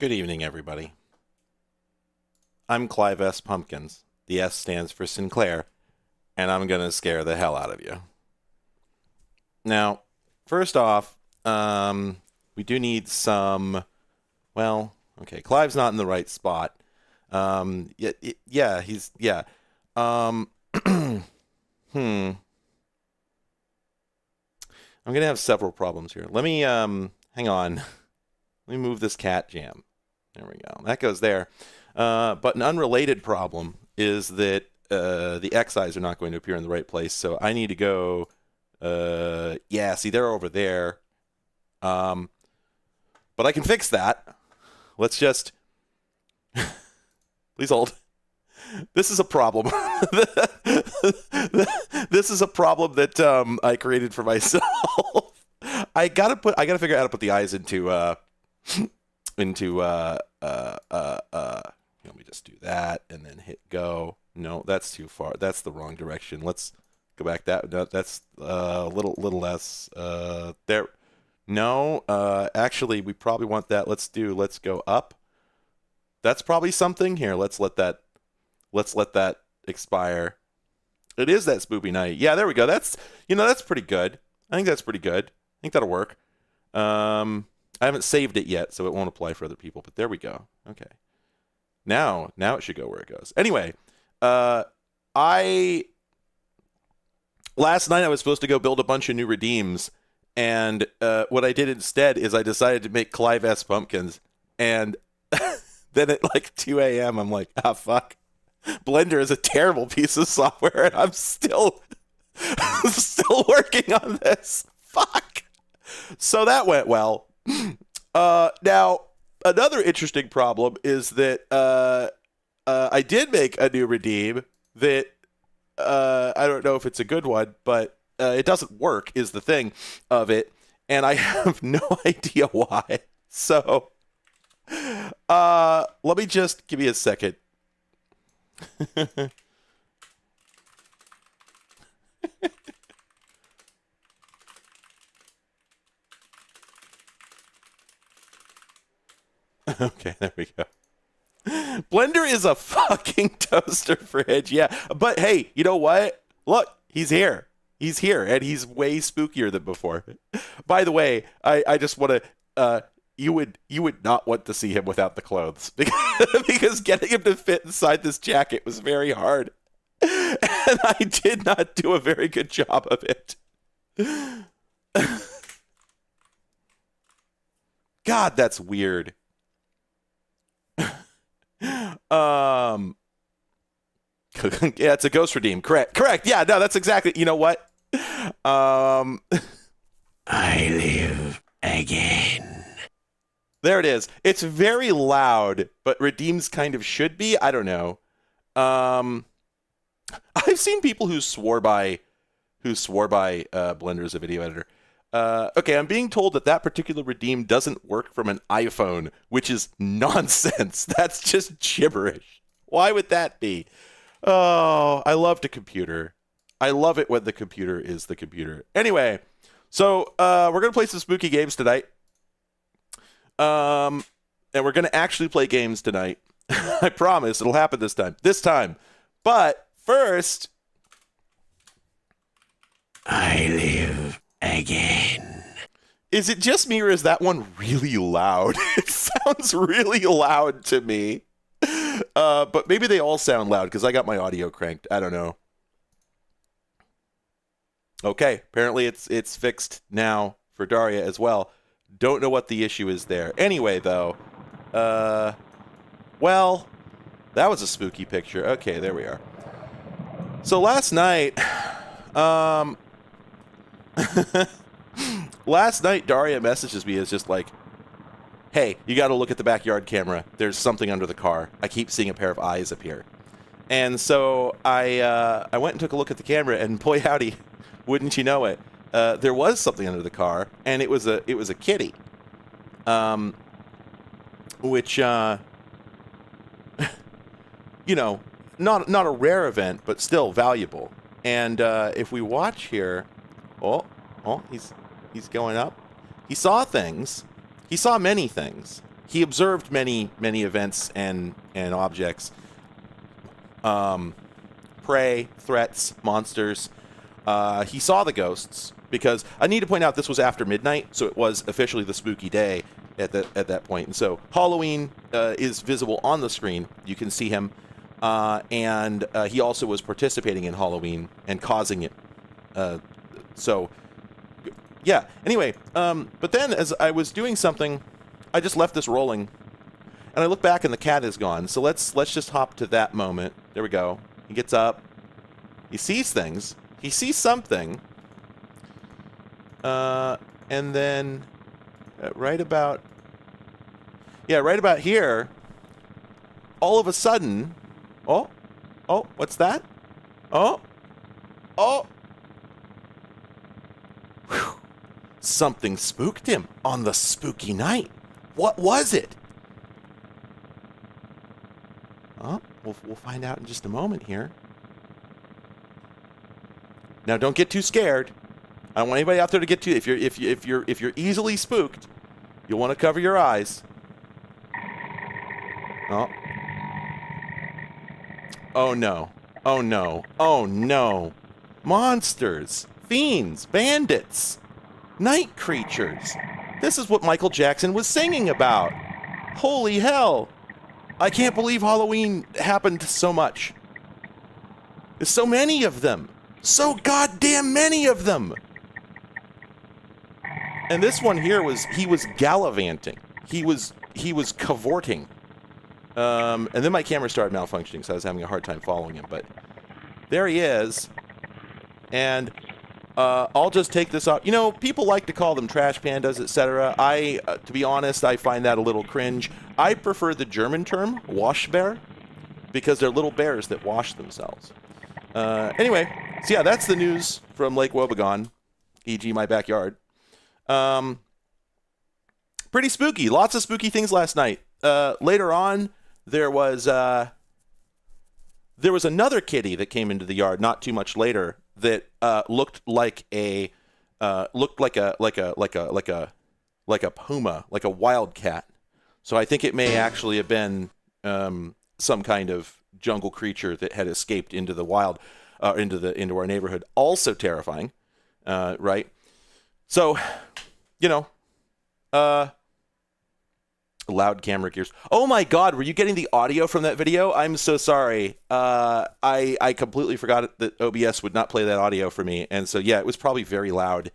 Good evening, everybody. I'm Clive S. Pumpkins. The S stands for Sinclair, and I'm going to scare the hell out of you. Now, first off, we do need some, well, okay, Clive's not in the right spot. Yeah. I'm going to have several problems here. Let me, hang on. Let me move this cat jam. There we go. That goes there. But an unrelated problem is that the XIs are not going to appear in the right place. So I need to go, see, they're over there. But I can fix that. Let's just, please hold. This is a problem. This is a problem that I created for myself. I gotta figure out how to put the eyes into let me just do that and then hit go. No, that's too far. That's the wrong direction. Let's go back. That's a little less there. No, actually we probably want that. Let's go up. That's probably something. Here, let's let that expire. It is that spoopy night. Yeah, there we go. That's pretty good. I think that's pretty good. I think that'll work. I haven't saved it yet, so it won't apply for other people, but there we go. Okay. Now it should go where it goes. Anyway, last night I was supposed to go build a bunch of new redeems, and what I did instead is I decided to make Clive S. Pumpkins, and then at like 2 a.m. I'm like, fuck. Blender is a terrible piece of software, and I'm still working on this. Fuck. So that went well. Now, another interesting problem is that I did make a new redeem that I don't know if it's a good one, but it doesn't work is the thing of it, and I have no idea why. So let me just give me a second. Okay, there we go. Blender is a fucking toaster fridge, yeah. But hey, you know what? Look, he's here. He's here, and he's way spookier than before. By the way, I just want to... You would not want to see him without the clothes because getting him to fit inside this jacket was very hard, and I did not do a very good job of it. God, that's weird. Yeah, it's a ghost redeem. Correct. Yeah, no, that's exactly. You know what? I live again. There it is. It's very loud, but redeems kind of should be. I don't know. I've seen people who swore by Blender as a video editor. Okay, I'm being told that particular redeem doesn't work from an iPhone, which is nonsense. That's just gibberish. Why would that be? Oh, I love the computer. I love it when the computer is the computer. Anyway, so we're gonna play some spooky games tonight. And we're going to actually play games tonight. I promise it'll happen this time. But first, I live again. Is it just me or is that one really loud? It sounds really loud to me. But maybe they all sound loud because I got my audio cranked. I don't know. Okay, apparently it's fixed now for Daria as well. Don't know what the issue is there. Anyway, though, well, that was a spooky picture. Okay, there we are. So last night, Daria messages me as just like, hey, you got to look at the backyard camera. There's something under the car. I keep seeing a pair of eyes appear. And so I went and took a look at the camera, and boy howdy, wouldn't you know it, there was something under the car, and it was a kitty, which you know, not a rare event, but still valuable. And if we watch here, he's going up. He saw things. He saw many things. he observed many events and objects, prey, threats, monsters. He saw the ghosts because I need to point out this was after midnight, so it was officially the spooky day at that point. And so Halloween is visible on the screen. You can see him, and he also was participating in Halloween and causing it. So yeah. Anyway, but then as I was doing something, I just left this rolling, and I look back and the cat is gone. So let's just hop to that moment. There we go. He gets up. He sees things. He sees something. And then right about here, all of a sudden, oh, what's that? Oh. Whew. Something spooked him on the spooky night. What was it? Oh, we'll find out in just a moment here. Now, don't get too scared. I don't want anybody out there to get too. If you're easily spooked, you'll want to cover your eyes. Oh. Oh no. Oh no. Oh no. Monsters, fiends, bandits, night creatures. This is what Michael Jackson was singing about. Holy hell. I can't believe Halloween happened so much. There's so many of them. So goddamn many of them. And this one here he was gallivanting. He was cavorting. And then my camera started malfunctioning, so I was having a hard time following him. But there he is. And I'll just take this off. You know, people like to call them trash pandas, etc. To be honest, I find that a little cringe. I prefer the German term, Waschbär, because they're little bears that wash themselves. Anyway, so yeah, that's the news from Lake Wobegon, e.g. my backyard. Pretty spooky. Lots of spooky things last night. Later on, there was another kitty that came into the yard not too much later that looked like a puma, like a wildcat. So I think it may actually have been some kind of jungle creature that had escaped into the wild, into our neighborhood. Also terrifying, right? So, you know, loud camera gears. Oh my God, were you getting the audio from that video? I'm so sorry. I completely forgot that OBS would not play that audio for me. And so, yeah, it was probably very loud.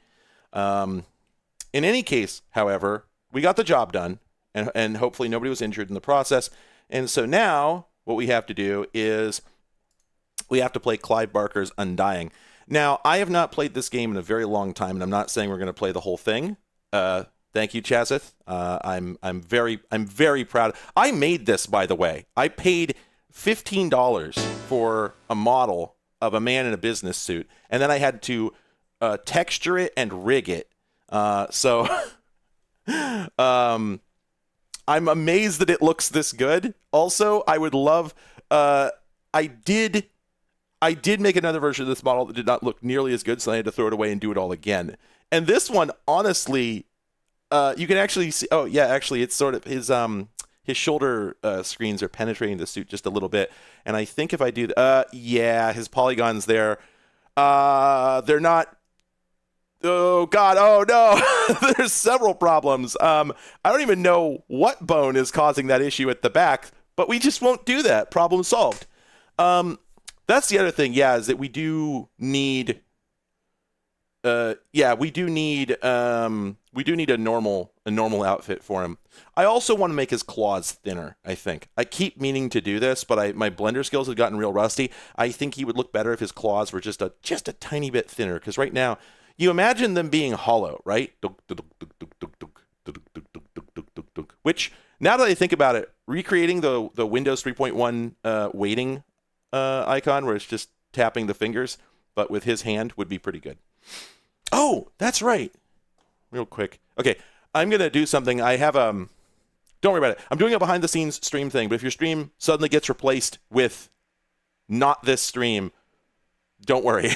In any case, however, we got the job done, and hopefully nobody was injured in the process. And so now what we have to do is we have to play Clive Barker's Undying. Now, I have not played this game in a very long time, and I'm not saying we're going to play the whole thing. Thank you, Chazeth. I'm very proud. I made this, by the way. I paid $15 for a model of a man in a business suit, and then I had to texture it and rig it. So I'm amazed that it looks this good. Also, I would love. I did make another version of this model that did not look nearly as good, so I had to throw it away and do it all again. And this one, honestly, you can actually see. Oh yeah, actually, it's sort of his shoulder screens are penetrating the suit just a little bit. And I think if I do, yeah, his polygons there, they're not. Oh God! Oh no! There's several problems. I don't even know what bone is causing that issue at the back, but we just won't do that. Problem solved. That's the other thing. Yeah, is that we do need. We do need a normal outfit for him. I also want to make his claws thinner. I think I keep meaning to do this, but my blender skills have gotten real rusty. I think he would look better if his claws were just a tiny bit thinner. Because right now, you imagine them being hollow, right? Which now that I think about it, recreating the Windows 3.1 waiting icon where it's just tapping the fingers, but with his hand would be pretty good. Oh, that's right. Real quick. Okay, I'm going to do something. I have, don't worry about it. I'm doing a behind the scenes stream thing, but if your stream suddenly gets replaced with not this stream, don't worry.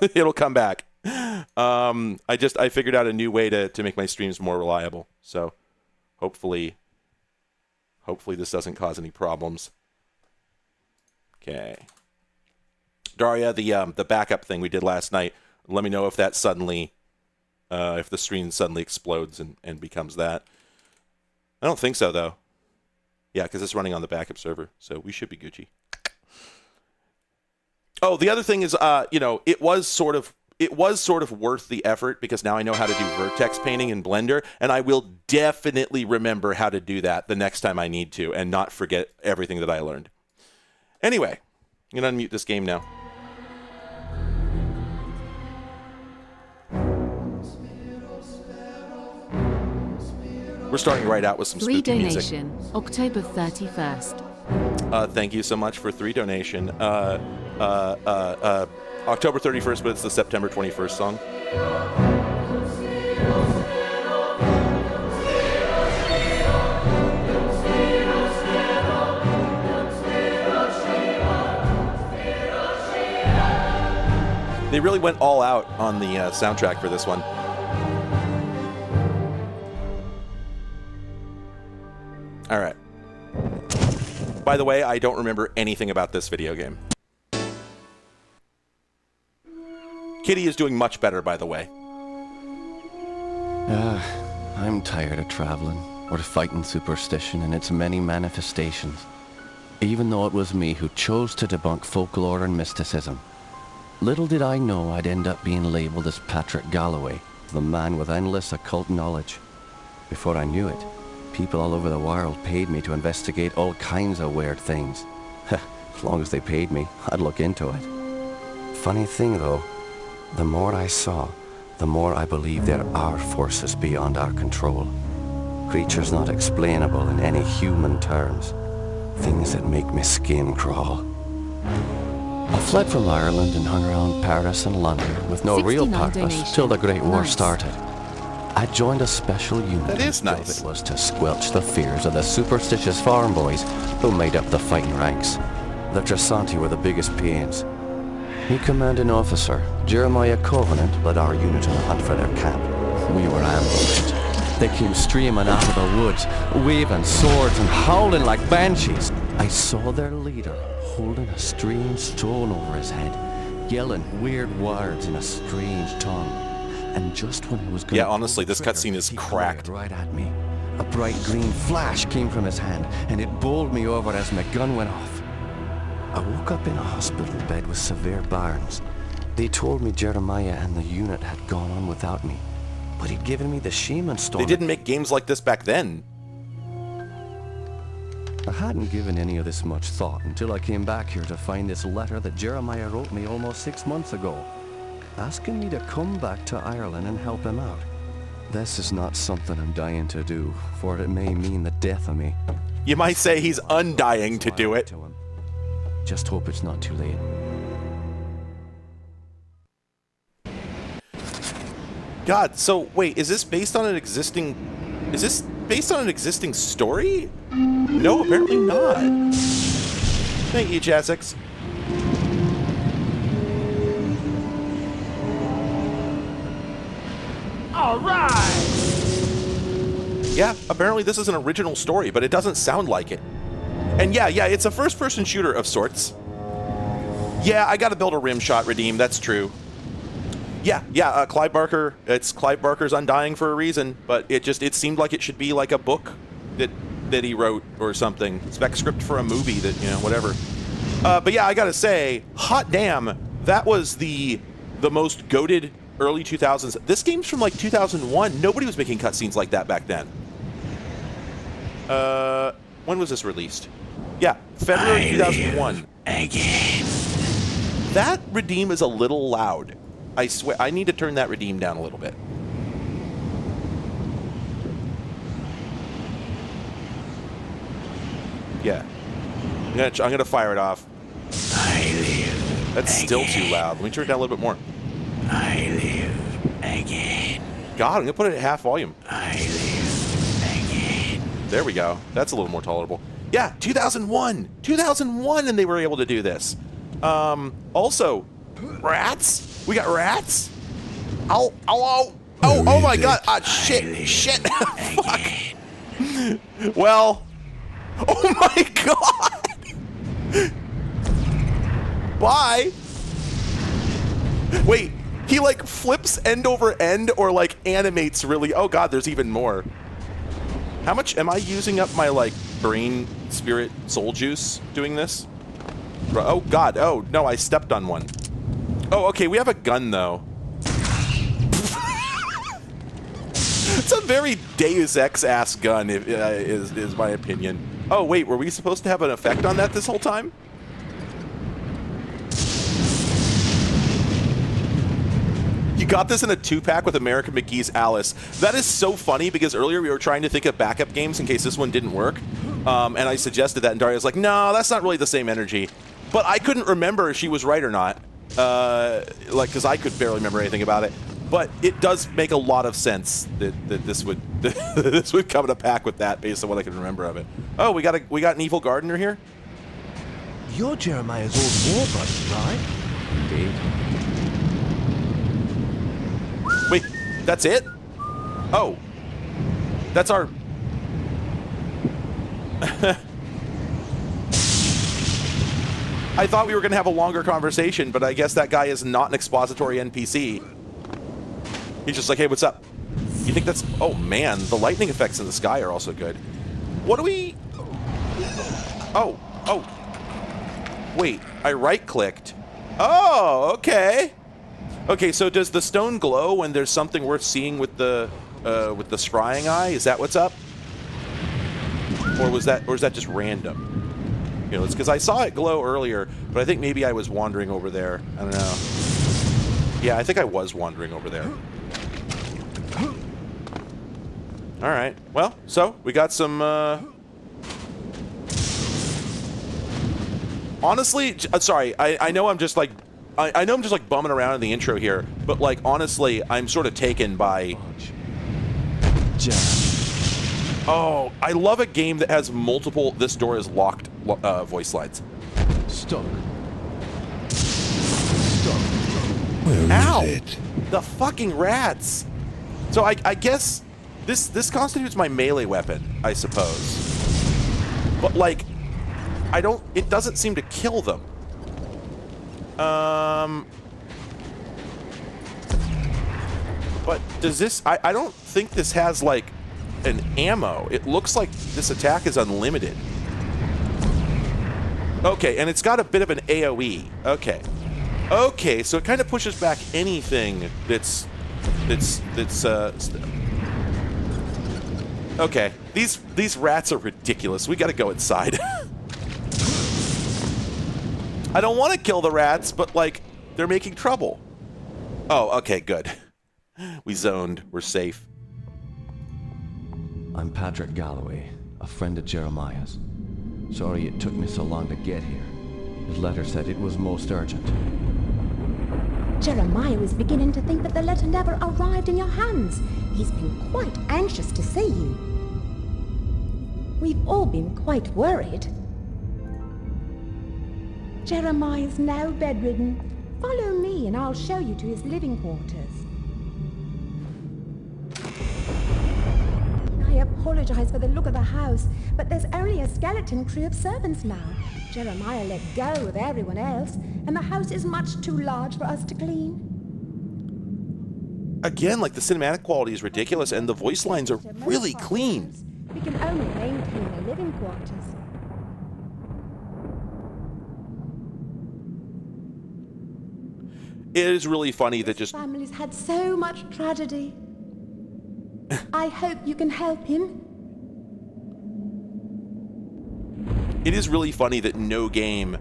It'll come back. I figured out a new way to make my streams more reliable. So hopefully Hopefully this doesn't cause any problems. Okay. Daria, the backup thing we did last night, let me know if that suddenly, if the stream suddenly explodes and becomes that. I don't think so, though. Yeah, because it's running on the backup server, so we should be Gucci. Oh, the other thing is, it was sort of worth the effort because now I know how to do vertex painting in Blender, and I will definitely remember how to do that the next time I need to and not forget everything that I learned. Anyway, I'm going to unmute this game now. We're starting right out with some spooky music. 3 donation, October 31st. Thank you so much for 3 donation. October 31st, but it's the September 21st song. They really went all out on the soundtrack for this one. All right. By the way, I don't remember anything about this video game. Kitty is doing much better, by the way. I'm tired of traveling, or fighting superstition in its many manifestations. Even though it was me who chose to debunk folklore and mysticism. Little did I know I'd end up being labeled as Patrick Galloway, the man with endless occult knowledge. Before I knew it, people all over the world paid me to investigate all kinds of weird things. As long as they paid me, I'd look into it. Funny thing though, the more I saw, the more I believed there are forces beyond our control. Creatures not explainable in any human terms. Things that make my skin crawl. I fled from Ireland and hung around Paris and London with no real purpose till the Great War started. I joined a special unit. That is nice. It was to squelch the fears of the superstitious farm boys who made up the fighting ranks. The Trasanti were the biggest pains. Me commanding officer, Jeremiah Covenant, led our unit on a hunt for their camp. We were ambushed. They came streaming out of the woods, waving swords and howling like banshees. I saw their leader holding a strange stone over his head, yelling weird words in a strange tongue. And just when I was going honestly, this cutscene is cracked. Right at me. A bright green flash came from his hand, and it bowled me over as my gun went off. I woke up in a hospital bed with severe burns. They told me Jeremiah and the unit had gone on without me, but he'd given me the shaman stone. They didn't make games like this back then. I hadn't given any of this much thought until I came back here to find this letter that Jeremiah wrote me almost 6 months ago, asking me to come back to Ireland and help him out. This is not something I'm dying to do, for it may mean the death of me. You might say he's undying to do it. Just hope it's not too late. God, so wait, is this based on an existing story? No, apparently not. Thank you, Chasix. All right. Yeah, apparently this is an original story, but it doesn't sound like it. And yeah, it's a first-person shooter of sorts. Yeah, I gotta build a rim shot redeem, that's true. Yeah, Clive Barker, it's Clive Barker's Undying for a reason, but it seemed like it should be like a book that he wrote or something. Spec script for a movie that, whatever. But yeah, I gotta say, hot damn, that was the most goated early 2000s. This game's from like 2001. Nobody was making cutscenes like that back then. When was this released? Yeah, February 2001. Again. That redeem is a little loud. I swear, I need to turn that redeem down a little bit. Yeah. I'm gonna fire it off. I live. That's still too loud. Let me turn it down a little bit more. I live again. God, I'm gonna put it at half volume. I live again. There we go. That's a little more tolerable. Yeah, 2001, and they were able to do this. Also, rats. We got rats. Oh my God! Shit! Fuck. Well, Oh my god! Bye! Wait, he like flips end over end or like animates really. Oh god, there's even more. How much am I using up my like brain, spirit, soul juice doing this? Oh god, oh no, I stepped on one. Oh, okay, we have a gun though. It's a very Deus Ex-ass gun, is my opinion. Oh wait, were we supposed to have an effect on that this whole time? You got this in a 2-pack with American McGee's Alice. That is so funny because earlier we were trying to think of backup games in case this one didn't work. And I suggested that, and Daria was like, no, that's not really the same energy. But I couldn't remember if she was right or not. Like, because I could barely remember anything about it. But it does make a lot of sense that this would this would come in a pack with that based on what I can remember of it. Oh, we got an evil gardener here? You're Jeremiah's old war buddy, right? Indeed. Wait, that's it? Oh. That's our... I thought we were going to have a longer conversation, but I guess that guy is not an expository NPC. He's just like, hey, what's up? You think that's... Oh, man, the lightning effects in the sky are also good. What do we... Oh, oh. Wait, I right-clicked. Oh, okay. Okay, so does the stone glow when there's something worth seeing with the scrying eye? Is that what's up? Or is that just random? You know, it's because I saw it glow earlier, but I think maybe I was wandering over there. I don't know. Yeah, I think I was wandering over there. All right. Well, so we got some. Honestly, sorry. I know I'm just like. I know I'm just like bumming around in the intro here, but like honestly, I'm sort of taken by. Oh, I love a game that has multiple "this door is locked" voice lines. Stuck. Ow! The fucking rats. So I guess this constitutes my melee weapon, I suppose. But like, it doesn't seem to kill them. But does this... I don't think this has, like, an ammo. It looks like this attack is unlimited. Okay, and it's got a bit of an AoE. Okay. Okay, so it kind of pushes back anything that's... Okay, these rats are ridiculous. We gotta go inside. I don't want to kill the rats, but, like, they're making trouble. Oh, okay, good. We zoned. We're safe. I'm Patrick Galloway, a friend of Jeremiah's. Sorry it took me so long to get here. His letter said it was most urgent. Jeremiah is beginning to think that the letter never arrived in your hands. He's been quite anxious to see you. We've all been quite worried. Jeremiah's now bedridden. Follow me and I'll show you to his living quarters. I apologize for the look of the house, but there's only a skeleton crew of servants now. Jeremiah let go of everyone else, and the house is much too large for us to clean. Again, like, the cinematic quality is ridiculous, and the voice lines are really clean. We can only maintain the living quarters. It is really funny that just... Family's had so much tragedy. I hope you can help him. It is really funny that no game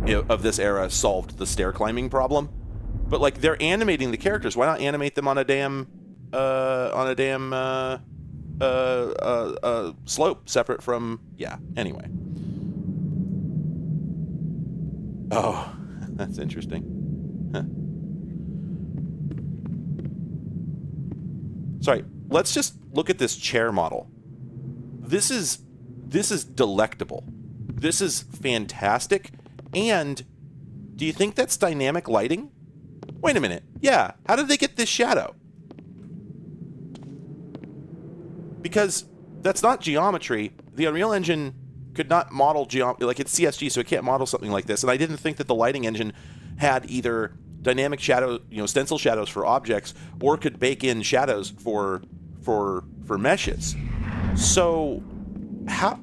of this era solved the stair climbing problem. But, like, they're animating the characters. Why not animate them on a damn slope separate from... Yeah, anyway. Oh, that's interesting. Huh. Sorry, let's just look at this chair model. This is delectable. This is fantastic. And do you think that's dynamic lighting? Wait a minute. Yeah, how did they get this shadow? Because that's not geometry. The Unreal Engine could not model like it's CSG, so it can't model something like this. And I didn't think that the lighting engine had either dynamic shadow, stencil shadows for objects, or could bake in shadows for meshes. So how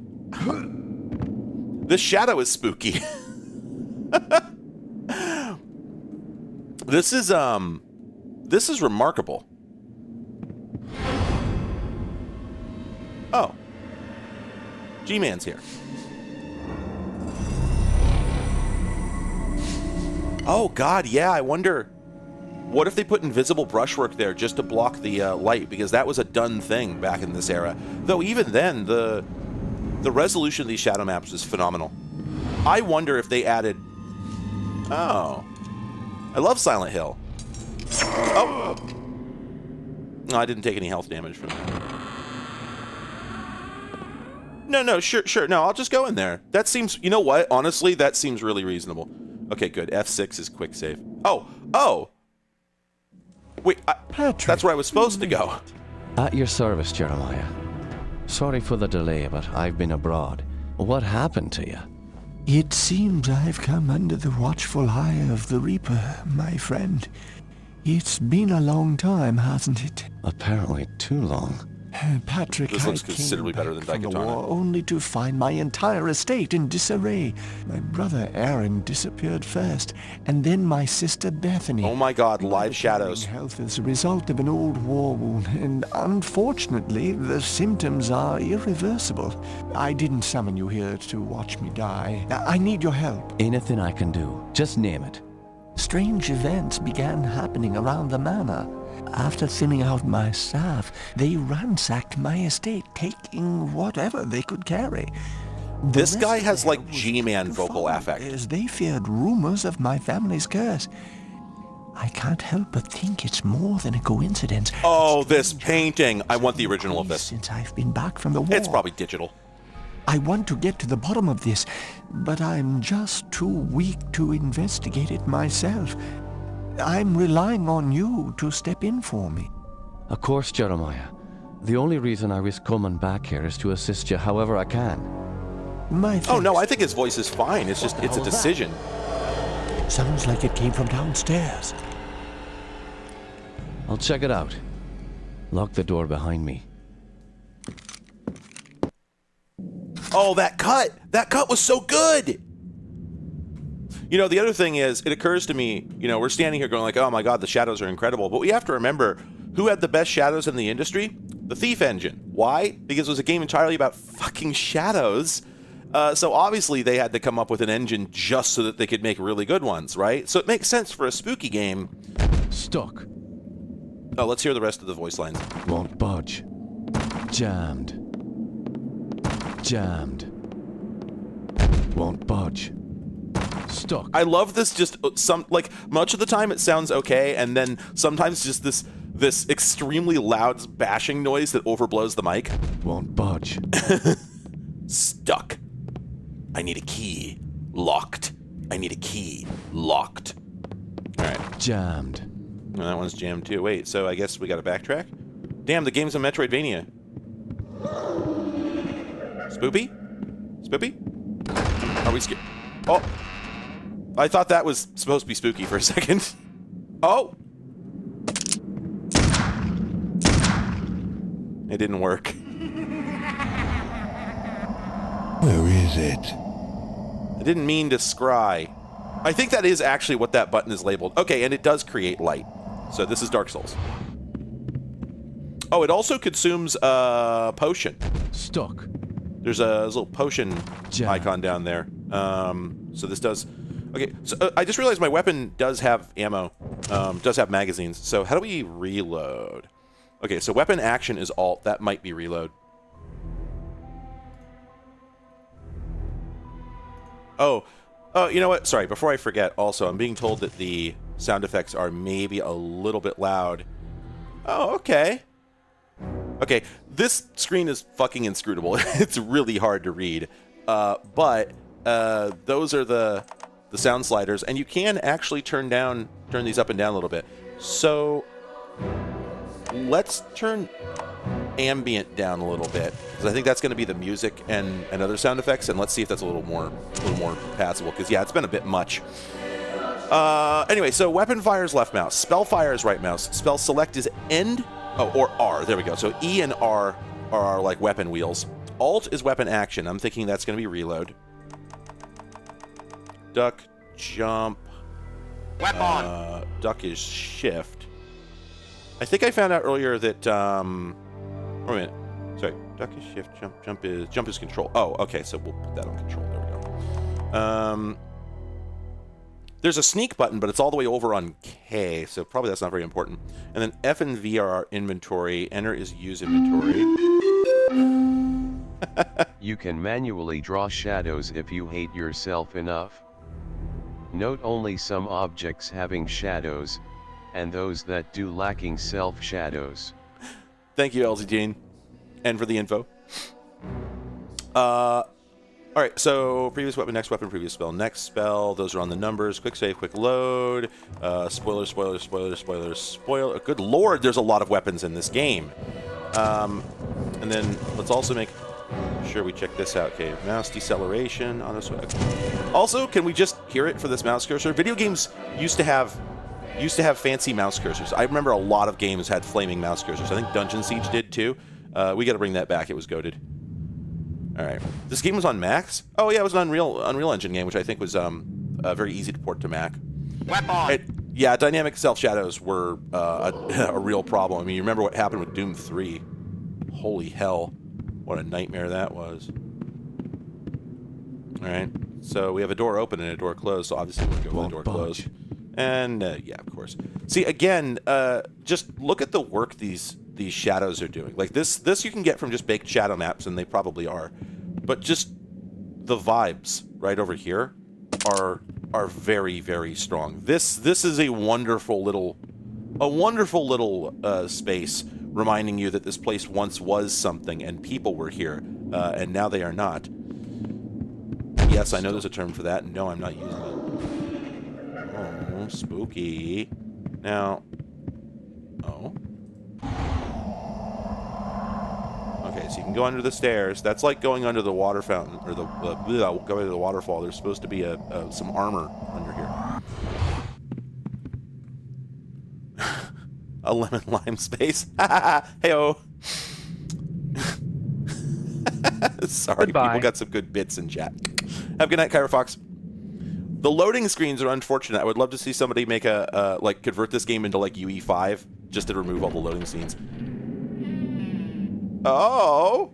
this shadow is spooky. This is remarkable. Oh. G-Man's here. Oh, God, yeah, I wonder... What if they put invisible brushwork there just to block the light? Because that was a done thing back in this era. Though even then, the resolution of these shadow maps is phenomenal. I wonder if they added... Oh. I love Silent Hill. Oh! No, I didn't take any health damage from that. No, sure. No, I'll just go in there. That seems... You know what? Honestly, that seems really reasonable. Okay, good. F6 is quick save. Oh! Wait, that's where I was supposed to go. At your service, Jeremiah. Sorry for the delay, but I've been abroad. What happened to you? It seems I've come under the watchful eye of the Reaper, my friend. It's been a long time, hasn't it? Apparently too long. Patrick, this looks I considerably came better than back from the Daikatana. war only to find my entire estate in disarray. My brother Aaron disappeared first, and then my sister Bethany. Oh my God, live shadows. Health as a result of an old war wound, and unfortunately, the symptoms are irreversible. I didn't summon you here to watch me die. I need your help. Anything I can do. Just name it. Strange events began happening around the manor. After thinning out my staff, they ransacked my estate, taking whatever they could carry. This guy has like G-Man vocal affect. As they feared rumors of my family's curse. I can't help but think it's more than a coincidence. Oh, this painting. I want the original of this. Since I've been back from the war. It's probably digital. I want to get to the bottom of this, but I'm just too weak to investigate it myself. I'm relying on you to step in for me. Of course, Jeremiah. The only reason I risk coming back here is to assist you however I can. Oh no, I think his voice is fine. It's just, it's a decision. Sounds like it came from downstairs. I'll check it out. Lock the door behind me. Oh, that cut! That cut was so good! The other thing is, it occurs to me, we're standing here going like, oh my God, the shadows are incredible. But we have to remember, who had the best shadows in the industry? The Thief engine. Why? Because it was a game entirely about fucking shadows. So obviously they had to come up with an engine just so that they could make really good ones, right? So it makes sense for a spooky game. Stuck. Oh, let's hear the rest of the voice lines. Won't budge. Jammed. Jammed. Won't budge. Stuck. I love this. Just much of the time it sounds okay, and then sometimes just this extremely loud bashing noise that overblows the mic. Won't budge. Stuck. I need a key. Locked. I need a key. Locked. All right. Jammed. Oh, that one's jammed too. Wait, so I guess we got to backtrack? Damn, the game's a Metroidvania. Spoopy? Spoopy? Are we scared? Oh. I thought that was supposed to be spooky for a second. Oh! It didn't work. Where is it? I didn't mean to scry. I think that is actually what that button is labeled. Okay, and it does create light. So this is Dark Souls. Oh, it also consumes a potion. Stuck. There's a little potion icon down there. So this does... Okay, so I just realized my weapon does have ammo, does have magazines. So how do we reload? Okay, so weapon action is alt. That might be reload. Oh, you know what? Sorry, before I forget, also, I'm being told that the sound effects are maybe a little bit loud. Oh, okay. Okay, this screen is fucking inscrutable. It's really hard to read. But those are the sound sliders, and you can actually turn these up and down a little bit. So let's turn ambient down a little bit, because I think that's going to be the music and other sound effects, and let's see if that's a little more passable, because yeah, it's been a bit much. Anyway, so weapon fire is left mouse, spell fire is right mouse, spell select is end, or R, there we go. So E and R are like weapon wheels. Alt is weapon action. I'm thinking that's going to be reload. Duck, jump. Weapon. Duck is shift. I think I found out earlier that, wait a minute. Sorry, duck is shift, jump is control. Oh, okay, so we'll put that on control. There we go. There's a sneak button, but it's all the way over on K, so probably that's not very important. And then F and V are our inventory. Enter is use inventory. You can manually draw shadows if you hate yourself enough. Note only some objects having shadows, and those that do lacking self-shadows. Thank you, LZ Jean, and for the info. All right, so previous weapon, next weapon, previous spell, next spell. Those are on the numbers. Quick save, quick load. Spoiler. Good lord, there's a lot of weapons in this game. And then let's also make sure we check this out. Okay, mouse deceleration on this one. Also, can we just hear it for this mouse cursor? Video games used to have fancy mouse cursors. I remember a lot of games had flaming mouse cursors. I think Dungeon Siege did too. We got to bring that back. It was goated. All right, this game was on Macs. Oh yeah, it was an Unreal Engine game, which I think was very easy to port to Mac. Weapon. Yeah, dynamic self shadows were a real problem. I mean, you remember what happened with Doom 3? Holy hell, what a nightmare that was. All right, so we have a door open and a door closed. So obviously we'll go with the door closed. And yeah, of course. See, again, just look at the work these shadows are doing. Like this you can get from just baked shadow maps, and they probably are. But just the vibes right over here are very, very strong. This is a wonderful little space, reminding you that this place once was something and people were here, and now they are not. Yes, I know there's a term for that. No, I'm not using it. Oh, spooky. Now, oh. Okay, so you can go under the stairs. That's like going under the water fountain, or going to the waterfall. There's supposed to be some armor under here. A lemon lime space. Heyo. Sorry, Goodbye. people got some good bits in chat. Have a good night, Kyra Fox. The loading screens are unfortunate. I would love to see somebody make convert this game into like UE5 just to remove all the loading scenes. Oh,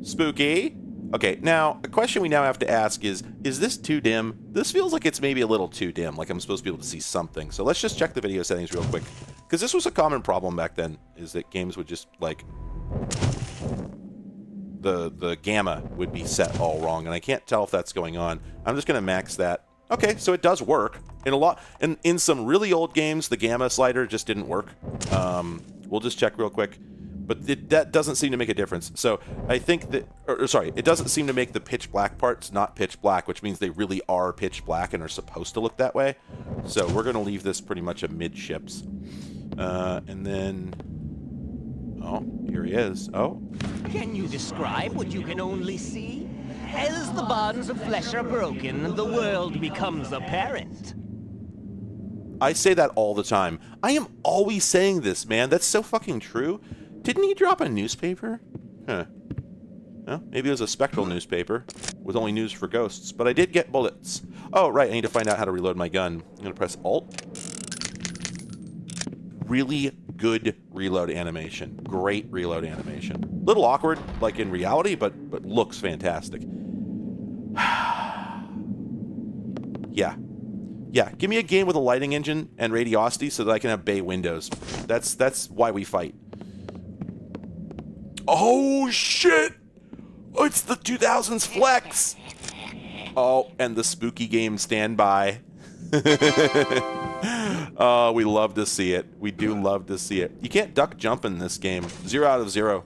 spooky. Okay, now a question we now have to ask is this too dim? This feels like it's maybe a little too dim, like I'm supposed to be able to see something. So let's just check the video settings real quick, because this was a common problem back then, is that games would just like the gamma would be set all wrong, and I can't tell if that's going on. I'm just gonna max that. Okay, so it does work. In some really old games, the gamma slider just didn't work. We'll just check real quick. But that doesn't seem to make a difference. So I think that, it doesn't seem to make the pitch black parts not pitch black, which means they really are pitch black and are supposed to look that way. So we're going to leave this pretty much a midships. And then, oh, here he is. Oh. Can you describe what you can only see? As the bonds of flesh are broken, the world becomes apparent. I say that all the time. I am always saying this, man. That's so fucking true. Didn't he drop a newspaper? Huh. Well, maybe it was a spectral newspaper with only news for ghosts, but I did get bullets. Oh, right, I need to find out how to reload my gun. I'm going to press Alt. Really good reload animation. Great reload animation. Little awkward, like in reality, but looks fantastic. Yeah. Yeah, give me a game with a lighting engine and radiosity so that I can have bay windows. That's why we fight. Oh, shit! Oh, it's the 2000s flex! Oh, and the spooky game standby. Oh, we love to see it. We do love to see it. You can't duck jump in this game. 0 out of 0.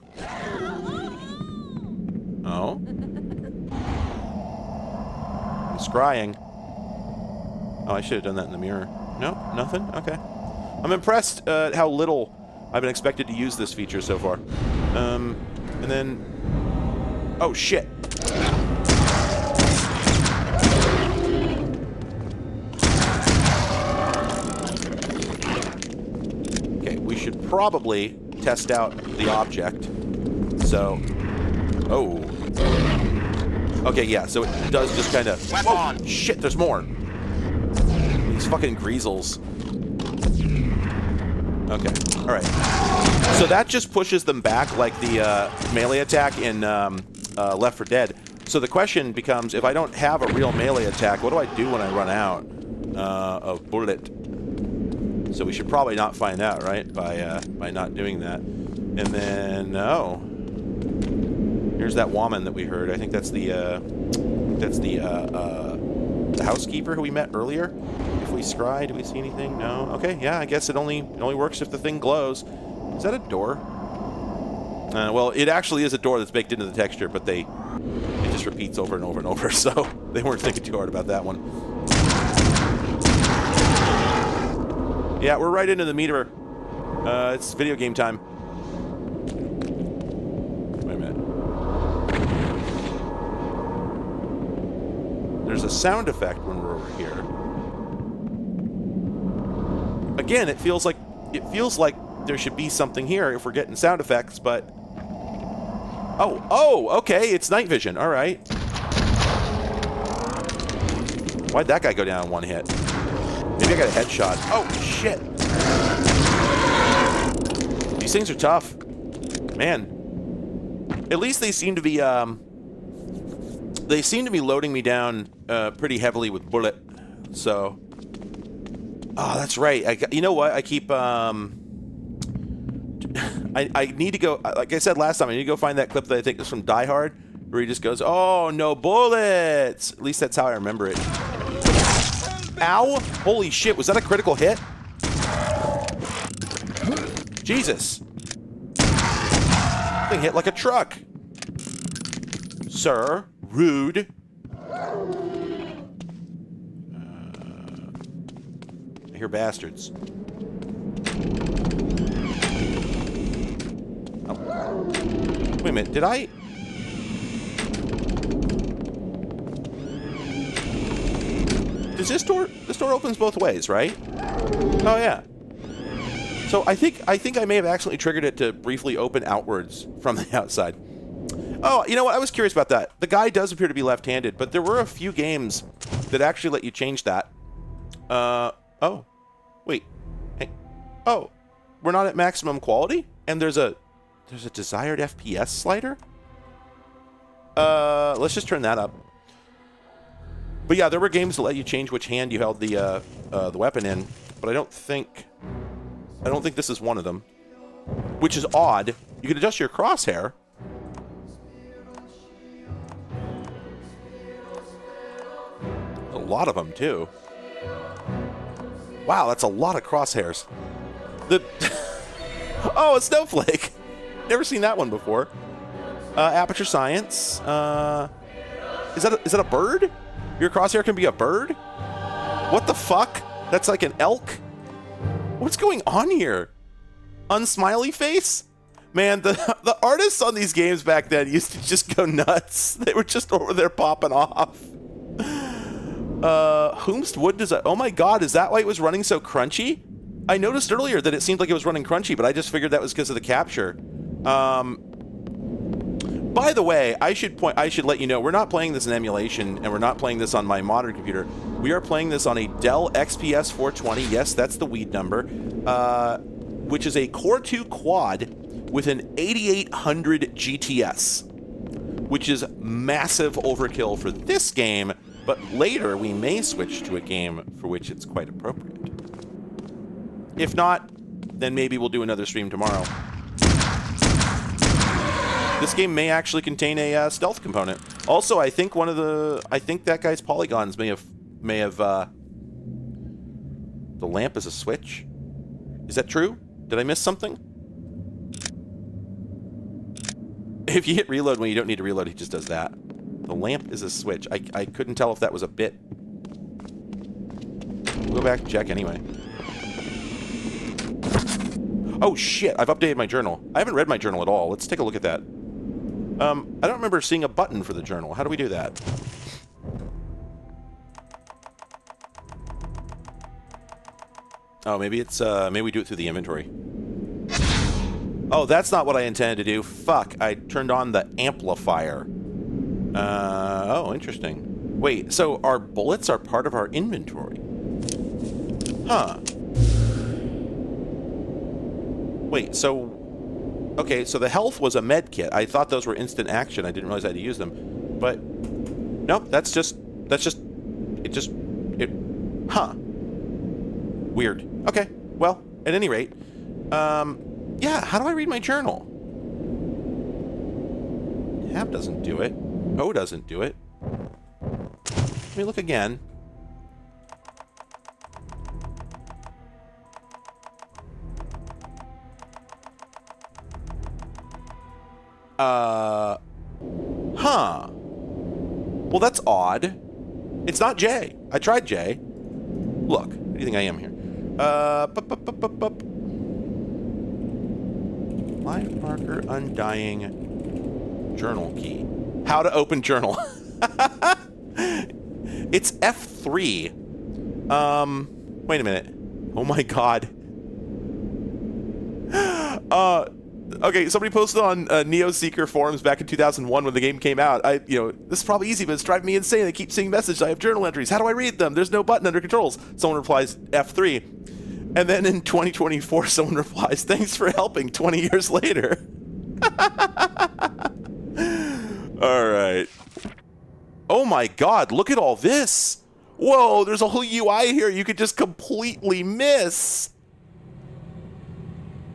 Oh? He's crying. Oh, I should have done that in the mirror. No, nothing? Okay. I'm impressed at how little I've been expected to use this feature so far. And then... Oh, shit. Okay, we should probably test out the object. So... Oh. Okay, yeah, so it does just kind of... Whoa, shit, there's more. These fucking greasels. Okay, alright. So that just pushes them back like the melee attack in Left 4 Dead. So the question becomes, if I don't have a real melee attack, what do I do when I run out of bullet? So we should probably not find out, right? By not doing that. And then, oh. Here's that woman that we heard. I think that's the housekeeper who we met earlier. If we scry, do we see anything? No. Okay, yeah, I guess it only works if the thing glows. Is that a door? Well, it actually is a door that's baked into the texture, but it just repeats over and over and over, so they weren't thinking too hard about that one. Yeah, we're right into the meat of her. It's video game time. Wait a minute. There's a sound effect when we're over here. Again, it feels like there should be something here if we're getting sound effects, but oh, okay, it's night vision. All right. Why'd that guy go down in one hit? Maybe I got a headshot. Oh shit! These things are tough, man. At least they seem to be loading me down pretty heavily with bullet. So, oh, that's right. You know what? I keep I need to go, like I said last time, I need to go find that clip that I think is from Die Hard, where he just goes, oh, no bullets! At least that's how I remember it. Ow! Holy shit, was that a critical hit? Jesus. Thing hit like a truck. Sir, rude. I hear bastards. Wait a minute, did I? Does this door opens both ways, right? Oh yeah. So I think I may have accidentally triggered it to briefly open outwards from the outside. Oh, you know what? I was curious about that. The guy does appear to be left-handed, but there were a few games that actually let you change that. Oh. Wait. Hey. Oh. We're not at maximum quality? And there's a desired FPS slider? Let's just turn that up. But yeah, there were games that let you change which hand you held the weapon in, but I don't think this is one of them, which is odd. You can adjust your crosshair. A lot of them too. Wow, that's a lot of crosshairs. Oh, a snowflake. Never seen that one before. Aperture Science. Is that a bird? Your crosshair can be a bird? What the fuck? That's like an elk? What's going on here? Unsmiley face? Man, the artists on these games back then used to just go nuts. They were just over there popping off. Whomst Wood Design. Oh my god, is that why it was running so crunchy? I noticed earlier that it seemed like it was running crunchy, but I just figured that was because of the capture. By the way, I should let you know, we're not playing this in emulation, and we're not playing this on my modern computer. We are playing this on a Dell XPS 420. Yes, that's the weed number, which is a Core 2 quad with an 8800 GTS, which is massive overkill for this game, but later we may switch to a game for which it's quite appropriate. If not, then maybe we'll do another stream tomorrow. This game may actually contain a stealth component. Also, I think that guy's polygons may have the lamp is a switch. Is that true? Did I miss something? If you hit reload when you don't need to reload, he just does that. The lamp is a switch. I couldn't tell if that was a bit. We'll go back and check anyway. Oh, shit. I've updated my journal. I haven't read my journal at all. Let's take a look at that. I don't remember seeing a button for the journal. How do we do that? Oh, maybe it's, maybe we do it through the inventory. Oh, that's not what I intended to do. Fuck, I turned on the amplifier. Oh, interesting. Wait, so our bullets are part of our inventory? Huh. Wait, so... Okay, so the health was a med kit. I thought those were instant action. I didn't realize I had to use them. But... Nope, that's just... Huh. Weird. Okay, well, at any rate... Yeah, how do I read my journal? Tab doesn't do it. O doesn't do it. Let me look again. Huh. Well, that's odd. It's not J. I tried J. Look, what do you think I am here? Clive Barker Undying journal key. How to open journal. It's F3. Wait a minute. Oh my god. Okay, somebody posted on Neo Seeker forums back in 2001 when the game came out. This is probably easy, but it's driving me insane. I keep seeing messages. I have journal entries. How do I read them? There's no button under controls. Someone replies F3. And then in 2024, someone replies, thanks for helping 20 years later. All right. Oh my god, look at all this. Whoa, there's a whole UI here you could just completely miss.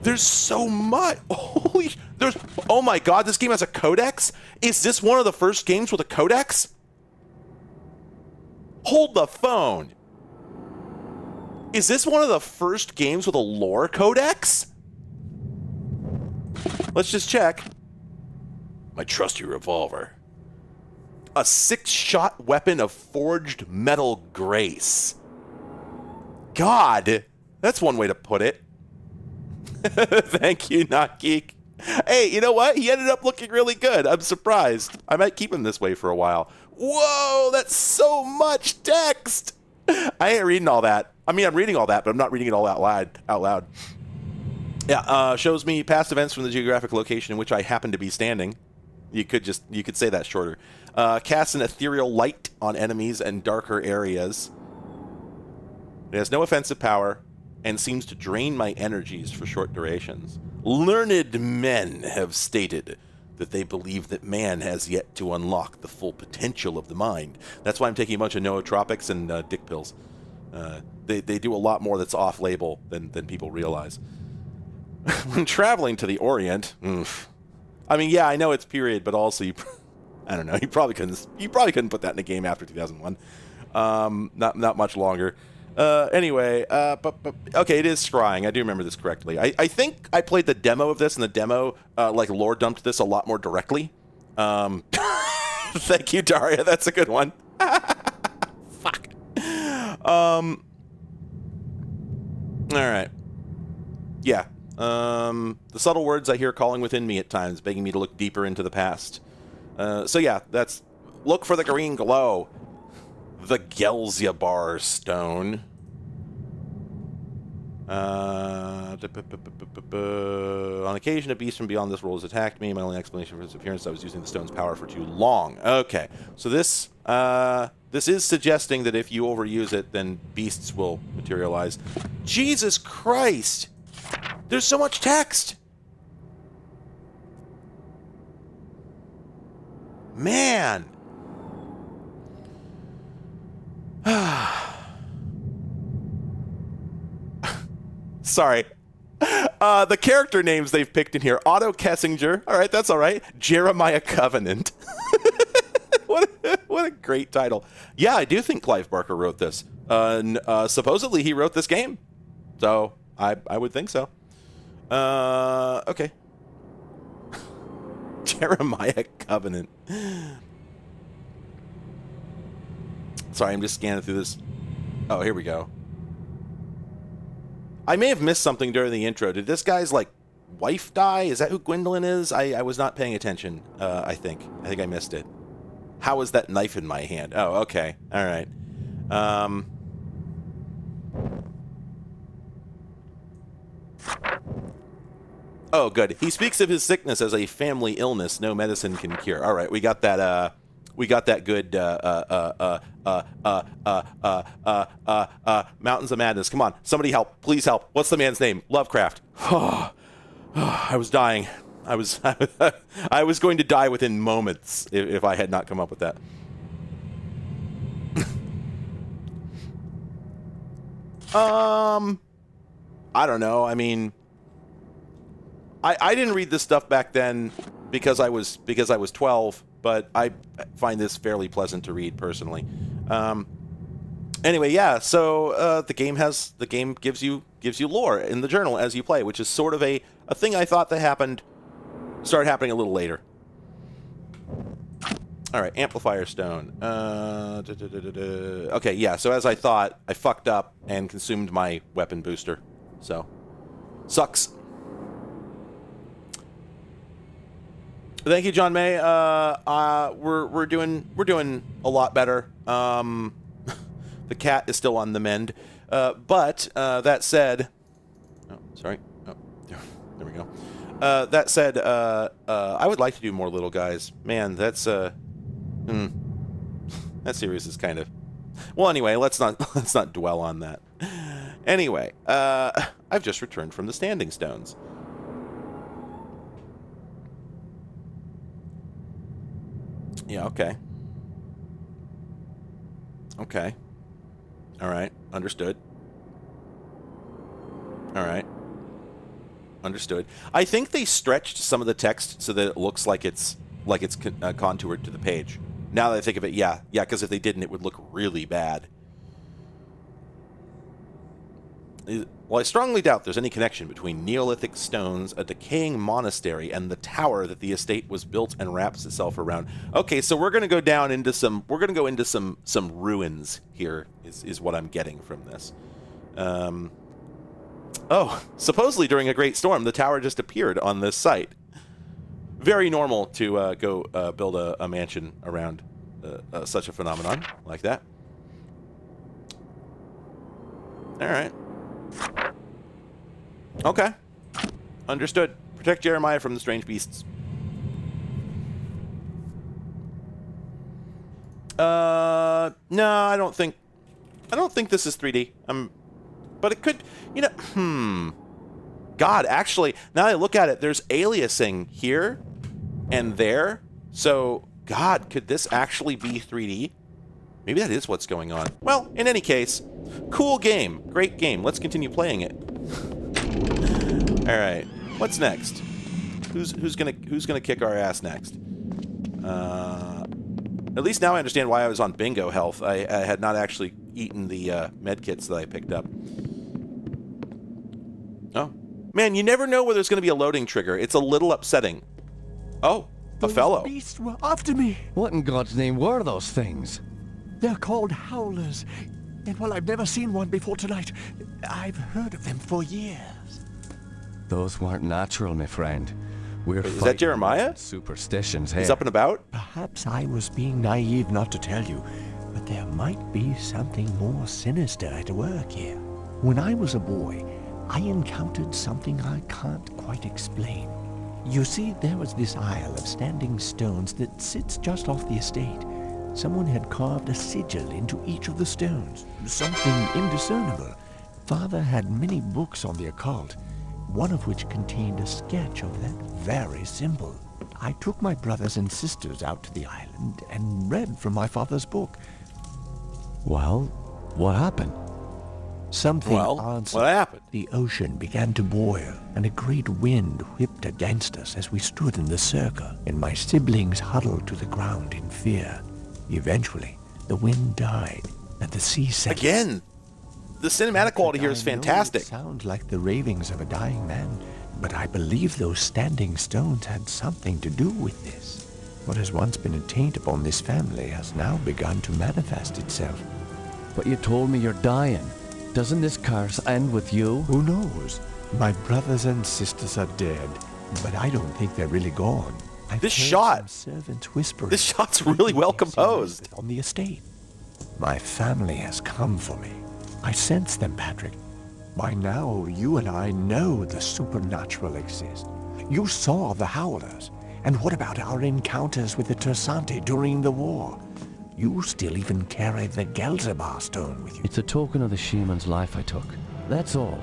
There's so much. Oh my god, this game has a codex? Is this one of the first games with a codex? Hold the phone. Is this one of the first games with a lore codex? Let's just check. My trusty revolver. A 6-shot weapon of forged metal grace. God, that's one way to put it. Thank you, Not Geek. Hey, you know what? He ended up looking really good. I'm surprised. I might keep him this way for a while. Whoa, that's so much text. I ain't reading all that. I mean, I'm reading all that, but I'm not reading it all out loud. Yeah, shows me past events from the geographic location in which I happen to be standing. You could say that shorter. Casts an ethereal light on enemies and darker areas. It has no offensive power and seems to drain my energies for short durations. Learned men have stated that they believe that man has yet to unlock the full potential of the mind. That's why I'm taking a bunch of nootropics and dick pills. They do a lot more that's off-label than people realize. When traveling to the Orient, I mean, yeah, I know it's period, but also, I don't know, you probably couldn't put that in a game after 2001. Not much longer. Anyway, but okay, it is scrying. I do remember this correctly. I think I played the demo of this, and the demo like lore dumped this a lot more directly. Thank you, Daria. That's a good one. Fuck. All right. Yeah. The subtle words I hear calling within me at times, begging me to look deeper into the past. So yeah, that's look for the green glow. The Gelziabar stone. On occasion, a beast from beyond this world has attacked me. My only explanation for its appearance, I was using the stone's power for too long. Okay, so this is suggesting that if you overuse it, then beasts will materialize. Jesus Christ! There's so much text! Man! Sorry. The character names they've picked in here. Otto Kessinger. All right, that's all right. Jeremiah Covenant. What a great title. Yeah, I do think Clive Barker wrote this. Supposedly he wrote this game. So, I would think so. Okay. Jeremiah Covenant. Sorry, I'm just scanning through this. Oh, here we go. I may have missed something during the intro. Did this guy's, like, wife die? Is that who Gwendolyn is? I was not paying attention, I think. I think I missed it. How is that knife in my hand? Oh, okay. All right. Oh, good. He speaks of his sickness as a family illness no medicine can cure. All right, we got that. We got that good. Mountains of Madness. Come on, somebody help! Please help! What's the man's name? Lovecraft. I was dying. I was I was going to die within moments if I had not come up with that. I don't know. I mean, I didn't read this stuff back then because I was 12, but I find this fairly pleasant to read personally. Anyway, yeah. So the game gives you lore in the journal as you play, which is sort of a thing I thought that started happening a little later. All right, amplifier stone. Okay, yeah. So as I thought, I fucked up and consumed my weapon booster. So sucks. Thank you, John May. We're doing a lot better. The cat is still on the mend, but that said, oh, sorry. Oh, there we go. That said, I would like to do more little guys. Man, that's that series is kind of well. Anyway, let's not dwell on that. Anyway, I've just returned from the Standing Stones. Yeah, okay. Okay. All right, understood. All right. Understood. I think they stretched some of the text so that it looks like it's contoured to the page. Now that I think of it, yeah, because if they didn't, it would look really bad. Well, I strongly doubt there's any connection between Neolithic stones, a decaying monastery, and the tower that the estate was built and wraps itself around. Okay, so we're going to go down into some ruins here. Is what I'm getting from this. Oh, supposedly during a great storm, the tower just appeared on this site. Very normal to go build a mansion around such a phenomenon like that. All right. Okay. Understood. Protect Jeremiah from the strange beasts. No, I don't think this is 3D. But it could, God, actually, now that I look at it, there's aliasing here and there. So, God, could this actually be 3D? Maybe that is what's going on. Well, in any case, cool game. Great game. Let's continue playing it. All right. What's next? Who's gonna kick our ass next? At least now I understand why I was on bingo health. I had not actually eaten the med kits that I picked up. Oh. Man, you never know where there's going to be a loading trigger. It's a little upsetting. Oh, a fellow. Those beasts were after me. What in God's name were those things? They're called howlers. And while I've never seen one before tonight, I've heard of them for years. Those weren't natural, my friend. Is that Jeremiah? Superstitions here. He's up and about? Perhaps I was being naive not to tell you, but there might be something more sinister at work here. When I was a boy, I encountered something I can't quite explain. You see, there was this isle of standing stones that sits just off the estate. Someone had carved a sigil into each of the stones, something indiscernible. Father had many books on the occult, one of which contained a sketch of that very symbol. I took my brothers and sisters out to the island and read from my father's book. Well, what happened? Something what happened? The ocean began to boil, and a great wind whipped against us as we stood in the circle, and my siblings huddled to the ground in fear. Eventually, the wind died, and the sea settled. Again, the cinematic quality here is fantastic. It sounds like the ravings of a dying man, but I believe those standing stones had something to do with this. What has once been a taint upon this family has now begun to manifest itself. But you told me you're dying. Doesn't this curse end with you? Who knows? My brothers and sisters are dead, but I don't think they're really gone. I've This heard shot- some servants whispering. This shot's really well composed. On the estate. My family has come for me. I sense them, Patrick. By now, you and I know the supernatural exists. You saw the Howlers. And what about our encounters with the Tersante during the war? You still even carry the Gelzerbar stone with you. It's a token of the shaman's life I took. That's all.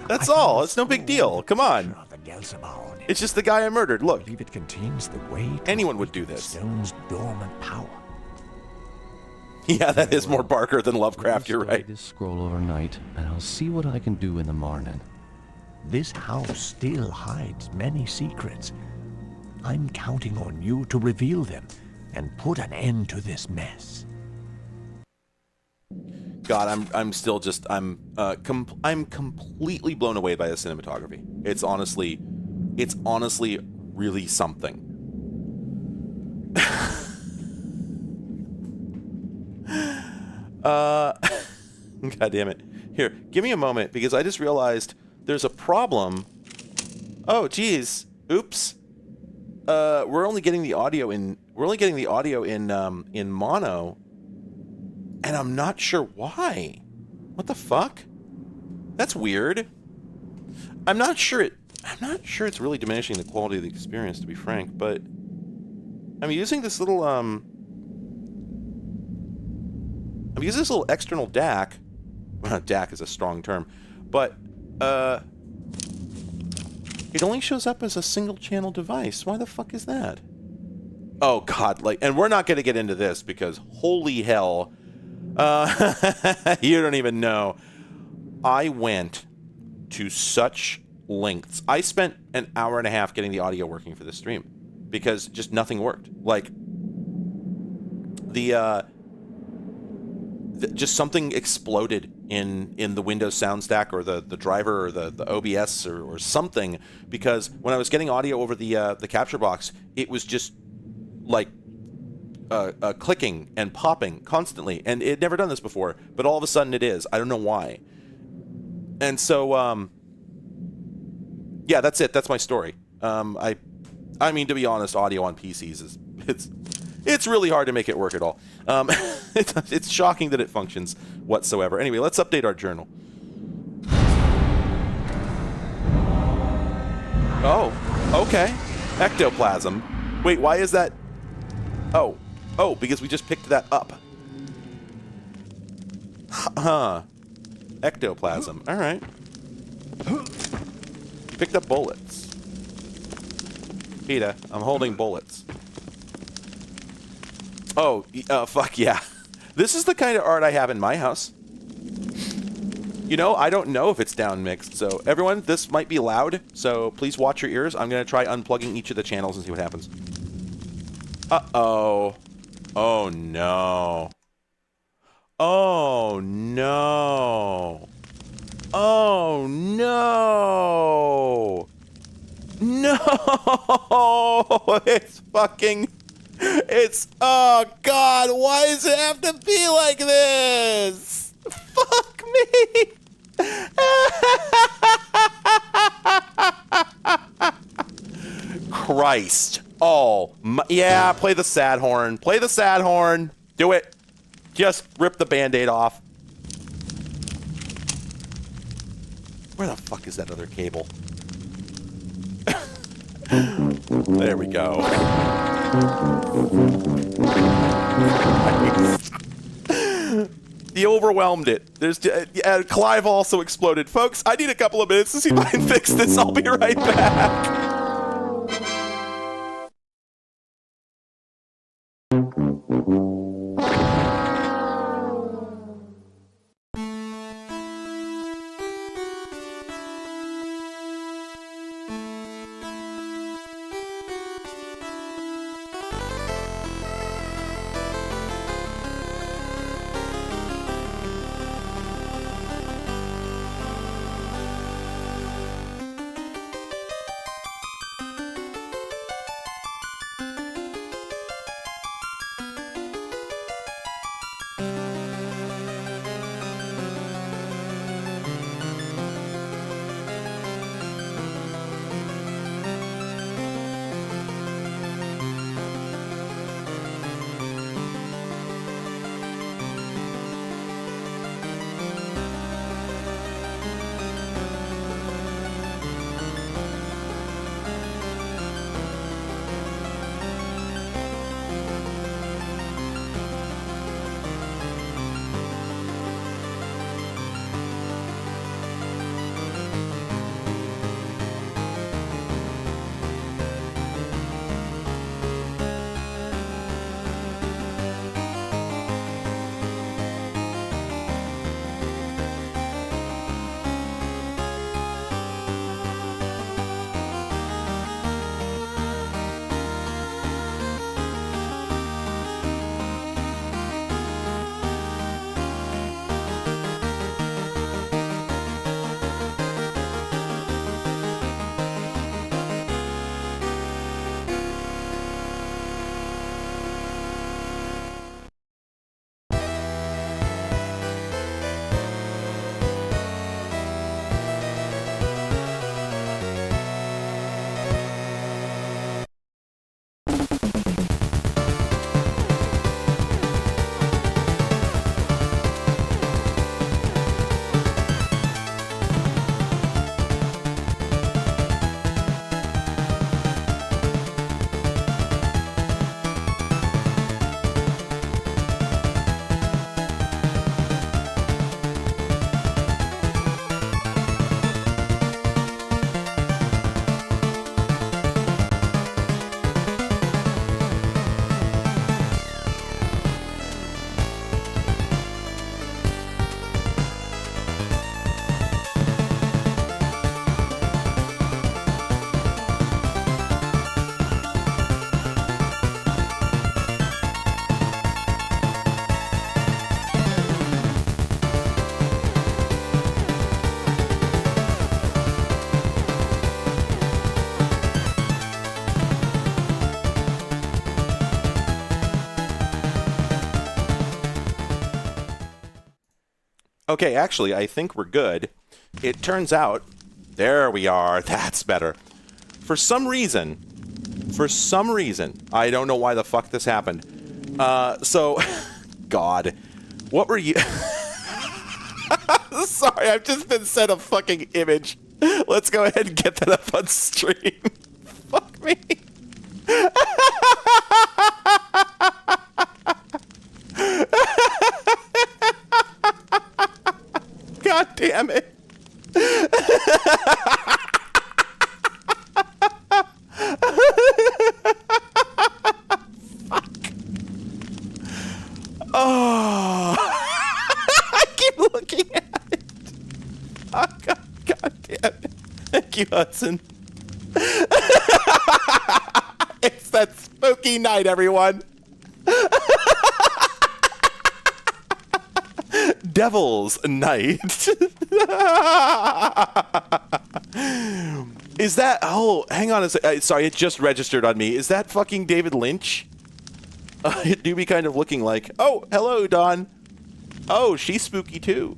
That's all. It's no big deal. Come on. The Gelzerbar on it. It's just the guy I murdered. Look, I believe it contains the way to anyone would do the this. stone's dormant power. Yeah, that is more Barker than Lovecraft. You're right. This scroll overnight, and I'll see what I can do in the morning. This house still hides many secrets. I'm counting on you to reveal them and put an end to this mess. God, I'm still just I'm completely blown away by the cinematography. It's honestly really something. God damn it. Here, give me a moment because I just realized there's a problem. Oh, geez. Oops. We're only getting the audio in mono, and I'm not sure why. What the fuck? That's weird. I'm not sure it's really diminishing the quality of the experience, to be frank, but I'm using this little external DAC. Well, DAC is a strong term, but it only shows up as a single channel device. Why the fuck is that? Oh God, and we're not going to get into this because holy hell, you don't even know. I went to such lengths. I spent an hour and a half getting the audio working for this stream because just nothing worked. Like just something exploded in the Windows sound stack or the driver or the OBS or something, because when I was getting audio over the capture box, it was just like clicking and popping constantly, and it had never done this before, but all of a sudden it is. I don't know why. And so yeah, that's it. That's my story. I mean, to be honest, audio on PCs it's really hard to make it work at all. It's shocking that it functions whatsoever. Anyway, let's update our journal. Oh, okay. Ectoplasm. Wait, why is that? Oh, because we just picked that up. Huh. Ectoplasm. All right. Picked up bullets. Peter, I'm holding bullets. Oh, fuck yeah. This is the kind of art I have in my house. You know, I don't know if it's down mixed, so everyone, this might be loud, so please watch your ears. I'm going to try unplugging each of the channels and see what happens. Uh-oh. Oh, no. Oh, no. Oh, no. No! It's fucking... oh God, why does it have to be like this? Fuck me! Christ. Oh, yeah, play the sad horn. Play the sad horn. Do it. Just rip the Band-Aid off. Where the fuck is that other cable? There we go. He overwhelmed it. There's Clive also exploded. Folks, I need a couple of minutes to see if I can fix this. I'll be right back. Okay, actually, I think we're good. It turns out, there we are. That's better. For some reason, I don't know why the fuck this happened. So, God, what were you? Sorry, I've just been sent a fucking image. Let's go ahead and get that up on stream. Fuck me. God damn it. Oh, I keep looking at it. Oh, God damn it. Thank you, Hudson. It's that spooky night, everyone. Devil's Night. Is that... Oh, hang on a second. Sorry, it just registered on me. Is that fucking David Lynch? It do be kind of looking like... Oh, hello, Dawn. Oh, she's spooky, too.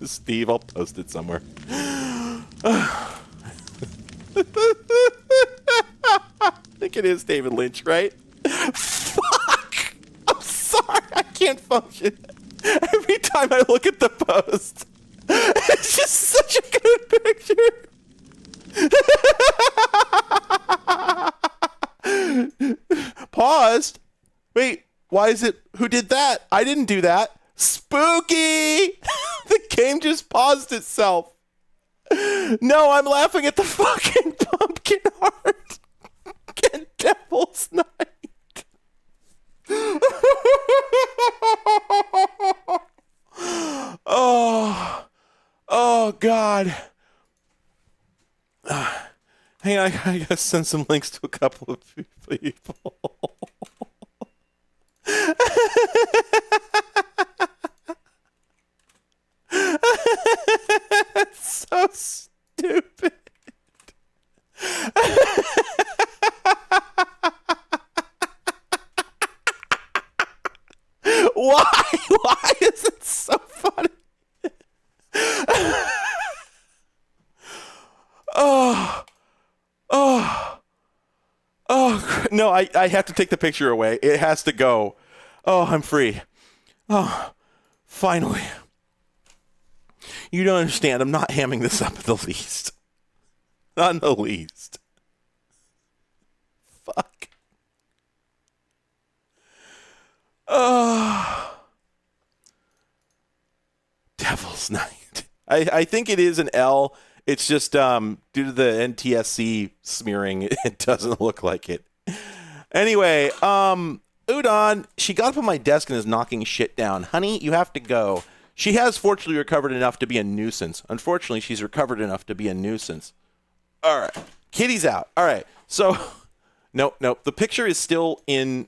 Steve, I'll post it somewhere. I think it is David Lynch, right? Fuck! I'm sorry, I can't function. Every time I look at the post, it's just such a good picture. Paused? Wait, why is it... Who did that? I didn't do that. Spooky! The game just paused itself. No, I'm laughing at the fucking pumpkin art. And Devil's Night. Oh, God. Hang on, I gotta send some links to a couple of people. So stupid. Why? Why is it so funny? No, I have to take the picture away. It has to go. Oh, I'm free. Oh, finally. You don't understand. I'm not hamming this up in the least. Not in the least. Fuck. Oh. Devil's Night. I think it is an L. It's just due to the NTSC smearing, it doesn't look like it. Anyway, Udon, she got up on my desk and is knocking shit down. Honey, you have to go. She has fortunately recovered enough to be a nuisance. Unfortunately, she's recovered enough to be a nuisance. All right. Kitty's out. All right. So, nope. The picture is still in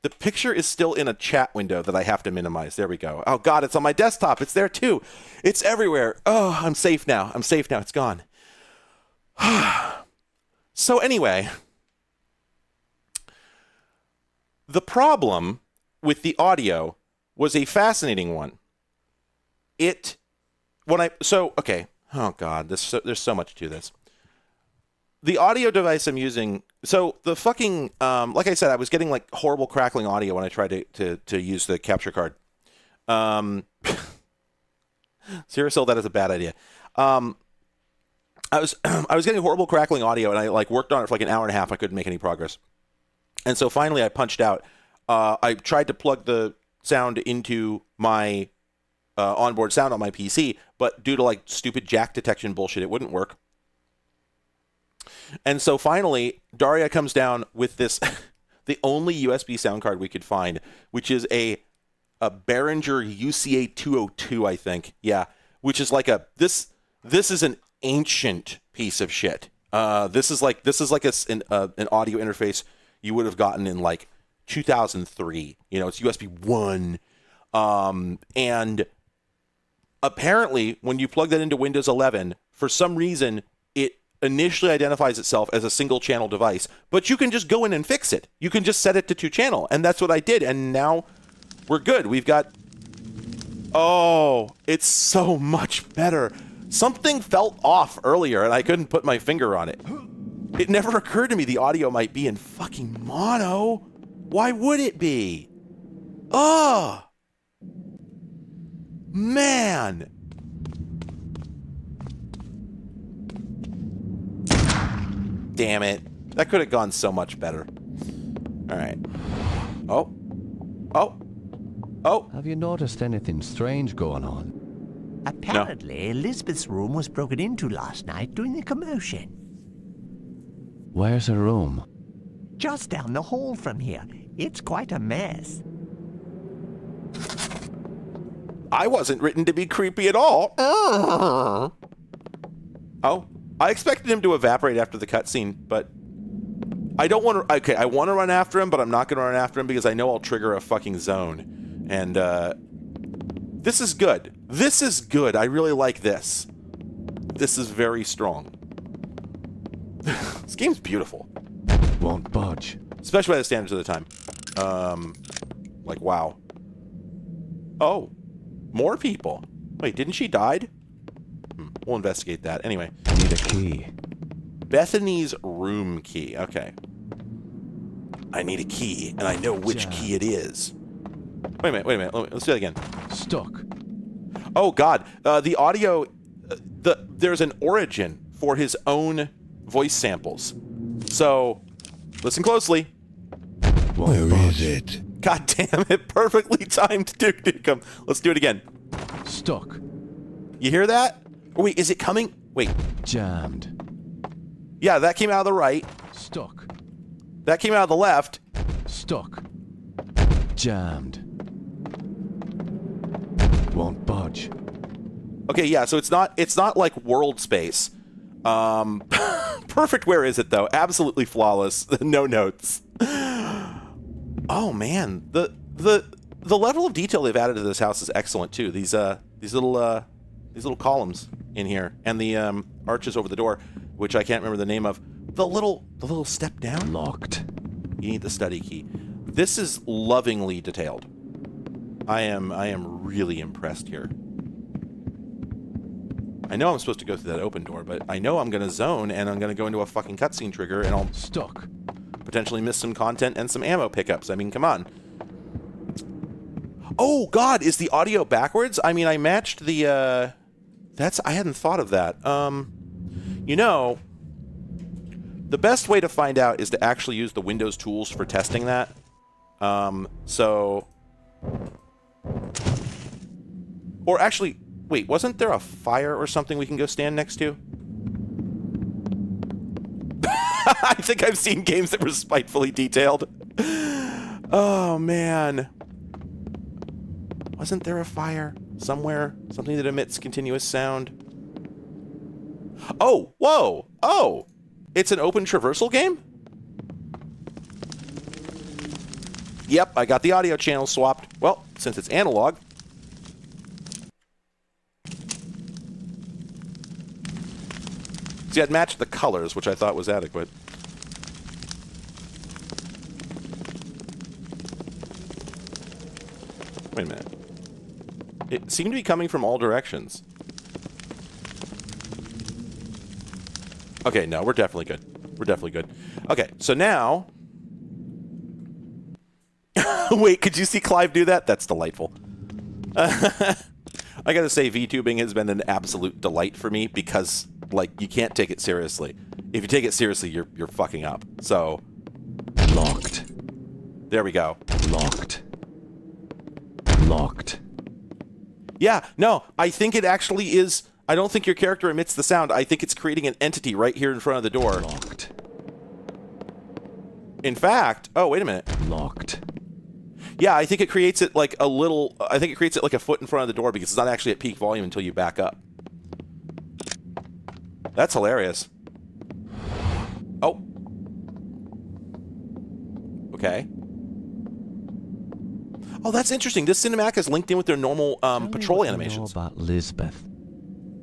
a chat window that I have to minimize. There we go. Oh, God, it's on my desktop. It's there, too. It's everywhere. Oh, I'm safe now. It's gone. So, anyway, the problem with the audio was a fascinating one. Okay. Oh, God, there's so much to this. The audio device I'm using, so the fucking, like I said, I was getting like horrible crackling audio when I tried to use the capture card. Seriously, that is a bad idea. I was getting horrible crackling audio, and I like worked on it for like an hour and a half. I couldn't make any progress, and so finally I punched out. I tried to plug the sound into my onboard sound on my PC, but due to like stupid jack detection bullshit, it wouldn't work. And so finally, Daria comes down with this, the only USB sound card we could find, which is a Behringer UCA 202, I think. Yeah, which is like this is an ancient piece of shit. This is like an audio interface you would have gotten in like 2003. You know, it's USB 1. And apparently when you plug that into Windows 11, for some reason, initially identifies itself as a single channel device, but you can just go in and fix it. You can just set it to 2 channel, and that's what I did, and now we're good. We've got... Oh, it's so much better. Something felt off earlier, and I couldn't put my finger on it. It never occurred to me the audio might be in fucking mono. Why would it be? Oh! Man! Damn it. That could have gone so much better. Alright. Oh. Oh. Oh. Have you noticed anything strange going on? Apparently, Elizabeth's room was broken into last night during the commotion. Where's her room? Just down the hall from here. It's quite a mess. I wasn't written to be creepy at all. Oh. I expected him to evaporate after the cutscene, but I don't want to... Okay, I want to run after him, but I'm not going to run after him because I know I'll trigger a fucking zone. And, this is good. This is good. I really like this. This is very strong. This game's beautiful. Won't budge. Especially by the standards of the time. Like, wow. Oh. More people. Wait, didn't she died? We'll investigate that. Anyway. Need a key. Bethany's room key. Okay. I need a key, and I know which key it is. Wait a minute. Let's do that again. Stuck. Oh, God. The audio... there's an origin for his own voice samples. So, listen closely. Where is it? God damn it. Perfectly timed Duke Nukem. Let's do it again. Stuck. You hear that? Oh, wait, is it coming? Wait. Jammed. Yeah, that came out of the right. Stuck. That came out of the left. Stuck. Jammed. Won't budge. Okay, yeah, so it's not like world space. Perfect. Where is it though? Absolutely flawless. No notes. Oh man, the level of detail they've added to this house is excellent too. These little columns in here and the arches over the door, which I can't remember the name of. The little step down. Locked. You need the study key. This is lovingly detailed. I am really impressed here. I know I'm supposed to go through that open door, but I know I'm going to zone, and I'm going to go into a fucking cutscene trigger, and I'll Stuck. potentially miss some content and some ammo pickups. I mean, come on. Oh, God, is the audio backwards? I mean, I matched the, I hadn't thought of that. You know, the best way to find out is to actually use the Windows tools for testing that. Or actually... Wait, wasn't there a fire or something we can go stand next to? I think I've seen games that were spitefully detailed. Oh, man. Wasn't there a fire somewhere? Something that emits continuous sound? Oh, whoa. Oh, it's an open traversal game? Yep, I got the audio channel swapped. Well, since it's analog... See, I'd matched the colors, which I thought was adequate. Wait a minute. It seemed to be coming from all directions. Okay, no, we're definitely good. We're definitely good. Okay, so now... Wait, could you see Clive do that? That's delightful. I gotta say, VTubing has been an absolute delight for me because... Like, you can't take it seriously. If you take it seriously, you're fucking up. So... Locked. There we go. Locked. Locked. Yeah, no, I think it actually is... I don't think your character emits the sound. I think it's creating an entity right here in front of the door. Locked. In fact... Oh, wait a minute. Locked. Yeah, I think it creates it like a little... I think it creates it like a foot in front of the door because it's not actually at peak volume until you back up. That's hilarious. Oh. Okay. Oh, that's interesting. This cinematic is linked in with their normal patrol animations. Know about Lisbeth.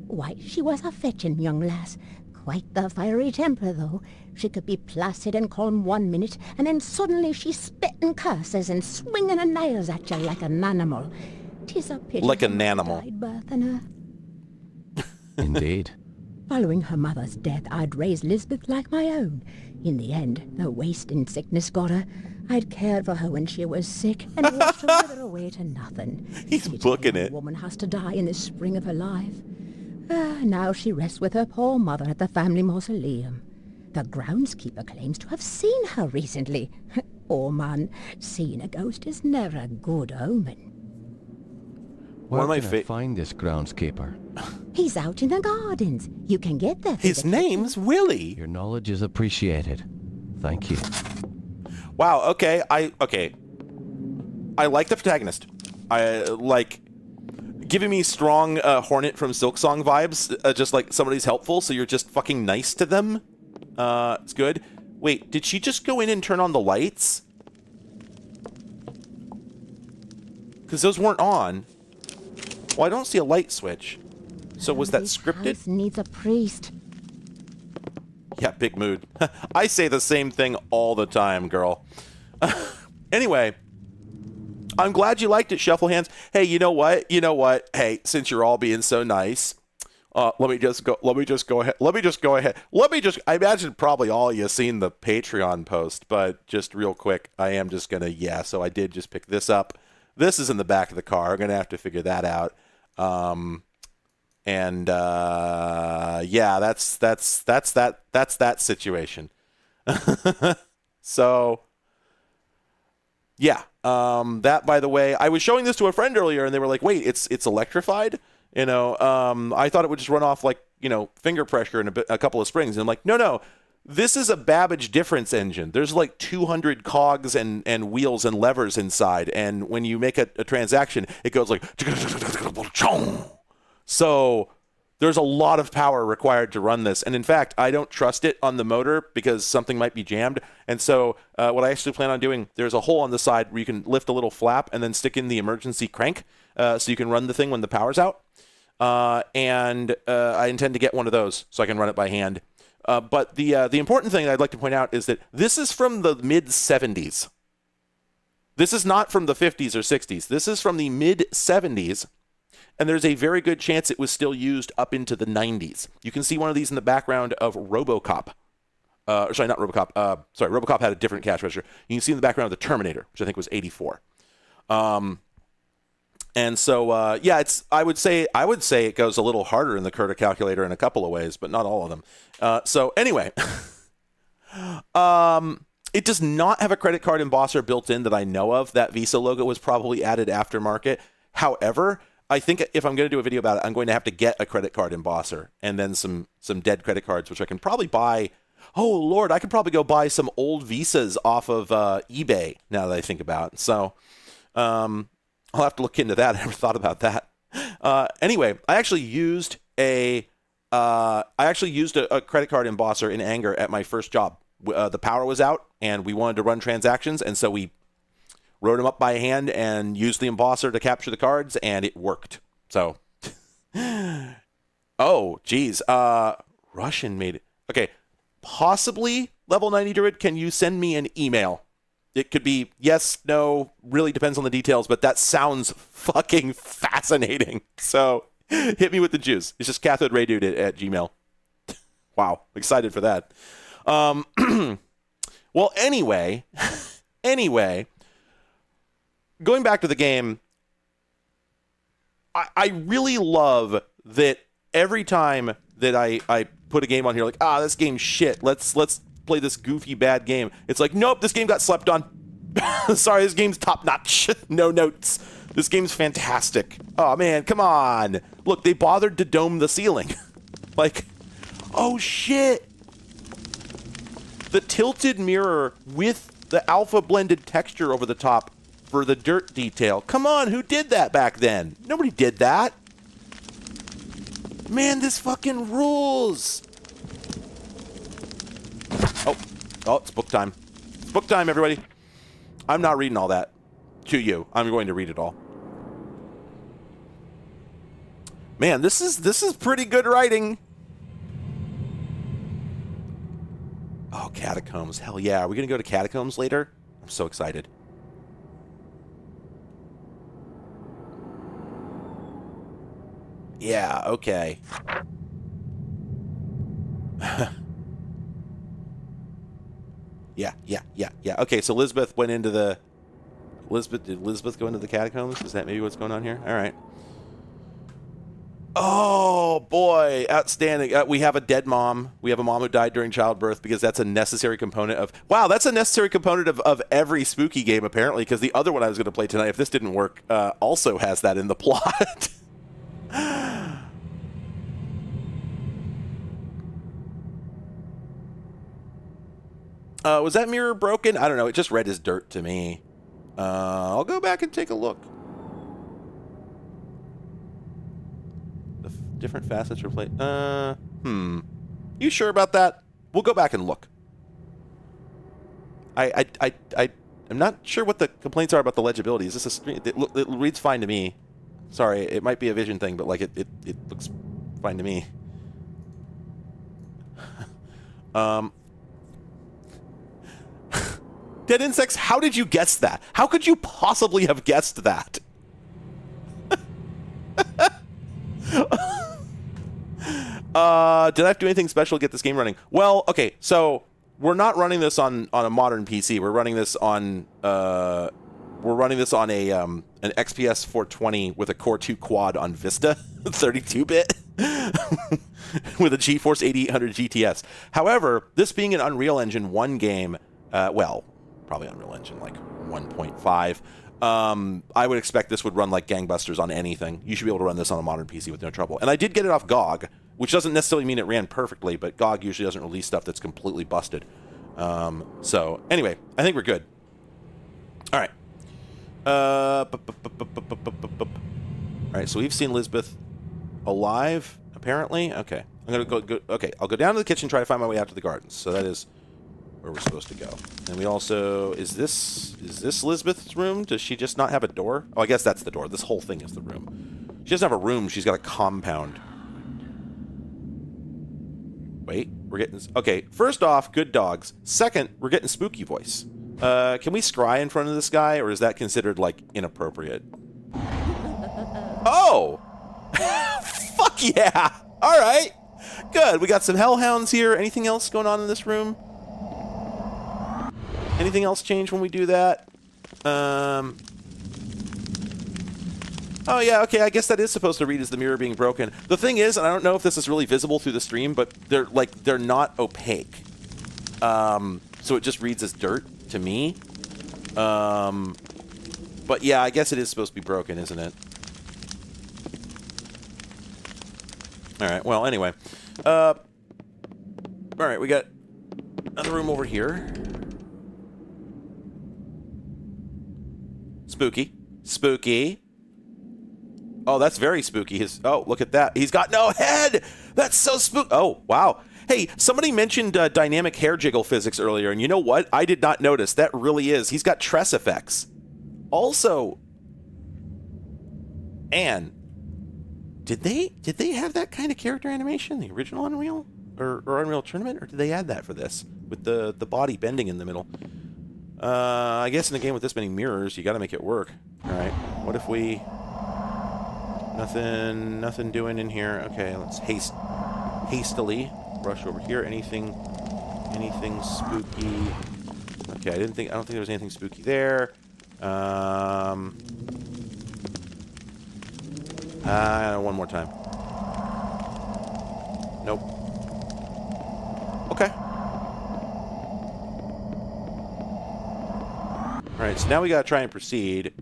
Why, she was a fetching young lass, quite the fiery temper, though. She could be placid and calm one minute, and then suddenly she's spitting curses and swinging her nails at you like an animal. 'Tis a pity Like her an mother animal. died birthing her. Indeed. Following her mother's death, I'd raised Lisbeth like my own. In the end, the wasting sickness got her. I'd cared for her when she was sick and watched her wither away to nothing. He's Each booking young it. woman has to die in the spring of her life. Now she rests with her poor mother at the family mausoleum. The groundskeeper claims to have seen her recently. Oh man, seeing a ghost is never a good omen. Where of my can I find this groundskeeper? He's out in the gardens. You can get there. through His the name's Willie. Your knowledge is appreciated. Thank you. Wow. Okay. I like the protagonist. I like giving me strong Hornet from Silksong vibes. Just like somebody's helpful, so you're just fucking nice to them. It's good. Wait, did she just go in and turn on the lights? Because those weren't on. Well, I don't see a light switch. So was that This scripted? house needs a priest. Yeah, big mood. I say the same thing all the time, girl. Anyway, I'm glad you liked it, Shuffle Hands. Hey, you know what? Hey, since you're all being so nice, let me just go ahead. I imagine probably all of you seen the Patreon post, but just real quick, I am just gonna, so I did just pick this up. This is in the back of the car. I'm gonna have to figure that out. That's that situation. So that, by the way, I was showing this to a friend earlier and they were like, wait, it's electrified. I thought it would just run off like, finger pressure and a couple of springs. And I'm like, no, this is a Babbage difference engine. There's like 200 cogs and wheels and levers inside. And when you make a transaction, it goes like, so there's a lot of power required to run this. And in fact, I don't trust it on the motor because something might be jammed. And so what I actually plan on doing, there's a hole on the side where you can lift a little flap and then stick in the emergency crank so you can run the thing when the power's out. I intend to get one of those so I can run it by hand. But the important thing I'd like to point out is that this is from the mid-70s. This is not from the 50s or 60s. This is from the mid-70s. And there's a very good chance it was still used up into the 90s. You can see one of these in the background of RoboCop. Sorry, not RoboCop. RoboCop had a different cash register. You can see in the background of the Terminator, which I think was 84. And so, I would say it goes a little harder in the Curta calculator in a couple of ways, but not all of them. So anyway, it does not have a credit card embosser built in that I know of. That Visa logo was probably added aftermarket. However, I think if I'm going to do a video about it, I'm going to have to get a credit card embosser and then some dead credit cards, which I can probably buy. Oh, Lord, I could probably go buy some old Visas off of eBay now that I think about it. So I'll have to look into that. I never thought about that. Anyway, I actually used a credit card embosser in anger at my first job. The power was out, and we wanted to run transactions, and so we wrote them up by hand and used the embosser to capture the cards, and it worked. So, oh, geez. Russian made it. Okay, possibly Level 90 Druid, can you send me an email? It could be yes, no, really depends on the details, but that sounds fucking fascinating. So, hit me with the juice. It's just cathoderaydude at Gmail. Wow, excited for that. Well, anyway, going back to the game, I really love that every time that I put a game on here, like, this game's shit. Let's play this goofy bad game. It's like, nope, this game got slept on. Sorry, this game's top notch. No notes. This game's fantastic. Oh man, come on. Look, they bothered to dome the ceiling. Like, oh shit. The tilted mirror with the alpha blended texture over the top for the dirt detail. Come on, who did that back then? Nobody did that. Man, this fucking rules. Oh, it's book time. It's book time, everybody. I'm not reading all that to you. I'm going to read it all. Man, this is pretty good writing. Catacombs. Hell yeah. Are we going to go to Catacombs later? I'm so excited. Yeah, okay. Yeah. Okay, so Elizabeth went into the... Did Elizabeth go into the Catacombs? Is that maybe what's going on here? All right. Oh, boy. Outstanding. We have a dead mom. We have a mom who died during childbirth because that's a necessary component of... Wow, that's a necessary component of every spooky game, apparently, because the other one I was going to play tonight, if this didn't work, also has that in the plot. Was that mirror broken? I don't know. It just read as dirt to me. I'll go back and take a look. The different facets replaced. You sure about that? We'll go back and look. I'm not sure what the complaints are about the legibility. Is this a screen? It reads fine to me. Sorry, it might be a vision thing, but like it looks fine to me. Dead insects, how did you guess that? How could you possibly have guessed that? Did I have to do anything special to get this game running? Well, okay, so we're not running this on a modern PC. We're running this on a an XPS 420 with a Core 2 quad on Vista, 32-bit, with a GeForce 8800 GTS. However, this being an Unreal Engine 1 game, well, probably Unreal Engine like 1.5. I would expect this would run like gangbusters on anything. You should be able to run this on a modern PC with no trouble. And I did get it off GOG, which doesn't necessarily mean it ran perfectly, but GOG usually doesn't release stuff that's completely busted. So anyway, I think we're good. All right. All right, so we've seen Elizabeth alive, apparently. Okay. I'm going to go. Okay, I'll go down to the kitchen, try to find my way out to the gardens. So that is where we're supposed to go. And we also... Is this Elizabeth's room? Does she just not have a door? Oh, I guess that's the door. This whole thing is the room. She doesn't have a room. She's got a compound. Wait, we're getting... Okay, first off, good dogs. Second, we're getting spooky voice. Can we scry in front of this guy, or is that considered, like, inappropriate? Oh! Fuck yeah! All right. Good. We got some hellhounds here. Anything else going on in this room? Anything else change when we do that? Oh, yeah, okay, I guess that is supposed to read as the mirror being broken. The thing is, and I don't know if this is really visible through the stream, but they're not opaque. So it just reads as dirt to me. But yeah, I guess it is supposed to be broken, isn't it? Alright, well, anyway. Alright, we got another room over here. Spooky. Spooky. Oh, that's very spooky. Oh, look at that. He's got no head! That's so spooky. Oh, wow. Hey, somebody mentioned dynamic hair jiggle physics earlier, and you know what? I did not notice. That really is. He's got tress effects. Also, Anne, did they have that kind of character animation in the original Unreal? Or Unreal Tournament? Or did they add that for this? With the body bending in the middle? I guess in a game with this many mirrors, you got to make it work. All right. What if we... Nothing doing in here. Okay, let's hastily rush over here. Anything spooky? Okay, I don't think there was anything spooky there. One more time. Nope. Okay. All right, so now we gotta try and proceed.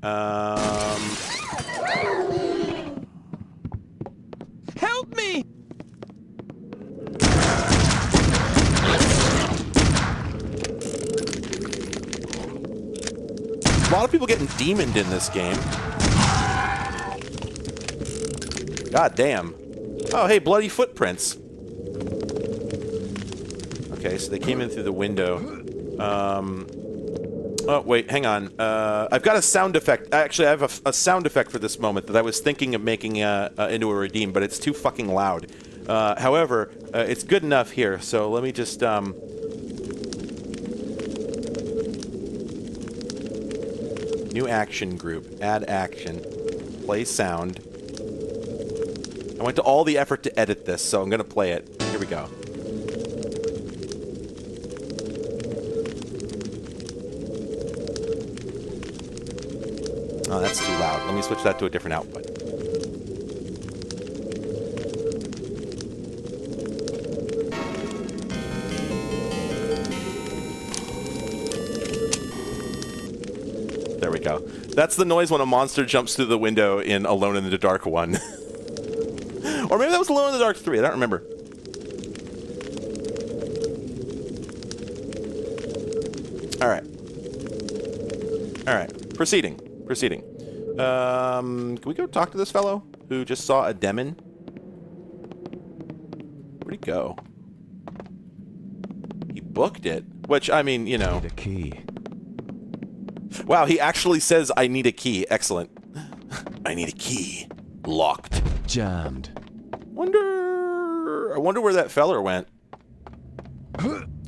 Help me! A lot of people getting demoned in this game. God damn. Oh, hey, bloody footprints. Okay, so they came in through the window. Oh, wait, hang on. I've got a sound effect. Actually, I have a sound effect for this moment that I was thinking of making into a redeem, but it's too fucking loud. However, it's good enough here, so let me just New action group. Add action. Play sound. I went to all the effort to edit this, so I'm going to play it. Here we go. Oh, that's too loud. Let me switch that to a different output. There we go. That's the noise when a monster jumps through the window in Alone in the Dark 1. Or maybe that was Alone in the Dark 3. I don't remember. All right. All right. Proceeding. Can we go talk to this fellow who just saw a demon? Where'd he go? He booked it, which, I mean, you know. Need a key. Wow, he actually says, I need a key. Excellent. I need a key. Locked. Jammed. I wonder where that feller went.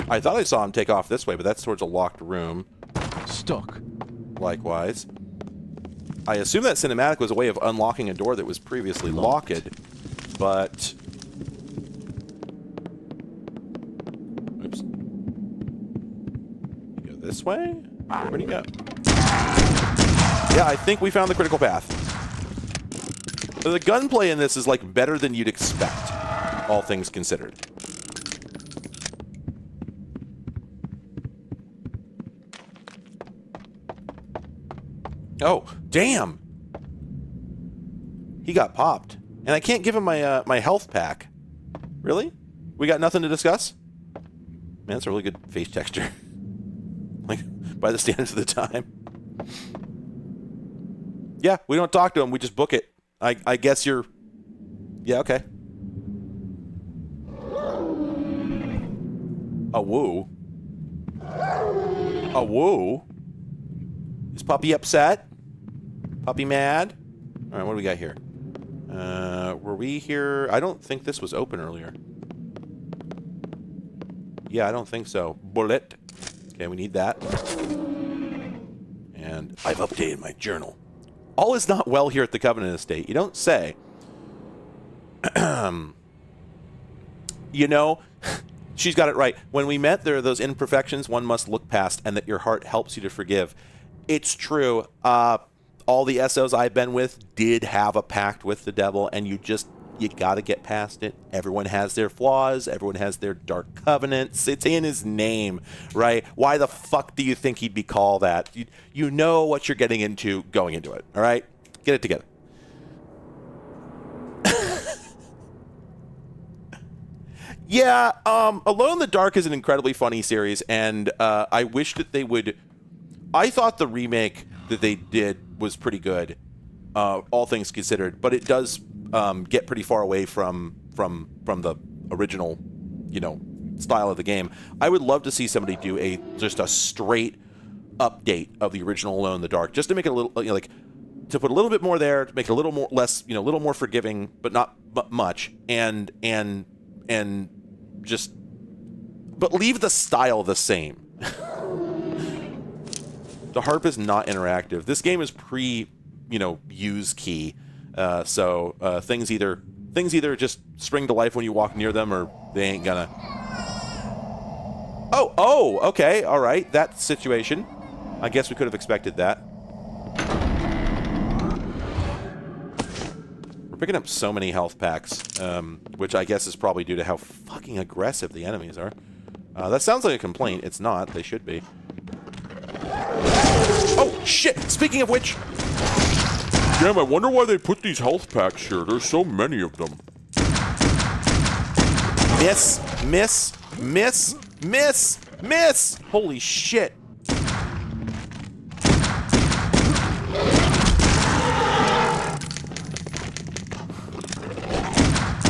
I thought I saw him take off this way, but that's towards a locked room. Stuck. Likewise. I assume that cinematic was a way of unlocking a door that was previously locked, but... Oops. You go this way? Where'd he go? Yeah, I think we found the critical path. The gunplay in this is, like, better than you'd expect, all things considered. Oh, damn! He got popped. And I can't give him my my health pack. Really? We got nothing to discuss? Man, that's a really good face texture. Like, by the standards of the time. Yeah, we don't talk to him, we just book it. I guess you're... Yeah, okay. A woo. A woo? Is Puppy upset? Puppy mad? Alright, what do we got here? Were we here? I don't think this was open earlier. Yeah, I don't think so. Bullet. Okay, we need that. And I've updated my journal. All is not well here at the Covenant Estate. You don't say. You know, she's got it right. When we met, there are those imperfections one must look past, and that your heart helps you to forgive. It's true. All the SOs I've been with did have a pact with the devil, and you got to get past it. Everyone has their flaws. Everyone has their dark covenants. It's in his name, right? Why the fuck do you think he'd be called that? You know what you're getting into going into it, all right? Get it together. Yeah, Alone in the Dark is an incredibly funny series, and I wish that they would... I thought the remake that they did was pretty good, all things considered, but it does get pretty far away from the original, you know, style of the game. I would love to see somebody do just a straight update of the original Alone in the Dark, just to make it a little, you know, like, to put a little bit more there, to make it a little more less, you know, a little more forgiving, but not much, and just, but leave the style the same. The harp is not interactive. This game is use key, so things either just spring to life when you walk near them, or they ain't gonna. Oh, okay, all right, that situation. I guess we could have expected that. We're picking up so many health packs, which I guess is probably due to how fucking aggressive the enemies are. That sounds like a complaint. It's not. They should be. Oh, shit! Speaking of which... Damn, I wonder why they put these health packs here. There's so many of them. Miss, miss, miss, miss, miss! Holy shit.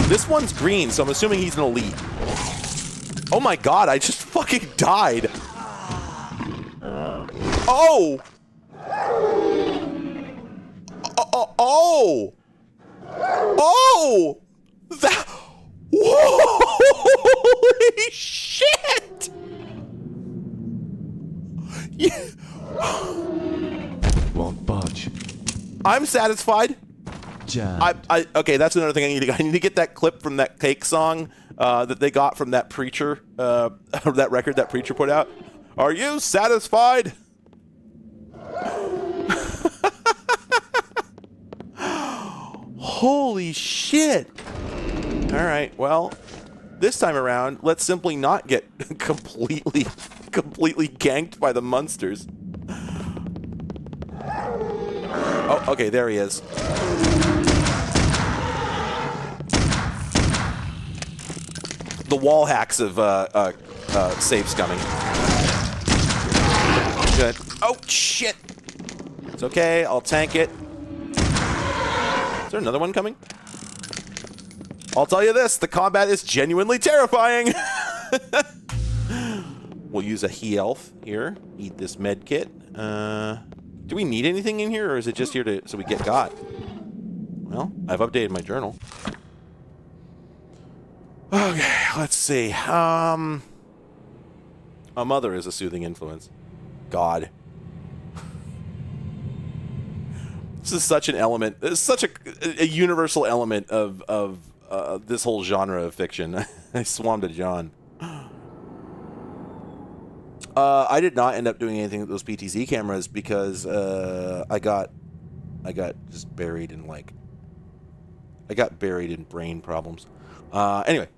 This one's green, so I'm assuming he's an elite. Oh my god, I just fucking died. Oh! Oh! Oh! That... Holy shit! One I'm satisfied. Jan. Okay, that's another thing I need to. I need to get that clip from that Cake song that they got from that preacher, that record that preacher put out. Are you satisfied? Holy shit! All right, well, this time around, let's simply not get completely ganked by the monsters. Oh, okay, there he is. The wall hacks of safe scumming. Good. Oh, shit! It's okay, I'll tank it. Is there another one coming? I'll tell you this, the combat is genuinely terrifying! We'll use a health here. Eat this med kit. Do we need anything in here, or is it just here so we get got? Well, I've updated my journal. Okay, let's see. A mother is a soothing influence. God. This is such an element. This is such a universal element of this whole genre of fiction. I swam to John. I did not end up doing anything with those PTZ cameras because I got just buried in I got buried in brain problems. Anyway.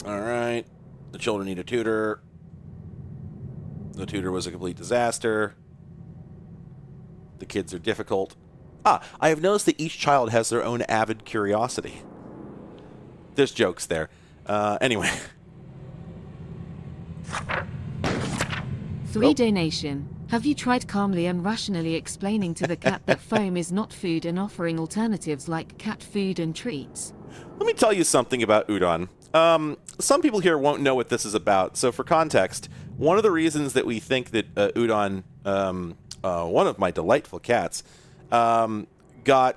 All right. The children need a tutor. The tutor was a complete disaster. The kids are difficult. I have noticed that each child has their own avid curiosity. There's jokes there. Anyway. 3 donation. Have you tried calmly and rationally explaining to the cat that foam is not food and offering alternatives like cat food and treats? Let me tell you something about udon. Some people here won't know what this is about. So for context, one of the reasons that we think that udon, one of my delightful cats, got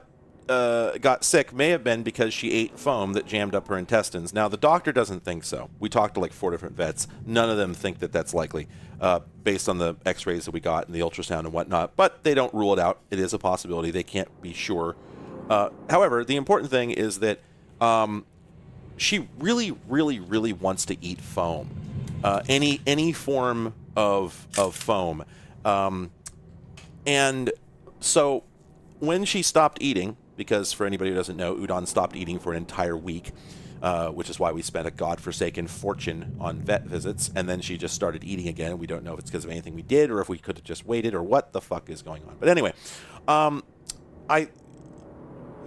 sick may have been because she ate foam that jammed up her intestines. Now, the doctor doesn't think so. We talked to like 4 different vets. None of them think that that's likely, based on the x-rays that we got and the ultrasound and whatnot. But they don't rule it out. It is a possibility. They can't be sure. However, the important thing is that she really, really, really wants to eat foam. Any form of foam. And so when she stopped eating, because for anybody who doesn't know, Udon stopped eating for an entire week, which is why we spent a godforsaken fortune on vet visits, and then she just started eating again. We don't know if it's because of anything we did or if we could have just waited or what the fuck is going on. But anyway, a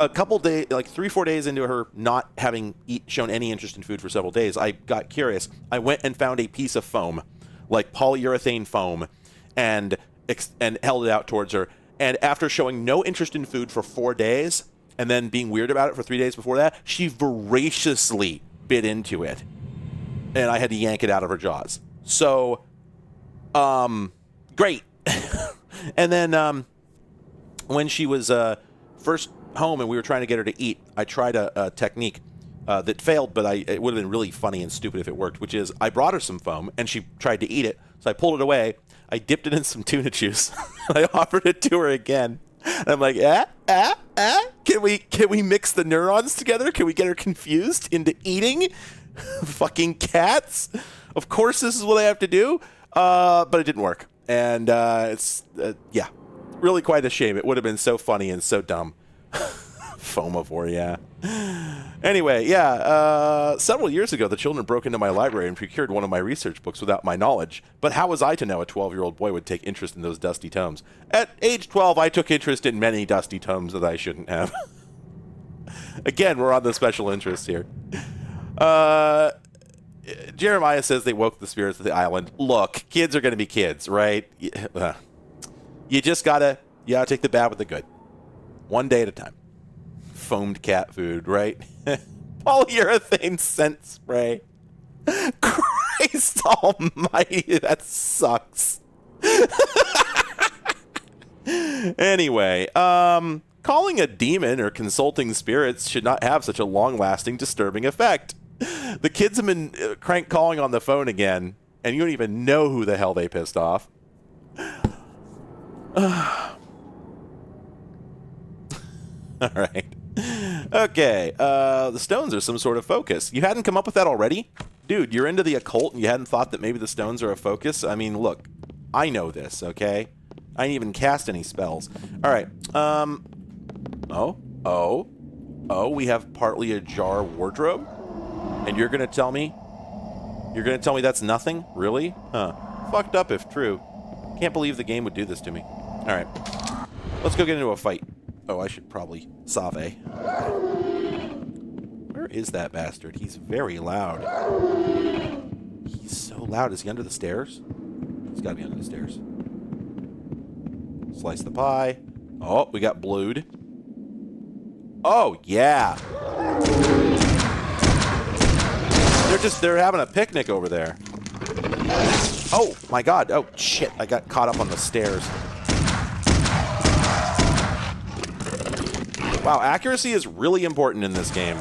couple days, like 3-4 days into her not having shown any interest in food for several days, I got curious. I went and found a piece of foam, like polyurethane foam, and held it out towards her. And after showing no interest in food for 4 days, and then being weird about it for 3 days before that, she voraciously bit into it. And I had to yank it out of her jaws. So, great. And then when she was first home and we were trying to get her to eat, I tried a technique that failed, but it would have been really funny and stupid if it worked, which is I brought her some foam, and she tried to eat it. So I pulled it away. I dipped it in some tuna juice. I offered it to her again. And I'm like, can we mix the neurons together? Can we get her confused into eating? Fucking cats. Of course this is what I have to do. But it didn't work. And it's really quite a shame. It would have been so funny and so dumb. Foamivore, yeah. Anyway, several years ago, the children broke into my library and procured one of my research books without my knowledge. But how was I to know a 12-year-old boy would take interest in those dusty tomes? At age 12, I took interest in many dusty tomes that I shouldn't have. Again, we're on the special interest here. Jeremiah says they woke the spirits of the island. Look, kids are going to be kids, right? You just gotta take the bad with the good. One day at a time. Foamed cat food, right? Polyurethane scent spray. Christ almighty, that sucks. Anyway, calling a demon or consulting spirits should not have such a long-lasting, disturbing effect. The kids have been crank calling on the phone again, and you don't even know who the hell they pissed off. All right. Okay. The stones are some sort of focus. You hadn't come up with that already? Dude, you're into the occult and you hadn't thought that maybe the stones are a focus? I mean, look. I know this, okay? I didn't even cast any spells. All right. Oh, we have partly ajar wardrobe? And you're going to tell me? You're going to tell me that's nothing? Really? Huh. Fucked up if true. Can't believe the game would do this to me. All right. Let's go get into a fight. Oh, I should probably save. Where is that bastard? He's very loud. He's so loud. Is he under the stairs? He's got to be under the stairs. Slice the pie. Oh, we got blued. Oh, yeah. They're having a picnic over there. Oh, my God. Oh, shit. I got caught up on the stairs. Wow, accuracy is really important in this game.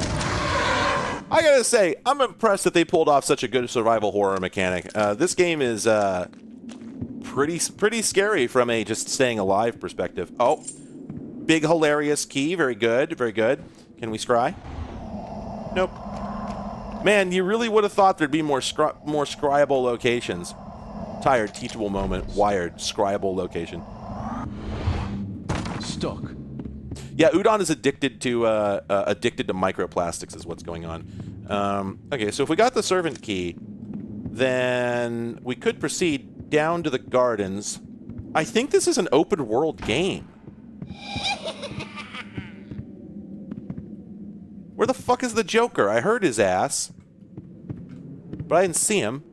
I gotta say, I'm impressed that they pulled off such a good survival horror mechanic. This game is pretty scary from a just staying alive perspective. Oh, big hilarious key. Very good, very good. Can we scry? Nope. Man, you really would have thought there'd be more scryable locations. Tired, teachable moment, wired, scryable location. Stuck. Yeah, Udon is addicted to microplastics is what's going on. Okay, so if we got the servant key, then we could proceed down to the gardens. I think this is an open world game. Where the fuck is the Joker? I heard his ass, but I didn't see him.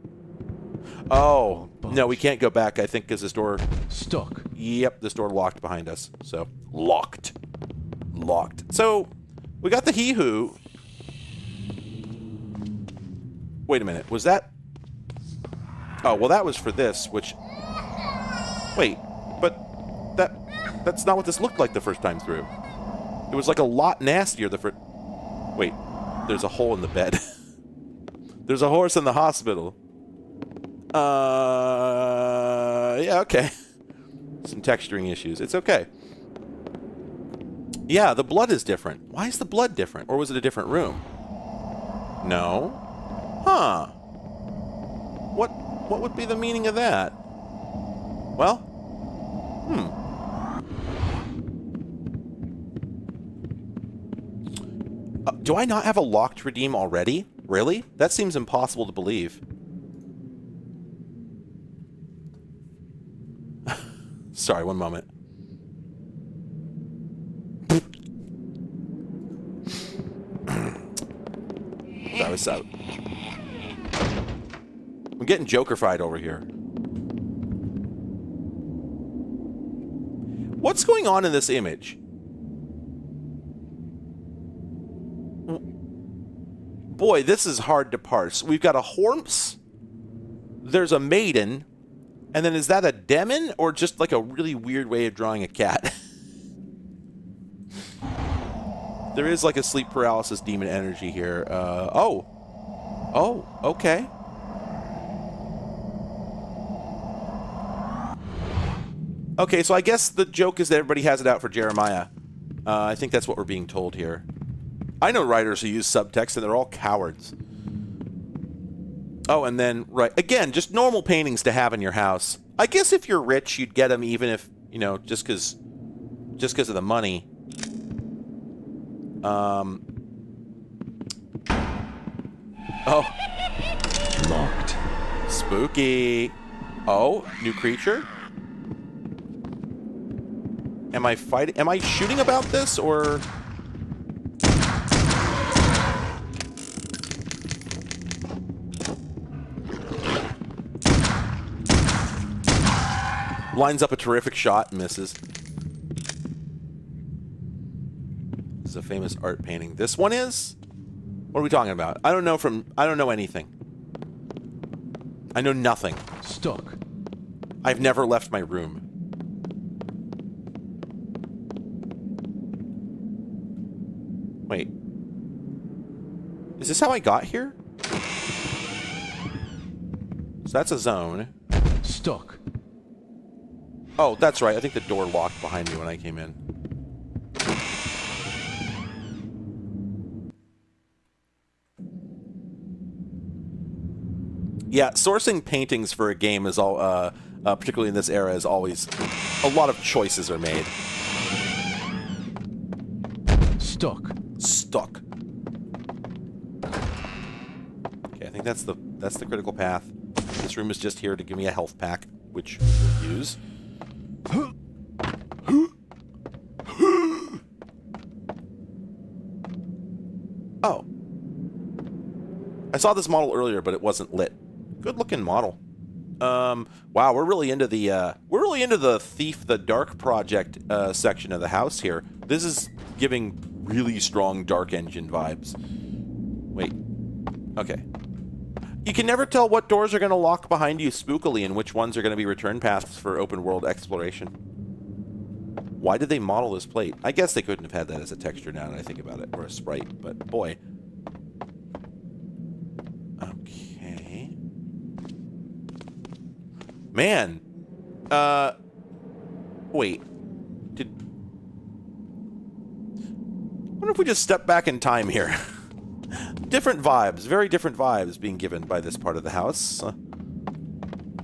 Oh, no, we can't go back, I think, because this door... Stuck. Yep, this door locked behind us. So, locked. So, we got the He-Who. Wait a minute, was that... Oh, well, that was for this, which... Wait, but that's not what this looked like the first time through. It was like a lot nastier the first... Wait, there's a hole in the bed. There's a horse in the hospital. Yeah, okay. Some texturing issues. It's okay. Yeah, the blood is different. Why is the blood different? Or was it a different room? No. Huh. What would be the meaning of that? Well, do I not have a locked redeem already? Really? That seems impossible to believe. Sorry, one moment. That was out. I'm getting Joker-fied over here. What's going on in this image? Boy, this is hard to parse. We've got a horse. There's a maiden. And then is that a demon or just like a really weird way of drawing a cat? There is like a sleep paralysis demon energy here. Oh, okay. Okay, so I guess the joke is that everybody has it out for Jeremiah. I think that's what we're being told here. I know writers who use subtext and they're all cowards. Oh, and then, right, again, just normal paintings to have in your house. I guess if you're rich, you'd get them even if, you know, just because of the money. Oh. Locked. Spooky. Oh, new creature? Am I fighting? Am I shooting about this, or... Lines up a terrific shot, misses. This is a famous art painting. This one is? What are we talking about? I don't know anything. I know nothing. Stuck. I've never left my room. Wait. Is this how I got here? So that's a zone. Stuck. Oh, that's right. I think the door locked behind me when I came in. Yeah, sourcing paintings for a game is all, particularly in this era, is always a lot of choices are made. Stuck. Stuck. Okay, I think that's the critical path. This room is just here to give me a health pack, which we'll use. Oh. I saw this model earlier, but it wasn't lit. Good looking model. Wow, we're really into the Thief the Dark project section of the house here. This is giving really strong Dark Engine vibes. Wait. Okay. You can never tell what doors are going to lock behind you spookily and which ones are going to be return paths for open world exploration. Why did they model this plate? I guess they couldn't have had that as a texture now that I think about it, or a sprite, but boy. Okay. Man. Wait. I wonder if we just step back in time here. Different vibes, very different vibes being given by this part of the house.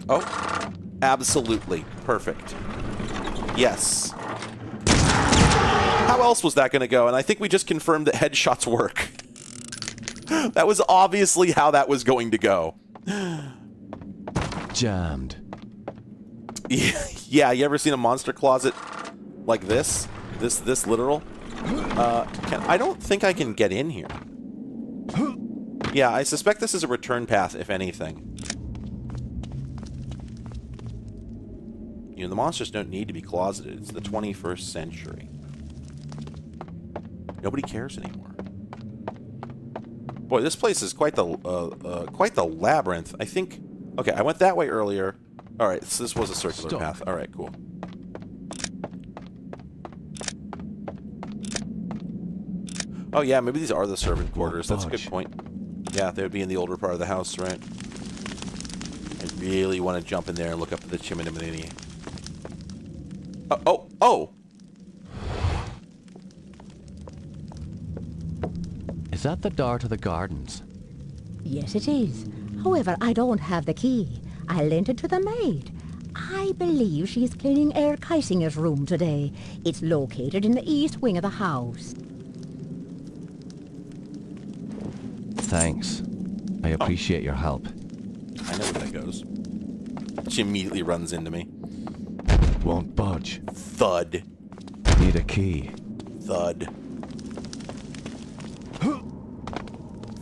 Oh, absolutely. Perfect. Yes. How else was that going to go? And I think we just confirmed that headshots work. That was obviously how that was going to go. Jammed. Yeah, you ever seen a monster closet like this? This literal? I don't think I can get in here. Yeah, I suspect this is a return path, if anything. You know, the monsters don't need to be closeted. It's the 21st century. Nobody cares anymore. Boy, this place is quite the labyrinth. I think... Okay, I went that way earlier. Alright, so this was a circular path. Alright, cool. Oh yeah, maybe these are the servant quarters. That's a good point. Yeah, they would be in the older part of the house, right? I really want to jump in there and look up at the chimney. Oh! Is that the door to the gardens? Yes, it is. However, I don't have the key. I lent it to the maid. I believe she's cleaning Herr Keisinger's room today. It's located in the east wing of the house. Thanks. I appreciate your help. I know where that goes. She immediately runs into me. Won't budge. Thud. Need a key. Thud.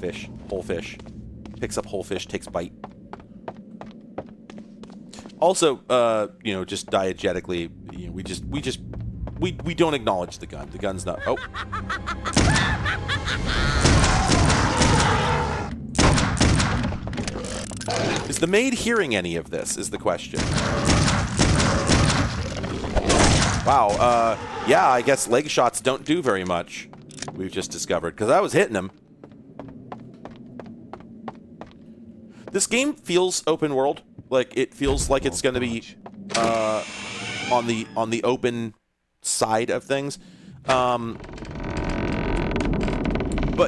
Fish. Whole fish. Picks up whole fish, takes bite. Also, you know, just diegetically, you know, we don't acknowledge the gun. The gun's not... Oh. Is the maid hearing any of this, is the question. Wow, yeah, I guess leg shots don't do very much. We've just discovered, because I was hitting him. This game feels open world. Like, it feels like it's going to be on the open side of things. But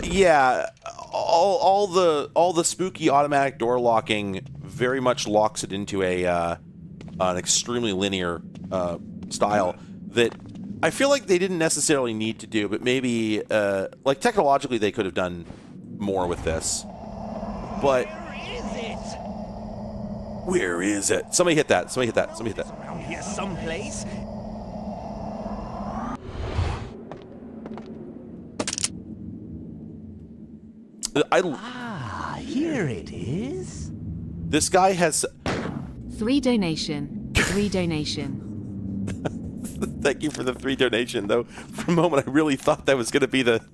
yeah, all the spooky automatic door locking very much locks it into an extremely linear style that I feel like they didn't necessarily need to do, but maybe like technologically they could have done more with this. But where is it? Somebody hit that. Somebody hit that. Somebody hit that. Around here someplace. Here it is. This guy has... 3 donation. 3 donation. Thank you for the 3 donation, though. For a moment, I really thought that was going to be the...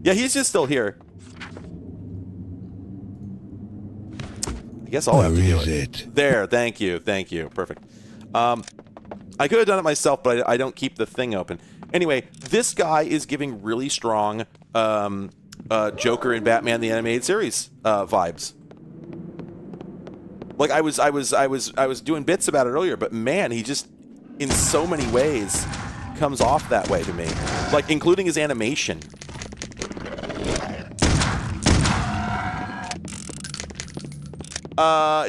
Yeah, he's just still here. I guess I'll have to do it. There, thank you, perfect. I could have done it myself, but I don't keep the thing open. Anyway, this guy is giving really strong Joker and Batman the Animated Series vibes. Like I was doing bits about it earlier, but man, he just in so many ways comes off that way to me. Like including his animation.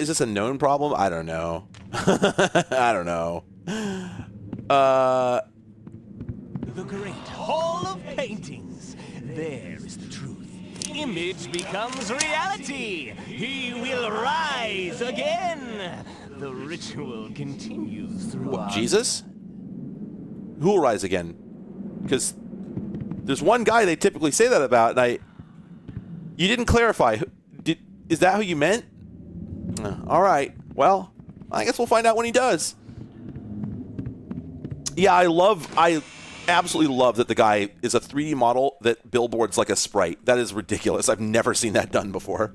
Is this a known problem? I don't know. I don't know. The great hall of paintings. There is the truth. Image becomes reality. He will rise again. The ritual continues through What, Jesus? Who will rise again? Because there's one guy they typically say that about, and you didn't clarify. Is that who you meant? All right. Well, I guess we'll find out when he does. Yeah, I absolutely love that the guy is a 3D model that billboards like a sprite. That is ridiculous. I've never seen that done before.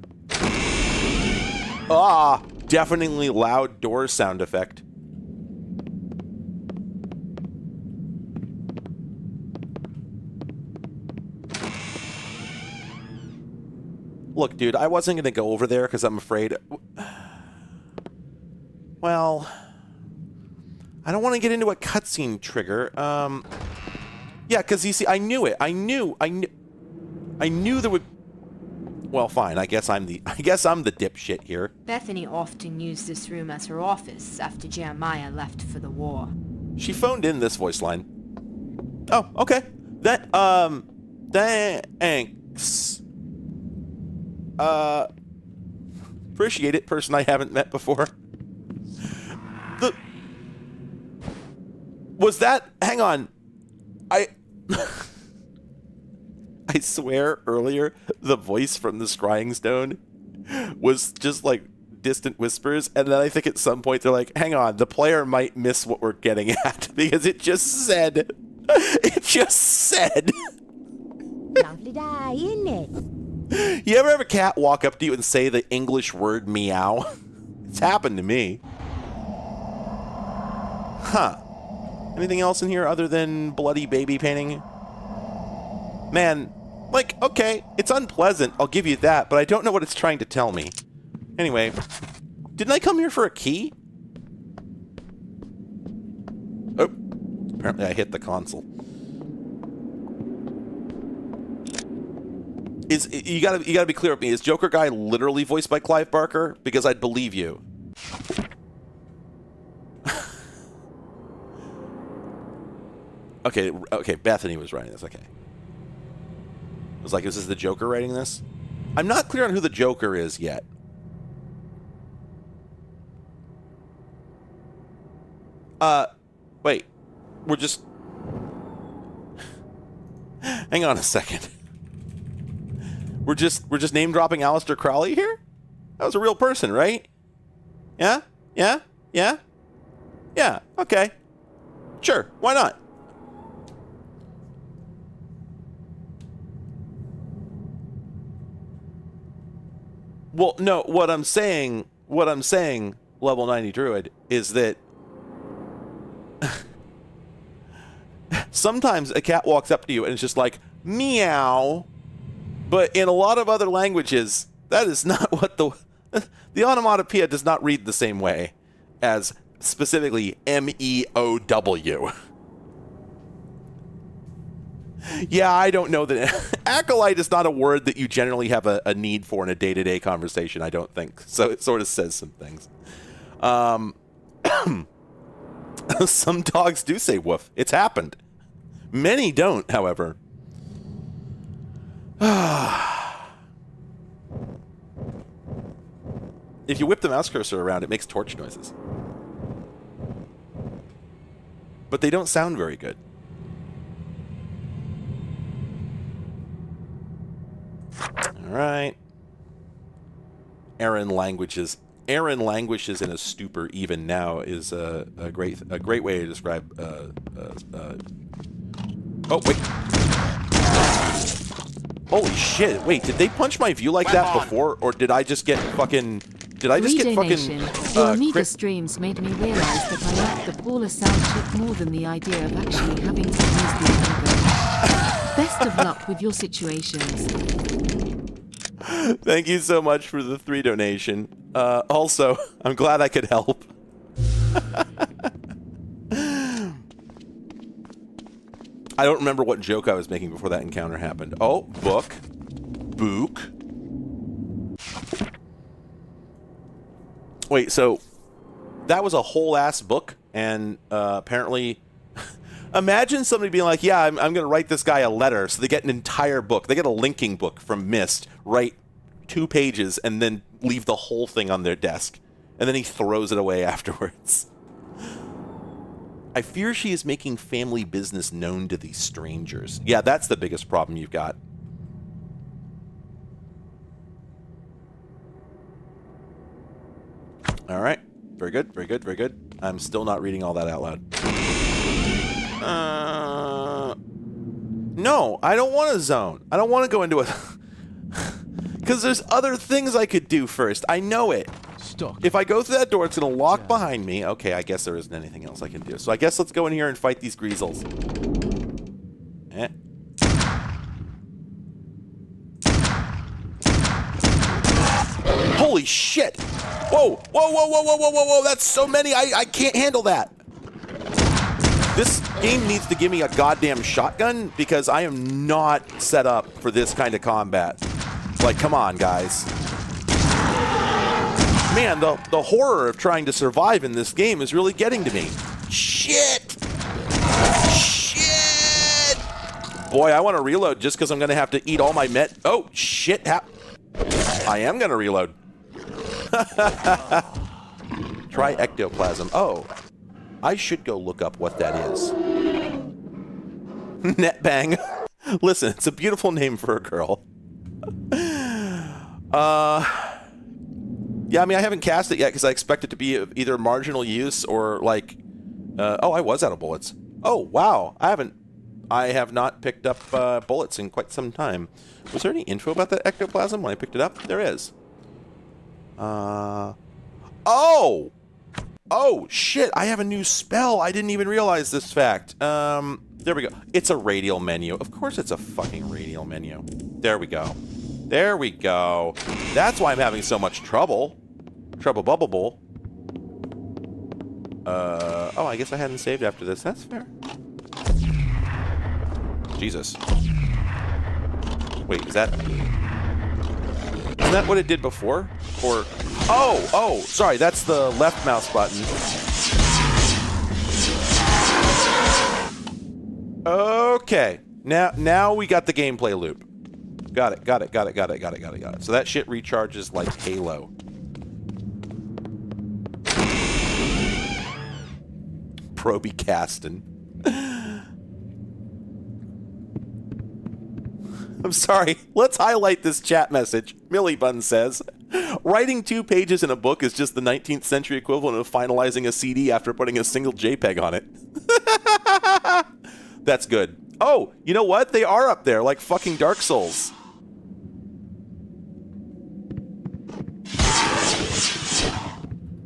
Ah, deafeningly loud door sound effect. Look, dude, I wasn't going to go over there because I'm afraid... Well... I don't want to get into a cutscene trigger. Yeah, because you see, I knew it. I knew there would... Well, fine. I guess I'm the dipshit here. Bethany often used this room as her office after Jeremiah left for the war. She phoned in this voice line. Oh, okay. Thanks. Appreciate it, person I haven't met before. Was that... Hang on. I swear earlier, the voice from the Scrying Stone was just like distant whispers, and then I think at some point they're like, hang on, the player might miss what we're getting at, because it just said... Lovely day, isn't it? You ever have a cat walk up to you and say the English word meow? It's happened to me. Huh. Anything else in here other than bloody baby painting? Man, like, okay, it's unpleasant, I'll give you that, but I don't know what it's trying to tell me. Anyway, didn't I come here for a key? Oh, apparently I hit the console. You gotta be clear with me. Is Joker Guy literally voiced by Clive Barker? Because I'd believe you. Okay, Bethany was writing this, okay. I was like, is this the Joker writing this? I'm not clear on who the Joker is yet. Wait. We're just... Hang on a second. We're just name-dropping Aleister Crowley here? That was a real person, right? Yeah? Yeah? Yeah? Yeah, okay. Sure, why not? Well, no, what I'm saying, Level 90 Druid, is that sometimes a cat walks up to you and it's just like, meow. But in a lot of other languages, that is not what the onomatopoeia does not read the same way as specifically M-E-O-W. Yeah, I don't know that... Acolyte is not a word that you generally have a need for in a day-to-day conversation, I don't think. So it sort of says some things. Some dogs do say woof. It's happened. Many don't, however. If you whip the mouse cursor around, it makes torch noises. But they don't sound very good. Alright. Aaron languishes in a stupor even now is a great way to describe oh wait. Holy shit. Wait, did they punch my view like that before, or did I just get fucking Your Amiga streams made me realize that I like the Paula sound chip more than the idea of actually having to use the Amiga. Best of luck with your situations. Thank you so much for the 3 donation. Also, I'm glad I could help. I don't remember what joke I was making before that encounter happened. Oh, book. Book. Wait, so that was a whole ass book, and apparently, imagine somebody being like, "Yeah, I'm going to write this guy a letter," so they get an entire book. They get a linking book from Myst, write 2 pages, and then leave the whole thing on their desk, and then he throws it away afterwards. I fear she is making family business known to these strangers. Yeah, that's the biggest problem you've got. All right. Very good, very good, very good. I'm still not reading all that out loud. No, I don't want to zone. I don't want to go into a... Because there's other things I could do first. I know it. Stuck. If I go through that door, it's going to lock behind me. Okay, I guess there isn't anything else I can do. So I guess let's go in here and fight these greasels. Eh. Holy shit! Whoa! Whoa, whoa, whoa, whoa, whoa, whoa, whoa! That's so many! I can't handle that! This game needs to give me a goddamn shotgun because I am not set up for this kind of combat. Like, come on, guys. Man, the horror of trying to survive in this game is really getting to me. Shit! Shit! Boy, I want to reload just because I'm going to have to eat all my met... Oh, shit. I am going to reload. Try ectoplasm. Oh, I should go look up what that is. Netbang. Listen, it's a beautiful name for a girl. Yeah, I mean, I haven't cast it yet because I expect it to be either marginal use or like... oh, I was out of bullets. Oh, wow. I have not picked up bullets in quite some time. Was there any info about that ectoplasm when I picked it up? There is. Oh! Oh, shit, I have a new spell. I didn't even realize this fact. There we go. It's a radial menu. Of course it's a fucking radial menu. There we go. There we go. That's why I'm having so much trouble. Trouble bubble bowl. Oh, I guess I hadn't saved after this. That's fair. Jesus. Wait, is that... Isn't that what it did before? Or... Oh, sorry, that's the left mouse button. Okay. Now we got the gameplay loop. Got it. So that shit recharges like Halo. Proby Caston. I'm sorry. Let's highlight this chat message. Millibun says, writing 2 pages in a book is just the 19th century equivalent of finalizing a CD after putting a single JPEG on it. That's good. Oh, you know what? They are up there, like fucking Dark Souls.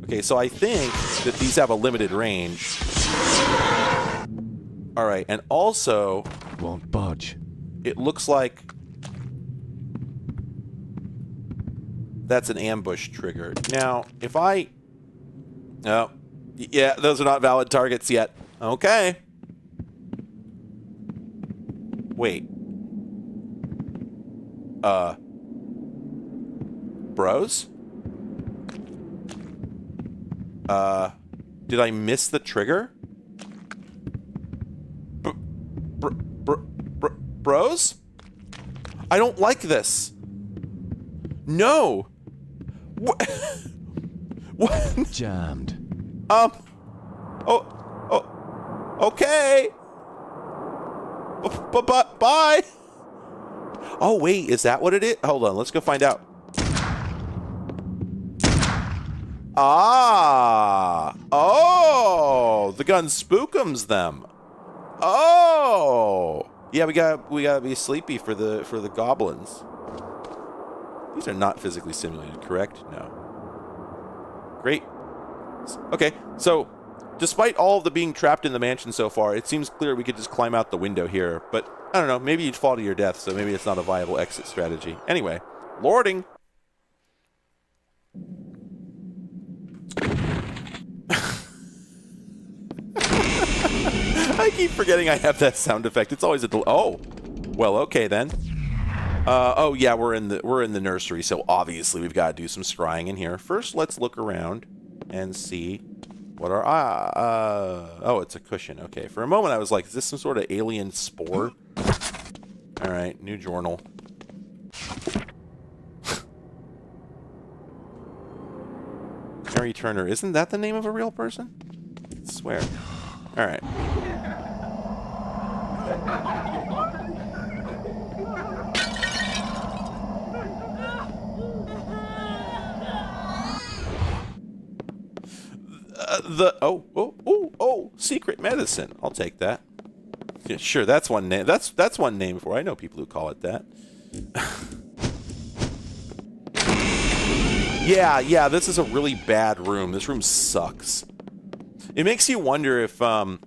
Okay, so I think that these have a limited range. All right, and also... Won't budge. It looks like that's an ambush trigger. Now, if I... Oh, yeah, those are not valid targets yet. Okay. Wait. Bros? Did I miss the trigger? Bros? I don't like this. No. What? Jammed. Oh. Okay. Bye. Oh, wait. Is that what it is? Hold on. Let's go find out. Ah. Oh. The gun spookums them. Oh. Yeah, we gotta be sleepy for the goblins. These are not physically simulated, correct? No. Great. Okay, so despite all of the being trapped in the mansion so far, it seems clear we could just climb out the window here. But I don't know, maybe you'd fall to your death, so maybe it's not a viable exit strategy. Anyway, lording. I keep forgetting I have that sound effect. It's always a oh, well, okay then. Oh yeah, we're in the nursery, so obviously we've got to do some scrying in here. First, let's look around and see what our oh, it's a cushion. Okay, for a moment I was like, is this some sort of alien spore? All right, new journal. Mary Turner, isn't that the name of a real person? I swear. All right. Secret medicine. I'll take that. Yeah, sure, that's one name. That's one name for it. I know people who call it that. Yeah, this is a really bad room. This room sucks. It makes you wonder if, you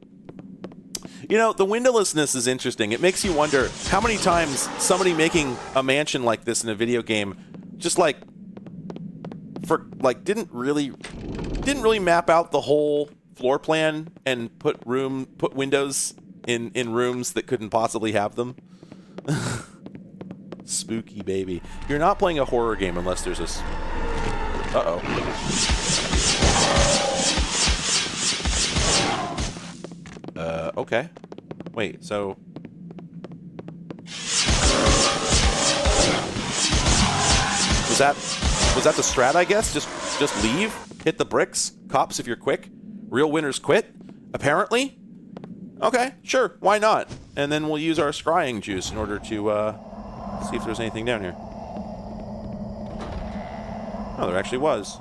know, the windowlessness is interesting. It makes you wonder how many times somebody making a mansion like this in a video game just didn't really map out the whole floor plan and put windows in rooms that couldn't possibly have them. Spooky baby. You're not playing a horror game unless there's a uh-oh. Okay. Wait, so was that the strat, I guess? Just leave, hit the bricks, cops if you're quick. Real winners quit, apparently. Okay, sure, why not? And then we'll use our scrying juice in order to see if there's anything down here. Oh, there actually was.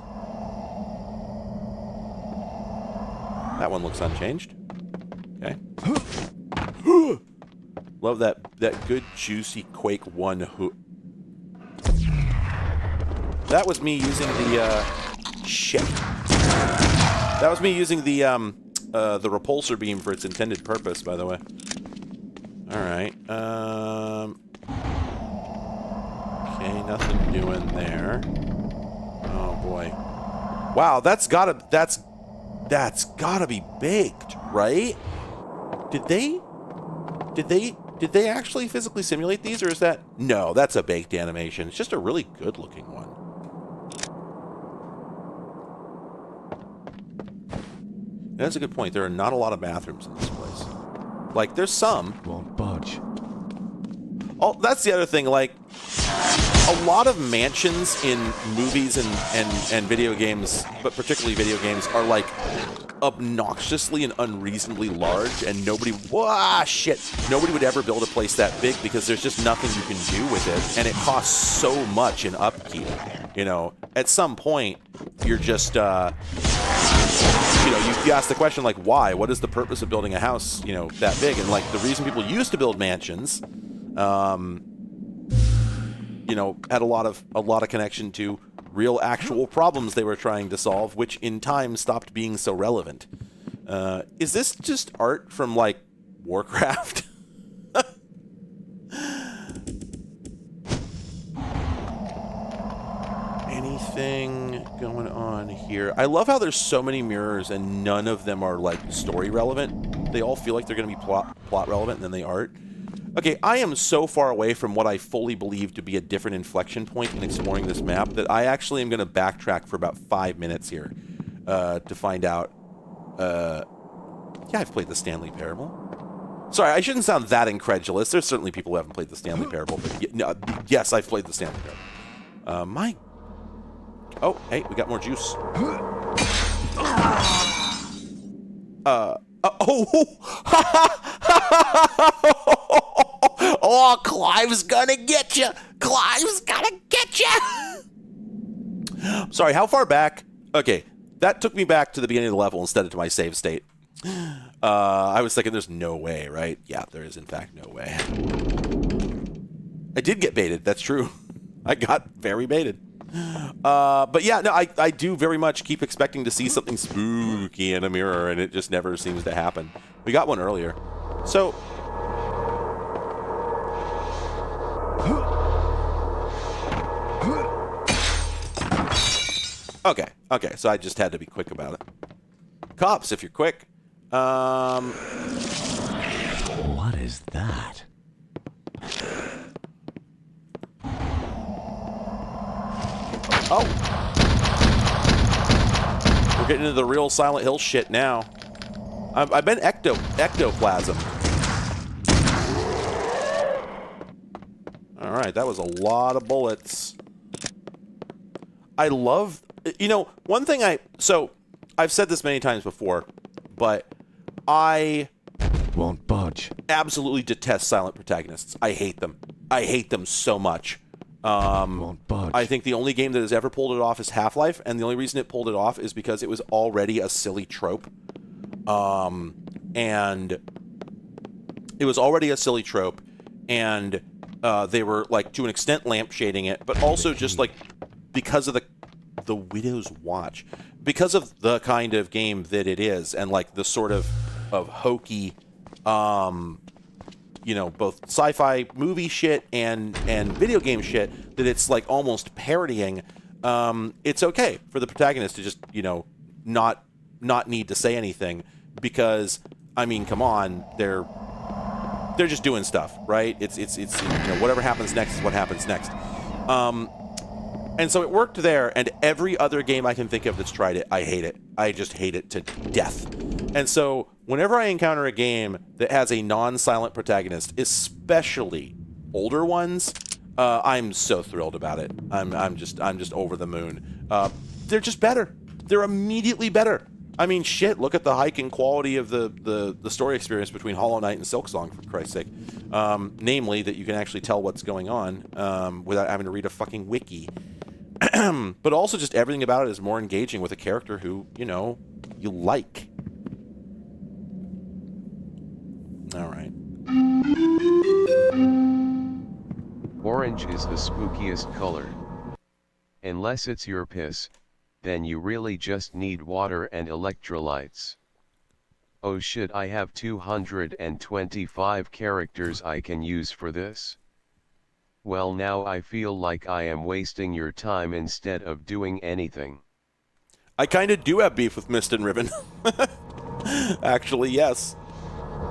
That one looks unchanged. Okay. Love that good juicy Quake 1 hook. That was me using the shit. That was me using the repulsor beam for its intended purpose, by the way. All right. Okay, nothing new in there. Oh boy. Wow, that's gotta be baked, right? Did they actually physically simulate these, or is that... No, that's a baked animation. It's just a really good looking one. That's a good point. There are not a lot of bathrooms in this place. Like, there's some. Won't budge. Oh, that's the other thing. Like, a lot of mansions in movies and video games, but particularly video games, are like obnoxiously and unreasonably large, and nobody would ever build a place that big because there's just nothing you can do with it, and it costs so much in upkeep. You know, at some point, you're just, you ask the question, like, why? What is the purpose of building a house, you know, that big? And, like, the reason people used to build mansions, you know, had a lot of connection to real actual problems they were trying to solve, which in time stopped being so relevant. Is this just art from, like, Warcraft? Anything going on here? I love how there's so many mirrors and none of them are, like, story relevant. They all feel like they're going to be plot relevant, and then they aren't. Okay, I am so far away from what I fully believe to be a different inflection point in exploring this map that I actually am going to backtrack for about 5 minutes here to find out. Yeah, I've played the Stanley Parable. Sorry, I shouldn't sound that incredulous. There's certainly people who haven't played the Stanley Parable, but yes, I've played the Stanley Parable. Oh, hey, we got more juice. Oh, Clive's gonna get you. Clive's gonna get you. Sorry, how far back? Okay, that took me back to the beginning of the level instead of to my save state. I was thinking there's no way, right? Yeah, there is in fact no way. I did get baited, that's true. I got very baited. But yeah, no, I do very much keep expecting to see something spooky in a mirror, and it just never seems to happen. We got one earlier. So... Okay, so I just had to be quick about it. Cops, if you're quick. is that? Oh. We're getting into the real Silent Hill shit now. I've been ectoplasm. All right, that was a lot of bullets. I love, you know, one thing so I've said this many times before, but I won't budge. Absolutely detest silent protagonists. I hate them. I hate them so much. Won't budge. I think the only game that has ever pulled it off is Half-Life, and the only reason it pulled it off is because it was already a silly trope. And it was already a silly trope, and they were, like, to an extent lampshading it, but also just, like, because of the Widow's Watch, because of the kind of game that it is, and, like, the sort of hokey, you know, both sci-fi movie shit and video game shit that it's, like, almost parodying, it's okay for the protagonist to just, you know, not need to say anything, because, I mean, come on, they're just doing stuff, right? It's you know, whatever happens next is what happens next. And so it worked there, and every other game I can think of that's tried it, I hate it. I just hate it to death. And so whenever I encounter a game that has a non-silent protagonist, especially older ones, I'm so thrilled about it. I'm just over the moon. They're just better. They're immediately better. I mean, shit, look at the hiking quality of the story experience between Hollow Knight and Silksong, for Christ's sake. Namely, that you can actually tell what's going on without having to read a fucking wiki. But also just everything about it is more engaging with a character who, you know, you like. All right. Orange is the spookiest color. Unless it's your piss, then you really just need water and electrolytes. Oh shit, I have 225 characters I can use for this? Well, now I feel like I am wasting your time instead of doing anything. I kind of do have beef with Mist and Ribbon. Actually, yes.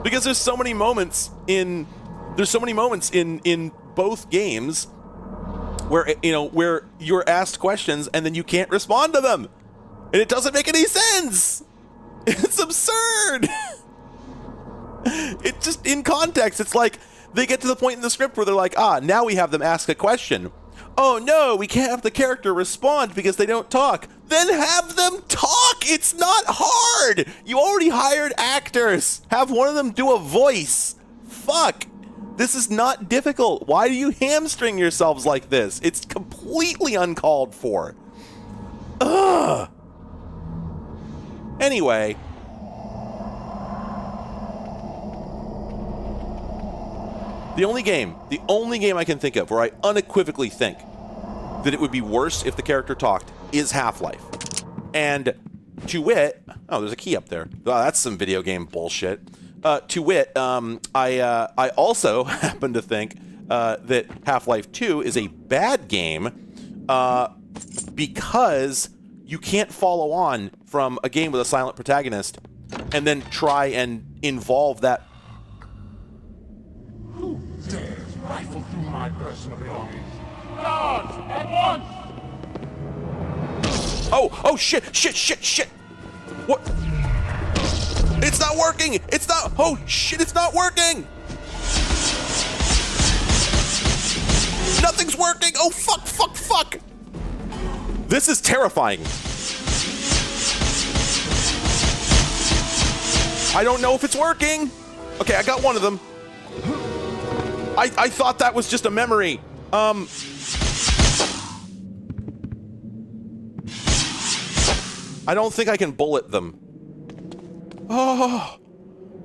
Because there's so many moments in both games where, you know, where you're asked questions and then you can't respond to them. And it doesn't make any sense. It's absurd. It just, in context, it's like they get to the point in the script where they're like, now we have them ask a question. Oh no, we can't have the character respond because they don't talk. Then have them talk. It's not hard. You already hired actors. Have one of them do a voice. Fuck. This is not difficult. Why do you hamstring yourselves like this? It's completely uncalled for. Ugh. Anyway. The only game I can think of where I unequivocally think that it would be worse if the character talked is Half-Life. And to wit, oh, there's a key up there. Oh, that's some video game bullshit. To wit, I also happen to think that Half-Life 2 is a bad game because you can't follow on from a game with a silent protagonist and then try and involve that. Who dares rifle through my personal belongings? Guards, at once! Oh, shit! What? It's not working! It's not, oh shit, it's not working! Nothing's working! Oh, fuck! This is terrifying. I don't know if it's working. Okay, I got one of them. I thought that was just a memory. I don't think I can bullet them. Oh,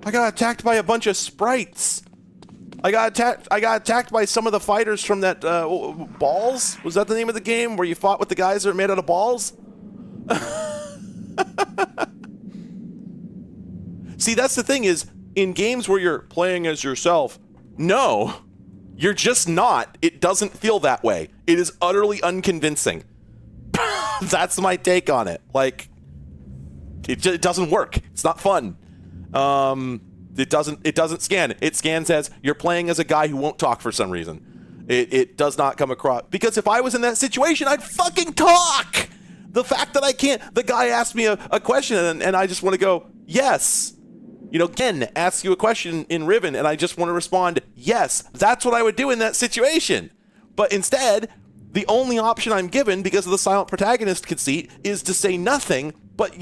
I got attacked by a bunch of sprites. I got attacked by some of the fighters from that balls. Was that the name of the game where you fought with the guys that are made out of balls? See, that's the thing is, in games where you're playing as yourself, no, you're just not. It doesn't feel that way. It is utterly unconvincing. That's my take on it. Like, it doesn't work. It's not fun. It doesn't scan. It scans as you're playing as a guy who won't talk for some reason. It does not come across. Because if I was in that situation, I'd fucking talk. The fact that I can't, the guy asked me a question and I just want to go, yes. You know, Ken asks you a question in Riven and I just want to respond, yes. That's what I would do in that situation. But instead, the only option I'm given because of the silent protagonist conceit is to say nothing, but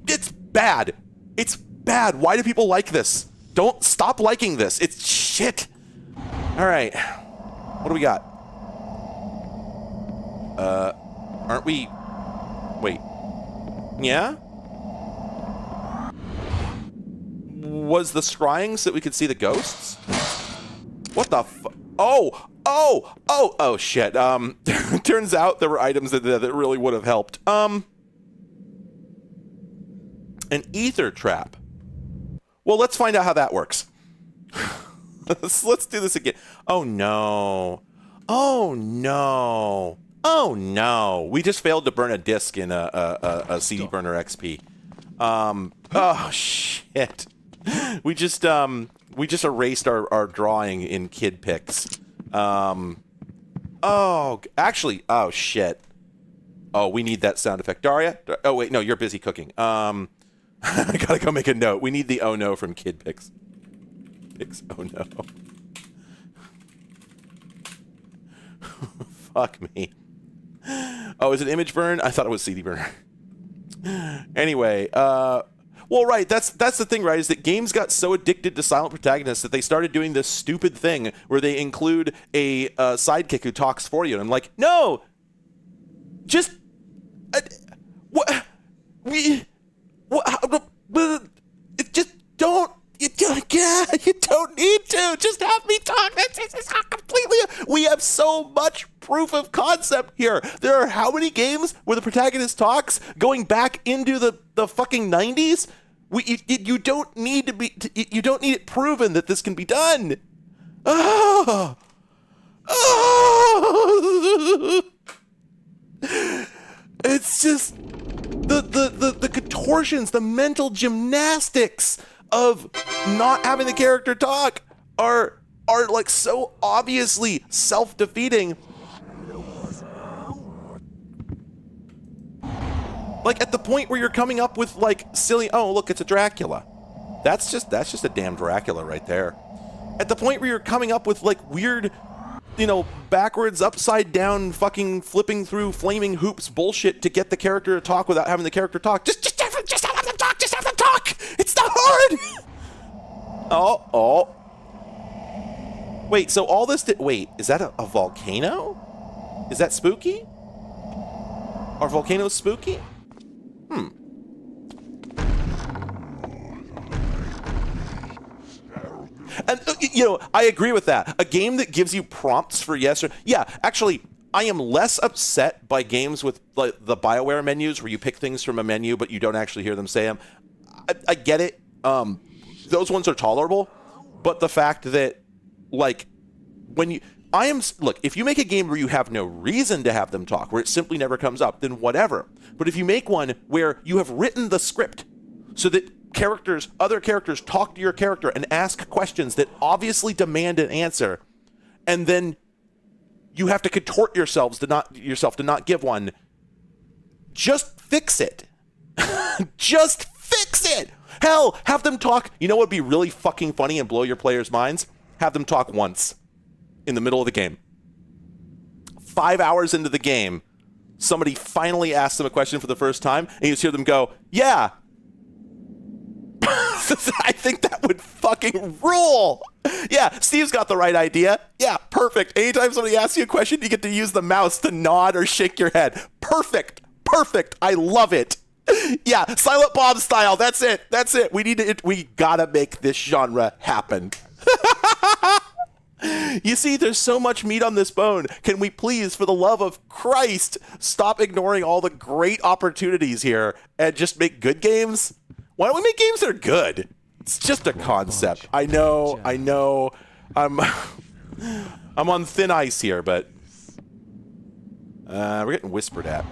it's bad. It's bad. Why do people like this? Don't stop liking this. It's shit. All right. What do we got? Aren't we? Wait. Yeah? Was the scrying so that we could see the ghosts? What the fuck? Oh, shit. Turns out there were items that really would have helped. An ether trap. Well, let's find out how that works. Let's do this again. Oh, no. Oh, no. Oh, no. We just failed to burn a disk in a CD burner XP. Oh, shit. We just erased our drawing in Kid Pics. Oh, actually, oh, shit. Oh, we need that sound effect. Daria? Oh, wait, no, you're busy cooking. I gotta go make a note. We need the oh no from Kid Pics. Pics, oh no. Fuck me. Oh, is it image burn? I thought it was CD burner. Anyway, well, right, that's the thing, right, is that games got so addicted to silent protagonists that they started doing this stupid thing where they include a sidekick who talks for you. And I'm like, no! Just... what? Just don't... You don't need to. Just have me talk. This is completely... We have so much proof of concept here. There are how many games where the protagonist talks going back into the fucking 90s? You don't need to be... You don't need it proven that this can be done. Oh. Oh. It's just... The contortions, the mental gymnastics of not having the character talk are like so obviously self-defeating. Like at the point where you're coming up with like silly, oh look, it's a Dracula. That's just a damn Dracula right there. At the point where you're coming up with like weird, you know, backwards, upside down, fucking flipping through flaming hoops bullshit to get the character to talk without having the character talk. Just have them talk. Just have them talk. It's not hard. Oh. Wait, so all this wait, is that a volcano? Is that spooky? Are volcanoes spooky? And, you know, I agree with that. A game that gives you prompts for yes or... Yeah, actually, I am less upset by games with like, the BioWare menus where you pick things from a menu but you don't actually hear them say them. I get it. Those ones are tolerable. But the fact that, like, when you... Look, if you make a game where you have no reason to have them talk, where it simply never comes up, then whatever. But if you make one where you have written the script so that other characters talk to your character and ask questions that obviously demand an answer, and then you have to contort yourself to not give one, just fix it. Just fix it. Hell, have them talk. You know what would be really fucking funny and blow your players' minds? Have them talk once in the middle of the game. 5 hours into the game, somebody finally asks them a question for the first time, and you just hear them go, yeah. I think that would fucking rule. Yeah, Steve's got the right idea. Yeah, perfect. Anytime somebody asks you a question, you get to use the mouse to nod or shake your head. Perfect. I love it. Yeah, Silent Bob style. That's it. We gotta make this genre happen. You see, there's so much meat on this bone. Can we please, for the love of Christ, stop ignoring all the great opportunities here and just make good games? Why don't we make games that are good? It's just a concept. I know. I'm on thin ice here, but we're getting whispered at.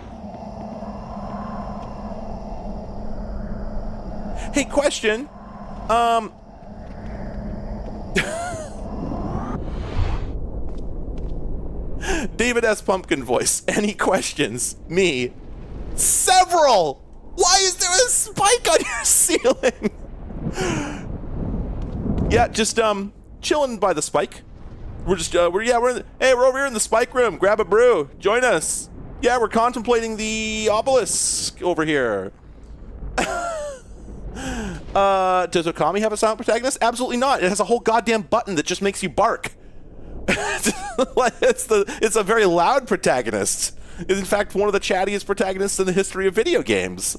Hey, question. David S. Pumpkin Voice. Any questions? Me. Several! Why is there a spike on your ceiling? Yeah, just chilling by the spike. We're just we're over here in the spike room. Grab a brew. Join us. Yeah, we're contemplating the obelisk over here. Does Okami have a silent protagonist? Absolutely not. It has a whole goddamn button that just makes you bark. It's a very loud protagonist. It's in fact one of the chattiest protagonists in the history of video games.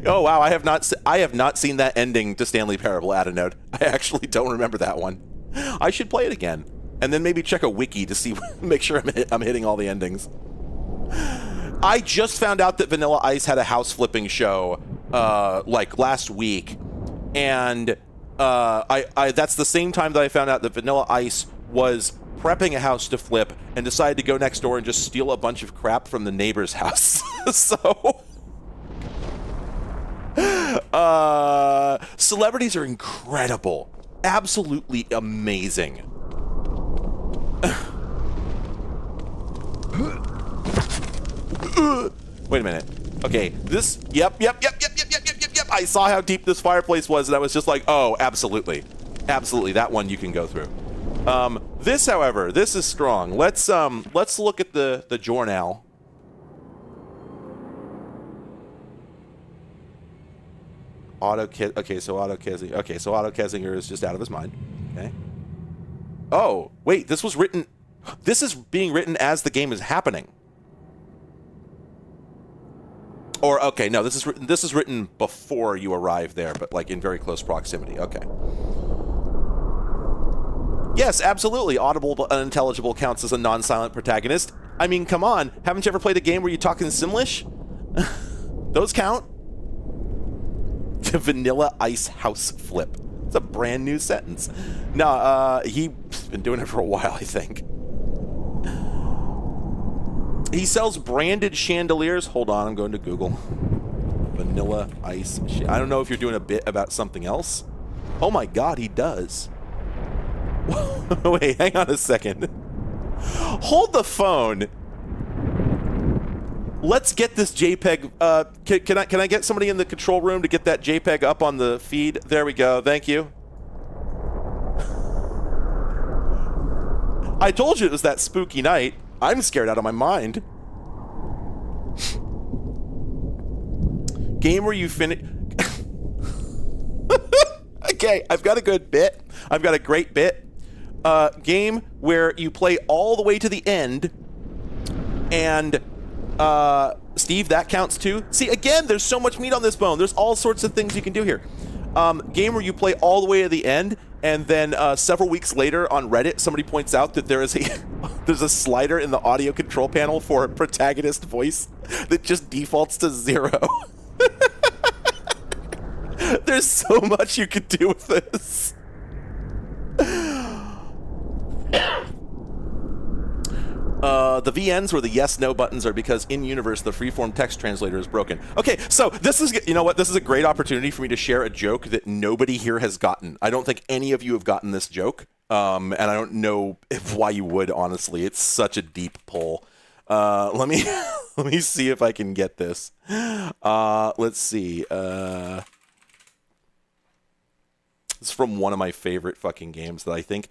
Oh wow, I have not seen that ending to Stanley Parable add a note. I actually don't remember that one. I should play it again, and then maybe check a wiki to see, make sure I'm hitting all the endings. I just found out that Vanilla Ice had a house flipping show like last week, and that's the same time that I found out that Vanilla Ice was prepping a house to flip and decided to go next door and just steal a bunch of crap from the neighbor's house. So celebrities are incredible, absolutely amazing. Wait a minute. Okay, this. Yep. I saw how deep this fireplace was, and I was just like, oh, absolutely, that one you can go through. This, however, this is strong. Let's look at the journal. Okay, so Otto Kessinger is just out of his mind. Okay. Oh, wait, this was written. This is being written as the game is happening. Or okay, no, this is written before you arrive there, but like in very close proximity. Okay. Yes, absolutely. Audible but unintelligible counts as a non-silent protagonist. I mean, come on, haven't you ever played a game where you talk in Simlish? Those count. Vanilla Ice House Flip. It's a brand new sentence. No, he's been doing it for a while, I think. He sells branded chandeliers. Hold on, I'm going to Google. Vanilla Ice. I don't know if you're doing a bit about something else. Oh my god, he does. Wait, hang on a second. Hold the phone. Let's get this JPEG. Can I get somebody in the control room to get that JPEG up on the feed? There we go. Thank you. I told you it was that spooky night. I'm scared out of my mind. Game where you finish. Okay, I've got a good bit. I've got a great bit. Game where you play all the way to the end, and Steve, that counts too. See, again, there's so much meat on this bone. There's all sorts of things you can do here. Game where you play all the way to the end, and then several weeks later on Reddit, somebody points out that there is there's a slider in the audio control panel for a protagonist voice that just defaults to 0. There's so much you could do with this. The VNs where the yes/no buttons are because in universe the freeform text translator is broken. Okay, so this is, you know what? This is a great opportunity for me to share a joke that nobody here has gotten. I don't think any of you have gotten this joke, and I don't know why you would. Honestly, it's such a deep pull. Let me see if I can get this. Let's see. It's from one of my favorite fucking games that I think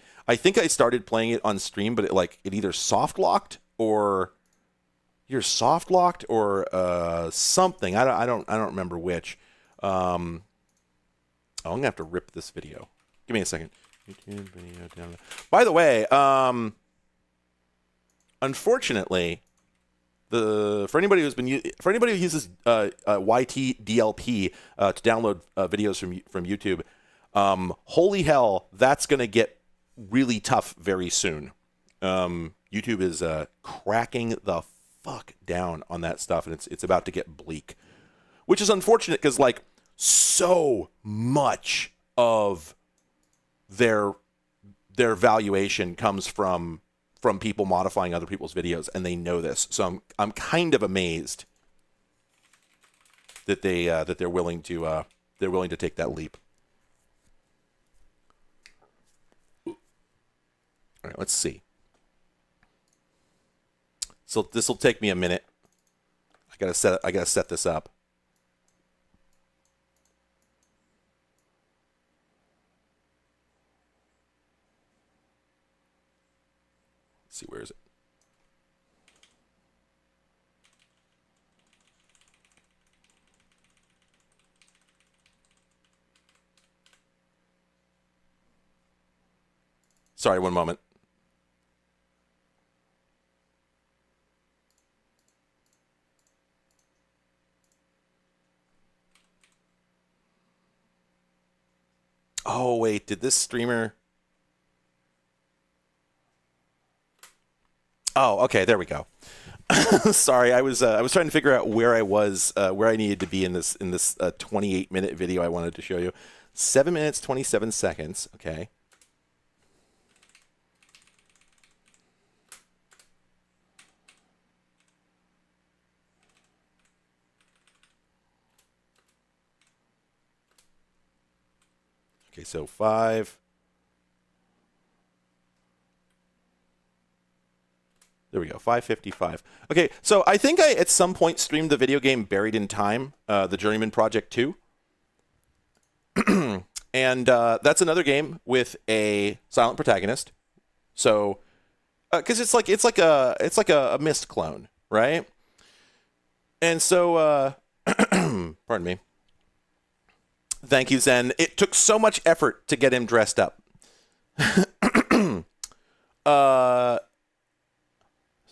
I started playing it on stream, but it either soft locked or something. I don't remember which. I'm gonna have to rip this video. Give me a second. YouTube video down. By the way, unfortunately, for anybody who uses YTDLP to download videos from YouTube. Holy hell, that's going to get really tough very soon. YouTube is cracking the fuck down on that stuff, and it's about to get bleak, which is unfortunate because so much of their valuation comes from from people modifying other people's videos, and they know this. So I'm kind of amazed that they're willing to take that leap. All right, let's see. So this will take me a minute. I gotta set this up. Let's see, where is it? Sorry, one moment. Oh, wait, did this streamer... Oh, okay, there we go. Sorry, I was trying to figure out where I was, where I needed to be in this 28-minute video I wanted to show you. 7 minutes, 27 seconds, okay. Okay, so 5. There we go, 5:55. Okay, so I think I at some point streamed the video game Buried in Time, the Journeyman Project 2. And that's another game with a silent protagonist. So, because it's like a Myst clone, right? And so, pardon me. Thank you, Zen. It took so much effort to get him dressed up.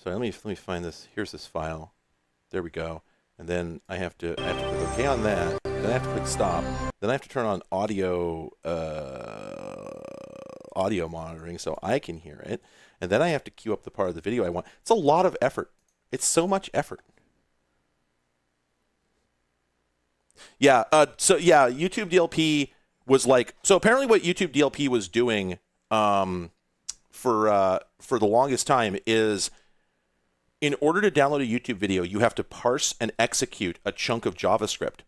So let me find this. Here's this file. There we go. And then I have to click OK on that. Then I have to click stop. Then I have to turn on audio monitoring so I can hear it. And then I have to queue up the part of the video I want. It's a lot of effort. It's so much effort. Yeah. So yeah, YouTube DLP was like. So apparently, what YouTube DLP was doing for the longest time is, in order to download a YouTube video, you have to parse and execute a chunk of JavaScript.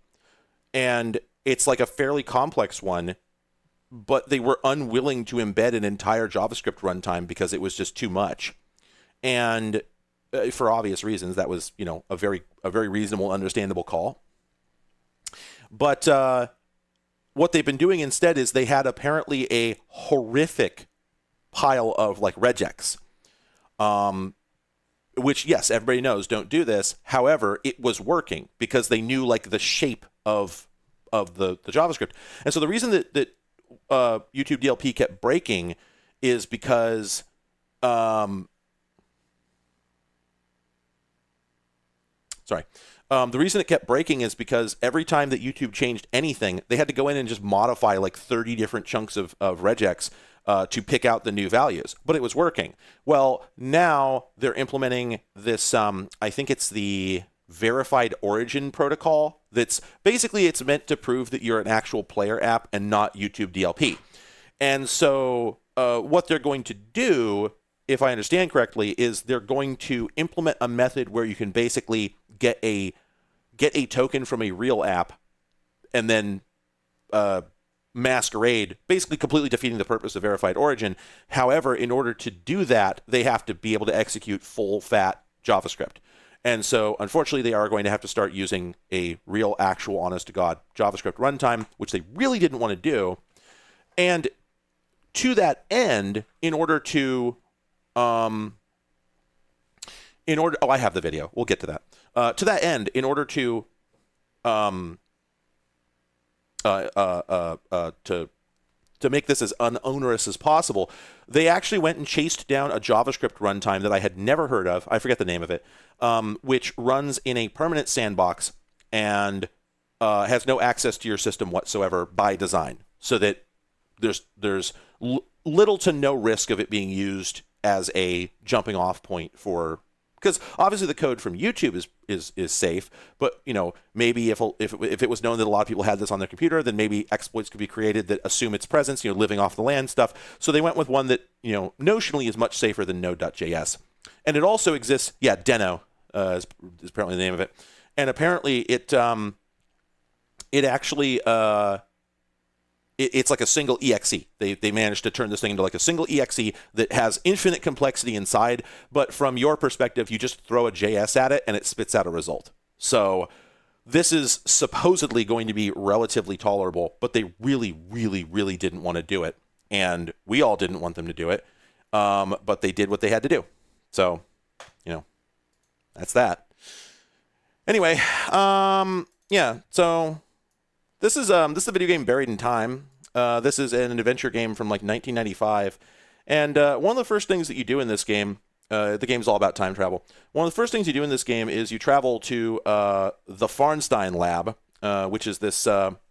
And it's like a fairly complex one, but they were unwilling to embed an entire JavaScript runtime because it was just too much. And for obvious reasons, that was, a very reasonable, understandable call. But what they've been doing instead is they had apparently a horrific pile of like regex. Which, yes, everybody knows, don't do this. However, it was working because they knew like the shape of the JavaScript. And so the reason that YouTube DLP kept breaking is because the reason it kept breaking is because every time that YouTube changed anything, they had to go in and just modify like 30 different chunks of regex to pick out the new values, but it was working. Well, now they're implementing this, I think it's the verified origin protocol. That's basically, it's meant to prove that you're an actual player app and not YouTube DLP. And so what they're going to do, if I understand correctly, is they're going to implement a method where you can basically get a token from a real app and then masquerade, basically completely defeating the purpose of verified origin. However, in order to do that, they have to be able to execute full fat JavaScript. And so, unfortunately, they are going to have to start using a real, actual, honest-to-God JavaScript runtime, which they really didn't want to do. And to that end, in order to... I have the video. We'll get to that. To that end, in order to... to make this as unonerous as possible, they actually went and chased down a JavaScript runtime that I had never heard of. I forget the name of it, which runs in a permanent sandbox and has no access to your system whatsoever by design, so that there's little to no risk of it being used as a jumping off point for Because obviously the code from YouTube is safe, but maybe if it was known that a lot of people had this on their computer, then maybe exploits could be created that assume its presence, living off the land stuff. So they went with one that notionally is much safer than Node.js, and it also exists. Yeah, Deno is apparently the name of it, and apparently it actually. It's like a single exe. They managed to turn this thing into like a single exe that has infinite complexity inside, but from your perspective, you just throw a JS at it and it spits out a result. So this is supposedly going to be relatively tolerable, but they really, really, really didn't want to do it. And we all didn't want them to do it, but they did what they had to do. So, that's that. Anyway, yeah, so... This is a video game buried in time. This is an adventure game from like 1995, and one of the first things that you do in this game, the game's all about time travel. One of the first things you do in this game is you travel to the Farnstein Lab, which is this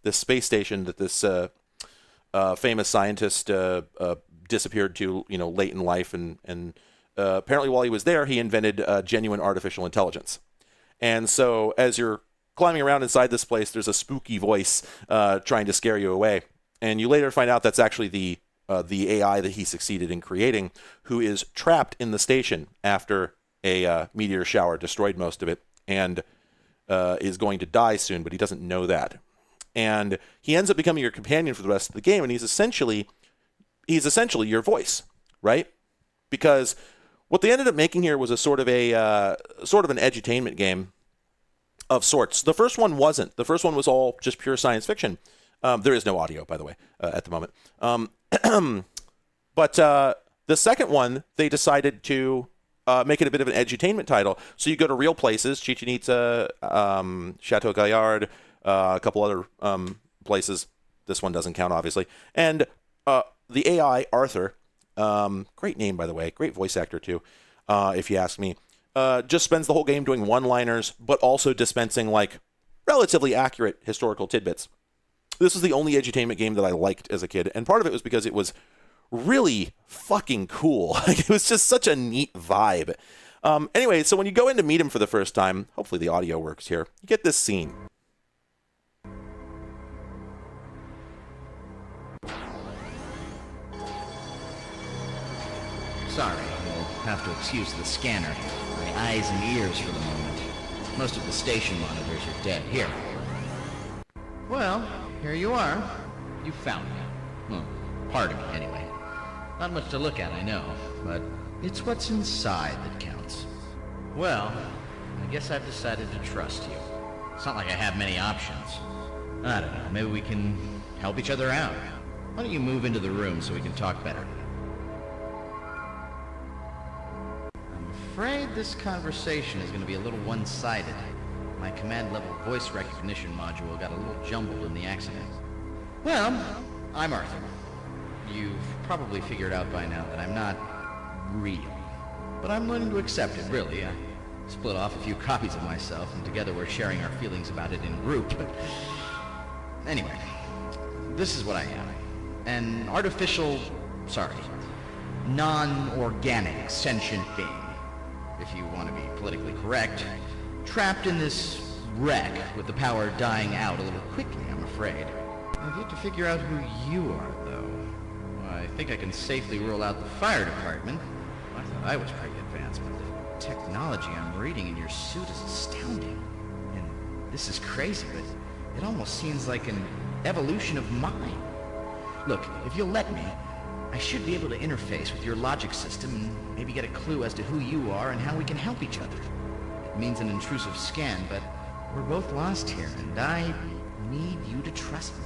space station that this famous scientist disappeared to late in life, and apparently while he was there, he invented genuine artificial intelligence. And so as you're climbing around inside this place, there's a spooky voice trying to scare you away, and you later find out that's actually the AI that he succeeded in creating, who is trapped in the station after a meteor shower destroyed most of it, and is going to die soon, but he doesn't know that. And he ends up becoming your companion for the rest of the game, and he's essentially your voice, right? Because what they ended up making here was a sort of an edutainment game of sorts. The first one wasn't. The first one was all just pure science fiction. There is no audio, by the way, at the moment. But the second one, they decided to make it a bit of an edutainment title. So you go to real places, Chichen Itza, Chateau Gaillard, a couple other places. This one doesn't count, obviously. And the AI, Arthur, great name, by the way, great voice actor, too, if you ask me. Just spends the whole game doing one-liners, but also dispensing like relatively accurate historical tidbits. This was the only edutainment game that I liked as a kid, and part of it was because it was really fucking cool. It was just such a neat vibe. Anyway, so when you go in to meet him for the first time, hopefully the audio works here, you get this scene. Sorry, you'll have to excuse the scanner. My eyes and ears for the moment. Most of the station monitors are dead. Here. Well, here you are. You found me. Well, part of me, anyway. Not much to look at, I know, but it's what's inside that counts. Well, I guess I've decided to trust you. It's not like I have many options. I don't know, maybe we can help each other out. Why don't you move into the room so we can talk better? I'm afraid this conversation is going to be a little one-sided. My command-level voice recognition module got a little jumbled in the accident. Well, I'm Arthur. You've probably figured out by now that I'm not real. But I'm learning to accept it, really. I split off a few copies of myself, and together we're sharing our feelings about it in group. But anyway, this is what I am. An non-organic sentient being, if you want to be politically correct, trapped in this wreck with the power dying out a little quickly, I'm afraid. I've yet to figure out who you are, though. I think I can safely rule out the fire department. I thought I was pretty advanced, but the technology I'm reading in your suit is astounding. And this is crazy, but it almost seems like an evolution of mine. Look, if you'll let me, I should be able to interface with your logic system and maybe get a clue as to who you are and how we can help each other. It means an intrusive scan, but we're both lost here, and I need you to trust me.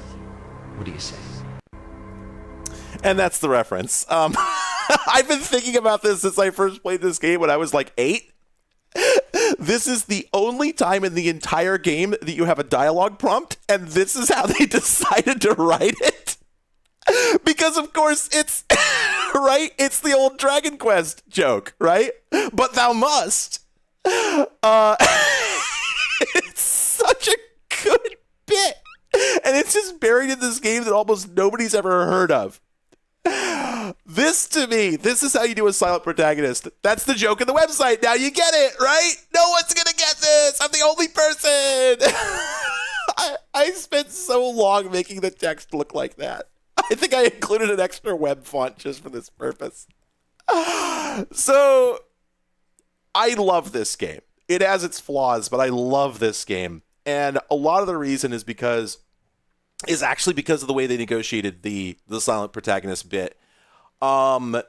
What do you say? And that's the reference. I've been thinking about this since I first played this game when I was like 8. This is the only time in the entire game that you have a dialogue prompt, and this is how they decided to write it. Because, of course, it's, right? It's the old Dragon Quest joke, right? But thou must. It's such a good bit. And it's just buried in this game that almost nobody's ever heard of. This, to me, this is how you do a silent protagonist. That's the joke of the website. Now you get it, right? No one's going to get this. I'm the only person. I spent so long making the text look like that. I think I included an extra web font just for this purpose. So, I love this game. It has its flaws, but I love this game. And a lot of the reason is actually because of the way they negotiated the silent protagonist bit. I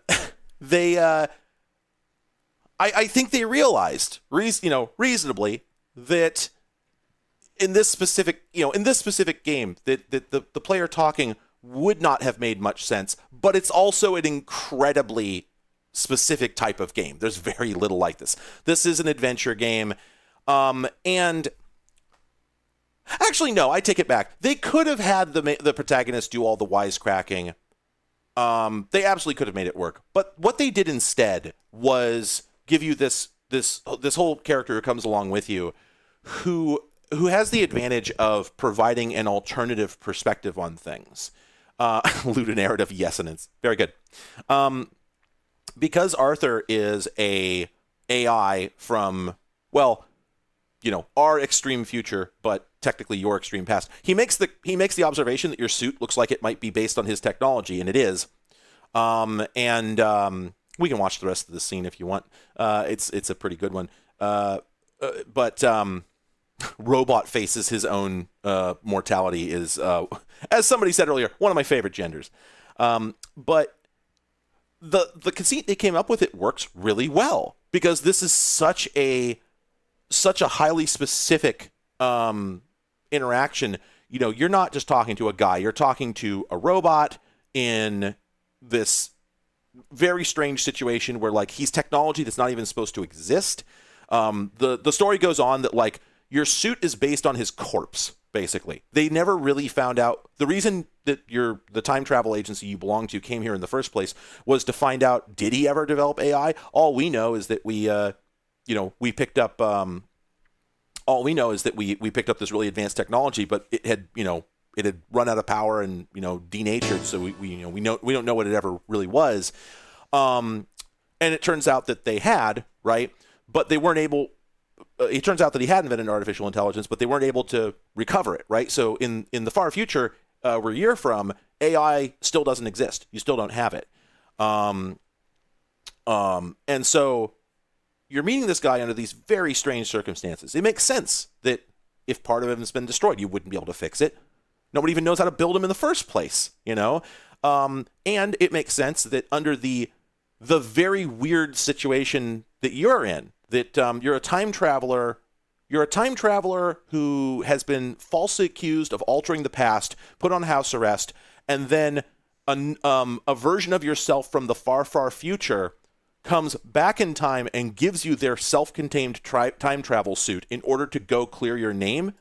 think they realized, reasonably, that in this specific game, that the player talking would not have made much sense, but it's also an incredibly specific type of game. There's very little like this. This is an adventure game, and actually, no, I take it back. They could have had the protagonist do all the wisecracking. They absolutely could have made it work. But what they did instead was give you this whole character who comes along with you, who has the advantage of providing an alternative perspective on things. Ludonarrative yesonance. Very good. Because Arthur is a AI from, well, our extreme future, but technically your extreme past. He makes the observation that your suit looks like it might be based on his technology, and it is. We can watch the rest of the scene if you want. It's a pretty good one. But Robot faces his own mortality is, as somebody said earlier, one of my favorite genders. But the conceit they came up with, it works really well because this is such a highly specific interaction. You're not just talking to a guy, you're talking to a robot in this very strange situation where he's technology that's not even supposed to exist. The story goes on that your suit is based on his corpse, basically. They never really found out. The reason that the time travel agency you belong to came here in the first place was to find out, did he ever develop AI? All we know is that we picked up we picked up this really advanced technology, but it had run out of power and denatured, so we don't know what it ever really was. And it turns out that they had, right? But they weren't able. It turns out that he had invented artificial intelligence, but they weren't able to recover it, right? So in the far future, we're a year from, AI still doesn't exist. You still don't have it. And so you're meeting this guy under these very strange circumstances. It makes sense that if part of him has been destroyed, you wouldn't be able to fix it. Nobody even knows how to build him in the first place, And it makes sense that under the very weird situation that you're in, that you're a time traveler. You're a time traveler who has been falsely accused of altering the past, put on house arrest, and then a version of yourself from the far, far future comes back in time and gives you their self-contained time travel suit in order to go clear your name,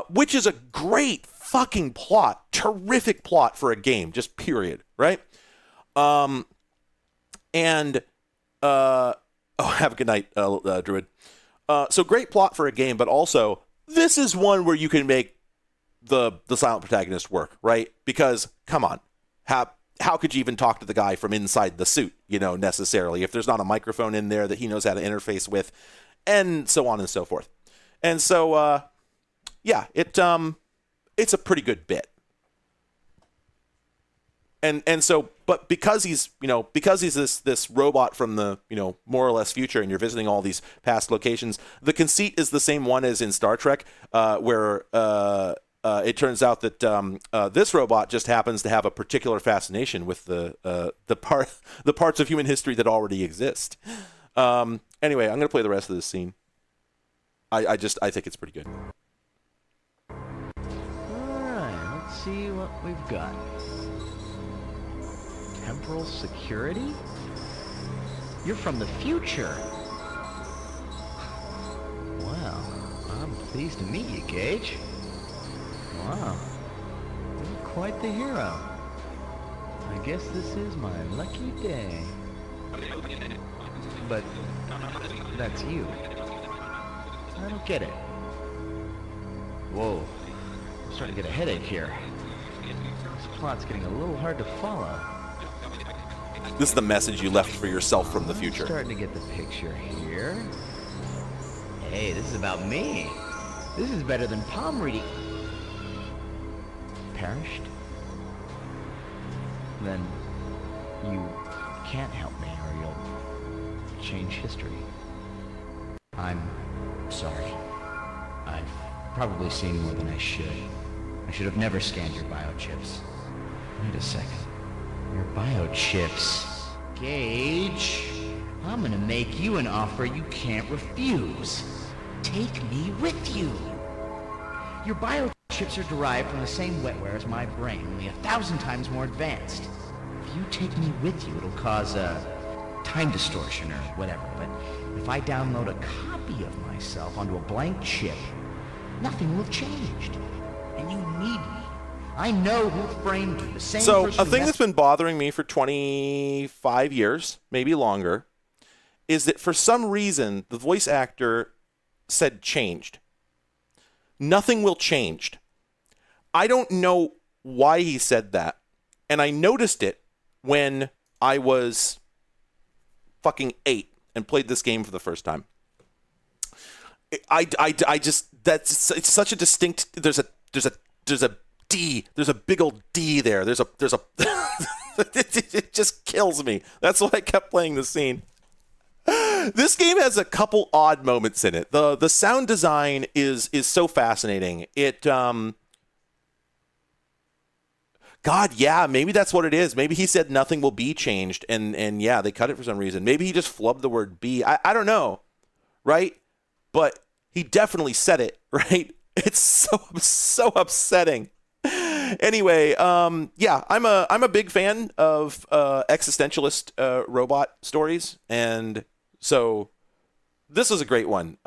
which is a great fucking plot, terrific plot for a game, just period, right? Have a good night, Druid. So great plot for a game, but also this is one where you can make the silent protagonist work, right? Because come on, how could you even talk to the guy from inside the suit, necessarily, if there's not a microphone in there that he knows how to interface with, and so on and so forth. And so, it's a pretty good bit. And so, but because he's this robot from the, more or less future, and you're visiting all these past locations, the conceit is the same one as in Star Trek, where it turns out that this robot just happens to have a particular fascination with the parts of human history that already exist. Anyway, I'm going to play the rest of this scene. I think it's pretty good. All right, let's see what we've got. Temporal security? You're from the future. Well, I'm pleased to meet you, Gage. Wow, you're quite the hero. I guess this is my lucky day. But that's you. I don't get it. Whoa, I'm starting to get a headache here. This plot's getting a little hard to follow. This is the message you left for yourself from the I'm future. starting to get the picture here. Hey, this is about me. This is better than palm reading. Perished? Then you can't help me or you'll change history. I'm sorry. I've probably seen more than I should. I should have never scanned your biochips. Wait a second. Your biochips. Gage, I'm gonna make you an offer you can't refuse. Take me with you. Your biochips are derived from the same wetware as my brain, only 1,000 times more advanced. If you take me with you, it'll cause a time distortion or whatever, but if I download a copy of myself onto a blank chip, nothing will have changed. And you need me. I know who framed you. The same So person a thing that's been bothering me for 25 years, maybe longer, is that for some reason the voice actor said changed. Nothing will change. I don't know why he said that. And I noticed it when I was fucking 8 and played this game for the first time. I just, it's such a distinct, there's a D, there's a big old D there. There's a it just kills me. That's why I kept playing the scene. This game has a couple odd moments in it. The sound design is so fascinating. It God, yeah, maybe that's what it is. Maybe he said nothing will be changed, and yeah, they cut it for some reason. Maybe he just flubbed the word be. I don't know, right? But he definitely said it, right? It's so upsetting. Anyway, yeah, I'm a big fan of existentialist robot stories, and so this is a great one.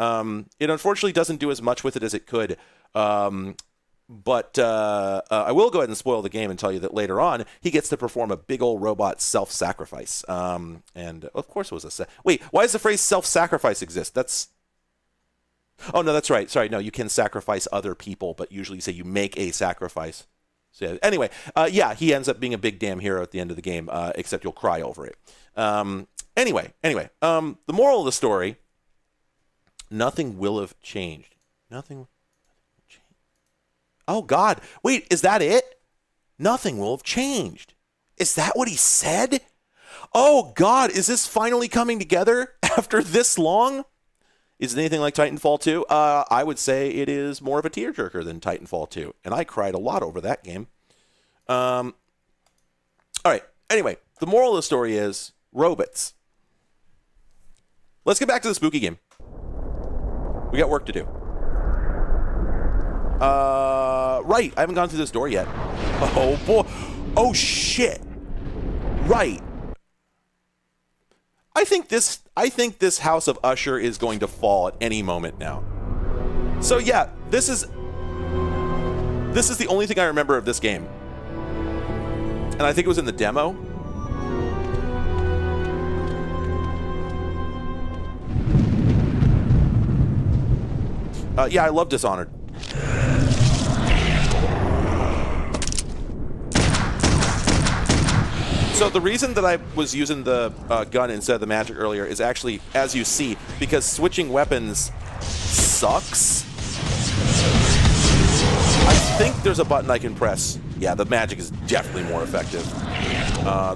It unfortunately doesn't do as much with it as it could, but I will go ahead and spoil the game and tell you that later on he gets to perform a big old robot self-sacrifice, and of course it was wait. Why does the phrase self-sacrifice exist? Oh no, that's right. Sorry, no, you can sacrifice other people, but usually you say you make a sacrifice. So yeah, anyway, yeah, he ends up being a big damn hero at the end of the game, except you'll cry over it. Anyway, the moral of the story: nothing will have changed. Nothing will change. Oh God, wait, is that it? Nothing will have changed. Is that what he said? Oh God, is this finally coming together after this long? Is it anything like Titanfall 2? I would say it is more of a tearjerker than Titanfall 2, and I cried a lot over that game. All right, anyway, the moral of the story is robots. Let's get back to the spooky game. We got work to do. Right, I haven't gone through this door yet. Oh, boy. Oh, shit. Right. I think this House of Usher is going to fall at any moment now. So yeah, this is the only thing I remember of this game. And I think it was in the demo. Yeah, I love Dishonored. So the reason that I was using the gun instead of the magic earlier is actually, as you see, because switching weapons sucks. I think there's a button I can press. Yeah, the magic is definitely more effective.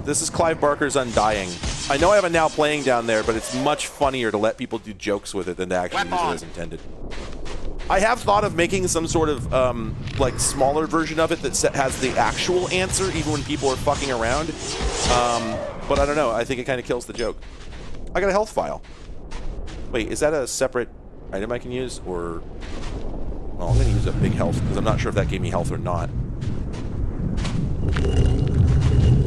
This is Clive Barker's Undying. I know I have a now playing down there, but it's much funnier to let people do jokes with it than to actually use it as intended. I have thought of making some sort of like smaller version of it that has the actual answer even when people are fucking around. But I don't know. I think it kind of kills the joke. I got a health file. Wait, is that a separate item I can use? Or... well, I'm going to use a big health because I'm not sure if that gave me health or not.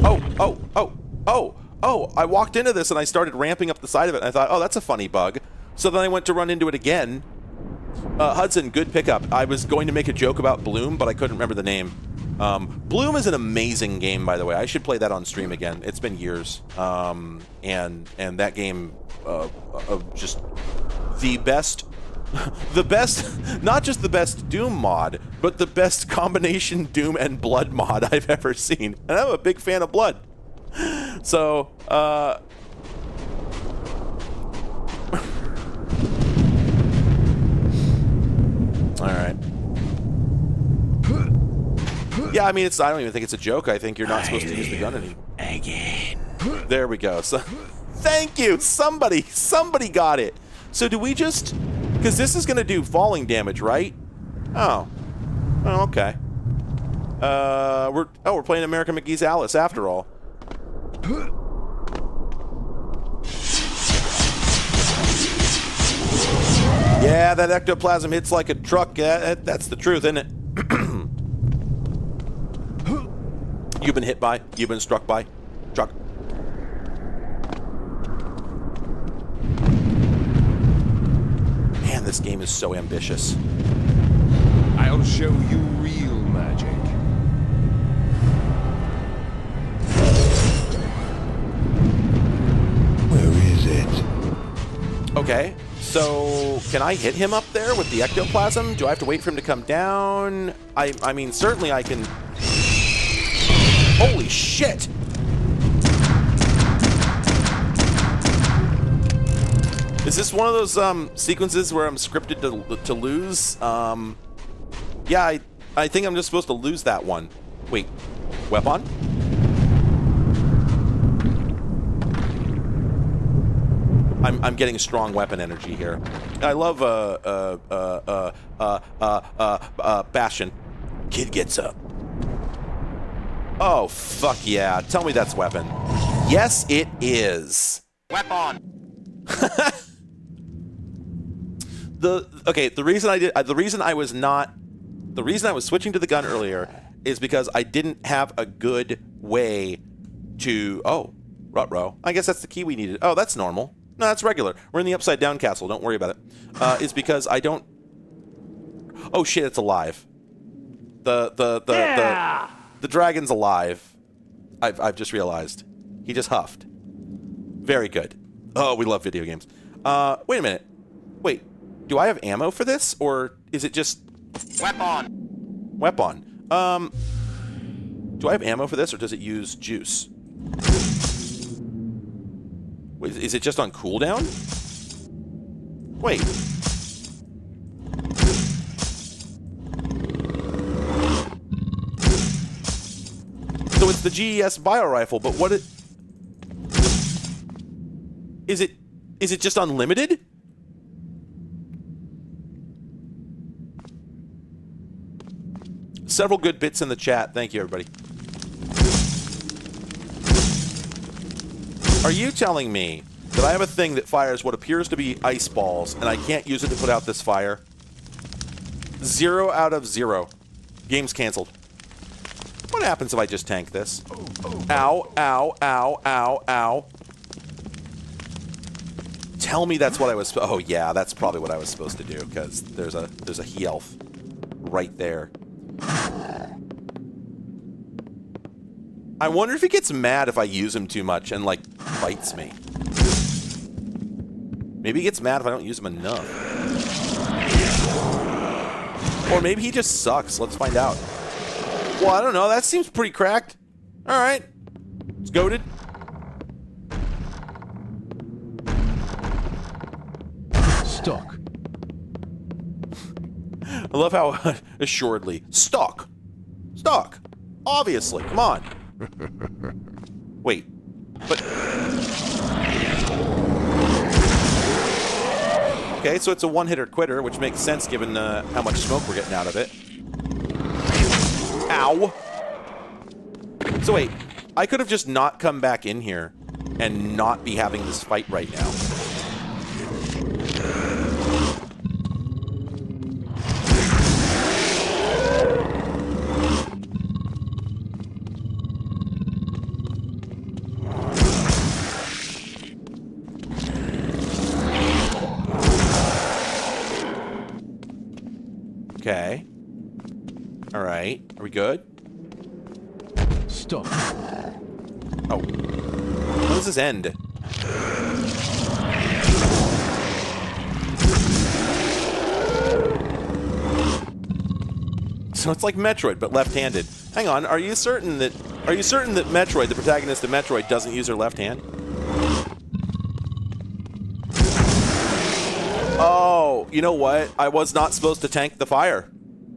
Oh, I walked into this and I started ramping up the side of it and I thought, oh, that's a funny bug. So then I went to run into it again. Hudson, good pickup. I was going to make a joke about Bloom, but I couldn't remember the name. Bloom is an amazing game, by the way. I should play that on stream again. It's been years. And that game, just the best, not just the best Doom mod, but the best combination Doom and Blood mod I've ever seen. And I'm a big fan of Blood. So, alright. Yeah, I mean, I don't even think it's a joke. I think you're not supposed to use the gun anymore. Again. There we go. So, thank you. Somebody got it. So do we just... Because this is going to do falling damage, right? Oh. Oh, okay. We're playing American McGee's Alice after all. Yeah, that ectoplasm hits like a truck. That's the truth, isn't it? You've been hit by. You've been struck by. Truck. Man, this game is so ambitious. I'll show you real magic. Where is it? Okay, so can I hit him up there with the ectoplasm? Do I have to wait for him to come down? I mean, certainly I can... Holy shit! Is this one of those sequences where I'm scripted to lose? Yeah, I think I'm just supposed to lose that one. Wait, weapon? I'm getting strong weapon energy here. I love Bastion. Kid gets up. Oh fuck yeah! Tell me that's weapon. Yes, it is. Weapon. The reason I was switching to the gun earlier is because I didn't have a good way to... Oh, ruh-roh. I guess that's the key we needed. Oh, that's normal. No, that's regular. We're in the upside down castle. Don't worry about it. Is because I don't... Oh shit, it's alive. The dragon's alive. I've just realized. He just huffed. Very good. Oh, we love video games. Wait a minute. Wait, do I have ammo for this, or is it just... Weapon. Weapon. Do I have ammo for this, or does it use juice? Wait, is it just on cooldown? Wait. So it's the GES bio rifle, but what it... Is it just unlimited? Several good bits in the chat. Thank you, everybody. Are you telling me that I have a thing that fires what appears to be ice balls, and I can't use it to put out this fire? 0 out of 0. Game's canceled. What happens if I just tank this? Ow, ow, ow, ow, ow. Tell me that's what I was... Oh, yeah, that's probably what I was supposed to do, because there's a he-elf right there. I wonder if he gets mad if I use him too much and, like, bites me. Maybe he gets mad if I don't use him enough. Or maybe he just sucks. Let's find out. Well, I don't know. That seems pretty cracked. All right. It's goated. Stuck. I love how assuredly. Stuck. Stuck. Obviously. Come on. Wait. But... Okay, so it's a one-hitter quitter, which makes sense given how much smoke we're getting out of it. Ow! So wait, I could have just not come back in here and not be having this fight right now. Okay. All right. Are we good? Stop. Oh. When does this end? So it's like Metroid, but left-handed. Hang on. Are you certain that Are you certain that Metroid, the protagonist of Metroid, doesn't use her left hand? Oh, you know what? I was not supposed to tank the fire.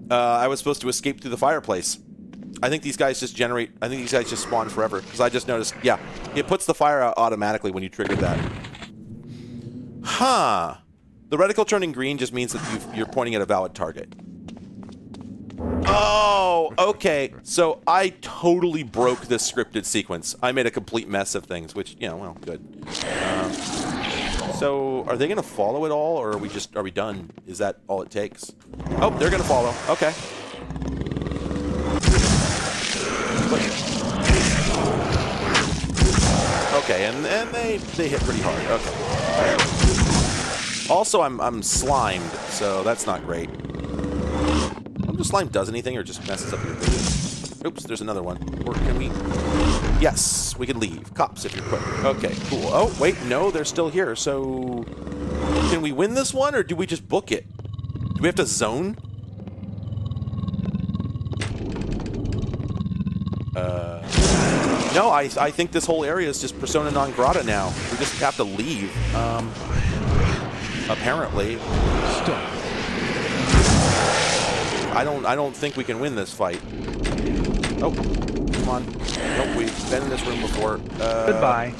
I was supposed to escape through the fireplace. I think these guys just generate... I think these guys just spawn forever. Because I just noticed... Yeah, it puts the fire out automatically when you trigger that. Huh. The reticle turning green just means that you're pointing at a valid target. Oh, okay. So I totally broke this scripted sequence. I made a complete mess of things, which, you know, well, good. So are they going to follow it all, or are we done? Is that all it takes? Oh, they're going to follow. Okay. Okay, and they hit pretty hard. Okay. Also, I'm slimed, so that's not great. I wonder if slime does anything or just messes up your vision. Oops, there's another one. Or can we... Yes, we can leave. Cops, if you're quick. Okay, cool. Oh, wait, no, they're still here. So, can we win this one, or do we just book it? Do we have to zone? No, I think this whole area is just persona non grata now. We just have to leave. Apparently. Stop. I don't think we can win this fight. Oh, come on. Nope, we've been in this room before. Goodbye.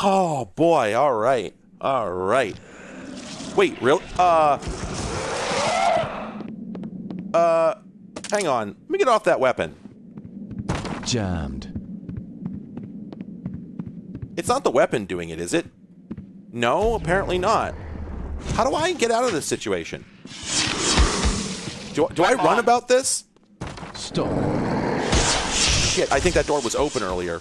Oh boy, alright. Alright. Wait, really? Hang on. Let me get off that weapon. Jammed. It's not the weapon doing it, is it? No, apparently not. How do I get out of this situation? Do I run about this? Stop. Shit, I think that door was open earlier.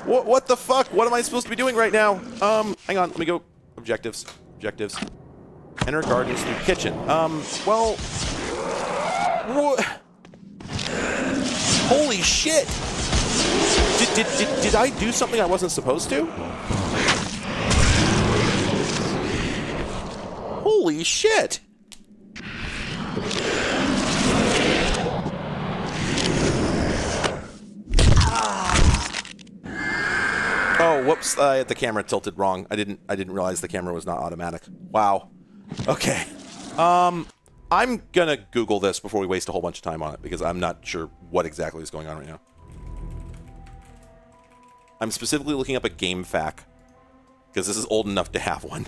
What the fuck? What am I supposed to be doing right now? Hang on, let me go. Objectives. Objectives. Enter gardens through kitchen. Well... Holy shit! Did I do something I wasn't supposed to? Holy shit! Oh, whoops! The camera tilted wrong. I didn't realize the camera was not automatic. Wow. Okay. I'm gonna Google this before we waste a whole bunch of time on it because I'm not sure what exactly is going on right now. I'm specifically looking up a game fact because this is old enough to have one.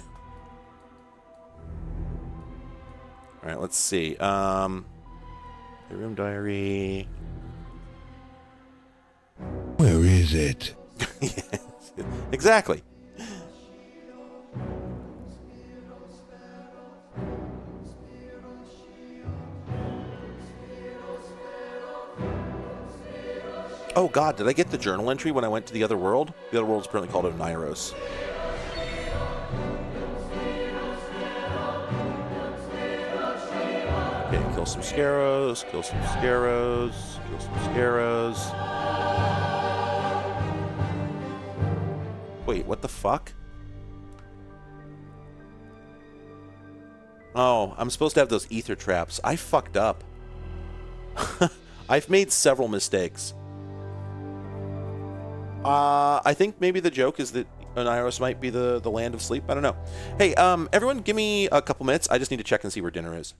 All right, let's see. The room diary. Where is it? Yes, exactly. Oh god, did I get the journal entry when I went to the other world? The other world's apparently called Oniros. Okay, kill some scarrows, kill some scarrows, kill some scarrows. Wait, what the fuck? Oh, I'm supposed to have those ether traps. I fucked up. I've made several mistakes. I think maybe the joke is that Oniros might be the land of sleep. I don't know. Hey, everyone, give me a couple minutes. I just need to check and see where dinner is.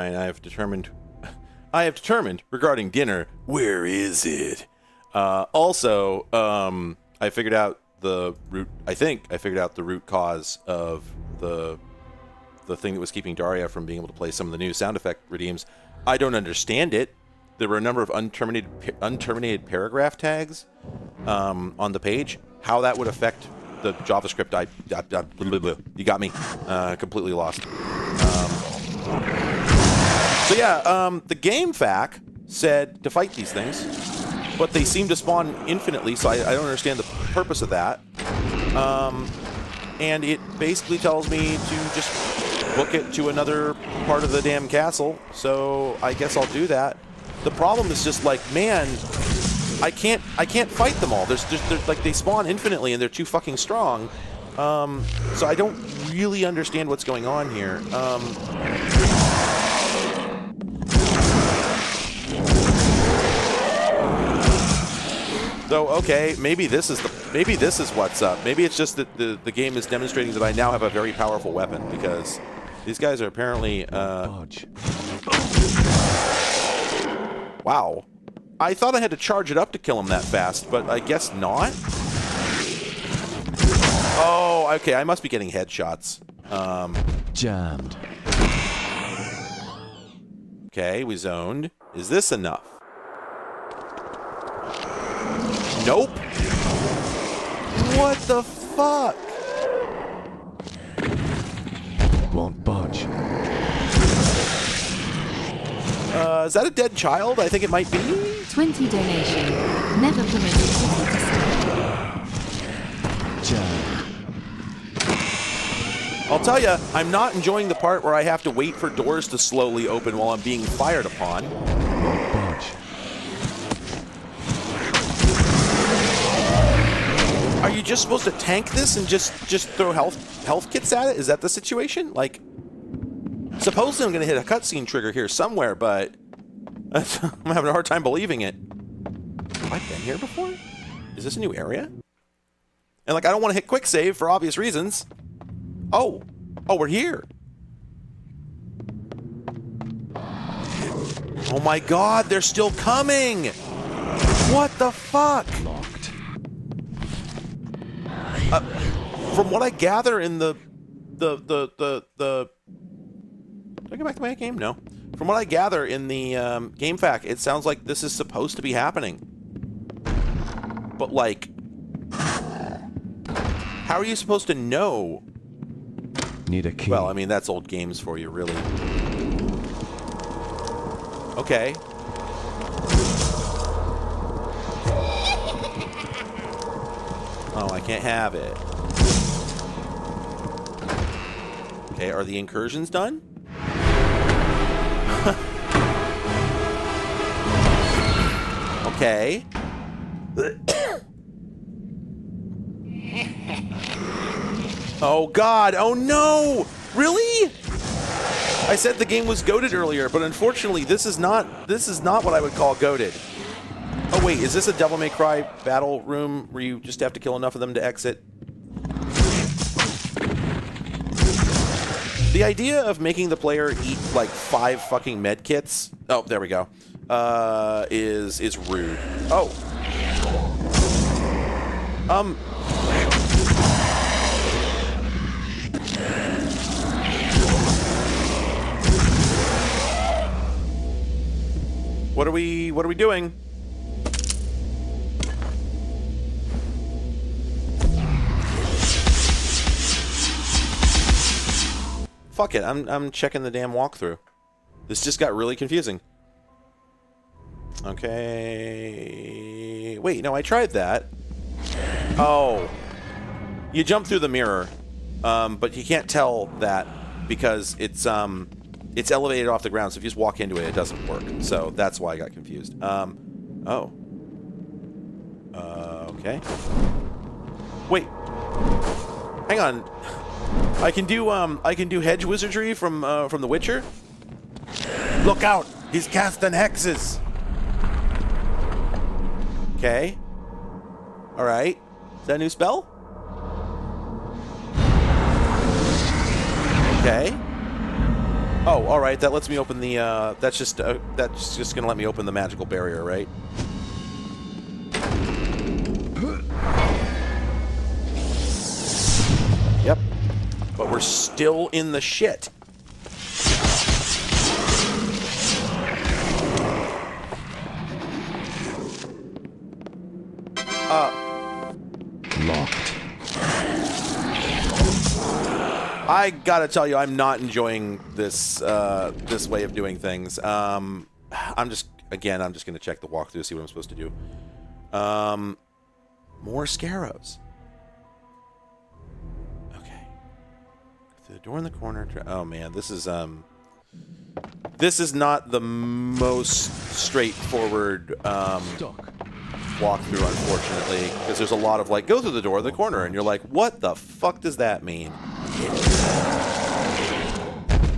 fine. I have determined regarding dinner. Where is it? Also, I figured out the root. I think I figured out the root cause of the thing that was keeping Daria from being able to play some of the new sound effect redeems. I don't understand it. There were a number of unterminated paragraph tags on the page. How that would affect the JavaScript, you got me completely lost. So yeah, the game fac said to fight these things, but they seem to spawn infinitely, so I don't understand the purpose of that. And it basically tells me to just book it to another part of the damn castle, so I guess I'll do that. The problem is just like, man, I can't fight them all. They're like, they spawn infinitely and they're too fucking strong. So I don't really understand what's going on here. So okay, maybe this is what's up. Maybe it's just that the game is demonstrating that I now have a very powerful weapon, because these guys are apparently wow. I thought I had to charge it up to kill him that fast, but I guess not. Oh, okay, I must be getting headshots. Jammed. Okay, we zoned. Is this enough? Nope. What the fuck? Won't budge. Is that a dead child? I think it might be. 20 donation. Never permitted city to Jam. I'll tell you, I'm not enjoying the part where I have to wait for doors to slowly open while I'm being fired upon. Won't budge. Are you just supposed to tank this and just throw health kits at it? Is that the situation? Like, supposedly I'm going to hit a cutscene trigger here somewhere, but I'm having a hard time believing it. Have I been here before? Is this a new area? And like, I don't want to hit quick save for obvious reasons. Oh, we're here. Oh my God, they're still coming. What the fuck? Locked. From what I gather in the did I go back to my game? No. From what I gather in the game fac, it sounds like this is supposed to be happening. But like, how are you supposed to know? Need a key. Well, I mean, that's old games for you, really. Okay. Oh, I can't have it. Okay, are the incursions done? Okay. Oh God, oh no! Really? I said the game was goated earlier, but unfortunately this is not what I would call goated. Oh wait, is this a Devil May Cry battle room where you just have to kill enough of them to exit? The idea of making the player eat like 5 fucking med kits, oh, there we go, is rude. Oh. What are we doing? Fuck it, I'm checking the damn walkthrough. This just got really confusing. Okay. Wait, no, I tried that. Oh. You jump through the mirror, but you can't tell that because it's elevated off the ground, so if you just walk into it, it doesn't work. So that's why I got confused. Oh. Okay. Wait. Hang on. I can do hedge wizardry from The Witcher. Look out! He's casting hexes. Okay. All right. Is that a new spell? Okay. Oh, all right. That lets me open the. That's just gonna let me open the magical barrier, right? Yep. But we're still in the shit. Locked. I gotta tell you, I'm not enjoying this this way of doing things. I'm just gonna check the walkthrough, see what I'm supposed to do. More scarabs. Okay. Through the door in the corner. Oh man, this is not the most straightforward walkthrough, unfortunately, because there's a lot of like, go through the door in the corner, and you're like, what the fuck does that mean?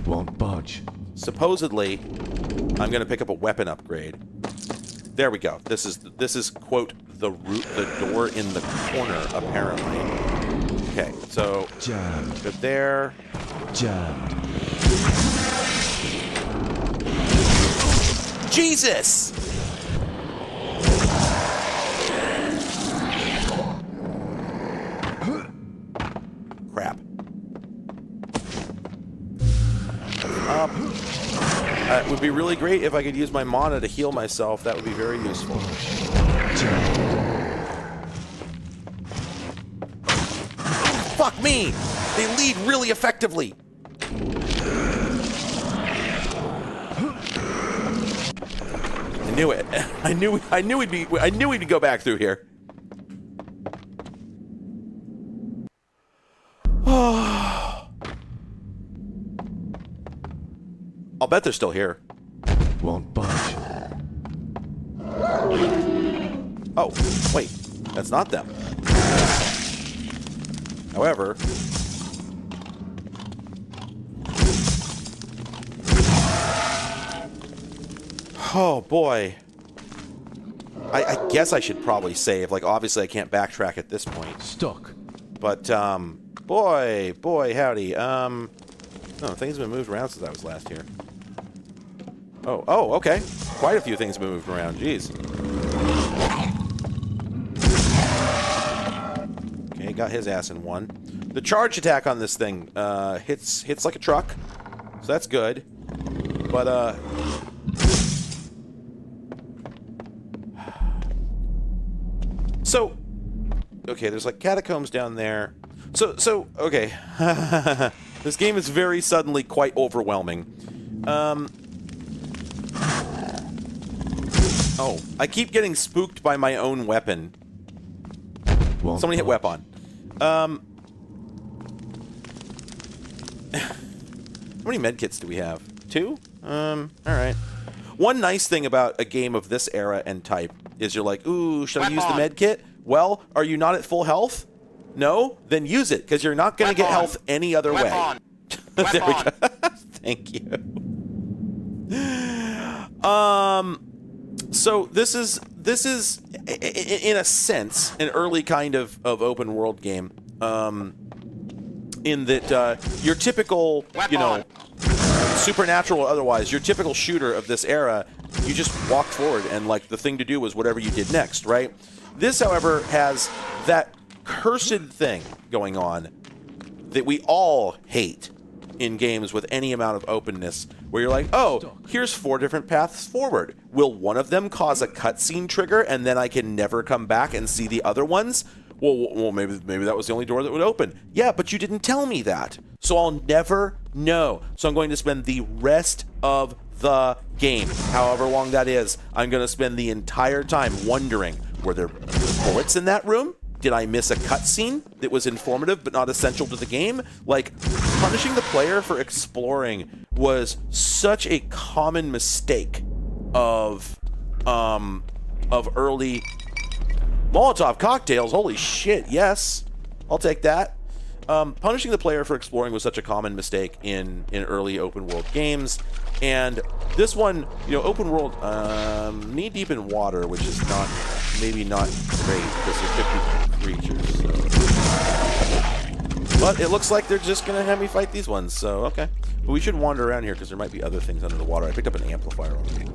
Won't budge. Supposedly, I'm going to pick up a weapon upgrade. There we go. This is quote the door in the corner, apparently. Okay, so jammed. Good there. Jammed. Jesus! Crap. Up. It would be really great if I could use my mana to heal myself. That would be very useful. Fuck me! They lead really effectively. I knew it. I knew we'd go back through here. I'll bet they're still here. Won't budge. Oh, wait. That's not them. However... Oh, boy. I guess I should probably save. Like, obviously I can't backtrack at this point. Stuck. But, boy, howdy. Oh, things have been moved around since I was last here. Oh, okay. Quite a few things have been moved around. Jeez. Okay, got his ass in one. The charge attack on this thing hits like a truck, so that's good. But so okay, there's like catacombs down there. So okay, this game is very suddenly quite overwhelming. Oh, I keep getting spooked by my own weapon. Somebody hit weapon. How many medkits do we have? 2? Alright. One nice thing about a game of this era and type is you're like, ooh, should I use the medkit? Well, are you not at full health? No? Then use it, because you're not going to get health any other way. There we go. Thank you. So this is in a sense an early kind of open world game, in that your typical, you know, supernatural or otherwise, your typical shooter of this era, you just walked forward and like the thing to do was whatever you did next, right? This, however, has that cursed thing going on that we all hate in games with any amount of openness, where you're like, oh, here's 4 different paths forward. Will one of them cause a cutscene trigger and then I can never come back and see the other ones? Well, maybe that was the only door that would open. Yeah, but you didn't tell me that. So I'll never know. So I'm going to spend the rest of the game, however long that is, I'm going to spend the entire time wondering, were there bullets in that room? Did I miss a cutscene that was informative but not essential to the game? Like, punishing the player for exploring was such a common mistake of early Molotov cocktails. Holy shit, yes. I'll take that. Punishing the player for exploring was such a common mistake in early open world games. And this one, you know, open world, knee deep in water, which is maybe not great because there could be creatures. So. But it looks like they're just going to have me fight these ones, so okay. But we should wander around here because there might be other things under the water. I picked up an amplifier already.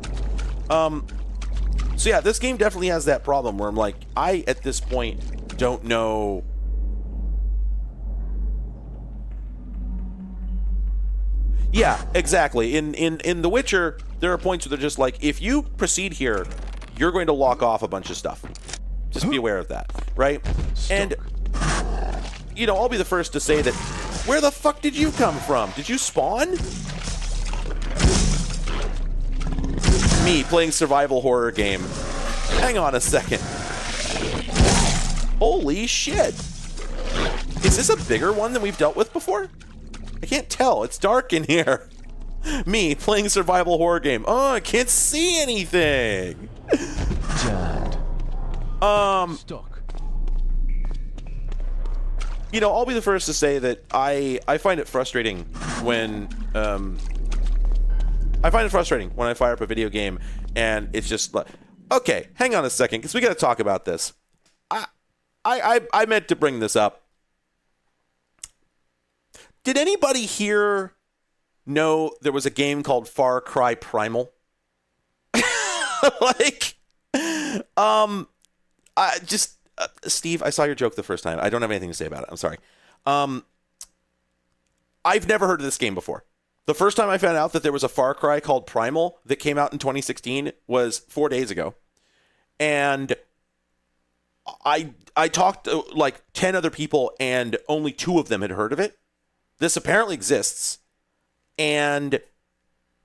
So yeah, this game definitely has that problem where I'm like, I, at this point, don't know... Yeah, exactly. In The Witcher, there are points where they're just like, if you proceed here, you're going to lock off a bunch of stuff. Just be aware of that, right? And, you know, I'll be the first to say that, where the fuck did you come from? Did you spawn? Me playing survival horror game. Hang on a second. Holy shit. Is this a bigger one than we've dealt with before? I can't tell. It's dark in here. Me playing survival horror game. Oh, I can't see anything. Dad. Stuck. You know, I'll be the first to say that I find it frustrating when I fire up a video game and it's just like, okay, hang on a second, because we got to talk about this. I meant to bring this up. Did anybody here know there was a game called Far Cry Primal? Steve, I saw your joke the first time. I don't have anything to say about it. I'm sorry. I've never heard of this game before. The first time I found out that there was a Far Cry called Primal that came out in 2016 was 4 days ago. And I talked to like 10 other people and only 2 of them had heard of it. This apparently exists, and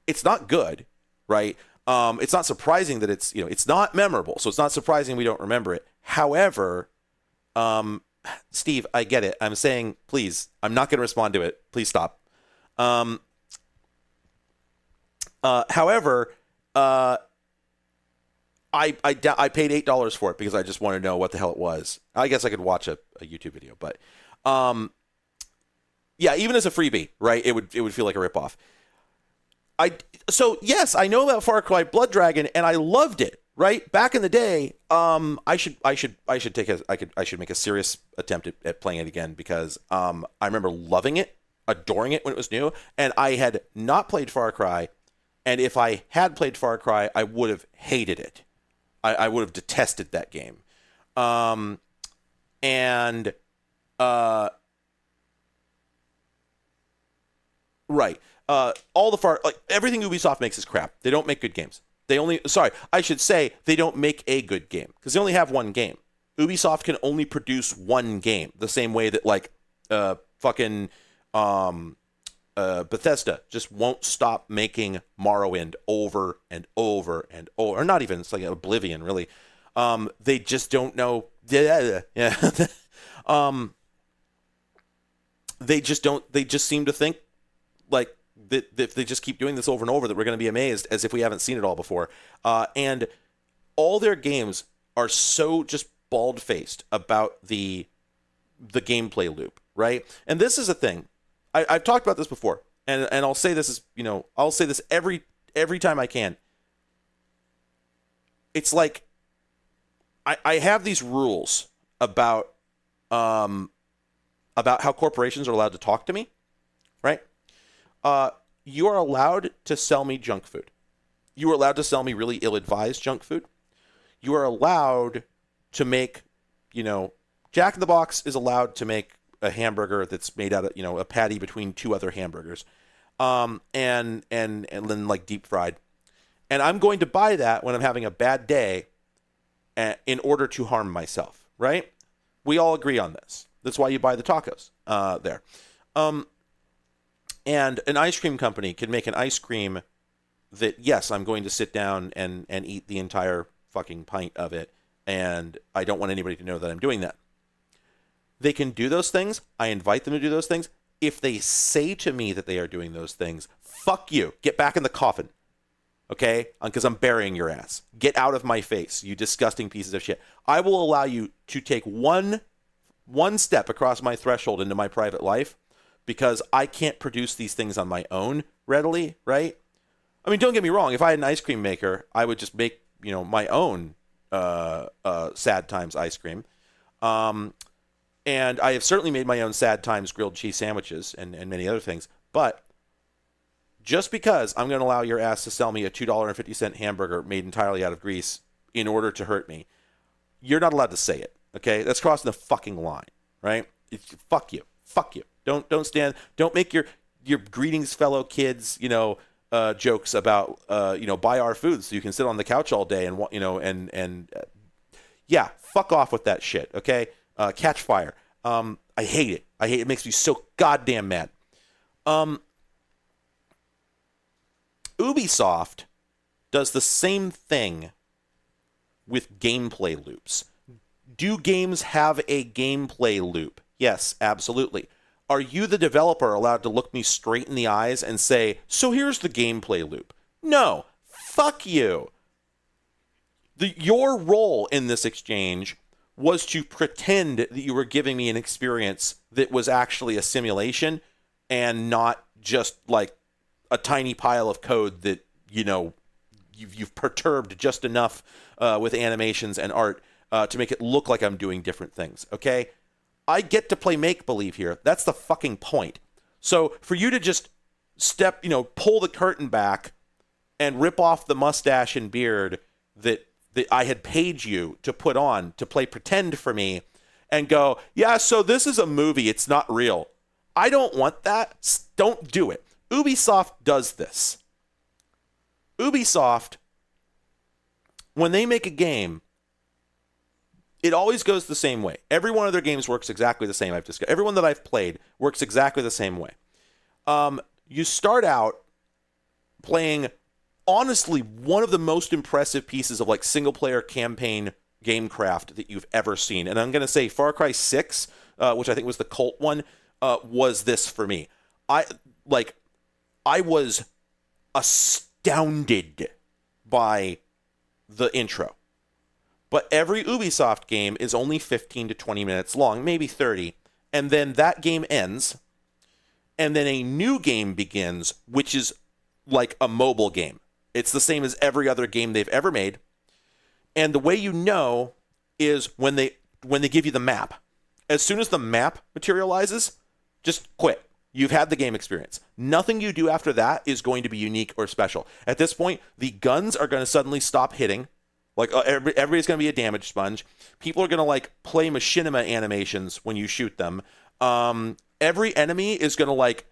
it's not good, right? It's not surprising that it's not memorable, so it's not surprising we don't remember it. However, Steve, I get it. I'm saying, please, I'm not going to respond to it. Please stop. However, I paid $8 for it because I just want to know what the hell it was. I guess I could watch a YouTube video, but yeah, even as a freebie, right? It would feel like a ripoff. So yes, I know about Far Cry Blood Dragon, and I loved it. Right back in the day, I should make a serious attempt at playing it again because I remember loving it, adoring it when it was new, and I had not played Far Cry, and if I had played Far Cry, I would have hated it. I would have detested that game, right. All the everything Ubisoft makes is crap. They don't make good games. I should say they don't make a good game because they only have one game. Ubisoft can only produce one game, the same way that Bethesda just won't stop making Morrowind over and over and over. Or not even, it's like Oblivion, really. They just don't know. Yeah. They just seem to think like that if they just keep doing this over and over that we're going to be amazed as if we haven't seen it all before. And all their games are so just bald-faced about the gameplay loop, right? And this is a thing. I've talked about this before, and I'll say this is, I'll say this every time I can. It's like I have these rules about how corporations are allowed to talk to me, right? You are allowed to sell me junk food. You are allowed to sell me really ill-advised junk food. You are allowed to make, Jack in the Box is allowed to make a hamburger that's made out of, a patty between 2 other hamburgers, and then like deep fried. And I'm going to buy that when I'm having a bad day in order to harm myself, right? We all agree on this. That's why you buy the tacos there. And an ice cream company can make an ice cream that, yes, I'm going to sit down and eat the entire fucking pint of it, and I don't want anybody to know that I'm doing that. They can do those things. I invite them to do those things. If they say to me that they are doing those things, fuck you. Get back in the coffin. Okay? Because I'm burying your ass. Get out of my face, you disgusting pieces of shit. I will allow you to take one step across my threshold into my private life because I can't produce these things on my own readily, right? I mean, don't get me wrong. If I had an ice cream maker, I would just make, my own Sad Times ice cream. And I have certainly made my own Sad Times grilled cheese sandwiches and many other things. But just because I'm going to allow your ass to sell me a $2.50 hamburger made entirely out of grease in order to hurt me, you're not allowed to say it. Okay? That's crossing the fucking line, right? Fuck you. Fuck you. Don't make your greetings, fellow kids, jokes about, buy our food so you can sit on the couch all day and yeah, fuck off with that shit, okay? Catch fire. I hate it. It makes me so goddamn mad. Ubisoft does the same thing with gameplay loops. Do games have a gameplay loop? Yes, absolutely. Are you, the developer, allowed to look me straight in the eyes and say, so here's the gameplay loop? No. Fuck you. Your role in this exchange was to pretend that you were giving me an experience that was actually a simulation and not just like a tiny pile of code that, you've perturbed just enough with animations and art to make it look like I'm doing different things, okay? I get to play make-believe here. That's the fucking point. So for you to just pull the curtain back and rip off the mustache and beard that I had paid you to put on to play pretend for me and go, yeah, so this is a movie. It's not real. I don't want that. Don't do it. Ubisoft does this. Ubisoft, when they make a game, it always goes the same way. Every one of their games works exactly the same. Everyone that I've played works exactly the same way. You start out playing, honestly, one of the most impressive pieces of like single player campaign gamecraft that you've ever seen. And I'm going to say Far Cry 6, which I think was the cult one, was this for me. I was astounded by the intro. But every Ubisoft game is only 15 to 20 minutes long, maybe 30. And then that game ends. And then a new game begins, which is like a mobile game. It's the same as every other game they've ever made. And the way you know is when they give you the map. As soon as the map materializes, just quit. You've had the game experience. Nothing you do after that is going to be unique or special. At this point, the guns are going to suddenly stop hitting. Like, everybody's going to be a damage sponge. People are going to, like, play machinima animations when you shoot them. Every enemy is going to, like,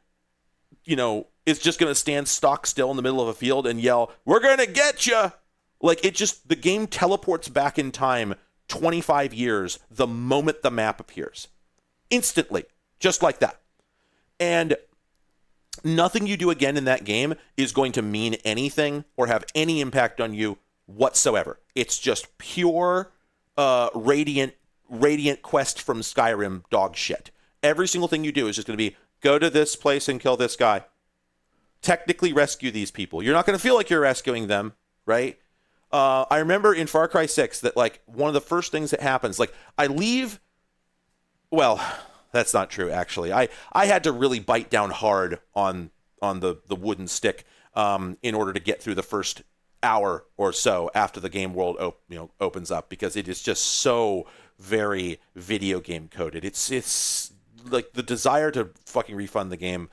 is just going to stand stock still in the middle of a field and yell, "We're going to get you!" Like, the game teleports back in time 25 years the moment the map appears. Instantly. Just like that. And nothing you do again in that game is going to mean anything or have any impact on you whatsoever. It's just pure radiant quest from Skyrim dog shit. Every single thing you do is just going to be go to this place and kill this guy. Technically rescue these people. You're not going to feel like you're rescuing them, right? I remember in Far Cry 6 that like one of the first things that happens, like I leave. Well, that's not true actually. I had to really bite down hard on the wooden stick in order to get through the first hour or so after the game world opens up, because it is just so very video game coded. It's like the desire to fucking refund the game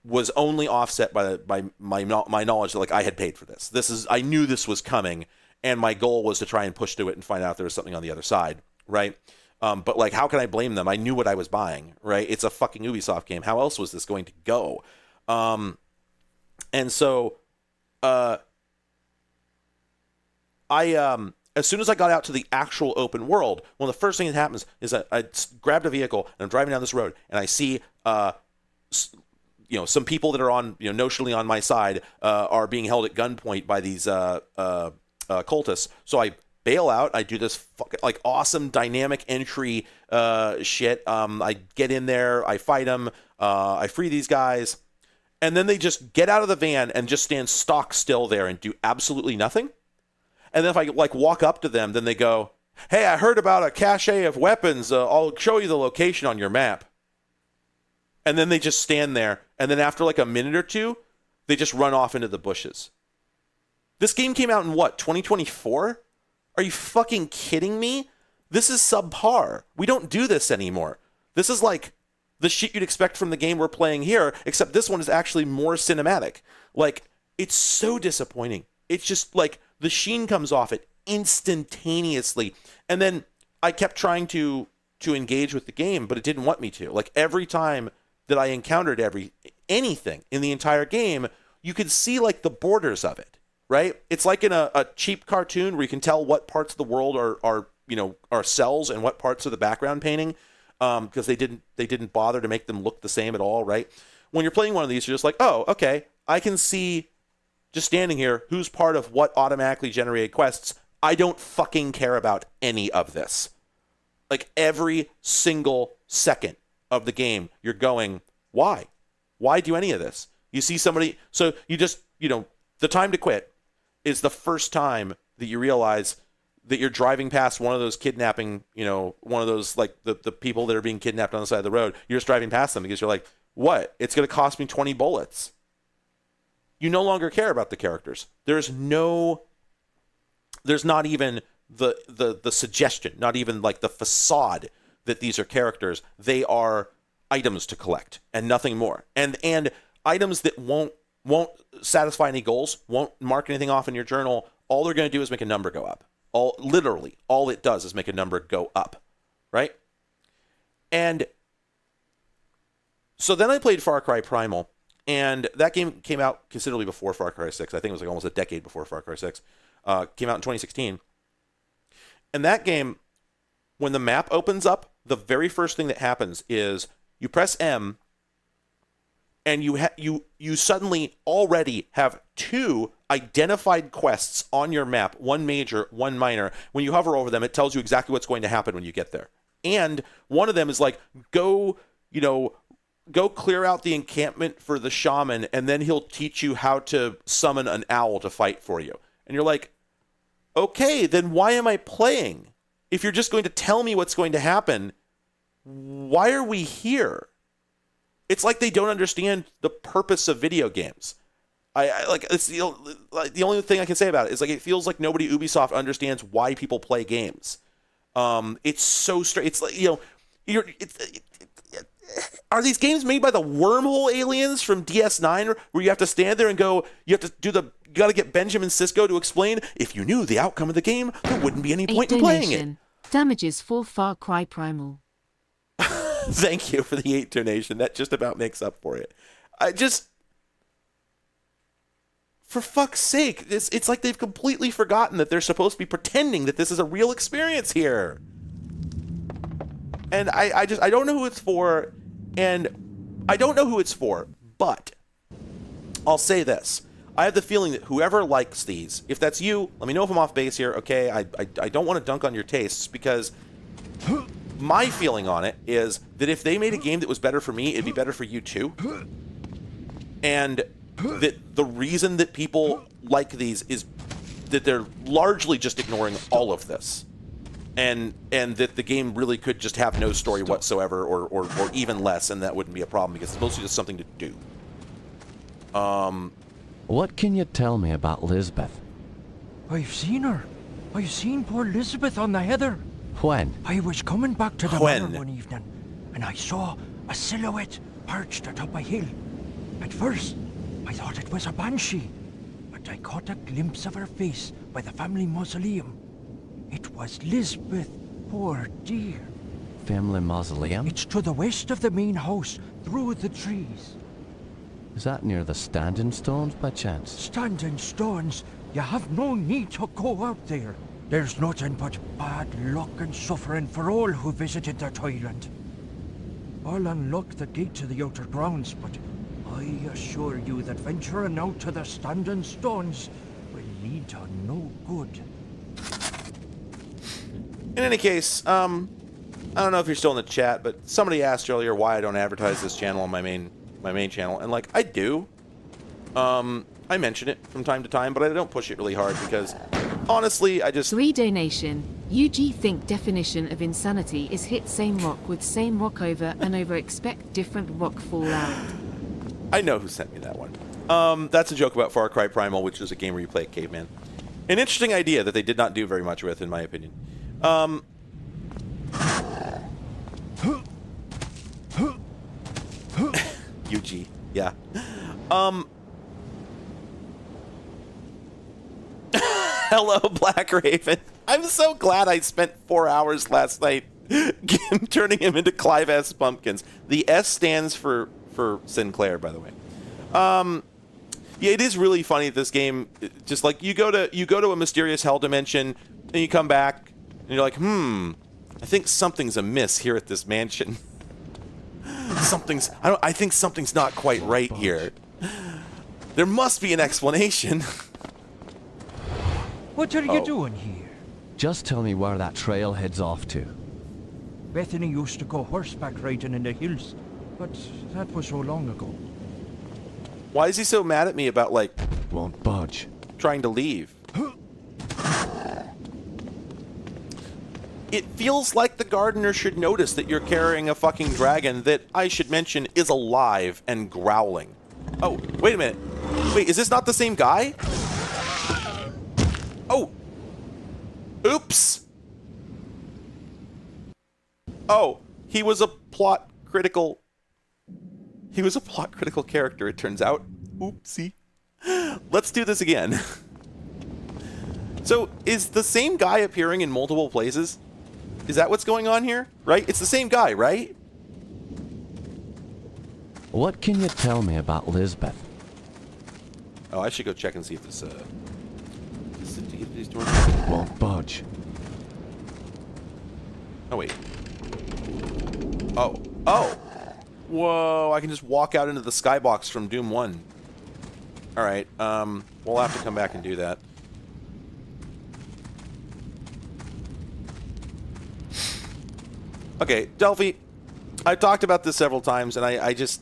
was only offset by my knowledge that like I had paid for this. I knew this was coming, and my goal was to try and push through it and find out if there was something on the other side, right? But like, how can I blame them? I knew what I was buying, right? It's a fucking Ubisoft game. How else was this going to go? And so as soon as I got out to the actual open world, one of the first things that happens is that I grabbed a vehicle and I'm driving down this road and I see, some people that are on, notionally on my side, are being held at gunpoint by these cultists. So I bail out. I do this fucking like awesome dynamic entry shit. I get in there, I fight them, I free these guys, and then they just get out of the van and just stand stock still there and do absolutely nothing. And then if I like walk up to them, then they go, "Hey, I heard about a cache of weapons. I'll show you the location on your map." And then they just stand there. And then after like a minute or two, they just run off into the bushes. This game came out in what, 2024? Are you fucking kidding me? This is subpar. We don't do this anymore. This is like the shit you'd expect from the game we're playing here, except this one is actually more cinematic. Like, it's so disappointing. It's just like the sheen comes off it instantaneously. And then I kept trying to engage with the game, but it didn't want me to. Like, every time that I encountered anything in the entire game, you could see like the borders of it, right? It's like in a cheap cartoon where you can tell what parts of the world are cells and what parts are the background painting, because they didn't bother to make them look the same at all, right? When you're playing one of these, you're just like, oh, okay, I can see just standing here who's part of what automatically generated quests. I don't fucking care about any of this. Like, every single second of the game, you're going, why? Why do any of this? You see somebody, so you just, the time to quit is the first time that you realize that you're driving past one of those kidnapping, one of those, like, the people that are being kidnapped on the side of the road. You're just driving past them because you're like, what? It's going to cost me 20 bullets. You no longer care about the characters. There's not even the suggestion, not even like the facade that these are characters. They are items to collect and nothing more. And items that won't satisfy any goals, won't mark anything off in your journal. All they're going to do is make a number go up. Literally, all it does is make a number go up, right? And so then I played Far Cry Primal, and that game came out considerably before Far Cry 6. I think it was like almost a decade before Far Cry 6. Came out in 2016. And that game, when the map opens up, the very first thing that happens is you press M, and you suddenly already have 2 identified quests on your map, one major, one minor. When you hover over them, it tells you exactly what's going to happen when you get there. And one of them is like, go clear out the encampment for the shaman, and then he'll teach you how to summon an owl to fight for you. And you're like, okay, then why am I playing? If you're just going to tell me what's going to happen, why are we here? It's like they don't understand the purpose of video games. I like, it's the only thing I can say about it is, like, it feels like nobody at Ubisoft understands why people play games. It's so strange. It's like, are these games made by the wormhole aliens from DS9, where you have to stand there and go, you got to get Benjamin Sisko to explain, if you knew the outcome of the game, there wouldn't be any point in playing it. Damages for Far Cry Primal. Thank you for the 8 donation. That just about makes up for it. For fuck's sake, it's like they've completely forgotten that they're supposed to be pretending that this is a real experience here. And I don't know who it's for, but I'll say this. I have the feeling that whoever likes these, if that's you, let me know if I'm off base here, okay? I don't want to dunk on your tastes, because my feeling on it is that if they made a game that was better for me, it'd be better for you too. And that the reason that people like these is that they're largely just ignoring all of this. And that the game really could just have no story whatsoever, or even less, and that wouldn't be a problem, because it's mostly just something to do. What can you tell me about Lisbeth? I've seen her. I've seen poor Elizabeth on the heather. When? I was coming back to the manor one evening, and I saw a silhouette perched atop a hill. At first, I thought it was a banshee, but I caught a glimpse of her face by the family mausoleum. It was Lisbeth, poor dear. Family mausoleum? It's to the west of the main house, through the trees. Is that near the standing stones, by chance? Standing stones? You have no need to go out there. There's nothing but bad luck and suffering for all who visited that island. I'll unlock the gate to the outer grounds, but I assure you that venturing out to the standing stones will lead to no good. In any case, I don't know if you're still in the chat, but somebody asked earlier why I don't advertise this channel on my main channel, and like, I do. I mention it from time to time, but I don't push it really hard because, honestly, I just... 3 donation. UG think definition of insanity is hit same rock with same rock over and over, expect different rock fallout. I know who sent me that one. That's a joke about Far Cry Primal, which is a game where you play a caveman. An interesting idea that they did not do very much with, in my opinion. UG. Yeah. Hello, Black Raven. I'm so glad I spent 4 hours last night turning him into Clive S. Pumpkins. The S stands for Sinclair, by the way. Yeah, it is really funny, this game. Just like you go to a mysterious hell dimension, and you come back, and you're like, I think something's amiss here at this mansion. I think something's not quite right here. There must be an explanation. What are you doing here? Just tell me where that trail heads off to. Bethany used to go horseback riding in the hills, but that was so long ago. Why is he so mad at me about, like... Won't budge. Trying to leave? It feels like the gardener should notice that you're carrying a fucking dragon that, I should mention, is alive and growling. Oh, wait a minute. Wait, is this not the same guy? Oh! Oops! Oh, he was a plot critical... He was a plot critical character, it turns out. Oopsie. Let's do this again. So, is the same guy appearing in multiple places? Is that what's going on here? Right? It's the same guy, right? What can you tell me about Lisbeth? Oh, I should go check and see if this, these doors... Won't budge. Oh, wait. Oh. Oh! Whoa, I can just walk out into the skybox from Doom 1. Alright, we'll have to come back and do that. Okay, Delphi, I've talked about this several times, and I just...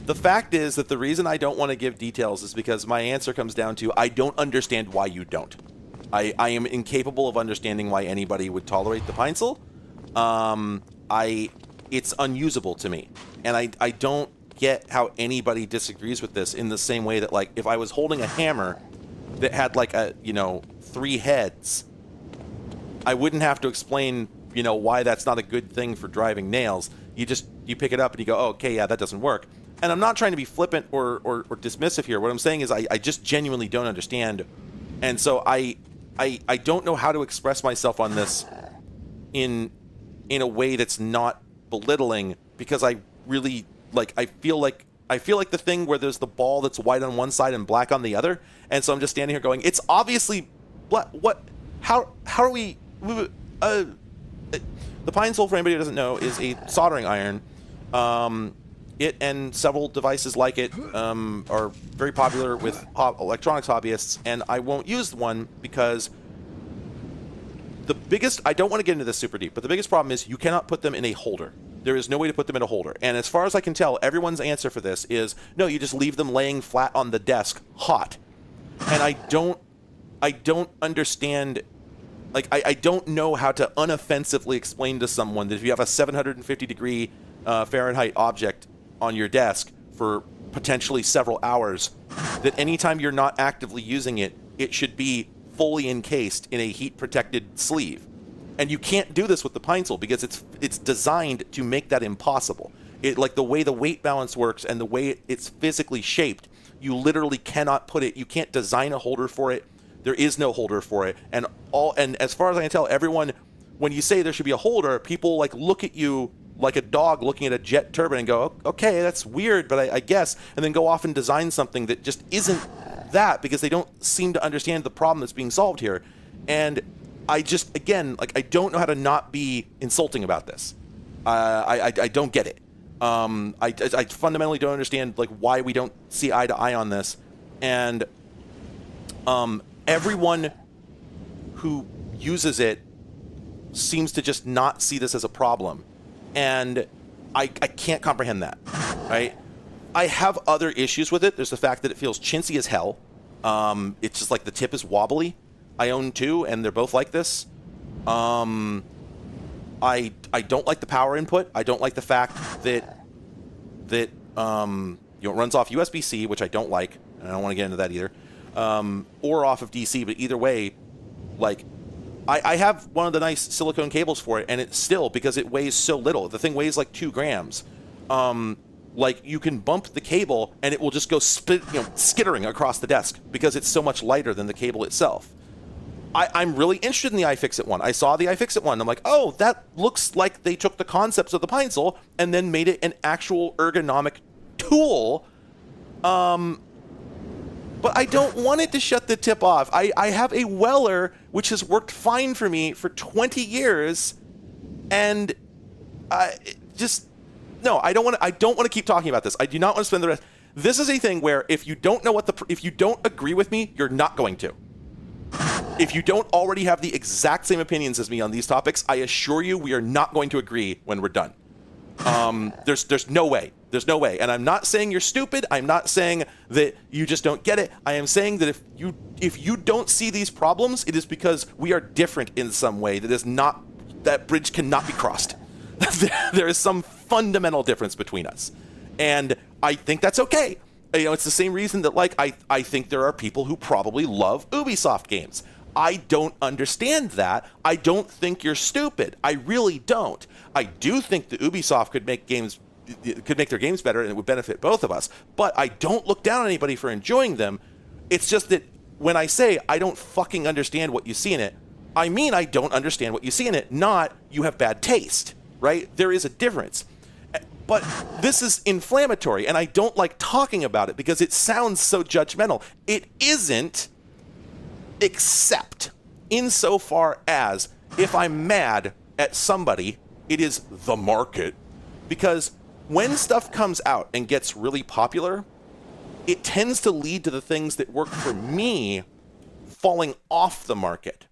The fact is that the reason I don't want to give details is because my answer comes down to I don't understand why you don't. I am incapable of understanding why anybody would tolerate the Pinesil. It's unusable to me. And I don't get how anybody disagrees with this in the same way that, like, if I was holding a hammer that had, like, 3 heads, I wouldn't have to explain, why that's not a good thing for driving nails. You pick it up and you go, oh, okay, yeah, that doesn't work. And I'm not trying to be flippant or dismissive here. What I'm saying is I just genuinely don't understand. And so I don't know how to express myself on this in a way that's not belittling, because I really, like, I feel like the thing where there's the ball that's white on one side and black on the other, and so I'm just standing here going, it's obviously black. What? How are we? The Pinesil, for anybody who doesn't know, is a soldering iron. It and several devices like it are very popular with electronics hobbyists, and I won't use one because the biggest... I don't want to get into this super deep, but the biggest problem is you cannot put them in a holder. There is no way to put them in a holder. And as far as I can tell, everyone's answer for this is, no, you just leave them laying flat on the desk, hot. And I don't understand... Like, I don't know how to unoffensively explain to someone that if you have a 750-degree Fahrenheit object on your desk for potentially several hours, that anytime you're not actively using it, it should be fully encased in a heat-protected sleeve. And you can't do this with the Pinesil because it's designed to make that impossible. Like the way the weight balance works and the way it's physically shaped, you literally cannot put it, you can't design a holder for it. There is no holder for it. And as far as I can tell, everyone, when you say there should be a holder, people like look at you like a dog looking at a jet turbine and go, okay, that's weird, but I guess, and then go off and design something that just isn't that, because they don't seem to understand the problem that's being solved here. And I just, again, like, I don't know how to not be insulting about this. I don't get it. I fundamentally don't understand, like, why we don't see eye to eye on this. And everyone who uses it seems to just not see this as a problem. And I can't comprehend that, right? I have other issues with it. There's the fact that it feels chintzy as hell. It's just like the tip is wobbly. I own 2, and they're both like this. I don't like the power input. I don't like the fact that it runs off USB-C, which I don't like, and I don't want to get into that either, or off of DC. But either way, like, I have one of the nice silicone cables for it, and it's still, because it weighs so little, the thing weighs like 2 grams. Like, you can bump the cable and it will just go skittering across the desk because it's so much lighter than the cable itself. I'm really interested in the iFixit one. I saw the iFixit one. I'm like, oh, that looks like they took the concepts of the Pinesil and then made it an actual ergonomic tool. But I don't want it to shut the tip off. I have a Weller, which has worked fine for me for 20 years, and no, I don't want to keep talking about this. I do not want to spend the rest. This is a thing where if you don't know if you don't agree with me, you're not going to. If you don't already have the exact same opinions as me on these topics, I assure you we are not going to agree when we're done. There's no way. There's no way. And I'm not saying you're stupid. I'm not saying that you just don't get it. I am saying that if you don't see these problems, it is because we are different in some way that bridge cannot be crossed. There is some fundamental difference between us. And I think that's okay. It's the same reason that, like, I think there are people who probably love Ubisoft games. I don't understand that. I don't think you're stupid. I really don't. I do think that Ubisoft could make their games better, and it would benefit both of us. But I don't look down on anybody for enjoying them. It's just that when I say I don't fucking understand what you see in it, I mean I don't understand what you see in it, not you have bad taste, right? There is a difference. But this is inflammatory, and I don't like talking about it because it sounds so judgmental. It isn't, except insofar as if I'm mad at somebody, it is the market. Because when stuff comes out and gets really popular, it tends to lead to the things that work for me falling off the market.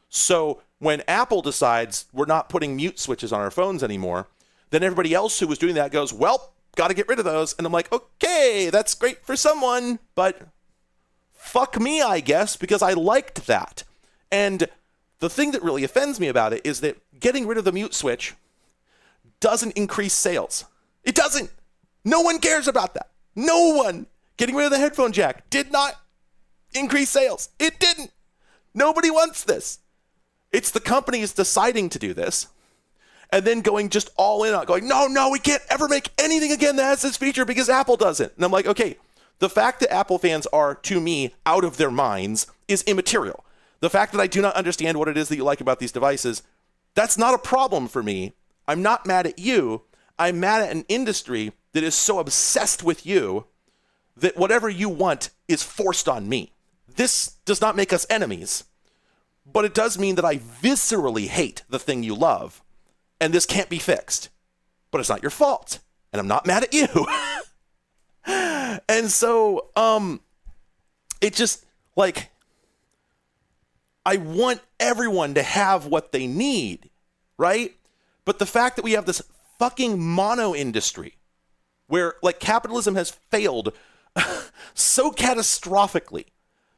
So when Apple decides we're not putting mute switches on our phones anymore, then everybody else who was doing that goes, well, got to get rid of those. And I'm like, okay, that's great for someone, but fuck me, I guess, because I liked that. And the thing that really offends me about it is that getting rid of the mute switch doesn't increase sales. It doesn't. No one cares about that. No one. Getting rid of the headphone jack did not increase sales. It didn't. Nobody wants this. It's the companies deciding to do this and then going just all in on going, no, we can't ever make anything again that has this feature because Apple doesn't. And I'm like, okay, the fact that Apple fans are, to me, out of their minds is immaterial. The fact that I do not understand what it is that you like about these devices, that's not a problem for me. I'm not mad at you. I'm mad at an industry that is so obsessed with you that whatever you want is forced on me. This does not make us enemies, but it does mean that I viscerally hate the thing you love. And this can't be fixed. But it's not your fault. And I'm not mad at you. And so, it just, like, I want everyone to have what they need, right? But the fact that we have this fucking mono industry where, like, capitalism has failed so catastrophically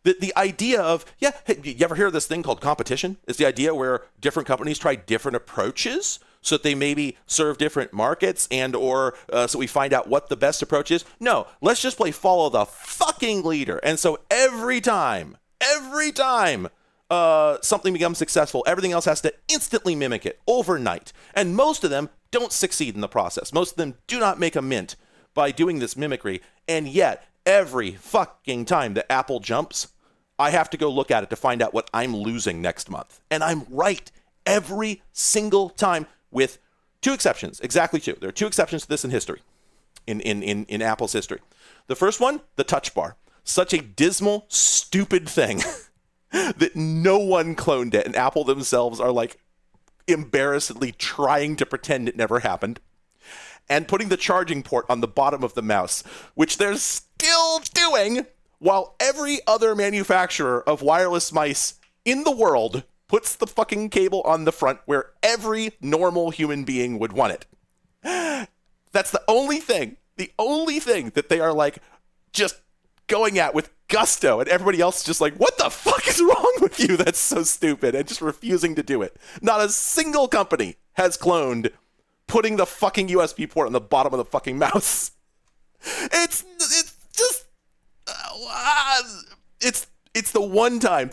that the idea of, hey, you ever hear of this thing called competition? It's the idea where different companies try different approaches so that they maybe serve different markets and or so we find out what the best approach is. No, let's just play follow the fucking leader. And so every time something becomes successful, everything else has to instantly mimic it overnight. And most of them don't succeed in the process. Most of them do not make a mint by doing this mimicry. And yet, every fucking time that Apple jumps, I have to go look at it to find out what I'm losing next month. And I'm right every single time, with 2 exceptions, exactly 2. There are 2 exceptions to this in history, in Apple's history. The first one, the touch bar. Such a dismal, stupid thing that no one cloned it, and Apple themselves are like embarrassedly trying to pretend it never happened. And putting the charging port on the bottom of the mouse, which they're still doing, while every other manufacturer of wireless mice in the world puts the fucking cable on the front where every normal human being would want it. That's the only thing that they are like just going at with gusto, and everybody else is just like, what the fuck is wrong with you? That's so stupid, and just refusing to do it. Not a single company has cloned putting the fucking USB port on the bottom of the fucking mouse. It's just it's the one time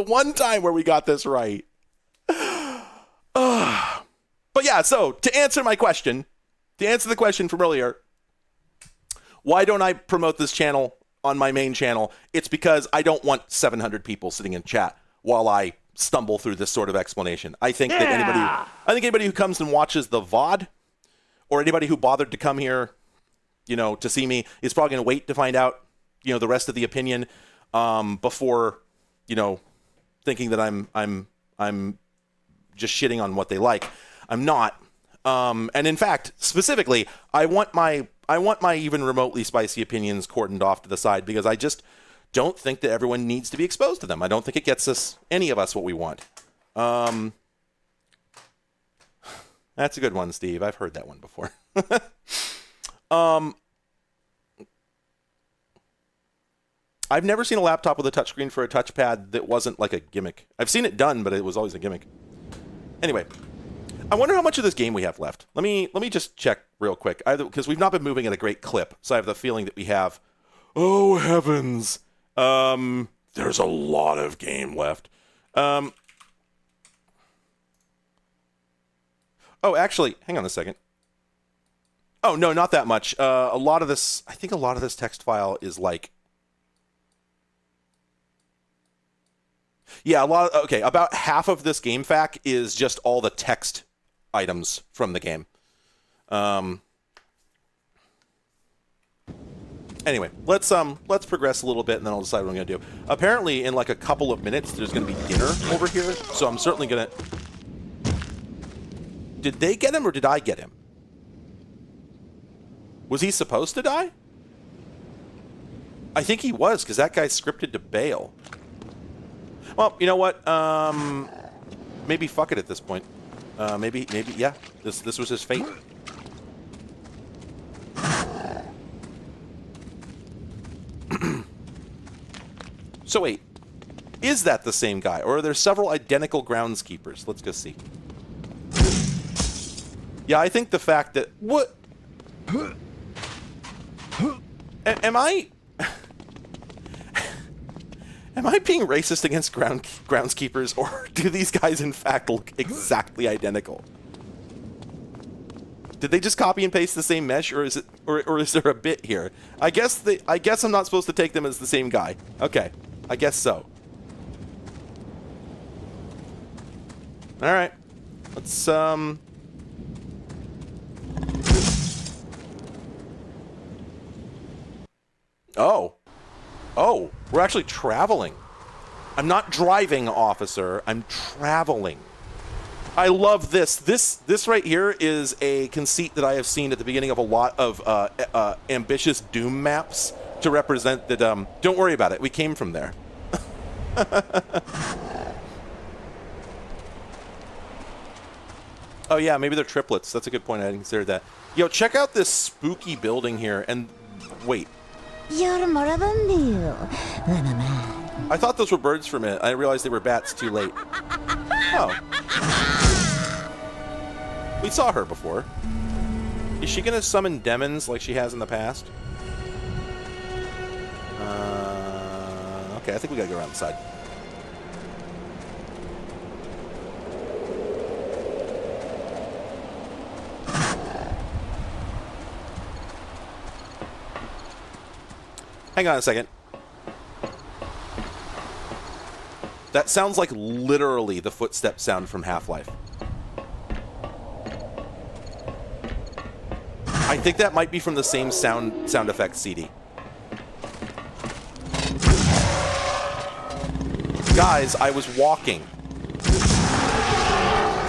The one time where we got this right. But yeah, so to answer the question from earlier, why don't I promote this channel on my main channel? It's because I don't want 700 people sitting in chat while I stumble through this sort of explanation. I think that anybody who comes and watches the VOD, or anybody who bothered to come here, to see me, is probably going to wait to find out, the rest of the opinion before, thinking that I'm just shitting on what they like. I'm not. And in fact, specifically, I want my even remotely spicy opinions cordoned off to the side, because I just don't think that everyone needs to be exposed to them. I don't think it gets any of us what we want. That's a good one, Steve. I've heard that one before. I've never seen a laptop with a touchscreen for a touchpad that wasn't like a gimmick. I've seen it done, but it was always a gimmick. Anyway, I wonder how much of this game we have left. Let me just check real quick, because we've not been moving at a great clip, so I have the feeling that we have. Oh heavens! There's a lot of game left. Oh, actually, hang on a second. Oh no, not that much. I think a lot of this text file is like. Yeah, about half of this game FAQ is just all the text items from the game. Anyway, let's progress a little bit, and then I'll decide what I'm going to do. Apparently, in like a couple of minutes, there's going to be dinner over here, so I'm certainly going to... Did they get him, or did I get him? Was he supposed to die? I think he was, because that guy's scripted to bail. Well, you know what? Maybe fuck it at this point. Maybe, yeah. This was his fate. So wait, is that the same guy, or are there several identical groundskeepers? Let's go see. Yeah, I think the fact that what am I? Am I being racist against groundskeepers, or do these guys in fact look exactly identical? Did they just copy and paste the same mesh, or is it, or is there a bit here? I guess I'm not supposed to take them as the same guy. Okay, I guess so. All right, let's Oh, we're actually traveling. I'm not driving, officer. I'm traveling. I love this. This right here is a conceit that I have seen at the beginning of a lot of ambitious Doom maps to represent that, don't worry about it. We came from there. Oh, yeah, maybe they're triplets. That's a good point. I didn't consider that. Yo, check out this spooky building here. And wait. I thought those were birds for a minute. I realized they were bats too late. Oh. We saw her before. Is she going to summon demons like she has in the past? Okay, I think we got to go around the side. Hang on a second. That sounds like literally the footstep sound from Half-Life. I think that might be from the same sound effects CD. Guys, I was walking.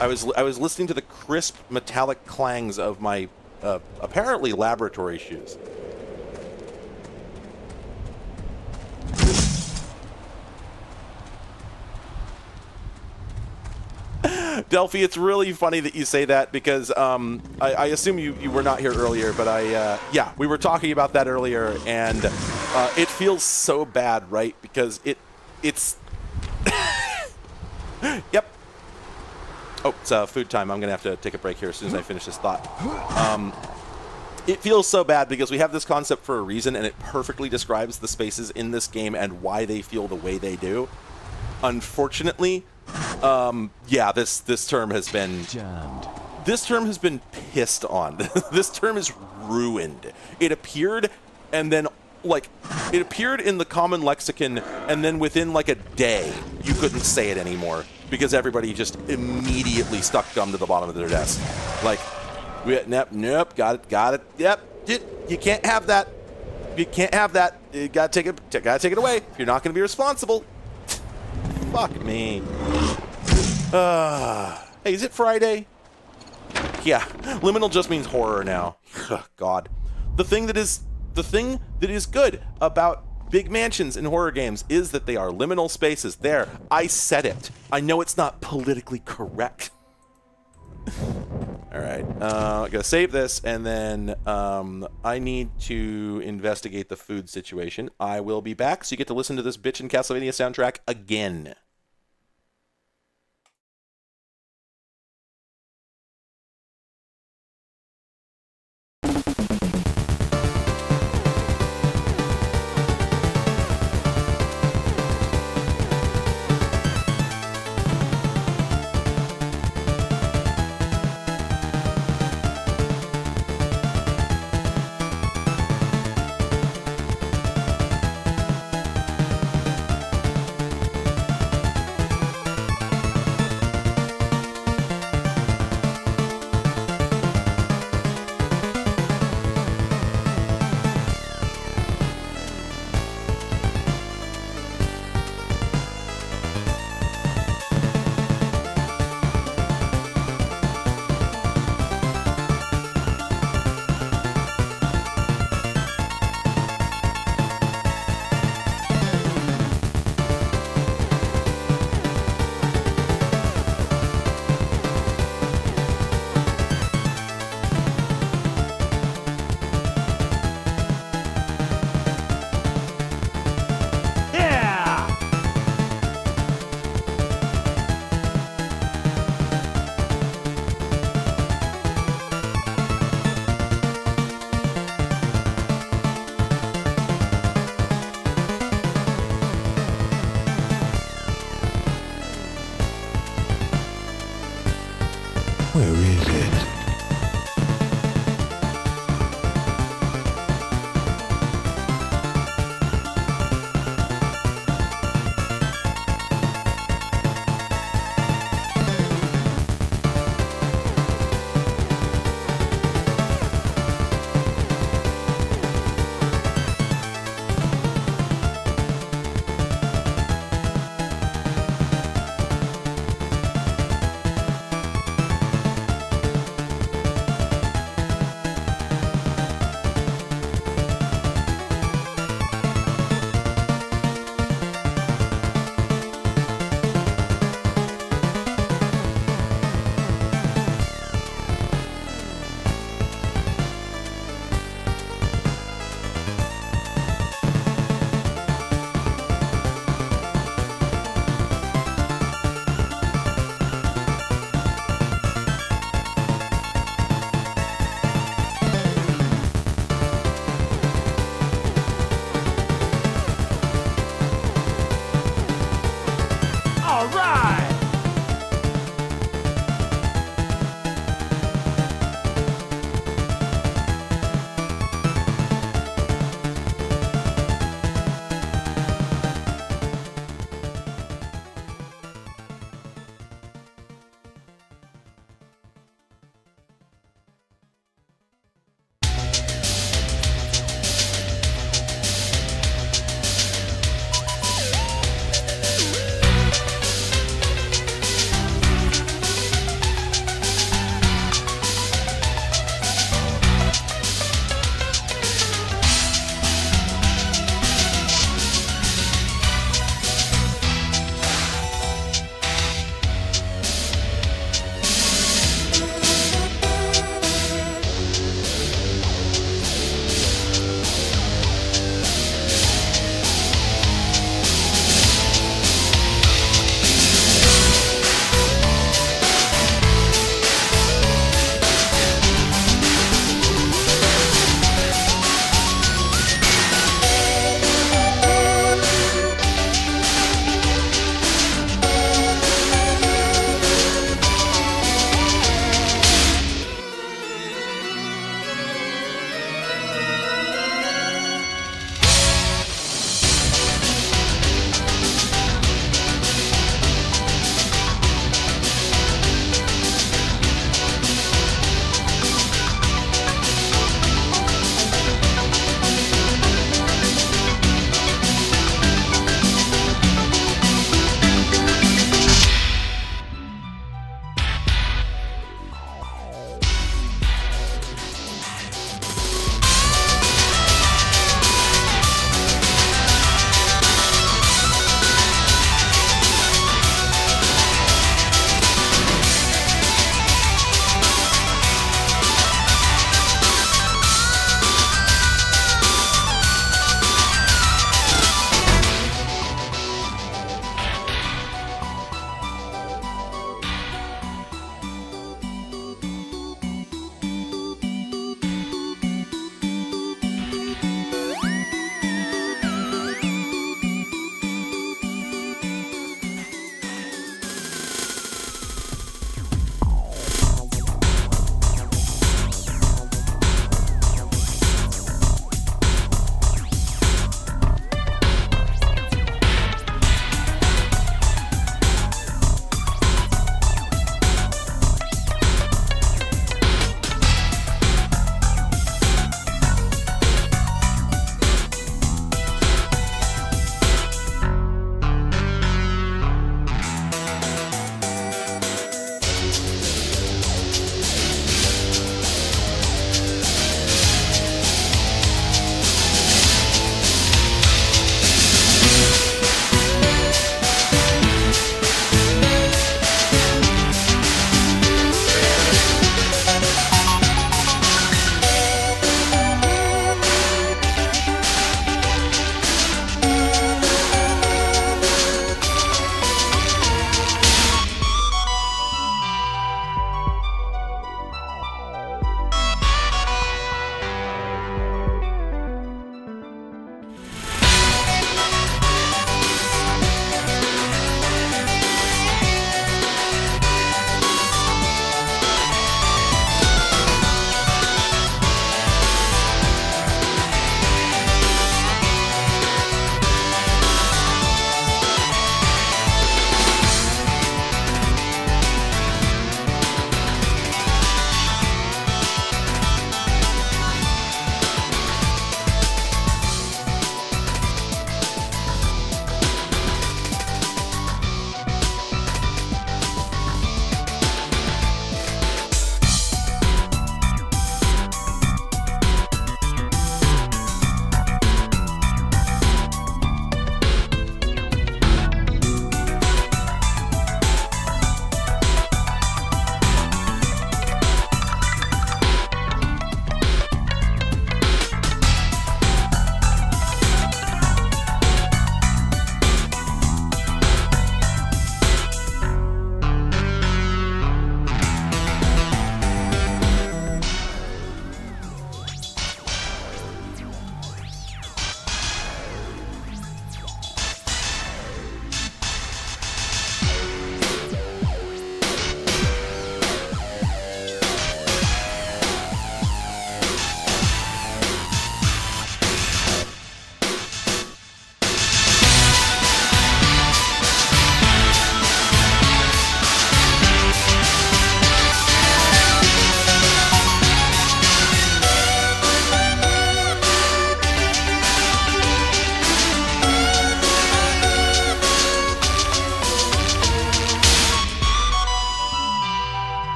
I was listening to the crisp metallic clangs of my apparently laboratory shoes. Delphi, it's really funny that you say that because I assume you were not here earlier, but yeah, we were talking about that earlier, and it feels so bad, right? Because it's yep. Oh, it's food time. I'm gonna have to take a break here as soon as I finish this thought. It feels so bad because we have this concept for a reason, and it perfectly describes the spaces in this game and why they feel the way they do. unfortunately, yeah, this term has been jammed. This term has been pissed on. This term is ruined. It appeared, and then, like, it appeared in the common lexicon, and then within, like, a day, you couldn't say it anymore because everybody just immediately stuck gum to the bottom of their desk. Like, nope, got it, yep, you can't have that. You can't have that. You gotta take it away. If you're not gonna be responsible. Fuck me. Hey, is it Friday? Yeah, liminal just means horror now. God. The thing that is good about big mansions in horror games is that they are liminal spaces. There, I said it. I know it's not politically correct. All right, I gotta save this, and then I need to investigate the food situation. I will be back, so you get to listen to this bitchin' Castlevania soundtrack again.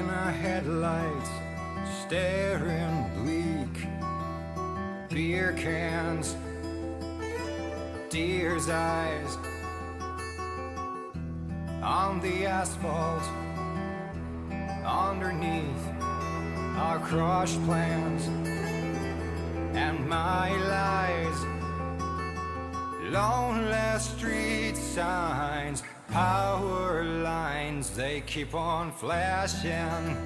in a headlight, staring bleak. Beer cans, deer's eyes on the asphalt. Underneath our crushed plans and my lies. Lonely street signs, power lines, they keep on flashing,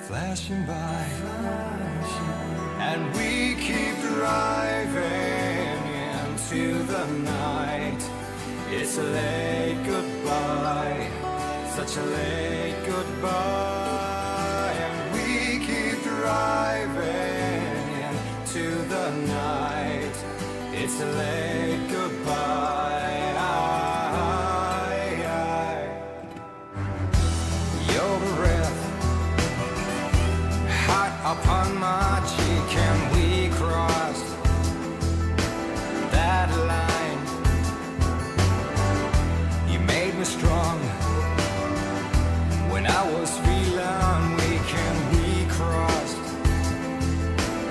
flashing by. And we keep driving into the night. It's a late goodbye, such a late goodbye. And we keep driving into the night. It's a late goodbye. Your breath hot upon my cheek, and we crossed that line. You made me strong when I was feeling weak, and we crossed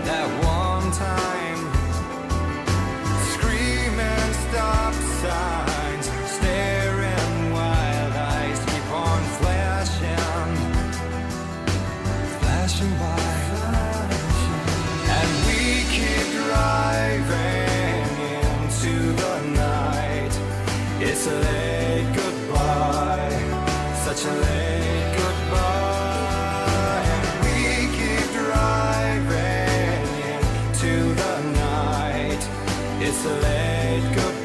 that one time. Screaming stop signs, staring wild eyes keep on flashing, flashing by. And we keep driving into the night. It's a late goodbye, such a late goodbye. And we keep driving into the night. It's a late goodbye.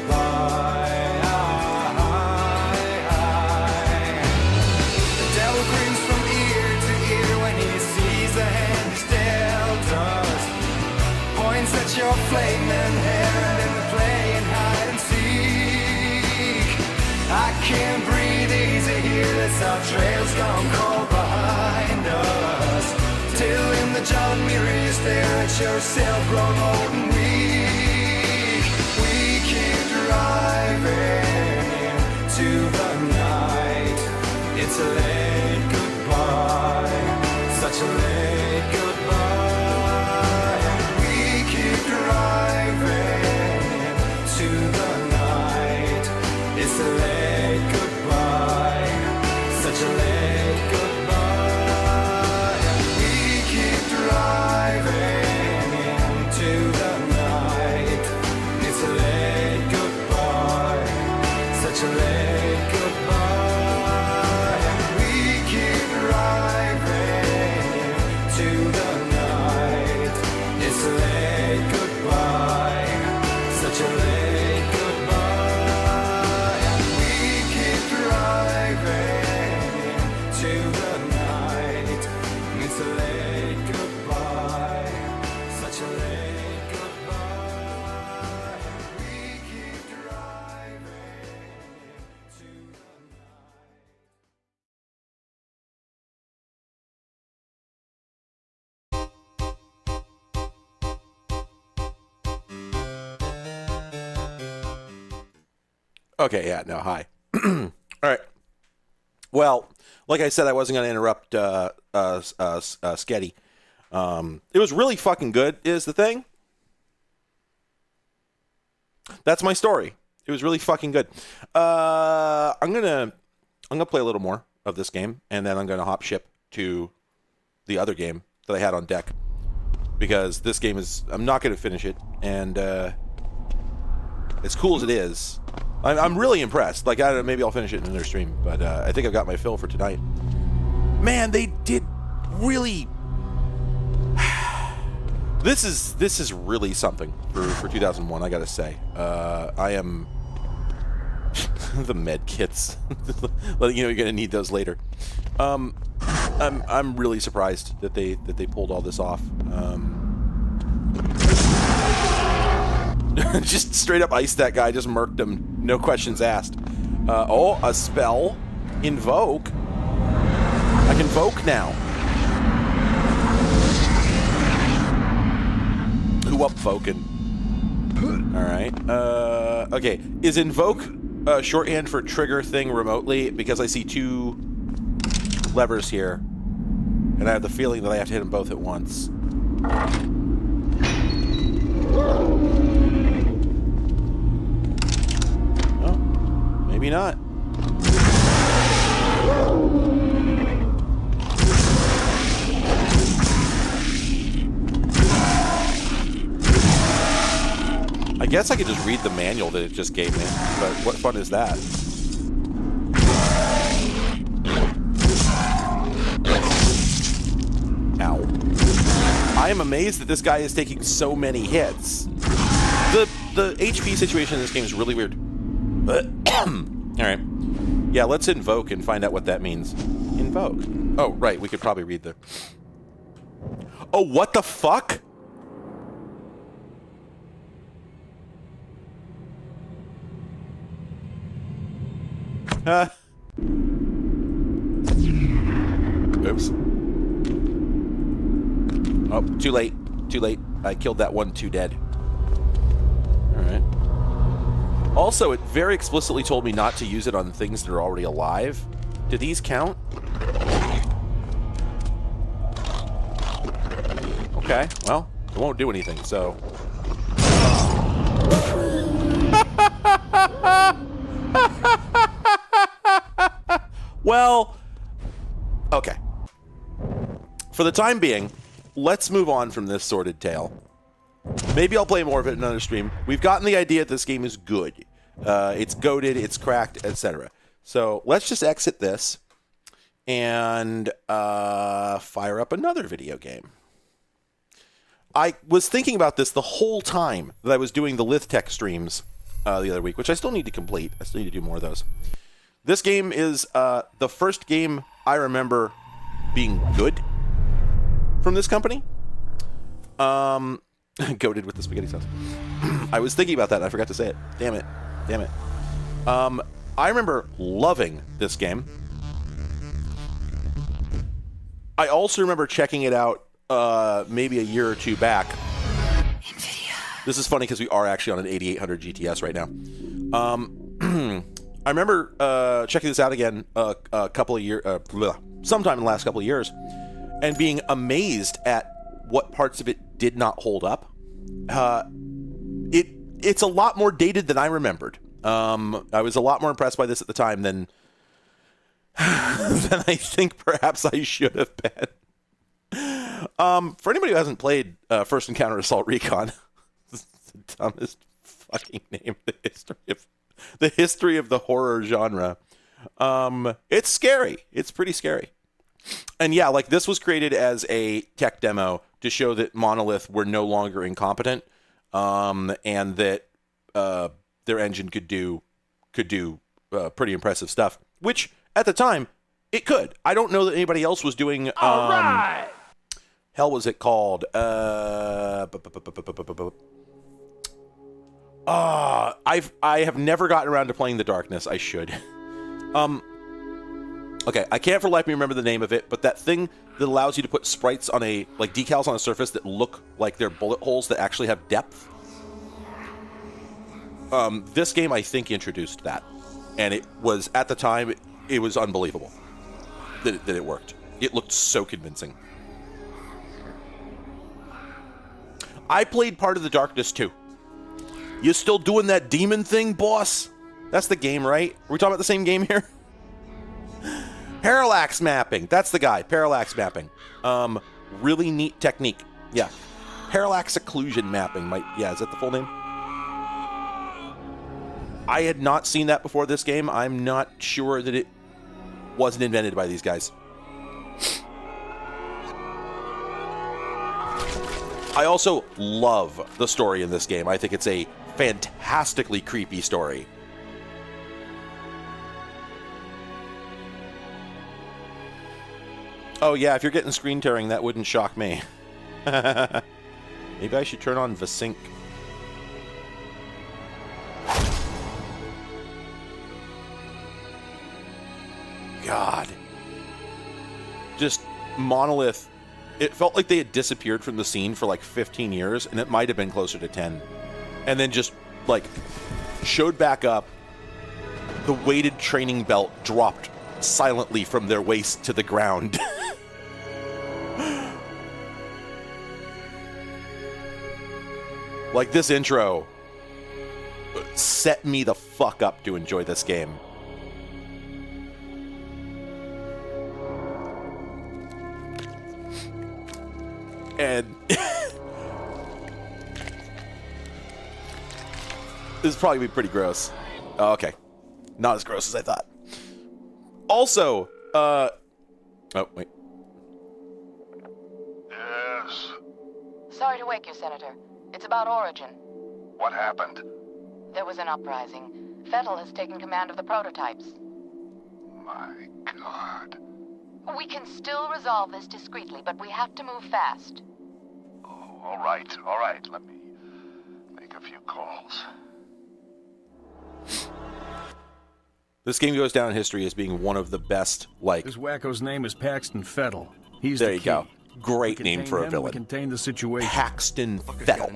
The devil grins from ear to ear when he sees the hand he's dealt us. Points at your flaming hair and then we're playing hide and seek. I can't breathe easy here, this our trail's gone cold behind us. Till in the John mirror you stare at yourself grown old and weak. We keep driving into the night. It's a late goodbye, such a late goodbye. And we keep driving into the night. It's a late goodbye, such a late goodbye. And we keep driving into the night. It's a late goodbye, such a late goodbye. And we keep driving into the night. It's a late goodbye, such a late goodbye. And we keep driving into the night. It's a late goodbye, such a late goodbye. And we keep driving into the Okay, yeah, no, hi. All right. Well, like I said, I wasn't going to interrupt Sketty. It was really fucking good, is the thing. That's my story. It was really fucking good. I'm gonna play a little more of this game, and then I'm gonna hop ship to the other game that I had on deck, because this game is, I'm not gonna finish it, and as cool as it is, I'm really impressed. Like, I don't know, maybe I'll finish it in another stream, but I think I've got my fill for tonight. Man, they did really. This is really something for 2001. I gotta say, I am the med kits. Letting you know you're gonna need those later. I'm really surprised that they pulled all this off. Just straight up iced that guy. Just murked him. No questions asked. Oh, a spell. Invoke. I can invoke now. Who up Voken? Alright. Okay. Is invoke shorthand for trigger thing remotely? Because I see two levers here, and I have the feeling that I have to hit them both at once. Oh, maybe not. I guess I could just read the manual that it just gave me, but what fun is that? Ow. I am amazed that this guy is taking so many hits. The HP situation in this game is really weird. Alright. Yeah, let's invoke and find out what that means. Invoke. Oh, right, we could probably read the... Oh, what the fuck? Oops. Oh, too late. Too late. I killed that one too dead. Alright. Also, it very explicitly told me not to use it on things that are already alive. Do these count? Okay, well, it won't do anything, so... Well, okay. For the time being, let's move on from this sordid tale. Maybe I'll play more of it in another stream. We've gotten the idea that this game is good. It's goated, it's cracked, etc. So let's just exit this and fire up another video game. I was thinking about this the whole time that I was doing the Lithtech streams the other week, which I still need to complete. I still need to do more of those. This game is the first game I remember being good from this company. Goated with the spaghetti sauce. I was thinking about that and I forgot to say it. Damn it. Damn it. I remember loving this game. I also remember checking it out maybe a year or two back. This is funny because we are actually on an 8800 GTS right now. I remember checking this out again a couple of years, sometime in the last couple of years, and being amazed at what parts of it did not hold up. It's a lot more dated than I remembered. I was a lot more impressed by this at the time than I think perhaps I should have been. For anybody who hasn't played First Encounter Assault Recon, this is the dumbest fucking name in the history of the horror genre. It's scary. It's pretty scary. And yeah, like this was created as a tech demo to show that Monolith were no longer incompetent, and that their engine could do pretty impressive stuff. Which at the time it could. I don't know that anybody else was doing. All right. Hell, was it called? I have never gotten around to playing The Darkness. I should. Okay, I can't for life me remember the name of it, but that thing that allows you to put sprites on like decals on a surface that look like they're bullet holes that actually have depth. This game, I think, introduced that, and it was at the time it was unbelievable that it worked. It looked so convincing. I played part of The Darkness too. You still doing that demon thing, boss? That's the game, right? Are we talking about the same game here? Parallax mapping. That's the guy. Parallax mapping. Really neat technique. Yeah. Parallax occlusion mapping. Yeah, is that the full name? I had not seen that before this game. I'm not sure that it wasn't invented by these guys. I also love the story in this game. I think it's a fantastically creepy story. Oh yeah, if you're getting screen tearing, that wouldn't shock me. Maybe I should turn on VSync. God. Just Monolith. It felt like they had disappeared from the scene for like 15 years, and it might have been closer to 10. And then just, like, showed back up. The weighted training belt dropped silently from their waist to the ground. Like, this intro set me the fuck up to enjoy this game. And this is probably gonna be pretty gross. Oh, okay. Not as gross as I thought. Also, oh, wait. Yes. Sorry to wake you, Senator. It's about Origin. What happened? There was an uprising. Fettel has taken command of the prototypes. My God. We can still resolve this discreetly, but we have to move fast. Oh, all right. Let me make a few calls. This game goes down in history as being one of the best, like... This wacko's name is Paxton Fettel. He's there the you key. go. Great name for a We villain. contain the situation. Paxton Fettel.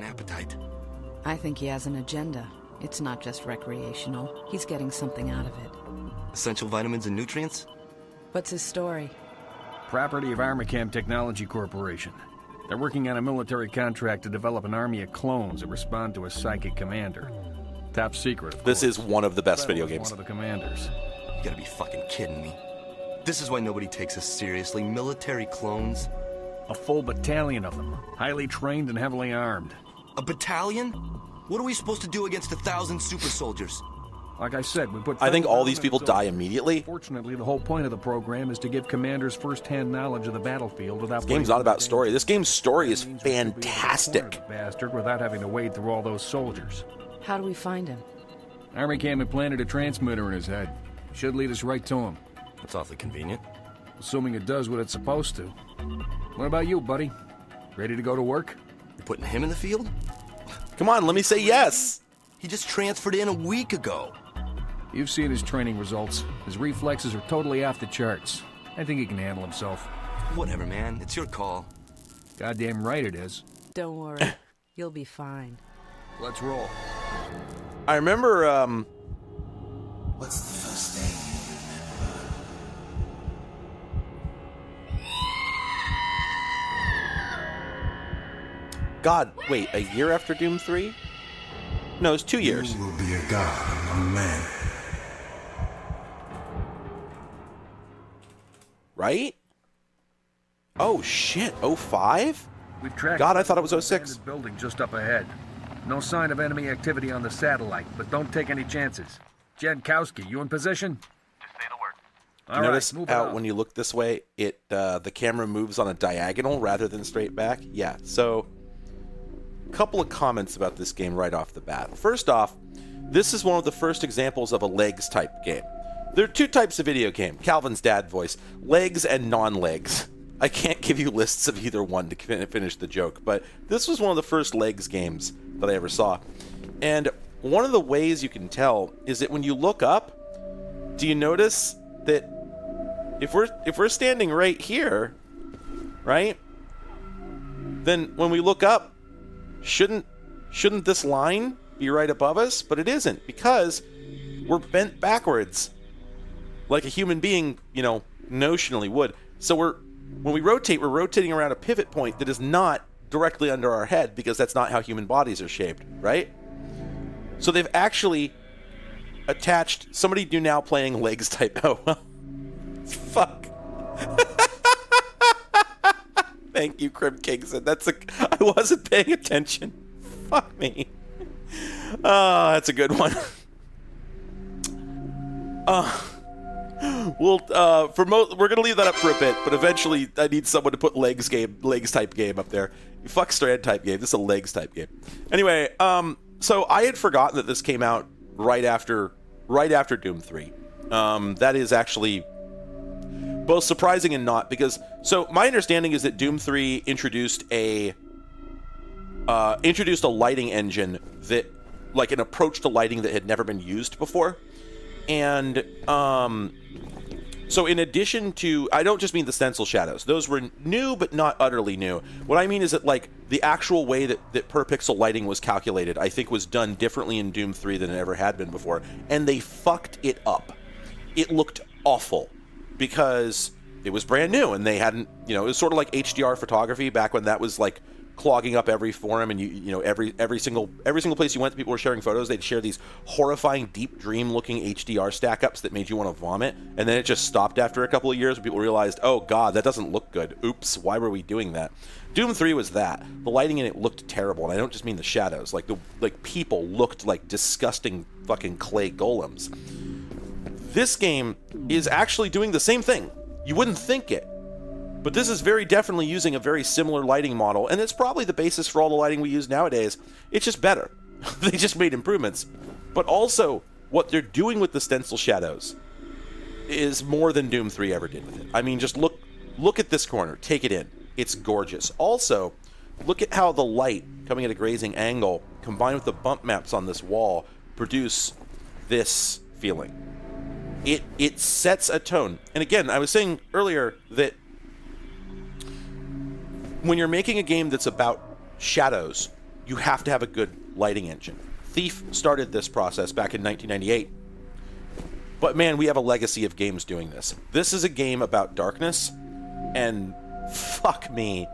I think he has an agenda. It's not just recreational. He's getting something out of it. Essential vitamins and nutrients? What's his story? Property of Armacam Technology Corporation. They're working on a military contract to develop an army of clones that respond to a psychic commander. Top secret, of This course. is one of the best video Fettel is games. one of the commanders. You gotta be fucking kidding me. This is why nobody takes us seriously. Military clones. A full battalion of them. Highly trained and heavily armed. A battalion? What are we supposed to do against 1,000 super soldiers? Like I said, we put... I think all these people die immediately. Fortunately, the whole point of the program is to give commanders first-hand knowledge of the battlefield without... This game's not about story. This game's story is fantastic. Bastard, without having to wade through all those soldiers. How do we find him? Armacam had planted a transmitter in his head. Should lead us right to him. That's awfully convenient. Assuming it does what it's supposed to. What about you, buddy? Ready to go to work? You're putting him in the field? Come on, let me say yes. He just transferred in a week ago. You've seen his training results. His reflexes are totally off the charts. I think he can handle himself. Whatever, man. It's your call. Goddamn right it is. Don't worry. You'll be fine. Let's roll. I remember, What's the first thing you remember? God, wait, a year after Doom 3? No, it's 2 years. You will be a god among men. Right? Oh, shit, 05? We've tracked... God, I thought it was 06. ...building just up ahead. No sign of enemy activity on the satellite, but don't take any chances. Jankowski, you in position? Just say the word. You notice how when you look this way, it the camera moves on a diagonal rather than straight back? Yeah, so a couple of comments about this game right off the bat. First off, this is one of the first examples of a legs type game. There are two types of video game. Calvin's dad voice. Legs and non-legs. I can't give you lists of either one to finish the joke, but this was one of the first legs games that I ever saw. And one of the ways you can tell is that when you look up, do you notice that if we're standing right here, right? Then when we look up, shouldn't this line be right above us? But it isn't, because we're bent backwards like a human being, notionally would. So when we rotate, we're rotating around a pivot point that is not directly under our head, because that's not how human bodies are shaped, right? So they've actually attached... Somebody do now playing legs type... Oh, well. Fuck. Thank you, Crim Kingston. I wasn't paying attention. Fuck me. Oh, that's a good one. We're gonna leave that up for a bit, but eventually I need someone to put legs type game up there. Fuck strand type game. This is a legs type game. Anyway, so I had forgotten that this came out right after Doom 3. That is actually both surprising and not, because so my understanding is that Doom 3 introduced a lighting engine that, like, an approach to lighting that had never been used before. And so in addition to, I don't just mean the stencil shadows. Those were new, but not utterly new. What I mean is that, like, the actual way that per pixel lighting was calculated, I think, was done differently in Doom 3 than it ever had been before. And they fucked it up. It looked awful. because it was brand new and they hadn't, it was sort of like HDR photography back when that was like clogging up every forum, and every single place you went, people were sharing photos. They'd share these horrifying, deep dream looking HDR stack ups that made you want to vomit, and then it just stopped after a couple of years when people realized, oh god, that doesn't look good. Oops, why were we doing that? Doom 3 was that. The lighting in it looked terrible, and I don't just mean the shadows. Like people looked like disgusting fucking clay golems. This game is actually doing the same thing. You wouldn't think it. But this is very definitely using a very similar lighting model, and it's probably the basis for all the lighting we use nowadays. It's just better. They just made improvements. But also, what they're doing with the stencil shadows is more than Doom 3 ever did with it. I mean, just look at this corner. Take it in. It's gorgeous. Also, look at how the light coming at a grazing angle, combined with the bump maps on this wall, produce this feeling. It sets a tone. And again, I was saying earlier that when you're making a game that's about shadows, you have to have a good lighting engine. Thief started this process back in 1998. But man, we have a legacy of games doing this. This is a game about darkness, and fuck me,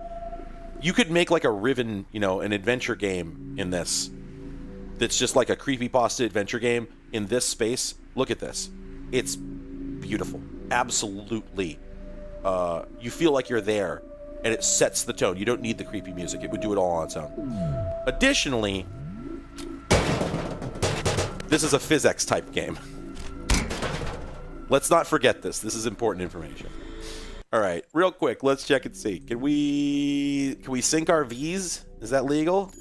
you could make like a Riven, an adventure game in this that's just like a creepypasta adventure game in this space. Look at this. It's beautiful. Absolutely. You feel like you're there. And it sets the tone. You don't need the creepy music. It would do it all on its own. Additionally, this is a physics type game. Let's not forget this. This is important information. All right, real quick, let's check and see. Can we sync our V's? Is that legal?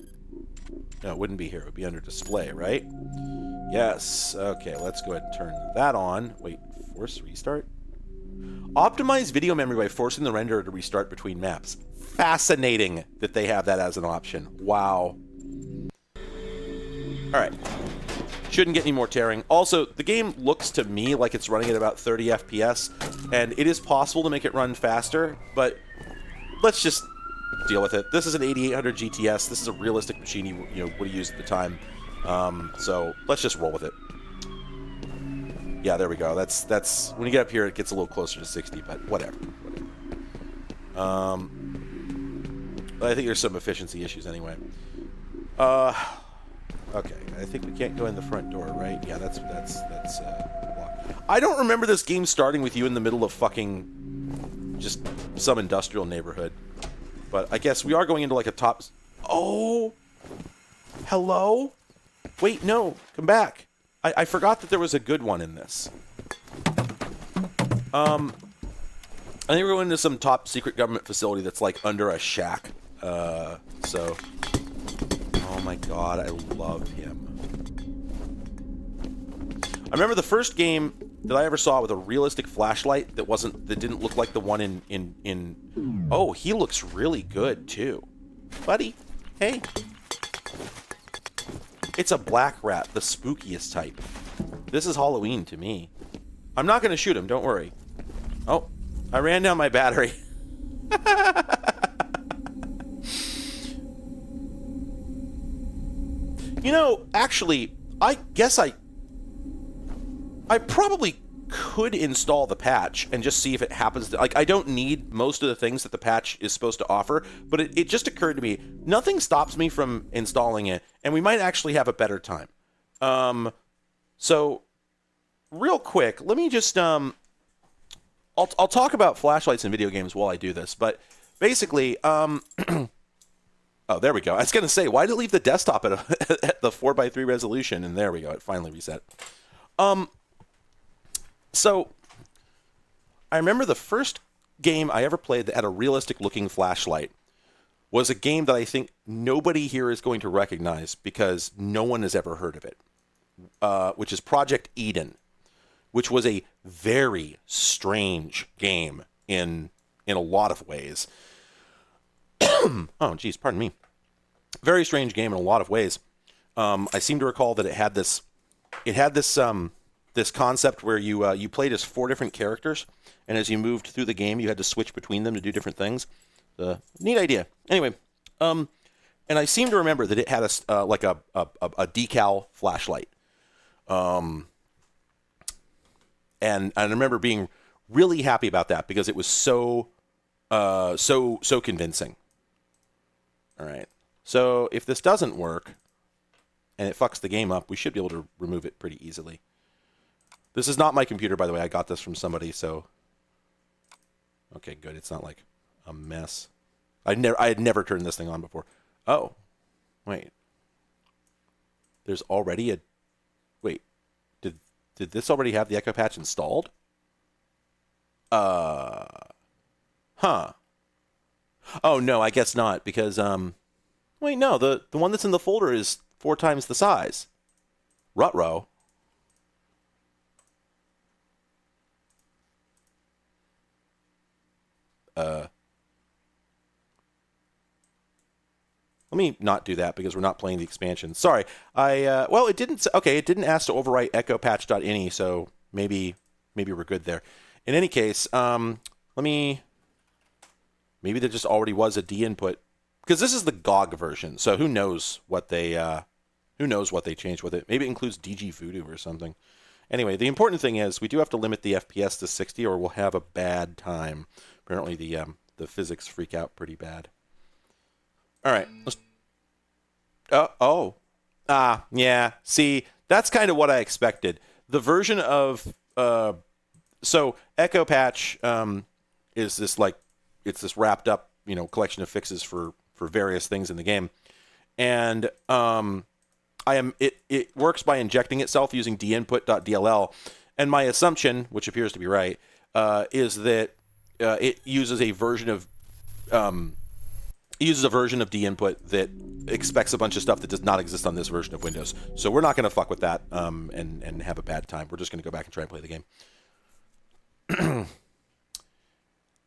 No, it wouldn't be here. It would be under display, right? Yes. Okay, let's go ahead and turn that on. Wait, force restart? Optimize video memory by forcing the renderer to restart between maps. Fascinating that they have that as an option. Wow. Alright. Shouldn't get any more tearing. Also, the game looks to me like it's running at about 30 FPS, and it is possible to make it run faster, but let's just deal with it. This is an 8800 GTS. This is a realistic machine you would have used at the time. So let's just roll with it. Yeah, there we go. That's when you get up here, it gets a little closer to 60, but whatever. I think there's some efficiency issues anyway. Okay, I think we can't go in the front door, right? Yeah, that's blocked. I don't remember this game starting with you in the middle of fucking just some industrial neighborhood, but I guess we are going into like a top. Oh, hello. Wait, no, come back. I forgot that there was a good one in this. I think we're going into some top secret government facility that's like under a shack. So, oh my god, I love him. I remember the first game that I ever saw with a realistic flashlight that didn't look like the one in. Oh, he looks really good too, buddy. Hey. It's a black rat, the spookiest type. This is Halloween to me. I'm not going to shoot him, don't worry. Oh, I ran down my battery. Actually, I guess I probably could install the patch and just see if it happens. I don't need most of the things that the patch is supposed to offer, but it just occurred to me, nothing stops me from installing it, and we might actually have a better time. So, real quick, let me just, I'll talk about flashlights in video games while I do this, but basically, oh, there we go. I was going to say, why did it leave the desktop at the 4:3 resolution? And there we go. It finally reset. So, I remember the first game I ever played that had a realistic-looking flashlight was a game that I think nobody here is going to recognize because no one has ever heard of it, which is Project Eden, which was a very strange game in a lot of ways. Oh, geez, pardon me. Very strange game in a lot of ways. I seem to recall that it had this concept where you played as 4 different characters, and as you moved through the game, you had to switch between them to do different things. Neat idea. Anyway, and I seem to remember that it had a decal flashlight. And I remember being Really happy about that because it was so convincing. All right. So if this doesn't work and it fucks the game up, we should be able to remove it pretty easily. This is not my computer, by the way. I got this from somebody, so... Okay, good. It's not like a mess. I had never turned this thing on before. Oh. Wait. There's already a... Wait. Did this already have the Echo Patch installed? Huh. Oh, no, I guess not, because, Wait, no, the one that's in the folder is 4 times the size. Rutrow. Let me not do that because we're not playing the expansion. Sorry. Well, it didn't... Okay, it didn't ask to overwrite echopatch.ini, so maybe we're good there. In any case, maybe there just already was a D input, because this is the GOG version. So who knows what they changed with it? Maybe it includes DG Voodoo or something. Anyway, the important thing is we do have to limit the FPS to 60, or we'll have a bad time. Apparently, the physics freak out pretty bad. All right. Yeah. See, that's kind of what I expected. The version of so Echo Patch is this it's this wrapped up collection of fixes for various things in the game, and it works by injecting itself using dinput.dll, and my assumption, which appears to be right, is that it uses a version of dinput that expects a bunch of stuff that does not exist on this version of Windows. So we're not going to fuck with that and have a bad time. We're just going to go back and try and play the game.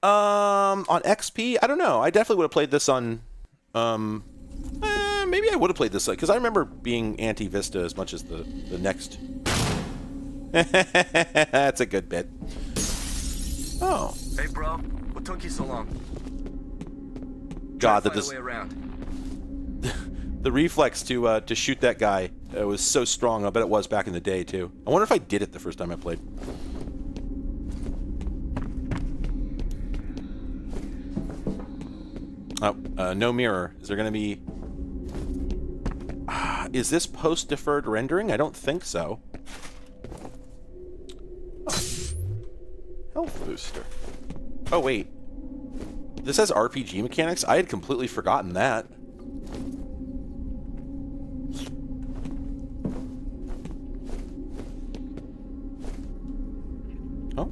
On XP, I don't know. I definitely would have played this on... maybe I would have played this, because I remember being anti-Vista as much as the next... That's a good bit. Oh. Hey, bro. What took you so long? God, Find a way around. The reflex to shoot that guy was so strong. I bet it was back in the day, too. I wonder if I did it the first time I played. Oh, no mirror. Is there going to be... is this post-deferred rendering? I don't think so. Oh. Health booster. Oh, wait. This has RPG mechanics? I had completely forgotten that. Oh.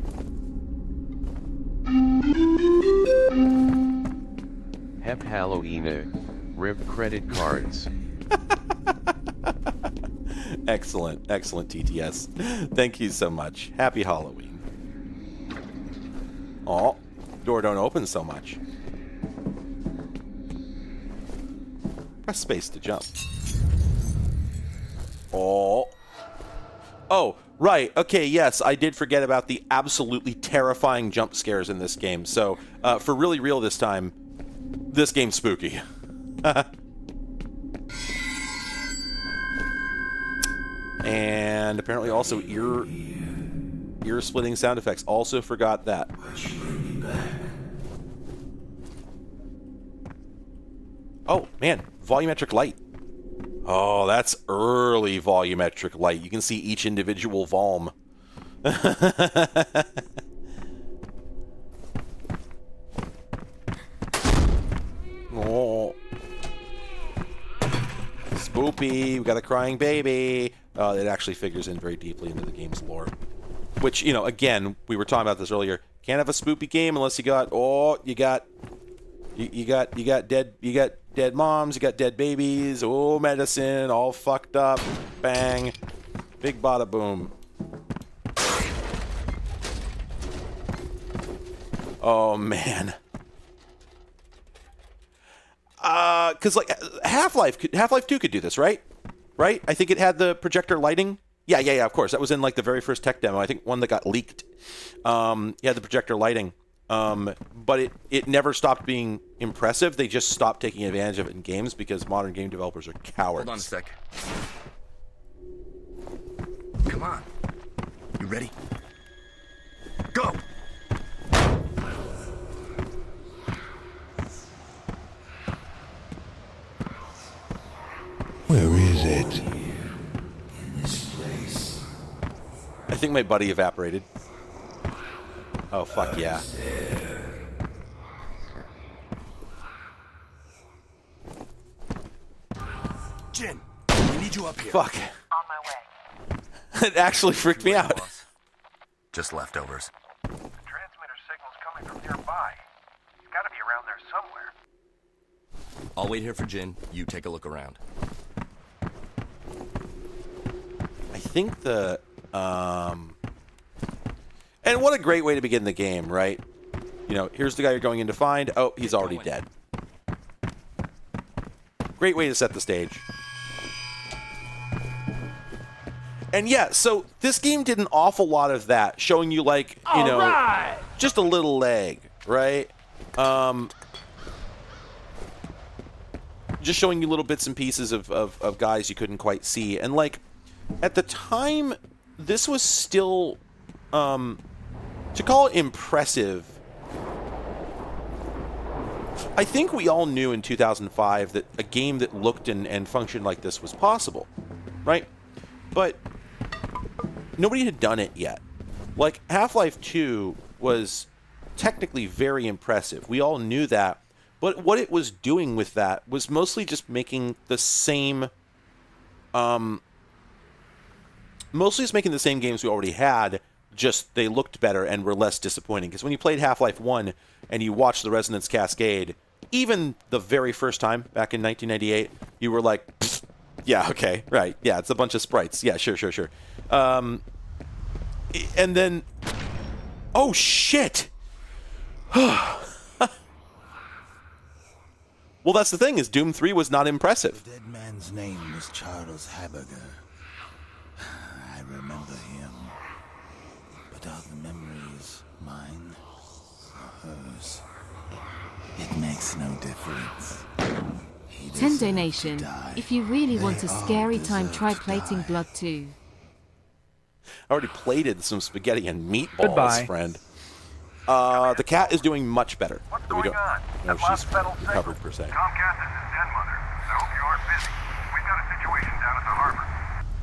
Hep Halloween, RIP credit cards. Excellent, excellent, TTS. Thank you so much. Happy Halloween. Oh, door don't open so much. Press space to jump. Oh. Oh, right. Okay, yes, I did forget about the absolutely terrifying jump scares in this game. So, for really real this time, this game's spooky. And apparently also ear-splitting sound effects. Also forgot that. Oh, man. Volumetric light. Oh, that's early volumetric light. You can see each individual Volm. Oh. Spoopy. We got a crying baby. It actually figures in very deeply into the game's lore. Which, again, we were talking about this earlier. Can't have a spoopy game unless you got dead moms, you got dead babies, medicine, all fucked up. Bang. Big bada boom. Oh, man. Because, Half-Life 2 could do this, right? Right? I think it had the projector lighting. Yeah, of course. That was in, the very first tech demo. I think one that got leaked. You had the projector lighting. But it never stopped being impressive. They just stopped taking advantage of it in games because modern game developers are cowards. Hold on a sec. Come on. You ready? Go! think my buddy evaporated. Oh, fuck yeah. Jin, we need you up here. Fuck. On my way. It actually freaked me out. Just leftovers. The transmitter signal's coming from nearby. It's gotta be around there somewhere. I'll wait here for Jin. You take a look around. I think the... And what a great way to begin the game, right? You know, here's the guy you're going in to find. Oh, he's already dead. Great way to set the stage. And yeah, so this game did an awful lot of that, showing you, like, you know, just a little leg, right? Just showing you little bits and pieces of guys you couldn't quite see. And, like, at the time, this was still, to call it impressive, I think we all knew in 2005 that a game that looked and functioned like this was possible, right? But nobody had done it yet. Like, Half-Life 2 was technically very impressive. We all knew that. But what it was doing with that was mostly just making the same... mostly just making the same games we already had, just they looked better and were less disappointing. Because when you played Half-Life 1 and you watched the Resonance Cascade, even the very first time, back in 1998, you were like, yeah, okay, right, yeah, it's a bunch of sprites. Yeah, sure. And then... Oh, shit! Well, that's the thing, is Doom 3 was not impressive. The dead man's name was Charles Haberger. I remember him. But are the memories mine or hers? It makes no difference. 10 donation. If you really want a scary time, try plating Blood 2. I already plated some spaghetti and meatballs, Goodbye. friend. The cat is doing much better. What's going on? No, she's recovered, per se. Comcast, this is Den Mother. I hope you aren't busy. We've got a situation down at the harbor.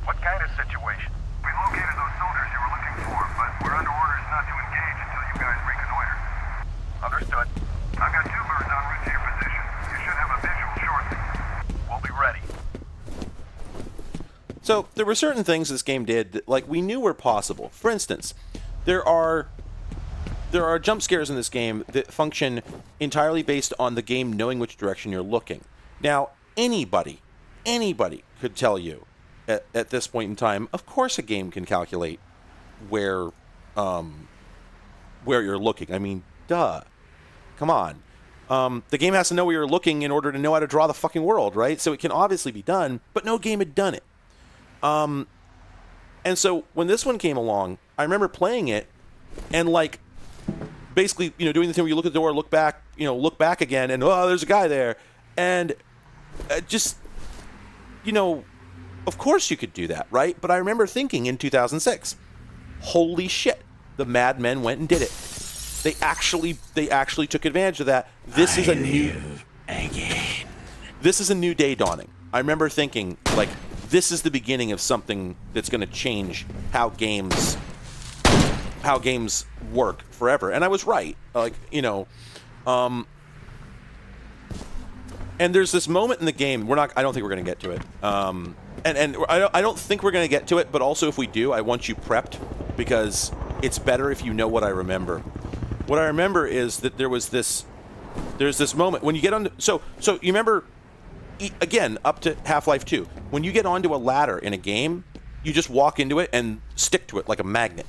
What kind of situation? We located those soldiers you were looking for, but we're under orders not to engage until you guys reconnoiter. Understood. I've got 2 birds en route to your position. You should have a visual shortly. We'll be ready. So there were certain things this game did that, like, we knew were possible. For instance, there are jump scares in this game that function entirely based on the game knowing which direction you're looking. Now, anybody could tell you at this point in time, of course a game can calculate where you're looking. I mean, duh. Come on. The game has to know where you're looking in order to know how to draw the fucking world, right? So it can obviously be done, but no game had done it. And so when this one came along, I remember playing it and, like, basically, you know, doing the thing where you look at the door, look back again, and, oh, there's a guy there. And just, you know, of course you could do that, right? But I remember thinking in 2006, holy shit, the Mad Men went and did it. They actually took advantage of that. This is a new day dawning. I remember thinking, like, this is the beginning of something that's going to change how games work forever. And I was right. Like, you know, and there's this moment in the game. I don't think we're going to get to it. And I don't think we're going to get to it. But also, if we do, I want you prepped, because it's better if you know what I remember. What I remember is that there's this moment when you get on. So you remember, again, up to Half-Life 2, when you get onto a ladder in a game, you just walk into it and stick to it like a magnet.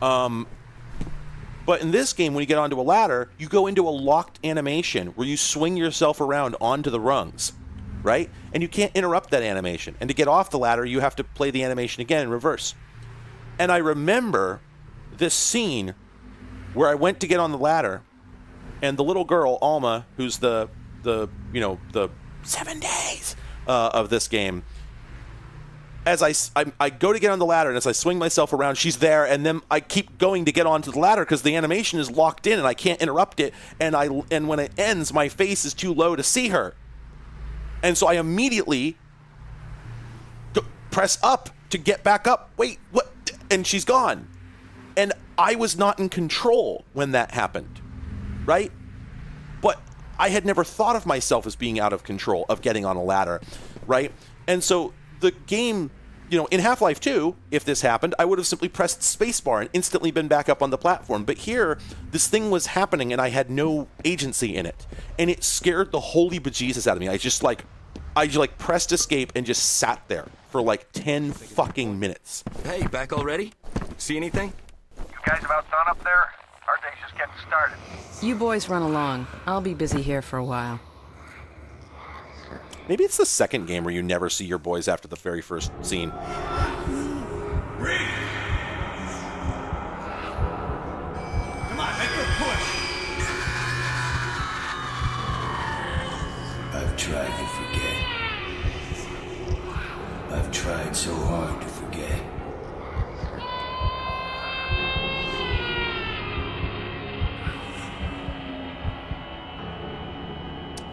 But in this game, when you get onto a ladder, you go into a locked animation where you swing yourself around onto the rungs, right? And you can't interrupt that animation. And to get off the ladder, you have to play the animation again in reverse. And I remember this scene where I went to get on the ladder, and the little girl, Alma, who's the 7 days of this game, as I go to get on the ladder, and as I swing myself around, she's there, and then I keep going to get onto the ladder because the animation is locked in and I can't interrupt it, and when it ends, my face is too low to see her. And so I immediately press up to get back up. Wait, what? and she's gone. And I was not in control when that happened, right? But I had never thought of myself as being out of control of getting on a ladder, right? And so the game, in Half-Life 2, if this happened, I would have simply pressed spacebar and instantly been back up on the platform. But here, this thing was happening and I had no agency in it. And it scared the holy bejesus out of me. I just pressed escape and just sat there for like 10 fucking minutes. Hey, back already? See anything? You guys about done up there? Our day's just getting started. You boys run along. I'll be busy here for a while. Maybe it's the second game where you never see your boys after the very first scene. Come on, make a push. I've tried to forget. I've tried so hard to forget.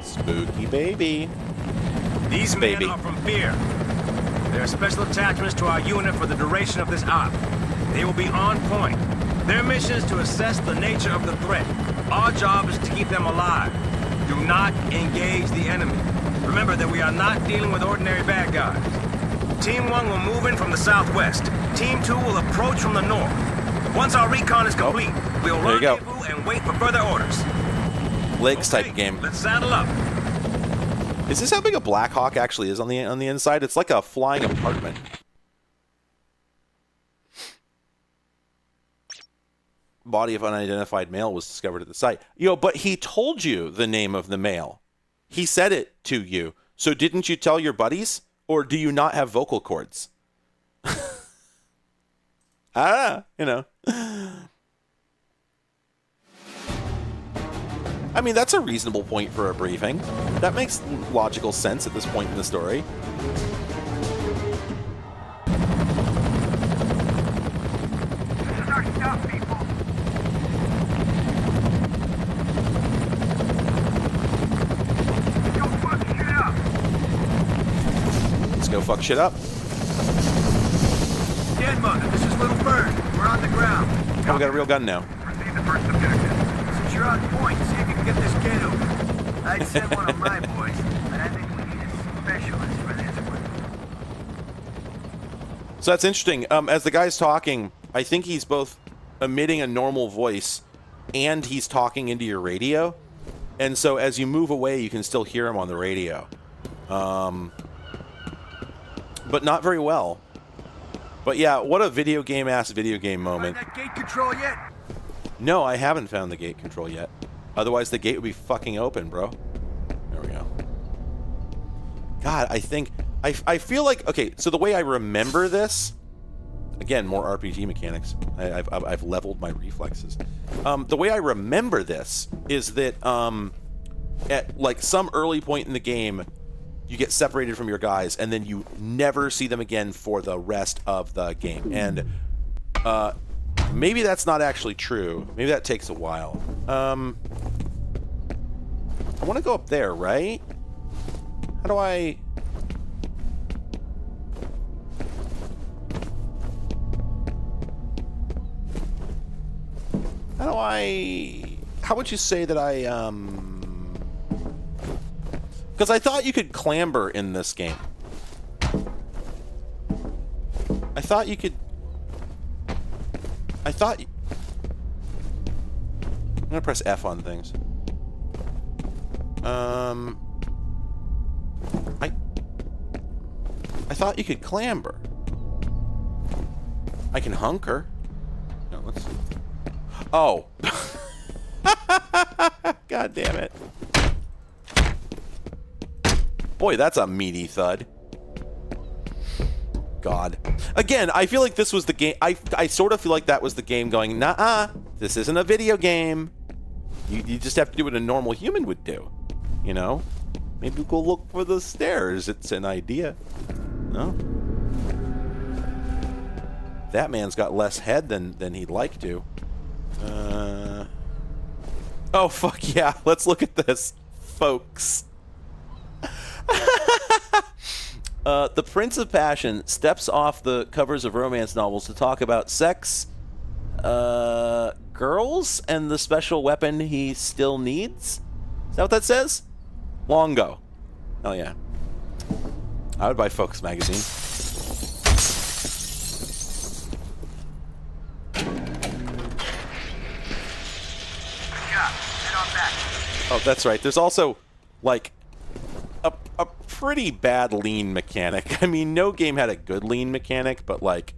Spooky baby. These men are from Fear. They are special attachments to our unit for the duration of this op. They will be on point. Their mission is to assess the nature of the threat. Our job is to keep them alive. Do not engage the enemy. Remember that we are not dealing with ordinary bad guys. Team 1 will move in from the southwest. Team 2 will approach from the north. Once our recon is complete, we'll rendezvous and wait for further orders. Legs type game. Let's saddle up. Is this how big a Black Hawk actually is on the inside? It's like a flying apartment. Body of unidentified male was discovered at the site. But he told you the name of the male. He said it to you. So didn't you tell your buddies? Or do you not have vocal cords? I mean, that's a reasonable point for a briefing. That makes logical sense at this point in the story. This is our stuff, people. Let's go fuck shit up. Let's go fuck shit up. Dead Mother, this is Little Bird. We're on the ground. Oh, we got a real gun now. Proceed to first objective. Since you're on point, see if you can get this kid open. I'd send one of my boys, but I think we need a specialist for this one. So that's interesting. As the guy's talking, I think he's both emitting a normal voice and he's talking into your radio. And so as you move away, you can still hear him on the radio. But not very well. But yeah, what a video game moment. Find that gate control yet? No, I haven't found the gate control yet. Otherwise, the gate would be fucking open, bro. There we go. God, I feel like... Okay, so the way I remember this... Again, more RPG mechanics. I've leveled my reflexes. The way I remember this is that at like some early point in the game, you get separated from your guys, and then you never see them again for the rest of the game. And maybe that's not actually true. Maybe that takes a while. I want to go up there, right? How do I... How would you say that I, because I thought you could clamber in this game. I'm gonna press F on things. I thought you could clamber. I can hunker. No, let's... Oh. God damn it. Boy, that's a meaty thud. God. Again, I feel like this was the game. I sort of feel like that was the game going, nah, this isn't a video game. You just have to do what a normal human would do. You know? Maybe go look for the stairs. It's an idea. No? That man's got less head than he'd like to. Oh, fuck yeah. Let's look at this, folks. The Prince of Passion steps off the covers of romance novels to talk about sex, girls, and the special weapon he still needs. Is that what that says? Longo. Oh, yeah. I would buy Focus magazine. Oh, that's right. There's also, like, a pretty bad lean mechanic. I mean, no game had a good lean mechanic, but, like,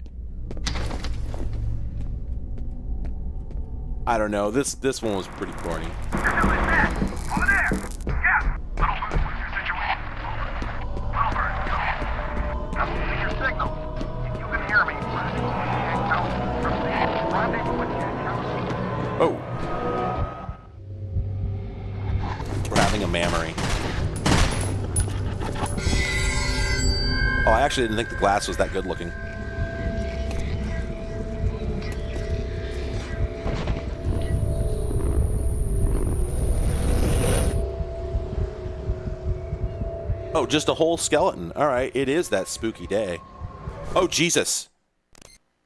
I don't know. This one was pretty corny. Oh. We're having a mammary. Oh, I actually didn't think the glass was that good looking. Oh, just a whole skeleton. All right, it is that spooky day. Oh, Jesus.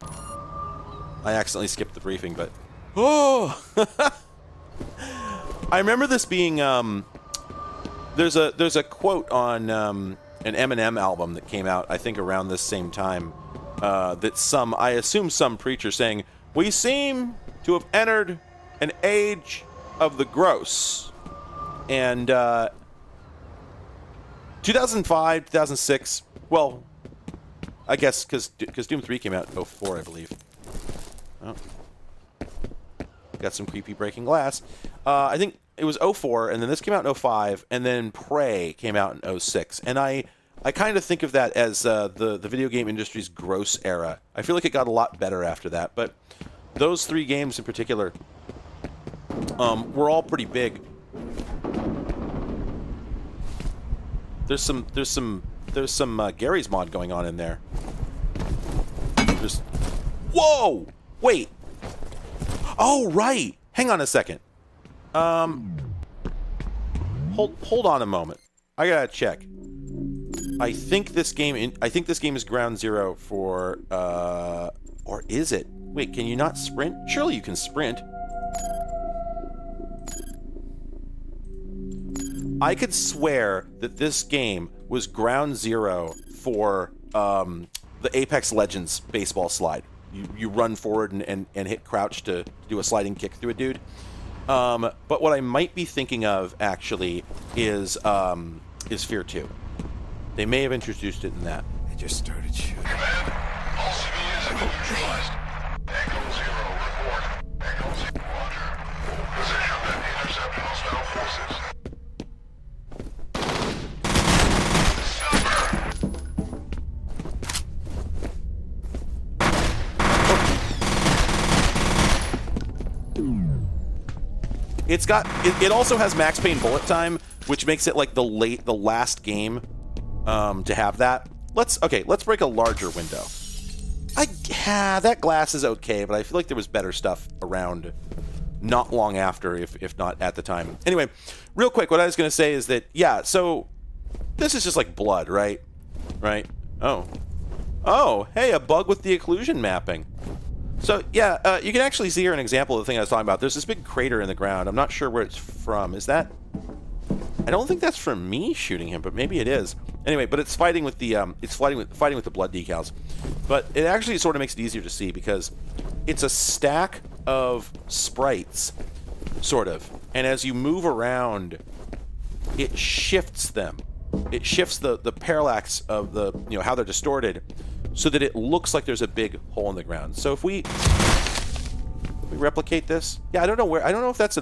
I accidentally skipped the briefing, but... Oh! I remember this being... There's a quote on an Eminem album that came out, I think, around this same time, that I assume some preacher saying, "We seem to have entered an age of the gross." And 2005, 2006, well, I guess because Doom 3 came out in 2004, I believe. Oh. Got some creepy breaking glass. I think it was 2004, and then this came out in 2005, and then Prey came out in 2006. And I kind of think of that as the video game industry's gross era. I feel like it got a lot better after that, but those three games in particular were all pretty big. There's some Gary's mod going on in there. Whoa! Wait. Oh, right. Hang on a second. Hold on a moment. I gotta check. I think this game is ground zero for or is it? Wait, can you not sprint? Surely you can sprint. I could swear that this game was ground zero for the Apex Legends baseball slide. You run forward and hit crouch to do a sliding kick through a dude. But what I might be thinking of actually is Fear 2. They may have introduced it in that. They just started shooting. Command, all civilians have been neutralized. Echo 0, report. Echo 0, roger. Position and intercept hostile forces. It also has Max Payne bullet time, which makes it like the last game to have that. Let's break a larger window. That glass is okay, but I feel like there was better stuff around not long after, if not at the time. Anyway, real quick, what I was going to say is that, yeah, so this is just like blood, right? Right? Oh, hey, a bug with the occlusion mapping. So, yeah, you can actually see here an example of the thing I was talking about. There's this big crater in the ground. I'm not sure where it's from. Is that... I don't think that's from me shooting him, but maybe it is. Anyway, but it's fighting with the fighting with the blood decals. But it actually sort of makes it easier to see because it's a stack of sprites, sort of. And as you move around, it shifts them. It shifts the parallax of the, how they're distorted, so that it looks like there's a big hole in the ground. So if we replicate this, yeah, I don't know if that's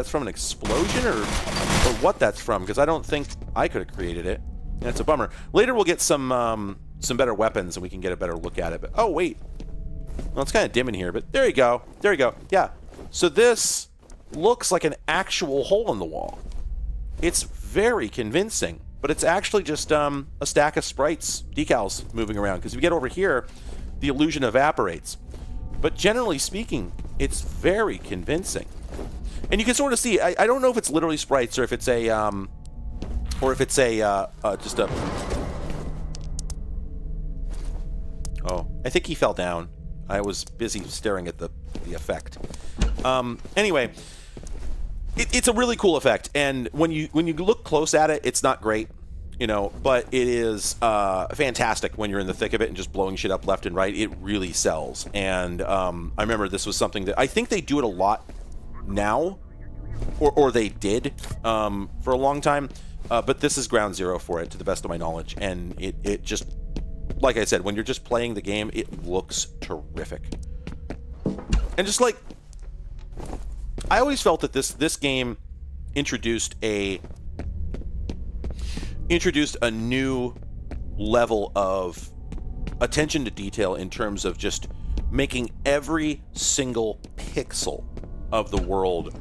from an explosion or what that's from, because I don't think I could have created it. And it's a bummer. Later we'll get some better weapons and we can get a better look at it. But oh wait, well, it's kind of dim in here, but there you go. Yeah. So this looks like an actual hole in the wall. It's very convincing. But it's actually just a stack of sprites, decals, moving around. Because if you get over here, the illusion evaporates. But generally speaking, it's very convincing. And you can sort of see, I don't know if it's literally sprites or if it's just a I think he fell down. I was busy staring at the effect. Anyway, it's a really cool effect, and when you look close at it, it's not great, you know, but it is fantastic when you're in the thick of it and just blowing shit up left and right. It really sells, and I remember this was something that I think they do it a lot now, or they did for a long time, but this is ground zero for it, to the best of my knowledge, and it just, like I said, when you're just playing the game, it looks terrific. And just like, I always felt that this game introduced a new level of attention to detail in terms of just making every single pixel of the world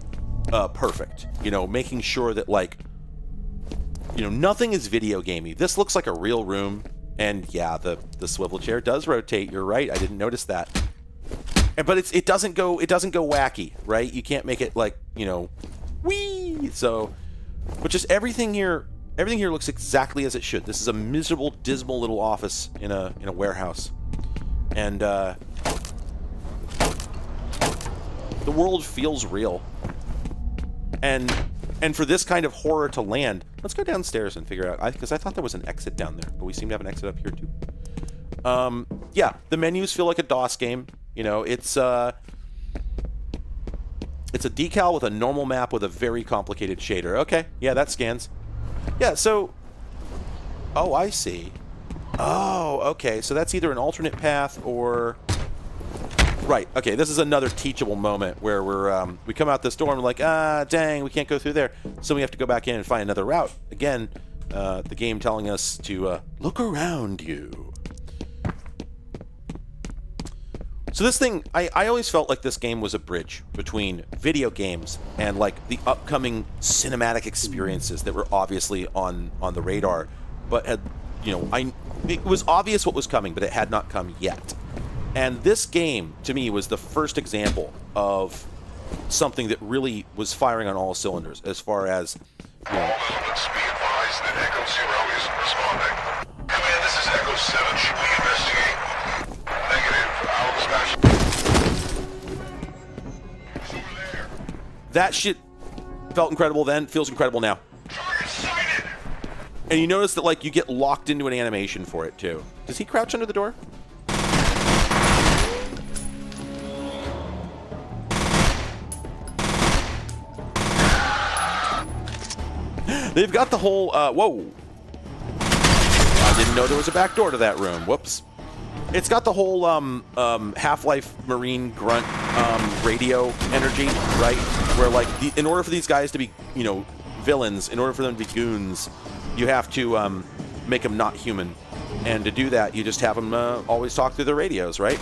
perfect. You know, making sure that, like, you know, nothing is video gamey. This looks like a real room, and yeah, the swivel chair does rotate. You're right. I didn't notice that. But it doesn't go wacky, right? You can't make it like, you know, whee. So, but just everything here looks exactly as it should. This is a miserable, dismal little office in a warehouse, and the world feels real. And for this kind of horror to land, let's go downstairs and figure out, because I thought there was an exit down there, but we seem to have an exit up here too. Yeah, the menus feel like a DOS game. You know, it's a decal with a normal map with a very complicated shader. Okay, yeah, that scans. Yeah, so, oh, I see. Oh, okay, so that's either an alternate path or, right, okay, this is another teachable moment where we come out this door and we're like, dang, we can't go through there, so we have to go back in and find another route. Again, the game telling us to look around you. So this thing, I always felt like this game was a bridge between video games and like the upcoming cinematic experiences that were obviously on the radar, but had, you know, it was obvious what was coming, but it had not come yet. And this game, to me, was the first example of something that really was firing on all cylinders, as far as, you know, Be advised that Echo 0 isn't responding. Command, this is Echo 7. Should we investigate? Negative. I'll dispatch. That shit felt incredible then, feels incredible now. And you notice that, like, you get locked into an animation for it, too. Does he crouch under the door? They've got the whole, whoa. I didn't know there was a back door to that room. Whoops. It's got the whole Half-Life Marine grunt radio energy, right? Where, like, in order for these guys to be, you know, villains, in order for them to be goons, you have to make them not human. And to do that, you just have them always talk through the radios, right?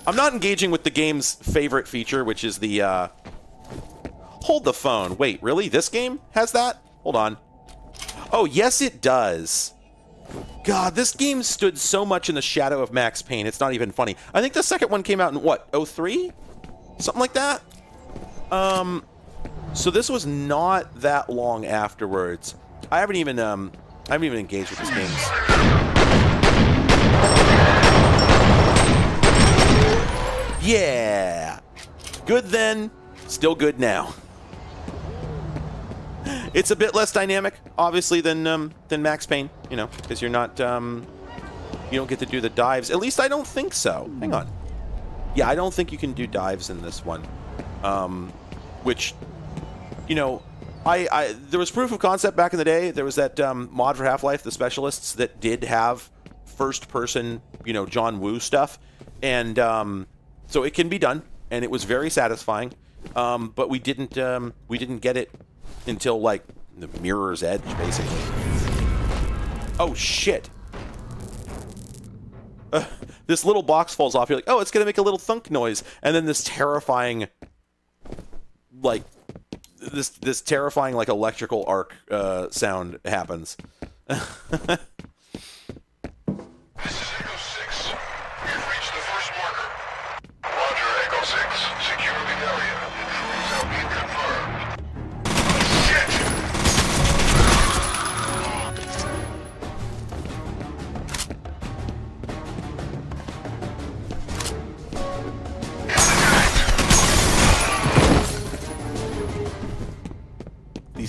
I'm not engaging with the game's favorite feature, which is the hold the phone. Wait, really? This game has that? Hold on. Oh, yes, it does. God, this game stood so much in the shadow of Max Payne, it's not even funny. I think the second one came out in, what, 03? Something like that? So this was not that long afterwards. I haven't even engaged with these games. Yeah! Good then, still good now. It's a bit less dynamic, obviously, than Max Payne, you know, because you're not, you don't get to do the dives. At least I don't think so. Hang on. Yeah, I don't think you can do dives in this one. Which, you know, there was proof of concept back in the day. There was that mod for Half-Life, The Specialists, that did have first-person, you know, John Woo stuff. And so it can be done, and it was very satisfying. But we didn't get it until, like, the Mirror's Edge, basically. Oh, shit. This little box falls off. You're like, oh, it's going to make a little thunk noise. And then this terrifying, like, this terrifying, like, electrical arc sound happens. This is Echo 6. We've reached the first marker. Roger, Echo 6. Secure the area. Intrudes have been confirmed.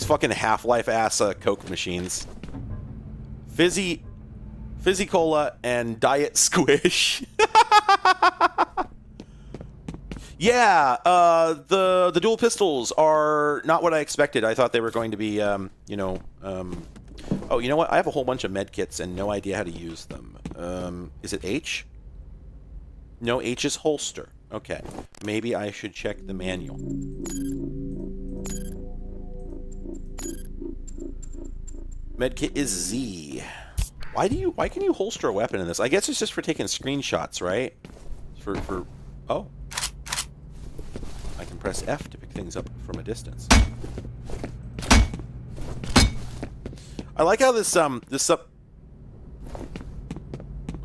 fucking Half-Life ass Coke machines. Fizzy Cola and Diet Squish. Yeah, the dual pistols are not what I expected. I thought they were going to be, oh, you know what? I have a whole bunch of med kits and no idea how to use them. Is it H? No, H is holster. Okay, maybe I should check the manual. Medkit is Z. Why can you holster a weapon in this? I guess it's just for taking screenshots, right? Oh. I can press F to pick things up from a distance. I like how this Was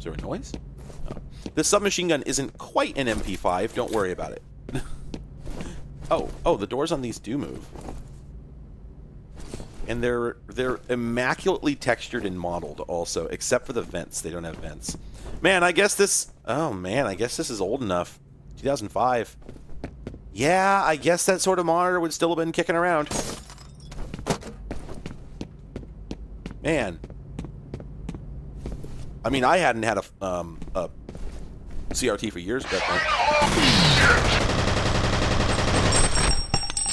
there a noise? Oh. This submachine gun isn't quite an MP5. Don't worry about it. Oh, the doors on these do move. And they're immaculately textured and modeled also, except for the vents. They don't have vents. Man, I guess this is old enough. 2005. Yeah, I guess that sort of monitor would still have been kicking around. Man. I mean, I hadn't had a CRT for years, but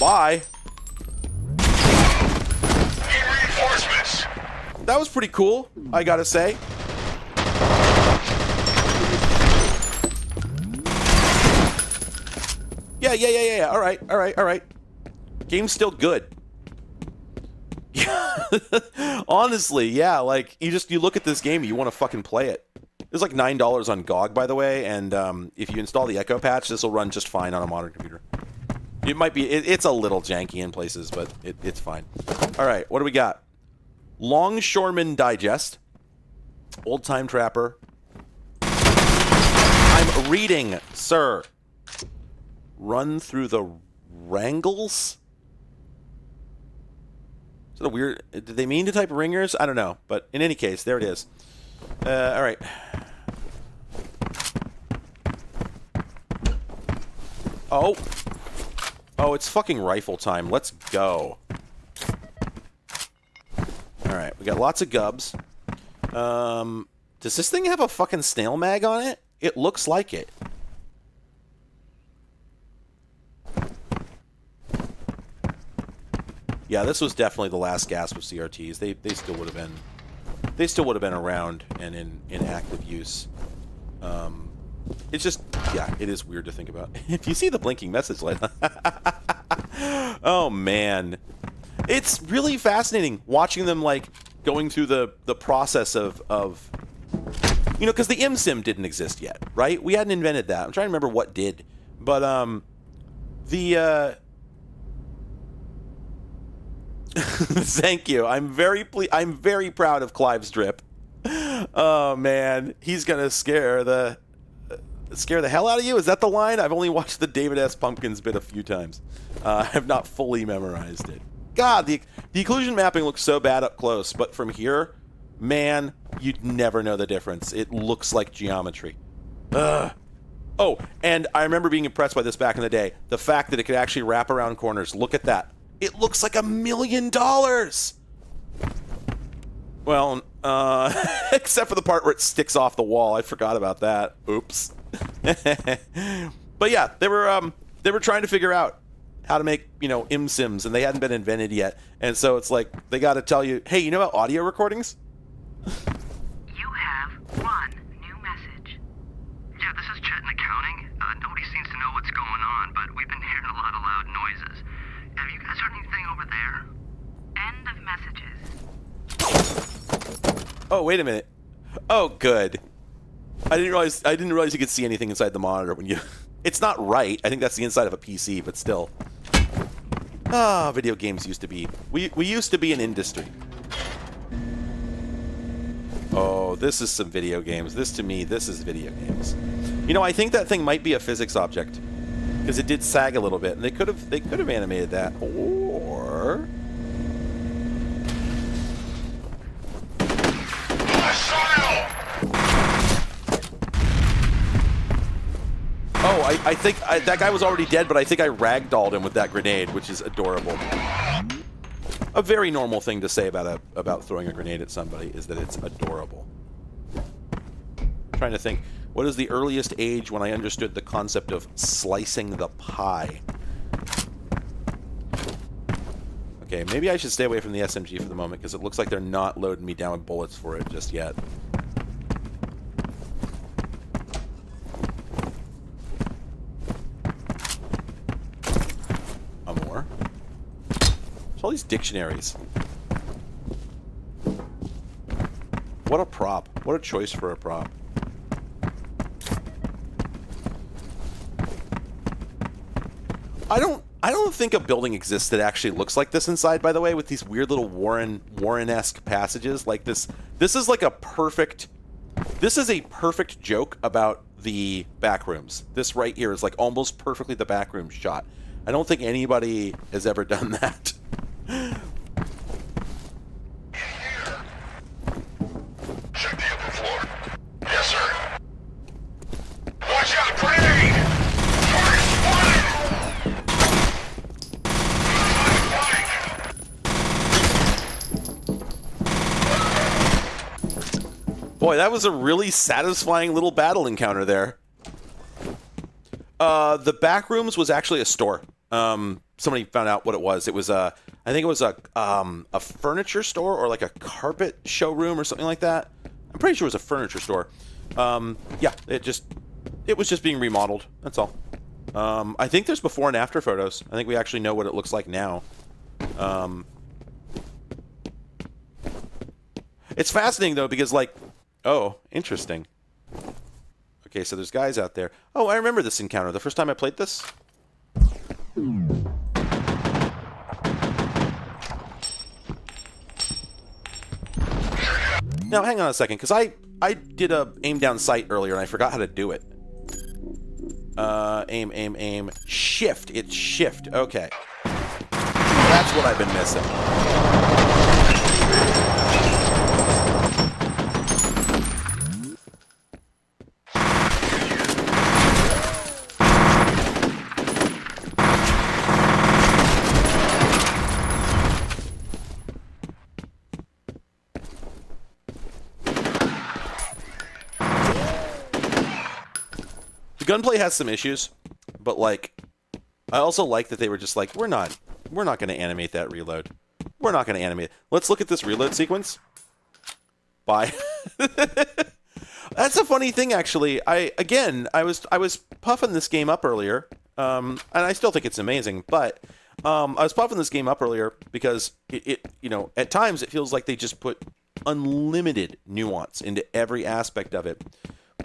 bye. That was pretty cool, I gotta say. Yeah. All right. Game's still good. Honestly, yeah. Like you look at this game, you want to fucking play it. It's like $9 on GOG, by the way, and if you install the Echo patch, this will run just fine on a modern computer. It might be. It's a little janky in places, but it's fine. All right, what do we got? Longshoreman Digest. Old Time Trapper. I'm reading, sir. Run through the Wrangles? Is that a weird... Did they mean to type ringers? I don't know. But in any case, there it is. All right. Oh, it's fucking rifle time. Let's go. Alright, we got lots of gubs. Does this thing have a fucking snail mag on it? It looks like it. Yeah, this was definitely the last gasp of CRTs. They still would have been around and in active use. It's just, yeah, it is weird to think about. If you see the blinking message light, oh man. It's really fascinating watching them like going through the process of you know, because the ImSim didn't exist yet, right? We hadn't invented that. I'm trying to remember what did, but thank you. I'm very proud of Clive's drip. Oh man, he's gonna scare the hell out of you. Is that the line? I've only watched the David S. Pumpkins bit a few times. I have not fully memorized it. God, the occlusion mapping looks so bad up close, but from here, man, you'd never know the difference. It looks like geometry. Ugh. Oh, and I remember being impressed by this back in the day. The fact that it could actually wrap around corners. Look at that. It looks like $1 million. Well, except for the part where it sticks off the wall. I forgot about that. Oops. But yeah, they were trying to figure out how to make, you know, ImSims, and they hadn't been invented yet. And so it's like, they got to tell you, hey, you know about audio recordings? You have one new message. Yeah, this is Chet in accounting. Nobody seems to know what's going on, but we've been hearing a lot of loud noises. Have you guys heard anything over there? End of messages. Oh, wait a minute. Oh, good. I didn't realize you could see anything inside the monitor when you... It's not right. I think that's the inside of a PC, but still. Ah, video games used to be... We used to be an industry. Oh, this is some video games. This is video games. You know, I think that thing might be a physics object. Because it did sag a little bit, and they could have animated that. Or... Oh, I think that guy was already dead, but I think I ragdolled him with that grenade, which is adorable. a very normal thing to say about throwing a grenade at somebody is that it's adorable. Trying to think, what is the earliest age when I understood the concept of slicing the pie? Okay, maybe I should stay away from the SMG for the moment, because it looks like they're not loading me down with bullets for it just yet. More. There's all these dictionaries. What a prop. What a choice for a prop. I don't think a building exists that actually looks like this inside, by the way, with these weird little Warren-esque passages like this. This is like a perfect... This is a perfect joke about the back rooms. This right here is like almost perfectly the back room shot. I don't think anybody has ever done that. Check the upper floor. Yes, sir. Watch out, grenade! Target spotted! Boy, that was a really satisfying little battle encounter there. The back rooms was actually a store. Somebody found out what it was. It was I think it was a furniture store or like a carpet showroom or something like that. I'm pretty sure it was a furniture store. Yeah, it was just being remodeled. That's all. I think there's before and after photos. I think we actually know what it looks like now. It's fascinating though because like, oh, interesting. Okay, so there's guys out there. Oh, I remember this encounter. The first time I played this. Now, hang on a second, because I did a aim down sight earlier, and I forgot how to do it. Aim. Shift. It's shift. Okay. That's what I've been missing. Gunplay has some issues, but like, I also like that they were just like, we're not going to animate that reload. We're not going to animate it. Let's look at this reload sequence. Bye. That's a funny thing, actually. I was puffing this game up earlier, and I still think it's amazing. But I was puffing this game up earlier because it at times it feels like they just put unlimited nuance into every aspect of it.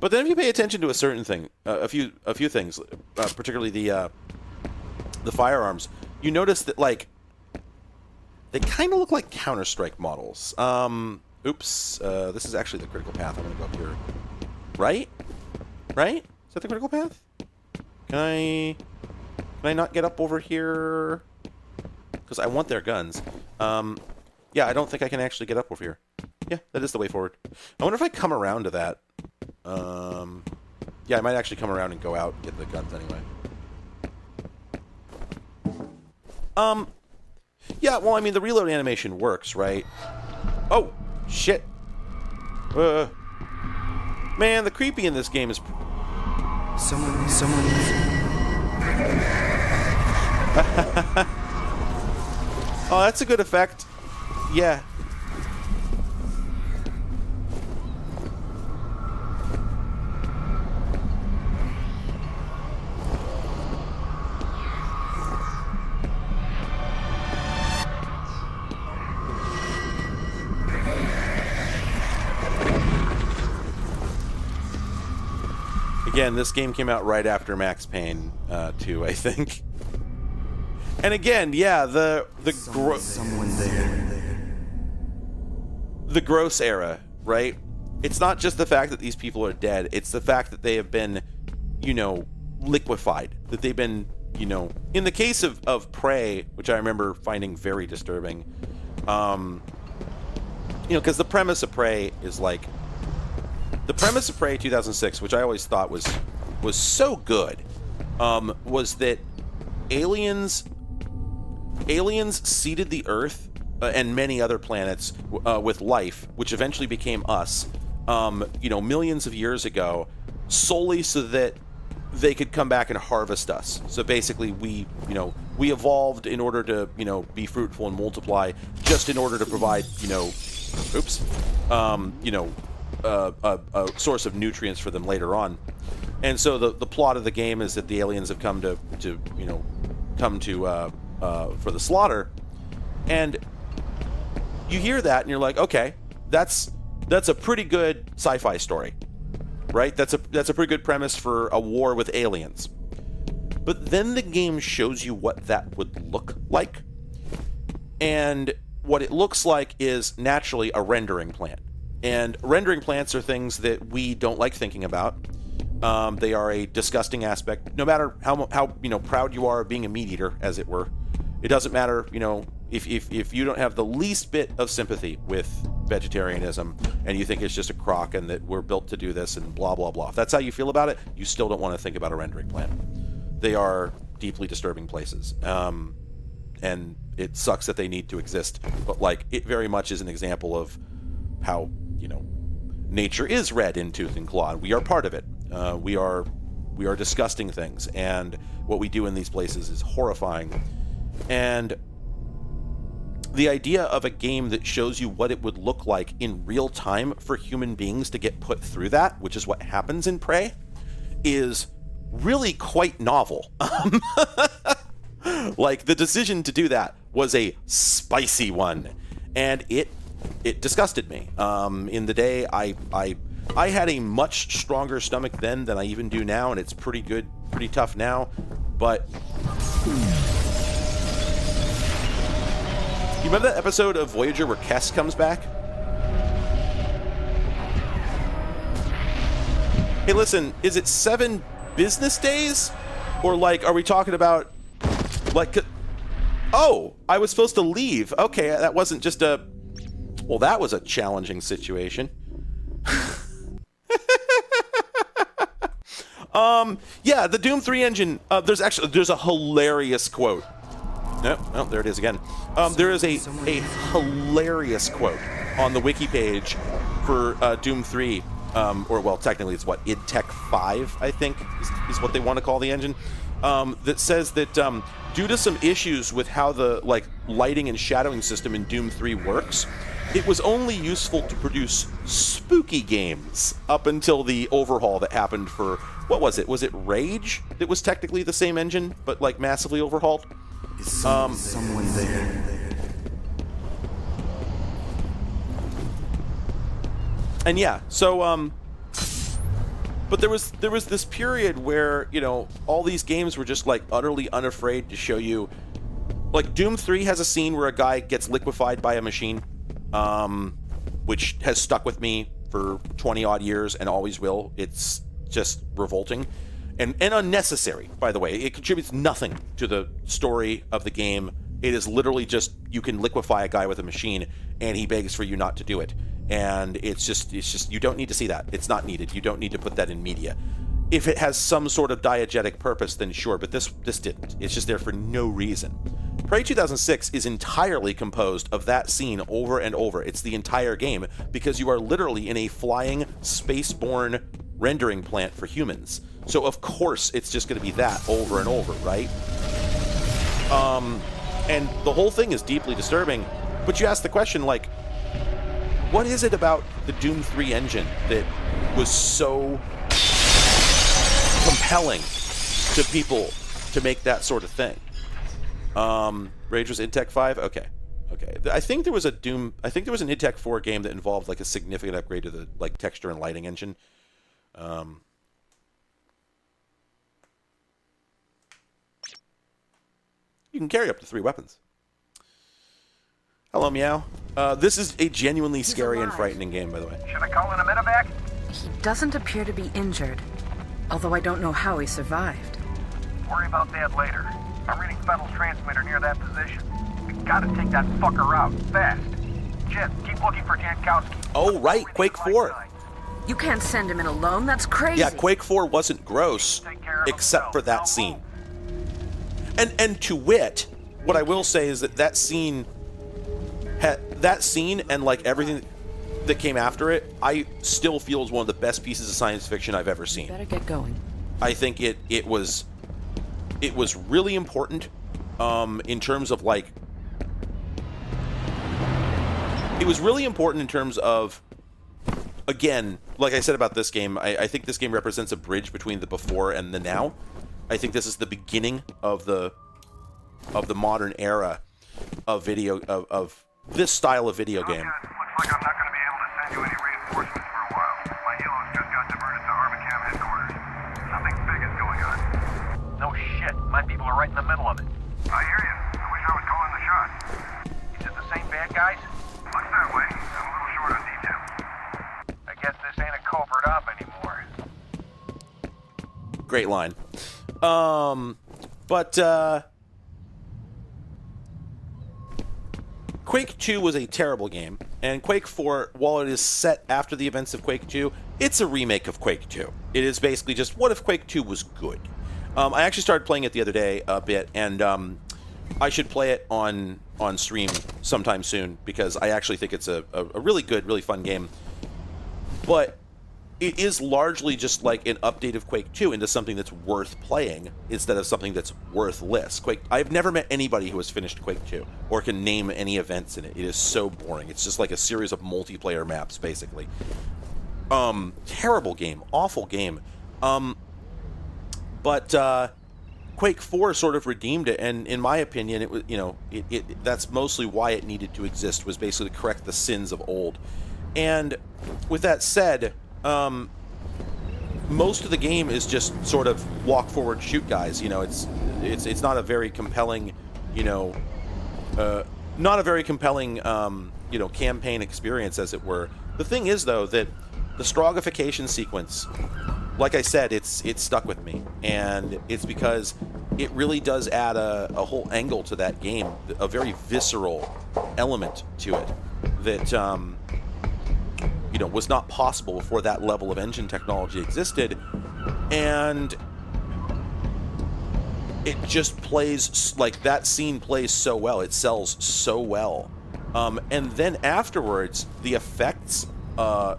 But then if you pay attention to a certain thing, a few things, particularly the firearms, you notice that like they kind of look like Counter-Strike models. Oops, this is actually the critical path. I'm gonna go up here. Right? Is that the critical path? Can I not get up over here? Because I want their guns. Yeah, I don't think I can actually get up over here. Yeah, that is the way forward. I wonder if I come around to that. Yeah, I might actually come around and go out and get the guns anyway. Yeah, well, I mean, the reload animation works, right? Oh, shit. Man, the creepy in this game is... Someone... Oh, that's a good effect. Yeah. Again, this game came out right after Max Payne 2, I think. And again, yeah, the gross era, right? It's not just the fact that these people are dead, it's the fact that they have been, liquefied. That they've been, in the case of Prey, which I remember finding very disturbing, because the premise of Prey is like, the premise of Prey 2006, which I always thought was so good, was that aliens seeded the Earth and many other planets with life, which eventually became us, millions of years ago, solely so that they could come back and harvest us. So basically, we evolved in order to, be fruitful and multiply, just in order to provide, a source of nutrients for them later on. And so the plot of the game is that the aliens have come to for the slaughter, and you hear that and you're like, okay, that's a pretty good sci-fi story, right? That's a pretty good premise for a war with aliens. But then the game shows you what that would look like, and what it looks like is naturally a rendering plant. And rendering plants are things that we don't like thinking about. They are a disgusting aspect. No matter how proud you are of being a meat eater, as it were, it doesn't matter. If you don't have the least bit of sympathy with vegetarianism and you think it's just a crock and that we're built to do this and blah blah blah, if that's how you feel about it, you still don't want to think about a rendering plant. They are deeply disturbing places, and it sucks that they need to exist. But it very much is an example of how nature is red in tooth and claw. We are part of it. We are disgusting things, and what we do in these places is horrifying. And the idea of a game that shows you what it would look like in real time for human beings to get put through that, which is what happens in Prey, is really quite novel. The decision to do that was a spicy one, and it disgusted me. In the day, I had a much stronger stomach then than I even do now, and it's pretty good, pretty tough now, but... You remember that episode of Voyager where Kess comes back? Hey, listen, is it 7 business days? Or, are we talking about, oh, I was supposed to leave. Okay, that wasn't just well, that was a challenging situation. Yeah, the Doom 3 engine, there's a hilarious quote. No, there it is again. There is a hilarious quote on the wiki page for Doom 3, technically it's IdTech 5, I think, is what they want to call the engine, that says that due to some issues with how the lighting and shadowing system in Doom 3 works, it was only useful to produce spooky games up until the overhaul that happened for, what was it? Was it Rage that was technically the same engine, but massively overhauled? Is someone there? And yeah, so but there was this period where all these games were just utterly unafraid to show you, Doom 3 has a scene where a guy gets liquefied by a machine, which has stuck with me for 20 odd years and always will. It's just revolting. And unnecessary, by the way. It contributes nothing to the story of the game. It is literally just, you can liquefy a guy with a machine, and he begs for you not to do it. And it's just you don't need to see that. It's not needed. You don't need to put that in media. If it has some sort of diegetic purpose, then sure, but this didn't. It's just there for no reason. Prey 2006 is entirely composed of that scene over and over. It's the entire game, because you are literally in a flying, spaceborne rendering plant for humans. So of course it's just going to be that over and over, right? And the whole thing is deeply disturbing. But you ask the question, what is it about the Doom 3 engine that was so compelling to people to make that sort of thing? Rage was IdTech 5? Okay. I think there was an IdTech 4 game that involved a significant upgrade to the texture and lighting engine. You can carry up to 3 weapons. Hello, Meow. This is a genuinely scary and frightening game, by the way. Should I call in a medevac? He doesn't appear to be injured, although I don't know how he survived. Worry about that later. I'm reading Fennel's transmitter near that position. We gotta take that fucker out, fast. Jim, keep looking for Jankowski. Oh, right, Quake 4. You can't send him in alone, that's crazy. Yeah, Quake 4 wasn't gross, except for that scene. And to wit, what I will say is that scene that scene and like everything that came after it, I still feel is one of the best pieces of science fiction I've ever seen. Better get going. I think it was really important in terms of like it was really important in terms of, again, like I said about this game, I think this game represents a bridge between the before and the now. I think this is the beginning of the modern era of video of this style of video game. Looks like I'm not going to be able to send you any reinforcements for a while. My helos just got diverted to Armacam headquarters. Something big is going on. No shit. My people are right in the middle of it. I hear you. I wish I was calling the shots. Is it the same bad guys? Looks that way. I'm a little short on details. I guess this ain't a covert op anymore. Great line. Quake 2 was a terrible game, and Quake 4, while it is set after the events of Quake 2, it's a remake of Quake 2. It is basically just, what if Quake 2 was good? I actually started playing it the other day a bit, and I should play it on stream sometime soon, because I actually think it's a really good, really fun game. But it is largely just like an update of Quake 2 into something that's worth playing instead of something that's worthless. I've never met anybody who has finished Quake 2 or can name any events in it. It is so boring. It's just like a series of multiplayer maps, basically. Terrible game. Awful game. But Quake 4 sort of redeemed it, and in my opinion, it was, that's mostly why it needed to exist, was basically to correct the sins of old. And with that said, most of the game is just sort of walk forward, shoot guys. It's not a very compelling, campaign experience, as it were. The thing is, though, that the Strogification sequence, like I said, it's stuck with me, and it's because it really does add a whole angle to that game, a very visceral element to it that was not possible before that level of engine technology existed, and it just plays like that scene plays so well. It sells so well, and then afterwards, the effects, like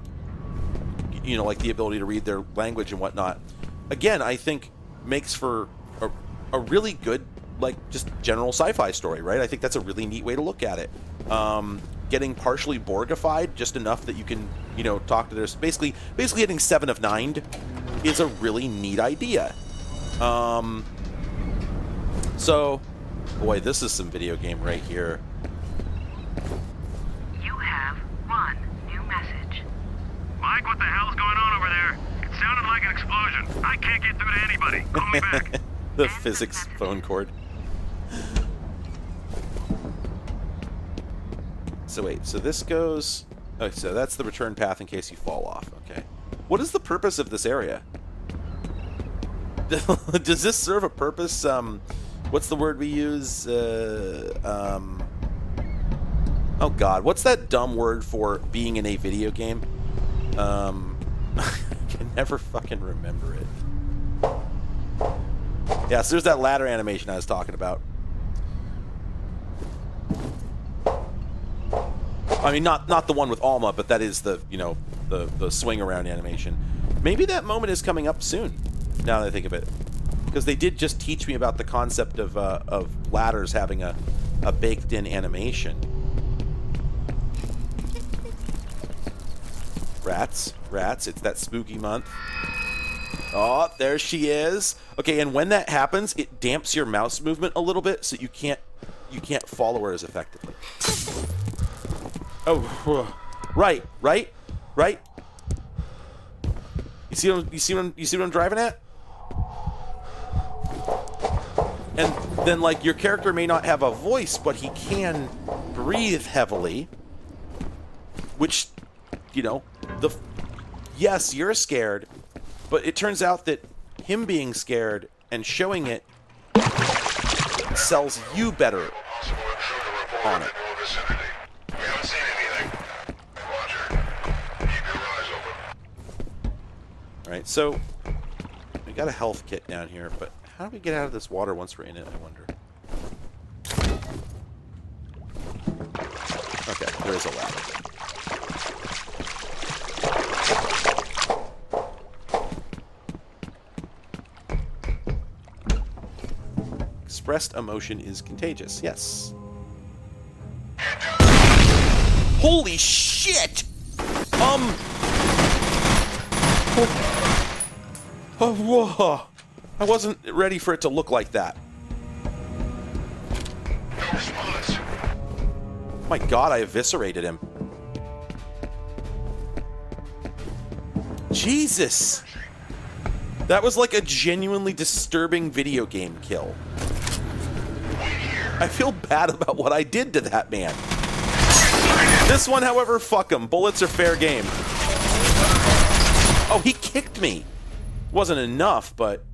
the ability to read their language and whatnot, again, I think makes for a really good, like, just general sci-fi story, right? I think that's a really neat way to look at it. Getting partially Borgified, just enough that you can, talk to their... Basically hitting 7 of 9 is a really neat idea. So, boy, this is some video game right here. You have one new message. Mike, what the hell's going on over there? It sounded like an explosion. I can't get through to anybody. Call me back. The physics phone cord. So wait, so this goes... Oh, so that's the return path in case you fall off. Okay. What is the purpose of this area? Does this serve a purpose? What's the word we use? Oh God, what's that dumb word for being in a video game? I can never fucking remember it. Yeah, so there's that ladder animation I was talking about. I mean, not the one with Alma, but that is the the swing around animation. Maybe that moment is coming up soon. Now that I think of it, because they did just teach me about the concept of ladders having a baked-in animation. Rats, it's that spooky month. Oh, there she is. Okay, and when that happens, it damps your mouse movement a little bit, so you can't follow her as effectively. Oh, right. You see what I'm driving at? And then, like, your character may not have a voice, but he can breathe heavily, which, yes, you're scared, but it turns out that him being scared and showing it sells you better on it. Alright, so we got a health kit down here, but how do we get out of this water once we're in it, I wonder? is a ladder. Expressed emotion is contagious. Yes. Holy shit! Whoa. I wasn't ready for it to look like that. My god, I eviscerated him. Jesus! That was like a genuinely disturbing video game kill. I feel bad about what I did to that man. This one, however, fuck him. Bullets are fair game. Oh, he kicked me. Wasn't enough, but...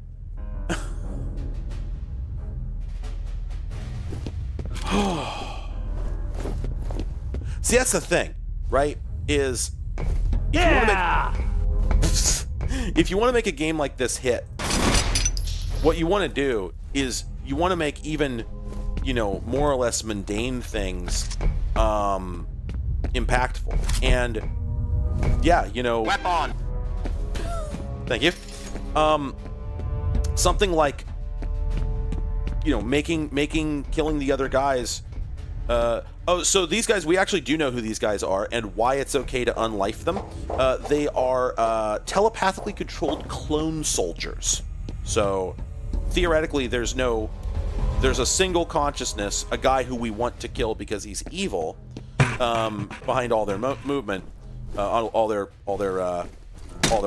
See, that's the thing, right? Is... If you want to make a game like this hit, what you want to do is you want to make even, you know, more or less mundane things impactful. And yeah, you know, weapon. Thank you. Something like, you know, killing the other guys. Oh, so these guys, we actually do know who these guys are and why it's okay to unlife them. They are telepathically controlled clone soldiers. So theoretically, there's a single consciousness, a guy who we want to kill because he's evil, behind all their movement, all their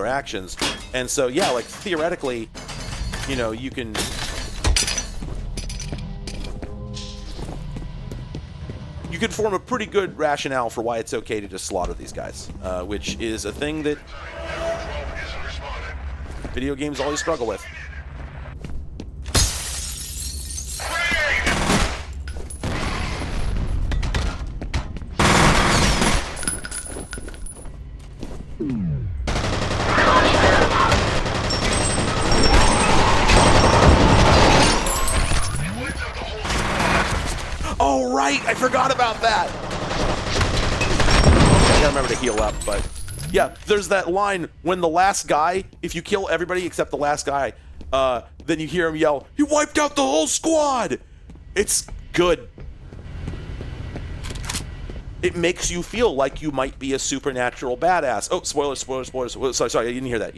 actions. And so yeah, like theoretically, you know, you can. You could form a pretty good rationale for why it's okay to just slaughter these guys, which is a thing that video games always struggle with. Oh, right! I forgot about that! I gotta remember to heal up, but... Yeah, there's that line when the last guy, if you kill everybody except the last guy, then you hear him yell, "He wiped out the whole squad!" It's good. It makes you feel like you might be a supernatural badass. Oh, spoilers. Sorry, I didn't hear that.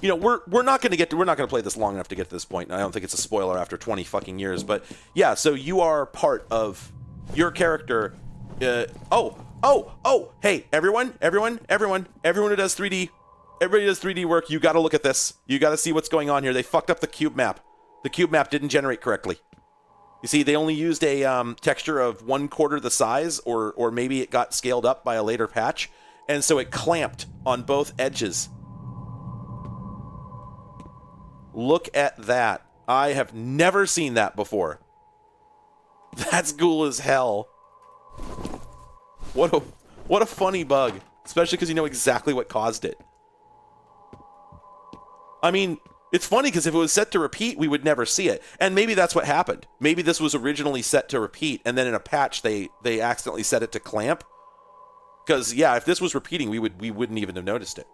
You know, we're not going to play this long enough to get to this point. I don't think it's a spoiler after 20 fucking years, but yeah, so you are part of your character. Hey, everyone who does 3D, everybody does 3D work, you got to look at this. You got to see what's going on here. They fucked up the cube map. The cube map didn't generate correctly. You see, they only used a texture of 1/4 the size, or maybe it got scaled up by a later patch, and so it clamped on both edges. Look at that. I have never seen that before. That's cool as hell. What a funny bug. Especially because you know exactly what caused it. I mean, it's funny because if it was set to repeat, we would never see it. And maybe that's what happened. Maybe this was originally set to repeat, and then in a patch they accidentally set it to clamp. Because, yeah, if this was repeating, we wouldn't even have noticed it.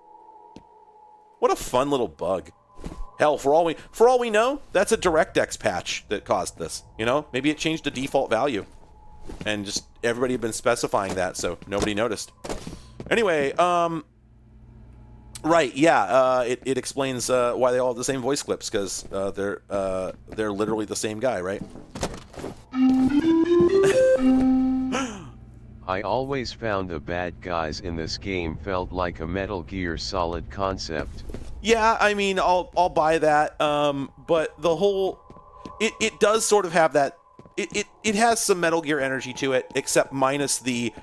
What a fun little bug. Hell, for all we know, that's a DirectX patch that caused this. You know, maybe it changed the default value, and just everybody had been specifying that, so nobody noticed. Anyway, right, yeah, it explains why they all have the same voice clips, because they're literally the same guy, right? I always found the bad guys in this game felt like a Metal Gear Solid concept. Yeah, I mean, I'll buy that. But the whole, it does sort of have that. It has some Metal Gear energy to it, except minus the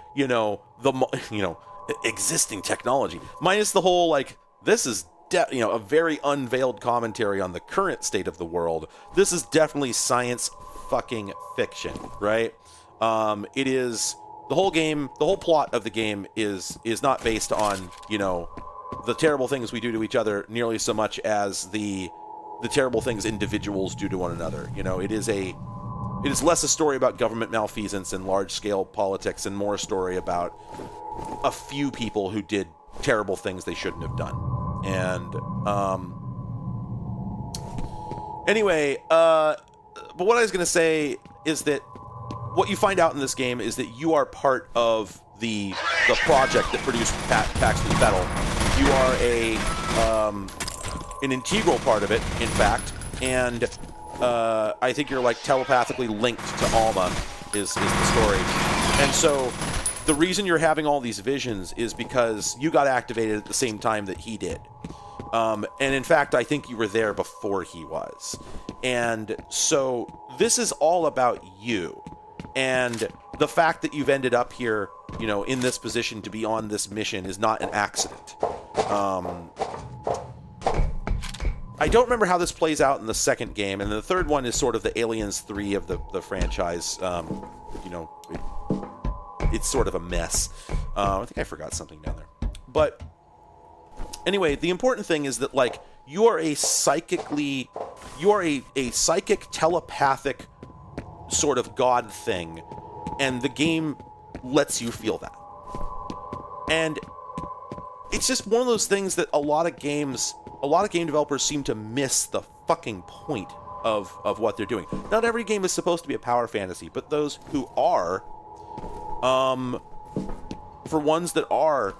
existing technology, minus the whole like this is a very unveiled commentary on the current state of the world. This is definitely science fucking fiction, right? It is. The whole game, the whole plot of the game is not based on, the terrible things we do to each other nearly so much as the terrible things individuals do to one another. You know, it is less a story about government malfeasance and large-scale politics and more a story about a few people who did terrible things they shouldn't have done. And anyway, but what I was going to say is that what you find out in this game is that you are part of the project that produced Paxton's Battle. You are an integral part of it, in fact, and I think you're like telepathically linked to Alma is the story. And so the reason you're having all these visions is because you got activated at the same time that he did. And in fact, I think you were there before he was. And so this is all about you. And the fact that you've ended up here, you know, in this position to be on this mission is not an accident. I don't remember how this plays out in the second game, and the third one is sort of the Aliens 3 of the franchise. You know, it's sort of a mess. I think I forgot something down there. But anyway, the important thing is that, like, you are a psychic telepathic sort of god thing, and the game lets you feel that. And it's just one of those things that a lot of game developers seem to miss the fucking point of what they're doing. Not every game is supposed to be a power fantasy, but those who are, for ones that are,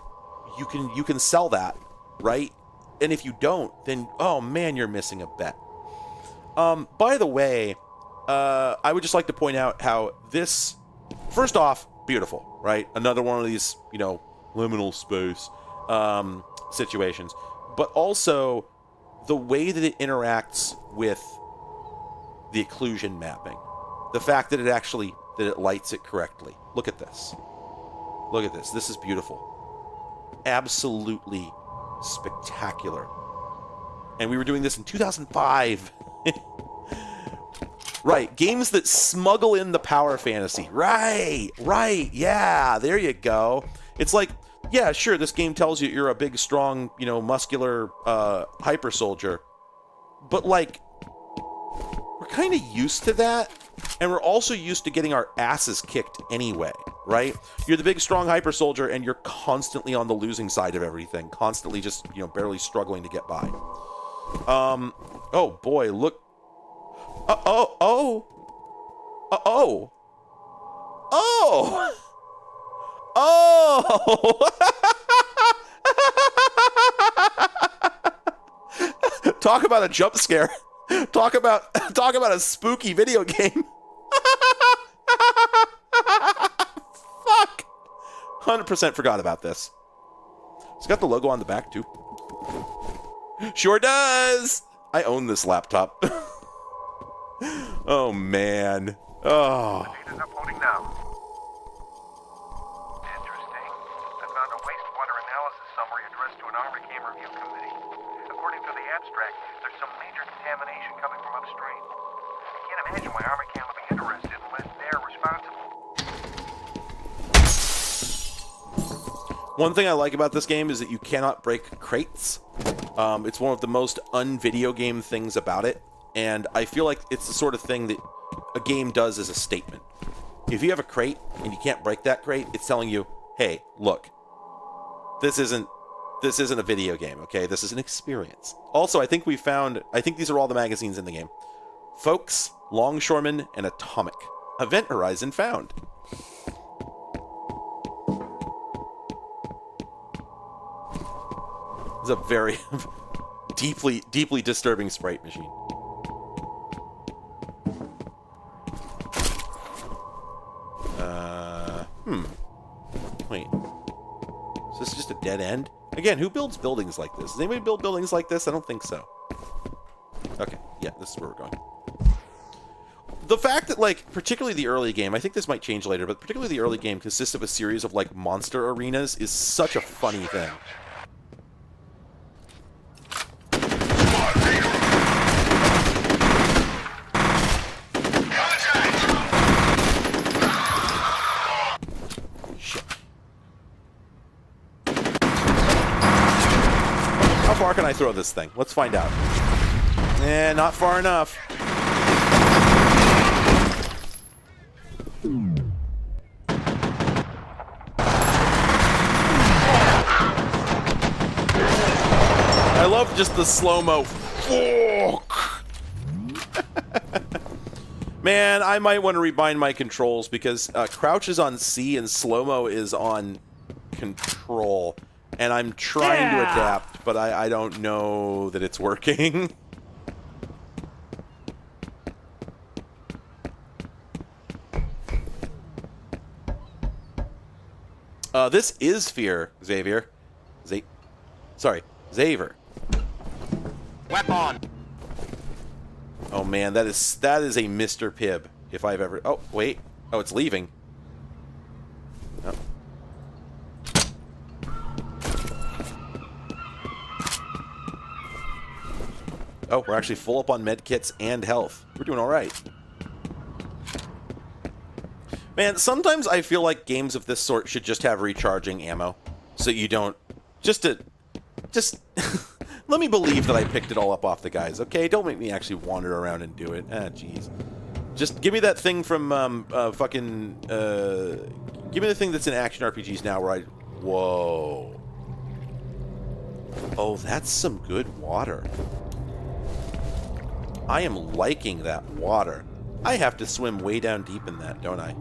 you can sell that, right? And if you don't, then, oh man, you're missing a bet. By the way, I would just like to point out how this, first off, beautiful, right? Another one of these, you know, liminal space situations. But also the way that it interacts with the occlusion mapping. The fact that it lights it correctly. Look at this. Look at this. This is beautiful. Absolutely spectacular. And we were doing this in 2005. Right, games that smuggle in the power fantasy. Right, yeah, there you go. It's like, yeah, sure, this game tells you you're a big, strong, you know, muscular hyper soldier. But, like, we're kind of used to that. And we're also used to getting our asses kicked anyway, right? You're the big, strong hyper soldier, and you're constantly on the losing side of everything. Constantly just, you know, barely struggling to get by. Oh, boy, look. Oh! Talk about a jump scare. Talk about a spooky video game. Fuck. 100% forgot about this. It's got the logo on the back too. Sure does. I own this laptop. Oh man. Oh. Data's uploading now. Interesting. I found a wastewater analysis summary addressed to an Armacam review committee. According to the abstract, there's some major contamination coming from upstream. I can't imagine why Armacam would be interested unless they're responsible. One thing I like about this game is that you cannot break crates. It's one of the most un-video game things about it. And I feel like it's the sort of thing that a game does as a statement. If you have a crate and you can't break that crate, it's telling you, hey, look, this isn't a video game, okay? This is an experience. Also, I think these are all the magazines in the game. Folks, Longshoreman, and Atomic. Event Horizon found. It's a very deeply disturbing sprite machine. Wait. Is this just a dead end? Again, who builds buildings like this? Does anybody build buildings like this? I don't think so. Okay, yeah, this is where we're going. The fact that, like, particularly the early game, I think this might change later, but particularly the early game consists of a series of, like, monster arenas is such a funny thing. far can I throw this thing? Let's find out. Not far enough. I love just the slow-mo. Fuck. Man, I might want to rebind my controls because crouch is on C and slow-mo is on control. And I'm trying to adapt, but I don't know that it's working. This is Fear, Xavier. Xavier. Weapon! Oh man, that is a Mr. Pibb, if I've ever... Oh, wait. Oh, it's leaving. Oh. Oh, we're actually full up on med kits and health. We're doing all right. Man, sometimes I feel like games of this sort should just have recharging ammo. So you don't... Just let me believe that I picked it all up off the guys, okay? Don't make me actually wander around and do it. Ah, jeez. Just give me that thing from, give me the thing that's in action RPGs now where I... Whoa. Oh, that's some good water. I am liking that water. I have to swim way down deep in that, don't I?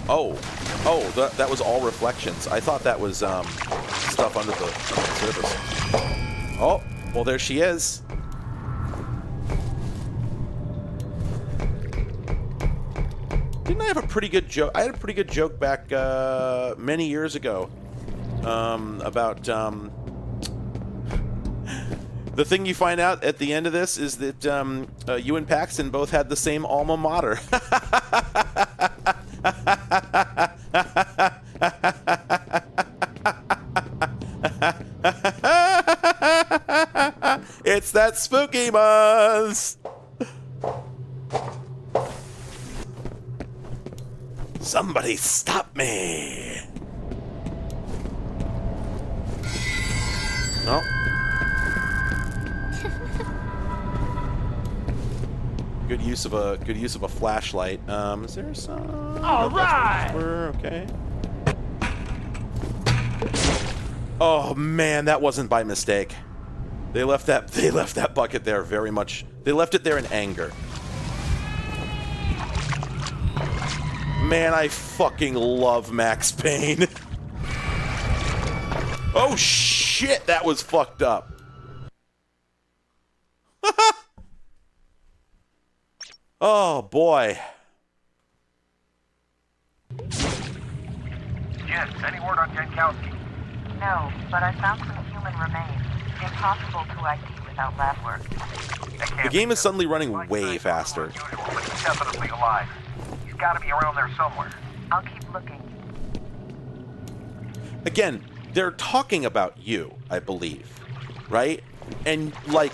Oh, that was all reflections. I thought that was stuff under the surface. Oh, well, there she is. Didn't I have a pretty good joke? I had a pretty good joke back many years ago about the thing you find out at the end of this is that you and Paxton both had the same alma mater. It's that spooky month. Somebody stop me. No. Good use of a flashlight. Is there some? All right. Okay. Oh man, that wasn't by mistake. They left that bucket there very much. They left it there in anger. Man, I fucking love Max Payne. Oh shit, that was fucked up. Oh boy. Jen, any word on Jankowski? No, but I found some human remains. Impossible to ID without lab work. The game is suddenly running way faster. But he's definitely alive. He's got to be around there somewhere. I'll keep looking. Again, they're talking about you, I believe, right? And like,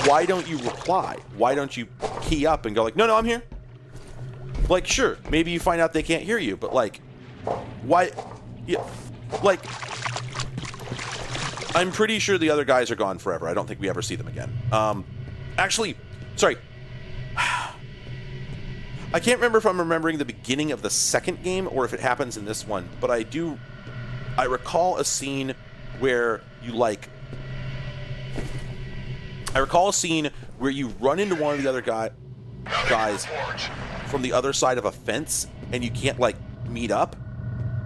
why don't you reply? Why don't you key up and go like, no, I'm here? Like, sure, maybe you find out they can't hear you, but like, why? Yeah, like, I'm pretty sure the other guys are gone forever. I don't think we ever see them again. Actually, sorry. I can't remember if I'm remembering the beginning of the second game or if it happens in this one, but I recall a scene where you run into one of the other guys from the other side of a fence and you can't like meet up.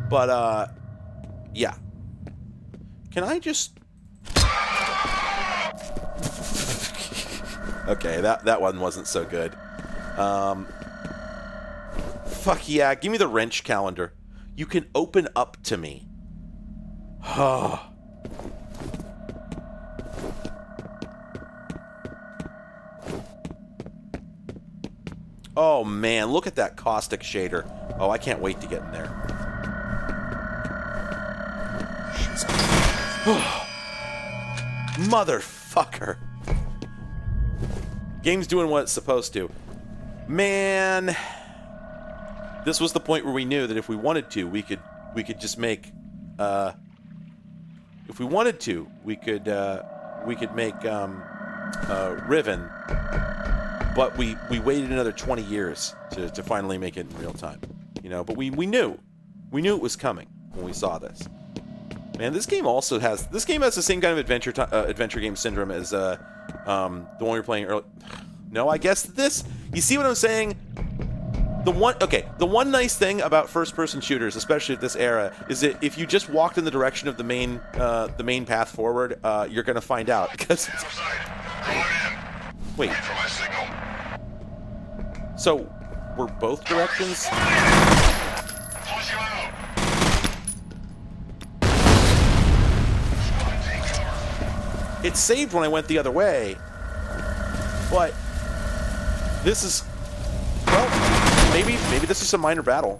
But yeah. Can I just... Okay, that one wasn't so good. Fuck yeah, give me the wrench calendar. You can open up to me. Oh man, look at that caustic shader. Oh, I can't wait to get in there. Motherfucker. Game's doing what it's supposed to. Man. This was the point where we knew that if we wanted to, we could just make if we wanted to, we could make Riven, but we waited another 20 years to finally make it in real time, you know. But we knew it was coming when we saw this. Man, this game has the same kind of adventure game syndrome as the one we were playing earlier. No, I guess this. You see what I'm saying? The one nice thing about first-person shooters, especially at this era, is that if you just walked in the direction of the main path forward, you're gonna find out. Because wait, so we're both directions. It saved when I went the other way, but this is, well, maybe this is a minor battle.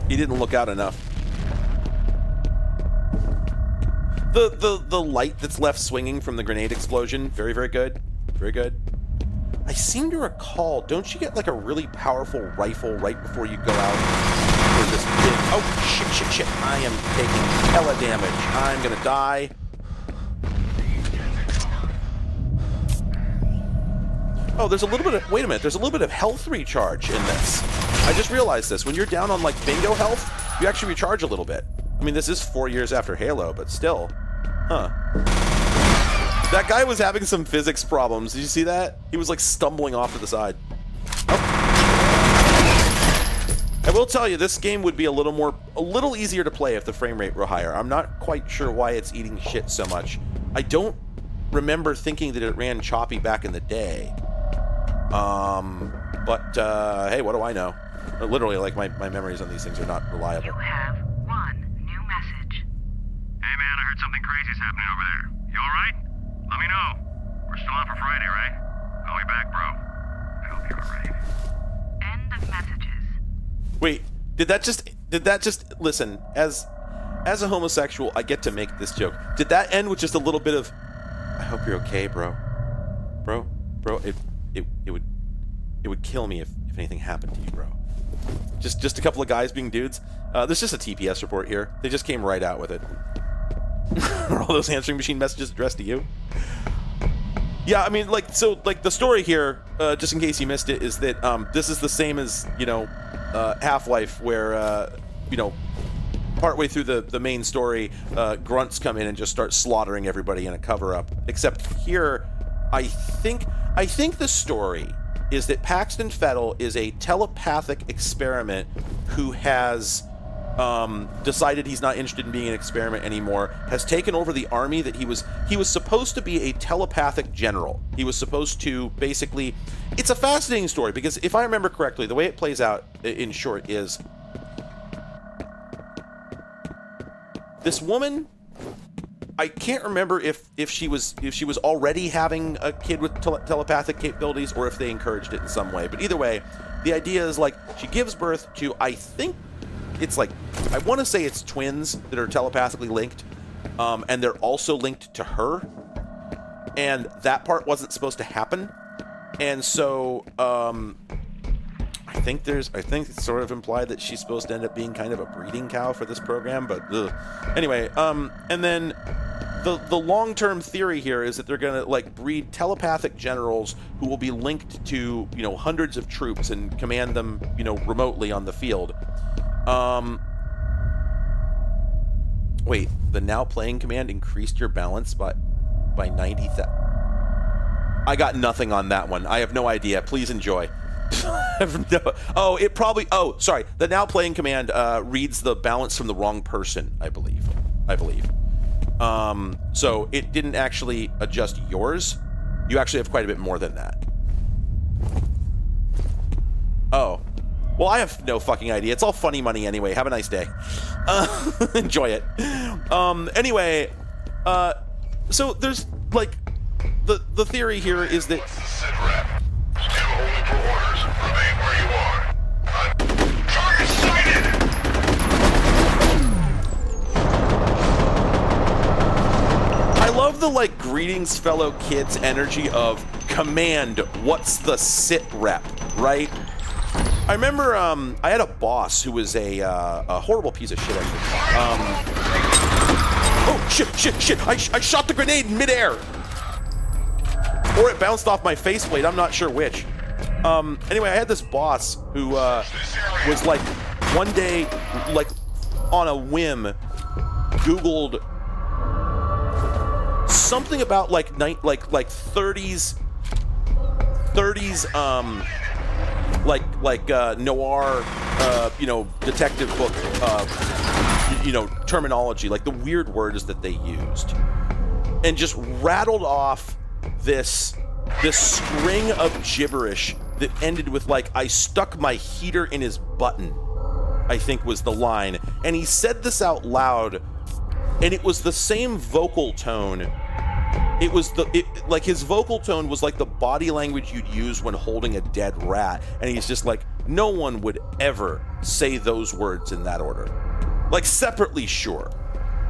He didn't look out enough. The light that's left swinging from the grenade explosion, very, very good. Very good. I seem to recall, don't you get like a really powerful rifle right before you go out for this big... Oh, shit. I am taking hella damage. I'm gonna die. Oh, there's a little bit of... Wait a minute. There's a little bit of health recharge in this. I just realized this. When you're down on, like, bingo health, you actually recharge a little bit. I mean, this is 4 years after Halo, but still. Huh. That guy was having some physics problems. Did you see that? He was, like, stumbling off to the side. Oh. I will tell you, this game would be a little easier to play if the frame rate were higher. I'm not quite sure why it's eating shit so much. I don't remember thinking that it ran choppy back in the day. But, hey, what do I know? Literally, like, my memories on these things are not reliable. You have one new message. Hey, man, I heard something crazy's happening over there. You alright? Let me know. We're still on for Friday, right? Call me back, bro. I hope you're alright. End of messages. Wait, did that just, listen, as a homosexual, I get to make this joke. Did that end with just a little bit of, I hope you're okay, bro? Bro, it would kill me if anything happened to you, bro. Just a couple of guys being dudes. There's just a TPS report here. They just came right out with it. Are all those answering machine messages addressed to you? Yeah, I mean, the story here, just in case you missed it, is that this is the same as, you know, Half-Life, where, you know, partway through the main story, grunts come in and just start slaughtering everybody in a cover-up. Except here, I think the story is that Paxton Fettel is a telepathic experiment who has decided he's not interested in being an experiment anymore, has taken over the army that he was supposed to be a telepathic general. He was supposed to basically... It's a fascinating story, because if I remember correctly, the way it plays out, in short, is... This woman... I can't remember if she was already having a kid with telepathic capabilities, or if they encouraged it in some way. But either way, the idea is, like, she gives birth to, I think it's like, I want to say it's twins that are telepathically linked, and they're also linked to her, and that part wasn't supposed to happen. And so I think it's sort of implied that she's supposed to end up being kind of a breeding cow for this program, but anyway, and then the long-term theory here is that they're gonna, like, breed telepathic generals who will be linked to, you know, hundreds of troops and command them, you know, remotely on the field. Wait, the now playing command increased your balance by 90,000. I got nothing on that one. I have no idea. Please enjoy. Oh, sorry. The now playing command reads the balance from the wrong person, I believe. So it didn't actually adjust yours. You actually have quite a bit more than that. Oh. Well, I have no fucking idea. It's all funny money anyway. Have a nice day. Enjoy it. Anyway, so there's, like, the theory here is that I love the like greetings fellow kids energy of command, what's the sit rep, right? I remember I had a boss who was a horrible piece of shit actually. Oh shit, I shot the grenade in midair. Or it bounced off my faceplate, I'm not sure which. Anyway, I had this boss who was like one day, like on a whim, Googled something about like 30s noir detective book terminology, like the weird words that they used, and just rattled off this string of gibberish that ended with like, I stuck my heater in his button, I think was the line. And he said this out loud, and it was the same vocal tone. It was like his vocal tone was like the body language you'd use when holding a dead rat. And he's just like, no one would ever say those words in that order. Like separately, sure.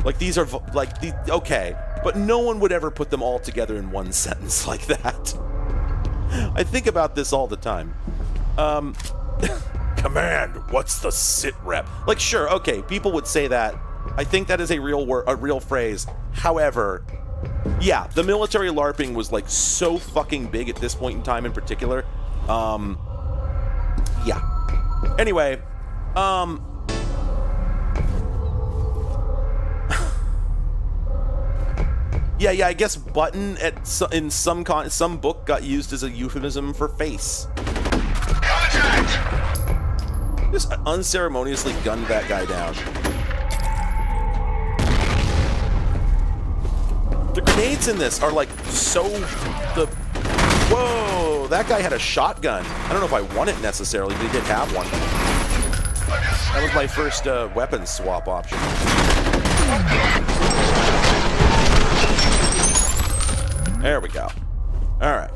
Like these are okay, but no one would ever put them all together in one sentence like that. I think about this all the time. Command, what's the sit rep? Like, sure, okay, people would say that. I think that is a real word, a real phrase. However, yeah, the military LARPing was like so fucking big at this point in time in particular. Yeah. Anyway, Yeah, I guess button in some book got used as a euphemism for face. Contact! Just unceremoniously gunned that guy down. The grenades in this are like so whoa, that guy had a shotgun. I don't know if I won it necessarily, but he did have one. That was my first weapon swap option. There we go. All right.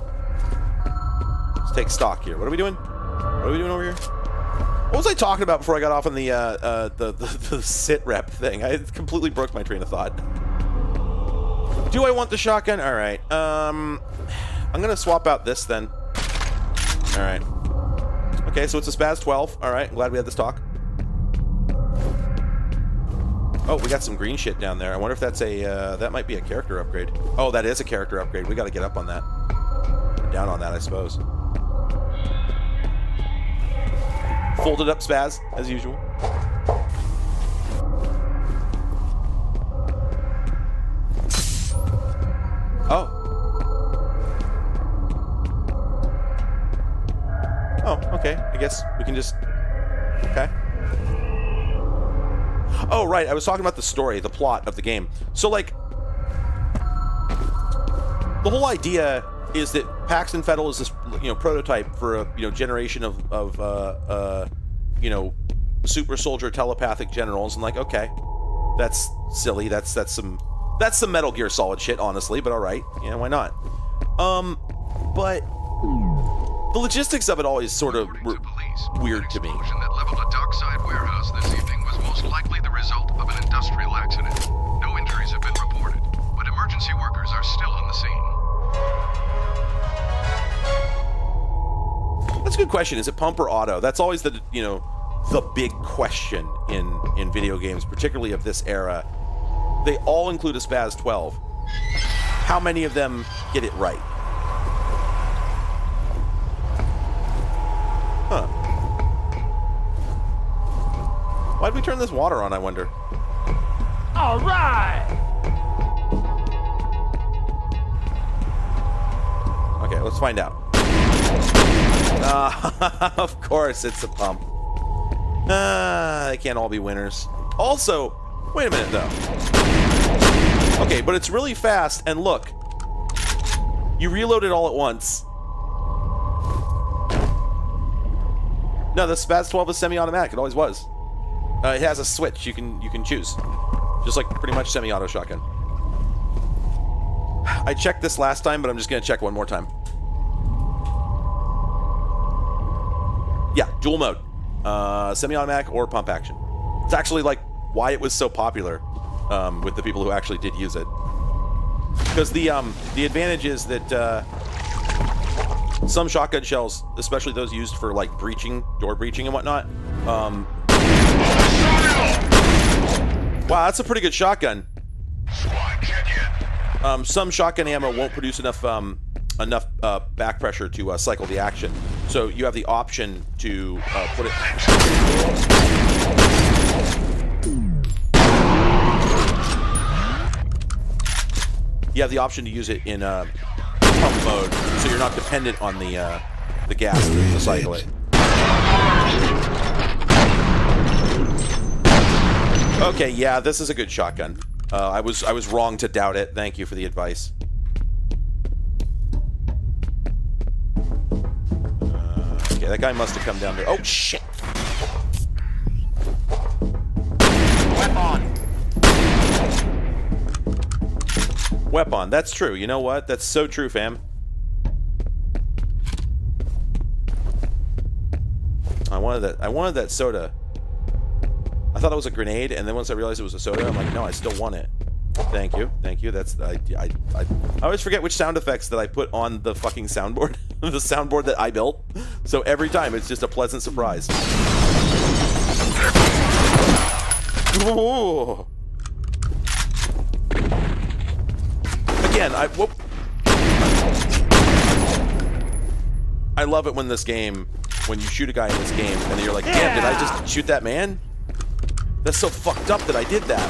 Let's take stock here. What are we doing? What are we doing over here? What was I talking about before I got off on the sit rep thing? I completely broke my train of thought. Do I want the shotgun? All right. I'm gonna swap out this then. All right. Okay, so it's a Spaz 12. All right. I'm glad we had this talk. Oh, we got some green shit down there. I wonder if that's a, that might be a character upgrade. Oh, that is a character upgrade. We gotta get up on that. Down on that, I suppose. Folded up Spaz, as usual. Oh. Oh, okay. I guess we can just... Okay. Oh, right. I was talking about the story, the plot of the game. So, like, the whole idea is that Paxton Fettel is this, prototype for a, generation of super soldier telepathic generals. And like, okay, that's silly. That's some Metal Gear Solid shit, honestly. But all right, yeah, why not? But the logistics of it always sort of were weird to me. That leveled a dockside warehouse this evening was most likely the result of an industrial accident. No injuries have been reported, but emergency workers are still on the scene. That's a good question. Is it pump or auto? That's always the big question in video games, particularly of this era. They all include a Spaz 12. How many of them get it right? Huh. Why'd we turn this water on, I wonder? All right. Okay, let's find out. Of course it's a pump. They can't all be winners. Also, wait a minute though. Okay, but it's really fast, and look. You reload it all at once. No, the Spaz 12 is semi-automatic. It always was. It has a switch you can choose, just like pretty much semi-auto shotgun. I checked this last time, but I'm just gonna check one more time. Yeah, dual mode, semi-automatic or pump action. It's actually like why it was so popular with the people who actually did use it. Because the advantage is that some shotgun shells, especially those used for like breaching, door breaching and whatnot. Wow, that's a pretty good shotgun. Some shotgun ammo won't produce enough back pressure to cycle the action, so you have the option to put it. You have the option to use it in pump mode, so you're not dependent on the gas to cycle it. Okay, yeah, this is a good shotgun. I was wrong to doubt it. Thank you for the advice. Okay, that guy must have come down there. Oh shit! Weapon. That's true. You know what? That's so true, fam. I wanted that soda. I thought it was a grenade, and then once I realized it was a soda, I'm like, no, I still want it. Thank you. Thank you. That's I always forget which sound effects that I put on the fucking soundboard, the soundboard that I built. So every time it's just a pleasant surprise. Ooh. Again, I love it when this game, when you shoot a guy in this game, and then you're like, damn, did I just shoot that man? That's so fucked up that I did that.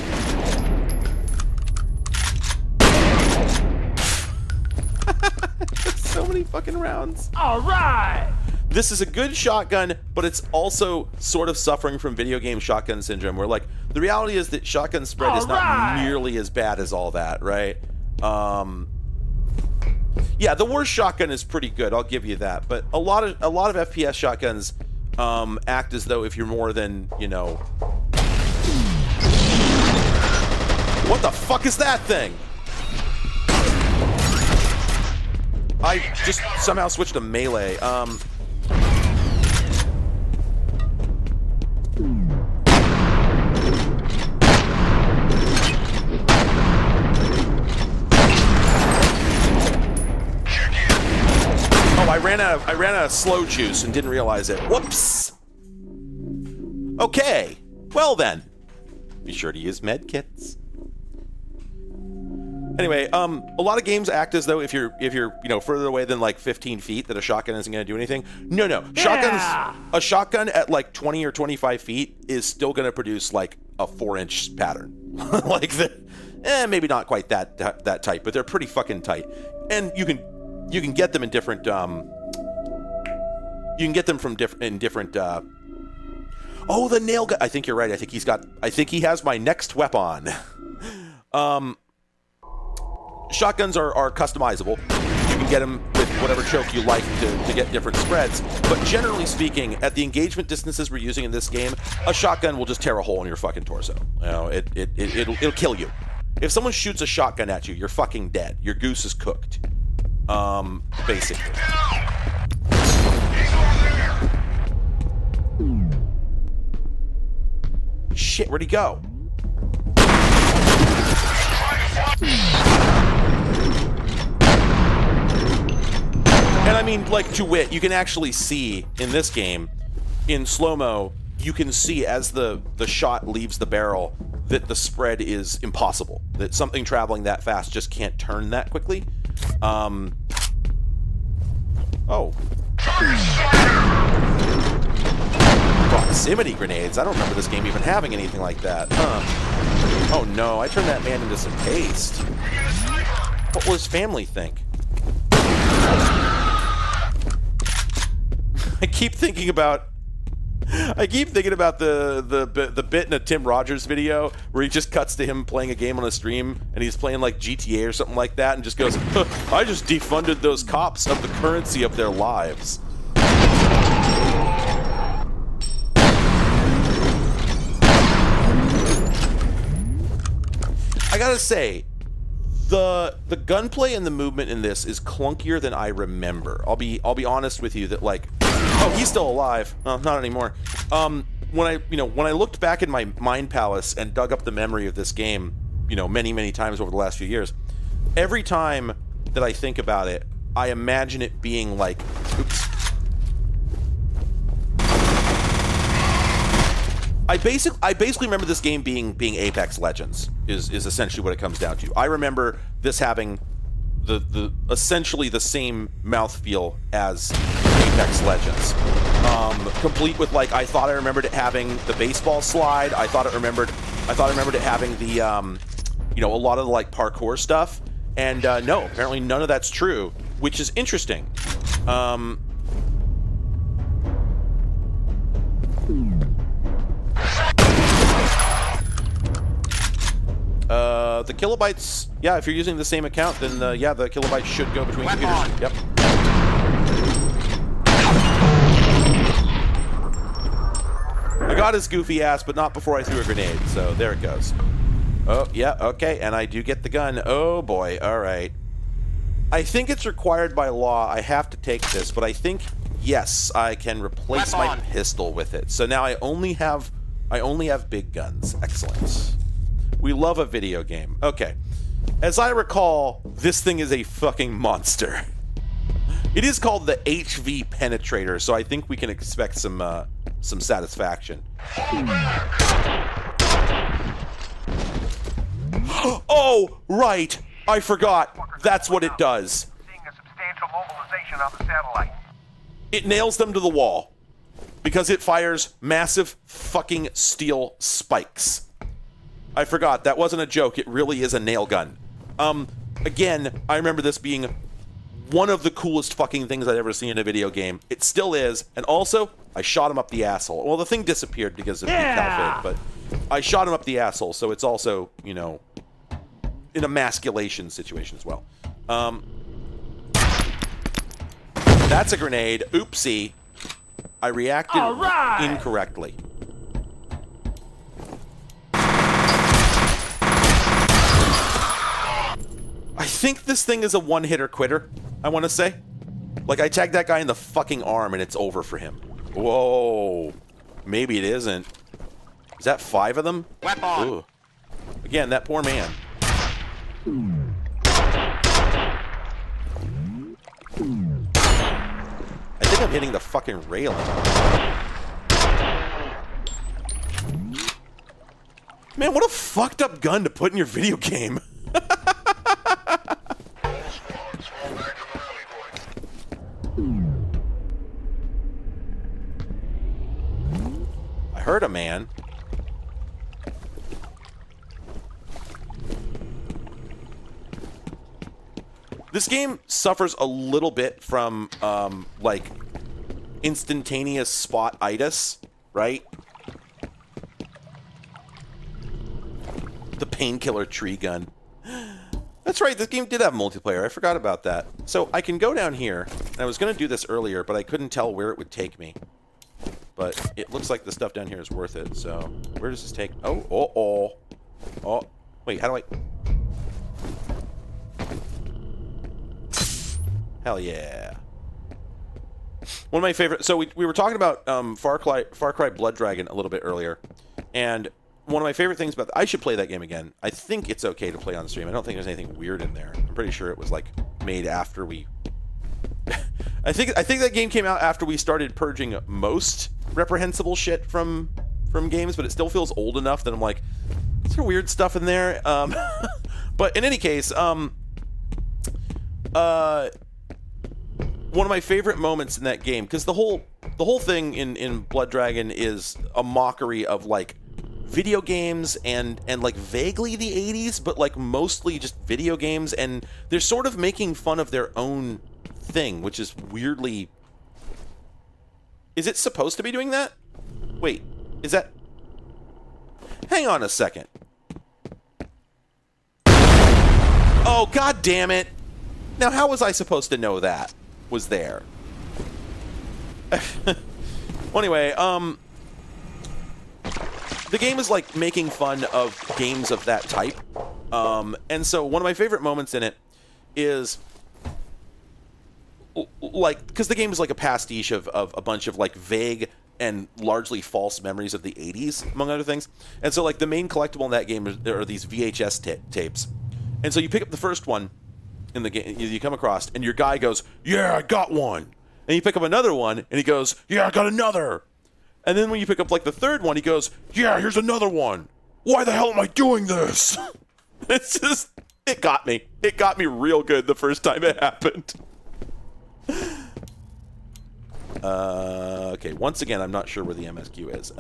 So many fucking rounds. All right. This is a good shotgun, but it's also sort of suffering from video game shotgun syndrome, where like the reality is that shotgun spread is not nearly as bad as all that, right? Yeah, the worst shotgun is pretty good. I'll give you that. But a lot of FPS shotguns act as though if you're more than, you know. What the fuck is that thing? I just somehow switched to melee. Oh, I ran out of slow juice and didn't realize it. Whoops. Okay. Well then, be sure to use med kits. Anyway, a lot of games act as though if you're further away than like 15 feet that a shotgun isn't going to do anything. No. A shotgun at like 20 or 25 feet is still going to produce like a 4-inch pattern. Like maybe not quite that tight, but they're pretty fucking tight. And you can get them in different you can get them from different oh, the nail gun. I think you're right. I think he has my next weapon. Shotguns are customizable. You can get them with whatever choke you like to get different spreads. But generally speaking, at the engagement distances we're using in this game, a shotgun will just tear a hole in your fucking torso. You know, it'll kill you. If someone shoots a shotgun at you, you're fucking dead. Your goose is cooked. Basically. Shit, where'd he go? And I mean, like, to wit, you can actually see in this game, in slow-mo, you can see as the shot leaves the barrel that the spread is impossible. That something traveling that fast just can't turn that quickly. Oh. Proximity grenades. I don't remember this game even having anything like that. Oh no, I turned that man into some paste. What will his family think? I keep thinking about the bit in a Tim Rogers video where he just cuts to him playing a game on a stream and he's playing like GTA or something like that and just goes, I just defunded those cops of the currency of their lives. I gotta say, The gunplay and the movement in this is clunkier than I remember. I'll be honest with you that, like, oh, he's still alive. Well, not anymore. When I looked back in my mind palace and dug up the memory of this game, many times over the last few years, every time that I think about it, I imagine it being like, oops. I basically remember this game being Apex Legends is essentially what it comes down to. I remember this having the essentially the same mouthfeel as Apex Legends, complete with, like, I thought I remembered it having the baseball slide. I thought I remembered it having the a lot of the, like, parkour stuff. And no, apparently none of that's true, which is interesting. The kilobytes, yeah, if you're using the same account, then the kilobytes should go between computers. Yep. I got his goofy ass, but not before I threw a grenade, so there it goes. Oh, yeah, okay, and I do get the gun. Oh, boy, all right. I think it's required by law. I have to take this, but I think, yes, I can replace my pistol with it. So now I only have big guns. Excellent. We love a video game. Okay. As I recall, this thing is a fucking monster. It is called the HV Penetrator, so I think we can expect some satisfaction. Oh, right. I forgot. That's what it does. Seeing a substantial mobilization on the satellite. It nails them to the wall because it fires massive fucking steel spikes. I forgot. That wasn't a joke. It really is a nail gun. Again, I remember this being one of the coolest fucking things I'd ever seen in a video game. It still is. And also, I shot him up the asshole. Well, the thing disappeared because of decal fit, but I shot him up the asshole, so it's also, an emasculation situation as well. That's a grenade. Oopsie. I reacted incorrectly. I think this thing is a one-hitter quitter, I want to say. Like, I tagged that guy in the fucking arm and it's over for him. Whoa. Maybe it isn't. Is that 5 of them? Weapon. Ooh. Again, that poor man. I think I'm hitting the fucking railing. Man, what a fucked up gun to put in your video game. I heard a man. This game suffers a little bit from, like, instantaneous spot-itis, right? The painkiller tree gun. That's right, this game did have multiplayer. I forgot about that. So I can go down here, and I was going to do this earlier, but I couldn't tell where it would take me. But it looks like the stuff down here is worth it, so where does this take? Oh. Wait, how do I... Hell yeah. One of my favorite... So we were talking about Far Cry Blood Dragon a little bit earlier, and one of my favorite things about... I should play that game again. I think it's okay to play on stream. I don't think there's anything weird in there. I'm pretty sure it was, like, made after we... I think that game came out after we started purging most reprehensible shit from games, but it still feels old enough that I'm like, is there weird stuff in there? But in any case, one of my favorite moments in that game, because the whole thing in Blood Dragon is a mockery of, like, video games and like vaguely the 80s, but like mostly just video games, and they're sort of making fun of their own thing, which is weirdly... Is it supposed to be doing that? Wait, is that... Hang on a second. Oh, god damn it. Now, how was I supposed to know that was there? Well, anyway, the game is like making fun of games of that type, And so one of my favorite moments in it is like, because the game is like a pastiche of a bunch of like vague and largely false memories of the 80s, among other things. And so like the main collectible in that game there are these VHS tapes. And so you pick up the first one in the game you come across, and your guy goes, "Yeah, I got one." And you pick up another one, and he goes, "Yeah, I got another." And then when you pick up like the third one, he goes, "Yeah, here's another one. Why the hell am I doing this?" It's just, it got me. It got me real good the first time it happened. Okay, once again, I'm not sure where the MSQ is.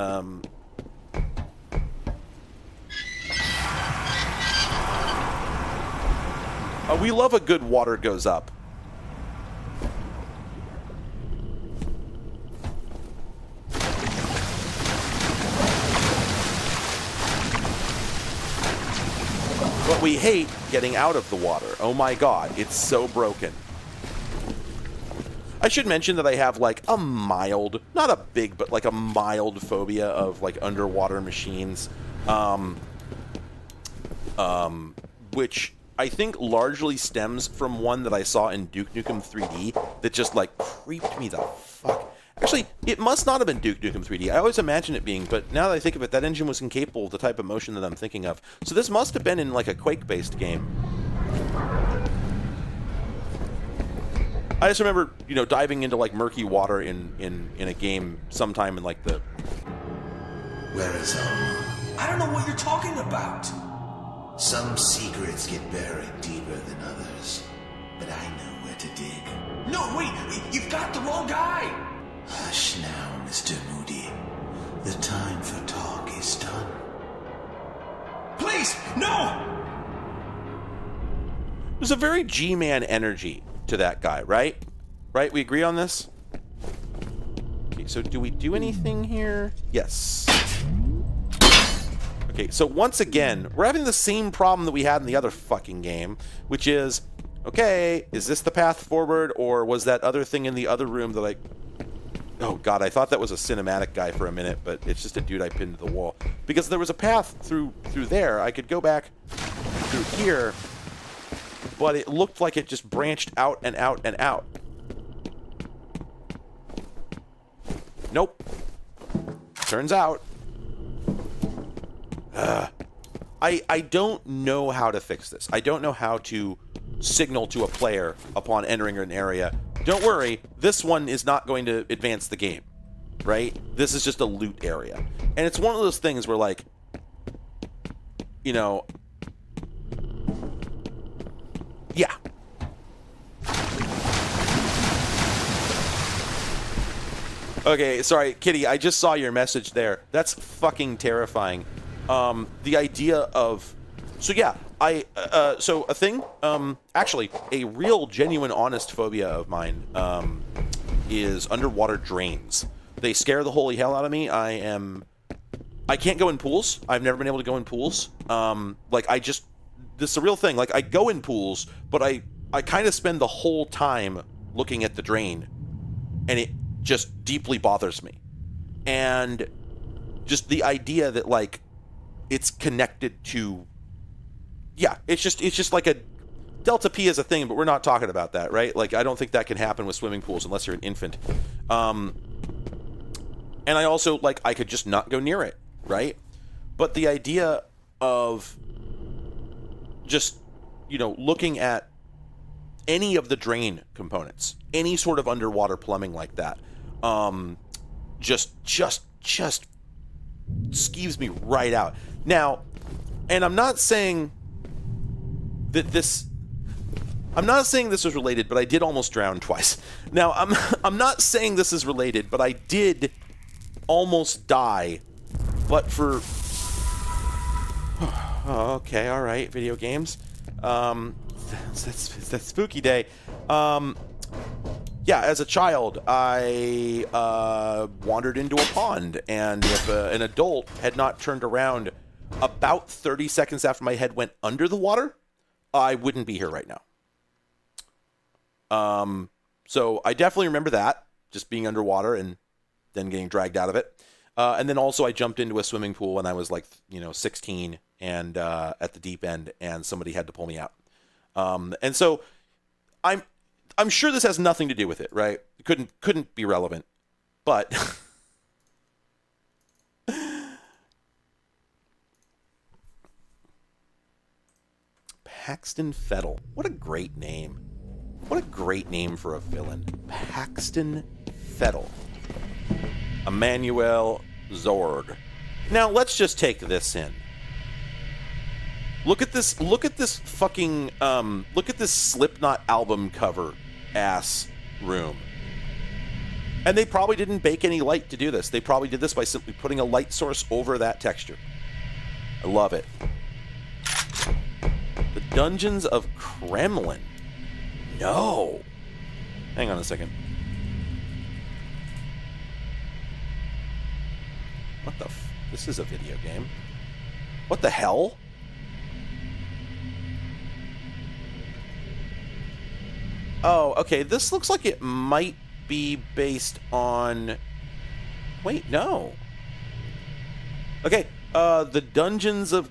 We love a good water goes up. But we hate getting out of the water. Oh my god, it's so broken. I should mention that I have like a mild, not a big, but like a mild phobia of like underwater machines. Which I think largely stems from one that I saw in Duke Nukem 3D that just like creeped me the fuck. Actually, it must not have been Duke Nukem 3D. I always imagine it being, but now that I think of it, that engine was incapable of the type of motion that I'm thinking of. So this must have been in like a Quake-based game. I just remember, you know, diving into like murky water in a game sometime in like the... Where is home? I don't know what you're talking about. Some secrets get buried deeper than others, but I know where to dig. No, wait, you've got the wrong guy. Hush now, Mr. Moody. The time for talk is done. Please, no! There's a very G-Man energy to that guy, right? Right? We agree on this? Okay, so do we do anything here? Yes. Okay, so once again, we're having the same problem that we had in the other fucking game, which is, okay, is this the path forward, or was that other thing in the other room that I... Oh god, I thought that was a cinematic guy for a minute, but it's just a dude I pinned to the wall. Because there was a path through there, I could go back through here, but it looked like it just branched out and out and out. Nope. Turns out... I don't know how to fix this. I don't know how to signal to a player upon entering an area, don't worry, this one is not going to advance the game, right? This is just a loot area. And it's one of those things where, like, you know, yeah. Okay, sorry, Kitty, I just saw your message there. That's fucking terrifying. The idea of... So, yeah, so a thing, actually, a real, genuine, honest phobia of mine, is underwater drains. They scare the holy hell out of me. I can't go in pools. I've never been able to go in pools. Like, this is a real thing. Like, I go in pools, but I kind of spend the whole time looking at the drain, and it just deeply bothers me. And just the idea that, like, it's connected to... Yeah, it's just like a... Delta P is a thing, but we're not talking about that, right? Like, I don't think that can happen with swimming pools unless you're an infant. And I also, like, I could just not go near it, right? But the idea of just, you know, looking at any of the drain components, any sort of underwater plumbing like that, just skeeves me right out. Now, and I'm not saying that this... I'm not saying this is related, but I did almost drown twice. Now, I'm not saying this is related, but I did almost die, but for... Oh, okay, all right, video games. That's spooky day. Yeah, as a child, I wandered into a pond, and if an adult had not turned around about 30 seconds after my head went under the water, I wouldn't be here right now. So I definitely remember that, just being underwater and then getting dragged out of it. And then also I jumped into a swimming pool when I was like, 16 and at the deep end, and somebody had to pull me out. And so I'm sure this has nothing to do with it, right? It couldn't be relevant, but Paxton Fettel. What a great name. What a great name for a villain. Paxton Fettel. Emmanuel Zorg. Now let's just take this in. Look at this fucking look at this Slipknot album cover ass room. And they probably didn't bake any light to do this. They probably did this by simply putting a light source over that texture. I love it. The Dungeons of Kremlin. No. Hang on a second. What the this is a video game. What the hell? Oh, okay. This looks like it might be based on... Wait, no. Okay, the Dungeons of...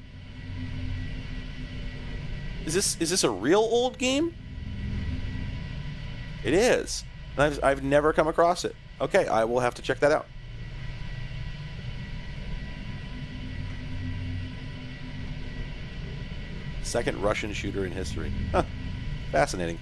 Is this a real old game? It is. I've never come across it. Okay, I will have to check that out. Second Russian shooter in history. Huh. Fascinating.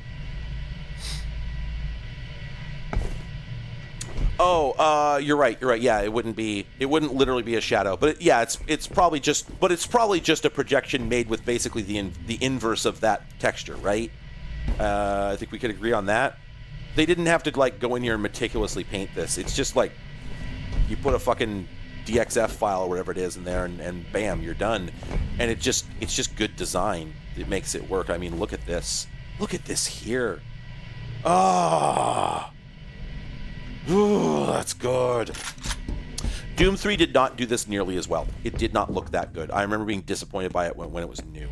Oh, you're right. Yeah, it wouldn't literally be a shadow, but it's probably just a projection made with basically the inverse of that texture, right? I think we could agree on that. They didn't have to like go in here and meticulously paint this. It's just like you put a fucking DXF file or whatever it is in there, and bam, you're done. And it's just good design. It makes it work. I mean, look at this. Look at this here. Ah. Ooh, that's good. Doom 3 did not do this nearly as well. It did not look that good. I remember being disappointed by it when it was new.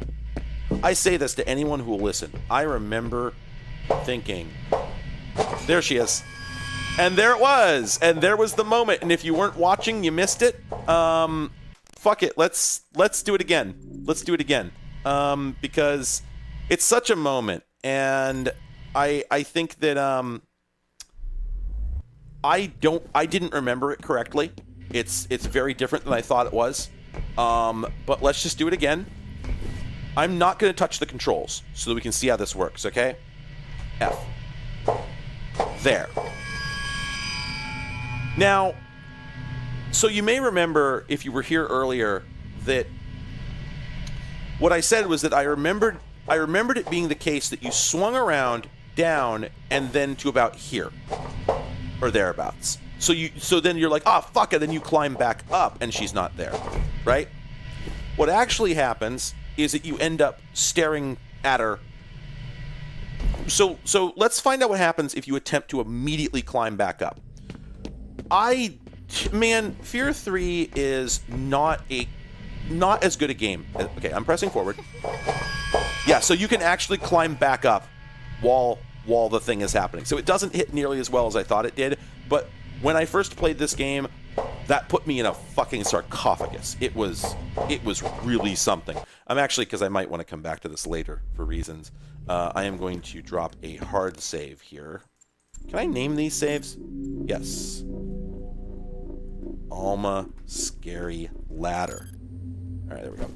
I say this to anyone who will listen. I remember thinking, there she is. And there it was. And there was the moment. And if you weren't watching, you missed it. Fuck it. Let's do it again. Let's do it again. Because it's such a moment. And I think that I didn't remember it correctly. It's very different than I thought it was. But let's just do it again. I'm not going to touch the controls so that we can see how this works, okay? F. There. Now, so you may remember, if you were here earlier, that what I said was that I remembered it being the case that you swung around, down, and then to about here. Or thereabouts. So then you're like, oh, fuck it, then you climb back up, and she's not there, right? What actually happens is that you end up staring at her. So let's find out what happens if you attempt to immediately climb back up. Man, Fear 3 is not as good a game. Okay, I'm pressing forward. Yeah, so you can actually climb back up while the thing is happening. So it doesn't hit nearly as well as I thought it did, but when I first played this game, that put me in a fucking sarcophagus. It was really something. I'm actually, because I might want to come back to this later for reasons, I am going to drop a hard save here. Can I name these saves? Yes. Alma Scary Ladder. All right, there we go.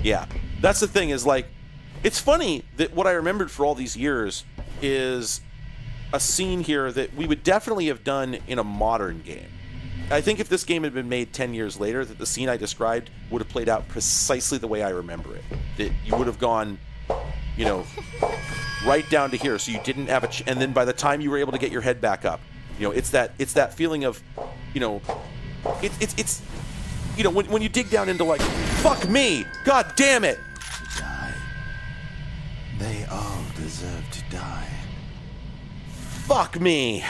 Yeah, that's the thing, is like, it's funny that what I remembered for all these years is a scene here that we would definitely have done in a modern game. I think if this game had been made 10 years later, that the scene I described would have played out precisely the way I remember it. That you would have gone, right down to here, so you didn't have and then by the time you were able to get your head back up, it's that feeling of, it's when you dig down into like, fuck me, god damn it. They all deserve to die. Fuck me.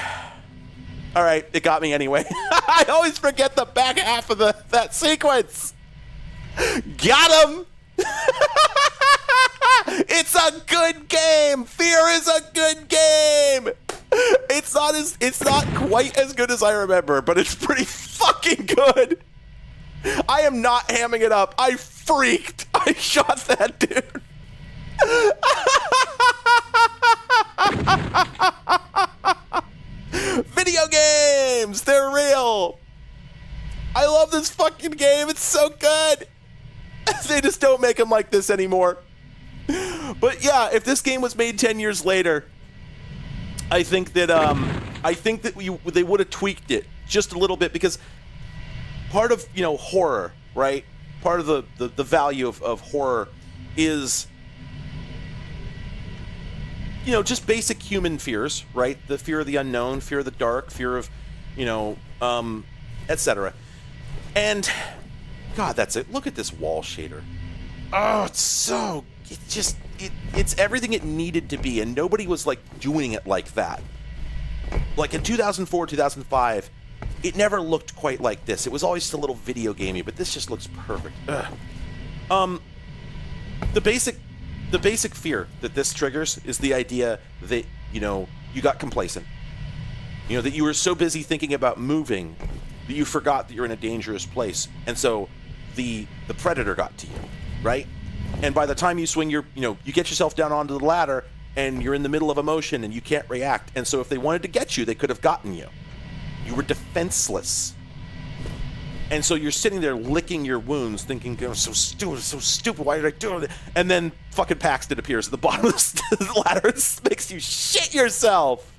All right, it got me anyway. I always forget the back half of that sequence. Got him. It's a good game. Fear is a good game. It's It's not quite as good as I remember, but it's pretty fucking good. I am not hamming it up. I freaked. I shot that dude. Video games, they're real. I love this fucking game. It's so good. They just don't make them like this anymore. But yeah, if this game was made 10 years later, I think that they would have tweaked it just a little bit, because part of, you know, horror, right? Part of the value of horror is, you know, just basic human fears, right? The fear of the unknown, fear of the dark, fear of, you know, etc. And God, that's it. Look at this wall shader. Oh, it's everything it needed to be, and nobody was like doing it like that. Like in 2004, 2005, it never looked quite like this. It was always just a little video gamey, but this just looks perfect. Ugh. The basic fear that this triggers is the idea that, you know, you got complacent. You know, that you were so busy thinking about moving that you forgot that you're in a dangerous place, and so the predator got to you, right? And by the time you swing you get yourself down onto the ladder, and you're in the middle of a motion and you can't react. And so if they wanted to get you, they could have gotten you. You were defenseless. And so you're sitting there licking your wounds, thinking, oh, so stupid, why did I do it? And then fucking Paxton appears at the bottom of the ladder and makes you shit yourself.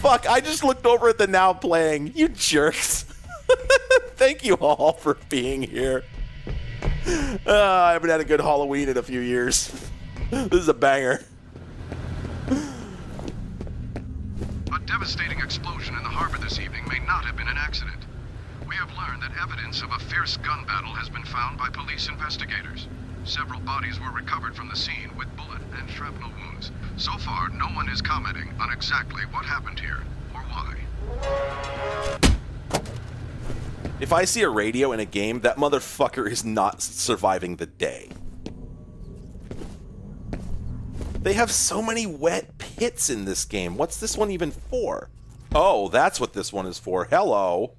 Fuck, I just looked over at the Now Playing. You jerks. Thank you all for being here. I haven't had a good Halloween in a few years. This is a banger. A devastating explosion in the harbor this evening may not have been an accident. We have learned that evidence of a fierce gun battle has been found by police investigators. Several bodies were recovered from the scene with bullet and shrapnel wounds. So far, no one is commenting on exactly what happened here or why. If I see a radio in a game, that motherfucker is not surviving the day. They have so many wet pits in this game. What's this one even for? Oh, that's what this one is for. Hello.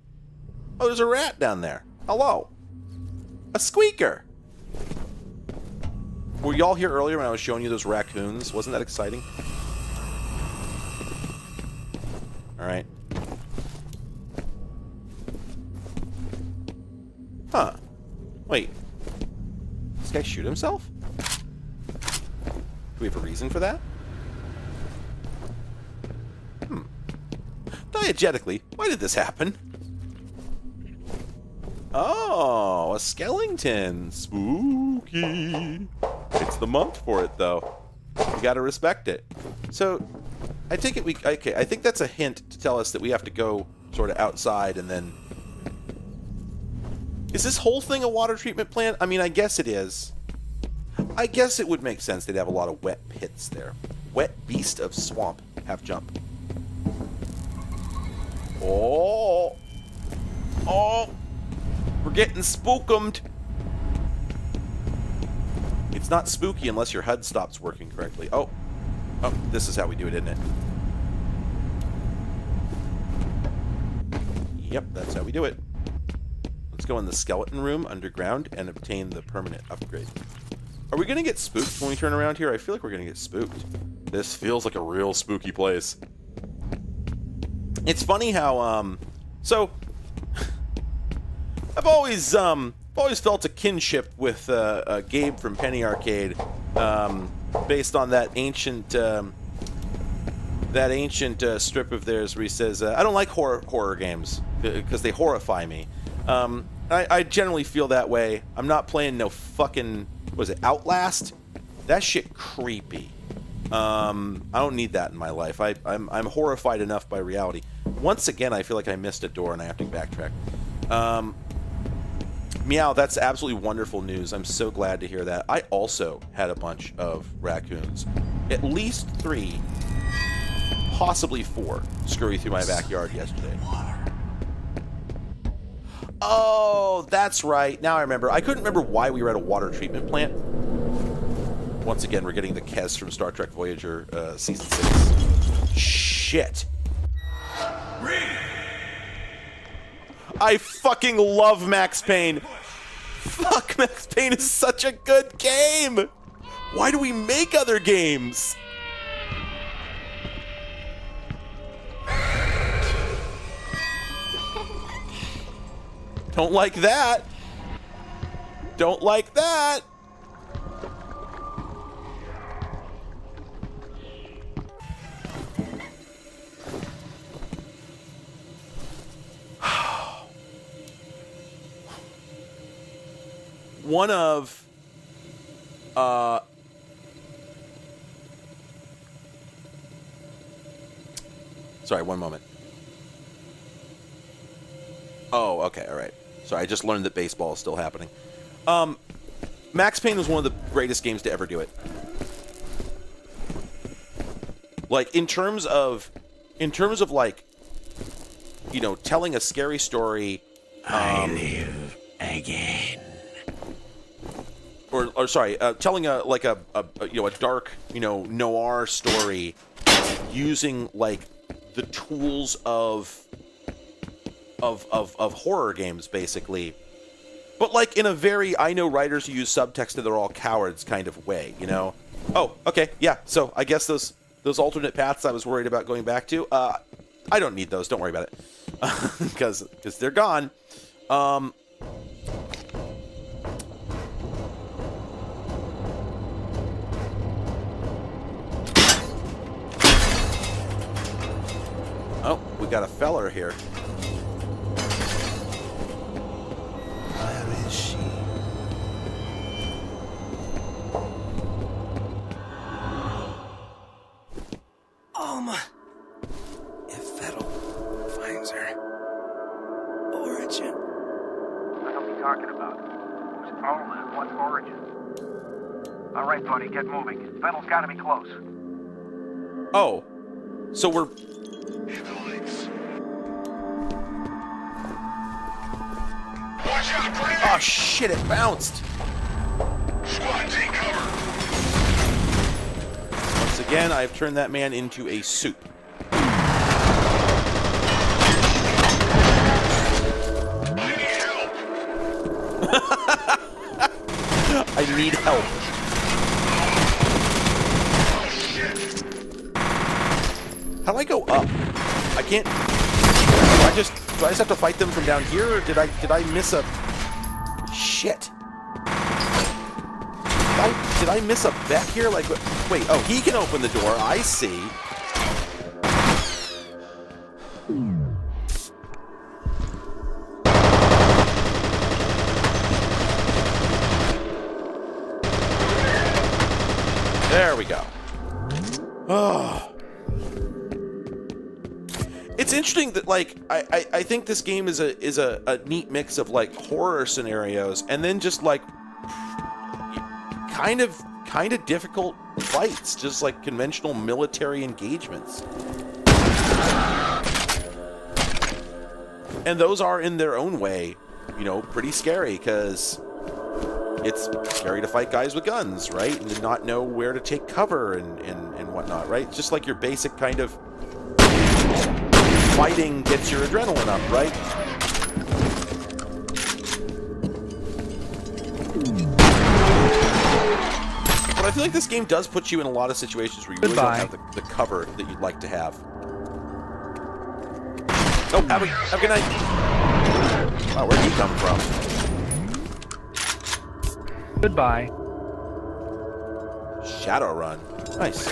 Oh, there's a rat down there. Hello. A squeaker. Were y'all here earlier when I was showing you those raccoons? Wasn't that exciting? All right. Huh. Wait. This guy shoot himself? Do we have a reason for that? Diegetically, why did this happen? Oh, a skeleton. Spooky. It's the month for it, though. You gotta respect it. So, I take it okay, I think that's a hint to tell us that we have to go sort of outside and then... Is this whole thing a water treatment plant? I mean, I guess it is. I guess it would make sense they'd have a lot of wet pits there. Wet beast of swamp. Half jump. Oh. Oh. We're getting spookumed. It's not spooky unless your HUD stops working correctly. Oh. Oh, this is how we do it, isn't it? Yep, that's how we do it. Let's go in the skeleton room underground and obtain the permanent upgrade. Are we going to get spooked when we turn around here? I feel like we're going to get spooked. This feels like a real spooky place. It's funny how, so, I've always felt a kinship with Gabe from Penny Arcade, based on that ancient strip of theirs where he says, I don't like horror games because they horrify me. I generally feel that way. I'm not playing no fucking, what is it, Outlast? That shit creepy. I don't need that in my life. I'm horrified enough by reality. Once again, I feel like I missed a door and I have to backtrack. Meow, that's absolutely wonderful news. I'm so glad to hear that. I also had a bunch of raccoons. At least 3, possibly 4, scurry through my backyard yesterday. Oh, that's right. Now I remember. I couldn't remember why we were at a water treatment plant. Once again, we're getting the Kes from Star Trek Voyager Season 6. Shit. I fucking love Max Payne. Fuck, Max Payne is such a good game. Why do we make other games? Don't like that. Don't like that. One of sorry, one moment. Oh, okay, all right. Sorry, I just learned that baseball is still happening. Max Payne was one of the greatest games to ever do it. Like, in terms of like, you know, telling a scary story. I live again. Or sorry, telling a you know, a dark, you know, noir story using like the tools of horror games, basically, but like in a very I know writers who use subtext and they're all cowards kind of way, you know. Oh, okay, yeah. So I guess those alternate paths I was worried about going back to, I don't need those. Don't worry about it, because they're gone. Oh, we got a feller here. Where is she? Alma. If Vettel finds her. Origin. What the hell are you talking about? Who's Alma and what origin? All right, buddy, get moving. Vettel's got to be close. Oh, so we're... Oh shit, it bounced! Squad, take cover! Once again, I've turned that man into a soup. I need help. How do I go up? I can't... Do I just have to fight them from down here, or did I miss a... Shit. Did I miss a bet here? Like, wait, oh, he can open the door. I see. There we go. Oh. It's interesting that, like, I think this game is a neat mix of like horror scenarios and then just like kind of difficult fights, just like conventional military engagements. And those are in their own way, you know, pretty scary, because it's scary to fight guys with guns, right? And to not know where to take cover and whatnot, right? Just like your basic kind of fighting gets your adrenaline up, right? But I feel like this game does put you in a lot of situations where you really don't have the cover that you'd like to have. Oh, have a good night. Wow, where'd he come from? Goodbye. Shadowrun. Nice.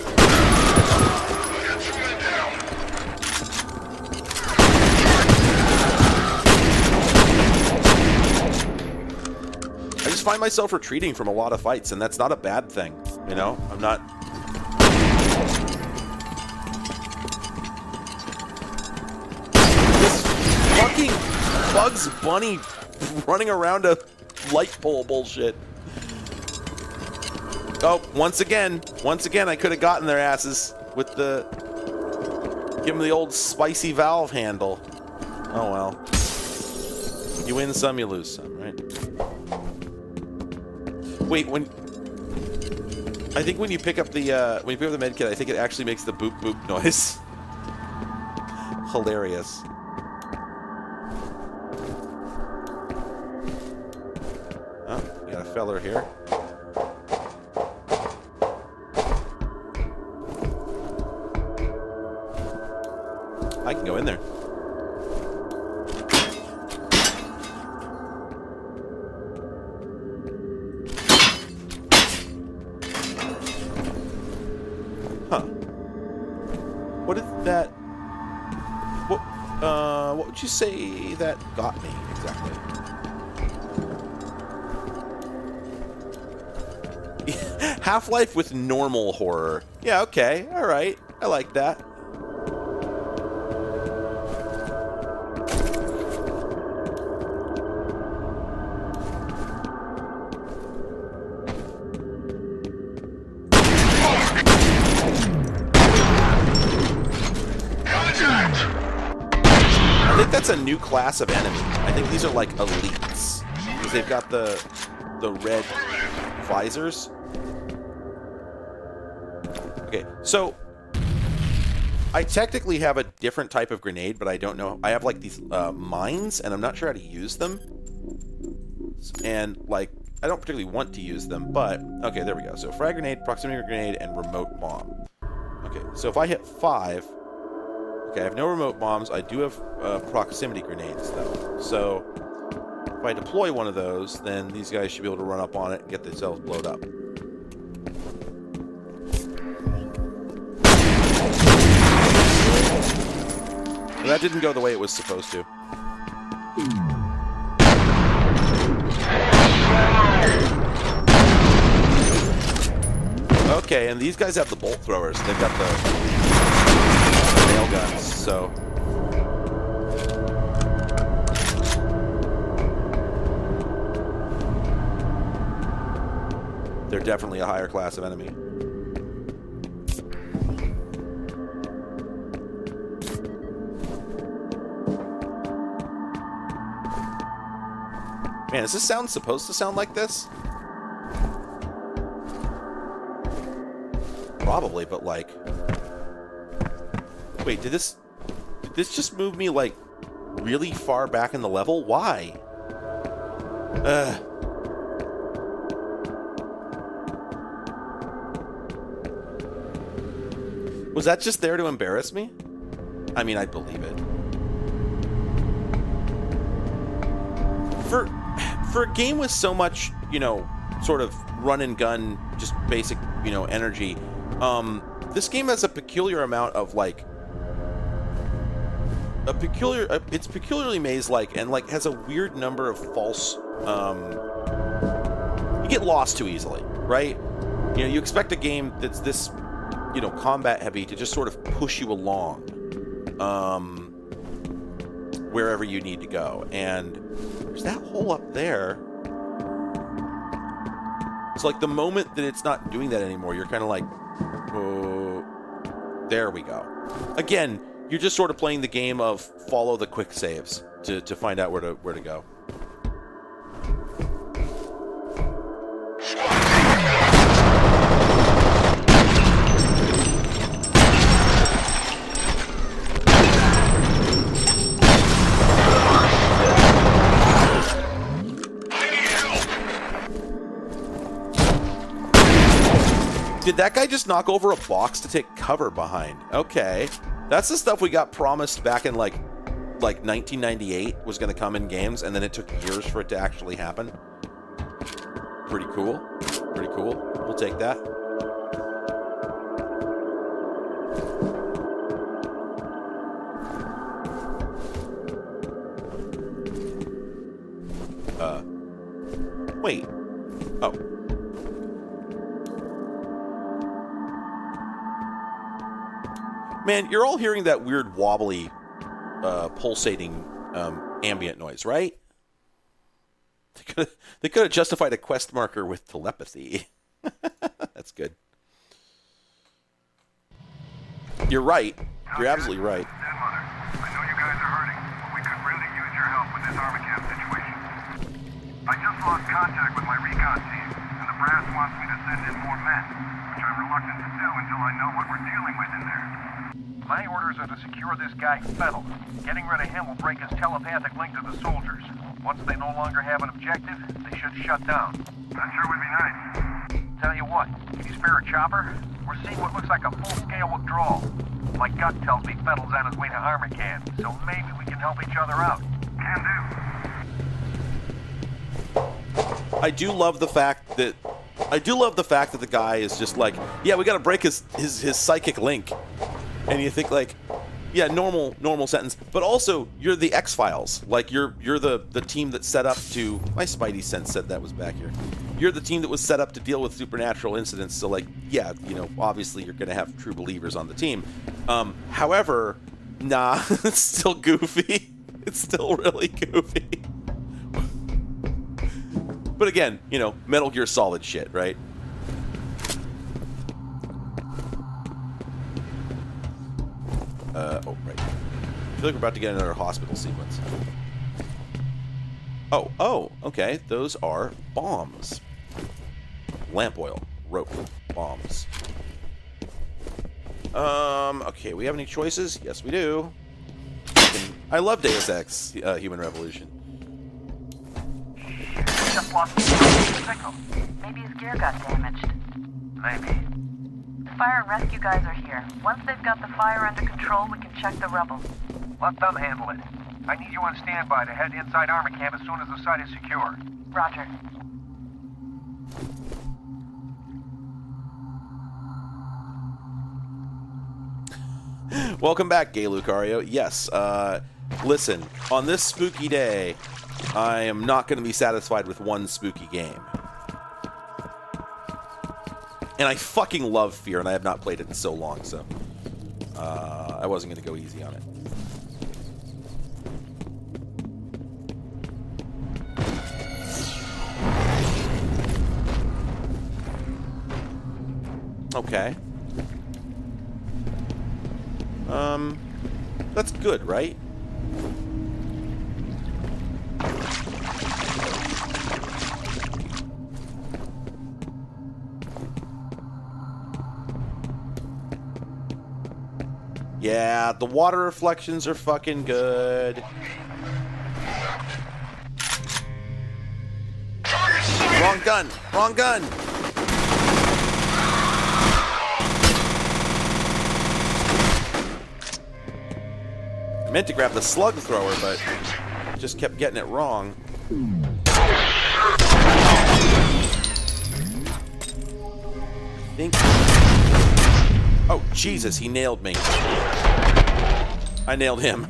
I just find myself retreating from a lot of fights, and that's not a bad thing, you know? I'm not... This fucking Bugs Bunny running around a light pole bullshit. Oh, once again, I could have gotten their asses with the... Give them the old spicy valve handle. Oh well. You win some, you lose some, right? Wait, when... I think when you pick up the med kit, I think it actually makes the boop boop noise. Hilarious. Oh, we got a feller here. I can go in there. Huh. What is that? What would you say that got me exactly? Half-Life with normal horror. Yeah, okay. All right. I like that. I think that's a new class of enemy. I think these are like elites. Because they've got the red visors. Okay, so I technically have a different type of grenade, but I don't know. I have like these mines, and I'm not sure how to use them. And like, I don't particularly want to use them, but okay, there we go. So frag grenade, proximity grenade, and remote bomb. Okay, so if I hit 5, okay, I have no remote bombs. I do have proximity grenades though. So if I deploy one of those, then these guys should be able to run up on it and get themselves blown up. That didn't go the way it was supposed to. Okay, and these guys have the bolt throwers. They've got the nail guns, so... they're definitely a higher class of enemy. Man, is this sound supposed to sound like this? Probably, but like... wait, did this just move me like really far back in the level? Why? Was that just there to embarrass me? I mean, I'd believe it. For a game with so much, you know, sort of run and gun, just basic, you know, energy, this game has a peculiar amount of like it's peculiarly maze-like and like has a weird number of false. You get lost too easily, right? You know, you expect a game that's this, you know, combat heavy to just sort of push you along, wherever you need to go, and there's that hole up there. It's like the moment that it's not doing that anymore, you're kind of like, oh, there we go. Again, you're just sort of playing the game of follow the quick saves to find out where to go. Did that guy just knock over a box to take cover behind? Okay. That's the stuff we got promised back in like 1998 was going to come in games, and then it took years for it to actually happen. Pretty cool. Pretty cool. We'll take that. Wait. Oh. Man, you're all hearing that weird wobbly, pulsating ambient noise, right? They could have justified a quest marker with telepathy. That's good. You're right. You're absolutely right. Stepmother, I know you guys are hurting, but we could really use your help with this army camp situation. I just lost contact with my recon team, and the Brass wants me to send in more men, which I'm reluctant to do until I know what we're dealing with in there. My orders are to secure this guy Fettel. Getting rid of him will break his telepathic link to the soldiers. Once they no longer have an objective, they should shut down. That sure would be nice. Tell you what, if you spare a chopper, we're seeing what looks like a full-scale withdrawal. My gut tells me Fettel's on his way to Armacan, so maybe we can help each other out. Can do. I do love the fact that the guy is just like, yeah, we got to break his psychic link, and you think like, yeah, normal sentence, but also you're the X-Files, like you're the team that's set up to. My Spidey sense said that was back here. You're the team that was set up to deal with supernatural incidents, so like, yeah, obviously you're gonna have true believers on the team. However, nah, it's still goofy. It's still really goofy. But again, Metal Gear Solid shit, right? Oh, right. I feel like we're about to get another hospital sequence. Oh, okay. Those are bombs. Lamp oil, rope, bombs. Okay, we have any choices? Yes, we do. I love Deus Ex, Human Revolution. Just lost the signal. Maybe his gear got damaged. Maybe. The fire and rescue guys are here. Once they've got the fire under control, we can check the rubble. Let them handle it. I need you on standby to head inside Armacan as soon as the site is secure. Roger. Welcome back, Gay Lucario. Yes, listen, on this spooky day, I am not going to be satisfied with one spooky game. And I fucking love Fear, and I have not played it in so long, so I wasn't going to go easy on it. Okay. That's good, right? Yeah, the water reflections are fucking good. Wrong gun! Wrong gun! I meant to grab the slug thrower, but just kept getting it wrong. I think... Oh, Jesus, he nailed me. I nailed him.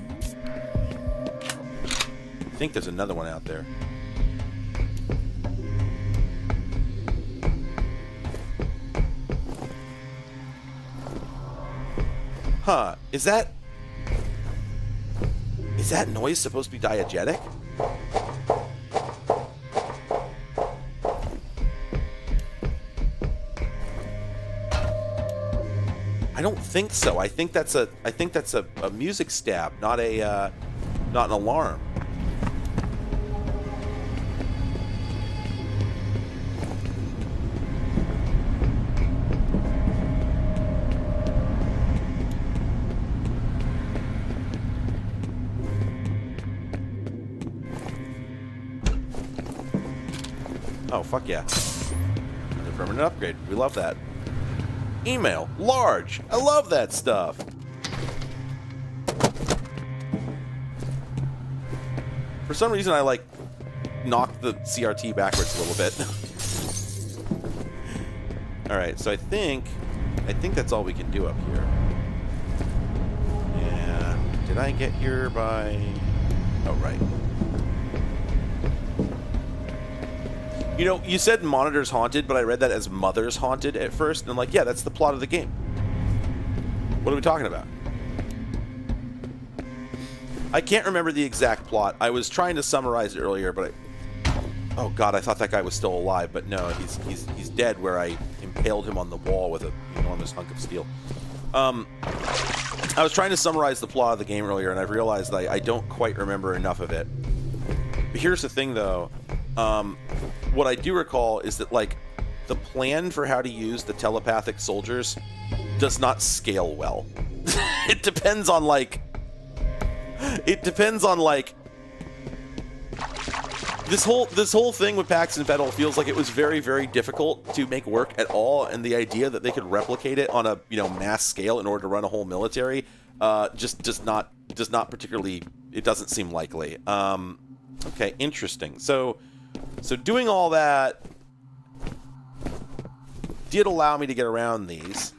I think there's another one out there. Huh, is that noise supposed to be diegetic? I don't think so. I think that's a music stab, not an alarm. Oh, fuck yeah. Another permanent upgrade. We love that. Email. Large. I love that stuff. For some reason, I, like, knocked the CRT backwards a little bit. Alright, so I think that's all we can do up here. Yeah. Did I get here by... Oh, right. You know, you said Monitor's Haunted, but I read that as Mother's Haunted at first, and I'm like, yeah, that's the plot of the game. What are we talking about? I can't remember the exact plot. I was trying to summarize it earlier, but oh god, I thought that guy was still alive, but no, he's dead where I impaled him on the wall with an enormous hunk of steel. I was trying to summarize the plot of the game earlier, and I've realized that I don't quite remember enough of it. But here's the thing, though. What I do recall is that, like, the plan for how to use the telepathic soldiers does not scale well. It depends on like this whole thing with Paxton Fettel feels like it was very, very difficult to make work at all, and the idea that they could replicate it on a mass scale in order to run a whole military just does not particularly, it doesn't seem likely. Okay, interesting. So doing all that did allow me to get around these.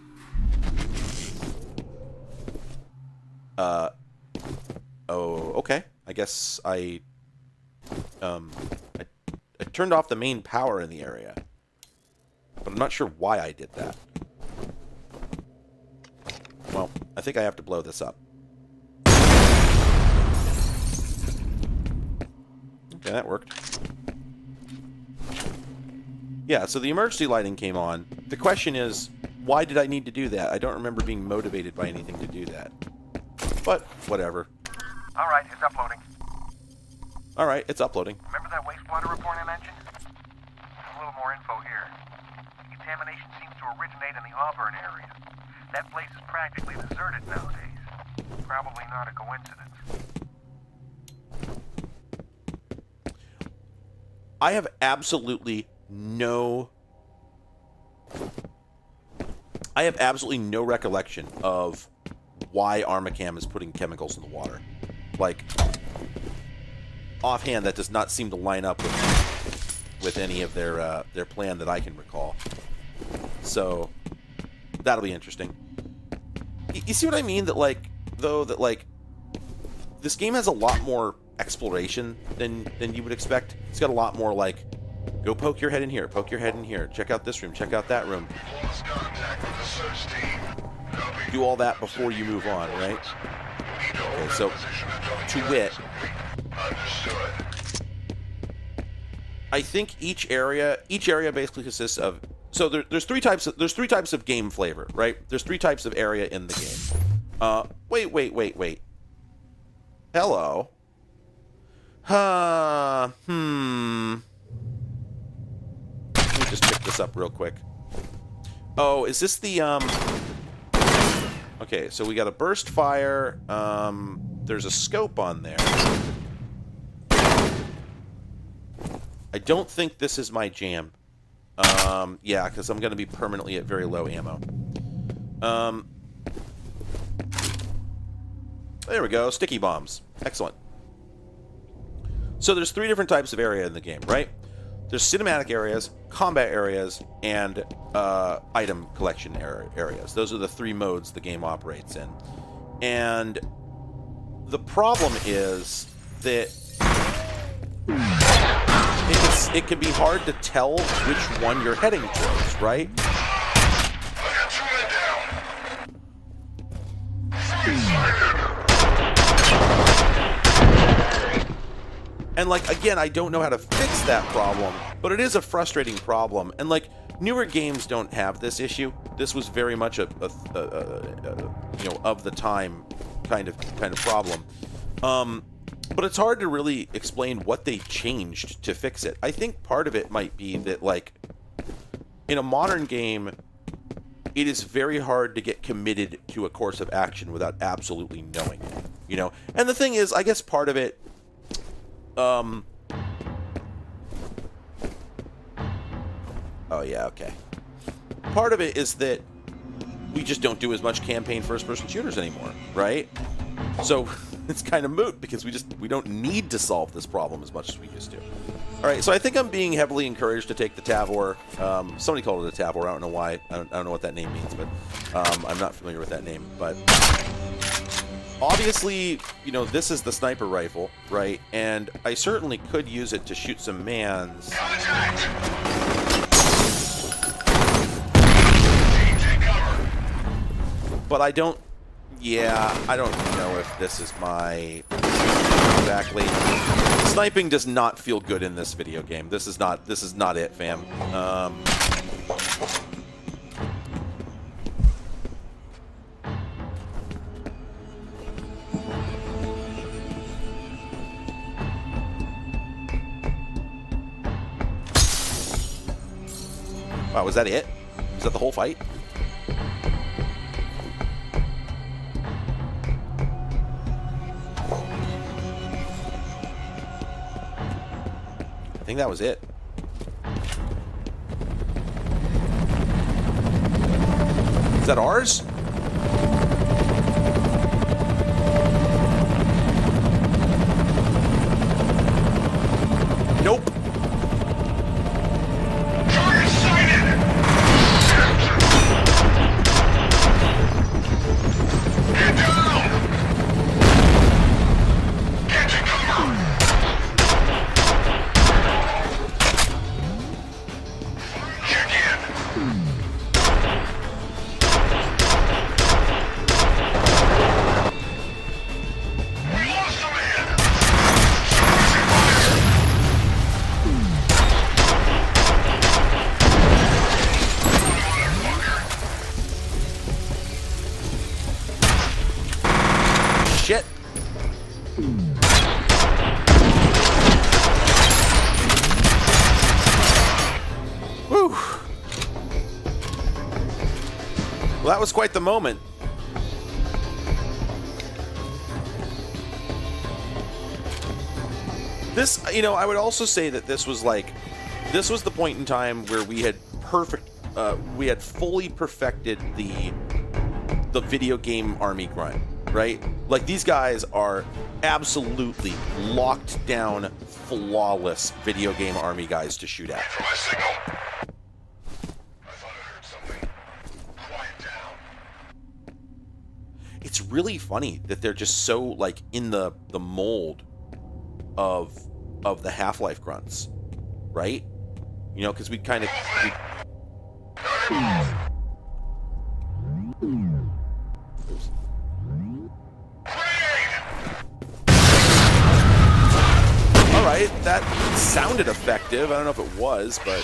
Oh, okay. I guess I turned off the main power in the area, but I'm not sure why I did that. Well, I think I have to blow this up. Okay, that worked. Yeah, so the emergency lighting came on. The question is, why did I need to do that? I don't remember being motivated by anything to do that. But, whatever. Alright, it's uploading. Alright, it's uploading. Remember that wastewater report I mentioned? A little more info here. The contamination seems to originate in the Auburn area. That place is practically deserted nowadays. Probably not a coincidence. I have absolutely no recollection of why Armacam is putting chemicals in the water. Like, offhand, that does not seem to line up with any of their plan that I can recall. So that'll be interesting. You see what I mean? That this game has a lot more exploration than you would expect. It's got a lot more like, go poke your head in here, poke your head in here, check out this room, check out that room. Do all that before you move on, right? Okay, so to wit, I think each area basically consists of, so there's three types of game flavor, right? There's three types of area in the game. Wait. Hello. Let me just pick this up real quick. Oh, is this the okay, so we got a burst fire. There's a scope on there. I don't think this is my jam. Yeah, because I'm going to be permanently at very low ammo. There we go, sticky bombs. Excellent. So there's three different types of area in the game, right? There's cinematic areas, combat areas, and item collection areas. Those are the three modes the game operates in. And the problem is that it can be hard to tell which one you're heading towards, right? And, like, again, I don't know how to fix that problem, but it is a frustrating problem. And, like, newer games don't have this issue. This was very much a you know, of the time kind of problem. But it's hard to really explain what they changed to fix it. I think part of it might be that, like, in a modern game, it is very hard to get committed to a course of action without absolutely knowing it, you know? And the thing is, I guess part of it, oh yeah, okay. Part of it is that we just don't do as much campaign first-person shooters anymore, right? So it's kind of moot because we don't need to solve this problem as much as we used to. All right, so I think I'm being heavily encouraged to take the Tavor. Somebody called it a Tavor. I don't know why. I don't know what that name means, but I'm not familiar with that name. But obviously, you know, this is the sniper rifle, right? And I certainly could use it to shoot some mans. But I don't know if this is my exactly. Sniping does not feel good in this video game. This is not it, fam. Wow, was that it? Was that the whole fight? I think that was it. Is that ours? Nope. Shit. Whew. Well, that was quite the moment. This, you know, I would also say that this was the point in time where we had fully perfected the video game army grind, right? Like, these guys are absolutely locked down, flawless video game army guys to shoot at. It's really funny that they're just so, like, in the mold of the Half-Life grunts, right? You know, because we kind of... Alright, that sounded effective. I don't know if it was, but...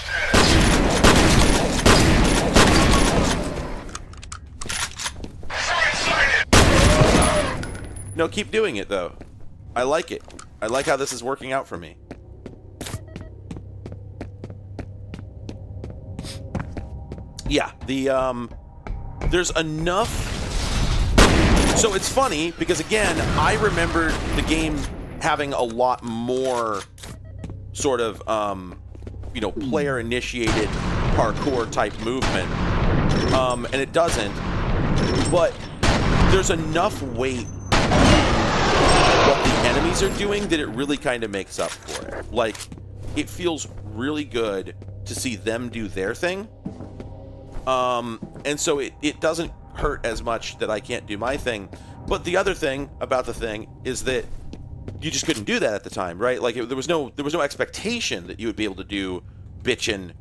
No, keep doing it, though. I like it. I like how this is working out for me. Yeah, there's enough... So it's funny, because again, I remembered the game having a lot more sort of, you know, player-initiated parkour-type movement. And it doesn't. But there's enough weight what the enemies are doing that it really kind of makes up for it. Like, it feels really good to see them do their thing. And so it doesn't hurt as much that I can't do my thing. But the other thing about the thing is that you just couldn't do that at the time, right? Like, there was no expectation that you would be able to do bitchin',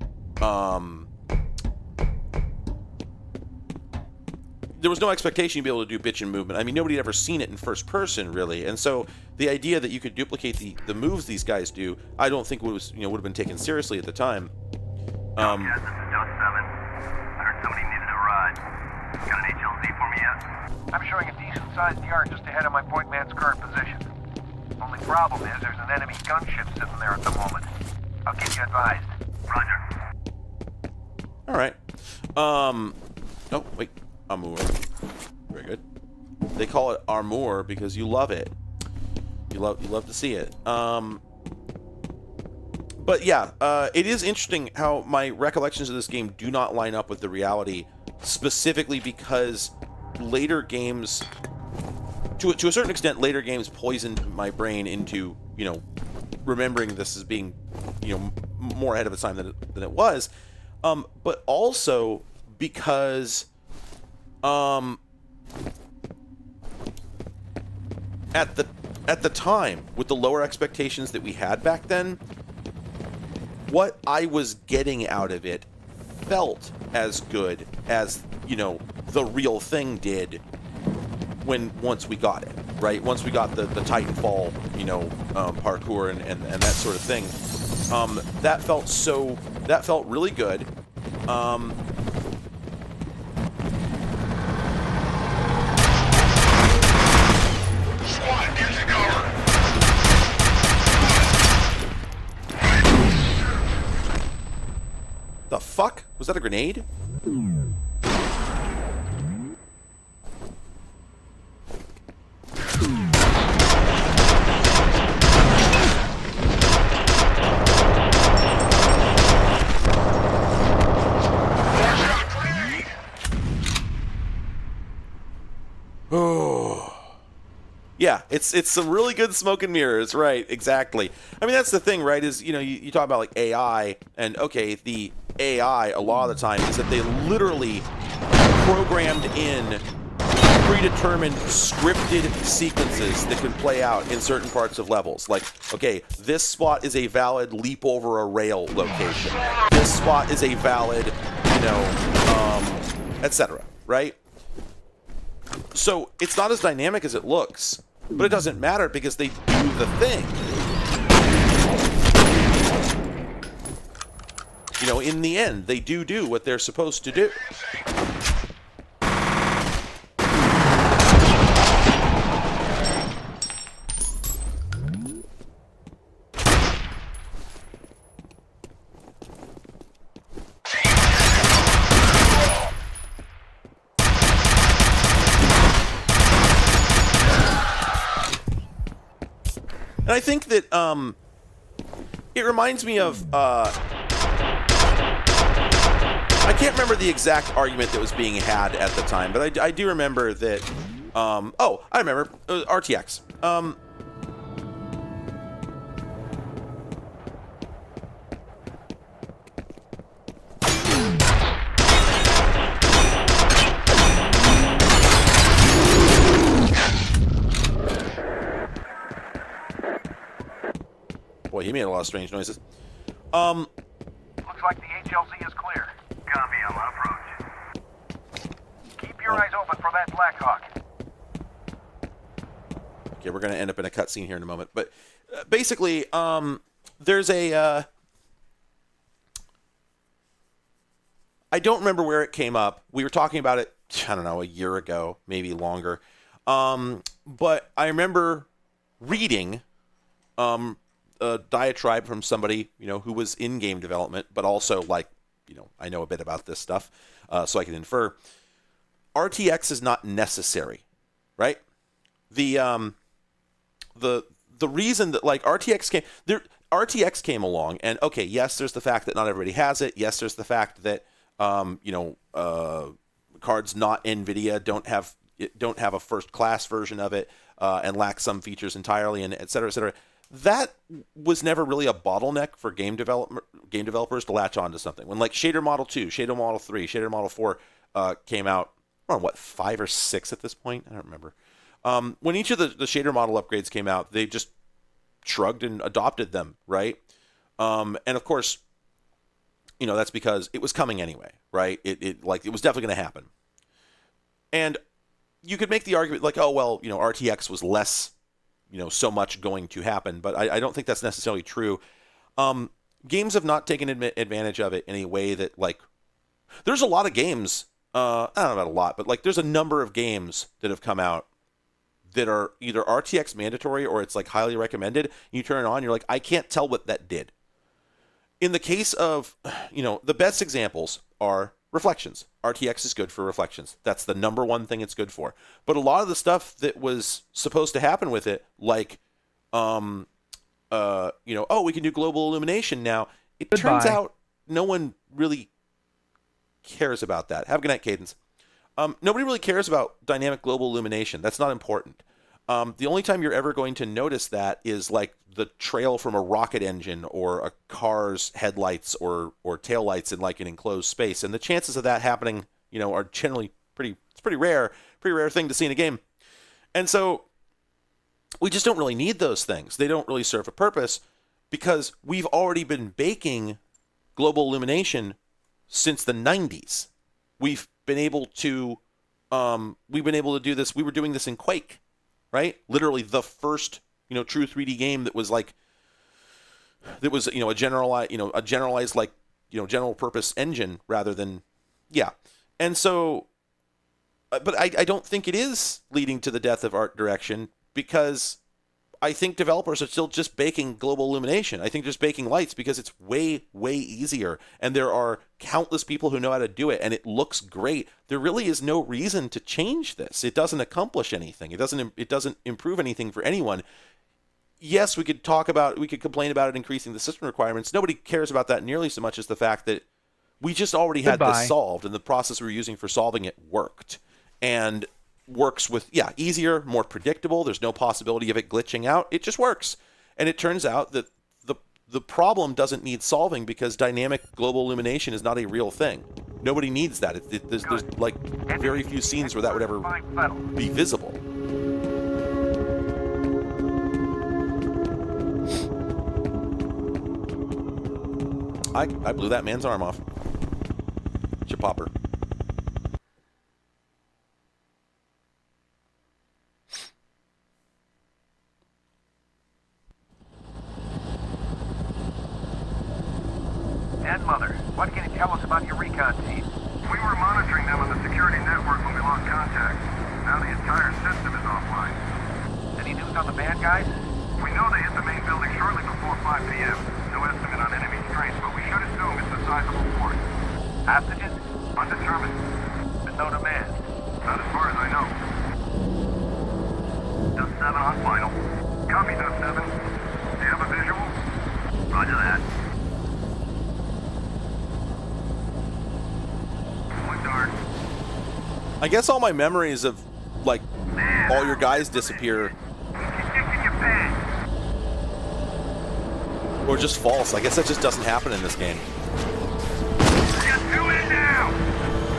there was no expectation you'd be able to do bitchin' movement. I mean, nobody had ever seen it in first person, really. And so the idea that you could duplicate the moves these guys do, I don't think would have been taken seriously at the time. Yes, this is Joe 7. I heard somebody needed a ride. Got an HLZ for me yet? I'm showing a decent-sized yard just ahead of my point man's current position. Only problem is there's an enemy gunship sitting there at the moment. I'll keep you advised. Roger. All right. Oh, wait. Amour. Very good. They call it Armour because you love it. You love to see it. But yeah, it is interesting how my recollections of this game do not line up with the reality, specifically because later games, to a certain extent, later games poisoned my brain into, you know, remembering this as being, you know, more ahead of its time than it was. But also because at the time, with the lower expectations that we had back then, what I was getting out of it felt as good as, you know, the real thing did once we got it, right? Once we got the Titanfall, you know, parkour and that sort of thing. That felt really good. The fuck? Was that a grenade? Oh. Yeah, it's some really good smoke and mirrors, right? Exactly. I mean, that's the thing, right? Is, you talk about like AI, and okay, the AI a lot of the time is that they literally programmed in predetermined scripted sequences that can play out in certain parts of levels. Like, okay, this spot is a valid leap over a rail location. This spot is a valid, etc. Right? So it's not as dynamic as it looks, but it doesn't matter because they do the thing. In the end, they do what they're supposed to do. And I think that it reminds me of I can't remember the exact argument that was being had at the time, but I do remember that I remember RTX. Boy, he made a lot of strange noises. Looks like the HLZ is clear. Copy, I'm on approach. Keep your eyes open for that Blackhawk. Okay, we're going to end up in a cutscene here in a moment. But basically, there's a... I don't remember where it came up. We were talking about it, I don't know, a year ago, maybe longer. But I remember reading a diatribe from somebody, who was in game development, but also I know a bit about this stuff, so I can infer. RTX is not necessary, right? The reason that RTX came along, and okay, yes, there's the fact that not everybody has it. Yes, there's the fact that cards not NVIDIA don't have a first class version of it, and lack some features entirely, and et cetera, et cetera. That was never really a bottleneck for game developers to latch onto something. When Shader Model 2, Shader Model 3, Shader Model 4 came out, or 5 or 6 at this point? I don't remember. When each of the shader model upgrades came out, they just shrugged and adopted them, right? And of course, that's because it was coming anyway, right? It was definitely going to happen. And you could make the argument RTX was less, so much going to happen, but I don't think that's necessarily true. Games have not taken advantage of it in a way that, there's a lot of games, I don't know about a lot, but there's a number of games that have come out that are either RTX mandatory or it's highly recommended. You turn it on, you're I can't tell what that did. In the case of, the best examples are reflections. RTX is good for reflections. That's the number one thing it's good for. But a lot of the stuff that was supposed to happen with it, we can do global illumination now. It turns out no one really cares about that. Have a good night, Cadence. Nobody really cares about dynamic global illumination. That's not important. The only time you're ever going to notice that is the trail from a rocket engine or a car's headlights or taillights in an enclosed space. And the chances of that happening, are generally it's pretty rare thing to see in a game. And so we just don't really need those things. They don't really serve a purpose because we've already been baking global illumination since the 90s. We've been able to do this. We were doing this in Quake, right? Literally the first, true 3D game that was a generalized general purpose engine rather than, yeah. And so, but I don't think it is leading to the death of art direction because I think developers are still just baking global illumination. I think just baking lights because it's way, way easier. And there are countless people who know how to do it, and it looks great. There really is no reason to change this. It doesn't accomplish anything. It doesn't improve anything for anyone. Yes, we could complain about it increasing the system requirements. Nobody cares about that nearly so much as the fact that we just already had this solved, and the process we were using for solving it worked. And works with, easier, more predictable. There's no possibility of it glitching out. It just works. And it turns out that the problem doesn't need solving because dynamic global illumination is not a real thing. Nobody needs that. There's like very few scenes where that would ever be visible. I blew that man's arm off. Chipopper. Dad, Mother, what can you tell us about your recon team? We were monitoring them on the security network when we lost contact. Now the entire system is offline. Any news on the bad guys? We know they hit the main building shortly before 5 p.m. No estimate on enemy strength, but we should assume it's a sizable force. Hostages? Undetermined. There's no demand. Not as far as I know. Dust 7 on final. Copy, Dust 7. Do you have a visual? Roger that. I guess all my memories of, like, all your guys disappear or just false. I guess that just doesn't happen in this game. Just do it now!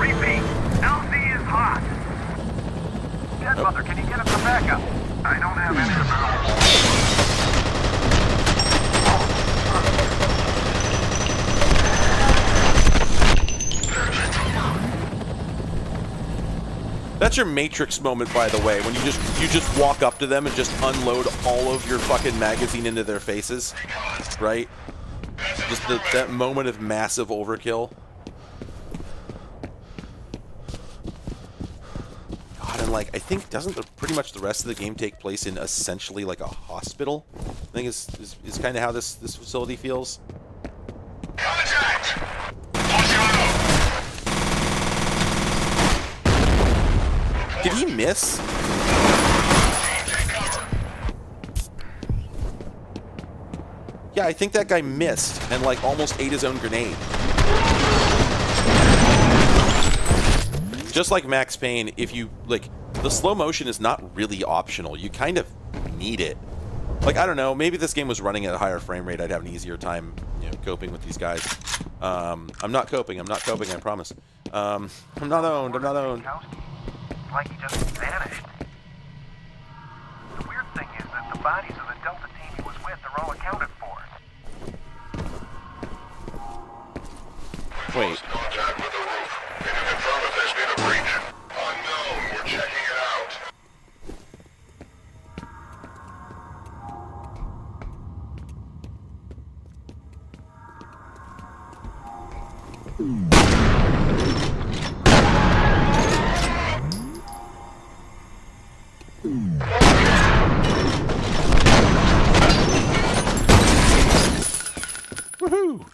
Repeat, LZ is hot! Dead Mother, can you get us some backup? I don't have any available. That's your Matrix moment, by the way, when you just walk up to them and just unload all of your fucking magazine into their faces, right? Just that moment of massive overkill. God, and like, I think doesn't pretty much the rest of the game take place in essentially like a hospital? I think is kind of how this facility feels. Did he miss? Yeah, I think that guy missed and like almost ate his own grenade. Just like Max Payne, if you like, the slow motion is not really optional. You kind of need it. Like, I don't know, maybe this game was running at a higher frame rate. I'd have an easier time, coping with these guys. I'm not coping, I promise. I'm not owned. Like he just vanished. The weird thing is that the bodies of the Delta team he was with are all accounted for. Wait. Contact with the roof. Can you confirm if there's been a breach? Unknown. We're checking it out. Woohoo!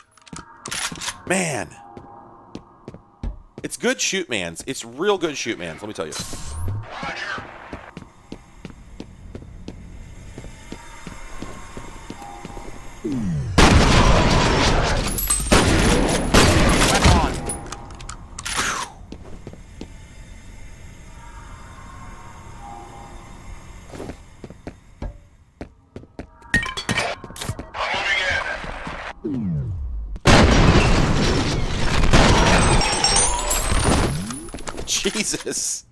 Man. It's good shoot mans. It's real good shoot mans, let me tell you. Jesus.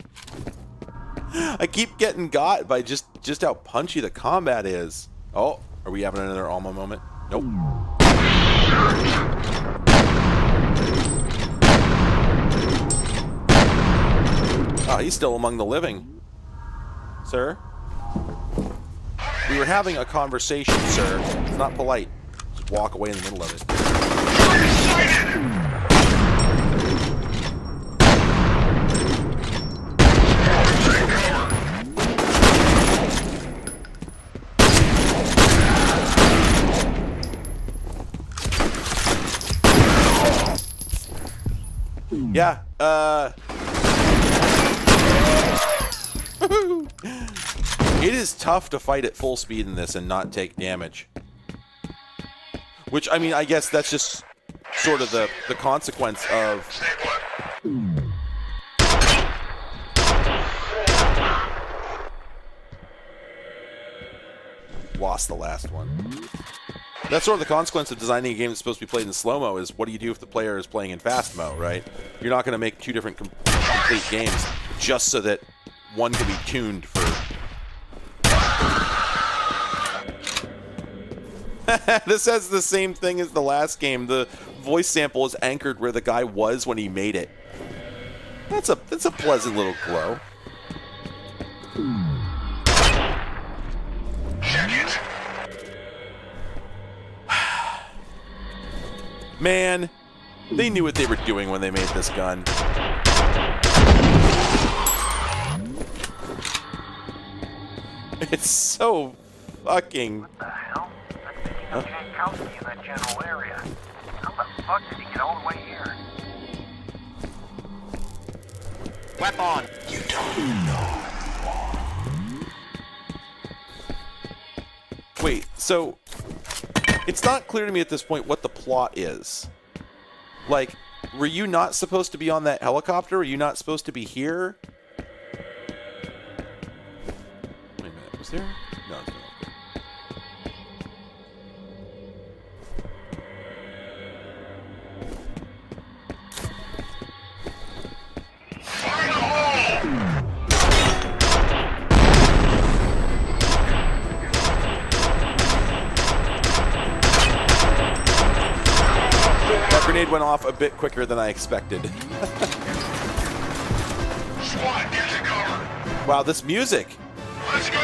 I keep getting got by just how punchy the combat is. Oh, are we having another Alma moment? Nope. Oh, he's still among the living. Sir? We were having a conversation, sir. It's not polite. Just walk away in the middle of it. Yeah, it is tough to fight at full speed in this and not take damage. Which, I mean, I guess that's just sort of the consequence of... Lost the last one. That's sort of the consequence of designing a game that's supposed to be played in slow-mo is what do you do if the player is playing in fast-mo, right? You're not going to make two different complete games just so that one can be tuned for... This has the same thing as the last game. The voice sample is anchored where the guy was when he made it. That's a pleasant little glow. Man, they knew what they were doing when they made this gun. It's so fucking... What the hell? That's picking up Jankowski in that general area. How the fuck did he get all the way here? Weapon! You don't know. Wait, so... It's not clear to me at this point what the plot is. Like, were you not supposed to be on that helicopter? Were you not supposed to be here? Wait a minute, was there? No, it's not. That grenade went off a bit quicker than I expected. Wow, this music. Let's go!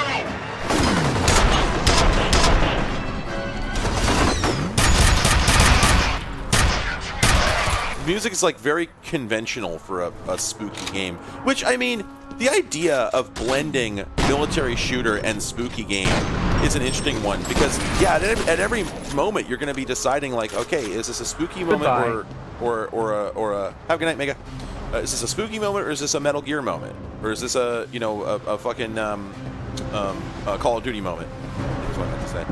Music is like very conventional for a spooky game, which, I mean, the idea of blending military shooter and spooky game is an interesting one because, yeah, at every moment you're going to be deciding, like, okay, is this a spooky moment or a have a good night, Mega. Is this a spooky moment or is this a Metal Gear moment or is this a fucking Call of Duty moment? That's what I meant to say.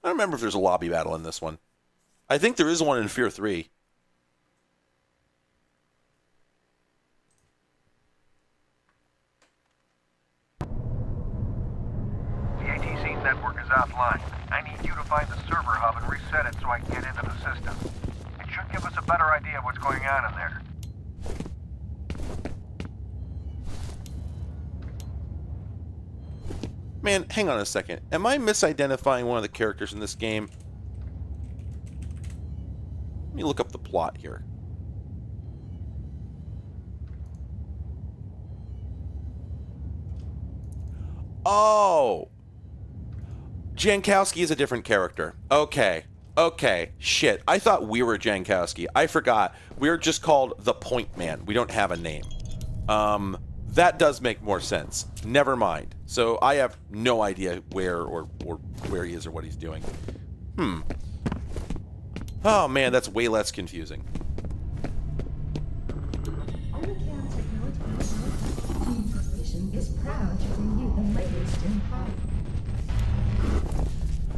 I don't remember if there's a lobby battle in this one. I think there is one in Fear 3. The ATC network is offline. I need you to find the server hub and reset it so I can get into the system. It should give us a better idea of what's going on in there. Man, hang on a second. Am I misidentifying one of the characters in this game? Let me look up the plot here. Oh! Jankowski is a different character. Okay. Okay. Shit. I thought we were Jankowski. I forgot. We're just called the Point Man. We don't have a name. That does make more sense. Never mind. So I have no idea where or where he is or what he's doing. Oh man, that's way less confusing.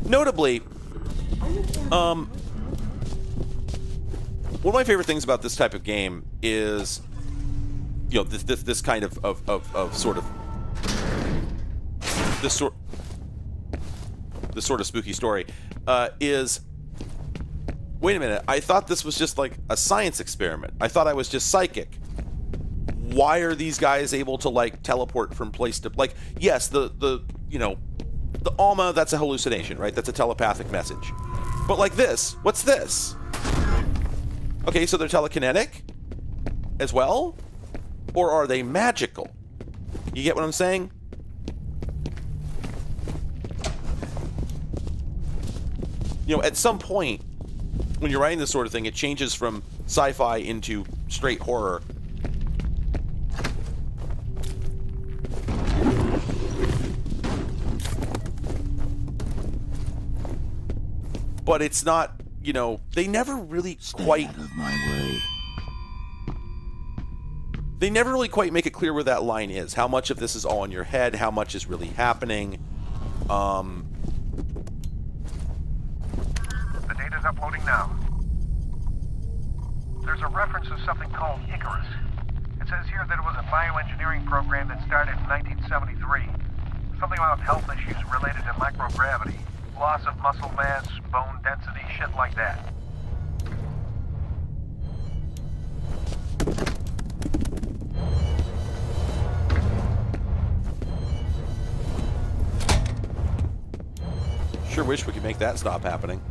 Notably, one of my favorite things about this type of game is, you know, this kind of sort of this sort of spooky story is. Wait a minute, I thought this was just like a science experiment. I thought I was just psychic. Why are these guys able to like teleport from place to like? Yes, the Alma, that's a hallucination, right? That's a telepathic message. But like this, what's this? Okay, so they're telekinetic as well? Or are they magical? You get what I'm saying? You know, at some point, when you're writing this sort of thing, it changes from sci-fi into straight horror. but it's not, you know, they never really quite... Out of my way. They never really quite make it clear where that line is. How much of this is all in your head? How much is really happening? The data's uploading now. There's a reference to something called Icarus. It says here that it was a bioengineering program that started in 1973. Something about health issues related to microgravity. Loss of muscle mass, bone density, shit like that. Sure wish we could make that stop happening.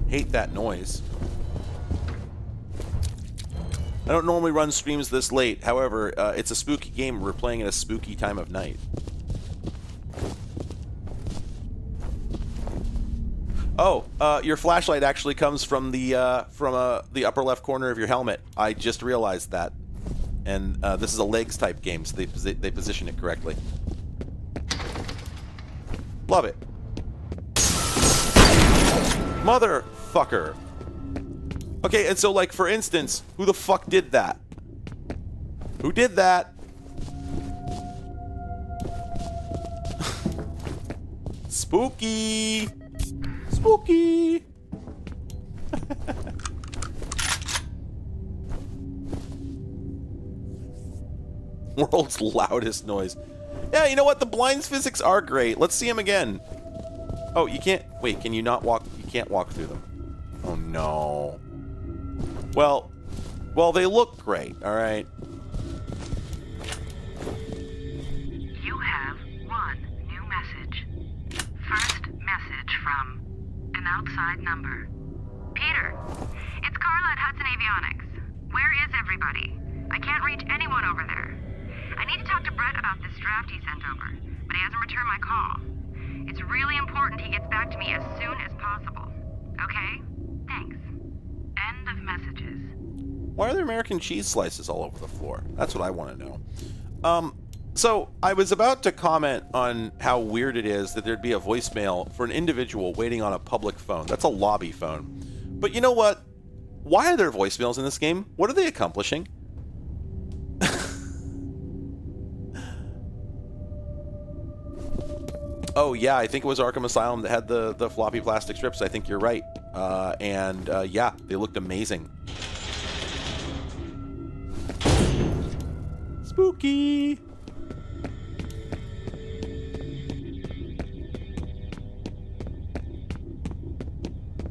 Hate that noise. I don't normally run streams this late. However, it's a spooky game. We're playing at a spooky time of night. Oh, your flashlight actually comes from the upper left corner of your helmet. I just realized that. And this is a legs type game, so they position it correctly. Love it. Motherfucker. Okay, and so, like, for instance, who the fuck did that? Who did that? Spooky. Spooky. World's loudest noise. Yeah, you know what? The blinds physics are great. Let's see them again. Oh, you can't... Wait, can you not walk... You can't walk through them. Oh, no. Well, they look great, all right? You have one new message. First message from an outside number. Peter, it's Carla at Hudson Avionics. Where is everybody? I can't reach anyone over there. I need to talk to Brett about this draft he sent over, but he hasn't returned my call. It's really important he gets back to me as soon as possible. Okay? Thanks. End of messages. Why are there American cheese slices all over the floor? That's what I want to know. So I was about to comment on how weird it is that there'd be a voicemail for an individual waiting on a public phone. That's a lobby phone. But you know what? Why are there voicemails in this game? What are they accomplishing? Oh, yeah, I think it was Arkham Asylum that had the floppy plastic strips. I think you're right. Yeah, they looked amazing. Spooky!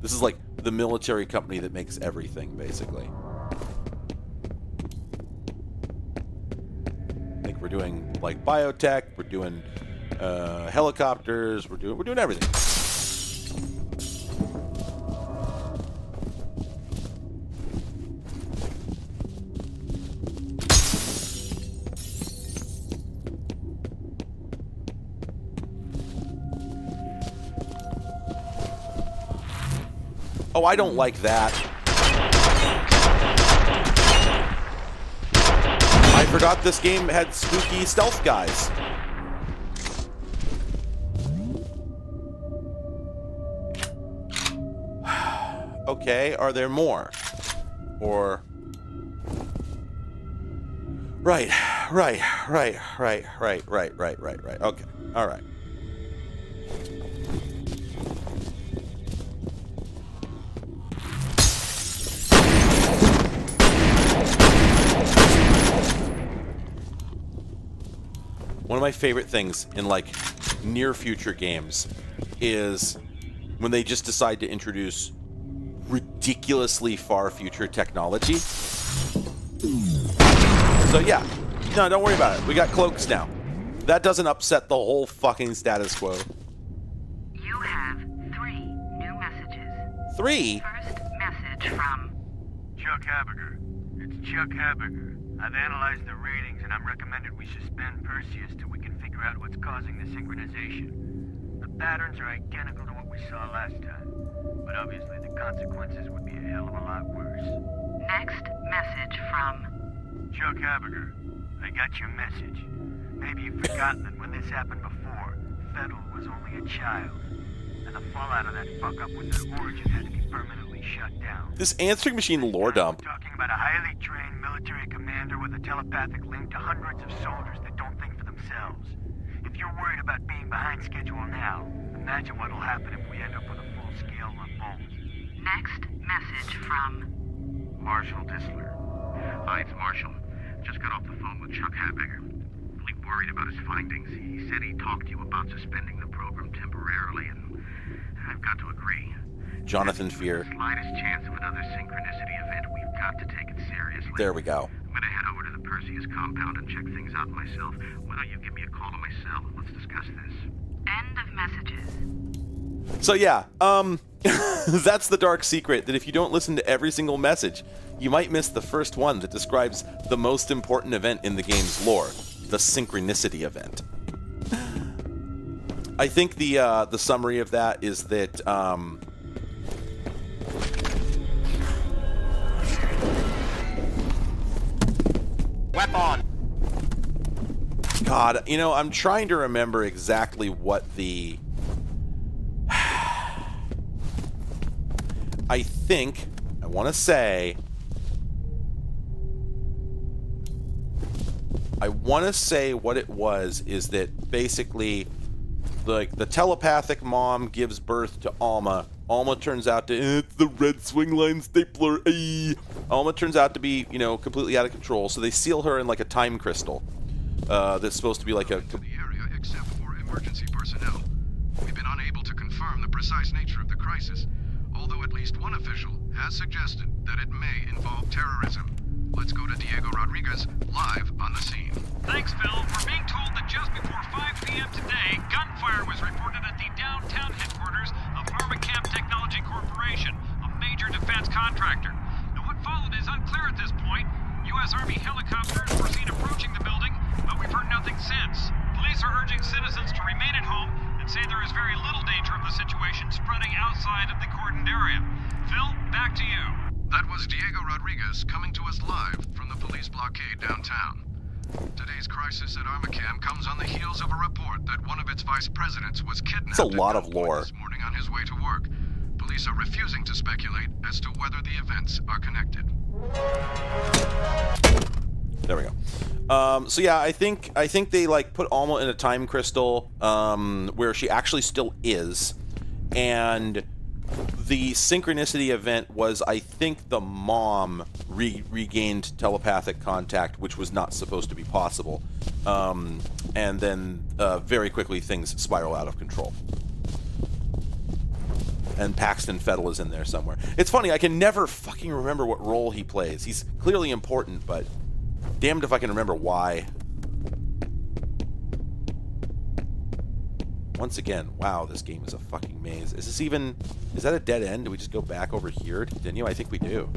This is like the military company that makes everything, basically. I think we're doing, like, biotech, we're doing... helicopters, we're doing everything. Oh, I don't like that. I forgot this game had spooky stealth guys. Okay, are there more? Or... Right. Okay, all right. One of my favorite things in, like, near future games is when they just decide to introduce ridiculously far future technology. So yeah, no, don't worry about it. We got cloaks now. That doesn't upset the whole fucking status quo. You have 3 new messages. 3? First message from Chuck Haberger. It's Chuck Haberger. I've analyzed the readings and I'm recommended we suspend Perseus till we can figure out what's causing the synchronization. The patterns are identical to what we saw last time, but obviously the consequences would be a hell of a lot worse. Next message from Chuck Haberger. I got your message. Maybe you've forgotten that when this happened before, Fettel was only a child, and the fallout of that fuck-up was that Origin had to be permanently shut down. This answering machine lore dump. Talking about a highly trained military commander with a telepathic link to hundreds of soldiers that don't think for themselves. If you're worried about being behind schedule now, imagine what'll happen if we end up with a full-scale revolt. Next message from Marshal Disler. Hi, it's Marshall. Just got off the phone with Chuck Habiger. Really worried about his findings. He said he talked to you about suspending the program temporarily, and I've got to agree. Jonathan Fear. The slightest chance of another synchronicity event, we've got to take it seriously. There we go. I'm gonna head over to the Perseus compound and check things out myself. Why don't you give me a call on my cell and let's discuss this. end of messages. So yeah, that's the dark secret, that if you don't listen to every single message, you might miss the first one that describes the most important event in the game's lore, the synchronicity event. I think the summary of that is that Weapon! God, you know, I'm trying to remember exactly what the... I think, I want to say... what it was is that basically, like, the telepathic mom gives birth to Alma. Alma turns out to... it's the red swing line stapler. Alma turns out to be, you know, completely out of control, so they seal her in, like, a time crystal. That's supposed to be like a... the area except for emergency personnel. We've been unable to confirm the precise nature of the crisis, although at least one official has suggested that it may involve terrorism. Let's go to Diego Rodriguez, live on the scene. Thanks, Phil. We're being told that just before 5 p.m. today, gunfire was reported at the downtown headquarters of Armacamp Technology Corporation, a major defense contractor. Now, what followed is unclear at this point. U.S. Army helicopters were seen approaching the building, but we've heard nothing since. Police are urging citizens to remain at home and say there is very little danger of the situation spreading outside of the cordoned area. Phil, back to you. That was Diego Rodriguez coming to us live from the police blockade downtown. Today's crisis at Armacam comes on the heels of a report that one of its vice presidents was kidnapped. It's a lot of lore. This morning on his way to work. Police are refusing to speculate as to whether the events are connected. There we go. So yeah, I think they like put Alma in a time crystal where she actually still is, and the synchronicity event was, I think, the mom regained telepathic contact, which was not supposed to be possible, and then very quickly things spiral out of control. And Paxton Fettel is in there somewhere. It's funny, I can never fucking remember what role he plays. He's clearly important, but damned if I can remember why. Once again, wow, this game is a fucking maze. Is this even... is that a dead end? Do we just go back over here to continue? I think we do.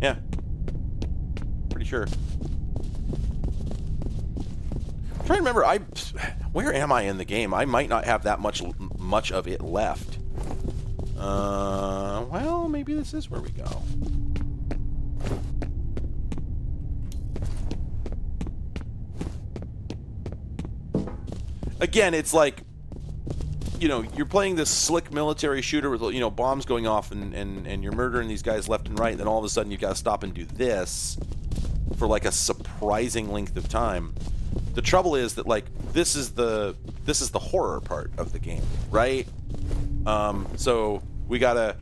Yeah. Pretty sure. I'm trying to remember, where am I in the game? I might not have that much of it left. Well, maybe this is where we go. Again, it's like, you know, you're playing this slick military shooter with, you know, bombs going off and you're murdering these guys left and right, and then all of a sudden you've got to stop and do this for like a surprising length of time. The trouble is that, like, this is the horror part of the game, right? So we gotta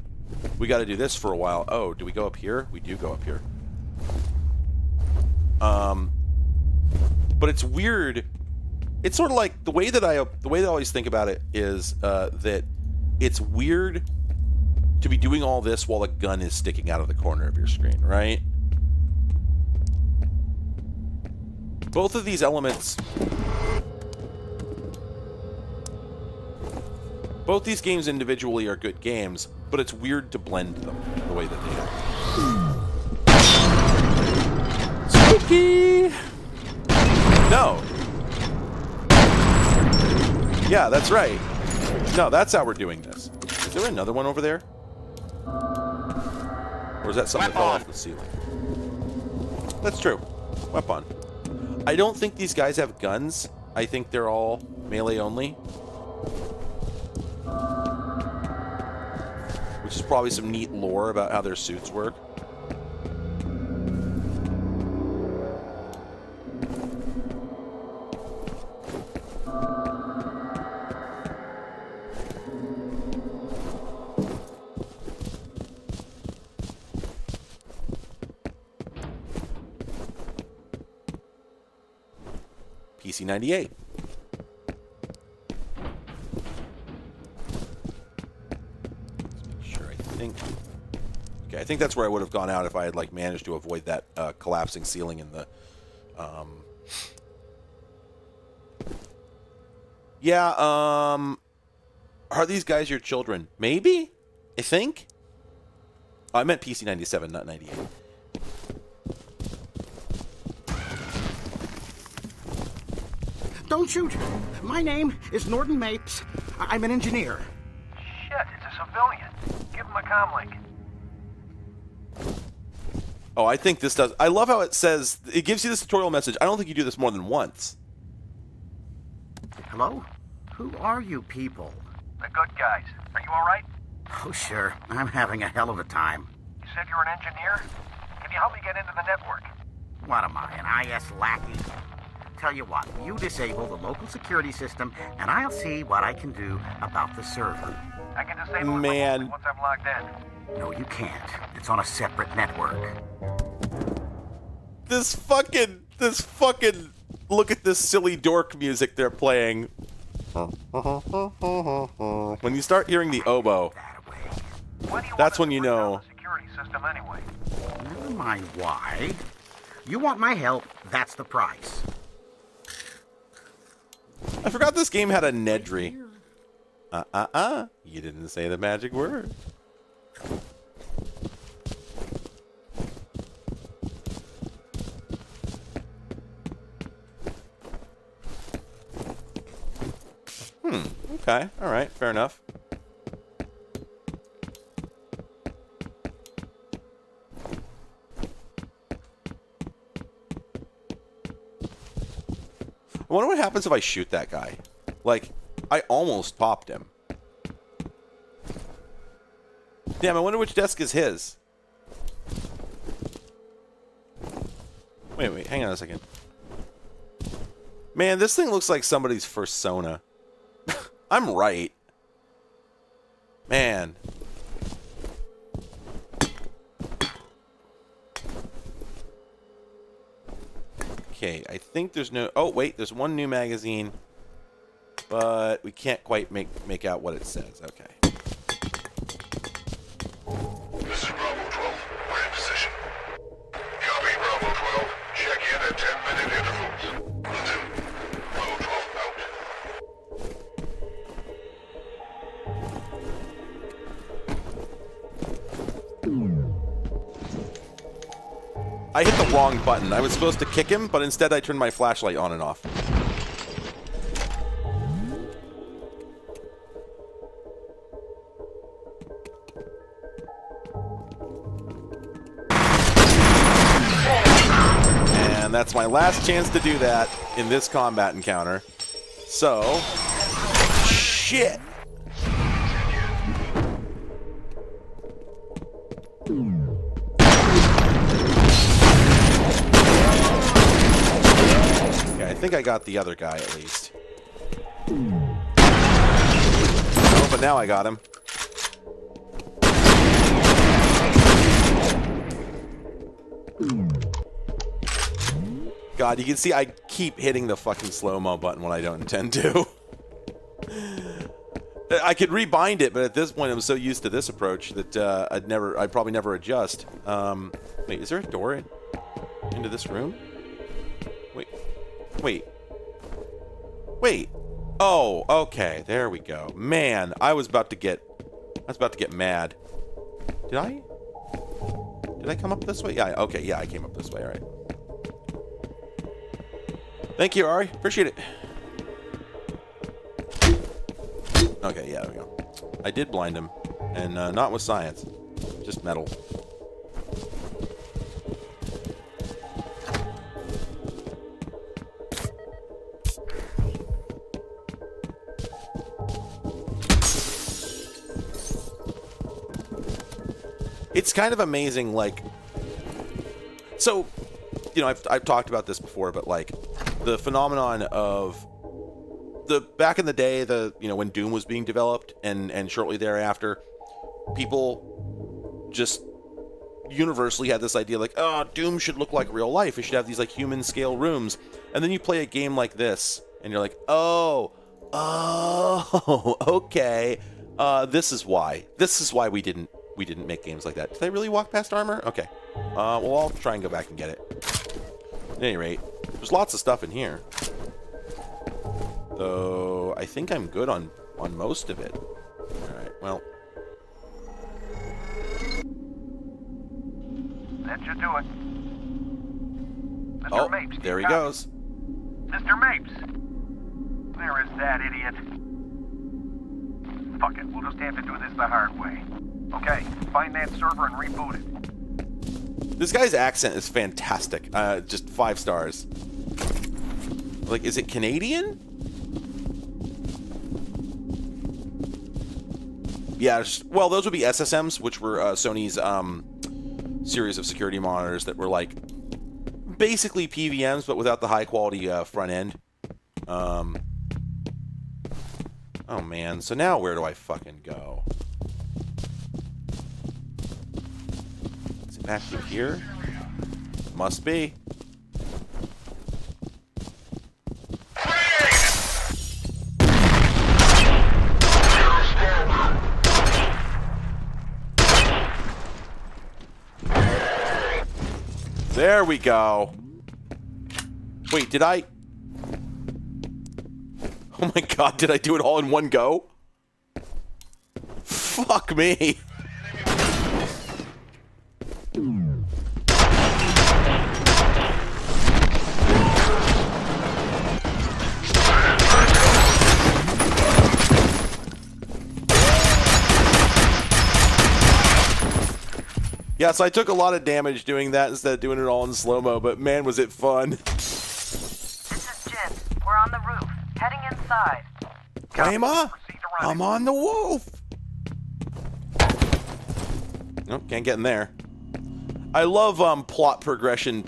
do this for a while. Oh, do we go up here? We do go up here. But it's weird. It's sort of like the way that I always think about it is that it's weird to be doing all this while a gun is sticking out of the corner of your screen, right? Both of these elements. Both these games individually are good games, but it's weird to blend them the way that they are. Spooky! No. Yeah, that's right. No, that's how we're doing this. Is there another one over there? Or is that something that fell off the ceiling? That's true. Weapon. I don't think these guys have guns. I think they're all melee only. Which is probably some neat lore about how their suits work. PC-98. Okay, I think that's where I would have gone out if I had like managed to avoid that collapsing ceiling in the. Yeah. Are these guys your children? Maybe. I think. Oh, I meant PC-97, not 98. Don't shoot. My name is Norton Mapes. I'm an engineer. Shit, it's a civilian. Give him a comlink. Oh, I think this does. I love how it says, it gives you this tutorial message. I don't think you do this more than once. Hello? Who are you people? The good guys. Are you alright? Oh, sure. I'm having a hell of a time. You said you're an engineer? Can you help me get into the network? What am I, an IS lackey? Tell you what, you disable the local security system, and I'll see what I can do about the server. I can disable it remotely once I'm logged in. No, you can't. It's on a separate network. This fucking, look at this silly dork music they're playing. When you start hearing the oboe, that's when you know. Security system anyway. Never mind why. You want my help, that's the price. I forgot this game had a Nedry. You didn't say the magic word. Okay. All right. Fair enough. I wonder what happens if I shoot that guy. Like, I almost popped him. Damn, I wonder which desk is his. Wait, hang on a second. Man, this thing looks like somebody's fursona. I'm right. Man. Okay, I think there's no... Oh, wait, there's one new magazine. But we can't quite make out what it says. Okay. This is Bravo 12. We're in position. Copy, Bravo 12. Check in at 10-minute intervals. Listen. Bravo 12 out. I hit the wrong button. I was supposed to kick him, but instead I turned my flashlight on and off. And that's my last chance to do that in this combat encounter. So, shit. I think I got the other guy at least. Oh, but now I got him. God, you can see I keep hitting the fucking slow-mo button when I don't intend to. I could rebind it, but at this point I'm so used to this approach that I'd probably never adjust. Wait, is there a door into this room? Wait. Oh, okay. There we go. Man, I was about to get mad. Did I come up this way? Yeah, okay. Yeah, I came up this way. All right. Thank you, Ari. Appreciate it. Okay, yeah, there we go. I did blind him, and not with science. Just metal. It's kind of amazing, like, so, you know, I've talked about this before, but like the phenomenon of back in the day, you know, when Doom was being developed and shortly thereafter, people just universally had this idea like, oh, Doom should look like real life. It should have these like human scale rooms. And then you play a game like this and you're like, oh, okay. This is why we didn't make games like that. Did I really walk past armor? Okay. Well, I'll try and go back and get it. At any rate, there's lots of stuff in here. Though, I think I'm good on most of it. Alright, well. That should do it. Mr. Oh, Mapes, there he goes. Mr. Mapes! Where is that idiot? Fuck it, we'll just have to do this the hard way. Okay, find that server and reboot it. This guy's accent is fantastic. Just 5 stars. Like, is it Canadian? Yeah, well, those would be SSMs, which were Sony's series of security monitors that were like basically PVMs, but without the high quality front end. Oh man, so now where do I fucking go? Is it back through here? Must be. There we go. Wait, did I? Oh my god, did I do it all in one go? Fuck me. Yeah, so I took a lot of damage doing that instead of doing it all in slow-mo, but man, was it fun. This is Jin. We're on the roof, heading inside. Grandma, I'm on the roof. Nope, can't get in there. I love plot progression.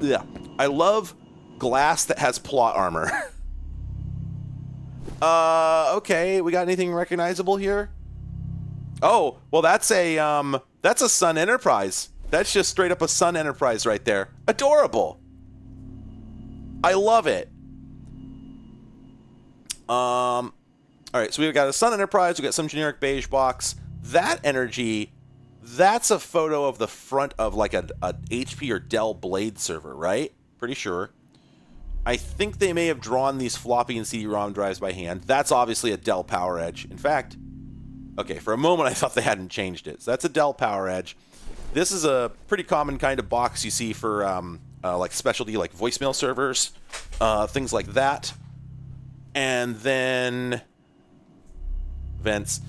Yeah, I love glass that has plot armor. Okay, we got anything recognizable here? Oh, well, that's a Sun Enterprise. That's just straight up a Sun Enterprise right there. Adorable. I love it. All right, so we've got a Sun Enterprise. We've got some generic beige box. That energy, that's a photo of the front of like a HP or Dell Blade server, right? Pretty sure. I think they may have drawn these floppy and CD-ROM drives by hand. That's obviously a Dell Power Edge. In fact, okay, for a moment I thought they hadn't changed it. So that's a Dell Power Edge. This is a pretty common kind of box you see for like specialty like voicemail servers, things like that. And then vents.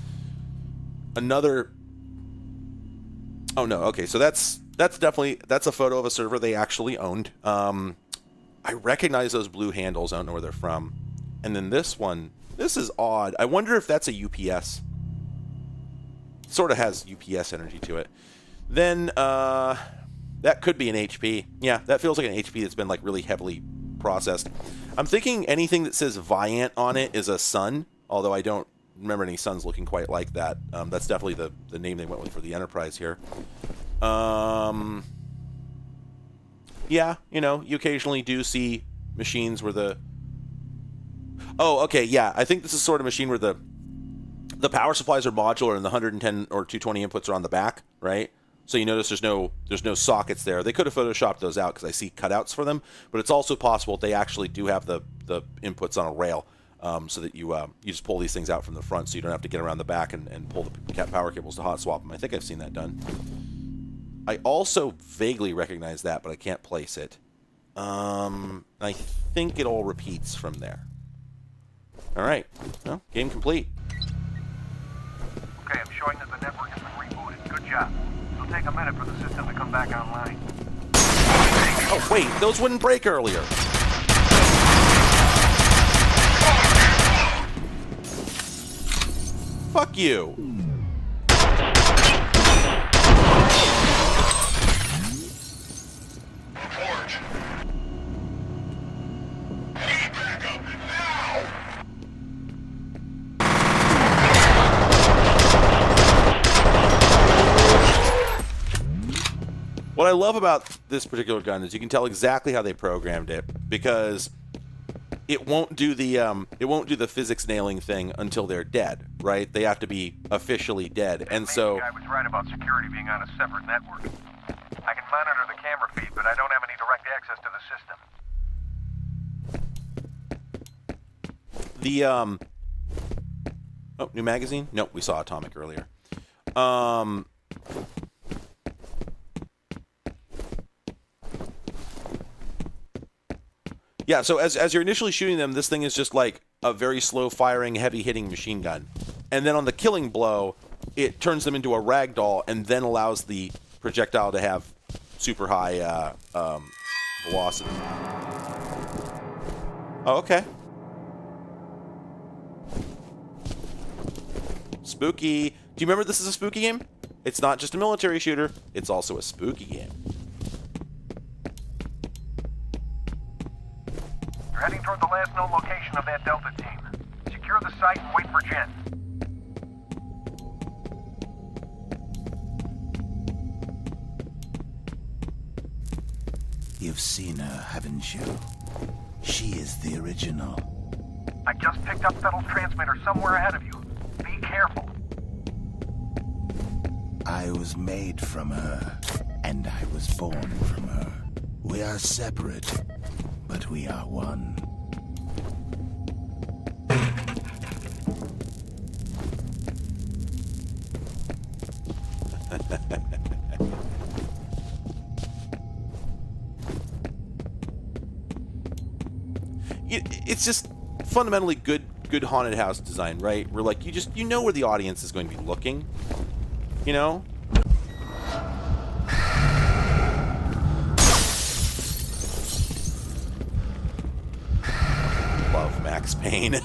Another. Oh no. Okay, so that's definitely a photo of a server they actually owned. I recognize those blue handles. I don't know where they're from. And then this one. This is odd. I wonder if that's a UPS. Sort of has UPS energy to it. Then that could be an HP. Yeah, that feels like an HP that's been like really heavily processed. I'm thinking anything that says Viant on it is a Sun, although I don't remember any Suns looking quite like that. That's definitely the name they went with for the Enterprise here. Yeah, you know, you occasionally do see machines where the... Oh, okay, yeah, I think this is sort of machine where the power supplies are modular and the 110 or 220 inputs are on the back, right? So you notice there's no sockets there. They could have photoshopped those out because I see cutouts for them, but it's also possible they actually do have the inputs on a rail, so that you just pull these things out from the front, so you don't have to get around the back and pull the power cables to hot swap them. I think I've seen that done. I also vaguely recognize that, but I can't place it. I think it all repeats from there. All right, well, game complete. Okay, I'm showing that the network has been rebooted. Good job. It'll take a minute for the system to come back online. Oh, wait, those wouldn't break earlier. Fuck you. What I love about this particular gun is you can tell exactly how they programmed it, because it won't do the physics nailing thing until they're dead, right? They have to be officially dead, and so. I was right about security being on a separate network. I can monitor the camera feed, but I don't have any direct access to the system. The oh, new magazine? Nope, we saw Atomic earlier. Yeah, so as you're initially shooting them, this thing is just like a very slow-firing, heavy-hitting machine gun. And then on the killing blow, it turns them into a ragdoll and then allows the projectile to have super high velocity. Oh, okay. Spooky. Do you remember this is a spooky game? It's not just a military shooter, it's also a spooky game. You're heading toward the last known location of that Delta team. Secure the site and wait for Jen. You've seen her, haven't you? She is the original. I just picked up Fettle's transmitter somewhere ahead of you. Be careful. I was made from her, and I was born from her. We are separate, but we are one. It's just fundamentally good haunted house design, right? Where like you know where the audience is going to be looking, you know? Love Max Payne.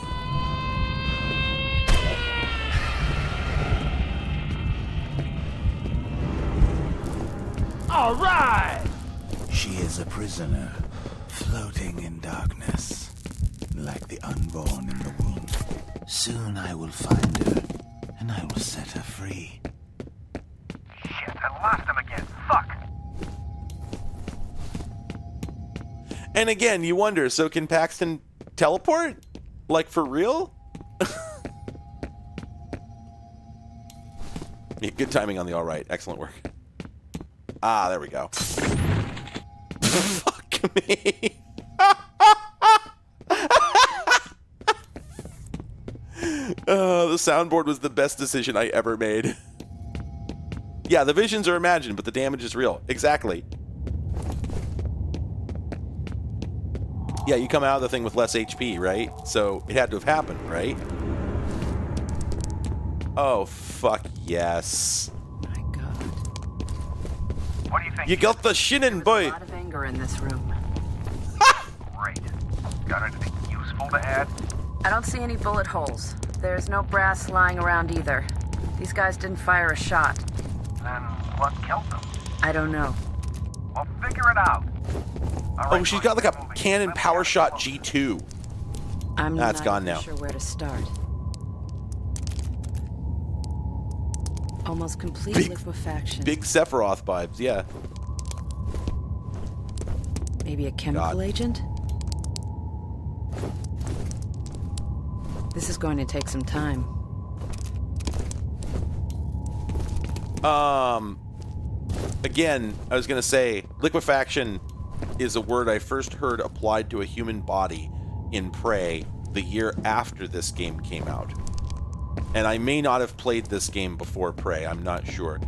All right! She is a prisoner, floating in darkness, like the unborn in the womb. Soon I will find her, and I will set her free. Shit, I lost him again. Fuck. And again, you wonder, so can Paxton teleport? Like, for real? Yeah, good timing on the all right. Excellent work. Ah, there we go. Fuck me. The soundboard was the best decision I ever made. Yeah, the visions are imagined, but the damage is real. Exactly. Yeah, you come out of the thing with less HP, right? So it had to have happened, right? Oh, fuck yes. What do you think? You got the shinin', boy. A lot of anger in this room. Great. Got anything useful to add? I don't see any bullet holes. There's no brass lying around either. These guys didn't fire a shot. Then what killed them? I don't know. Well, figure it out. Oh, she's got like a Canon PowerShot G2. I'm That's not gone even now. sure where to start. Almost complete liquefaction. Big Sephiroth vibes, yeah. Maybe a chemical agent? This is going to take some time. Again, I was going to say, liquefaction is a word I first heard applied to a human body in Prey the year after this game came out. And I may not have played this game before Prey, I'm not sure.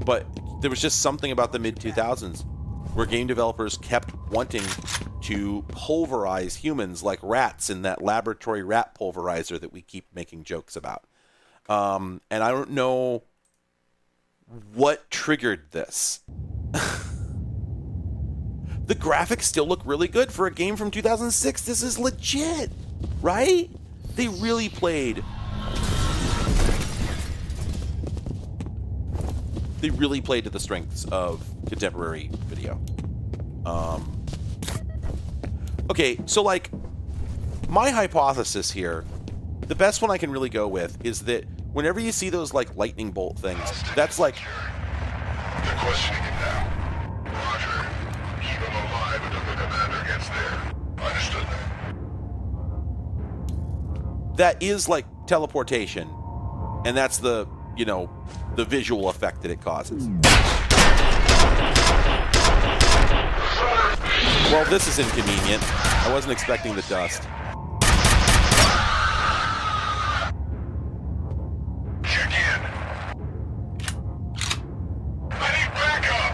But there was just something about the mid-2000s where game developers kept wanting to pulverize humans like rats in that laboratory rat pulverizer that we keep making jokes about. And I don't know what triggered this. The graphics still look really good for a game from 2006. This is legit, right? They really played to the strengths of contemporary video. Okay, so like, my hypothesis here, the best one I can really go with is that whenever you see those like lightning bolt things, that's like... You're questioning it now. that is like teleportation, and that's the, you know, the visual effect that it causes. Well, this is inconvenient. I wasn't expecting the dust. Check in. I need backup.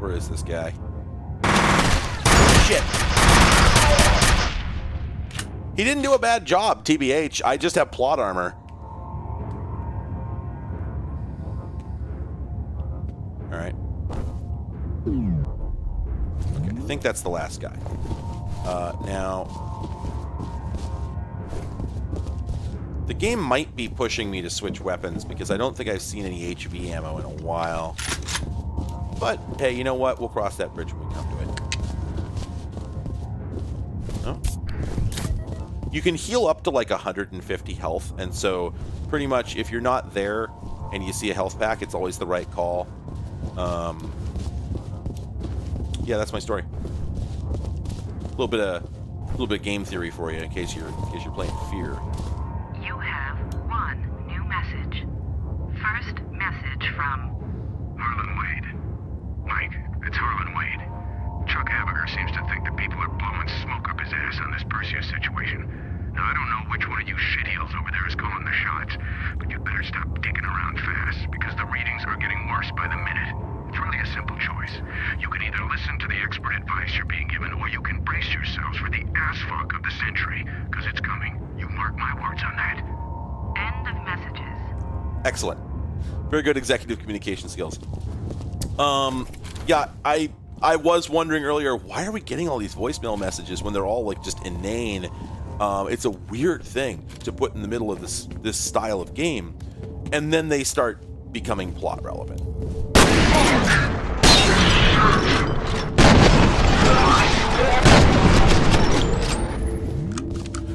Where is this guy? Shit. He didn't do a bad job, TBH. I just have plot armor. All right. Okay, I think that's the last guy. Now, the game might be pushing me to switch weapons because I don't think I've seen any HV ammo in a while. But, hey, you know what? We'll cross that bridge when we come to it. Oh. You can heal up to like 150 health, and so pretty much if you're not there and you see a health pack, it's always the right call. Yeah, that's my story. A little bit of game theory for you in case you're playing Fear. You have one new message. First message from Harlan Wade. Mike, it's Harlan Wade. Chuck Habiger seems to think that people are blowing smoke up his ass on this Perseus situation. Now, I don't know which one of you shitheels over there is calling the shots, but you better stop dicking around fast, because the readings are getting worse by the minute. It's really a simple choice. You can either listen to the expert advice you're being given, or you can brace yourselves for the assfuck of the century, because it's coming. You mark my words on that. End of messages. Excellent. Very good executive communication skills. Yeah, I was wondering earlier, why are we getting all these voicemail messages when they're all like just inane? It's a weird thing to put in the middle of this style of game, and then they start becoming plot relevant.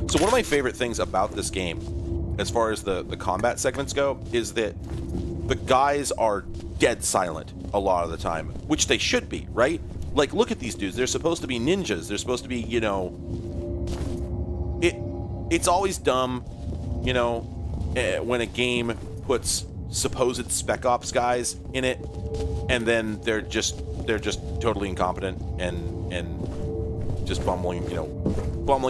So one of my favorite things about this game, as far as the combat segments go, is that the guys are dead silent a lot of the time, which they should be, right? Like, look at these dudes. They're supposed to be ninjas. They're supposed to be, you know... It's always dumb, you know, when a game puts supposed Spec Ops guys in it, and then they're just totally incompetent and just bumbling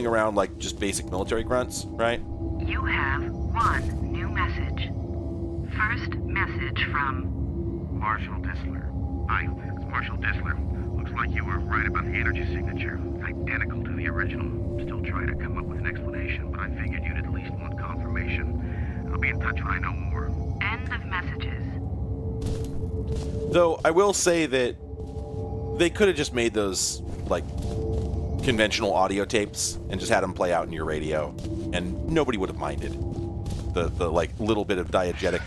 around like just basic military grunts, right? You have one new message. First message from Marshal Disler. Hi, it's Marshal Disler. Looks like you were right about the energy signature. Identical to the original. Still trying to come up with an explanation, but I figured you'd at least want confirmation. I'll be in touch when I know more. End of messages. Though I will say that they could have just made those like conventional audio tapes and just had them play out in your radio, and nobody would have minded the like little bit of diegetic.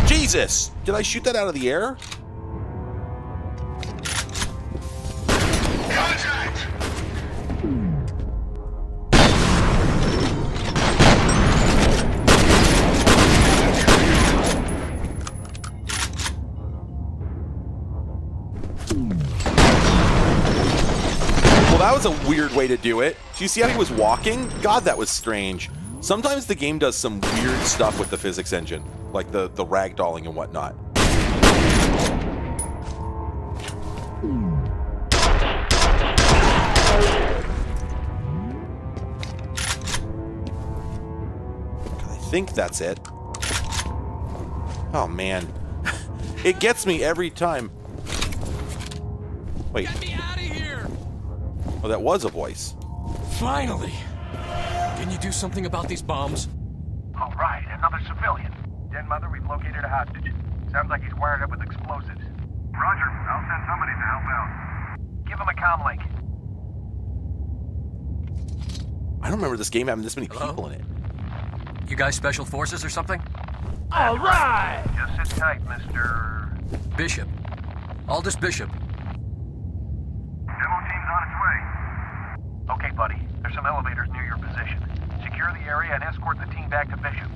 Jesus! Did I shoot that out of the air? Contact! Well, that was a weird way to do it. Do you see how he was walking? God, that was strange. Sometimes the game does some weird stuff with the physics engine, like the ragdolling and whatnot. I think that's it. Oh, man. It gets me every time. Wait. Get me out of here! Oh, that was a voice. Finally! Can you do something about these bombs? All right, another civilian. Den Mother, we've located a hostage. Sounds like he's wired up with explosives. Roger, I'll send somebody to help out. Give him a comm link. I don't remember this game having this many people in it. You guys special forces or something? All right! Just sit tight, Mr. Bishop. Aldous Bishop. Demo team's on its way. Okay, buddy. There's some elevators near your position. Secure the area and escort the team back to Bishop.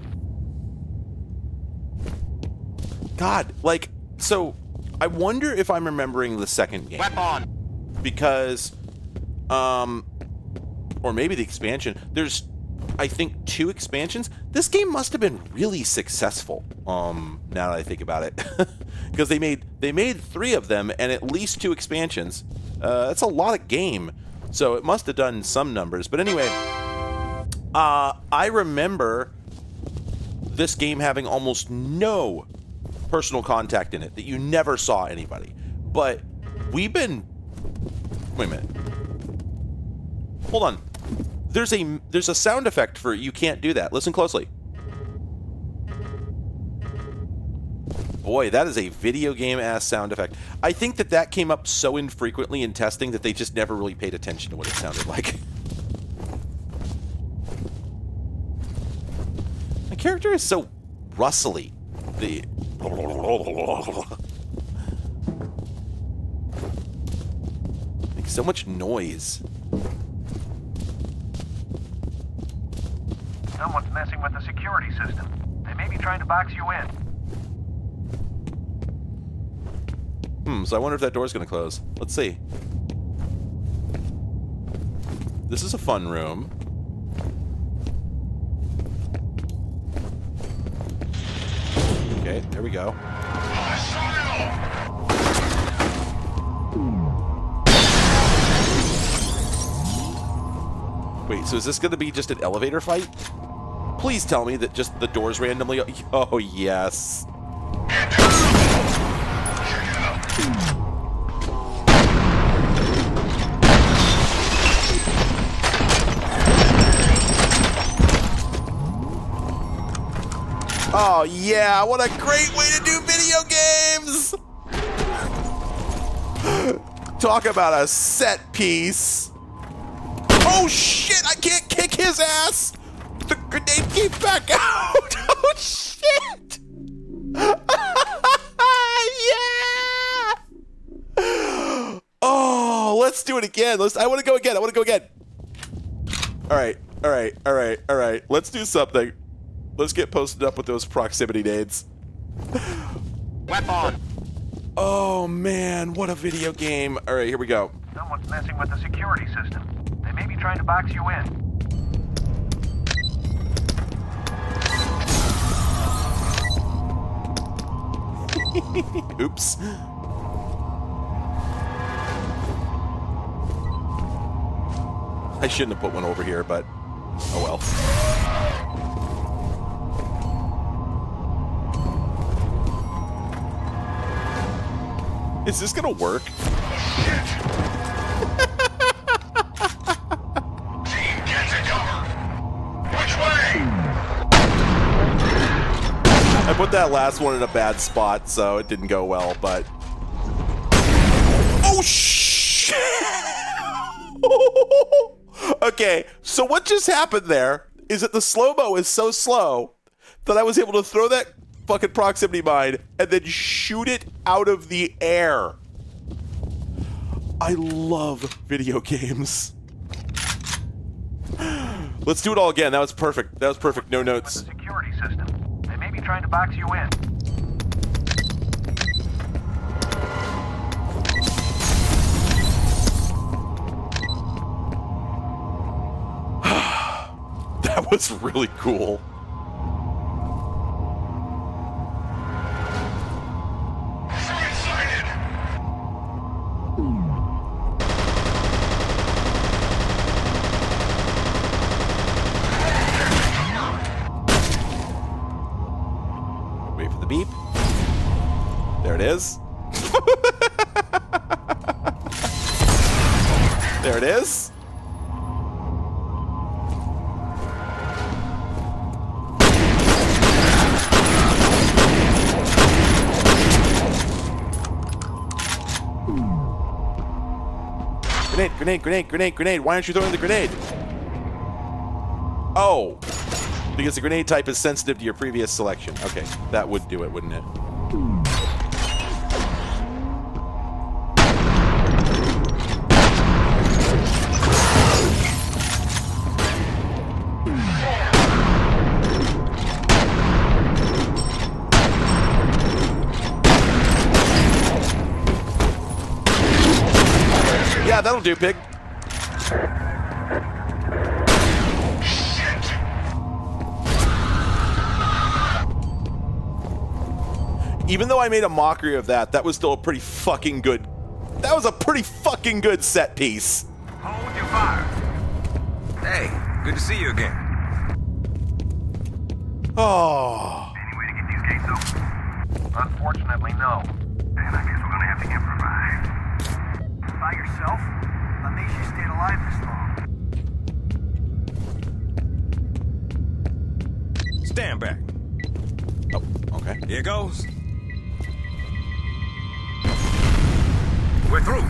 God, like, so I wonder if I'm remembering the second game. Weapon! Because, or maybe the expansion. There's, I think, 2 expansions. This game must have been really successful, now that I think about it. Because they made 3 of them and at least 2 expansions. That's a lot of game. So it must have done some numbers. But anyway, I remember this game having almost no personal contact in it, that you never saw anybody. But we've been... Wait a minute. Hold on. There's a sound effect for you can't do that. Listen closely. Boy, that is a video game-ass sound effect. I think that came up so infrequently in testing that they just never really paid attention to what it sounded like. My character is so rustly. Makes so much noise. Someone's messing with the security system. They may be trying to box you in. So I wonder if that door's gonna close. Let's see. This is a fun room. Okay, there we go. Wait, so is this gonna be just an elevator fight? Please tell me that just the doors randomly... Oh, yes. Oh, yeah, what a great way to do video games! Talk about a set piece. Oh, shit, I can't kick his ass! The grenade came back out! Oh, shit! Yeah! Oh, let's do it again. I want to go again. All right. Let's do something. Let's get posted up with those proximity nades. Weapon! Oh, man, what a video game. All right, here we go. Someone's messing with the security system. They may be trying to box you in. Oops. I shouldn't have put one over here, but oh well. Is this gonna work? I put that last one in a bad spot, so it didn't go well, but... Oh, shit! Okay, so what just happened there is that the slow-mo is so slow that I was able to throw that fucking proximity mine and then shoot it out of the air. I love video games. Let's do it all again. That was perfect. No notes. With the security system. They may be trying to box you in. That was really cool. Wait for the beep. There it is. There it is. Grenade. Why aren't you throwing the grenade? Oh, because the grenade type is sensitive to your previous selection. Okay, that would do it, wouldn't it? that'll do, pig. Even though I made a mockery of that, that was still a pretty fucking good... That was a pretty fucking good set piece. Hold your fire. Hey, good to see you again. Oh. Any way to get these gates open? Unfortunately, no. And I guess we're gonna have to improvise. By yourself? What makes you stay alive this long? Stand back. Oh, okay. Here goes. We're through.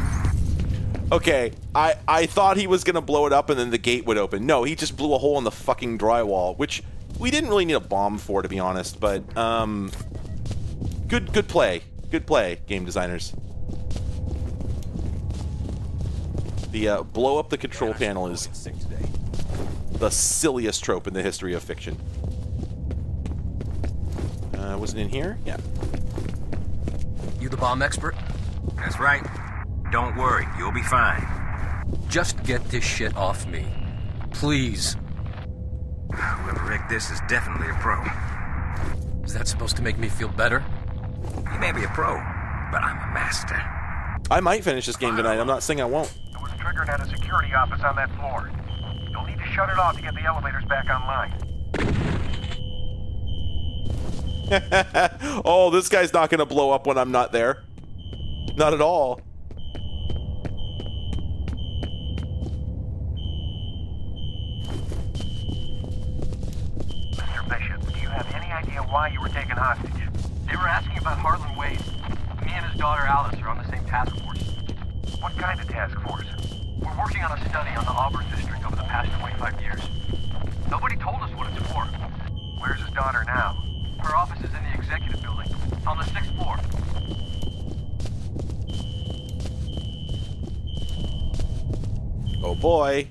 Okay, I thought he was going to blow it up and then the gate would open. No, he just blew a hole in the fucking drywall, which we didn't really need a bomb for, to be honest, but good play. Good play, game designers. The blow up the control panel is the silliest trope in the history of fiction. Was it in here? Yeah. You the bomb expert? That's right. Don't worry, you'll be fine. Just get this shit off me. Please. Whoever rigged this is definitely a pro. Is that supposed to make me feel better? You may be a pro, but I'm a master. I might finish this game tonight. I'm not saying I won't. It was triggered at a security office on that floor. You'll need to shut it off to get the elevators back online. Oh, this guy's not going to blow up when I'm not there. Not at all. Mr. Bishop, do you have any idea why you were taken hostage? They were asking about Harlan Wade. Me and his daughter Alice are on the same task force. What kind of task force? We're working on a study on the Auburn district over the past 25 years. Nobody told us what it's for. Where's his daughter now? Her office is in the executive building, on the 6th floor. Oh boy.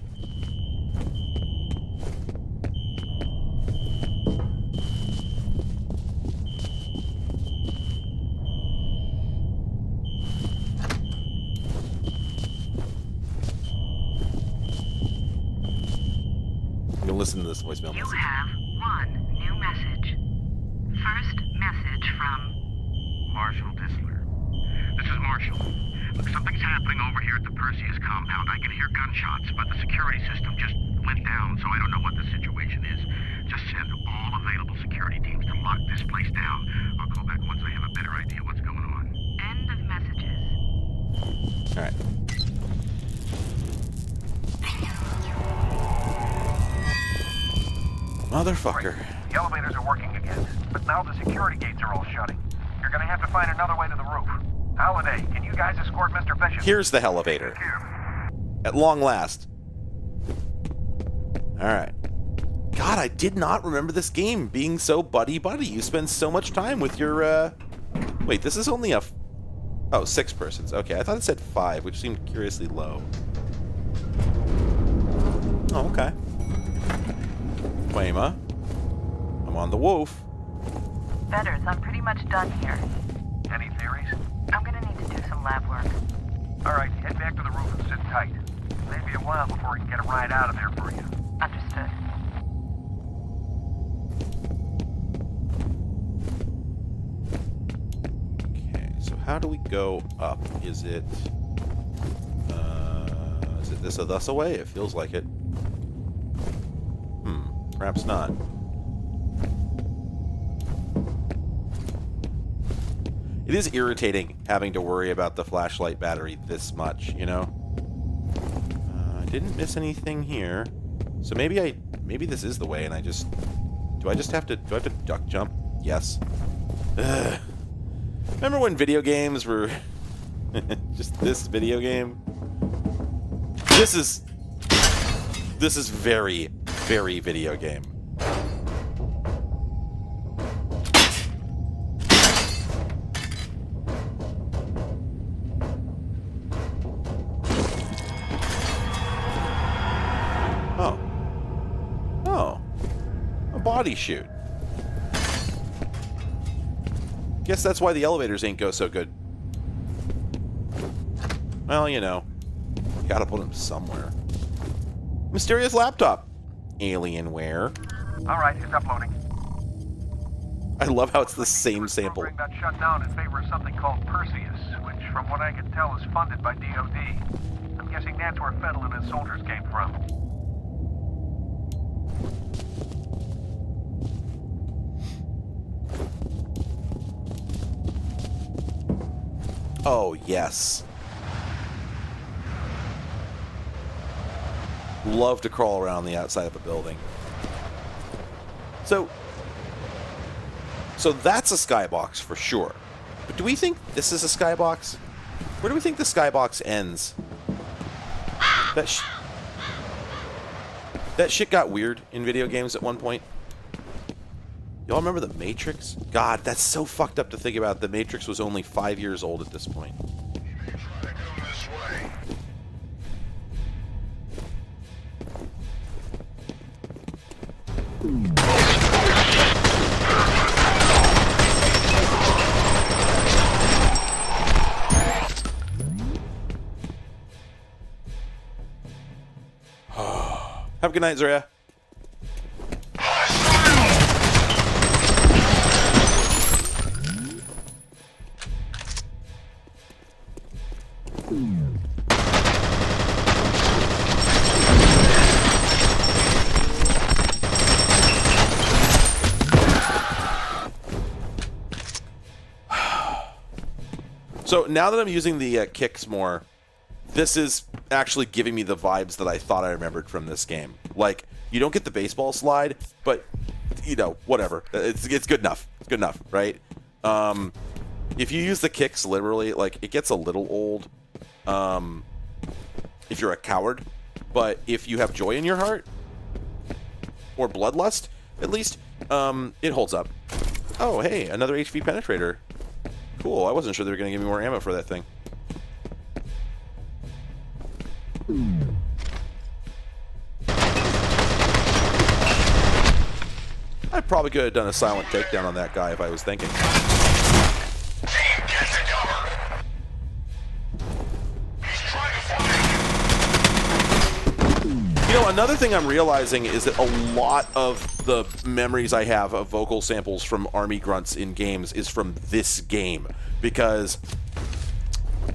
I'm gonna listen to this voicemail You message. have one new message. First message from Marshall Disler. This is Marshall. Look, something's happening over here at the Perseus compound. I can hear gunshots, but the security system just went down, so I don't know what the situation is. Just send all available security teams to lock this place down. I'll call back once I have a better idea what's going on. end of messages. All right. Motherfucker. The elevators are working again, but now the security gates are all shutting. You're gonna have to find another way to the roof. Holiday, can you guys escort Mr. Bishop? Here's the elevator. At long last. Alright. God, I did not remember this game being so buddy-buddy. You spend so much time with your, Wait, this is only a... Oh, 6 persons. Okay, I thought it said 5, which seemed curiously low. Oh, okay. Quema. I'm on the wolf. Betters, I'm pretty much done here. Any theories? I'm gonna need to do some lab work. All right, head back to the roof and sit tight. Maybe a while before we can get a ride out of there for you. Understood. Okay, so how do we go up? Is it this or thus away? It feels like it. Perhaps not. It is irritating having to worry about the flashlight battery this much, you know? I didn't miss anything here. So maybe this is the way and do I have to duck jump? Yes. Ugh. Remember when video games were just this video game? This is very, very video game. Body shoot. Guess that's why the elevators ain't go so good. Well, you know. Gotta put him somewhere. Mysterious laptop. Alienware. Alright, it's uploading. I love how it's the same sample. Program got shut down in favor of something called Perseus, which, from what I can tell, is funded by DOD. I'm guessing that's where Fettel and his soldiers came from. Oh, yes. Love to crawl around the outside of a building. So that's a skybox for sure. But do we think this is a skybox? Where do we think the skybox ends? That shit got weird in video games at one point. Y'all remember The Matrix? God, that's so fucked up to think about. The Matrix was only 5 years old at this point. Have a good night, Zoria. So now that I'm using the kicks more, this is actually giving me the vibes that I thought I remembered from this game. Like, you don't get the baseball slide, but, you know, whatever. It's good enough. It's good enough, right? If you use the kicks literally, like, it gets a little old if you're a coward. But if you have joy in your heart, or bloodlust, at least, it holds up. Oh, hey, another HP penetrator. Cool, I wasn't sure they were going to give me more ammo for that thing. I probably could have done a silent takedown on that guy if I was thinking. You know, another thing I'm realizing is that a lot of the memories I have of vocal samples from army grunts in games is from this game, because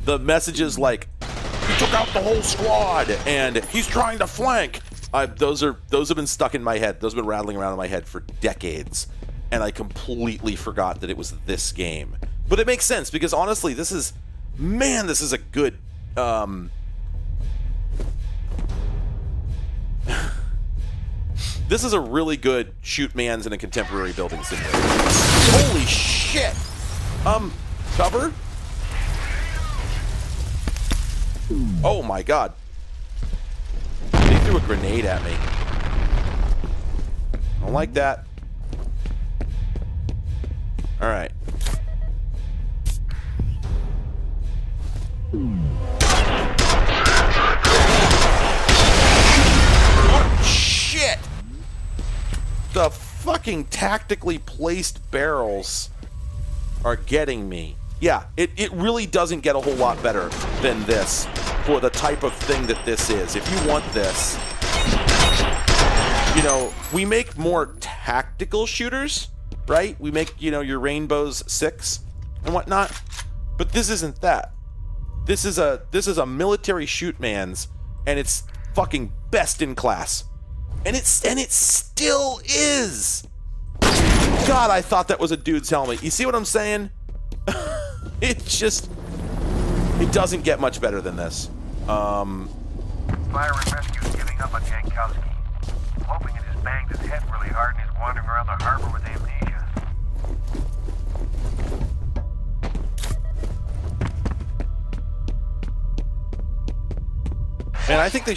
the messages like, he took out the whole squad and he's trying to flank, those have been stuck in my head. Those have been rattling around in my head for decades, and I completely forgot that it was this game. But it makes sense, because honestly, this is a good this is a really good shoot mans in a contemporary building simulator. Holy shit! Cover? Oh my god. They threw a grenade at me. I don't like that. Alright. Oh shit! The fucking tactically placed barrels are getting me. Yeah, it really doesn't get a whole lot better than this for the type of thing that this is. If you want this, you know, we make more tactical shooters, right? We make, you know, your Rainbows 6 and whatnot, but this isn't that. This is a military shoot mans, and it's fucking best in class. And it still is. God, I thought that was a dude's helmet. You see what I'm saying? It doesn't get much better than this. Fire and Rescue's giving up on Jankowski. I'm hoping it has banged his head really hard and he's wandering around the harbor with amnesia. And I think they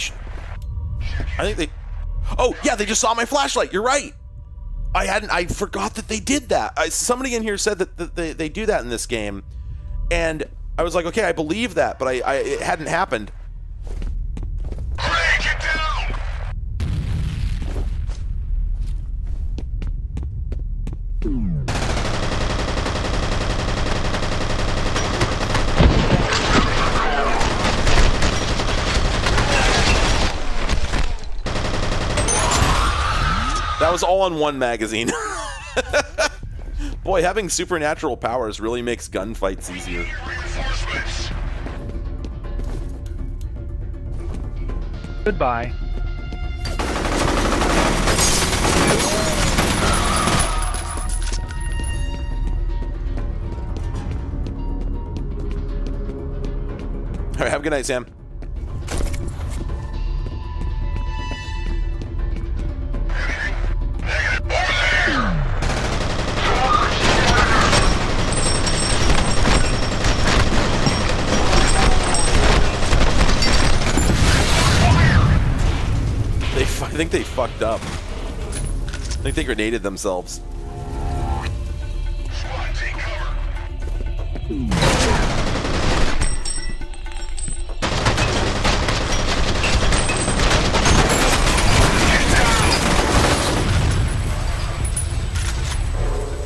oh, yeah, they just saw my flashlight. You're right. I forgot that they did that. Somebody in here said that they do that in this game. And I was like, okay, I believe that, but it hadn't happened. That was all on one magazine. Boy, having supernatural powers really makes gunfights easier. Goodbye. All right, have a good night, Sam. I think they fucked up. I think they grenaded themselves.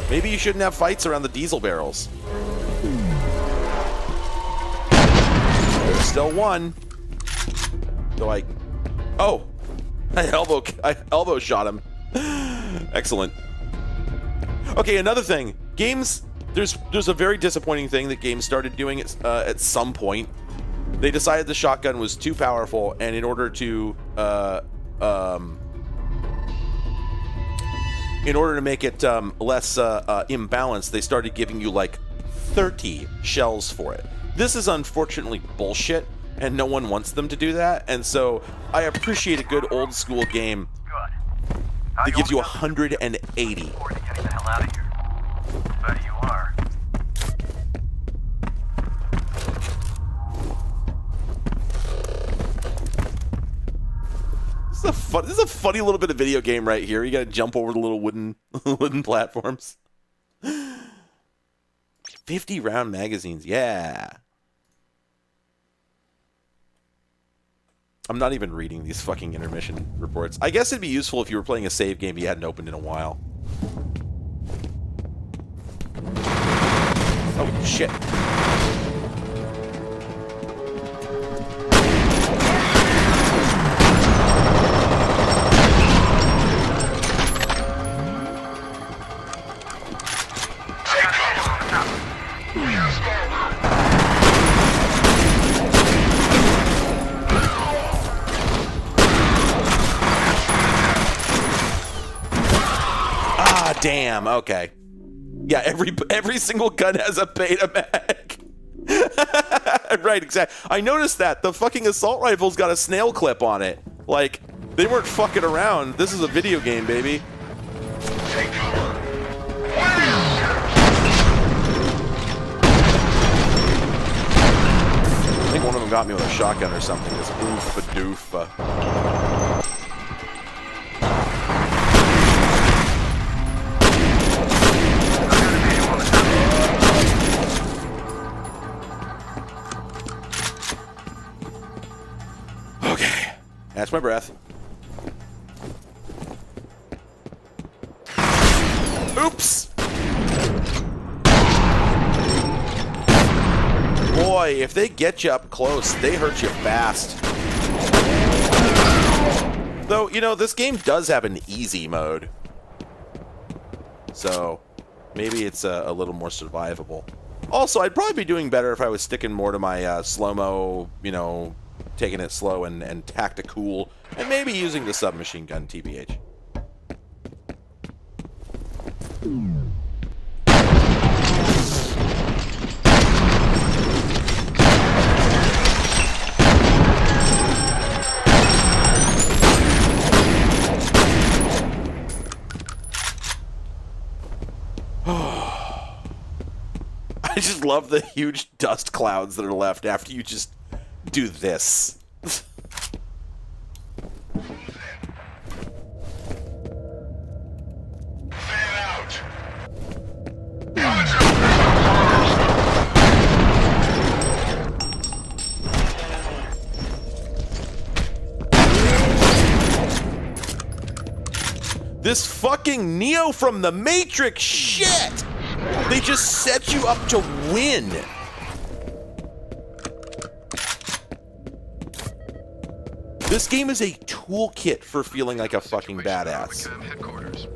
Maybe you shouldn't have fights around the diesel barrels. There's still one. So I... Oh! I elbow shot him. Excellent. Okay, another thing. Games... There's a very disappointing thing that games started doing at some point. They decided the shotgun was too powerful, and in order to make it less imbalanced, they started giving you like 30 shells for it. This is unfortunately bullshit, and no one wants them to do that. And so I appreciate a good old school game that gives you 180. Getting the hell out of here. But you are. This is a funny little bit of video game right here. You gotta jump over the little wooden platforms. 50 round magazines, yeah. I'm not even reading these fucking intermission reports. I guess it'd be useful if you were playing a save game you hadn't opened in a while. Oh, shit. Damn, okay. Yeah, every single gun has a beta mag. Right, exactly. I noticed that. The fucking assault rifle's got a snail clip on it. Like, they weren't fucking around. This is a video game, baby. I think one of them got me with a shotgun or something. This oof-a-doof. Catch my breath. Oops! Boy, if they get you up close, they hurt you fast. Though, you know, this game does have an easy mode. So, maybe it's a little more survivable. Also, I'd probably be doing better if I was sticking more to my slow-mo, you know, taking it slow and tactical, and maybe using the submachine gun, TBH. I just love the huge dust clouds that are left after you just do this. This fucking Neo from the Matrix shit! They just set you up to win. This game is a toolkit for feeling like a fucking badass. Headquarters.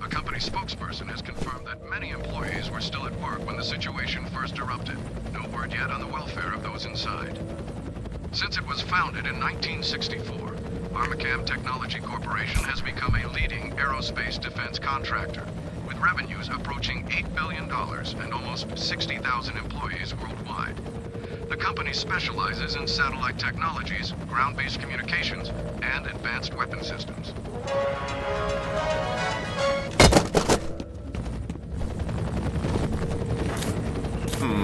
A company spokesperson has confirmed that many employees were still at work when the situation first erupted. No word yet on the welfare of those inside. Since it was founded in 1964, Armacam Technology Corporation has become a leading aerospace defense contractor, with revenues approaching $8 billion and almost 60,000 employees worldwide. The company specializes in satellite technologies, ground-based communications, and advanced weapon systems.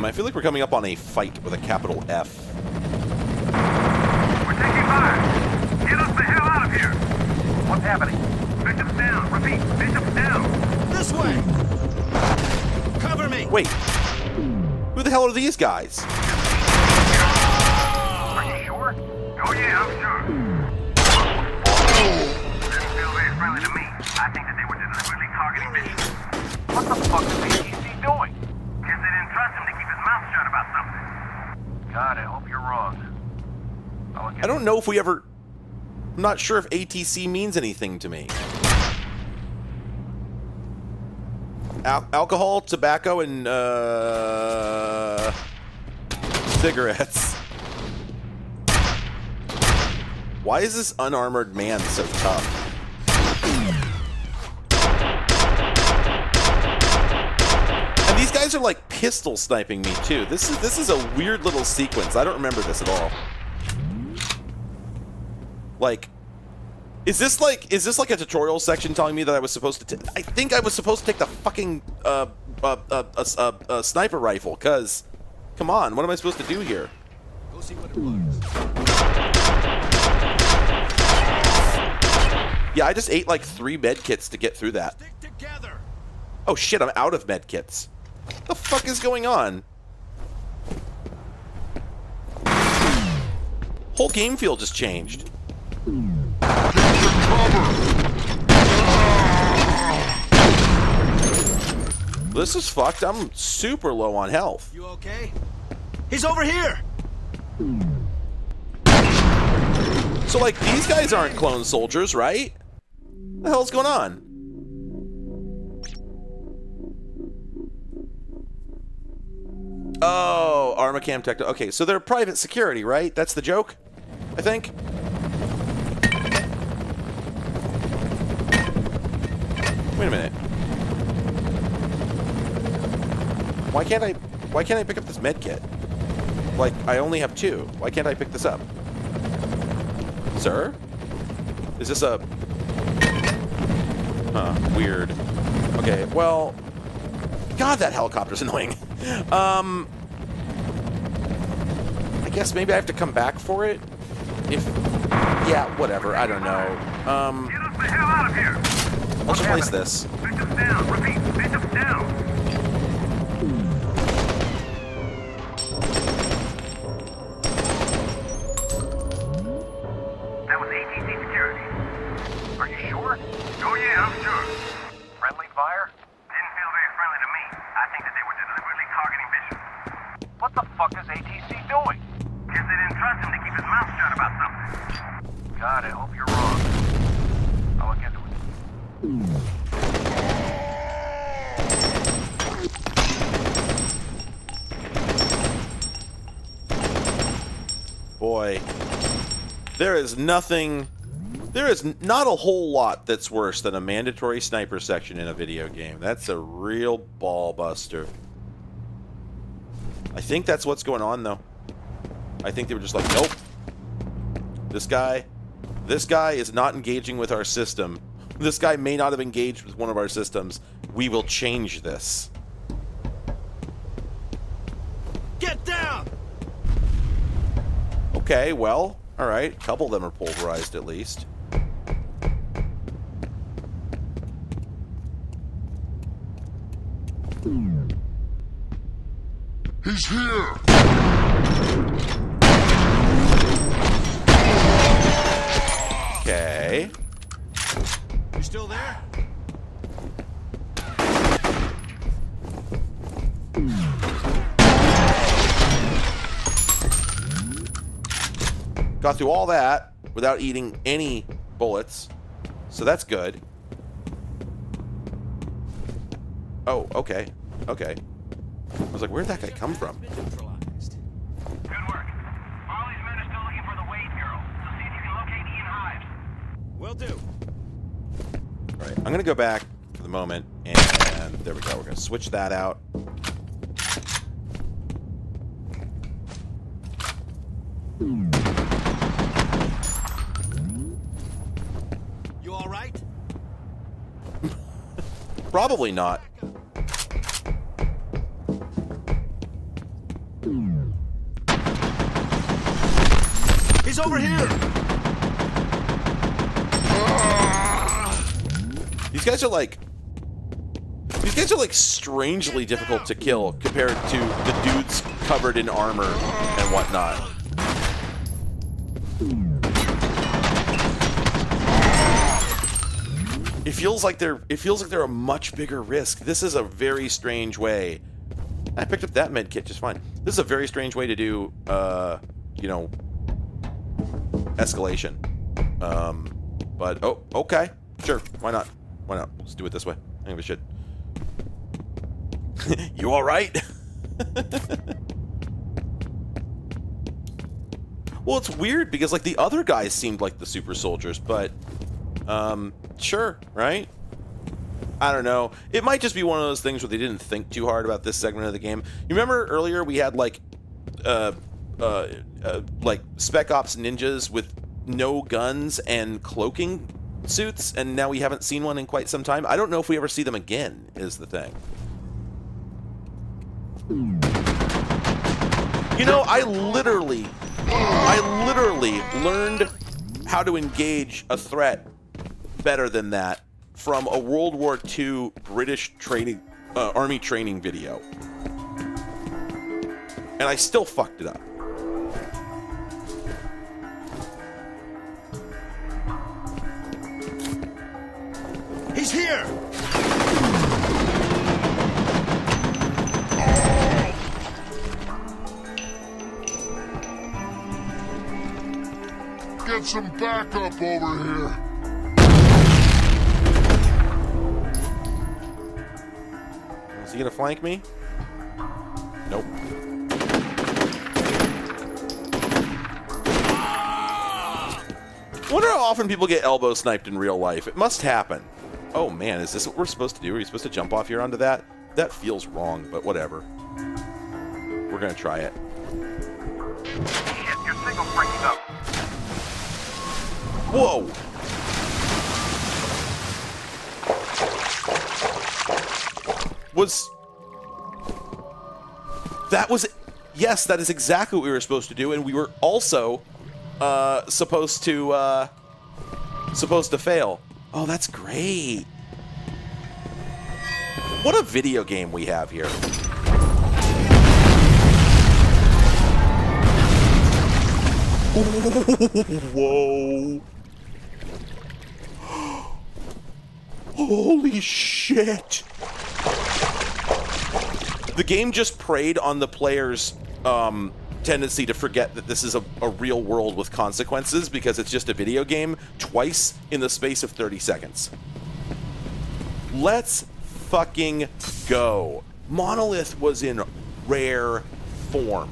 I feel like we're coming up on a fight with a capital F. We're taking fire! Get us the hell out of here! What's happening? Bishop's down! Repeat, Bishop's down! This way! Cover me! Wait. Who the hell are these guys? Are you sure? Oh yeah, I'm sure. Didn't feel very friendly to me. I think that they were deliberately targeting Bishop. What the fuck is ATC doing? Guess they didn't trust him to keep his mouth shut about something. God, I hope you're wrong. I don't know if we ever... I'm not sure if ATC means anything to me. Alcohol, tobacco, and cigarettes. Why is this unarmored man so tough? And these guys are like pistol sniping me too. This is a weird little sequence. I don't remember this at all. Like, is this like a tutorial section telling me that I was supposed to? I think I was supposed to take the fucking sniper rifle. Cause, come on, what am I supposed to do here? Go see what it was. Yeah, I just ate like 3 med kits to get through that. Stick together. Oh shit, I'm out of med kits. What the fuck is going on? Whole game feel just changed. This is fucked. I'm super low on health. You okay? He's over here. So, like, these guys aren't clone soldiers, right? What the hell's going on? Oh, Armacam Tech. Okay, so they're private security, right? That's the joke, I think. Wait a minute. Why can't I pick up this med kit? Like, I only have 2. Why can't I pick this up? Sir? Is this a... Huh, weird. Okay, well... God, that helicopter's annoying. I guess maybe I have to come back for it? If... Yeah, whatever, I don't know. Get us the hell out of here! Let's replace this. Bishop's down! Repeat, Bishop's down! That was ATC security. Are you sure? Oh yeah, I'm sure. Friendly fire? Didn't feel very friendly to me. I think that they were deliberately targeting Bishop. What the fuck is ATC doing? Guess they didn't trust him to keep his mouth shut about something. God, I hope you're wrong. I'll look into it. Boy, there is not a whole lot that's worse than a mandatory sniper section in a video game. That's a real ball buster. I think that's what's going on, though. I think they were just like, nope. This guy is not engaging with our system. This guy may not have engaged with one of our systems. We will change this. Get down! Okay, well, all right. A couple of them are pulverized at least. He's here! Okay. You still there? Got through all that. without eating any bullets. So that's good. Oh, okay. Okay. I was like, where'd that guy come from? Good work. All these men are still looking for the Wade girl, so see if you can locate Ian Hives. Will do. All right, I'm going to go back for the moment, and there we go. We're going to switch that out. You all right? Probably not. He's over here! These guys are like strangely difficult to kill compared to the dudes covered in armor and whatnot. It feels like they're a much bigger risk. This is a very strange way. I picked up that med kit just fine. This is a very strange way to do you know, escalation. But oh, okay. Sure. Why not? Why not? Let's do it this way. I think we should. You all right? Well, it's weird because like the other guys seemed like the super soldiers, but sure, right? I don't know. It might just be one of those things where they didn't think too hard about this segment of the game. You remember earlier we had like Spec Ops ninjas with no guns and cloaking suits, and now we haven't seen one in quite some time. I don't know if we ever see them again, is the thing. You know, I literally learned how to engage a threat better than that from a World War II British training, Army training video. And I still fucked it up. He's here! Get some backup over here. Is he gonna flank me? Nope. I wonder how often people get elbow sniped in real life. It must happen. Oh man, is this what we're supposed to do? Are you supposed to jump off here onto that? That feels wrong, but whatever. We're gonna try it. Shit, your signal's breaking up. Whoa! Yes, that is exactly what we were supposed to do, and we were also supposed to fail. Oh, that's great. What a video game we have here. Whoa. Holy shit. The game just preyed on the player's tendency to forget that this is a real world with consequences because it's just a video game twice in the space of 30 seconds. Let's fucking go. Monolith was in rare form.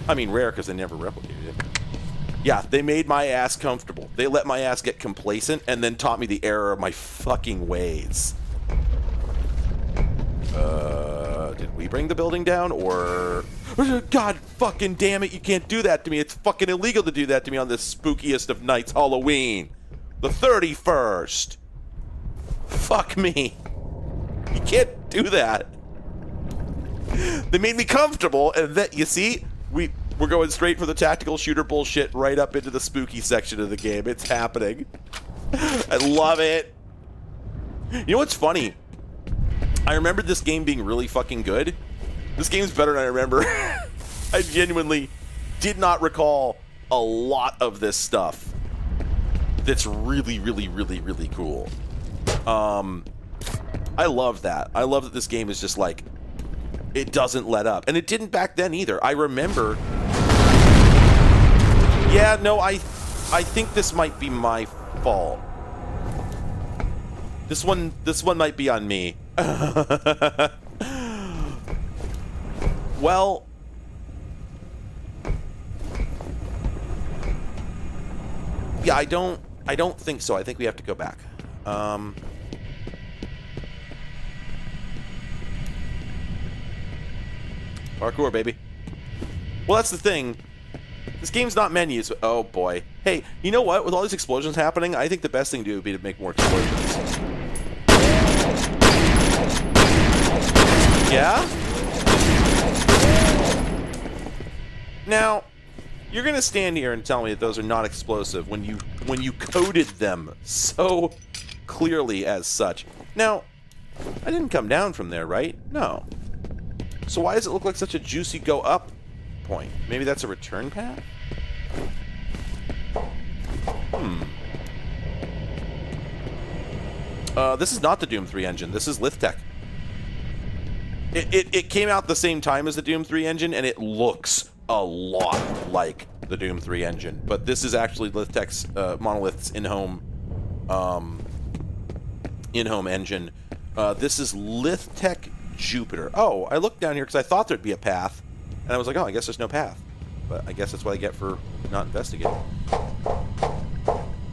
I mean rare because they never replicated it. Yeah, they made my ass comfortable. They let my ass get complacent and then taught me the error of my fucking ways. Did we bring the building down, or... God fucking damn it, you can't do that to me. It's fucking illegal to do that to me on this spookiest of nights, Halloween. The 31st. Fuck me. You can't do that. They made me comfortable, and that, you see, we're going straight for the tactical shooter bullshit right up into the spooky section of the game. It's happening. I love it. You know what's funny? I remember this game being really fucking good. This game's better than I remember. I genuinely did not recall a lot of this stuff. That's really, really, really, really cool. I love that. I love that this game is just like, it doesn't let up. And it didn't back then either. I remember... Yeah, no, I I think this might be my fault. This one might be on me. Well, yeah, I don't think so. I think we have to go back. Parkour, baby. Well, that's the thing. This game's not menus. Oh, boy. Hey, you know what? With all these explosions happening, I think the best thing to do would be to make more explosions. Yeah? Now, you're going to stand here and tell me that those are not explosive when you coded them so clearly as such. Now, I didn't come down from there, right? No. So why does it look like such a juicy go up point? Maybe that's a return path? This is not the Doom 3 engine. This is Lithtech. It came out the same time as the Doom 3 engine, and it looks a lot like the Doom 3 engine. But this is actually Lithtech's Monolith's in-home engine. This is Lithtech Jupiter. Oh, I looked down here because I thought there'd be a path, and I was like, oh, I guess there's no path. But I guess that's what I get for not investigating.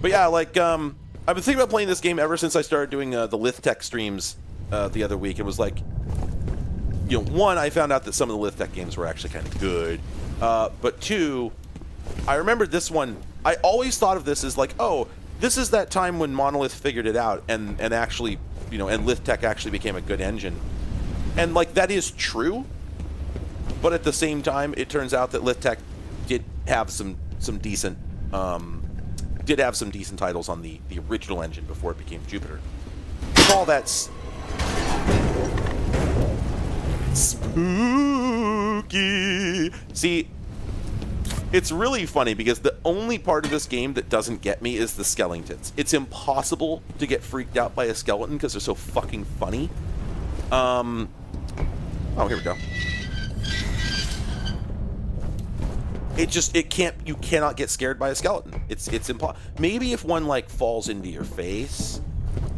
But yeah, like, I've been thinking about playing this game ever since I started doing the Lithtech streams the other week. It was like, you know, one, I found out that some of the Lithtech games were actually kind of good. But two, I remembered this one. I always thought of this as like, oh, this is that time when Monolith figured it out and actually, you know, and Lithtech actually became a good engine. And like, that is true. But at the same time, it turns out that Lithtech did have some decent titles on the original engine before it became Jupiter. Call that spooky. See, it's really funny because the only part of this game that doesn't get me is the skeletons. It's impossible to get freaked out by a skeleton because they're so fucking funny. Oh, here we go. You cannot get scared by a skeleton. It's impossible. Maybe if one like falls into your face,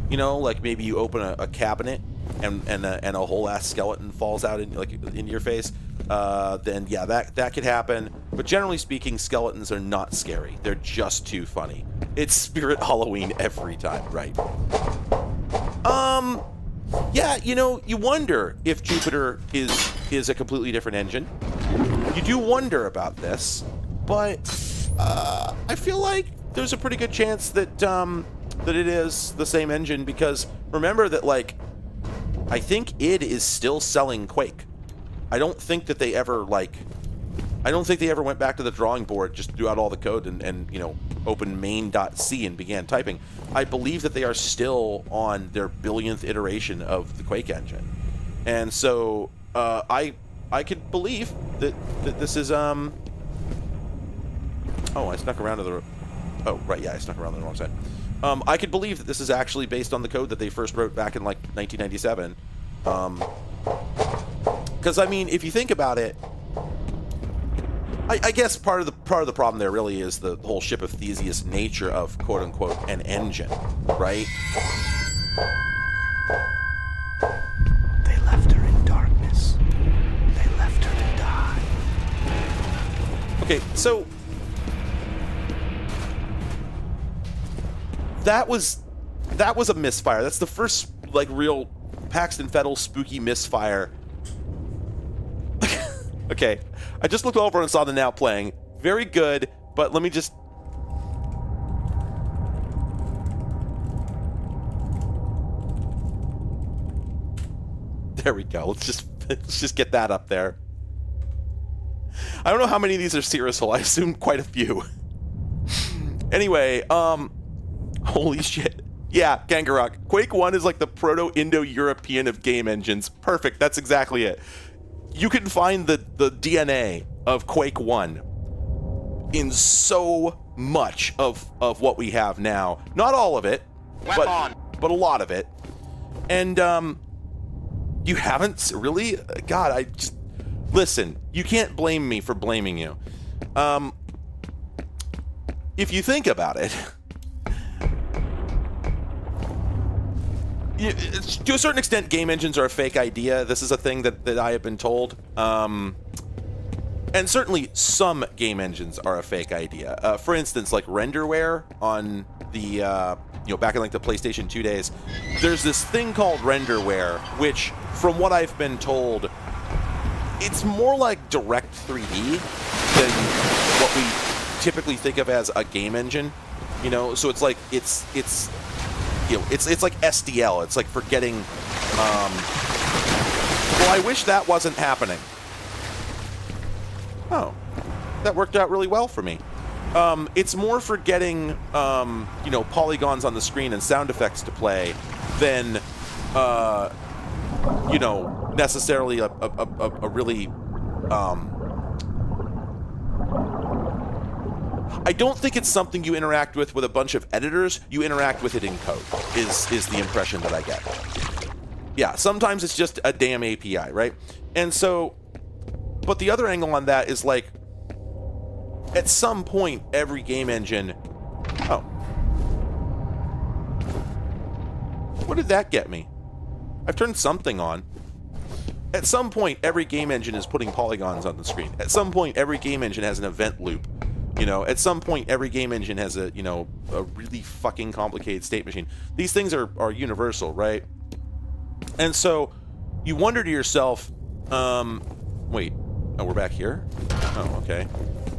you know, like maybe you open a cabinet and a whole ass skeleton falls out into your face, then yeah, that could happen. But generally speaking, skeletons are not scary. They're just too funny. It's Spirit Halloween every time, right? Yeah, you know, you wonder if Jupiter is a completely different engine. You do wonder about this, but I feel like there's a pretty good chance that that it is the same engine, because remember that, like, I think id is still selling Quake. I don't think that they ever went back to the drawing board, just threw out all the code and you know, opened main.c and began typing. I believe that they are still on their billionth iteration of the Quake engine. And so I could believe that this is oh, I snuck around to the oh right, yeah, I snuck around to the wrong side. I could believe that this is actually based on the code that they first wrote back in like 1997. Because I mean, if you think about it, I guess part of the problem there really is the whole Ship of Theseus nature of quote unquote an engine, right? They left her in darkness. They left her to die. Okay, so that was a misfire. That's the first like real Paxton Fettel spooky misfire. Okay, I just looked over and saw the now playing. Very good, but let me just... There we go. Let's just get that up there. I don't know how many of these are Cirrusol. I assume quite a few. Anyway, holy shit. Yeah, Kangaroo. Quake 1 is like the proto-Indo-European of game engines. Perfect, that's exactly it. You can find the DNA of Quake 1 in so much of what we have now. Not all of it, but a lot of it. And you haven't really? God, I just... Listen, you can't blame me for blaming you. if you think about it, to a certain extent, game engines are a fake idea. This is a thing that I have been told. And certainly some game engines are a fake idea. For instance, like renderware on the, back in like the PlayStation 2 days, there's this thing called renderware, which, from what I've been told, it's more like direct 3D than what we typically think of as a game engine. So it's like, it's like SDL. It's like for getting, well, I wish that wasn't happening. Oh, that worked out really well for me. It's more for getting, polygons on the screen and sound effects to play than, necessarily a really, I don't think it's something you interact with a bunch of editors. You interact with it in code, is the impression that I get. Yeah, sometimes it's just a damn API, right? And so, but the other angle on that is like, at some point, every game engine... Oh. What did that get me? I've turned something on. At some point, every game engine is putting polygons on the screen. At some point, every game engine has an event loop. At some point, every game engine has a really fucking complicated state machine. These things are universal, right? And so, you wonder to yourself, wait, oh, we're back here? Oh, okay.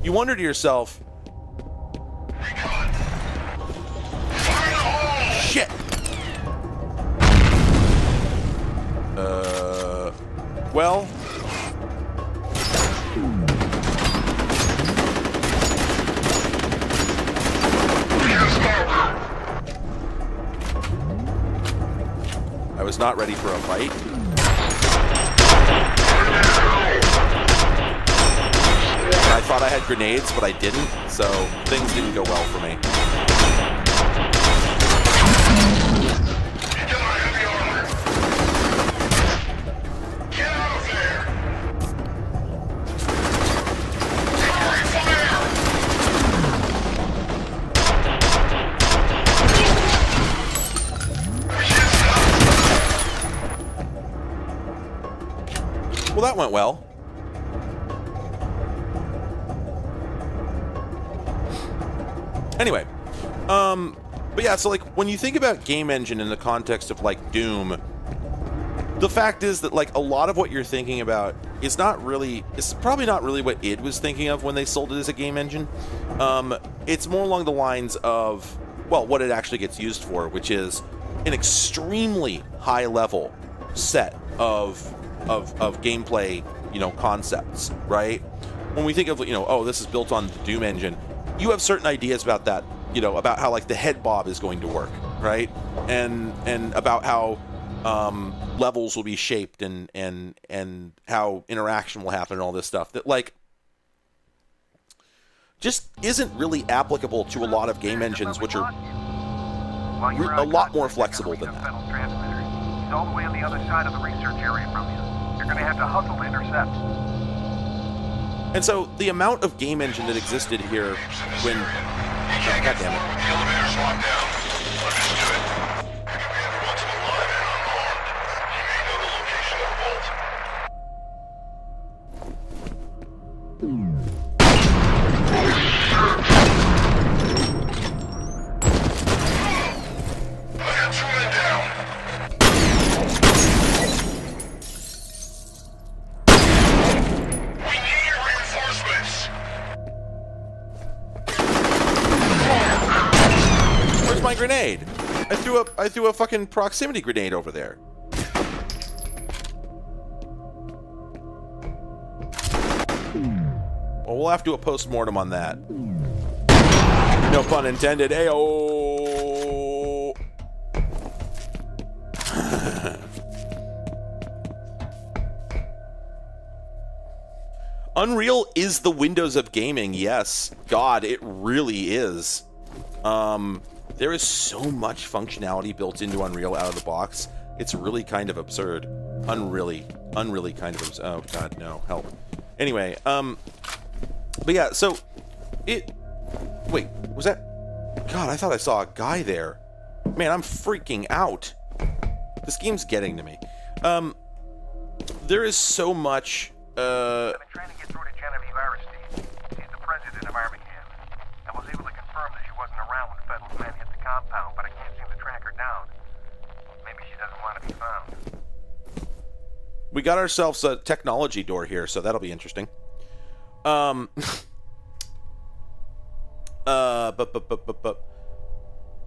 You wonder to yourself, shit! Well... I was not ready for a fight. I thought I had grenades, but I didn't, so things didn't go well for me. Well, that went well. Anyway, but yeah, so like when you think about game engine in the context of like Doom, the fact is that like a lot of what you're thinking about is probably not really what id was thinking of when they sold it as a game engine. It's more along the lines of, well, what it actually gets used for, which is an extremely high level set of gameplay, concepts, right? When we think of, oh, this is built on the Doom engine, you have certain ideas about that, about how like the head bob is going to work, right? And about how levels will be shaped and how interaction will happen and all this stuff that like just isn't really applicable to a lot of game engines, which are a lot more flexible than that. He's all the way on the other side of the research area from you. You're going to have to hustle to intercept. And so the amount of game engine that existed here when... Oh, God damn it. The elevator's locked down. Understood. Commander wants him alive and unharmed. He may know the location of the vault. I got 2 men down. We need your reinforcements. Where's my grenade? I threw a fucking proximity grenade over there. Well, we'll have to do a post-mortem on that. No pun intended. Ayo. Unreal is the Windows of gaming, yes. God, it really is. There is so much functionality built into Unreal out of the box. It's really kind of absurd. Unreally kind of absurd. Oh, God, no. Help. Anyway, but yeah, so Wait, was that... God, I thought I saw a guy there. Man, I'm freaking out. This game's getting to me. There is so much... I've been trying to get through to Genevieve Aristide. She's the president of Armageddon. I was able to confirm that she wasn't around when Fettel's men hit the compound, but I can't seem to track her down. Maybe she doesn't want to be found. We got ourselves a technology door here, so that'll be interesting.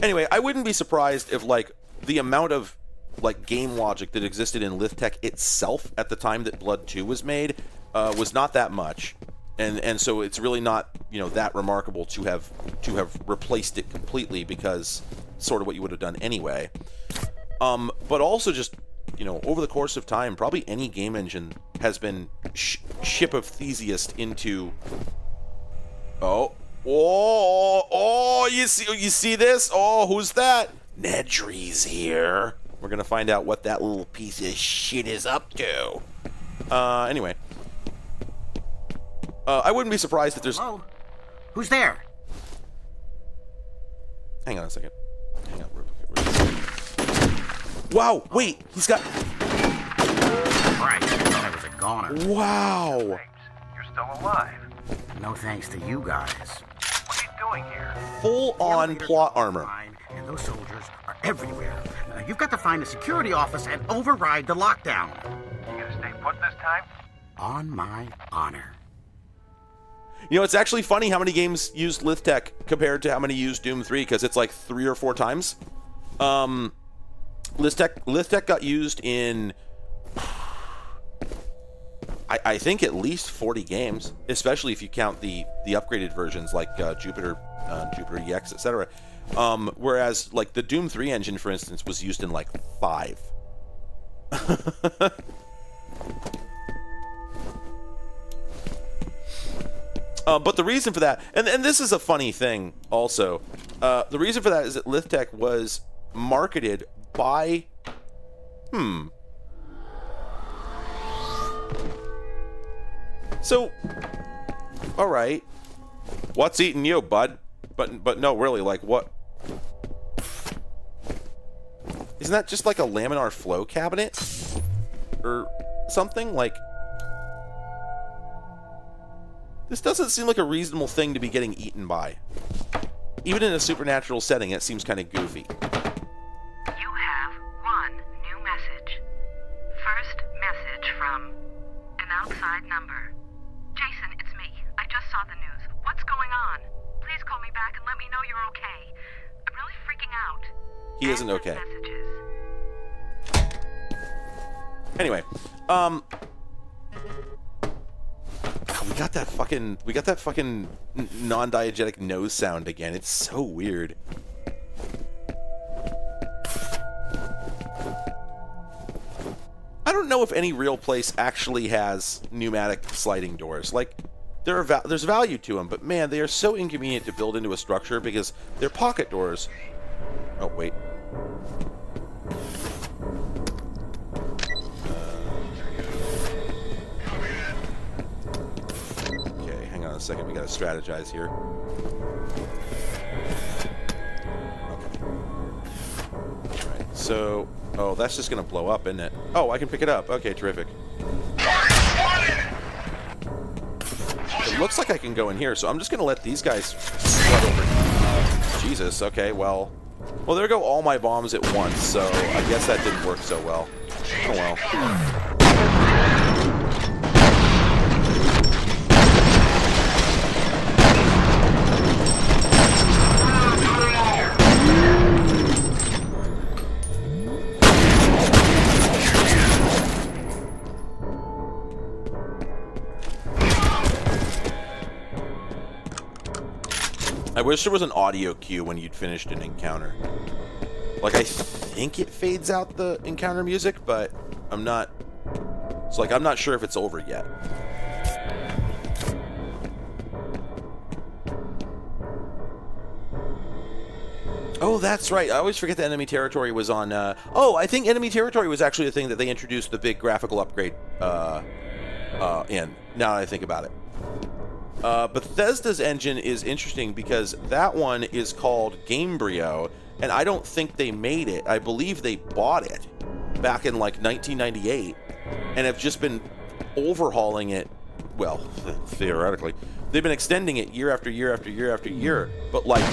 Anyway, I wouldn't be surprised if, like, the amount of, like, game logic that existed in Lithtech itself at the time that Blood 2 was made was not that much. And so it's really not, you know, that remarkable to have replaced it completely, because sort of what you would have done anyway. But also just, you know, over the course of time, probably any game engine has been ship of Theseus into... you see this? Oh, who's that? Nedry's here. We're gonna find out what that little piece of shit is up to. Anyway. I wouldn't be surprised if there's... Hello? Who's there? Hang on a second. Hang on. Wow, wait, he's got... Right, I thought I was a goner. Wow. You're still alive. No thanks to you guys. What are you doing here? Full-on plot armor. And those soldiers are everywhere. You've got to find a security office and override the lockdown. You gonna stay put this time? On my honor. You know, it's actually funny how many games used Lithtech compared to how many used Doom 3, because it's like 3 or 4 times. Lithtech got used in, I think, at least 40 games, especially if you count the upgraded versions like Jupiter EX, etc. Whereas, like, the Doom 3 engine, for instance, was used in like 5. But the reason for that, and this is a funny thing also, the reason for that is that Lithtech was marketed by, So, all right, what's eating you, bud? But no, really, like, what? Isn't that just like a laminar flow cabinet or something? Like, this doesn't seem like a reasonable thing to be getting eaten by. Even in a supernatural setting, it seems kind of goofy. You have one new message. First message from an outside number. Jason, it's me. I just saw the news. What's going on? Please call me back and let me know you're okay. I'm really freaking out. He isn't okay. Anyway, we got that fucking non-diegetic nose sound again. It's so weird. I don't know if any real place actually has pneumatic sliding doors. Like, there's value to them, but man, they are so inconvenient to build into a structure because they're pocket doors. Oh, wait. Okay, hang on a second. We gotta strategize here. Okay. Alright, so... Oh, that's just gonna blow up, isn't it? Oh, I can pick it up. Okay, terrific. It looks like I can go in here, so I'm just gonna let these guys flood over. Jesus, okay, well, there go all my bombs at once, so I guess that didn't work so well. Oh well. I wish there was an audio cue when you'd finished an encounter. Like, I think it fades out the encounter music, but I'm not... It's like, I'm not sure if it's over yet. Oh, that's right. I always forget that enemy territory was on... Oh, I think enemy territory was actually the thing that they introduced the big graphical upgrade in, now that I think about it. Bethesda's engine is interesting because that one is called Gamebryo, and I don't think they made it. I believe they bought it back in like 1998 and have just been overhauling it. Well, theoretically, they've been extending it year after year after year after year, but like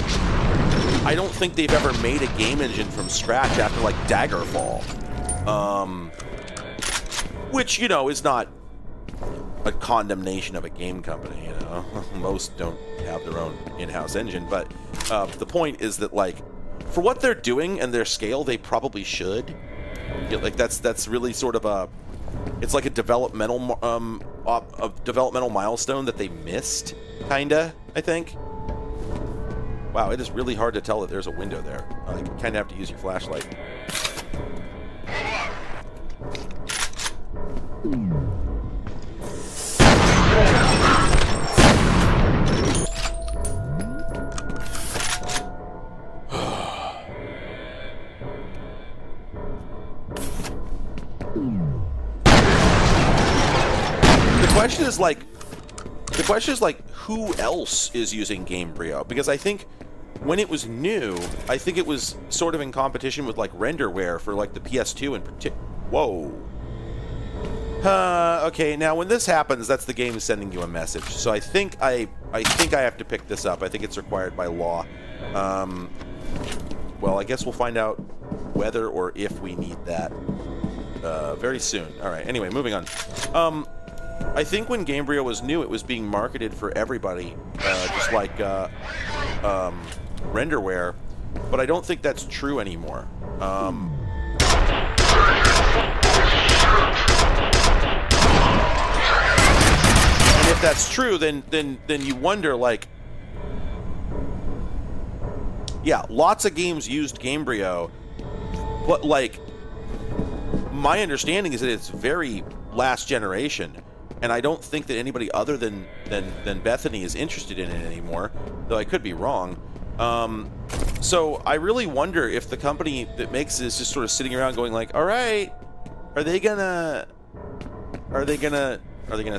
I don't think they've ever made a game engine from scratch after like Daggerfall, which, you know, is not a condemnation of a game company. You know, most don't have their own in-house engine, but the point is that, like, for what they're doing and their scale, they probably should. Yeah, like that's really sort of a, it's like a developmental milestone that they missed, kinda, I think. Wow, it is really hard to tell that there's a window there. You kind of have to use your flashlight. The question is like, who else is using Gamebryo? Because I think when it was new, I think it was sort of in competition with like renderware for like the PS2 in particular. Whoa. Okay, now when this happens, that's the game sending you a message. So I think I have to pick this up. I think it's required by law. Well, I guess we'll find out whether or if we need that very soon. All right. Anyway, moving on. I think when Gamebryo was new, it was being marketed for everybody, just like renderware, but I don't think that's true anymore. And if that's true, then you wonder, like, yeah, lots of games used Gamebryo, but like, my understanding is that it's very last generation, and I don't think that anybody other than Bethany is interested in it anymore, though I could be wrong. So I really wonder if the company that makes this is just sort of sitting around going like, all right, are they gonna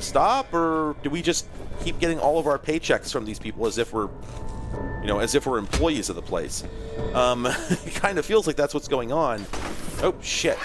stop, or do we just keep getting all of our paychecks from these people as if we're, you know, as if we're employees of the place? It kind of feels like that's what's going on. Oh, shit.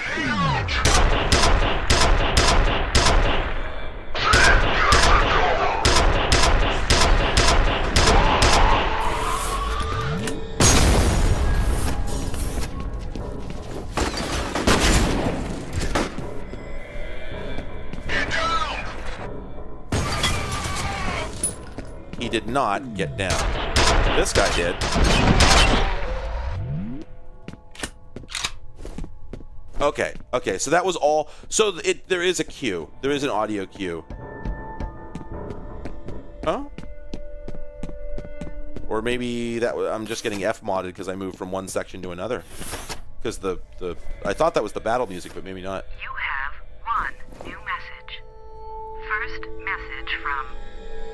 He did not get down. This guy did. Okay, so that was all. So there is a cue. There is an audio cue. Oh? Or maybe that I'm just getting F-modded because I moved from one section to another. Because I thought that was the battle music, but maybe not. You have one new message. First message from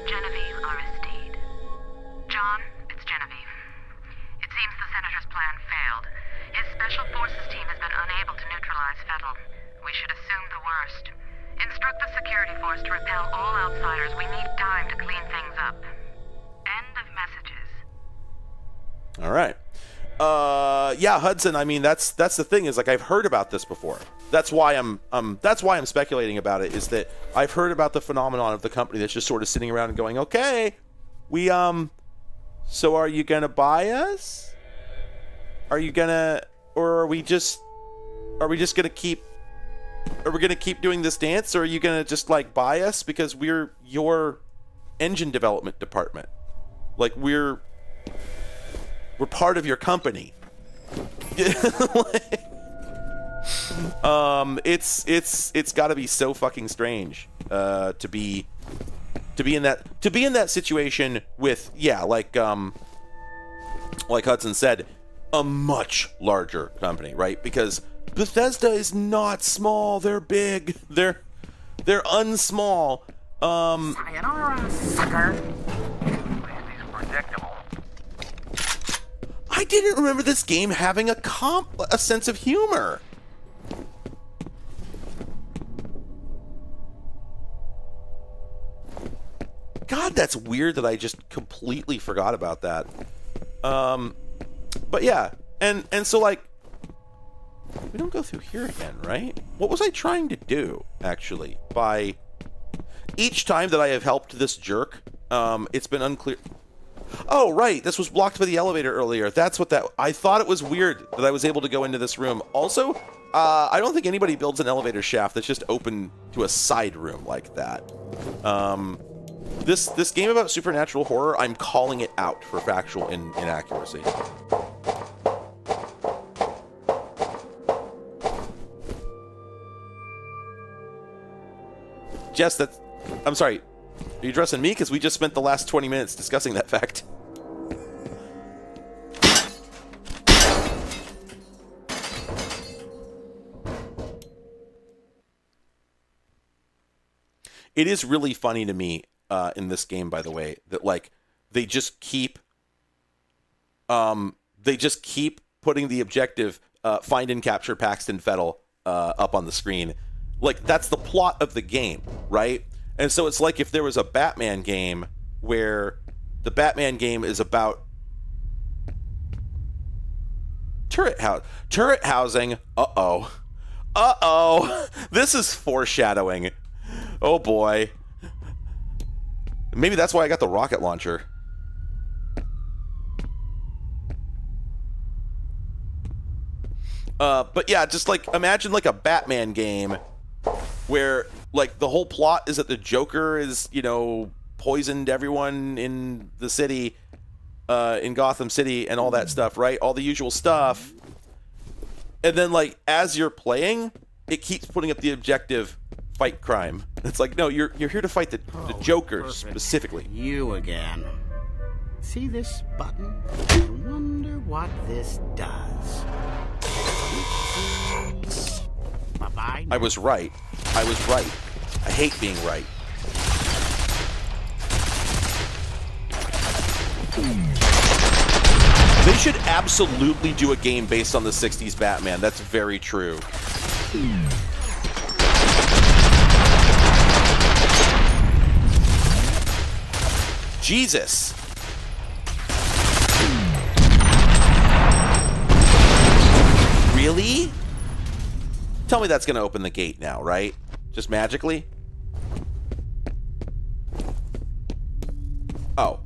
Genevieve Aristide. John, it's Genevieve. It seems the Senator's plan failed. His Special Forces team has been unable to neutralize Fettel. We should assume the worst. Instruct the security force to repel all outsiders. We need time to clean things up. End of messages. All right. Yeah, Hudson, I mean, that's the thing, is like, I've heard about this before. That's why I'm speculating about it, is that I've heard about the phenomenon of the company that's just sort of sitting around and going, okay, we so are you gonna buy us? Are we gonna keep doing this dance, or are you gonna just like buy us because we're your engine development department? Like we're part of your company. It's got to be so fucking strange to be in that situation with, yeah, like Hudson said, a much larger company, right? Because Bethesda is not small, they're big, they're unsmall. Sayonara, sucker. Predictable. I didn't remember this game having a sense of humor. God, that's weird that I just completely forgot about that. But yeah, and so like, we don't go through here again, right? What was I trying to do, actually? By each time that I have helped this jerk, it's been unclear. Oh, right, this was blocked by the elevator earlier. That's what that... I thought it was weird that I was able to go into this room. Also, I don't think anybody builds an elevator shaft that's just open to a side room like that. This game about supernatural horror, I'm calling it out for factual inaccuracy. Jess, that's... I'm sorry. Are you addressing me? Because we just spent the last 20 minutes discussing that fact. It is really funny to me in this game, by the way, that like they just keep putting the objective find and capture Paxton Fettel up on the screen. Like, that's the plot of the game, right? And so it's like if there was a Batman game where the Batman game is about turret housing. Uh-oh. This is foreshadowing. Oh boy. Maybe that's why I got the rocket launcher. But yeah, just like imagine like a Batman game where like the whole plot is that the Joker is, you know, poisoned everyone in the city, in Gotham City and all that stuff, right? All the usual stuff. And then like as you're playing, it keeps putting up the objective fight crime. It's like, no, you're here to fight the Joker perfect. Specifically. You again. See this button? I wonder what this does. Bye-bye. I was right. I hate being right. They should absolutely do a game based on the 60s Batman. That's very true. Jesus. Really? Tell me that's going to open the gate now, right? Just magically? Oh.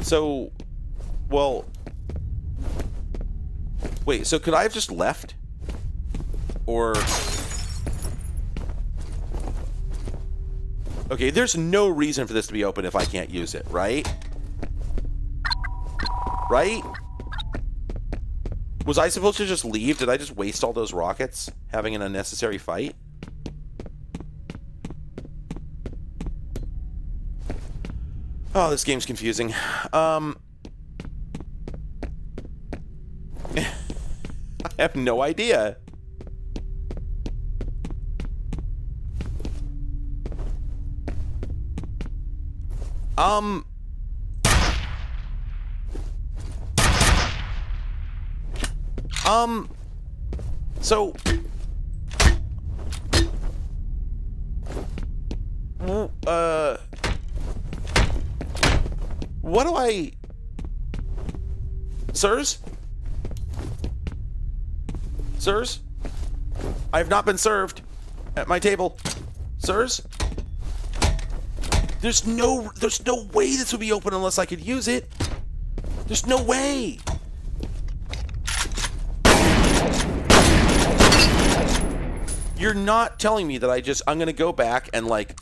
So, well, wait, so could I have just left? Or... Okay, there's no reason for this to be open if I can't use it, right? Right? Was I supposed to just leave? Did I just waste all those rockets having an unnecessary fight? Oh, this game's confusing. I have no idea. So what do I... Sirs? Sirs? I have not been served at my table. Sirs? There's no way this would be open unless I could use it. There's no way. You're not telling me that I'm gonna go back and like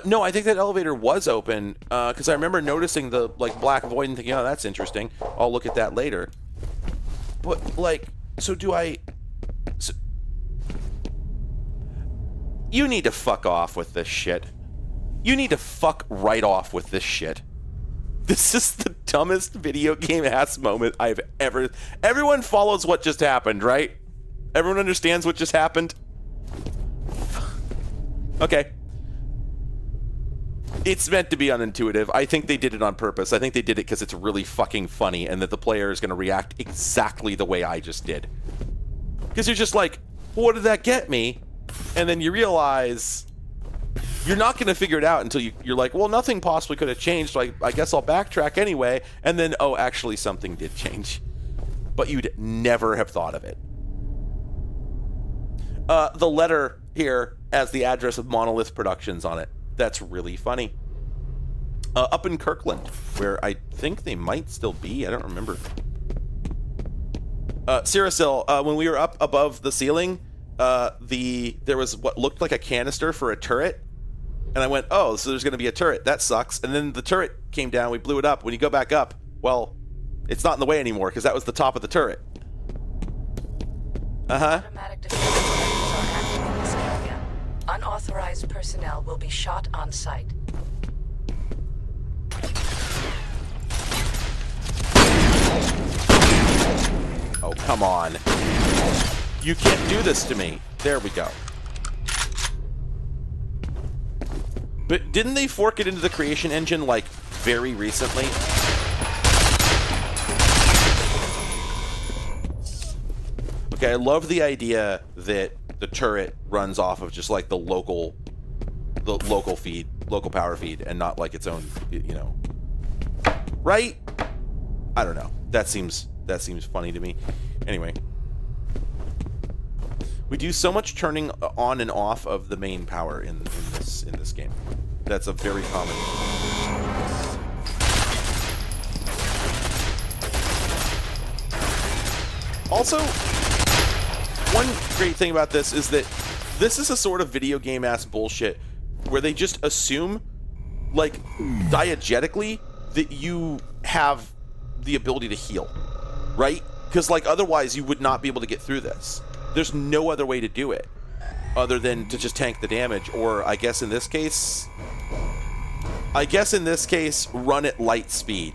no, I think that elevator was open, because I remember noticing the like black void and thinking, oh, that's interesting. I'll look at that later. But like, so do I... So, you need to fuck off with this shit. You need to fuck right off with this shit. This is the dumbest video game ass moment I've ever... Everyone follows what just happened, right? Everyone understands what just happened? Okay. It's meant to be unintuitive. I think they did it on purpose. I think they did it because it's really fucking funny and that the player is going to react exactly the way I just did. Because you're just like, what did that get me? And then you realize you're not going to figure it out until you're like, well, nothing possibly could have changed, so I guess I'll backtrack anyway. And then, oh, actually something did change. But you'd never have thought of it. The letter here has the address of Monolith Productions on it. That's really funny. Up in Kirkland, where I think they might still be. I don't remember. Cyricil, when we were up above the ceiling, there was what looked like a canister for a turret. And I went, oh, so there's going to be a turret. That sucks. And then the turret came down. We blew it up. When you go back up, well, it's not in the way anymore because that was the top of the turret. Uh-huh. Automatic defense measures are active in this area. Unauthorized personnel will be shot on sight. Oh, come on. You can't do this to me. There we go. But didn't they fork it into the creation engine, like, very recently? Okay, I love the idea that the turret runs off of just, like, the local feed, local power feed, and not, like, its own, you know. Right? I don't know. That seems funny to me. Anyway. We do so much turning on and off of the main power in this game. That's a very common. Also, one great thing about this is that this is a sort of video game ass bullshit where they just assume, like, diegetically, that you have the ability to heal, right? Because, like, otherwise you would not be able to get through this. There's no other way to do it other than to just tank the damage, or I guess in this case, run at light speed.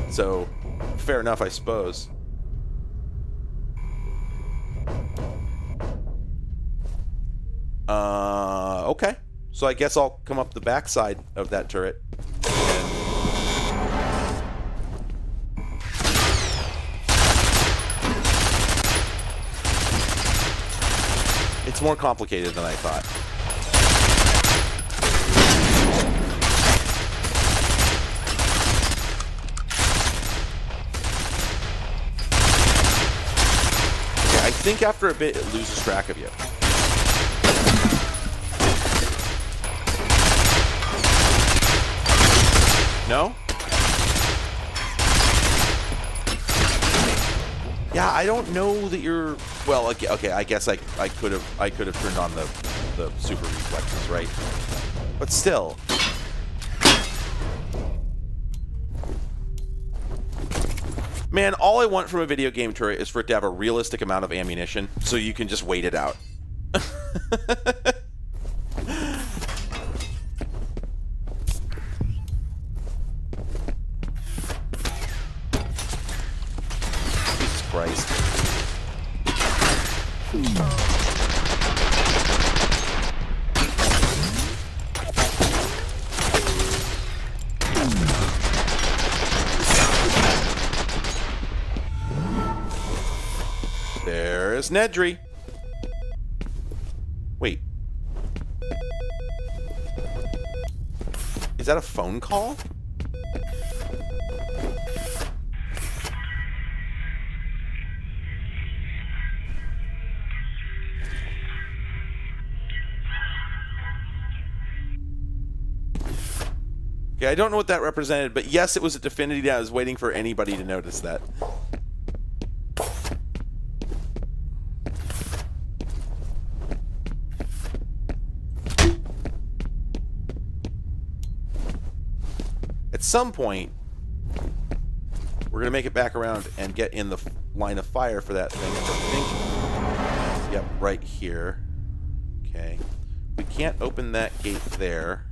So, fair enough, I suppose. Okay. So I guess I'll come up the backside of that turret. It's more complicated than I thought. Yeah, I think after a bit it loses track of you. No? Yeah, I don't know that you're. Well, okay. I guess I could have turned on the super reflexes, right? But still. Man, all I want from a video game turret is for it to have a realistic amount of ammunition, so you can just wait it out. Christ. There's Nedry. Wait. Is that a phone call? Yeah, I don't know what that represented, but yes, it was a Definity. I was waiting for anybody to notice that. At some point, we're going to make it back around and get in the line of fire for that thing. I think. Yep, right here. Okay. We can't open that gate there.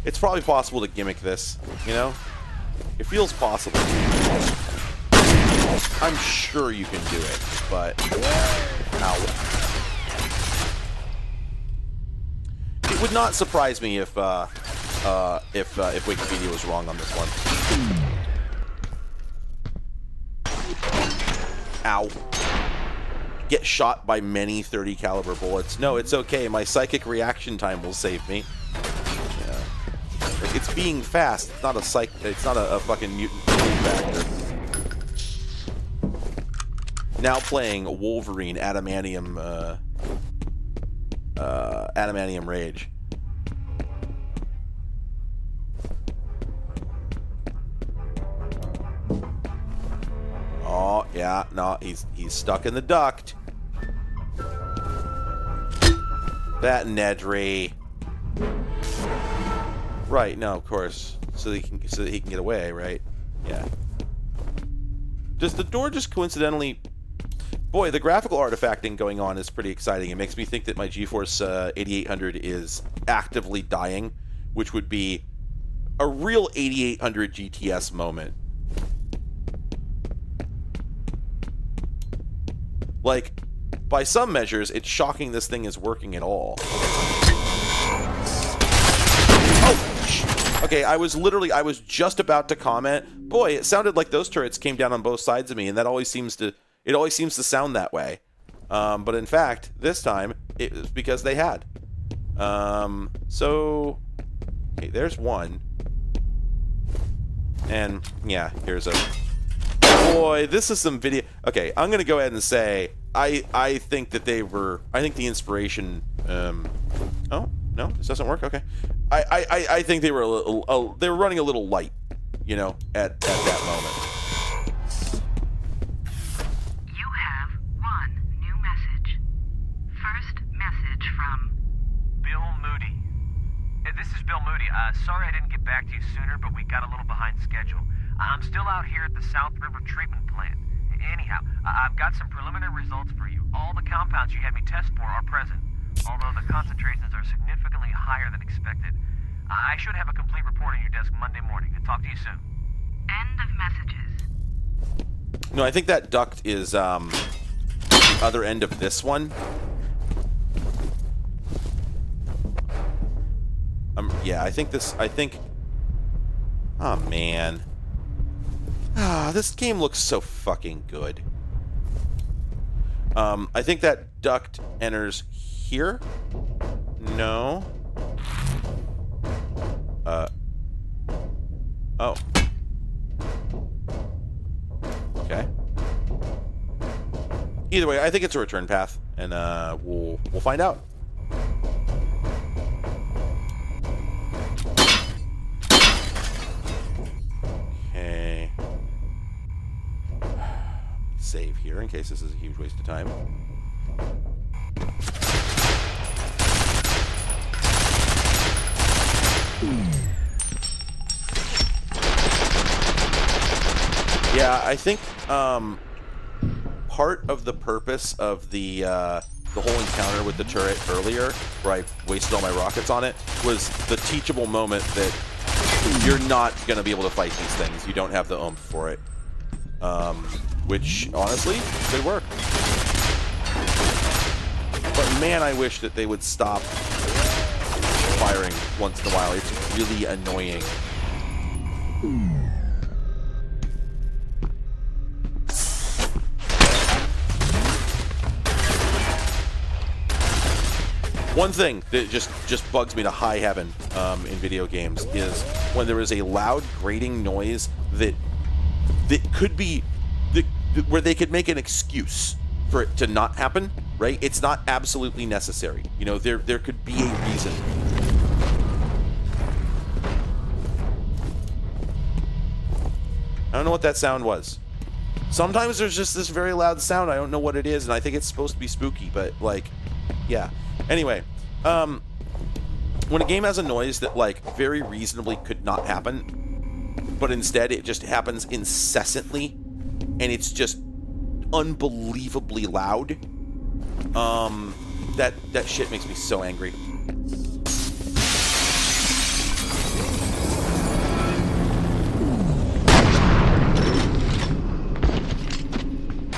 It's probably possible to gimmick this, you know? It feels possible. I'm sure you can do it, but ow. It would not surprise me if Wikipedia was wrong on this one. Ow. Get shot by many 30 caliber bullets. No, it's okay. My psychic reaction time will save me. Yeah. Like, it's being fast. It's not a it's not a fucking mutant factor. Now playing Wolverine Adamantium Adamantium Rage. Oh, yeah, no, he's stuck in the duct. That Nedry. Right, no, of course. So that he can get away, right? Yeah. Does the door just coincidentally... Boy, the graphical artifacting going on is pretty exciting. It makes me think that my GeForce 8800 is actively dying, which would be a real 8800 GTS moment. Like, by some measures, it's shocking this thing is working at all. Oh! Okay, I was just about to comment. Boy, it sounded like those turrets came down on both sides of me, and that always seems to sound that way. But in fact, this time, it was because they had. So... Okay, there's one. And, yeah, here's a... Boy, this is some video... Okay, I'm going to go ahead and say, I think that they were... I think the inspiration... Oh, no, this doesn't work? Okay. I think they were they were running a little light, you know, at that moment. You have one new message. First message from... Bill Moody. This is Bill Moody. Sorry I didn't get back to you sooner, but we got a little behind schedule. I'm still out here at the South River Treatment Plant. Anyhow, I've got some preliminary results for you. All the compounds you had me test for are present, although the concentrations are significantly higher than expected. I should have a complete report on your desk Monday morning. I'll talk to you soon. End of messages. No, I think that duct is the other end of this one. Yeah, I think... Oh, man. This game looks so fucking good. I think that duct enters here? No. Oh. Okay. Either way, I think it's a return path, and we'll find out. Okay. Save here in case this is a huge waste of time. Yeah, I think part of the purpose of the whole encounter with the turret earlier, where I wasted all my rockets on it, was the teachable moment that you're not going to be able to fight these things. You don't have the oomph for it. Which, honestly, could work. But man, I wish that they would stop firing once in a while. It's really annoying. One thing that just bugs me to high heaven in video games is when there is a loud grating noise that could be where they could make an excuse for it to not happen, right? It's not absolutely necessary. You know, there could be a reason. I don't know what that sound was. Sometimes there's just this very loud sound. I don't know what it is, and I think it's supposed to be spooky, but, like, yeah. Anyway, when a game has a noise that, like, very reasonably could not happen, but instead it just happens incessantly, and it's just unbelievably loud, that shit makes me so angry.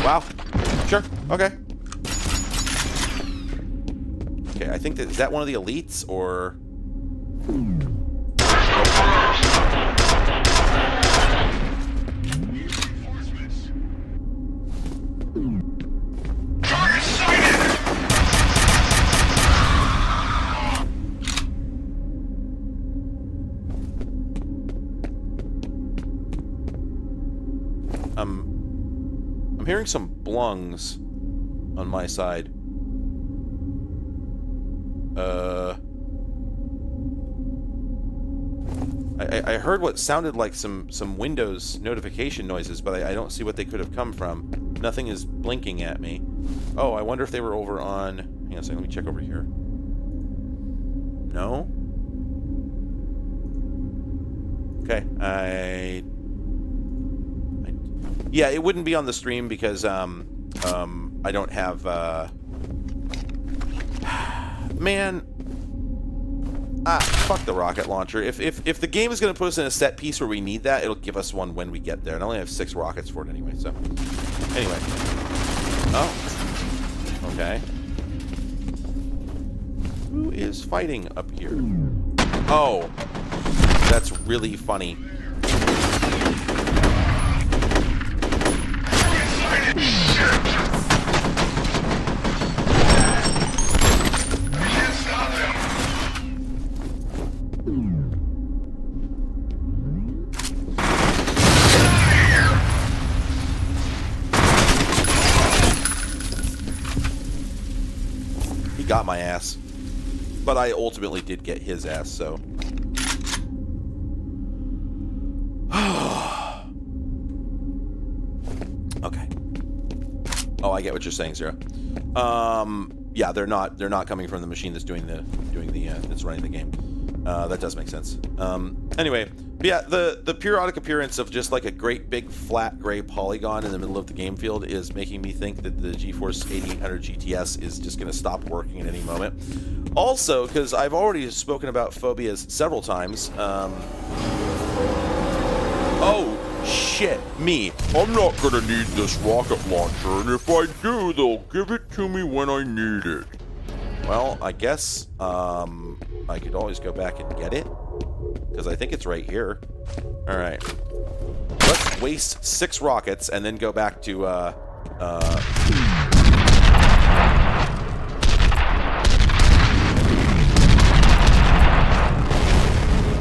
Wow. Sure. Okay. Okay, I think is that one of the elites, or... I'm hearing some blungs on my side. I heard what sounded like some Windows notification noises, but I don't see what they could have come from. Nothing is blinking at me. Oh, I wonder if they were over on... Hang on a second, let me check over here. No? Okay, yeah, it wouldn't be on the stream because I don't have man, fuck the rocket launcher. If the game is going to put us in a set piece where we need that, it'll give us one when we get there. And I only have 6 rockets for it anyway. So anyway, oh, okay. Who is fighting up here? Oh, that's really funny. He got my ass, but I ultimately did get his ass, so. Okay. Oh, I get what you're saying, Zero. Yeah, they're not coming from the machine that's that's running the game. That does make sense. Anyway, but yeah, the periodic appearance of just like a great big flat gray polygon in the middle of the game field is making me think that the GeForce 8800 GTS is just going to stop working at any moment. Also, because I've already spoken about phobias several times. Oh. Shit, me. I'm not gonna need this rocket launcher, and if I do, they'll give it to me when I need it. Well, I guess, I could always go back and get it, because I think it's right here. Alright. Let's waste 6 rockets, and then go back to,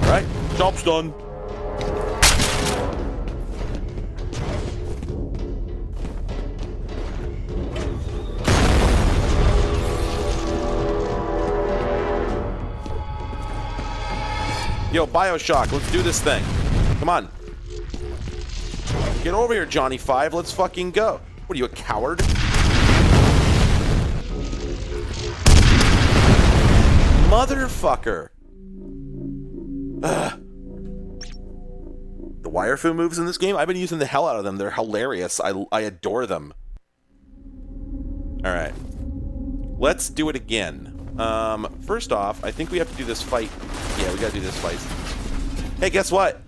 Alright, job's done. Yo, Bioshock, let's do this thing. Come on. Get over here, Johnny Five. Let's fucking go. What are you, a coward? Motherfucker. Ugh. The Wirefu moves in this game, I've been using the hell out of them. They're hilarious. I adore them. Alright. Let's do it again. First off, I think we have to do this fight. Yeah, we gotta do this fight. Hey, guess what?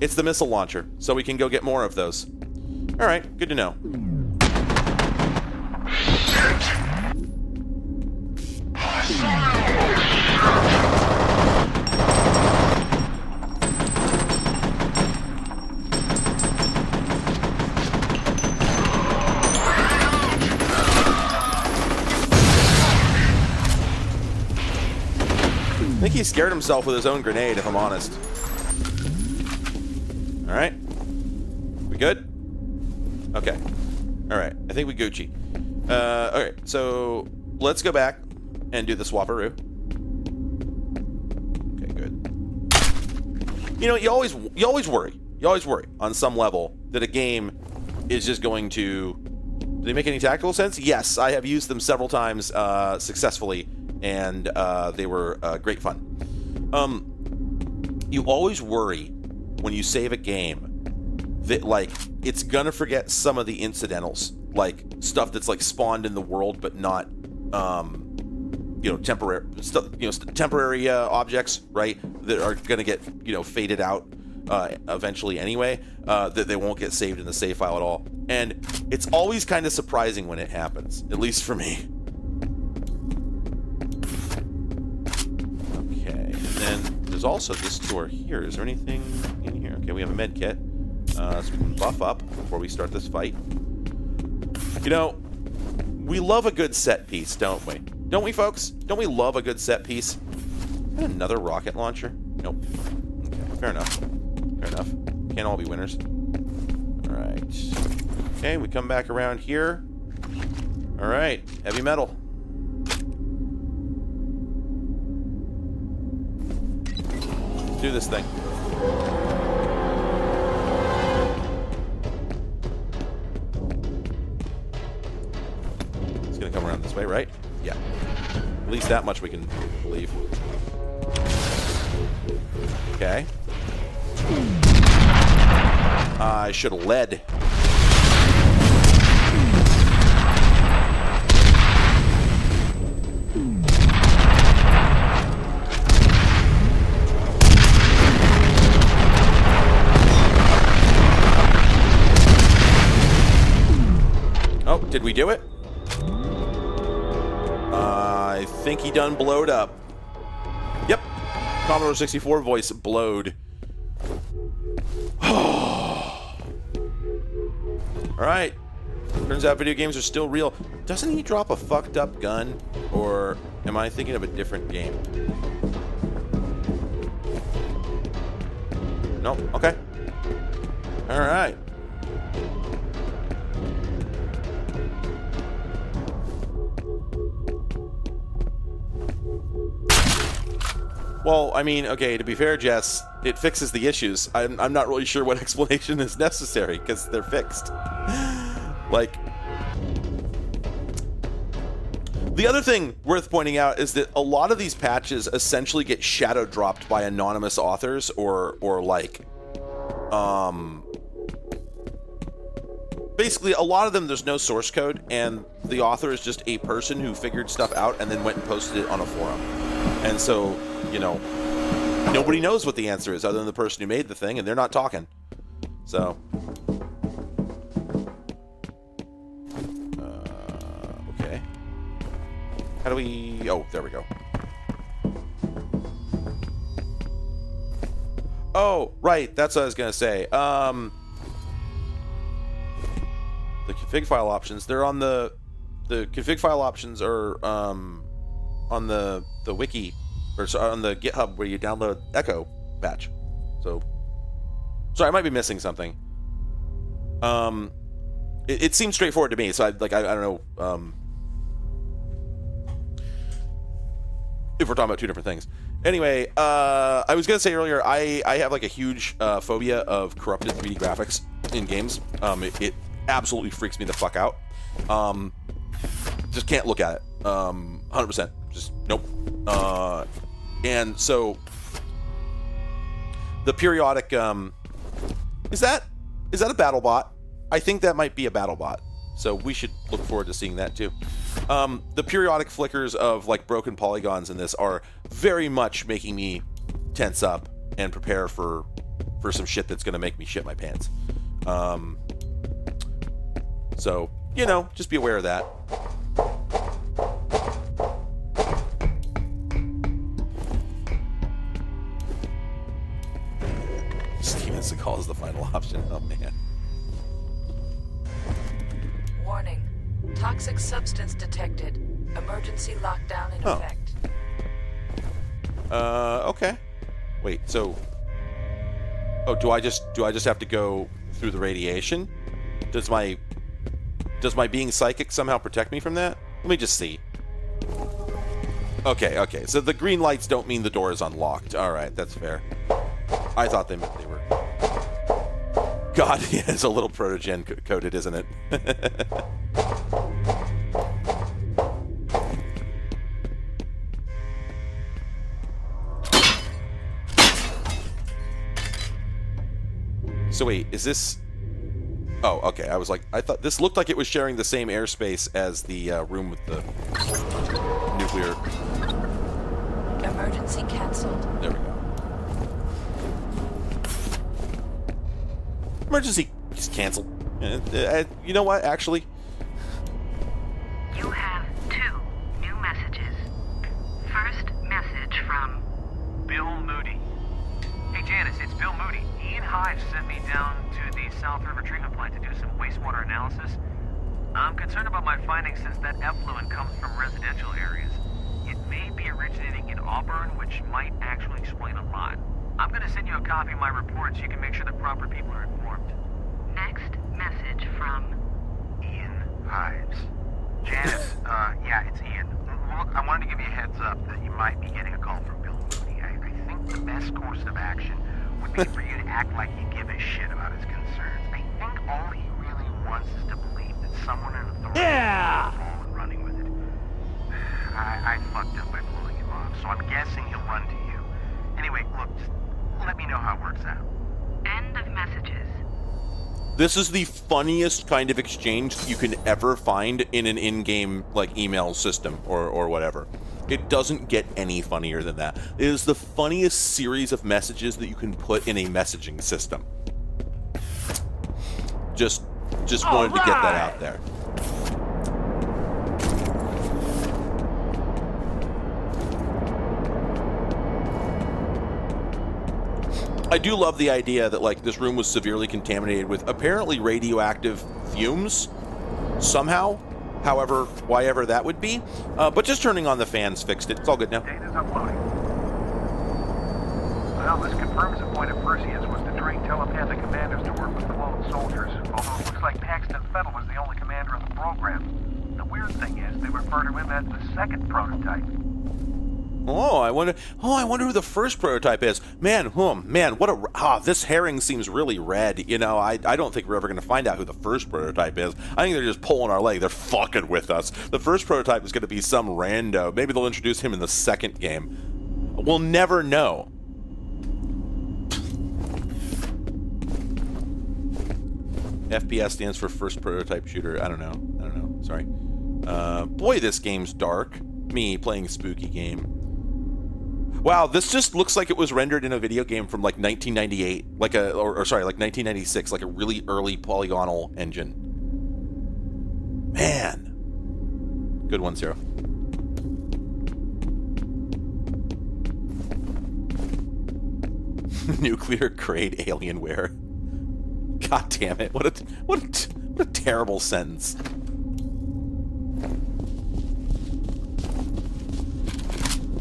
It's the missile launcher, so we can go get more of those. Alright, good to know. I think he scared himself with his own grenade, if I'm honest. Alright. We good? Okay. Alright. I think we Gucci. Okay, so let's go back and do the swapperoo. Okay, good. You know, you always worry. You always worry on some level that a game is just going to... Do they make any tactical sense? Yes, I have used them several times successfully, and they were great fun. You always worry when you save a game that, like, it's gonna forget some of the incidentals, like stuff that's like spawned in the world but not temporary stuff, temporary objects, right, that are gonna get faded out. eventually anyway, that they won't get saved in the save file at all. And it's always kind of surprising when it happens, at least for me. Okay, and then there's also this door here. Is there anything in here? Okay, we have a med kit, so we can buff up before we start this fight. You know, we love a good set piece, don't we? Don't we, folks? Don't we love a good set piece? Another rocket launcher? Nope. Okay, fair enough. Fair enough. Can't all be winners. Alright. Okay, we come back around here. Alright, heavy metal. Let's do this thing. It's gonna come around this way, right? Yeah. At least that much we can believe. Okay. I should have led. Oh, did we do it? I think he done blowed up. Yep. Commodore 64 voice blowed. Alright. Turns out video games are still real. Doesn't he drop a fucked up gun? Or am I thinking of a different game? Nope. Okay. Alright. Well, I mean, okay, to be fair, Jess, it fixes the issues. I'm not really sure what explanation is necessary, because they're fixed. Like, the other thing worth pointing out is that a lot of these patches essentially get shadow dropped by anonymous authors or like, basically a lot of them there's no source code, and the author is just a person who figured stuff out and then went and posted it on a forum. And so, you know, nobody knows what the answer is other than the person who made the thing, and they're not talking. So, okay. How do we... Oh, there we go. Oh, right. That's what I was going to say. The config file options, they're on the config file options are on the wiki, or on the GitHub where you download Echo patch. So, sorry, I might be missing something. It seems straightforward to me, so I don't know if we're talking about two different things. Anyway, I was gonna say earlier, I have like a huge phobia of corrupted 3D graphics in games. It absolutely freaks me the fuck out. Just can't look at it. 100%. Just nope. And so the periodic is that a battle bot? I think that might be a battle bot. So we should look forward to seeing that too. The periodic flickers of like broken polygons in this are very much making me tense up and prepare for some shit that's gonna make me shit my pants. So, you know, just be aware of that. Steven Seagal is the final option. Oh, man. Warning. Toxic substance detected. Emergency lockdown in effect. Okay. Wait, so... Oh, do I just have to go through the radiation? Does my being psychic somehow protect me from that? Let me just see. Okay. So the green lights don't mean the door is unlocked. Alright, that's fair. I thought they meant they were... God, yeah, it's a little proto-gen coded, isn't it? So wait, is this... Oh, okay, I was like... I thought this looked like it was sharing the same airspace as the room with the nuclear... Emergency cancelled. There we go. Emergency, just cancel. You know what, actually? You have 2 new messages. First message from Bill Moody. Hey, Janice, it's Bill Moody. Ian Hives sent me down to the South River treatment plant to do some wastewater analysis. I'm concerned about my findings since that effluent comes from residential areas. It may be originating in Auburn, which might actually explain a lot. I'm going to send you a copy of my report so you can make sure the proper people are informed. Next message from Ian Hives. Janice, yeah, it's Ian. Look, I wanted to give you a heads up that you might be getting a call from Bill Moody. I think the best course of action would be for you to act like you give a shit about his concerns. I think all he really wants is to believe that someone in authority is all running with it. I fucked up by blowing him off, so I'm guessing he'll run to you. Anyway, look, just let me know how it works out. End of messages. This is the funniest kind of exchange you can ever find in an in-game like email system or whatever. It doesn't get any funnier than that. It is the funniest series of messages that you can put in a messaging system. Just wanted to get that out there. I do love the idea that like this room was severely contaminated with apparently radioactive fumes somehow, however, why ever that would be. But just turning on the fans fixed it. It's all good now. Data's uploading. Well, this confirms the point of Perseus was to train telepathic commanders to work with clone soldiers, although it looks like Paxton Fettel was the only commander in the program. The weird thing is, they refer to him as the second prototype. I wonder who the first prototype is. Man, this herring seems really red. You know, I don't think we're ever going to find out who the first prototype is. I think they're just pulling our leg. They're fucking with us. The first prototype is going to be some rando. Maybe they'll introduce him in the second game. We'll never know. FPS stands for first prototype shooter. I don't know. Sorry. Boy, this game's dark. Me playing a spooky game. Wow, this just looks like it was rendered in a video game from like 1998, like 1996, like a really early polygonal engine. Man, good one, Zero. Nuclear grade alienware. God damn it! What a terrible sentence.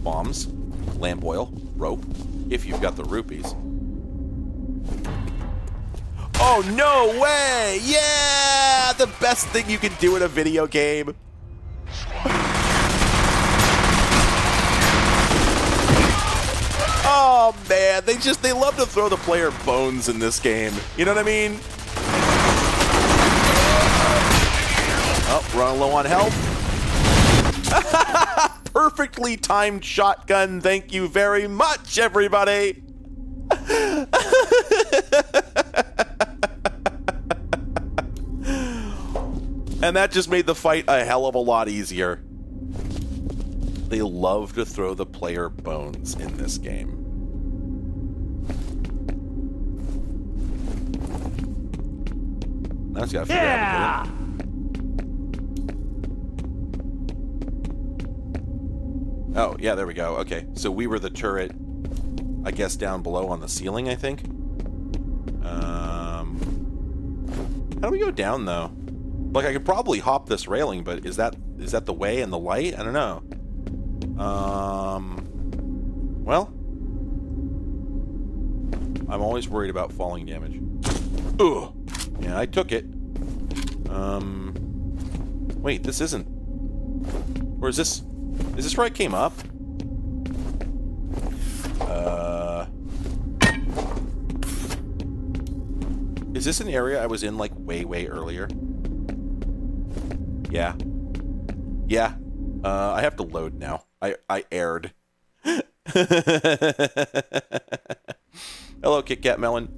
Bombs. Lamp oil, rope, if you've got the rupees. Oh, no way! Yeah! The best thing you can do in a video game. Oh, man. They love to throw the player bones in this game. You know what I mean? Oh, running low on health. Perfectly timed shotgun. Thank you very much, everybody. And that just made the fight a hell of a lot easier. They love to throw the player bones in this game. Now it's got to figure out how to do it. Oh, yeah, there we go. Okay, so we were the turret, I guess, down below on the ceiling, I think. How do we go down, though? Like, I could probably hop this railing, but is that the way and the light? I don't know. Well, I'm always worried about falling damage. Ugh! Yeah, I took it. Wait, this isn't... Or is this... Is this where I came up? Is this an area I was in, like, way earlier? Yeah. Yeah. I have to load now. I erred. Hello, Kit Kat Melon.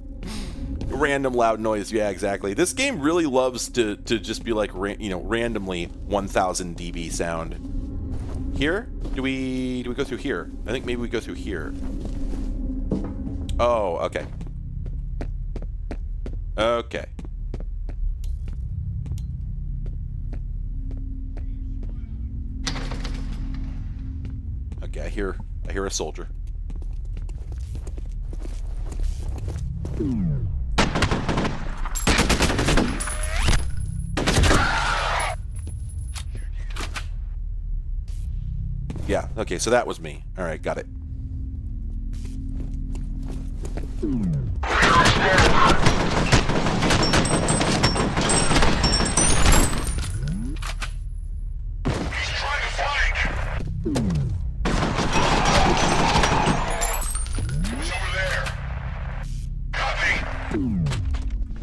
Random loud noise. Yeah, exactly. This game really loves to just be like, randomly 1000 dB sound. Here? Do we go through here? I think maybe we go through here. Oh, okay. Okay. Okay, I hear a soldier. Yeah, okay, so that was me. All right, got it.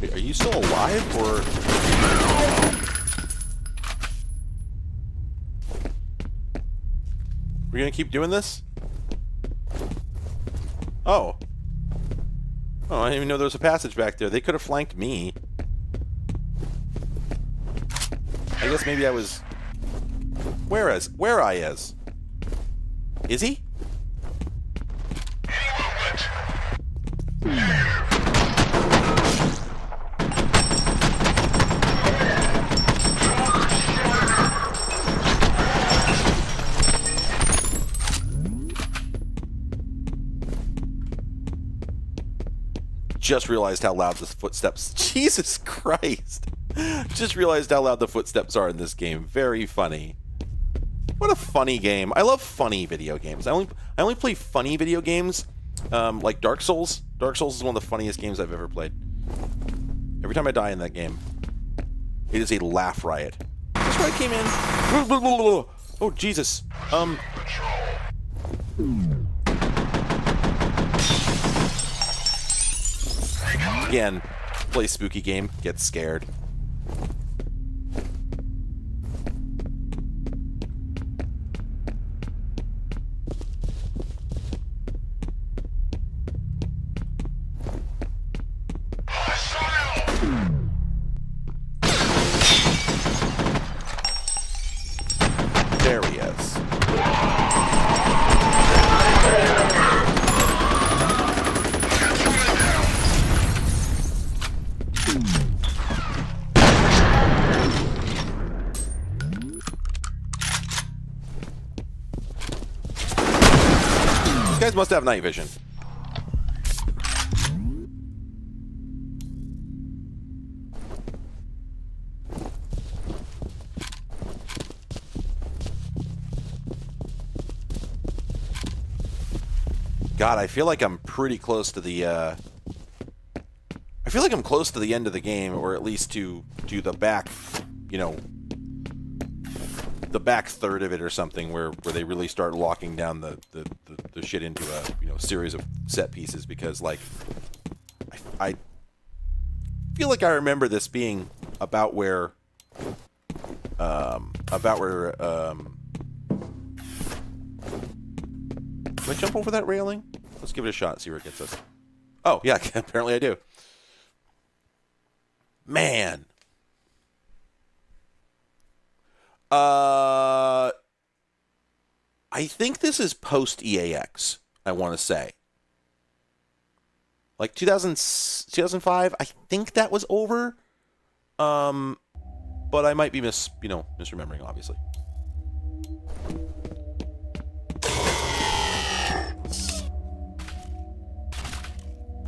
Wait, are you still alive, or... We're gonna keep doing this? Oh. Oh, I didn't even know there was a passage back there. They could have flanked me. I guess maybe I was... Where I is? Is he? Just realized how loud the footsteps... Jesus Christ! Just realized how loud the footsteps are in this game. Very funny. What a funny game. I love funny video games. I only play funny video games, like Dark Souls. Dark Souls is one of the funniest games I've ever played. Every time I die in that game, it is a laugh riot. That's where I came in. Oh, Jesus. Again, play spooky game, get scared. There he is. These guys must have night vision. God, I feel like I'm pretty close to the, I feel like I'm close to the end of the game, or at least to the back, you know, the back third of it or something, where they really start locking down the shit into a, you know, series of set pieces, because, like, I feel like I remember this being about where, Can I jump over that railing? Let's give it a shot, see where it gets us. Oh, yeah, apparently I do. Man. I think this is post-EAX, I want to say. Like 2005, I think that was over. But I might be misremembering, obviously.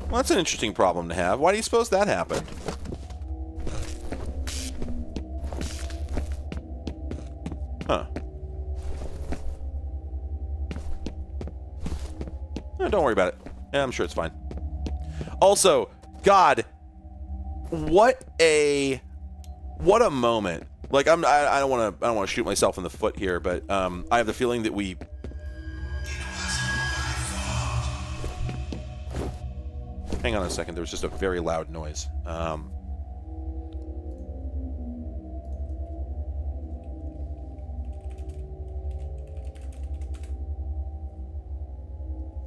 Well, that's an interesting problem to have. Why do you suppose that happened? Huh. Don't worry about it. Yeah, I'm sure it's fine. Also, God, what a moment. Like, I don't want to shoot myself in the foot here, but I have the feeling that we... Hang on a second. There was just a very loud noise.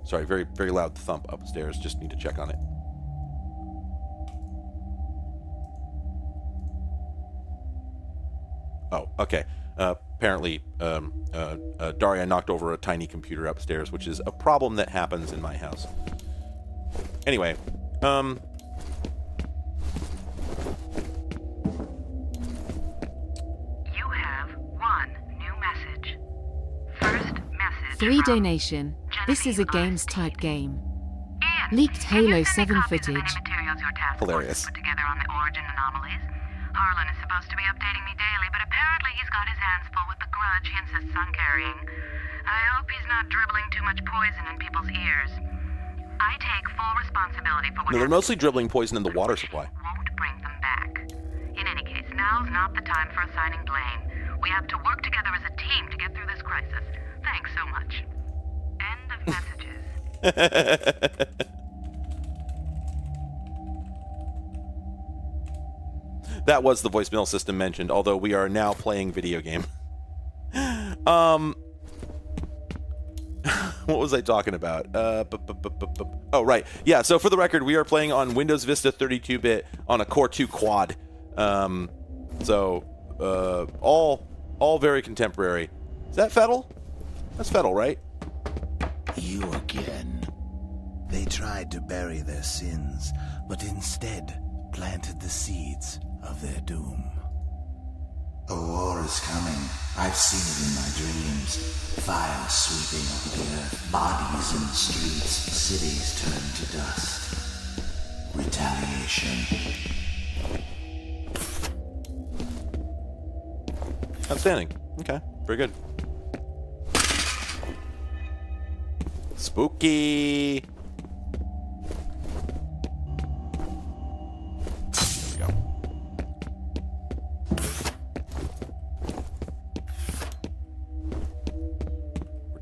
Sorry, very, very loud thump upstairs. Just need to check on it. Oh, okay. Apparently, Daria knocked over a tiny computer upstairs, which is a problem that happens in my house. Anyway, 3 donation. This is a games type game. Leaked Halo 7 footage. Hilarious. Put together on the origin anomalies. Harlan is supposed to be updating me daily, but apparently he's got his hands full with the grudge he insists on carrying. I hope he's not dribbling too much poison in people's ears. I take full responsibility for what No, they're mostly dribbling poison in the water supply. won't bring them back. In any case, now's not the time for assigning blame. We have to work together as a team to get through this crisis. Thanks so much. End of messages. That was the voicemail system mentioned, although we are now playing video game. What was I talking about? Oh, right. Yeah, so for the record, we are playing on Windows Vista 32-bit on a Core 2 quad. All very contemporary. Is that Fettel? That's Fettel, right? You again. They tried to bury their sins, but instead planted the seeds of their doom. A war is coming. I've seen it in my dreams. Fire sweeping over the earth, bodies in the streets, cities turned to dust. Retaliation. Outstanding. Okay, very good. Spooky.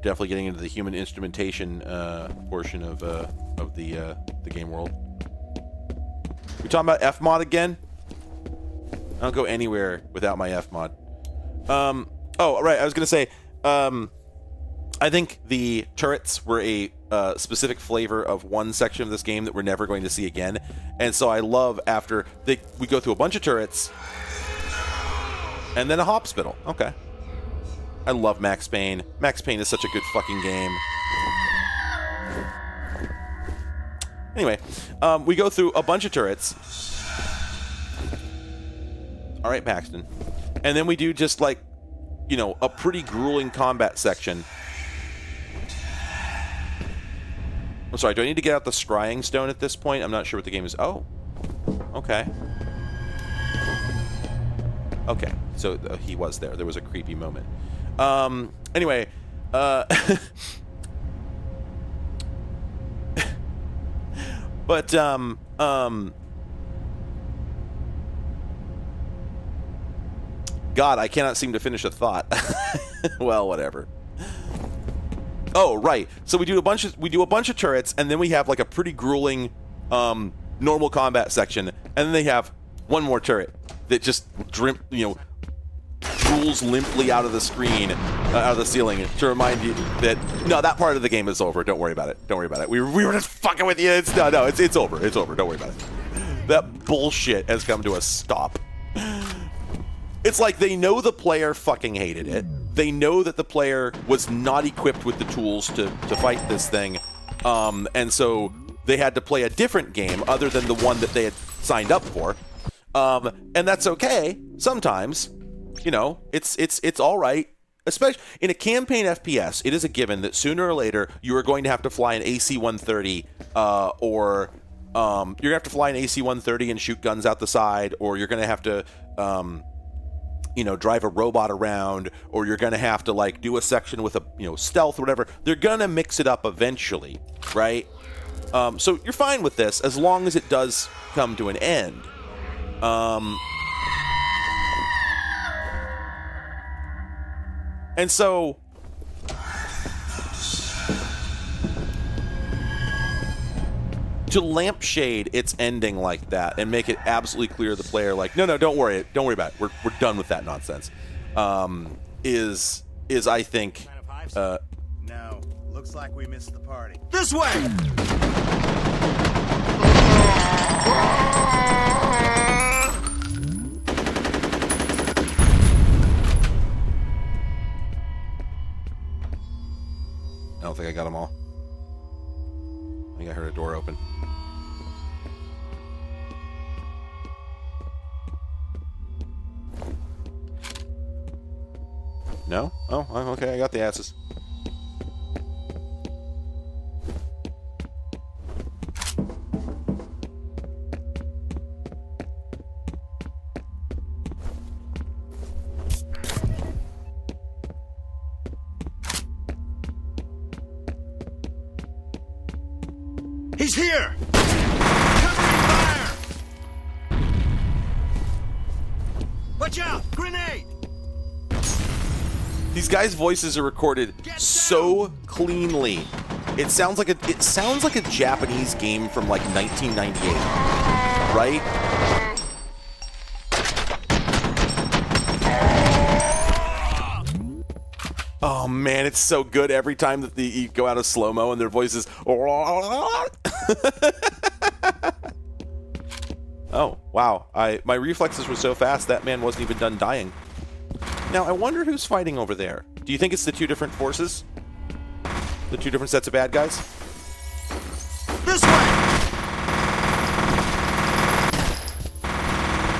Definitely getting into the human instrumentation portion of the game world. We talking about Fmod again? I don't go anywhere without my Fmod. Oh, right. I was gonna say. I think the turrets were a specific flavor of one section of this game that we're never going to see again, and so I love after we go through a bunch of turrets, and then a hospital. Okay. I love Max Payne. Max Payne is such a good fucking game. Anyway, we go through a bunch of turrets. All right, Paxton. And then we do just like, you know, a pretty grueling combat section. I'm sorry, do I need to get out the scrying stone at this point? I'm not sure what the game is. Oh. Okay. Okay, so he was there. There was a creepy moment. Anyway, but, God, I cannot seem to finish a thought. Well, whatever. Oh, right. So we do a bunch of turrets, and then we have like a pretty grueling, normal combat section, and then they have one more turret that just, drools limply out of the screen, out of the ceiling, to remind you that no, that part of the game is over. Don't worry about it. Don't worry about it. We were just fucking with you. It's over. It's over. Don't worry about it. That bullshit has come to a stop. It's like they know the player fucking hated it. They know that the player was not equipped with the tools to fight this thing, and so they had to play a different game other than the one that they had signed up for, and that's okay. Sometimes. You know, it's all right. Especially in a campaign FPS, it is a given that sooner or later you are going to have to fly an AC-130, or you're going to have to fly an AC-130 and shoot guns out the side, or you're going to have to, drive a robot around, or you're going to have to like do a section with a stealth or whatever. They're going to mix it up eventually, right? So you're fine with this as long as it does come to an end. And so, to lampshade its ending like that and make it absolutely clear to the player, like, no, don't worry about it. We're done with that nonsense. Is I think. No, looks like we missed the party. This way. I don't think I got them all. I think I heard a door open. No? Oh, okay, I got the asses. He's here! Covering fire! Watch out! Grenade! These guys' voices are recorded so cleanly. It sounds like a Japanese game from like 1998, right? Oh man, it's so good every time that you go out of slow-mo and their voices. Oh wow, my reflexes were so fast that man wasn't even done dying. Now I wonder who's fighting over there. Do you think it's the two different forces? The two different sets of bad guys? This way!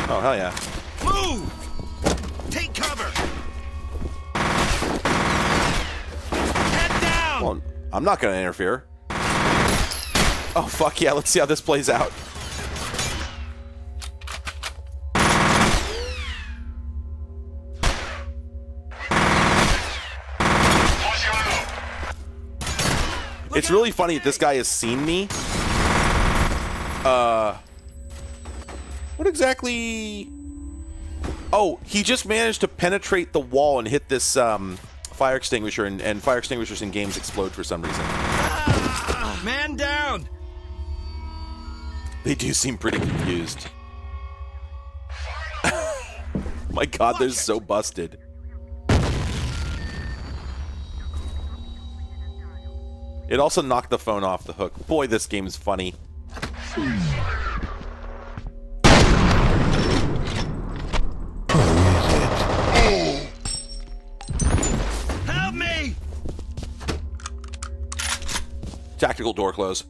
Oh hell yeah. Move! Take cover! Head down! Well, I'm not gonna interfere. Oh fuck yeah, let's see how this plays out. It's really funny that this guy has seen me. What exactly? Oh, he just managed to penetrate the wall and hit this fire extinguisher, and fire extinguishers in games explode for some reason. Man down! They do seem pretty confused. My god, they're so busted. It also knocked the phone off the hook. Boy, this game is funny. Help me! Tactical door close.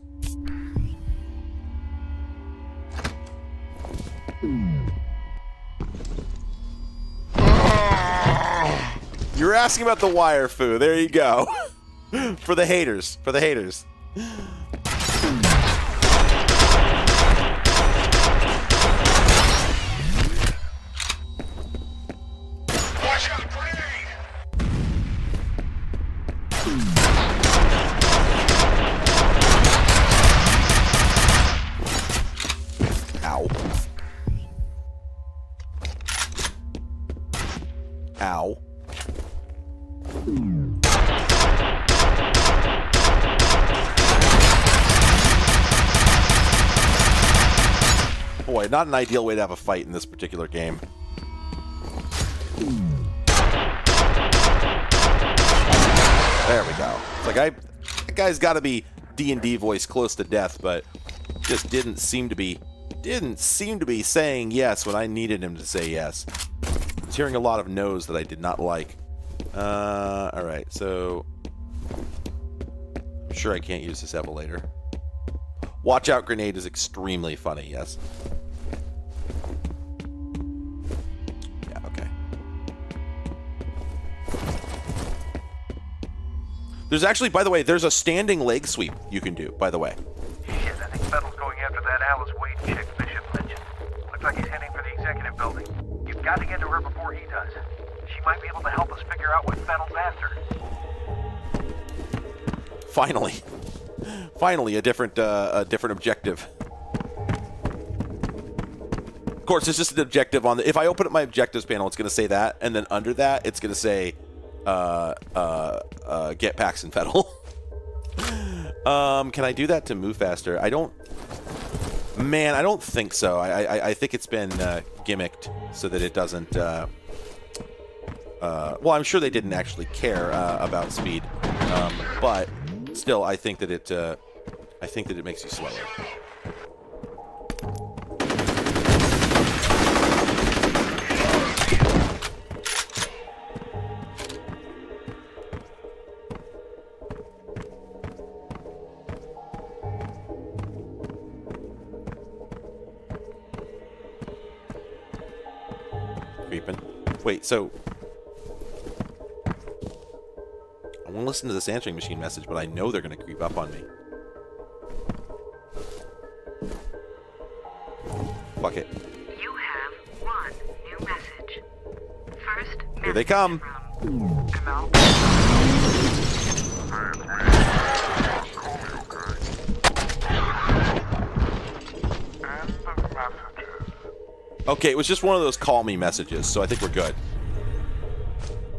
You're asking about the wire foo. There you go. For the haters. For the haters. Watch out, grenade! Ow. Ow. Boy, not an ideal way to have a fight in this particular game. There we go. It's like that guy's got to be D&D voice close to death, but just didn't seem to be saying yes when I needed him to say yes. I was hearing a lot of no's that I did not like. All right, so I'm sure I can't use this elevator. Watch out grenade is extremely funny, yes. Yeah, okay. There's actually, by the way, there's a standing leg sweep you can do, by the way. Shit, I think Fettel's going after that Alice Wade chick Bishop mentioned. Looks like he's heading for the executive building. You've got to get to her before he does. She might be able to help us figure out what Fettel's after. Finally. Finally, a different objective. Of course, it's just an objective on the... If I open up my objectives panel, it's going to say that, and then under that, it's going to say, get Paxton Fettel. Can I do that to move faster? I don't... Man, I don't think so. I think it's been gimmicked so that it doesn't... well, I'm sure they didn't actually care about speed, but still, I think that it makes you slower. Creeping. Wait, so I want to listen to this answering machine message, but I know they're going to creep up on me. Fuck it. You have one new message. First message. Here they come. Okay, it was just one of those call me messages, so I think we're good.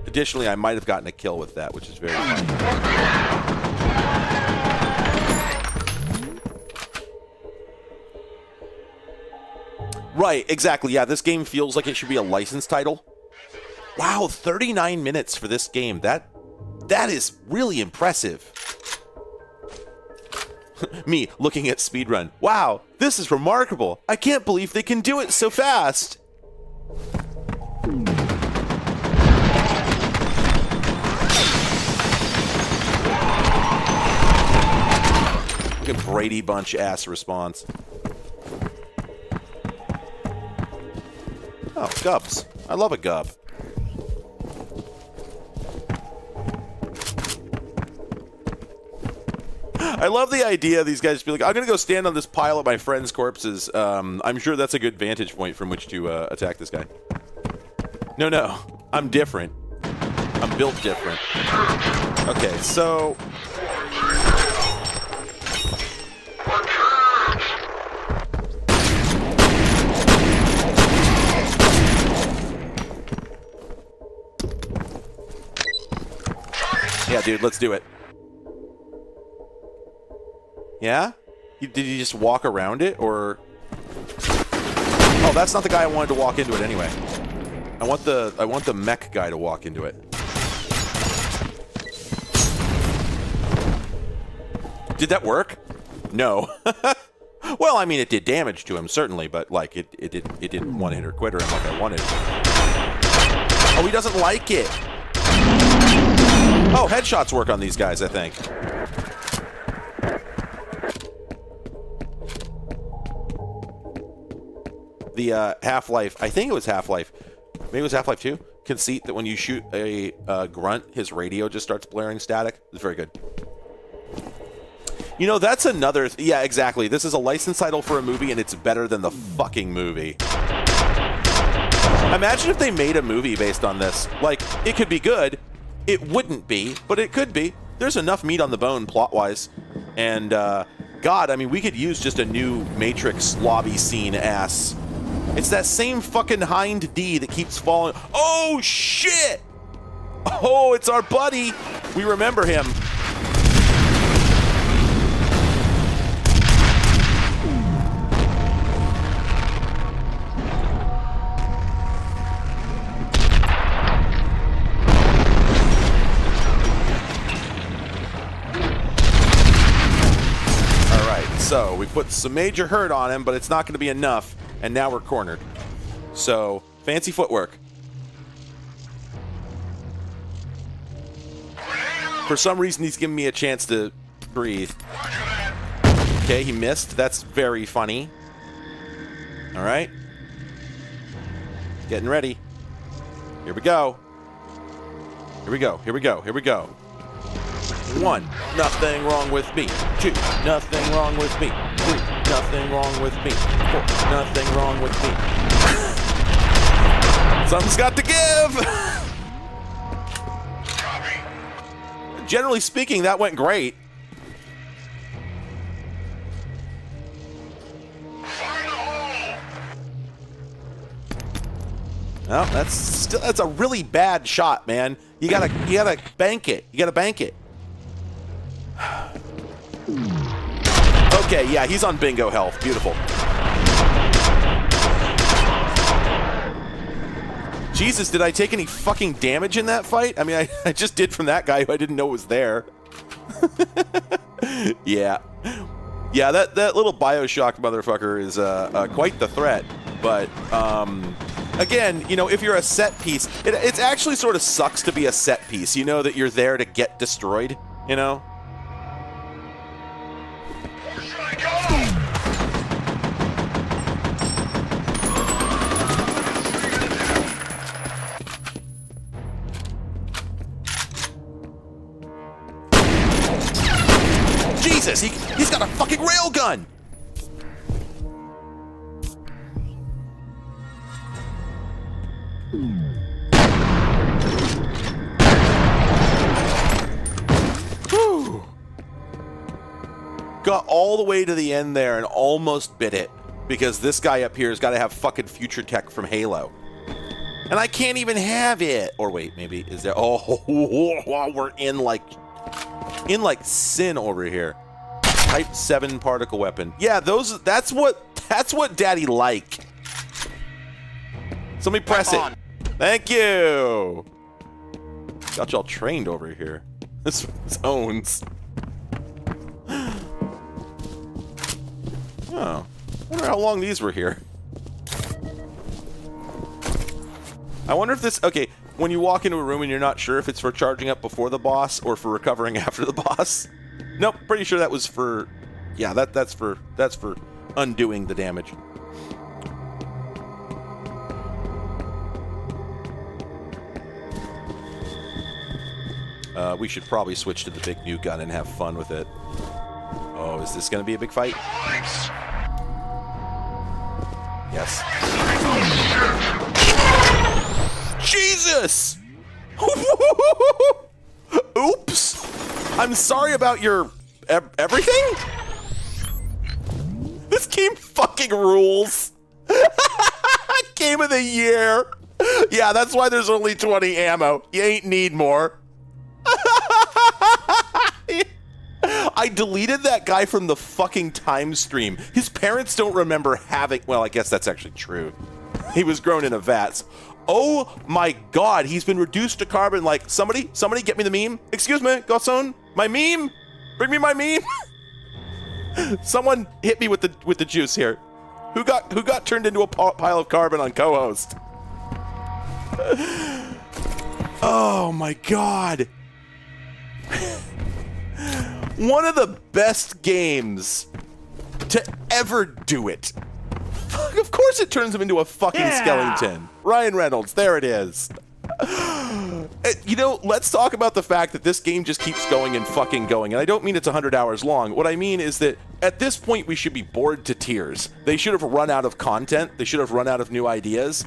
Additionally, I might have gotten a kill with that, which is very funny. Right, exactly. Yeah, this game feels like it should be a licensed title. Wow, 39 minutes for this game. That is really impressive. Me looking at speedrun. Wow, this is remarkable. I can't believe they can do it so fast. Look at Brady Bunch ass response. Oh, gubs. I love a gub. I love the idea of these guys to be like, I'm going to go stand on this pile of my friends' corpses. I'm sure that's a good vantage point from which to attack this guy. No. I'm different. I'm built different. Okay, so... Yeah, dude, let's do it. Yeah? Did he just walk around it, or... Oh, that's not the guy I wanted to walk into it anyway. I want the mech guy to walk into it. Did that work? No. Well, I mean, it did damage to him, certainly, but, like, it didn't one-hitter quitter him like I wanted. Oh, he doesn't like it. Oh, headshots work on these guys, I think. The Half-Life, I think it was Half-Life. Maybe it was Half-Life 2. Conceit that when you shoot a grunt, his radio just starts blaring static. It's very good. You know, that's another... yeah, exactly. This is a licensed title for a movie, and it's better than the fucking movie. Imagine if they made a movie based on this. Like, it could be good. It wouldn't be, but it could be. There's enough meat on the bone, plot-wise. And, God, I mean, we could use just a new Matrix lobby scene ass. It's that same fucking Hind D that keeps falling. Oh, shit! Oh, it's our buddy. We remember him. So, we put some major hurt on him, but it's not going to be enough, and now we're cornered. So, fancy footwork. For some reason, he's giving me a chance to breathe. Okay, he missed. That's very funny. All right. Getting ready. Here we go. Here we go. Here we go. Here we go. 1, nothing wrong with me. 2, nothing wrong with me. 3, nothing wrong with me. 4, nothing wrong with me. Something's got to give! Generally speaking, that went great. Well, that's a really bad shot, man. You gotta bank it. You gotta bank it. Okay, yeah, he's on bingo health. Beautiful. Jesus, did I take any fucking damage in that fight? I mean, I just did from that guy who I didn't know was there. Yeah. Yeah, that little Bioshock motherfucker is quite the threat. But, again, you know, if you're a set piece, it actually sort of sucks to be a set piece. You know that you're there to get destroyed, you know? Jesus, he's got a fucking railgun! Whew. Got all the way to the end there and almost bit it. because this guy up here has got to have fucking future tech from Halo. And I can't even have it. Or wait, maybe is there? Oh, we're in like sin over here. Type 7 particle weapon. Yeah, that's what Daddy like. So let me press it. Thank you. Got y'all trained over here. This owns. Oh, I wonder how long these were here. I wonder if this... Okay, when you walk into a room and you're not sure if it's for charging up before the boss or for recovering after the boss. Nope, pretty sure that was for... Yeah, that's for undoing the damage. We should probably switch to the big new gun and have fun with it. Oh, is this going to be a big fight? Yes. Jesus! Oops! I'm sorry about your everything? This game fucking rules. Game of the year. Yeah, that's why there's only 20 ammo. You ain't need more. I deleted that guy from the fucking time stream. His parents don't remember having... Well, I guess that's actually true. He was grown in a vat. Oh my god, he's been reduced to carbon. Like, somebody get me the meme. Excuse me, garçon, my meme. Bring me my meme. Someone hit me with the juice here. Who got turned into a pile of carbon on co-host? Oh my god. One of the best games to ever do it. Of course it turns him into a fucking skeleton. Ryan Reynolds, there it is. You know, let's talk about the fact that this game just keeps going and fucking going. And I don't mean it's 100 hours long. What I mean is that at this point we should be bored to tears. They should have run out of content. They should have run out of new ideas.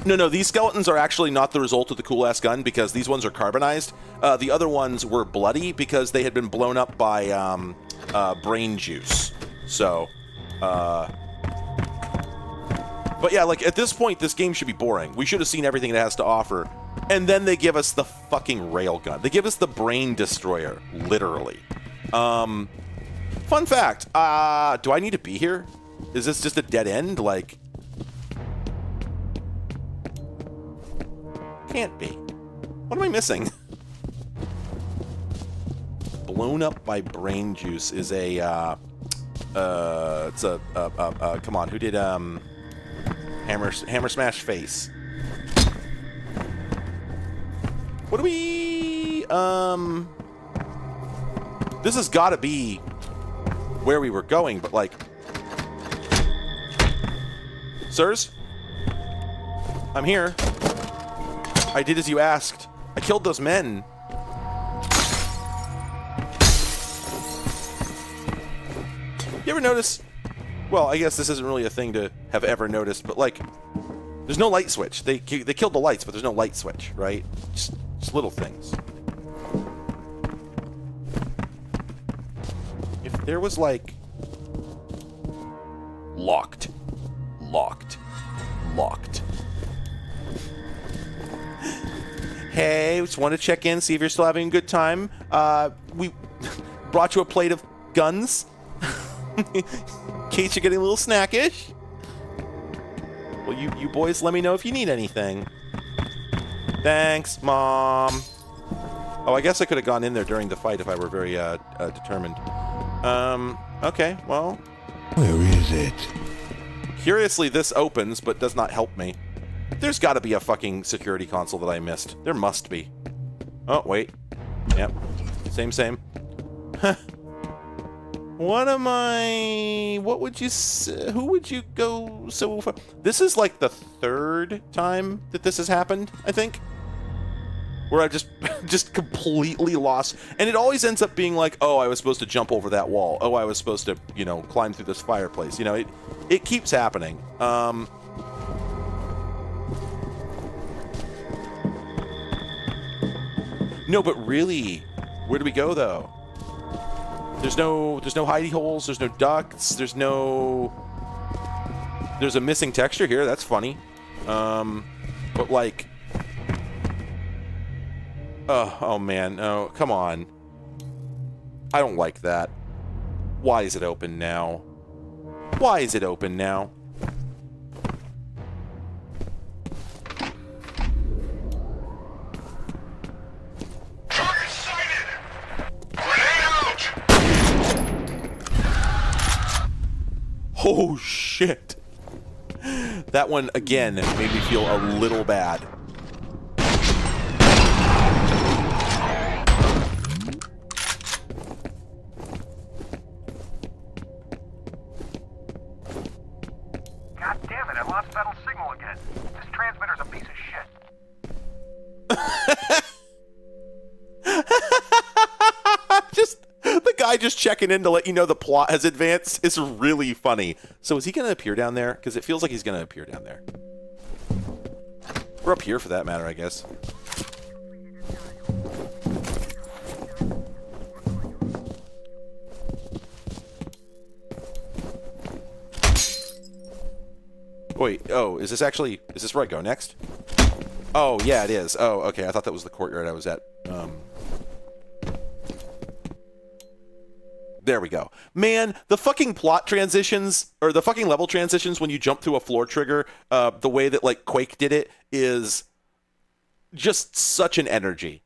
No, these skeletons are actually not the result of the cool-ass gun because these ones are carbonized. The other ones were bloody because they had been blown up by brain juice. So, but yeah, like at this point, this game should be boring. We should have seen everything it has to offer. And then they give us the fucking railgun. They give us the brain destroyer, literally. Fun fact, do I need to be here? Is this just a dead end? Like... Can't be. What am I missing? Blown up by brain juice is a it's a come on, who did Hammer Smash Face? What do we this has got to be where we were going, but like, sirs, I'm here. I did as you asked. I killed those men. You ever notice? Well, I guess this isn't really a thing to have ever noticed, but like, there's no light switch. They killed the lights, but there's no light switch, right? Just little things. If there was like locked. Hey, just want to check in, see if you're still having a good time. We brought you a plate of guns. In case you're getting a little snackish. Well, you boys let me know if you need anything. Thanks, Mom. Oh, I guess I could have gone in there during the fight if I were very determined. Okay, well. Where is it? Curiously, this opens, but does not help me. There's got to be a fucking security console that I missed. There must be. Oh, wait. Yep. Same. What would you say? Who would you go so far? This is like the third time that this has happened, I think. Where I've just completely lost. And it always ends up being like, oh, I was supposed to jump over that wall. Oh, I was supposed to, climb through this fireplace. It keeps happening. No, but really, where do we go, though? There's no hidey holes. There's no ducts. There's a missing texture here. That's funny. But like, oh man, no, come on. I don't like that. Why is it open now? Why is it open now? Oh shit. That one again made me feel a little bad. God damn it, I lost Vettel's signal again. This transmitter's a piece of shit. Just the guy just checking in to let you know the plot has advanced is really funny. So is he going to appear down there? Because it feels like he's going to appear down there. We're up here for that matter, I guess. Wait, oh, is this where I go next? Oh, yeah, it is. Oh, okay, I thought that was the courtyard I was at. There we go. Man, the fucking plot transitions, or the fucking level transitions when you jump through a floor trigger, the way that, like, Quake did it is just such an energy.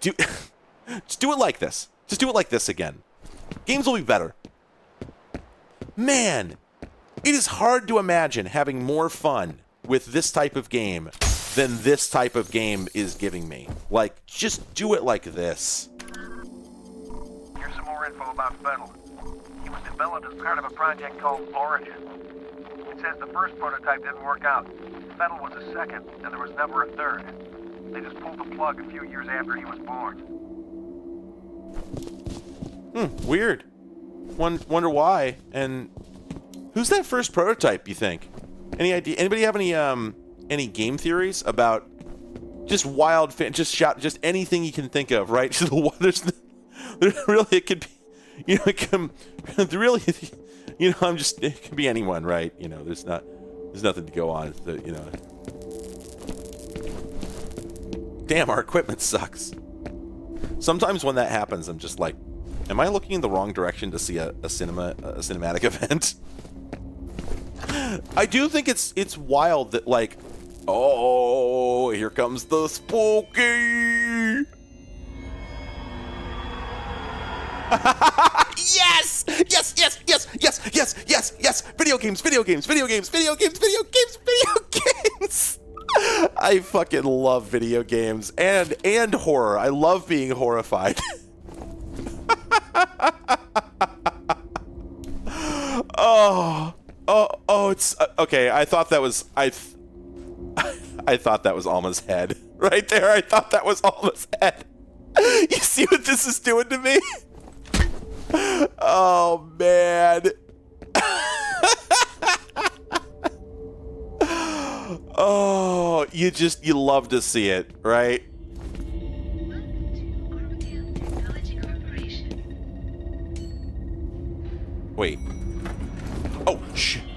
Just do it like this. Just do it like this again. Games will be better. Man, it is hard to imagine having more fun with this type of game than this type of game is giving me. Like, just do it like this. Here's some more info about Vettel. He was developed as part of a project called Origin. It says the first prototype didn't work out. Vettel was the second, and there was never a third. They just pulled the plug a few years after he was born. Weird. Wonder why. And who's that first prototype, you think? Any idea? Anybody have any game theories about just wild just anything you can think of, right? There's really, it could be, you know, it can really, you know, it could be anyone, right? You know, there's nothing to go on, you know. Damn, our equipment sucks. Sometimes when that happens, I'm just like, am I looking in the wrong direction to see a cinematic event? I do think it's wild that, like, oh, here comes the spooky. Yes! Yes, yes, yes, yes, yes, yes, yes! Video games, video games, video games, video games, video games, video games! I fucking love video games and horror. I love being horrified. Oh, it's okay. I thought that was I thought that was Alma's head right there. I thought that was Alma's head. You see what this is doing to me? Oh man. Oh, you love to see it, right? Wait. Oh,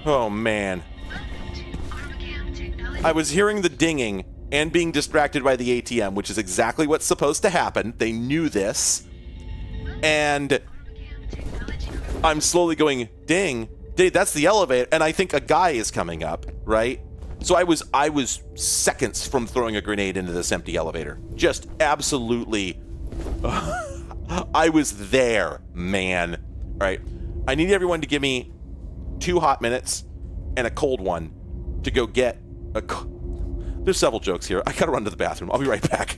oh man. I was hearing the dinging and being distracted by the ATM, which is exactly what's supposed to happen. They knew this. And I'm slowly going, ding, that's the elevator, and I think a guy is coming up, right? So I was seconds from throwing a grenade into this empty elevator. Just absolutely I was there, man. All right. I need everyone to give me 2 hot minutes and a cold one to go get a... There's several jokes here. I gotta run to the bathroom. I'll be right back.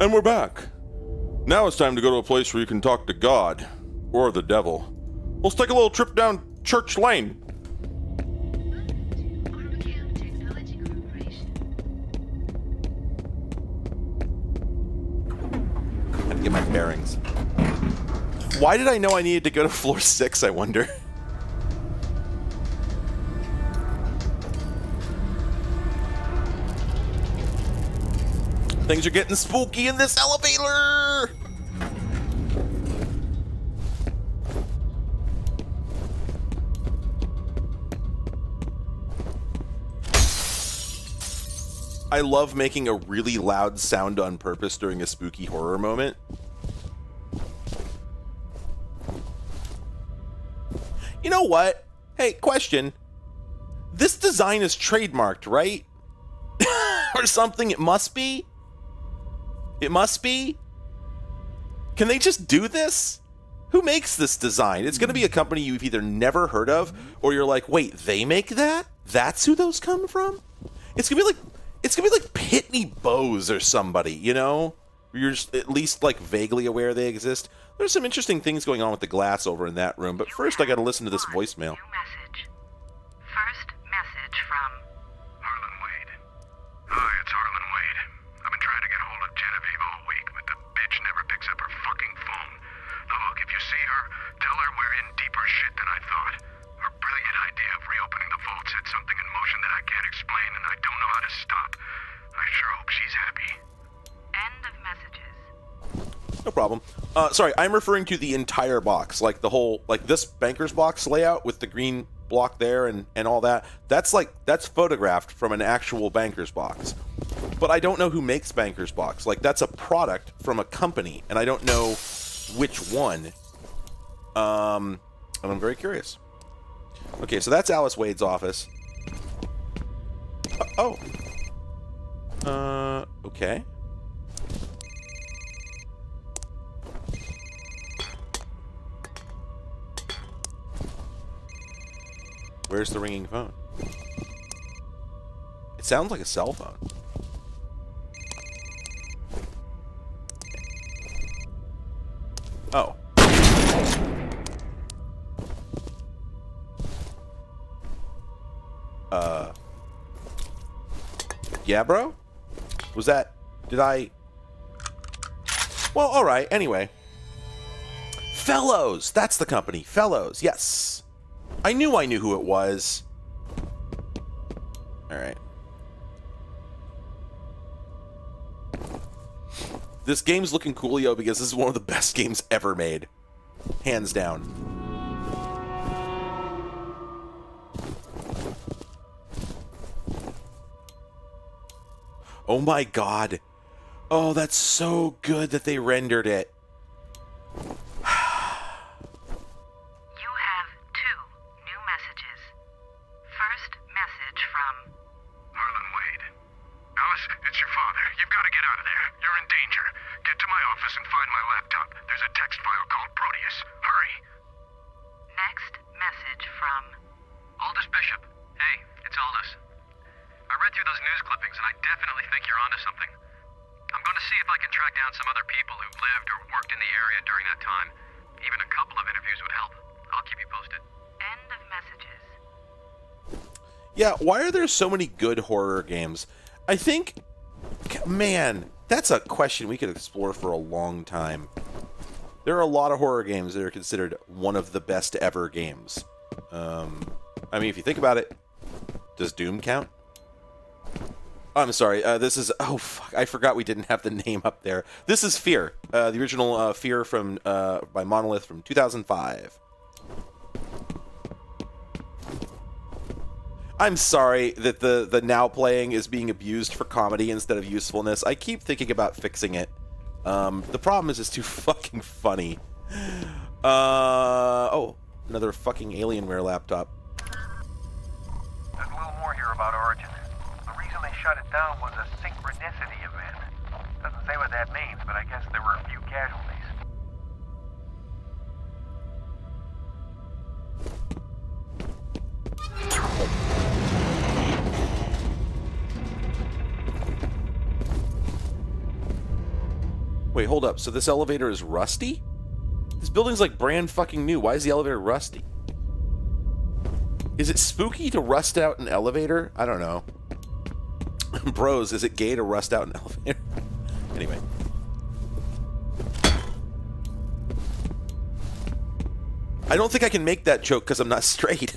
And we're back. Now it's time to go to a place where you can talk to God or the devil. Let's take a little trip down Church Lane. Had to get my bearings. Why did I know I needed to go to floor 6, I wonder? Things are getting spooky in this elevator! I love making a really loud sound on purpose during a spooky horror moment. You know what? Hey, question. This design is trademarked, right? Or something, it must be? It must be? Can they just do this? Who makes this design? It's going to be a company you've either never heard of, or you're like, wait, they make that? That's who those come from? It's going to be like Pitney Bowes or somebody, you know? You're just at least like vaguely aware they exist. There's some interesting things going on with the glass over in that room, but first I got to listen to this voicemail. First message from Harlan Wade. Hi, it's Harlan Wade. I've been trying to get a hold of Genevieve all week, but the bitch never picks up her fucking phone. Look, if you see her, tell her we're in deeper shit than I thought. Her brilliant idea of reopening the vault set something in motion that I can't explain, and I don't know how to stop. I sure hope she's happy. End of messages. No problem. Sorry, I'm referring to the entire box, like the whole, like this banker's box layout with the green block there and all that. That's photographed from an actual banker's box. But I don't know who makes banker's box. Like, that's a product from a company, and I don't know which one. And I'm very curious. Okay, so that's Alice Wade's office. Okay. Where's the ringing phone? It sounds like a cell phone. Oh. Yeah, bro? Was that... Did I... Well, alright, anyway. Fellows! That's the company. Fellows, yes. I knew who it was. Alright. This game's looking coolio because this is one of the best games ever made. Hands down. Oh my god. Oh, that's so good that they rendered it. You have 2 new messages. First message from Harlan Wade. Alice, it's your father. You've got to get out of there. You're in danger. Get to my office and find my laptop. There's a text file called Proteus. Hurry. Next message from Aldous Bishop. Hey, it's Aldous. I read through those news clippings, and I definitely think you're onto something. I'm going to see if I can track down some other people who lived or worked in the area during that time. Even a couple of interviews would help. I'll keep you posted. End of messages. Yeah, why are there so many good horror games? I think... Man, that's a question we could explore for a long time. There are a lot of horror games that are considered one of the best ever games. I mean, if you think about it, does Doom count? I'm sorry, this is... Oh, fuck, I forgot we didn't have the name up there. This is Fear, the original Fear from by Monolith from 2005. I'm sorry that the now playing is being abused for comedy instead of usefulness. I keep thinking about fixing it. The problem is it's too fucking funny. Oh, another fucking Alienware laptop. There's a little more here about Origin. The reason they shut it down was a synchronicity event. Doesn't say what that means, but I guess there were a few casualties. Wait, hold up. So this elevator is rusty? This building's like brand fucking new. Why is the elevator rusty? Is it spooky to rust out an elevator? I don't know. Bros, is it gay to rust out an elevator? Anyway. I don't think I can make that joke because I'm not straight.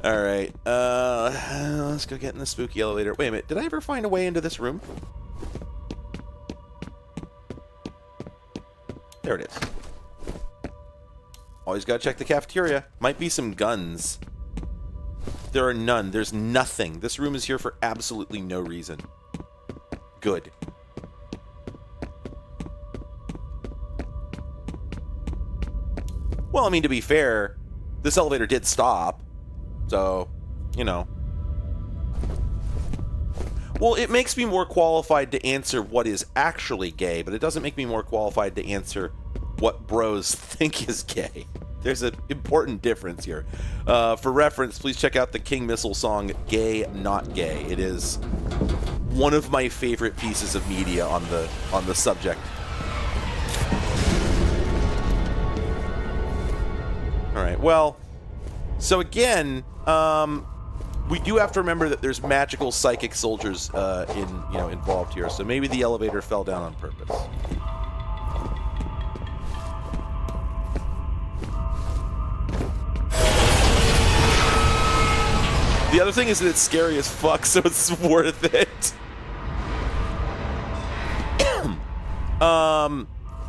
Alright. Let's go get in the spooky elevator. Wait a minute. Did I ever find a way into this room? There it is. Always gotta check the cafeteria. Might be some guns. There are none. There's nothing. This room is here for absolutely no reason. Good. Well, I mean, to be fair, this elevator did stop. So, you know. Well, it makes me more qualified to answer what is actually gay, but it doesn't make me more qualified to answer what bros think is gay. There's an important difference here. For reference, please check out the King Missile song, Gay Not Gay. It is one of my favorite pieces of media on the subject. Alright, well, so again, we do have to remember that there's magical psychic soldiers involved here, so maybe the elevator fell down on purpose. The other thing is that it's scary as fuck, so it's worth it.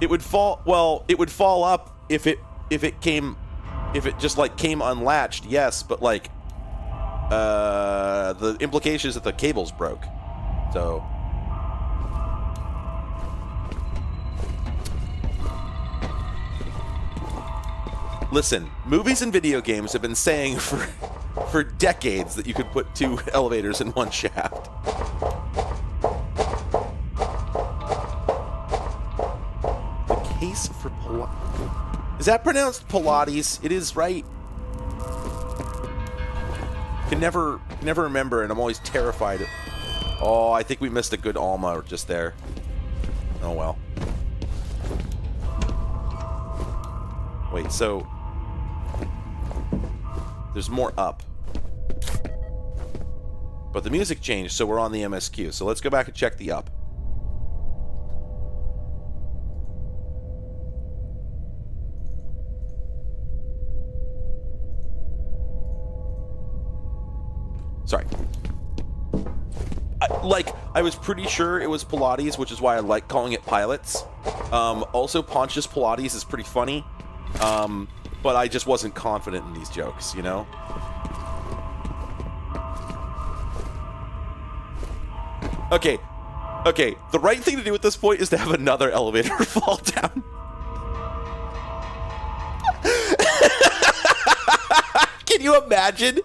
It would fall up if it just like came unlatched, yes, but like the implication is that the cables broke. So listen, movies and video games have been saying for decades that you could put two elevators in one shaft. The case for Pilates. Is that pronounced Pilates? It is, right? Can never remember, and I'm always terrified. Oh, I think we missed a good Alma just there. Oh well. Wait, so there's more up. But the music changed, so we're on the MSQ. So let's go back and check the up. Sorry. I was pretty sure it was Pilates, which is why I like calling it Pilots. Also, Pontius Pilates is pretty funny. But I just wasn't confident in these jokes, you know? Okay. The right thing to do at this point is to have another elevator fall down. Can you imagine?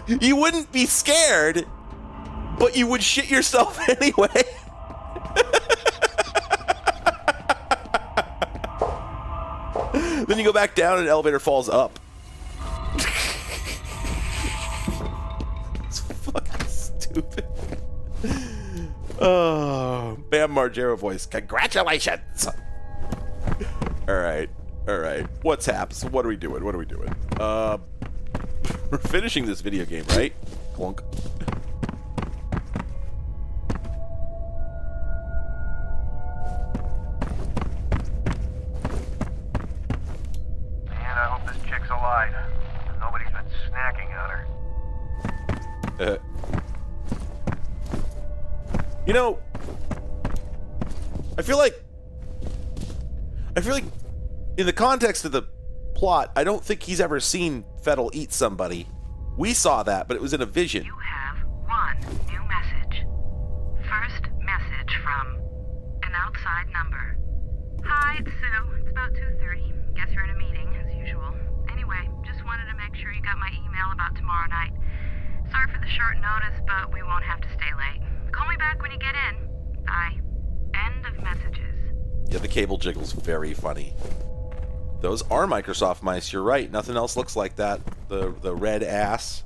You wouldn't be scared, but you would shit yourself anyway. Then you go back down and the elevator falls up. It's fucking stupid. Oh, Bam Margera voice. Congratulations. All right. What's happening? What are we doing? We're finishing this video game, right? Clunk. Man, I hope this chick's alive. Nobody's been snacking on her. You know, I feel like in the context of the plot, I don't think he's ever seen Fettel eat somebody. We saw that, but it was in a vision. You have one new message. First message from an outside number. Hi, it's Sue. It's about 2:30. Guess you're in a meeting, as usual. Anyway, just wanted to make sure you got my email about tomorrow night. Sorry for the short notice, but we won't have to stay late. Call me back when you get in. Bye. End of messages. Yeah, the cable jiggle's very funny. Those are Microsoft mice, you're right. Nothing else looks like that. The red ass.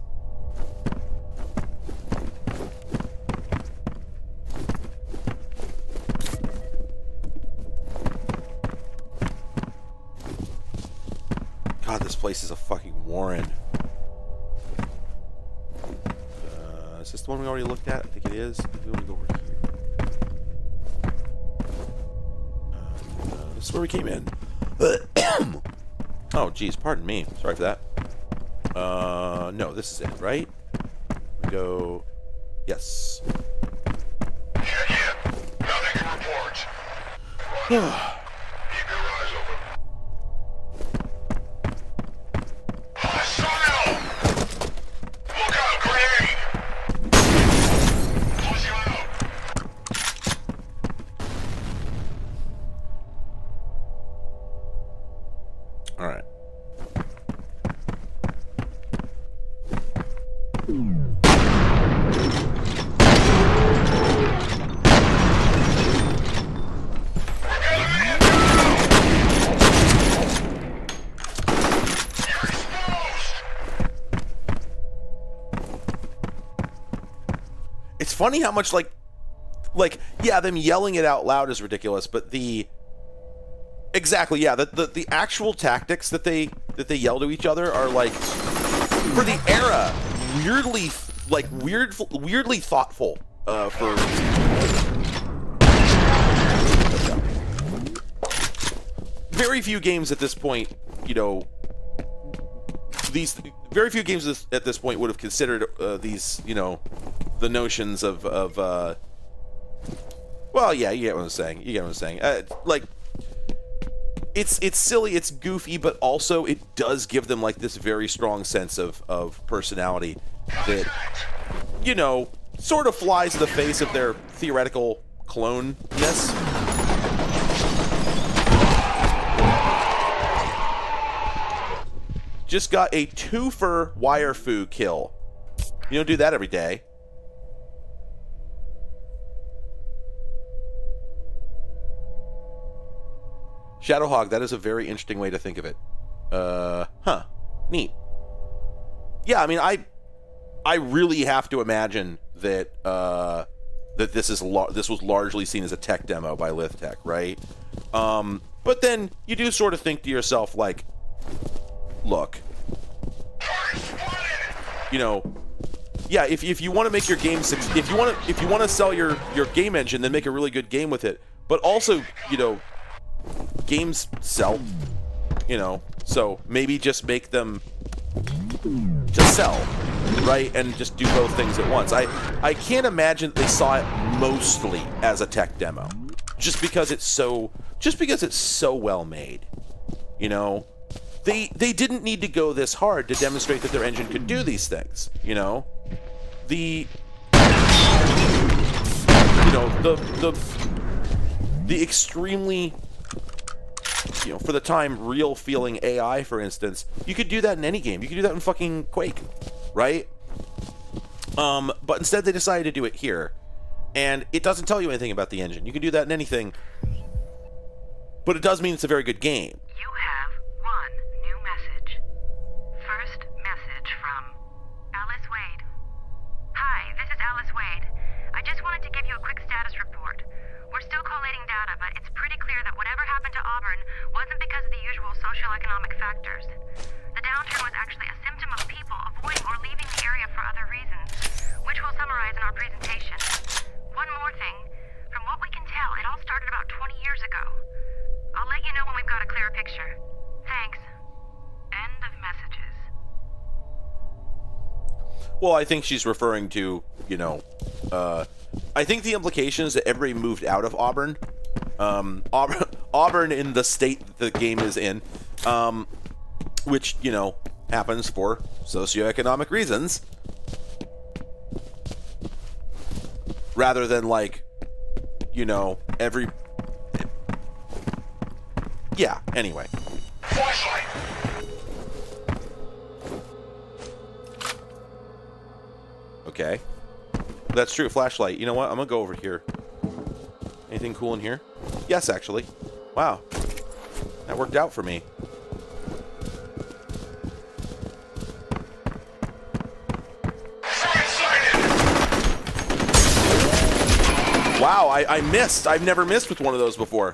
place is a fucking warren. Is this the one we already looked at? I think it is. We want to go over here. This is where we came in. Oh, geez, pardon me. Sorry for that. No, this is it, right? We go... Yes. Yeah. Nothing to report. Keep your eyes open. Hostile! Look out, grenade! Close you out. All right. It's funny how much like yeah, them yelling it out loud is ridiculous, but the actual tactics that they yell to each other are like, for the era, weirdly thoughtful. For very few games at this point, you know, very few games at this point would have considered these, you know, the notions of well, yeah, you get what I'm saying. Like, it's silly, it's goofy, but also it does give them like this very strong sense of personality that, you know, sort of flies in the face of their theoretical clone-ness. Just got a twofer wire foo kill. You don't do that every day. Shadowhog, that is a very interesting way to think of it. Neat. Yeah, I mean, I really have to imagine that that this was largely seen as a tech demo by Lithtech, right? But then you do sort of think to yourself, like, look, you know, yeah, if you want to make your game if you want to sell your game engine, then make a really good game with it. But also, you know, games sell, you know, so maybe just make them just sell, right? And just do both things at once. I can't imagine they saw it mostly as a tech demo, just because it's so well made, you know. They didn't need to go this hard to demonstrate that their engine could do these things, you know. The extremely, you know, for the time, real feeling AI, for instance, you could do that in any game. You could do that in fucking Quake, right? But instead they decided to do it here, and it doesn't tell you anything about the engine. You can do that in anything, but it does mean it's a very good game. You have one new message. First message from Alice Wade. Hi, this is Alice Wade. I just wanted to give you a quick status report. We're still collating data, but it's pretty clear that whatever happened to Auburn wasn't because of the usual socioeconomic factors. The downturn was actually a symptom of people avoiding or leaving the area for other reasons, which we'll summarize in our presentation. One more thing. From what we can tell, it all started about 20 years ago. I'll let you know when we've got a clearer picture. Thanks. End of messages. Well, I think she's referring to, you know, I think the implication is that everybody moved out of Auburn. Auburn in the state that the game is in, which, you know, happens for socioeconomic reasons, rather than, like, you know, yeah, anyway. Flashlight! Okay. That's true, flashlight. You know what? I'm gonna go over here. Anything cool in here? Yes, actually. Wow. That worked out for me. Wow, I missed. I've never missed with one of those before.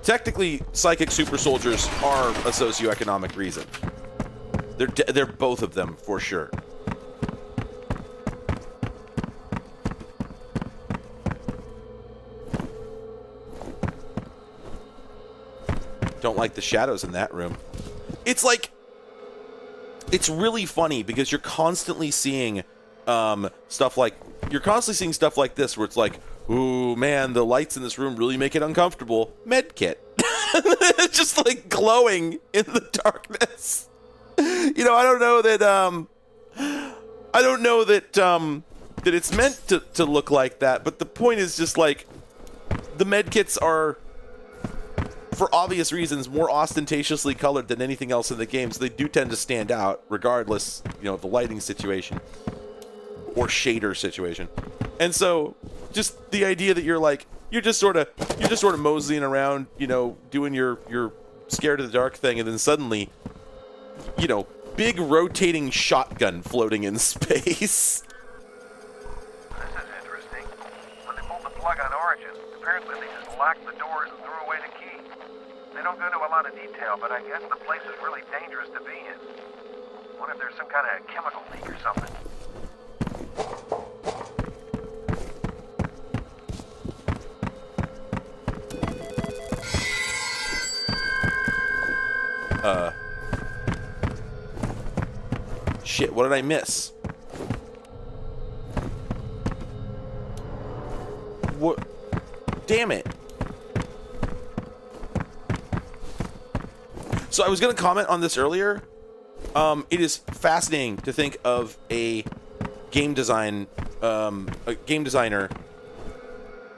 Technically, psychic super soldiers are a socioeconomic reason. They're both of them, for sure. Don't like the shadows in that room. It's like... It's really funny because you're constantly seeing stuff like... You're constantly seeing stuff like this where it's like, ooh, man, the lights in this room really make it uncomfortable. Medkit. It's just like glowing in the darkness. You know, I don't know that it's meant to look like that, but the point is just like the medkits are, for obvious reasons, more ostentatiously colored than anything else in the game, so they do tend to stand out regardless, you know, of the lighting situation or shader situation. And so just the idea that you're just sort of moseying around, you know, doing your scared of the dark thing, and then suddenly, you know, big rotating shotgun floating in space. This is interesting. When they pulled the plug on Origin, apparently they just locked the doors and threw away the key. They don't go into a lot of detail, but I guess the place is really dangerous to be in. Wonder if there's some kind of chemical leak or something. Shit, what did I miss? What? Damn it. So I was going to comment on this earlier. It is fascinating to think of a game designer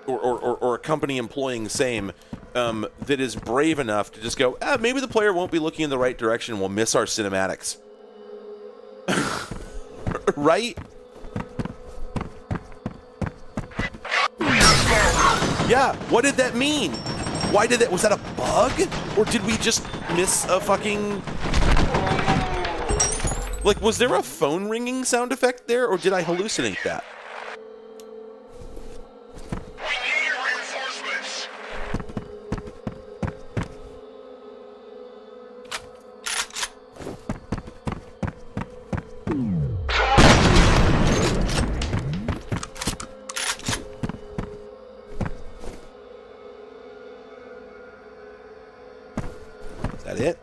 or a company employing same that is brave enough to just go, maybe the player won't be looking in the right direction and we'll miss our cinematics. Right? Yeah, what did that mean? Why did that? Was that a bug? Or did we just miss a fucking... Like, was there a phone ringing sound effect there, or did I hallucinate that? Is that it?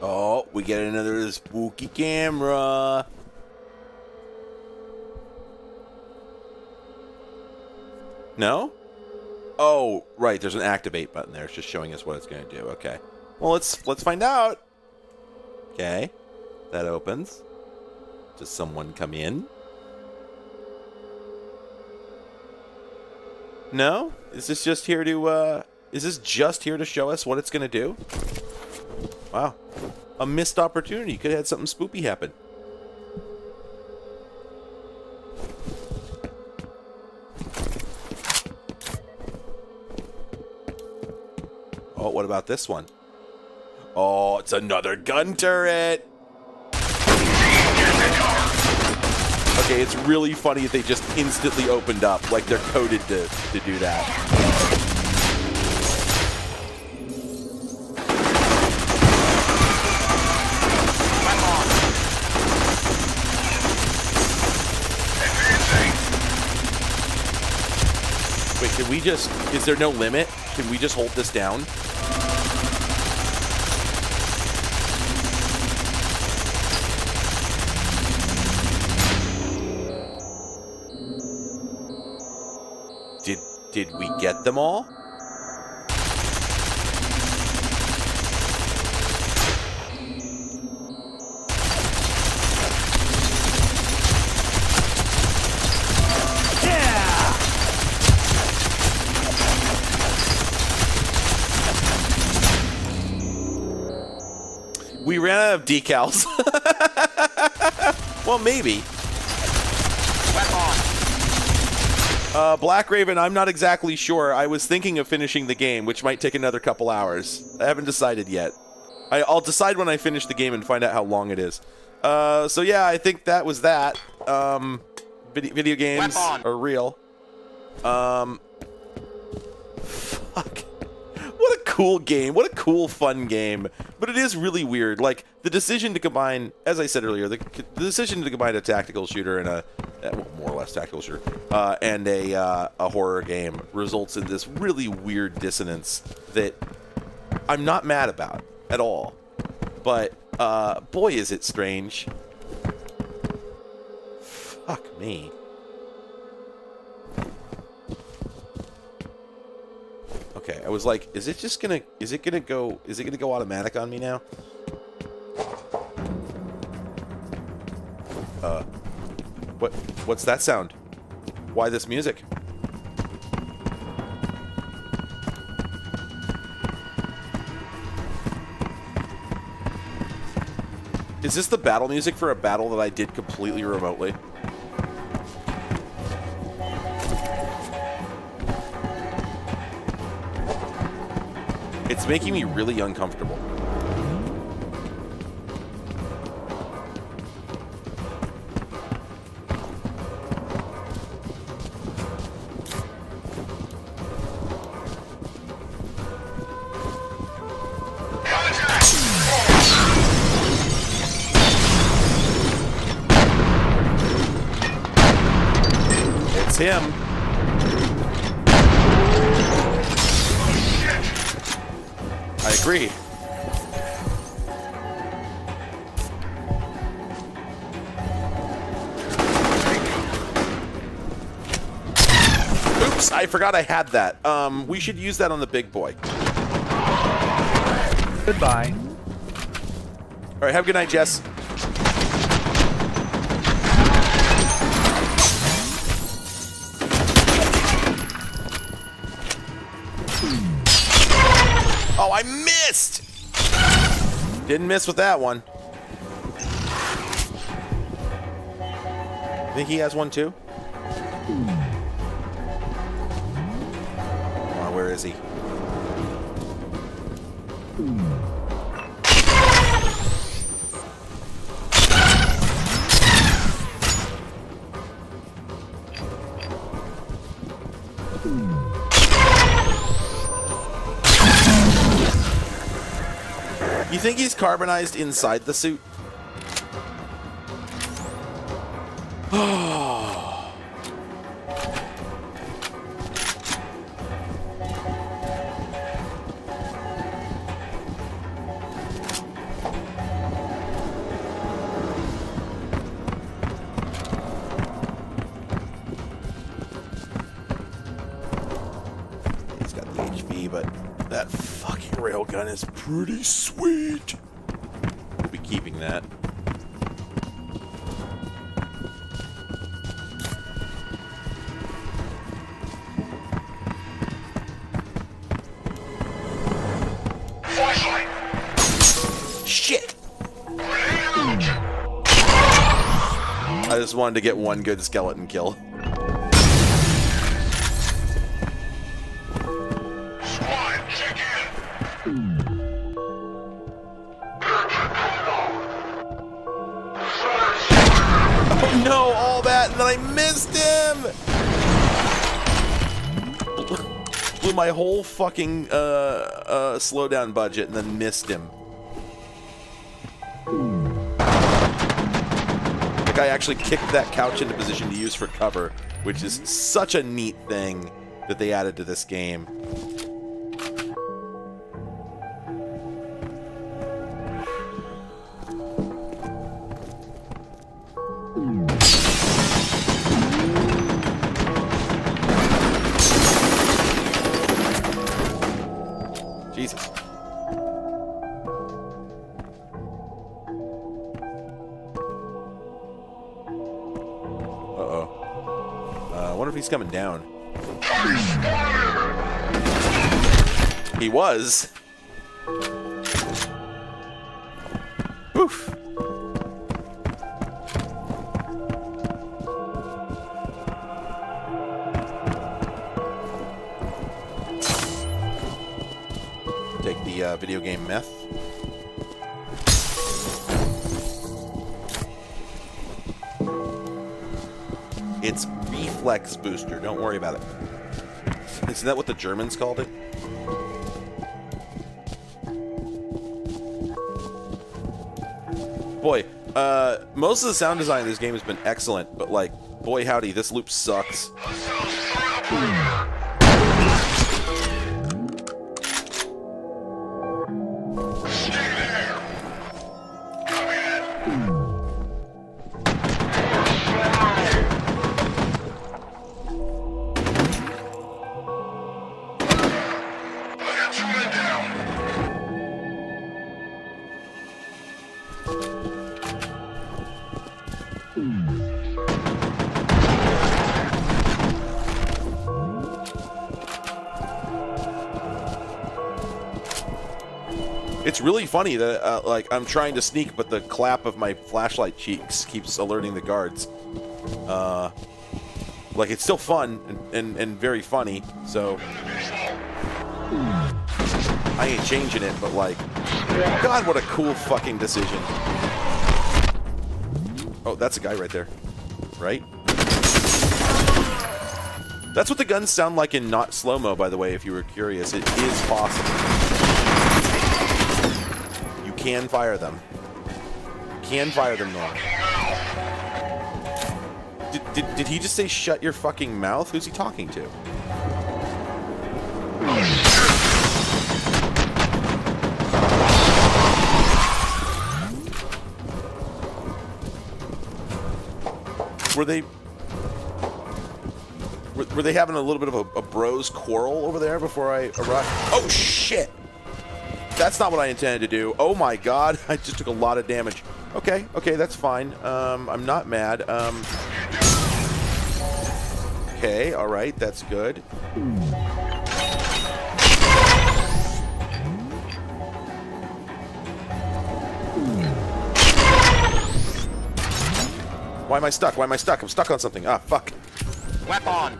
Oh, we get another spooky camera. No? Oh, right. There's an activate button there. It's just showing us what it's going to do. Okay. Well, let's find out. Okay. That opens. Does someone come in? No? Is this just here to show us what it's going to do? Wow. A missed opportunity. Could have had something spoopy happen. Oh, what about this one? Oh, it's another gun turret. Okay, it's really funny that they just instantly opened up, like they're coded to do that. Wait, can we just... Is there no limit? Can we just hold this down? Did we get them all? We ran out of decals. Well, maybe. Black Raven, I'm not exactly sure. I was thinking of finishing the game, which might take another couple hours. I haven't decided yet. I'll decide when I finish the game and find out how long it is. So yeah, I think that was that. Video games are real. Fuck. What a cool game. What a cool, fun game. But it is really weird. Like, the decision to combine, as I said earlier, the decision to combine a tactical shooter and more or less tactical shooter, and a horror game results in this really weird dissonance that I'm not mad about at all. But, boy, is it strange. Fuck me. Okay, I was like, is it gonna go automatic on me now? What's that sound? Why this music? Is this the battle music for a battle that I did completely remotely? It's making me really uncomfortable. It's him. I agree. Oops, I forgot I had that. We should use that on the big boy. Goodbye. All right, have a good night, Jess. Oh, I missed! Didn't miss with that one. Think he has one too? Oh, where is he? You think he's carbonized inside the suit? He's got the HV, but that fucking railgun is pretty sweet. We'll be keeping that. Shit! I just wanted to get one good skeleton kill. Oh no, all that, and then I missed him! Blew my whole fucking slowdown budget and then missed him. Like, I actually kicked that couch into position to use for cover, which is such a neat thing that they added to this game. Jesus. I wonder if he's coming down. He was. Oof. video game myth. It's reflex booster. Don't worry about it. Isn't that what the Germans called it? Boy, most of the sound design in this game has been excellent, but like, boy howdy, this loop sucks. It's really funny that like I'm trying to sneak, but the clap of my flashlight cheeks keeps alerting the guards. Like it's still fun and very funny, so I ain't changing it. But like, God, what a cool fucking decision. Oh, that's a guy right there, right? That's what the guns sound like in not slow-mo, by the way, if you were curious. It is possible. You can fire them. You can fire them normally. Did he just say shut your fucking mouth? Who's he talking to? Were they having a little bit of a bros quarrel over there before I arrived? Oh shit! That's not what I intended to do. Oh my god, I just took a lot of damage. Okay, that's fine. I'm not mad. Okay, alright, that's good. Why am I stuck? Why am I stuck? I'm stuck on something. Ah, fuck. Weapon!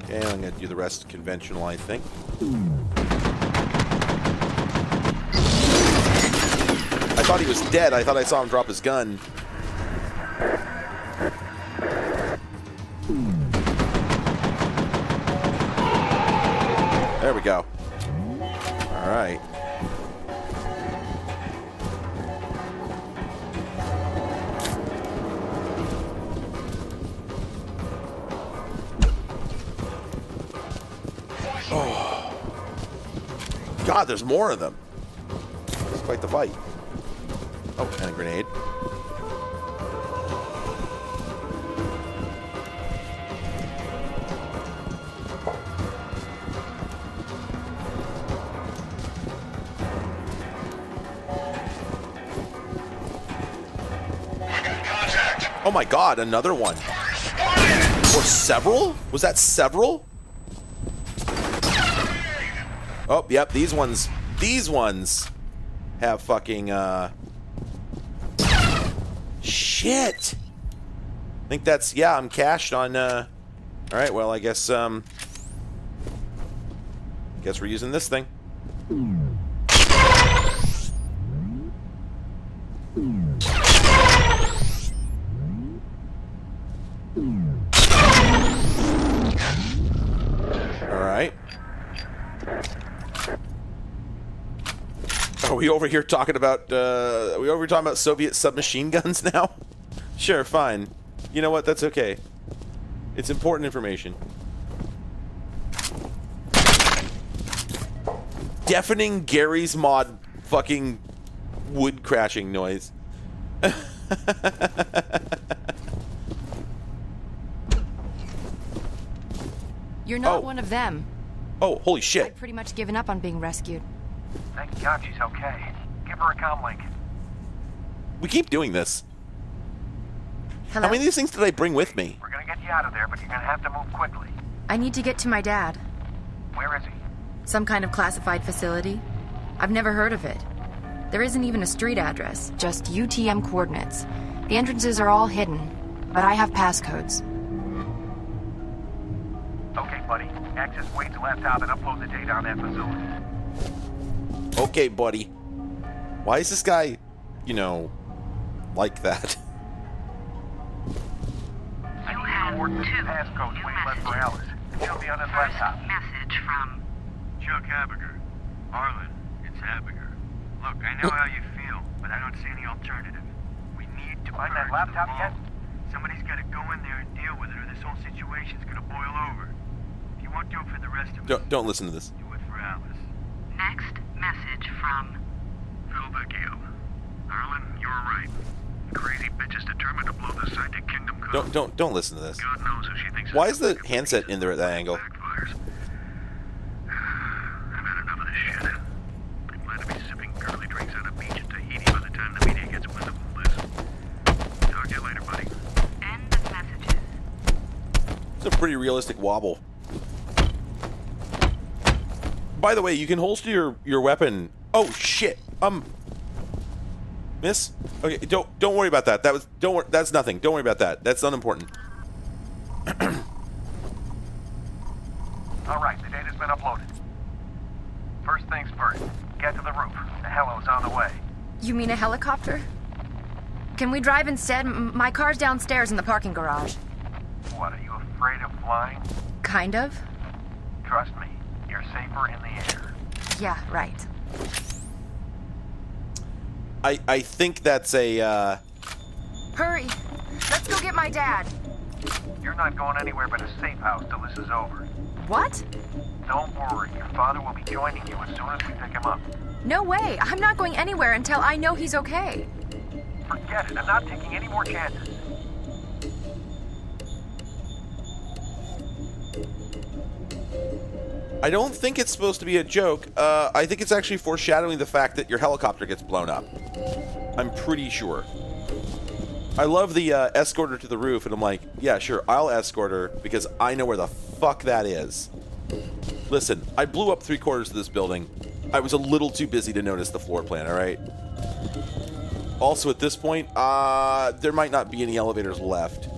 Okay, I'm gonna do the rest conventional, I think. I thought he was dead. I thought I saw him drop his gun. There we go. Alright. Oh. God, there's more of them. It's quite the fight. Oh, and a grenade. Oh my god, another one. Or several? Was that several? Oh, yep, these ones have fucking, shit! I think that's, yeah, I'm cashed on, alright, well, I guess, guess we're using this thing. Alright. Are we over here talking about, are we over here talking about Soviet submachine guns now? Sure, fine. You know what? That's okay. It's important information. Deafening Gary's Mod fucking wood crashing noise. You're not one of them. Oh, holy shit. I've pretty much given up on being rescued. Thank God she's okay. Give her a comm link. We keep doing this. Hello? How many of these things did I bring with me? We're gonna get you out of there, but you're gonna have to move quickly. I need to get to my dad. Where is he? Some kind of classified facility. I've never heard of it. There isn't even a street address, just UTM coordinates. The entrances are all hidden, but I have passcodes. Okay, buddy. Access Wade's laptop and upload the data on that facility. Okay, buddy. Why is this guy, you know, like that? I need to forward the passcode Wade left for Alice. It should be on his laptop. Message from Chuck Habiger. Arlen, it's Habiger. Look, I know how you feel, but I don't see any alternative. We need to find that laptop yet? Somebody's got to go in there and deal with it, or this whole situation's gonna boil over. If you won't do it for the rest of us, Don't listen to this. do it for Alice. next message from Phil Vecchio. Arlen, you were right. The crazy bitch is determined to blow the site to Kingdom Come. Don't listen to this. God knows who she thinks. Why is the handset in there at that angle? I've had enough of this shit. I plan to be sipping girly drinks on a beach in Tahiti by the time the media gets wind of all this. Talk to you later, buddy. end of messages. It's a pretty realistic wobble. By the way, you can holster your weapon. Oh shit. Miss? Okay, don't worry about that. That's nothing. Don't worry about that. That's unimportant. Alright, the data's been uploaded. First things first, get to the roof. The helo's on the way. You mean a helicopter? Can we drive instead? My car's downstairs in the parking garage. What, are you afraid of flying? Kind of. Trust me, you're safer in the air. Yeah, right. I think that's a, Hurry! Let's go get my dad. You're not going anywhere but a safe house till this is over. What? Don't worry, your father will be joining you as soon as we pick him up. No way. I'm not going anywhere until I know he's okay. Forget it, I'm not taking any more chances. I don't think it's supposed to be a joke. I think it's actually foreshadowing the fact that your helicopter gets blown up. I'm pretty sure. I love the escort her to the roof, and I'm like, yeah, sure, I'll escort her because I know where the fuck that is. Listen, I blew up 3/4 of this building. I was a little too busy to notice the floor plan, alright? Also, at this point, there might not be any elevators left.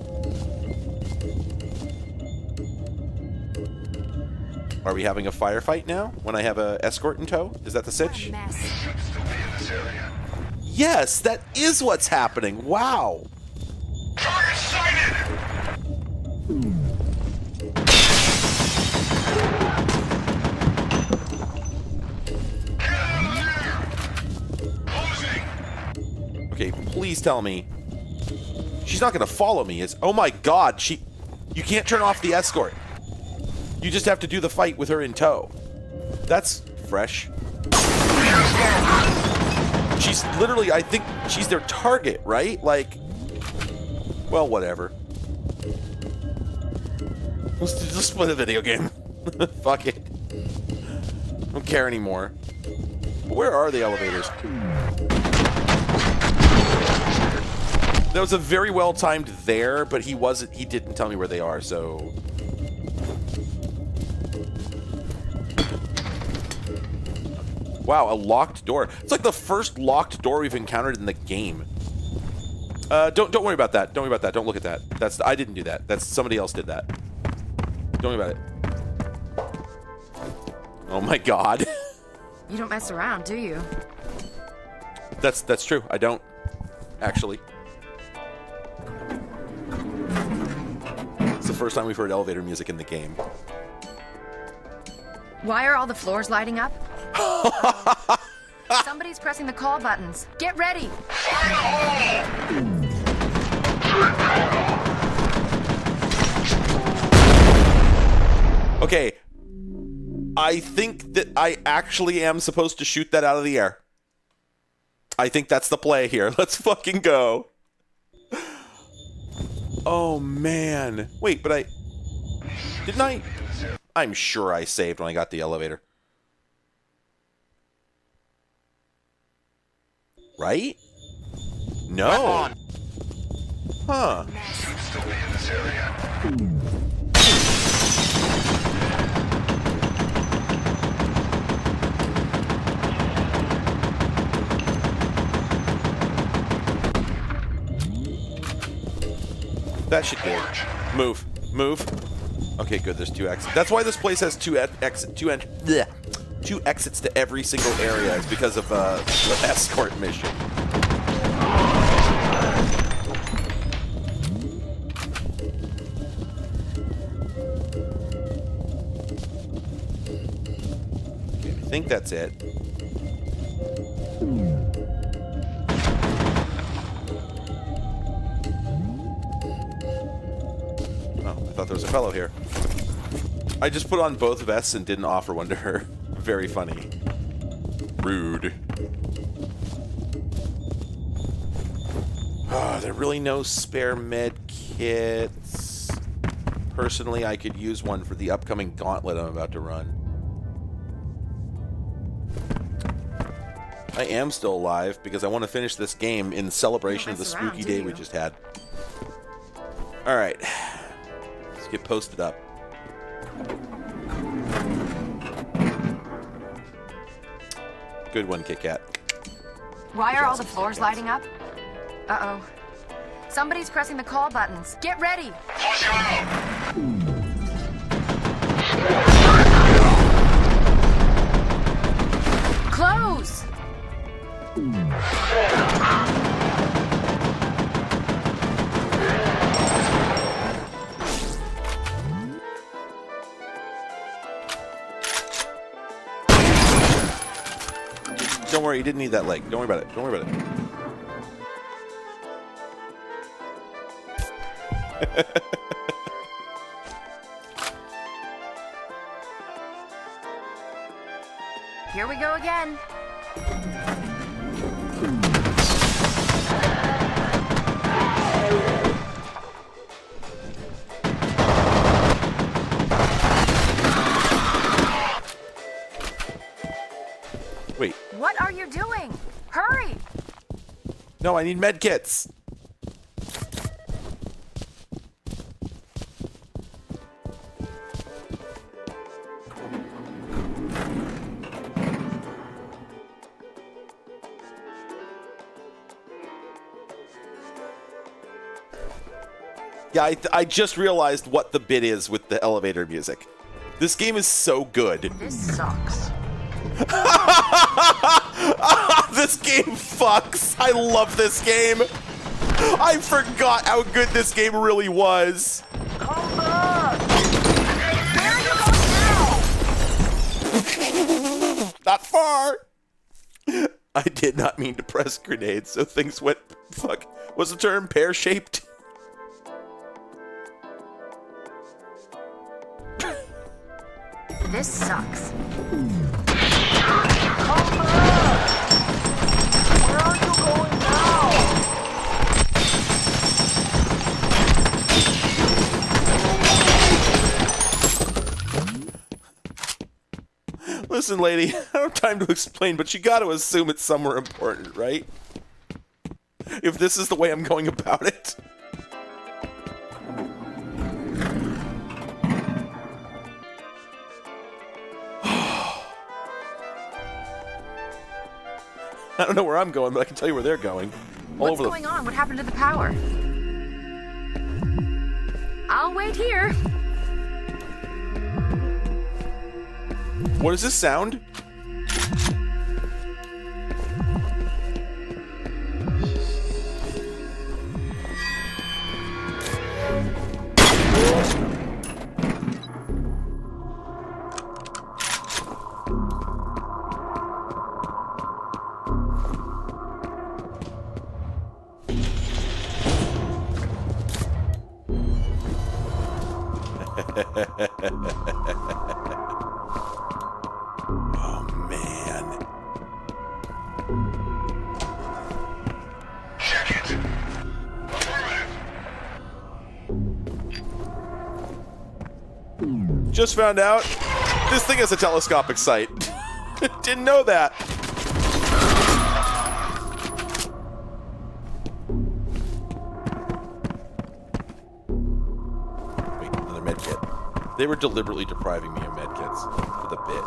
Are we having a firefight now when I have a escort in tow? Is that the sitch? Yes, that is what's happening. Wow. Target sighted! Okay, please tell me. She's not going to follow me. Oh my god, you can't turn off the escort. You just have to do the fight with her in tow. That's fresh. She's literally, I think she's their target, right? Like, well, whatever. Let's play the video game. Fuck it. I don't care anymore. Where are the elevators? That was a very well timed there, but he didn't tell me where they are, so. Wow, a locked door. It's like the first locked door we've encountered in the game. Don't worry about that. Don't worry about that. Don't look at that. I didn't do that. That's somebody else did that. Don't worry about it. Oh my god. You don't mess around, do you? That's true. I don't actually. It's the first time we've heard elevator music in the game. Why are all the floors lighting up? Somebody's pressing the call buttons. Get ready! Okay. I think that I actually am supposed to shoot that out of the air. I think that's the play here. Let's fucking go. Oh, man. Wait, but didn't I? I'm sure I saved when I got the elevator. Right? No. Huh. That should do it. Move. Move. Okay, good. There's 2 exits. That's why this place has 2 exits to every single area. It's because of the escort mission. Okay, I think that's it. Oh, I thought there was a fellow here. I just put on both vests and didn't offer one to her. Very funny. Rude. There are really no spare med kits. Personally, I could use one for the upcoming gauntlet I'm about to run. I am still alive because I want to finish this game in celebration of the spooky day we just had. Alright. Let's get posted up. Good one, Kit Kat. Why are all the floors lighting up? Uh-oh. Somebody's pressing the call buttons. Get ready! Close! Don't worry, you didn't need that leg. Don't worry about it. Don't worry about it. Here we go again. Wait. What are you doing? Hurry! No, I need med kits. Yeah, I just realized what the bit is with the elevator music. This game is so good. This sucks. This game fucks. I love this game. I forgot how good this game really was. Come back! Where are you going now? Not far. I did not mean to press grenades, so things went fuck. What's the term? Pear-shaped? This sucks. Come back! Where are you going now? Listen, lady, I don't have time to explain, but you got to assume it's somewhere important, right? If this is the way I'm going about it. I don't know where I'm going, but I can tell you where they're going. What's going on? What happened to the power? I'll wait here. What does this sound? Oh, man. Check it. Just found out this thing has a telescopic sight. Didn't know that. Wait, another med kit. They were deliberately depriving me of med kits for the bit.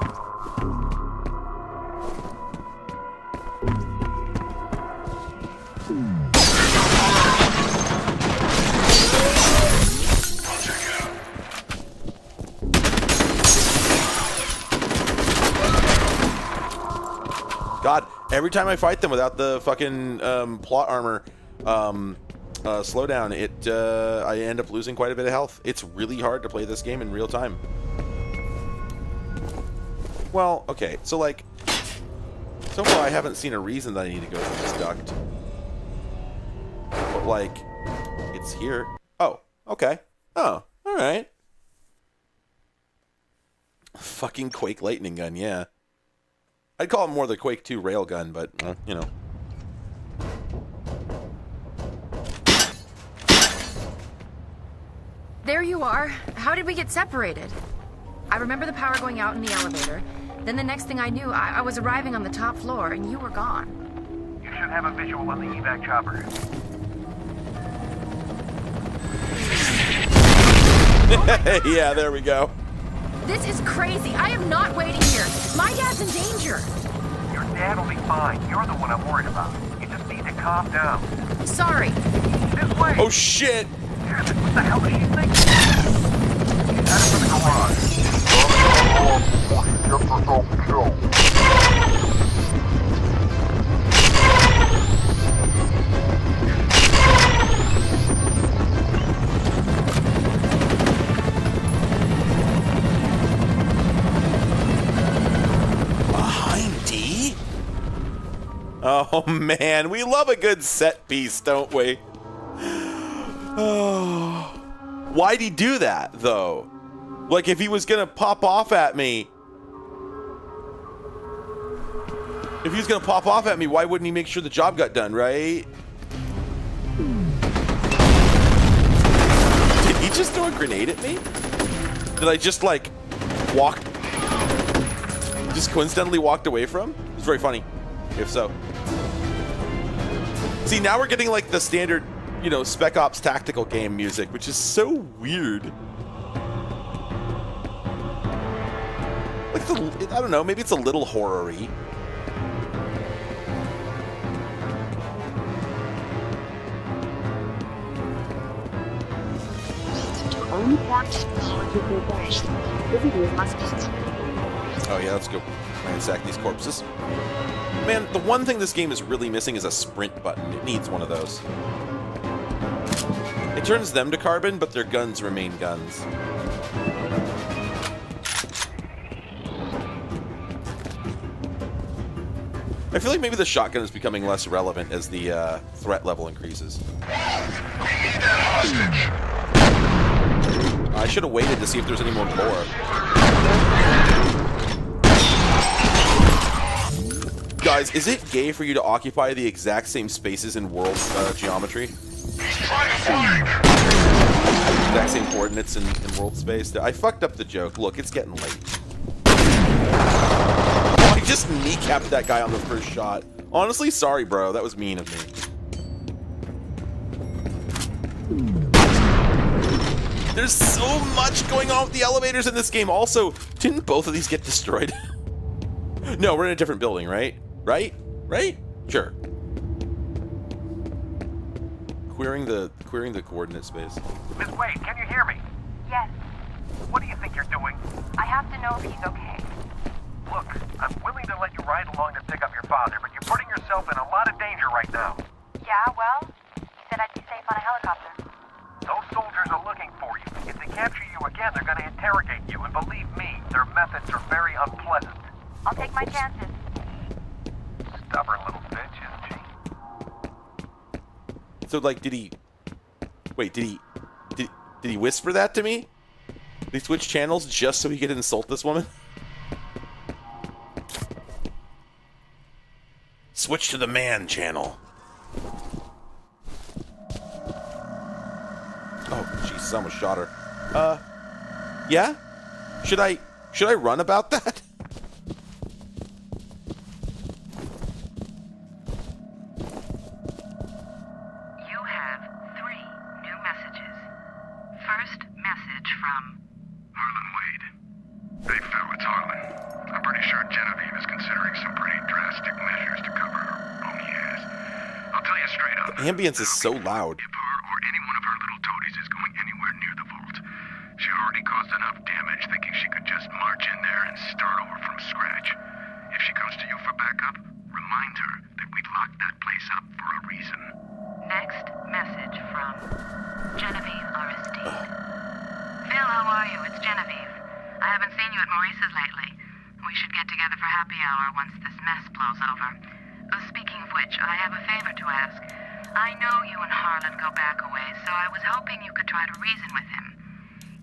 god, every time I fight them without the fucking plot armor slowdown, I end up losing quite a bit of health. It's really hard to play this game in real time. Well, okay, so like, so far I haven't seen a reason that I need to go through this duct. But like, it's here. Oh, okay. Oh, alright. Fucking Quake lightning gun, yeah. I'd call it more the Quake 2 railgun, but, you know. There you are. How did we get separated? I remember the power going out in the elevator. Then the next thing I knew, I was arriving on the top floor, and you were gone. You should have a visual on the evac chopper. Yeah, there we go. This is crazy. I am not waiting here. My dad's in danger. Your dad will be fine. You're the one I'm worried about. You just need to calm down. Sorry. This way. Oh, shit. Damn it, what the hell is she thinking? She's headed for the garage. Behind D? Oh man, we love a good set piece, don't we? Oh. Why'd he do that, though? Like, if he was gonna pop off at me... If he was gonna pop off at me, why wouldn't he make sure the job got done, right? Did he just throw a grenade at me? Did I just, like, walk... Just coincidentally walked away from? It's very funny, if so. See, now we're getting, like, the standard, you know, Spec Ops tactical game music, which is so weird. Like, I don't know, maybe it's a little horror-y. Oh yeah, let's go ransack these corpses. Man, the one thing this game is really missing is a sprint button. It needs one of those. It turns them to carbon, but their guns remain guns. I feel like maybe the shotgun is becoming less relevant as the threat level increases. I should have waited to see if there's any more lore. Guys, is it gay for you to occupy the exact same spaces in world geometry? Exact same coordinates in world space? I fucked up the joke. Look, it's getting late. Oh, I just kneecapped that guy on the first shot. Honestly, sorry, bro. That was mean of me. There's so much going on with the elevators in this game. Also, didn't both of these get destroyed? No, we're in a different building, right? Right? Sure. Querying the coordinate space. Miss Wade, can you hear me? Yes. What do you think you're doing? I have to know if he's okay. Look, I'm willing to let you ride along to pick up your father, but you're putting yourself in a lot of danger right now. Yeah, well, he said I'd be safe on a helicopter. Those soldiers are looking for you. If they capture you again, they're going to interrogate you, and believe me, their methods are very unpleasant. I'll take my chances. Stubborn little bitch, isn't she? So, like, did he whisper that to me? Did he switch channels just so he could insult this woman? Switch to the man channel. Oh, Jesus, I almost shot her. Yeah? Should I run about that? You have 3 new messages. First message from Harlan Wade. Hey, Phil, it's Harlan. I'm pretty sure Genevieve is considering some pretty drastic measures to cover her own ears. I'll tell you straight up. The ambience is so loud. If her or any one of her little toadies is going anywhere near the vault, she already caused enough damage thinking she could just march in there and start over from scratch. If she comes to you for backup, remind her that we locked that place up for a reason. Next message from Genevieve Aristide. Phil, how are you? It's Genevieve. I haven't seen you at Maurice's lately. We should get together for happy hour once this mess blows over. Speaking of which, I have a favor to ask. I know you and Harlan go back a ways, so I was hoping you could try to reason with him.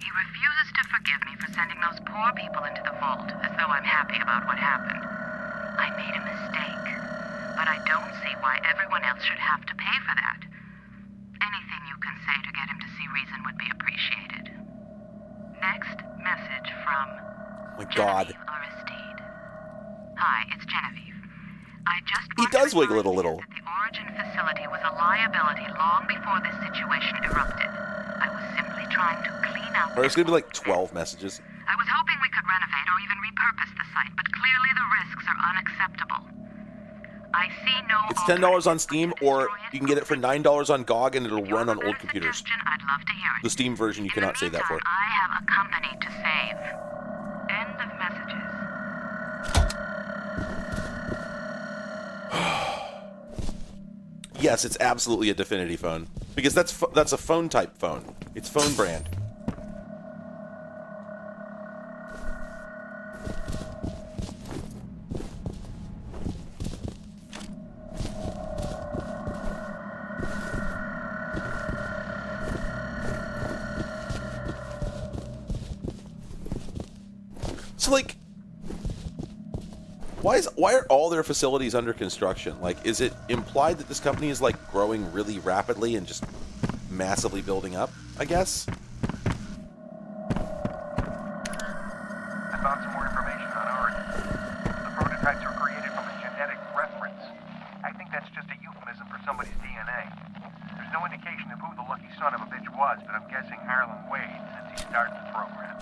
He refuses to forgive me for sending those poor people into the vault, as though I'm happy about what happened. I made a mistake, but I don't see why everyone else should have to pay for that. Anything you can say to get him to see reason would be appreciated. Next message from Oh my God. Genevieve Aristide. Hi, it's Genevieve. I just He does wiggle it a little. the Origin facility was a liability long before this situation erupted. I was simply trying to clean up. Or it's gonna be like 12 messages. I was hoping we could renovate or even repurpose the site, but clearly the risks are unacceptable. I see no. It's $10 on Steam, or you can get it for $9 on GOG, and it'll run on old computers. I'd love to hear it. The Steam version you cannot save that for. I have a company to save. End of messages. Yes, it's absolutely a Definity phone, because that's a phone type phone. It's phone brand. So, like, why are all their facilities under construction? Like, is it implied that this company is, like, growing really rapidly and just massively building up, I guess? I found some more information on Origin. The prototypes were created from a genetic reference. I think that's just a euphemism for somebody's DNA. There's no indication of who the lucky son of a bitch was, but I'm guessing Harlan Wade since he started the program.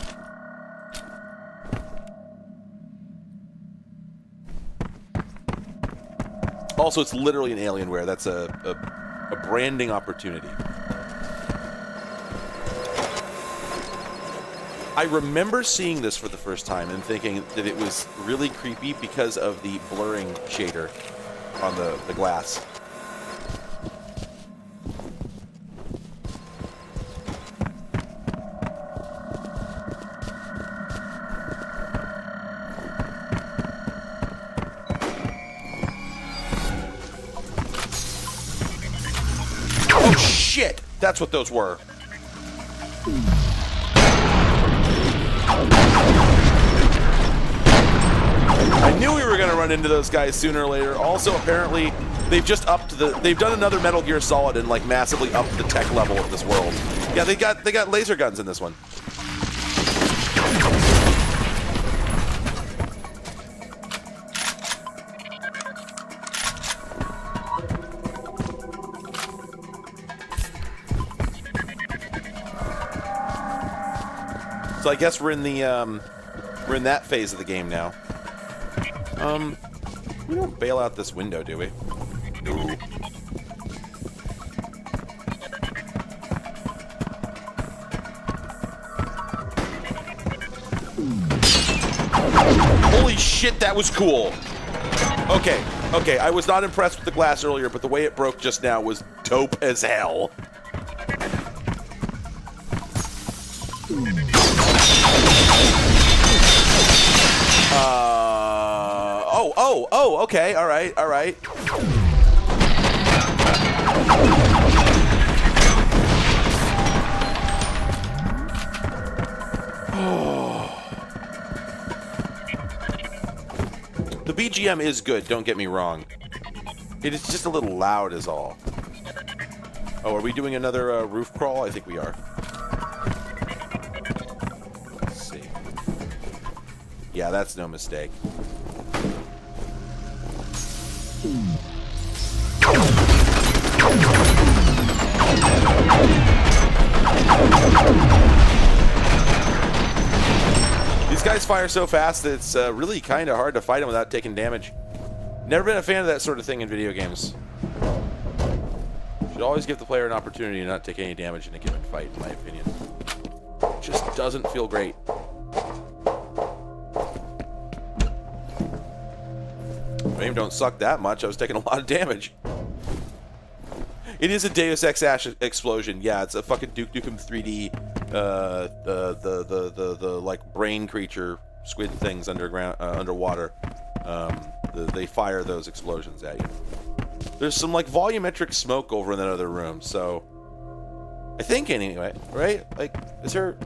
Also, it's literally an Alienware. That's a branding opportunity. I remember seeing this for the first time and thinking that it was really creepy because of the blurring shader on the glass. Oh shit! That's what those were. I knew we were going to run into those guys sooner or later. Also, apparently, they've done another Metal Gear Solid and like massively upped the tech level of this world. Yeah, they got laser guns in this one. So I guess we're in that phase of the game now. We don't bail out this window, do we? No. Holy shit, that was cool. Okay, I was not impressed with the glass earlier, but the way it broke just now was dope as hell. Okay, all right. The BGM is good, don't get me wrong. It is just a little loud is all. Oh, are we doing another roof crawl? I think we are. Let's see. Yeah, that's no mistake. These guys fire so fast that it's really kind of hard to fight them without taking damage. Never been a fan of that sort of thing in video games. Should always give the player an opportunity to not take any damage in a given fight, in my opinion. It just doesn't feel great. Maybe don't suck that much. I was taking a lot of damage. It is a Deus Ex explosion. Yeah, it's a fucking Duke Nukem 3D. The like brain creature squid things underground, underwater. They fire those explosions at you. There's some like volumetric smoke over in that other room. So I think anyway, right? Like, is there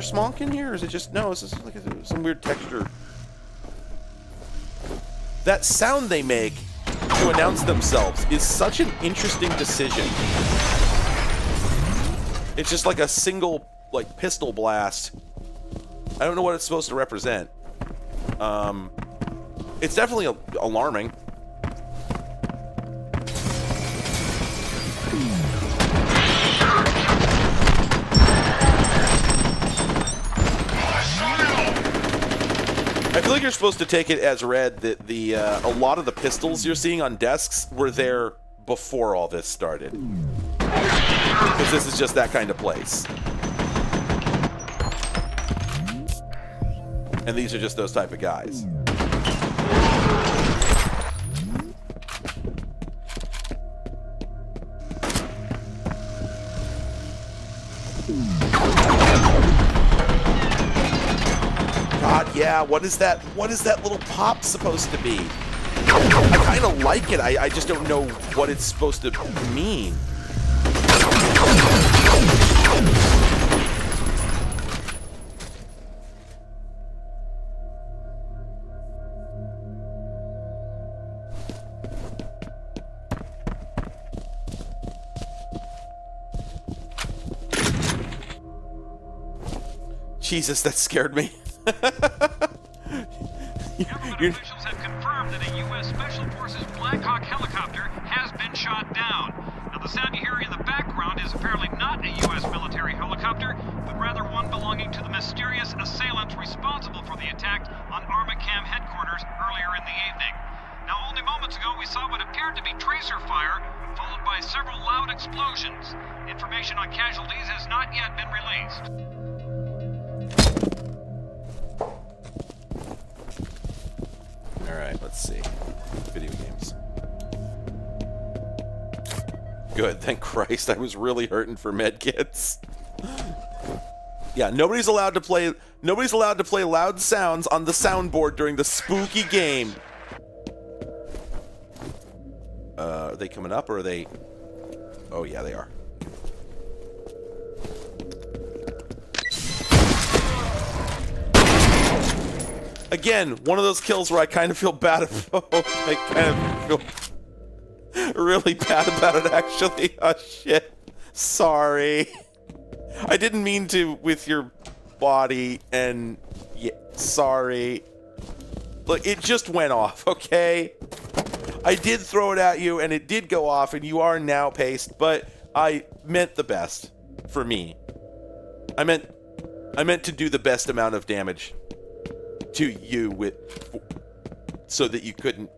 smoke in here, or is it just no? It's just like some weird texture. That sound they make to announce themselves is such an interesting decision. It's just like a single, like, pistol blast. I don't know what it's supposed to represent. It's definitely alarming. I feel like you're supposed to take it as read that a lot of the pistols you're seeing on desks were there before all this started. Because this is just that kind of place. And these are just those type of guys. God, yeah, what is that little pop supposed to be? I kind of like it. I just don't know what it's supposed to mean. Jesus, that scared me. Government officials have confirmed that a U.S. Special Forces Black Hawk helicopter has been shot down. Now, the sound you hear in the background is apparently not a U.S. military helicopter, but rather one belonging to the mysterious assailant responsible for the attack on Armacam headquarters earlier in the evening. Now, only moments ago, we saw what appeared to be tracer fire, followed by several loud explosions. Information on casualties has not yet been released. Alright, let's see. Video games. Good, thank Christ. I was really hurting for medkits. Yeah, nobody's allowed to play loud sounds on the soundboard during the spooky game. Are they coming up or are they... Oh yeah, they are. Again, one of those kills where I kind of feel bad about. I kind of feel really bad about it, actually. Oh, shit. Sorry. I didn't mean to with your body, and yeah, sorry. Look, it just went off, okay? I did throw it at you, and it did go off, and you are now paced, but I meant the best for me. I meant to do the best amount of damage to you so that you couldn't.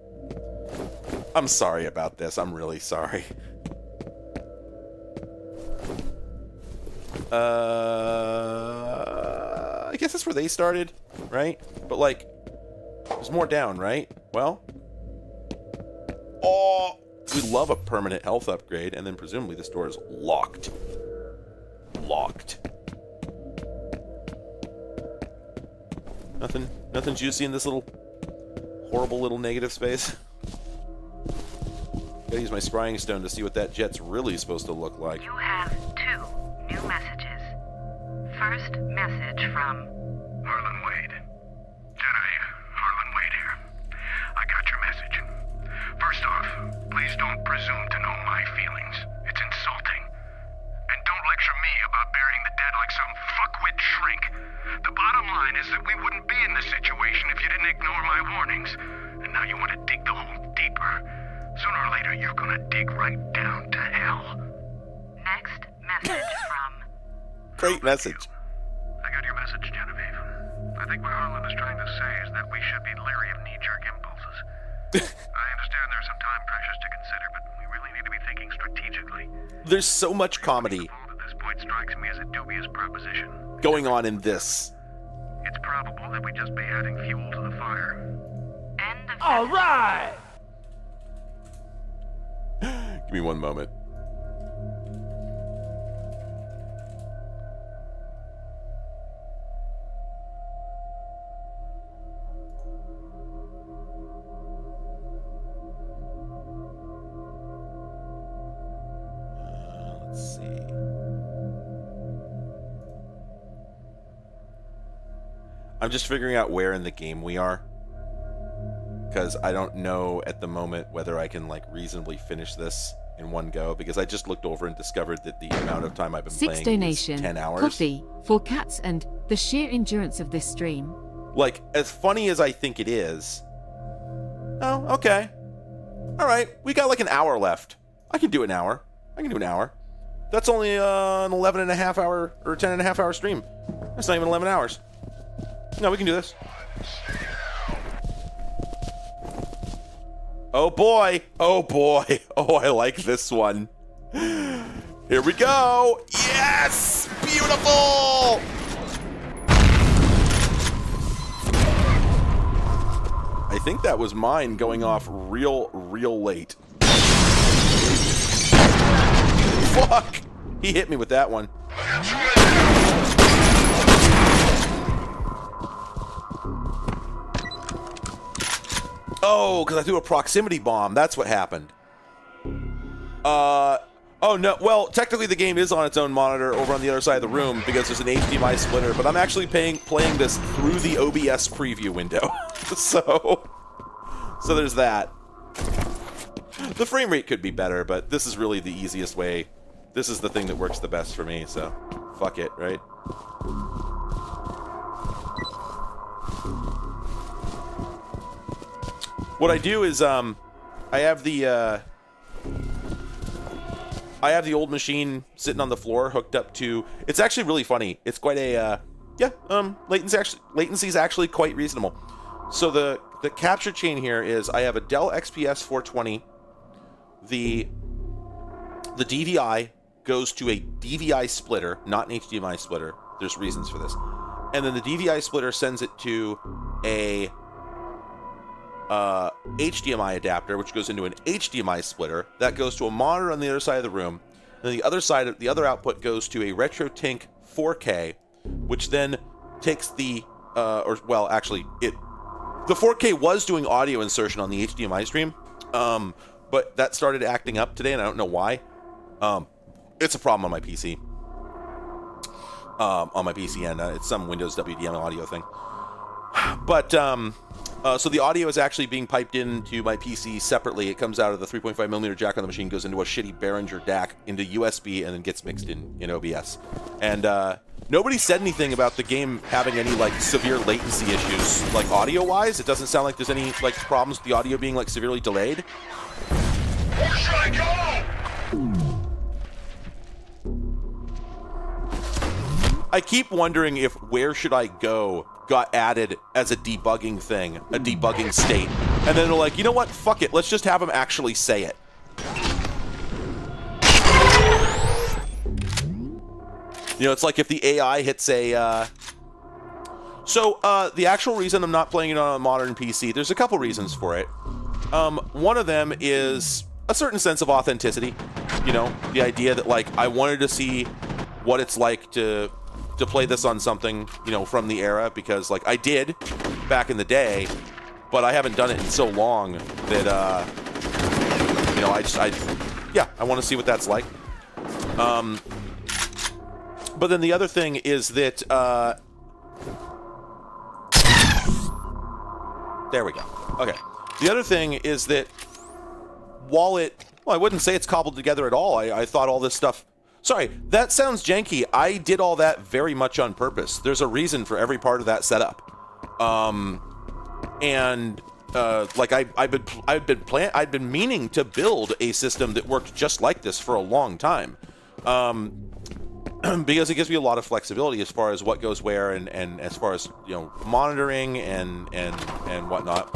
I'm sorry about this. I'm really sorry. I guess that's where they started, right? But like, there's more down, right? Well, oh, we love a permanent health upgrade, and then presumably this door is locked. Locked. Nothing juicy in this little horrible little negative space. Gotta use my scrying stone to see what that jet's really supposed to look like. You have 2 new messages. First message from Harlan Wade. Jedi, Harlan Wade here. I got your message. First off, please don't presume to know my feelings. It's insulting. And don't lecture me about burying the dead like some fuckwit shrink. The bottom line is that we wouldn't be in this situation if you didn't ignore my warnings. And now you want to dig the hole deeper. Sooner or later, you're gonna dig right down to hell. Next message from... Great message. I got your message, Genevieve. I think what Harlan is trying to say is that we should be leery of knee-jerk impulses. I understand there's some time pressures to consider, but we really need to be thinking strategically. There's so much comedy At this point strikes me as a dubious proposition. going on in this. It's probable that we just be adding fuel to the fire. End of All right. Give me one moment. Let's see. I'm just figuring out where in the game we are, because I don't know at the moment whether I can like reasonably finish this in one go, because I just looked over and discovered that the amount of time I've been 6 playing donation. is 10 hours. Coffee for cats and the sheer endurance of this stream. Like, as funny as I think it is. Oh, okay. All right, we got like an hour left. I can do an hour. I can do an hour. That's only an 11 and a half hour or 10 and a half hour stream. That's not even 11 hours. No, we can do this. Oh boy. Oh boy. Oh, I like this one. Here we go. Yes! Beautiful! I think that was mine going off real late. Fuck! He hit me with that one. Oh, because I threw a proximity bomb. That's what happened. Oh, no. Well, technically the game is on its own monitor over on the other side of the room because there's an HDMI splitter, but I'm actually playing this through the OBS preview window. So there's that. The frame rate could be better, but this is really the easiest way. This is the thing that works the best for me, so fuck it, right? What I do is, I have the old machine sitting on the floor hooked up to... It's actually really funny. It's quite a, latency is actually quite reasonable. So the capture chain here is I have a Dell XPS 420. The DVI goes to a DVI splitter, not an HDMI splitter. There's reasons for this. And then the DVI splitter sends it to a HDMI adapter, which goes into an HDMI splitter that goes to a monitor on the other side of the room. And the other output goes to a RetroTink 4K, which then takes the the 4K was doing audio insertion on the HDMI stream, but that started acting up today, and I don't know why. It's a problem on my PC. And it's some Windows WDM audio thing. But so the audio is actually being piped into my PC separately. It comes out of the 3.5mm jack on the machine, goes into a shitty Behringer DAC, into USB, and then gets mixed in OBS. And nobody said anything about the game having any like severe latency issues, like audio-wise. It doesn't sound like there's any like problems with the audio being like severely delayed. Where should I go? I keep wondering if "where should I go" got added as a debugging thing, a debugging state. And then they're like, you know what? Fuck it. Let's just have them actually say it. You know, it's like if the AI hits a... the actual reason I'm not playing it on a modern PC, there's a couple reasons for it. One of them is a certain sense of authenticity. You know, the idea that, like, I wanted to see what it's like to play this on something, you know, from the era, because, like, I did back in the day, but I haven't done it in so long that, you know, I want to see what that's like. But then the other thing is that, there we go. Okay. The other thing is that while I wouldn't say it's cobbled together at all. I thought all this stuff... Sorry, that sounds janky. I did all that very much on purpose. There's a reason for every part of that setup. I'd been meaning to build a system that worked just like this for a long time. Because it gives me a lot of flexibility as far as what goes where and as far as, you know, monitoring and whatnot.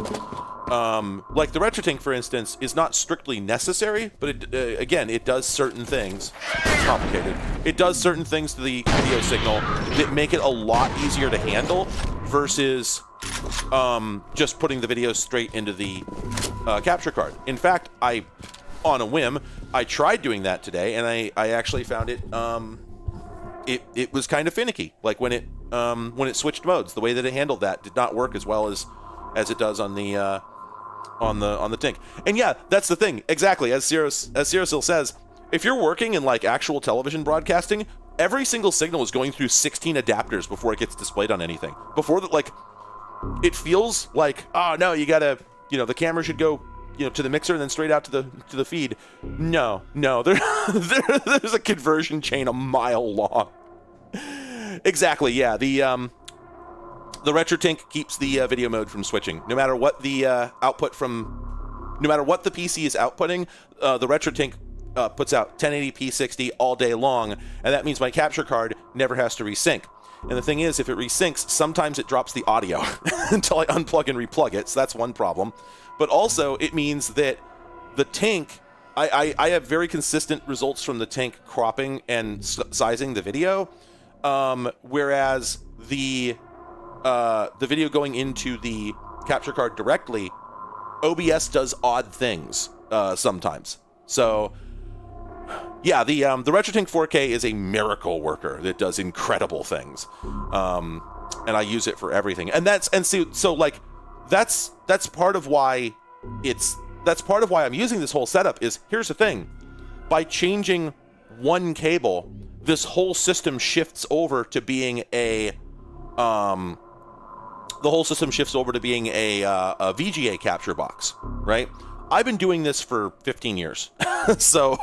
Like the RetroTink, for instance, is not strictly necessary, but it does certain things. It's complicated. It does certain things to the video signal that make it a lot easier to handle versus just putting the video straight into the capture card. In fact, on a whim, I tried doing that today, and I actually found it it was kind of finicky. Like when it switched modes, the way that it handled that did not work as well as it does on the Tink. And yeah, that's the thing. Exactly, as Cyril says, if you're working in like actual television broadcasting, every single signal is going through 16 adapters before it gets displayed on anything. Before that, like, it feels like, oh no, you gotta, the camera should go, to the mixer and then straight out to the feed. No, there's a conversion chain a mile long. Exactly, yeah. The RetroTink keeps the video mode from switching. No matter what the no matter what the PC is outputting, the RetroTink puts out 1080p 60 all day long, and that means my capture card never has to resync. And the thing is, if it resyncs, sometimes it drops the audio until I unplug and replug it, so that's one problem. But also, it means that the Tink, I have very consistent results from the Tink cropping and sizing the video, whereas the video going into the capture card directly, OBS does odd things sometimes. So yeah, the RetroTink 4K is a miracle worker that does incredible things, and I use it for everything. And that's part of why I'm using this whole setup. Is here's the thing: by changing one cable, this whole system shifts over to being a VGA capture box, right? I've been doing this for 15 years, so.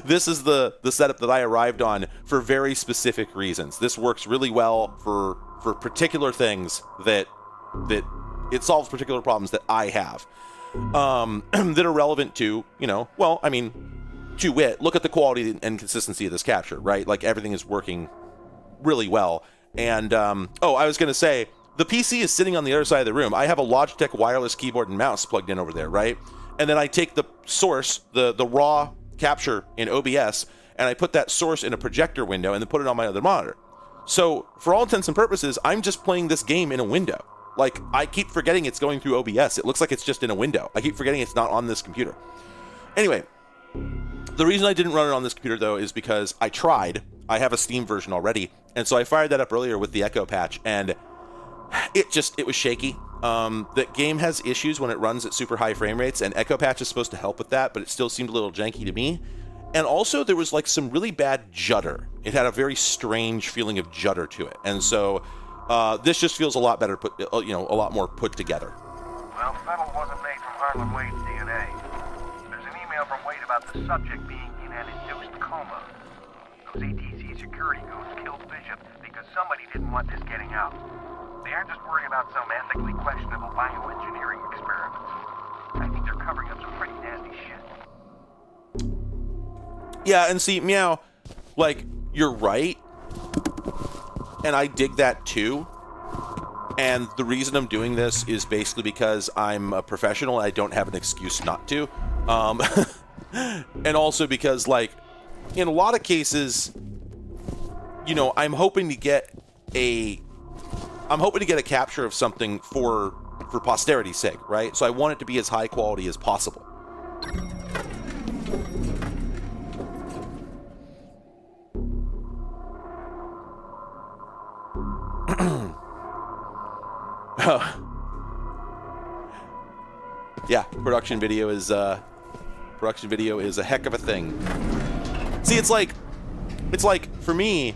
This is the setup that I arrived on for very specific reasons. This works really well for particular things that it solves particular problems that I have that are relevant to, to wit, look at the quality and consistency of this capture, right? Like everything is working really well. And I was going to say, the PC is sitting on the other side of the room. I have a Logitech wireless keyboard and mouse plugged in over there, right? And then I take the source, the raw capture in OBS, and I put that source in a projector window and then put it on my other monitor. So for all intents and purposes, I'm just playing this game in a window. Like, I keep forgetting it's going through OBS. It looks like it's just in a window. I keep forgetting it's not on this computer. Anyway, the reason I didn't run it on this computer, though, is because I tried. I have a Steam version already, and so I fired that up earlier with the Echo patch, and it was shaky. The game has issues when it runs at super high frame rates, and Echo Patch is supposed to help with that, but it still seemed a little janky to me. And also, there was like some really bad judder. It had a very strange feeling of judder to it, and so this just feels a lot better, a lot more put together. Well, Fennel wasn't made from Harlan Wade's DNA. There's an email from Wade about the subject being in an induced coma. Those ATC security ghosts killed Bishop because somebody didn't want this getting out. They aren't just worried about some ethically questionable bioengineering experiments. I think they're covering up some pretty nasty shit. Yeah, and see, Meow, like, you're right. And I dig that too. And the reason I'm doing this is basically because I'm a professional and I don't have an excuse not to. And also because, like, in a lot of cases, I'm hoping to get a capture of something for posterity's sake, right? So I want it to be as high quality as possible. Yeah, production video is a heck of a thing. See, it's like for me,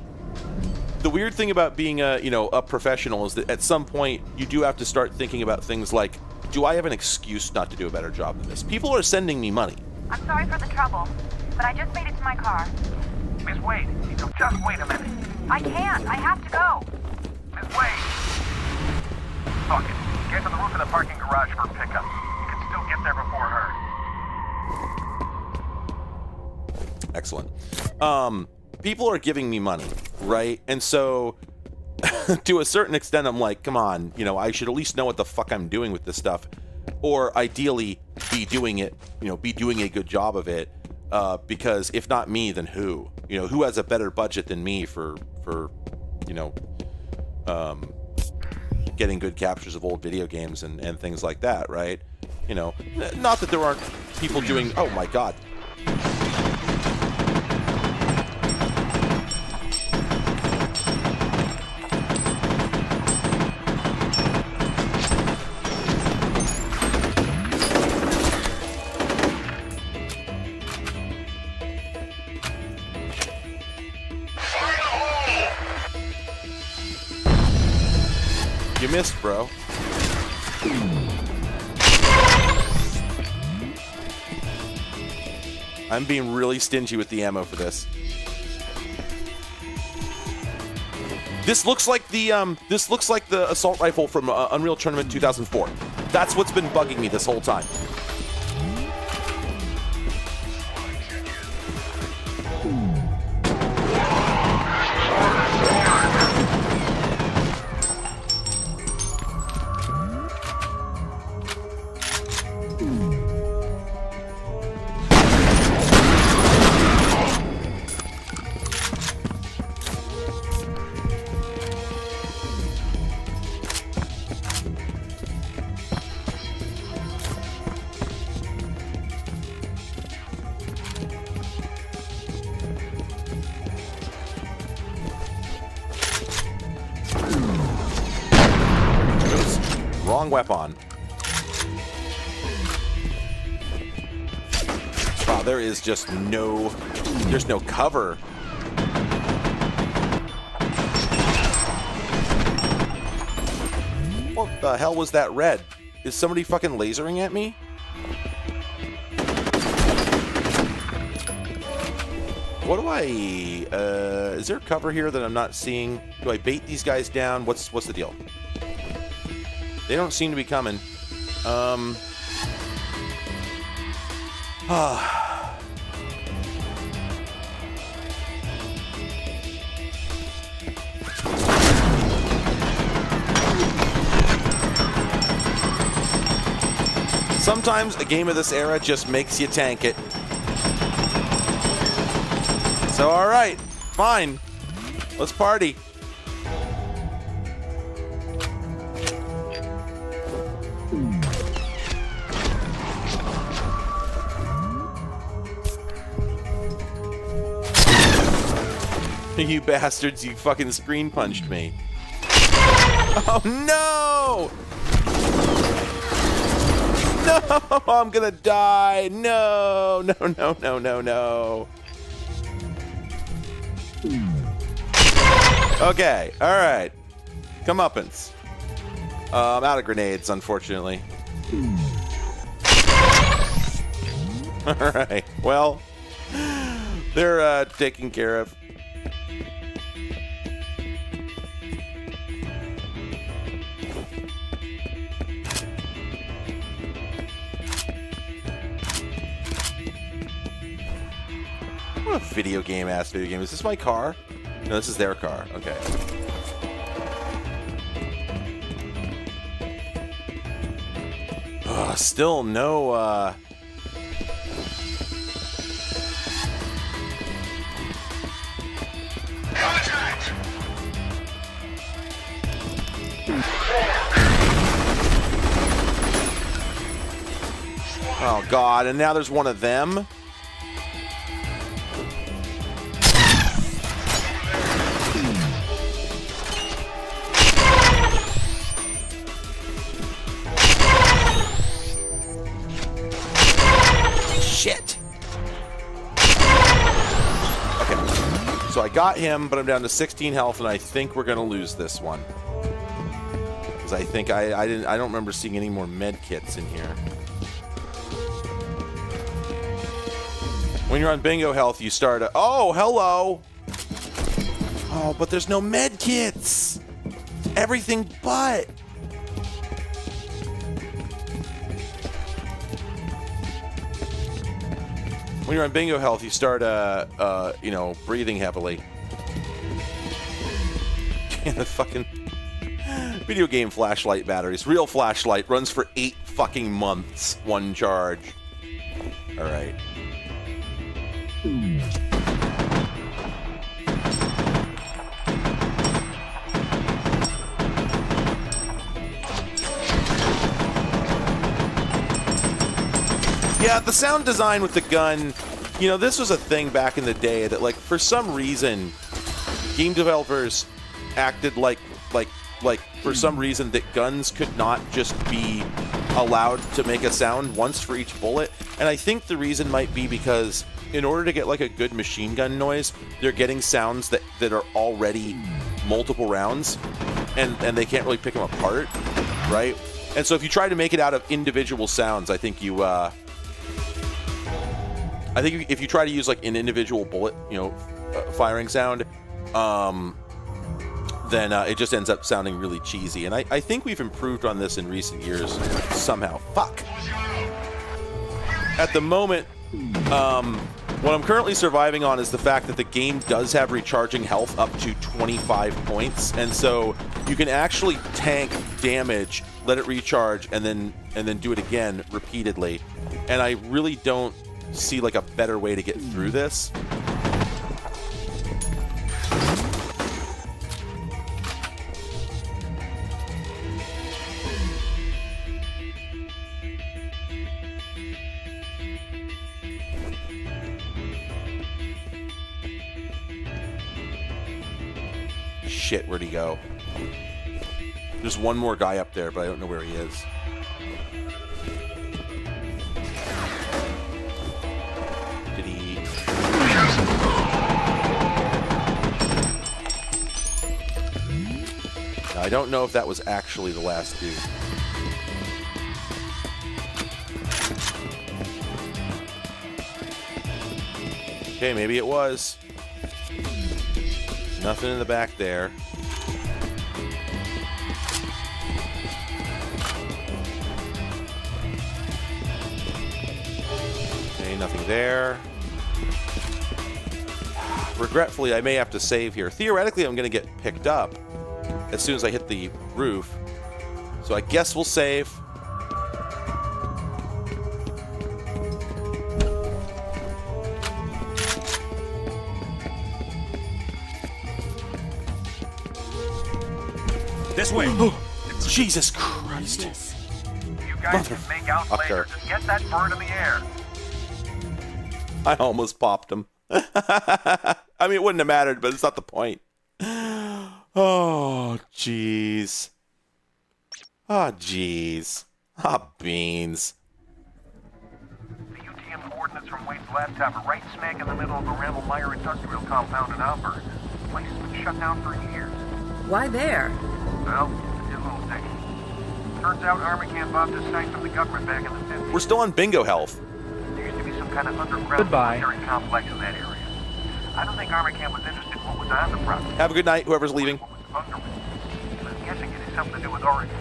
the weird thing about being a professional is that at some point you do have to start thinking about things like, do I have an excuse not to do a better job than this? People are sending me money. I'm sorry for the trouble, but I just made it to my car. Miss Wade, just wait a minute. I can't. I have to go. Miss Wade! Fuck it. Get to the roof of the parking garage for pickup. You can still get there before her. Excellent. People are giving me money, right? And so to a certain extent, I'm like, come on, I should at least know what the fuck I'm doing with this stuff, or ideally be doing it, be doing a good job of it, because if not me, then who? Who has a better budget than me for getting good captures of old video games and things like that, right? You know, not that there aren't people doing. Oh my God. You missed, bro. I'm being really stingy with the ammo for this. This looks like the assault rifle from Unreal Tournament 2004. That's what's been bugging me this whole time. Wrong weapon. Wow, there is just there's no cover. What the hell was that red? Is somebody fucking lasering at me? What do I... is there cover here that I'm not seeing? Do I bait these guys down? What's the deal? They don't seem to be coming. Sometimes a game of this era just makes you tank it. So, alright, fine. Let's party. You bastards, you fucking screen punched me. Oh no! No, I'm gonna die. No, no, no, no, no, no. Okay, alright. Comeuppance. I'm out of grenades, unfortunately. Alright, well, they're taken care of. What a video game. Is this my car? No, this is their car. Okay. Still no, Oh, God. And now there's one of them? Shit. Okay. So I got him, but I'm down to 16 health, and I think we're going to lose this one. Because I think I don't remember seeing any more med kits in here. When you're on bingo health, you start a... Oh, hello! Oh, but there's no med kits! Everything but... When you're on bingo health, you start, you know, breathing heavily. The fucking video game flashlight batteries. Real flashlight runs for 8 fucking months. One charge. All right. Yeah, the sound design with the gun, you know, this was a thing back in the day that, like, for some reason, game developers acted like for some reason that guns could not just be allowed to make a sound once for each bullet. And I think the reason might be because in order to get like a good machine gun noise, they're getting sounds that are already multiple rounds, and they can't really pick them apart, right? And so if you try to make it out of individual sounds, I think if you try to use like an individual bullet, you know, firing sound, then it just ends up sounding really cheesy. And I think we've improved on this in recent years somehow. Fuck. At the moment, what I'm currently surviving on is the fact that the game does have recharging health up to 25 points, and so you can actually tank damage, let it recharge, and then do it again repeatedly. And I really don't see like a better way to get through this. Shit, where'd he go? There's one more guy up there, but I don't know where he is. Did he... I don't know if that was actually the last dude. Okay, maybe it was. Nothing in the back there. Okay, nothing there. Regretfully, I may have to save here. Theoretically, I'm going to get picked up as soon as I hit the roof. So I guess we'll save. This way. Oh, Jesus Christ. You guys can make out later. Just get that bird in the air. I almost popped him. I mean, it wouldn't have mattered, but it's not the point. Oh, jeez. Oh, jeez. Ah, beans. The UTM coordinates from Wade's laptop are right smack in the middle of the Rammelmeyer industrial compound in Auburn. The place has been shut down for years. Why there? Well, it's a little thing. Turns out Armacam bought this site from the government back in the 50s. We're still on bingo health. There used to be some kind of underground military complex in that area. I don't think Armacam was interested in what was on the property. Have a good night, whoever's leaving. I'm guessing it has something to do with Oregon.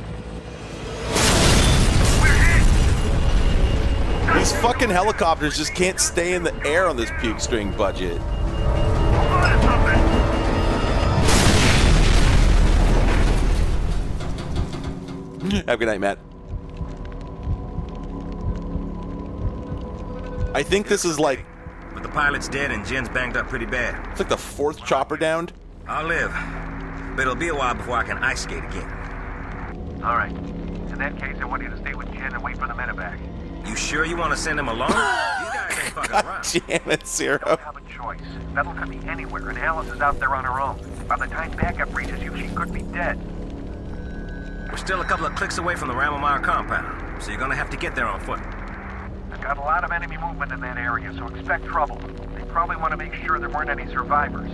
These fucking helicopters just can't stay in the air on this puke string budget. Have a good night, Matt. I think this is like... But the pilot's dead and Jen's banged up pretty bad. It's like the 4th chopper downed. I'll live. But it'll be a while before I can ice skate again. All right. In that case, I want you to stay with Jen and wait for the medevac. You sure you want to send him alone? These guys ain't fucking around. Damn it, Zero. You don't have a choice. Vettel could be anywhere, and Alice is out there on her own. By the time backup reaches you, she could be dead. We're still a couple of clicks away from the Rammelmeyer compound, so you're gonna have to get there on foot. I've got a lot of enemy movement in that area, so expect trouble. They probably want to make sure there weren't any survivors.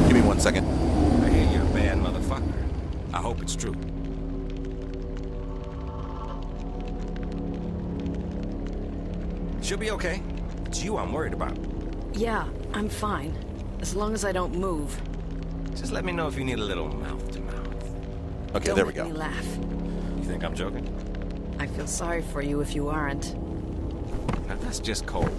Give me 1 second. I hear you're a bad motherfucker. I hope it's true. She'll be okay. It's you I'm worried about. Yeah, I'm fine. As long as I don't move. Just let me know if you need a little mouth to mouth. Okay, Don't there we make go. me laugh. You think I'm joking? I feel sorry for you if you aren't. Now that's just cold.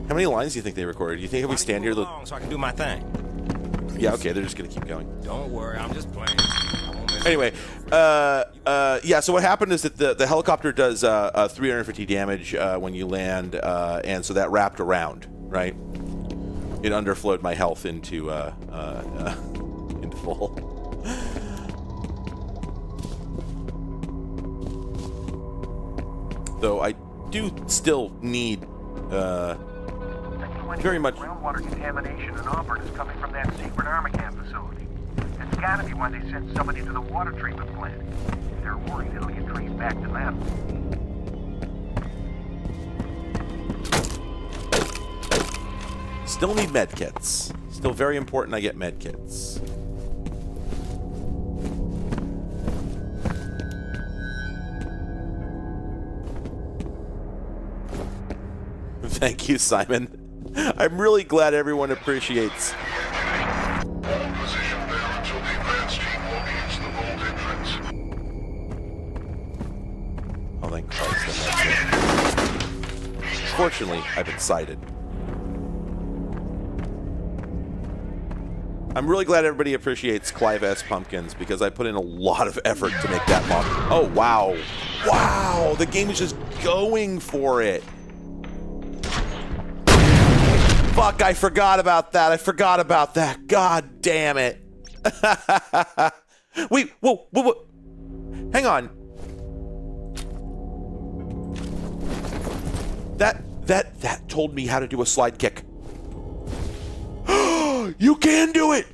How many lines do you think they recorded? Do you think if we stand here... So I can do my thing. Yeah, okay, they're just going to keep going. Don't worry, I'm just playing. Anyway, yeah, so what happened is that the helicopter does 350 damage when you land, and so that wrapped around, right? It underflowed my health into full. Though I do still need very much. Groundwater contamination in Auburn is coming from that secret Armacam facility. It's gotta be why they sent somebody to the water treatment plant. They're worried it'll get traced back to them. Still need medkits. Still very important I get medkits. Thank you, Simon. I'm really glad everyone appreciates. Hold position there until the advance team locates the vault entrance. Oh, thank Christ. Fortunately, I've been sighted. I'm really glad everybody appreciates Clive S. Pumpkins because I put in a lot of effort to make that mod. Oh, wow. Wow, the game is just going for it. Fuck, I forgot about that. I forgot about that. God damn it. Wait, whoa. Hang on. That told me how to do a slide kick. You can do it!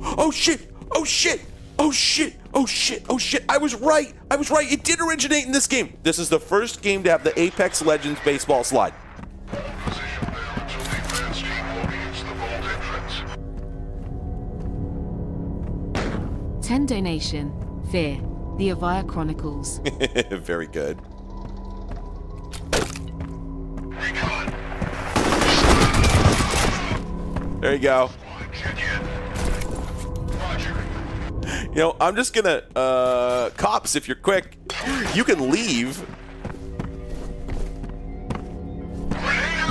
Oh shit! Oh shit! Oh shit! Oh shit! Oh shit! I was right! I was right! It did originate in this game! This is the first game to have the Apex Legends baseball slide. 10 donation. Fear. The Avaya Chronicles. Very good. There you go. You know, I'm just gonna, cops, if you're quick, you can leave.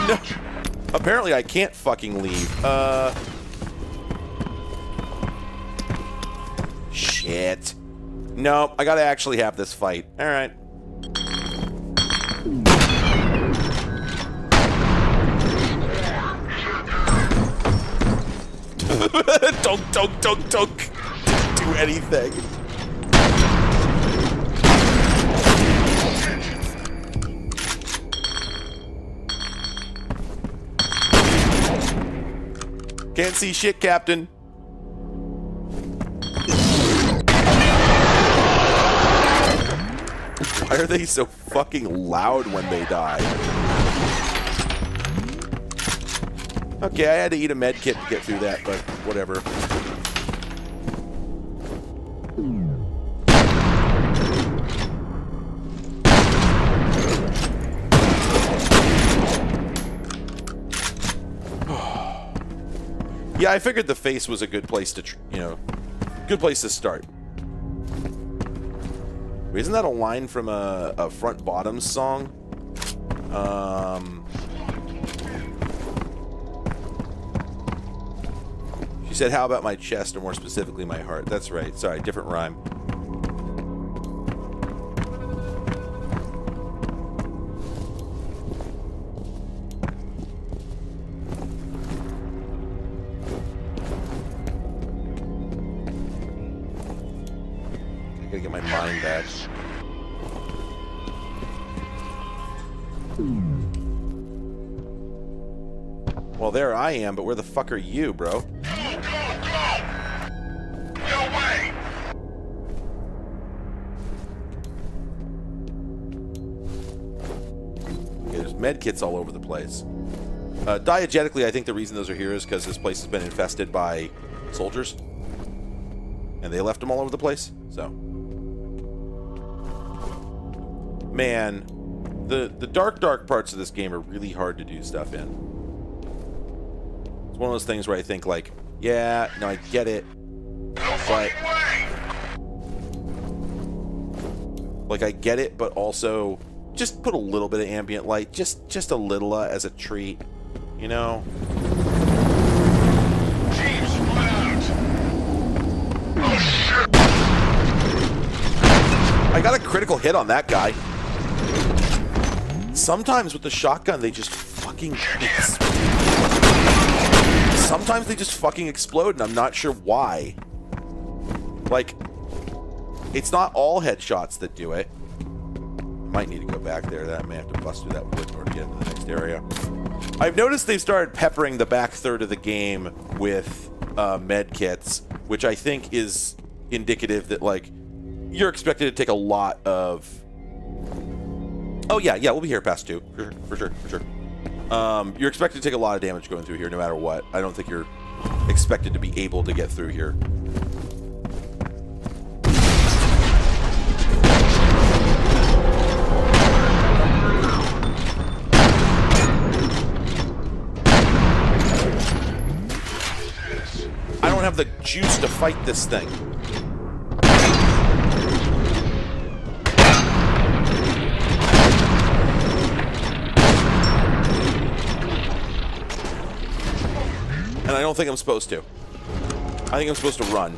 No. Apparently I can't fucking leave. Shit. No, I gotta actually have this fight. Alright. Don't do anything. Can't see shit, Captain. Why are they so fucking loud when they die? Okay, I had to eat a med kit to get through that, but whatever. Yeah, I figured the face was a good place to, good place to start. Wait, isn't that a line from a Front Bottoms song? She said, how about my chest, or more specifically my heart? That's right. Sorry, different rhyme. I gotta get my mind back. Well, there I am, but where the fuck are you, bro? Medkits all over the place. Diegetically, I think the reason those are here is because this place has been infested by soldiers. And they left them all over the place. So. Man, the dark parts of this game are really hard to do stuff in. It's one of those things where I think, like, yeah, no, I get it. But... like, I get it, but also... just put a little bit of ambient light, just a little as a treat, you know? Teams split out. Oh shit! I got a critical hit on that guy. Sometimes with the shotgun, they just fucking... sometimes they just fucking explode, and I'm not sure why. Like, it's not all headshots that do it. Might need to go back there. That may have to bust through that wood in order to get into the next area. I've noticed they've started peppering the back third of the game with med kits, which I think is indicative that, like, you're expected to take a lot of... Oh, yeah, we'll be here past 2. For sure. You're expected to take a lot of damage going through here no matter what. I don't think you're expected to be able to get through here. I don't have the juice to fight this thing. And I don't think I'm supposed to. I think I'm supposed to run.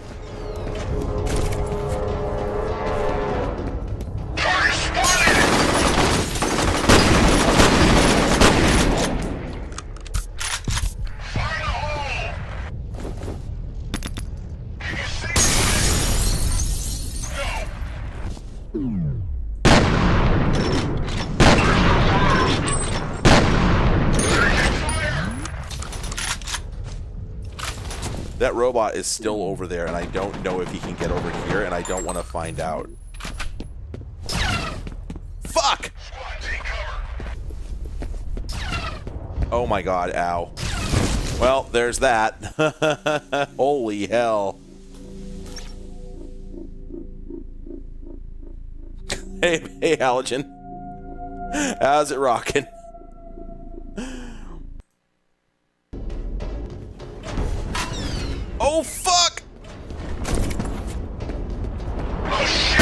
That robot is still over there, and I don't know if he can get over here, and I don't want to find out. Fuck! Oh my god, ow. Well, there's that. Holy hell. Hey, Halogen. How's it rocking? Oh, fuck! Oh, shit!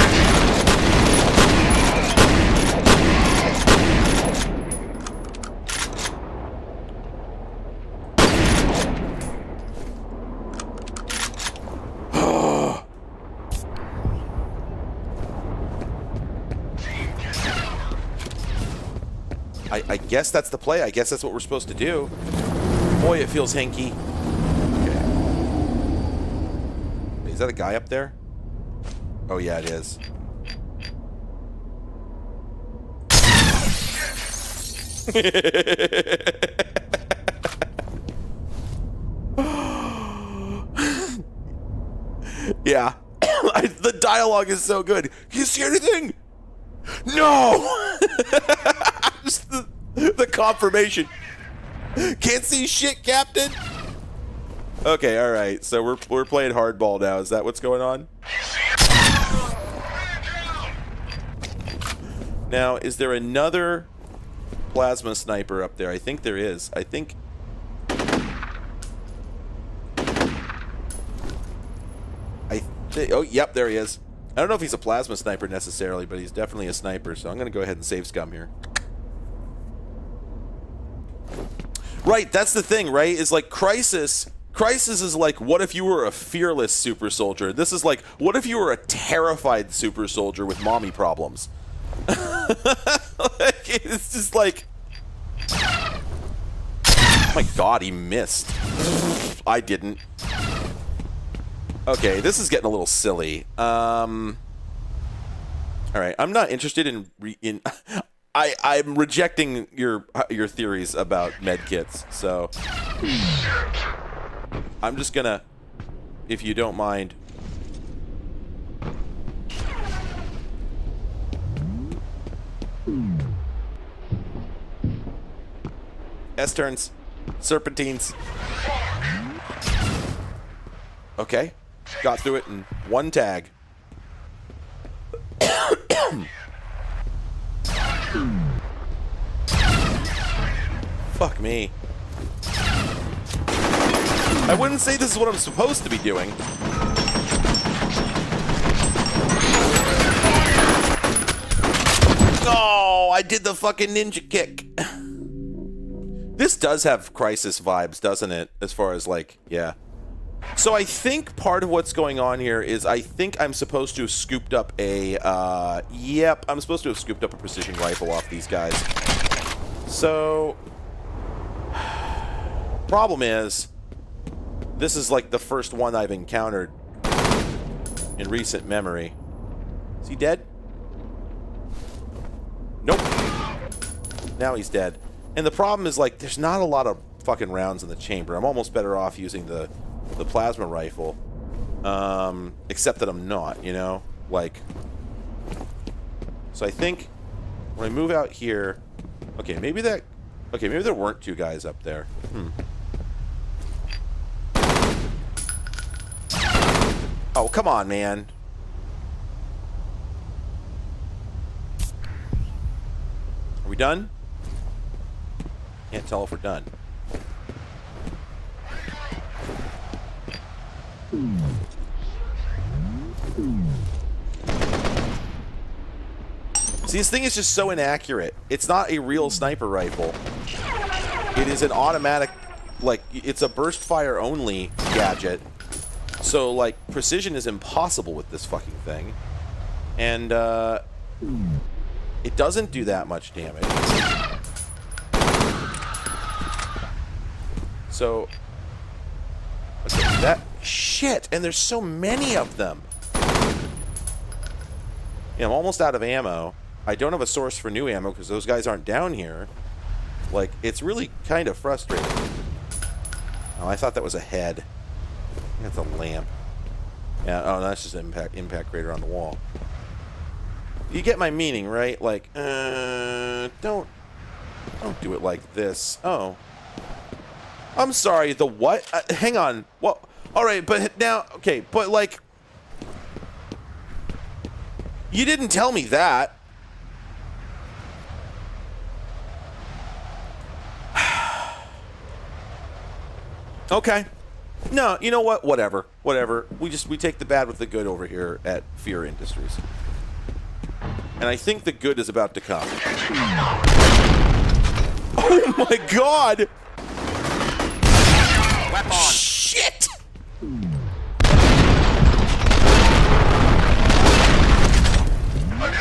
I guess that's the play. I guess that's what we're supposed to do. Boy, it feels hanky. Is that a guy up there? Oh, yeah, it is. Yeah. The dialogue is so good. Can you see anything? No! Just the confirmation. Can't see shit, Captain. Okay, all right. So we're playing hardball now. Is that what's going on? Now, is there another plasma sniper up there? I think there is. I think. Oh, yep, there he is. I don't know if he's a plasma sniper necessarily, but he's definitely a sniper. So I'm going to go ahead and save scum here. Right, that's the thing, right? Is like Crisis is like, what if you were a fearless super soldier? This is like, what if you were a terrified super soldier with mommy problems? Like, it's just like... Oh my god, he missed. I didn't. Okay, this is getting a little silly. Alright, I'm not interested in... I'm rejecting your theories about medkits, so... I'm just gonna, if you don't mind. S-turns. Serpentines. Okay. Got through it in one tag. Fuck me. I wouldn't say this is what I'm supposed to be doing. Oh, I did the fucking ninja kick. This does have Crisis vibes, doesn't it? As far as, like, yeah. So I think part of what's going on here is I think I'm supposed to have scooped up a, yep, I'm supposed to have scooped up a precision rifle off these guys. So, problem is, this is like the first one I've encountered in recent memory. Is he dead? Now he's dead. And the problem is, like, there's not a lot of fucking rounds in the chamber. I'm almost better off using the plasma rifle. Except that I'm not, you know? Like... So I think when I move out here... Okay, maybe that... Okay, maybe there weren't two guys up there. Oh, come on, man. Are we done? Can't tell if we're done. See, this thing is just so inaccurate. It's not a real sniper rifle. It is an automatic, like, it's a burst fire only gadget. So, like, precision is impossible with this fucking thing. And, it doesn't do that much damage. So, okay, that, shit, and there's so many of them. Yeah, I'm almost out of ammo. I don't have a source for new ammo because those guys aren't down here. Like, it's really kind of frustrating. Oh, I thought that was a head. That's a lamp. Yeah, oh, that's just an impact crater on the wall. You get my meaning, right? Like, don't do it like this. Oh. I'm sorry, the what? Hang on. Well, all right, but now, okay, but like, you didn't tell me that. Okay. No, you know what? Whatever. Whatever. We take the bad with the good over here at Fear Industries. And I think the good is about to come. Oh my god! Weapon. Shit!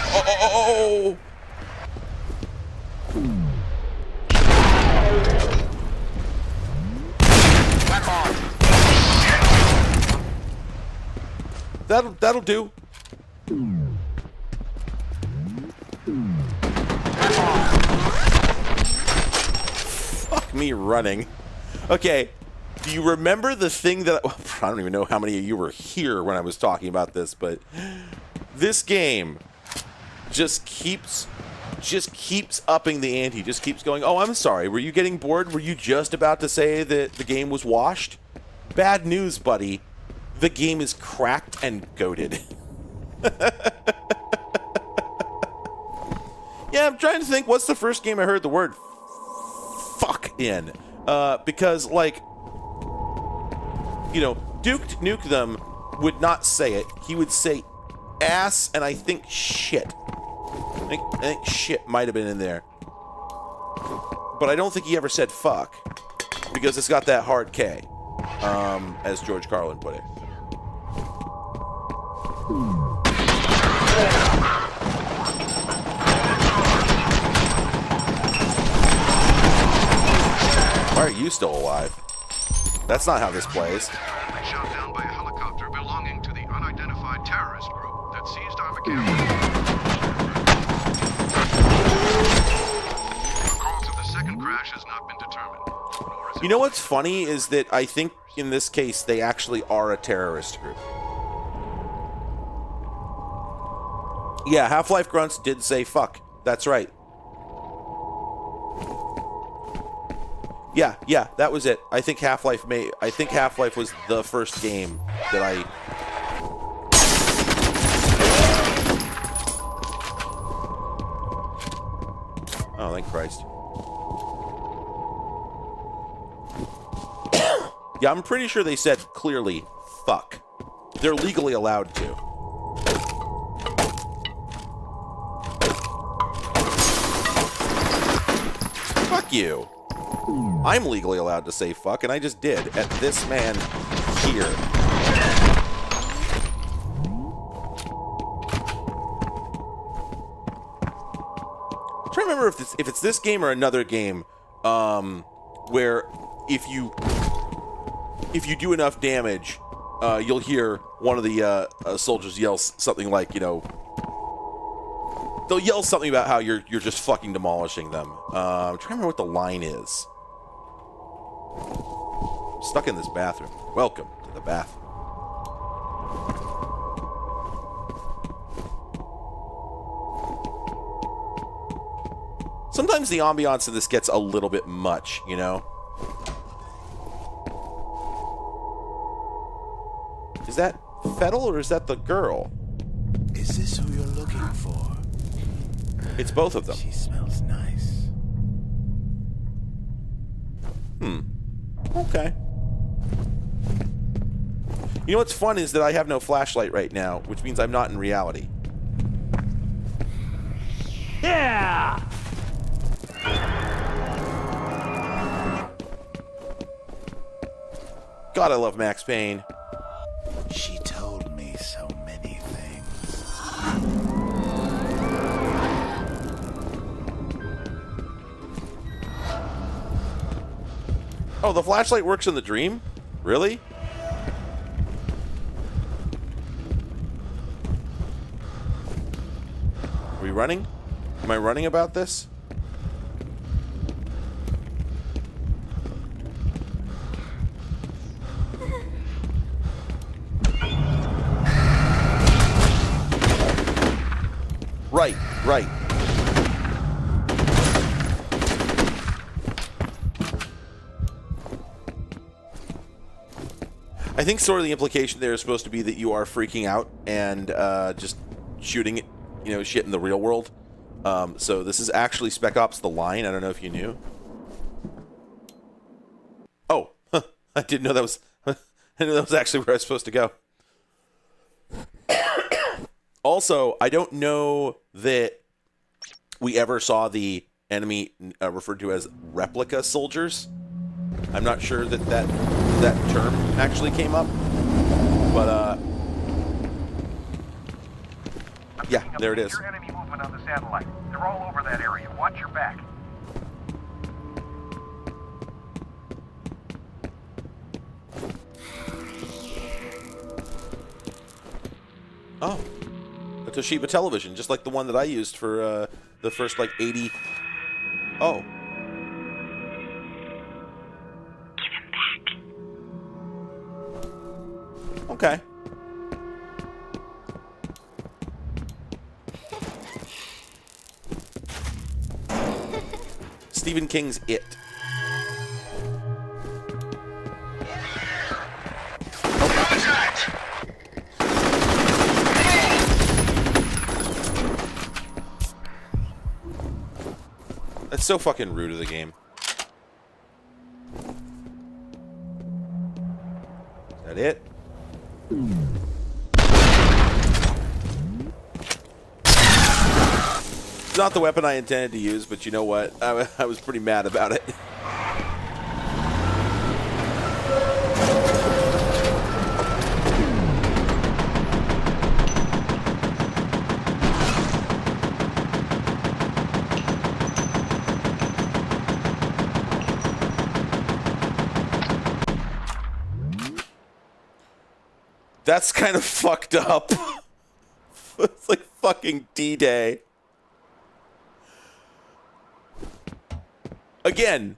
Oh! That'll do. Fuck me running. Okay, do you remember the thing that I don't even know how many of you were here when I was talking about this, but this game just keeps upping the ante, just keeps going, oh, I'm sorry, were you getting bored? Were you just about to say that the game was washed? Bad news, buddy. The game is cracked and goated. Yeah, I'm trying to think, what's the first game I heard the word fuck in? Because, like, you know, Duke Nukem would not say it. He would say ass and I think shit. I think shit might have been in there. But I don't think he ever said fuck. Because it's got that hard K. As George Carlin put it. Why are you still alive? That's not how this plays. Shot down by a helicopter belonging to the unidentified terrorist group that seized our mechanical. The cause of the second crash has not been determined. You know what's funny is that I think in this case they actually are a terrorist group. Yeah, Half-Life Grunts did say fuck. That's right. Yeah, that was it. I think Half-Life was the first game that I... Oh, thank Christ. Yeah, I'm pretty sure they said clearly, fuck. They're legally allowed to. Fuck you. I'm legally allowed to say fuck, and I just did at this man here. I'm trying to remember if it's this game or another game, where if you do enough damage, you'll hear one of the soldiers yell something like, you know, They'll yell something about how you're just fucking demolishing them. I'm trying to remember what the line is. I'm stuck in this bathroom. Welcome to the bathroom. Sometimes the ambiance of this gets a little bit much, you know? Is that Fettel or is that the girl? Is this who you're looking for? It's both of them. She smells nice. Okay. You know what's fun is that I have no flashlight right now, which means I'm not in reality. Yeah! God, I love Max Payne. She told me so many things. Oh, the flashlight works in the dream? Really? Are we running? Am I running about this? Right, right. I think sort of the implication there is supposed to be that you are freaking out and just shooting, you know, shit in the real world. So this is actually Spec Ops: The Line. I don't know if you knew. Oh, I didn't know that was. I didn't know that was actually where I was supposed to go. Also, I don't know that we ever saw the enemy referred to as replica soldiers. I'm not sure that that term actually came up, but yeah, there it is. Your enemy movement on the satellite. They're all over that area. Watch your back. Oh, a Toshiba television, just like the one that I used for the first, like, 80... Oh. Give him back. Okay. Stephen King's It. Contact! That's so fucking rude of the game. Is that it? It's not the weapon I intended to use, but you know what? I was pretty mad about it. That's kind of fucked up. It's like fucking D-Day. Again,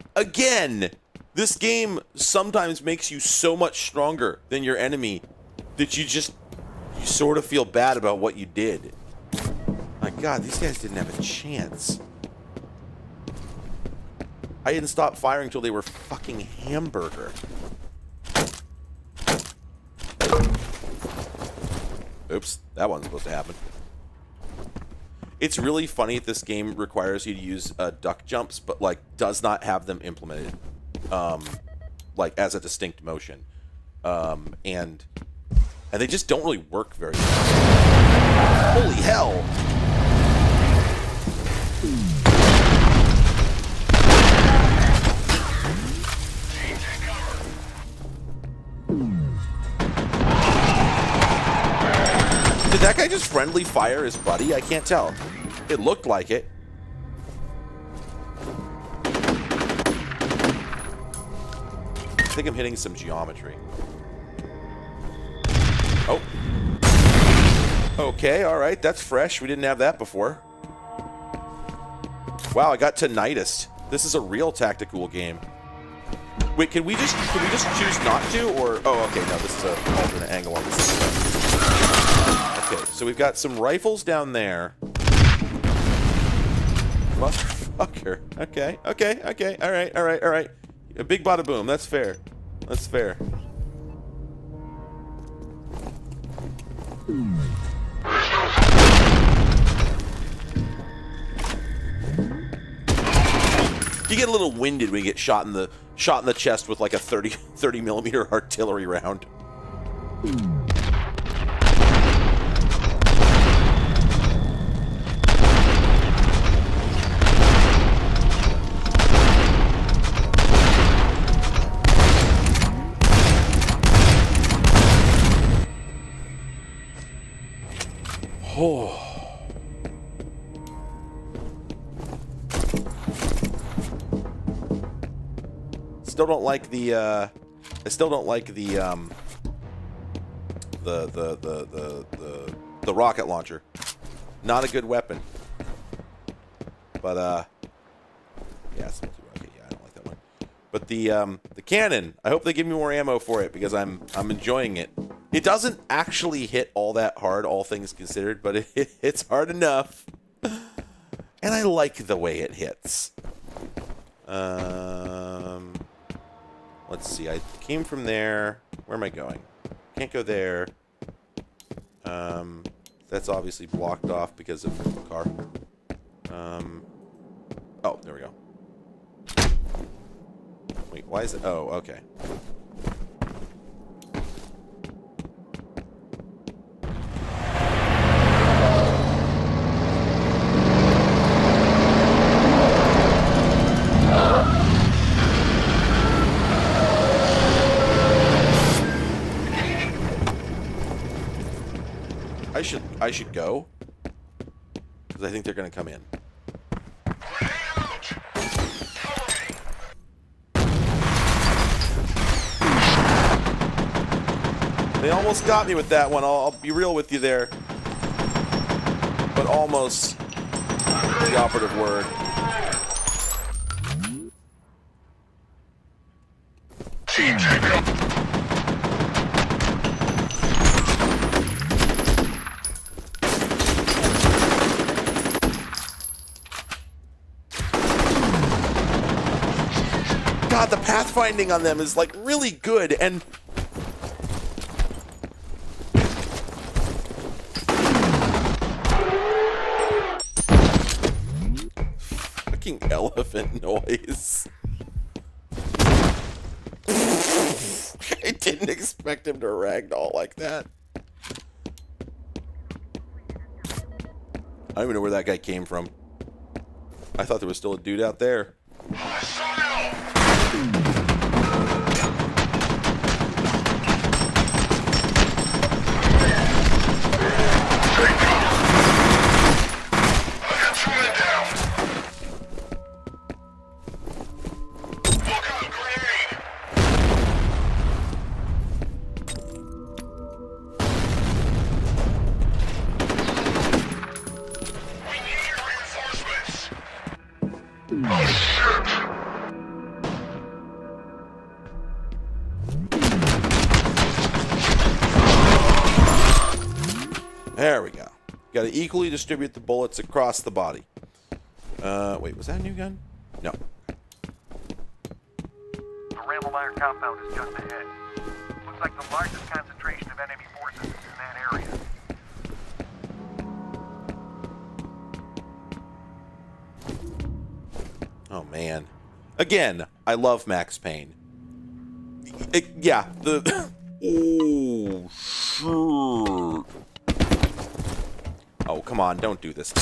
this game sometimes makes you so much stronger than your enemy that you sort of feel bad about what you did. My God, these guys didn't have a chance. I didn't stop firing until they were fucking hamburger. Oops, that wasn't supposed to happen. It's really funny that this game requires you to use duck jumps, but like does not have them implemented, like as a distinct motion, and they just don't really work very well. Holy hell! Did that guy just friendly fire his buddy? I can't tell. It looked like it. I think I'm hitting some geometry. Oh. Okay, alright, that's fresh. We didn't have that before. Wow, I got tinnitus. This is a real tactical game. Wait, can we just choose not to, or okay, no, this is an alternate angle on this. Okay, so we've got some rifles down there. Motherfucker. Okay. All right. A big bada boom. That's fair. You get a little winded when you get shot in the chest with like a 30 millimeter artillery round. Oh. Still don't like the the rocket launcher. Not a good weapon. But yeah, I don't like that one. But the cannon, I hope they give me more ammo for it because I'm enjoying it. It doesn't actually hit all that hard, all things considered, but it hits hard enough. And I like the way it hits. Let's see. I came from there. Where am I going? Can't go there. That's obviously blocked off because of the car. Oh, there we go. Wait, why is it? Oh, okay. I should go because I think they're going to come in. They almost got me with that one. I'll be real with you there, but almost the operative word. Team, take it up. God, the pathfinding on them is like really good, and fucking elephant noise. I didn't expect him to ragdoll like that. I don't even know where that guy came from. I thought there was still a dude out there. There we go. Got to equally distribute the bullets across the body. Wait, was that a new gun? No. The Ramblewire compound is just ahead. Looks like the largest concentration of enemy forces is in that area. Oh, man. Again, I love Max Payne. Yeah, the... Oh, sure. Oh, come on, don't do this.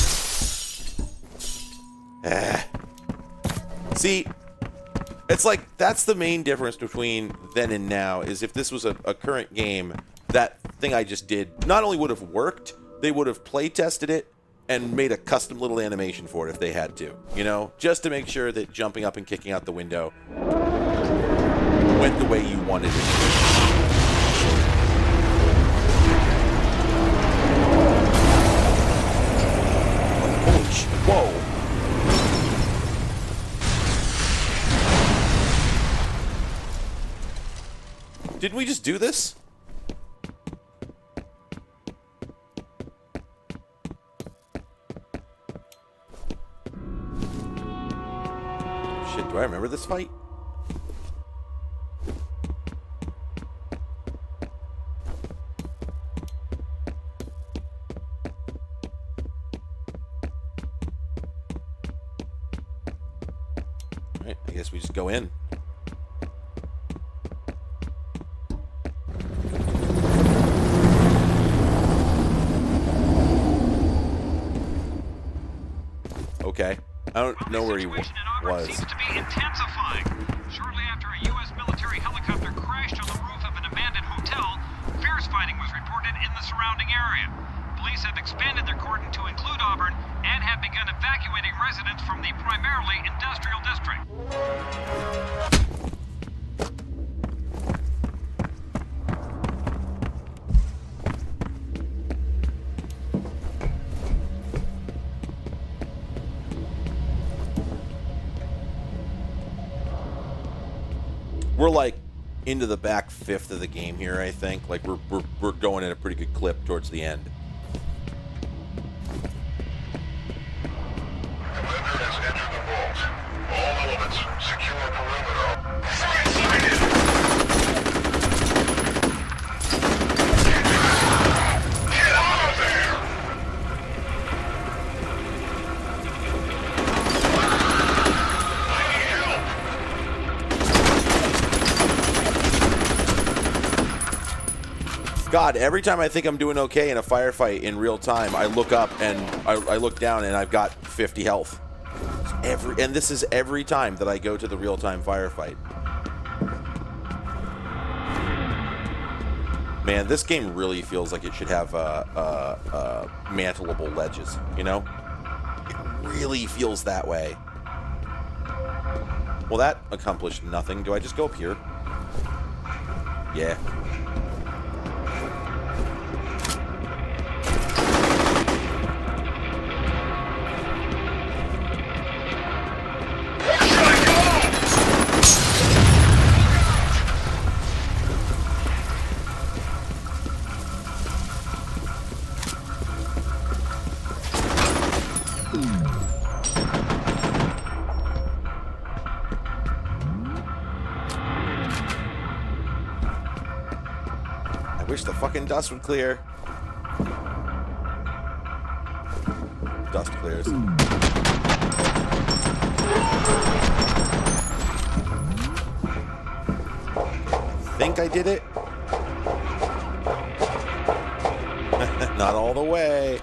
See, it's like, that's the main difference between then and now, is if this was a current game, that thing I just did not only would have worked, they would have play tested it and made a custom little animation for it if they had to, you know? Just to make sure that jumping up and kicking out the window went the way you wanted it to. Whoa. Didn't we just do this? Shit, do I remember this fight? Alright, I guess we just go in. Okay. I don't know where he was. Seems to be intensifying. Shortly after a U.S. military helicopter crashed on the roof of an abandoned hotel, fierce fighting was reported in the surrounding area. Police have expanded their cordon to include Auburn and have begun evacuating residents from the primarily industrial district. We're like into the back fifth of the game here, I think. Like we're going at a pretty good clip towards the end. Commander has entered the vault. All elements, secure perimeter. Get out of there! God, every time I think I'm doing okay in a firefight in real time, I look up and I look down and I've got 50 health. And this is every time that I go to the real-time firefight. Man, this game really feels like it should have mantleable ledges, you know? It really feels that way. Well, that accomplished nothing. Do I just go up here? Yeah. Wish the fucking dust would clear. Dust clears. I think I did it. Not all the way.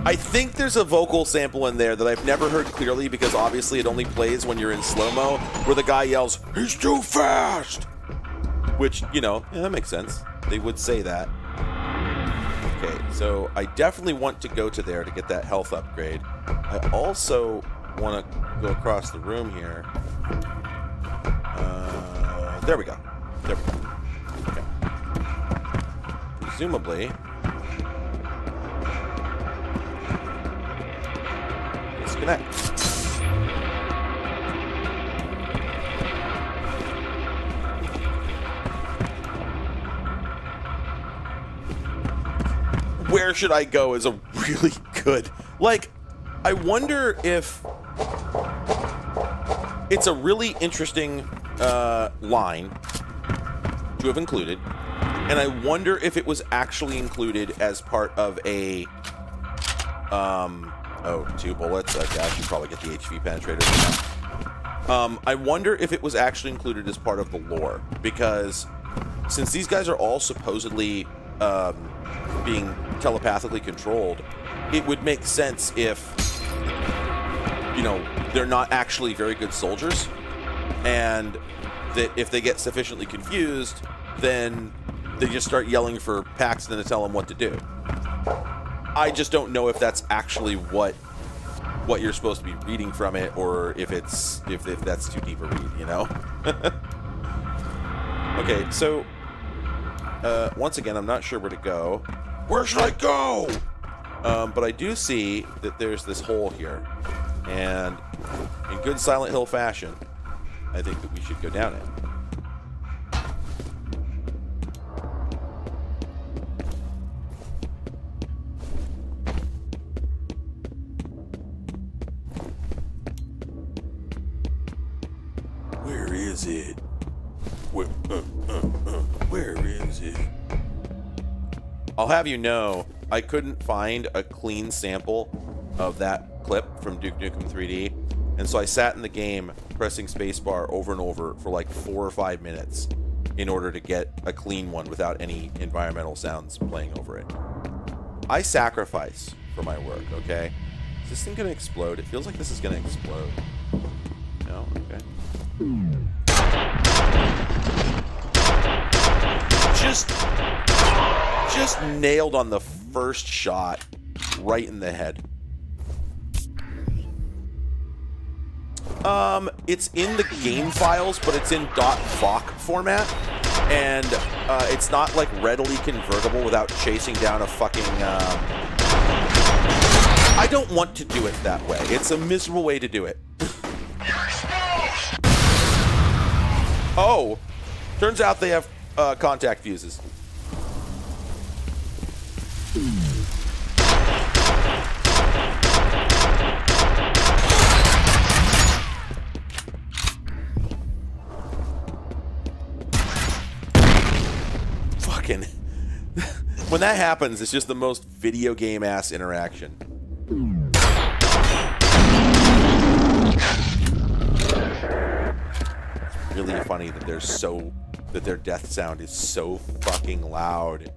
I think there's a vocal sample in there that I've never heard clearly because obviously it only plays when you're in slow-mo, where the guy yells, "He's too fast!" Which, you know, yeah, that makes sense. They would say that. Okay, so I definitely want to go to there to get that health upgrade. I also want to go across the room here. There we go. There we go. Okay. Presumably... disconnect. Where should I go is a really good... Like, I wonder if... It's a really interesting line to have included, and I wonder if it was actually included as part of a... Oh, 2 bullets. Okay, I should probably get the HV penetrator. I wonder if it was actually included as part of the lore, because since these guys are all supposedly being telepathically controlled, it would make sense if, you know, they're not actually very good soldiers, and that if they get sufficiently confused, then they just start yelling for Paxton to tell them what to do. I just don't know if that's actually what you're supposed to be reading from it, or if it's if that's too deep a read, you know. Okay, so once again, I'm not sure where to go. Where should I go? But I do see that there's this hole here. And in good Silent Hill fashion, I think that we should go down it. Where is it? Where is it? I'll have you know, I couldn't find a clean sample of that clip from Duke Nukem 3D, and so I sat in the game pressing spacebar over and over for like 4 or 5 minutes in order to get a clean one without any environmental sounds playing over it. I sacrifice for my work, okay? Is this thing gonna explode? It feels like this is gonna explode. No? Okay. Just nailed on the first shot, right in the head. It's in the game files, but it's in .voc format, and it's not like readily convertible without chasing down a fucking. I don't want to do it that way. It's a miserable way to do it. Oh, turns out they have contact fuses. Fucking. When that happens, it's just the most video game ass interaction. It's really funny that their death sound is so fucking loud.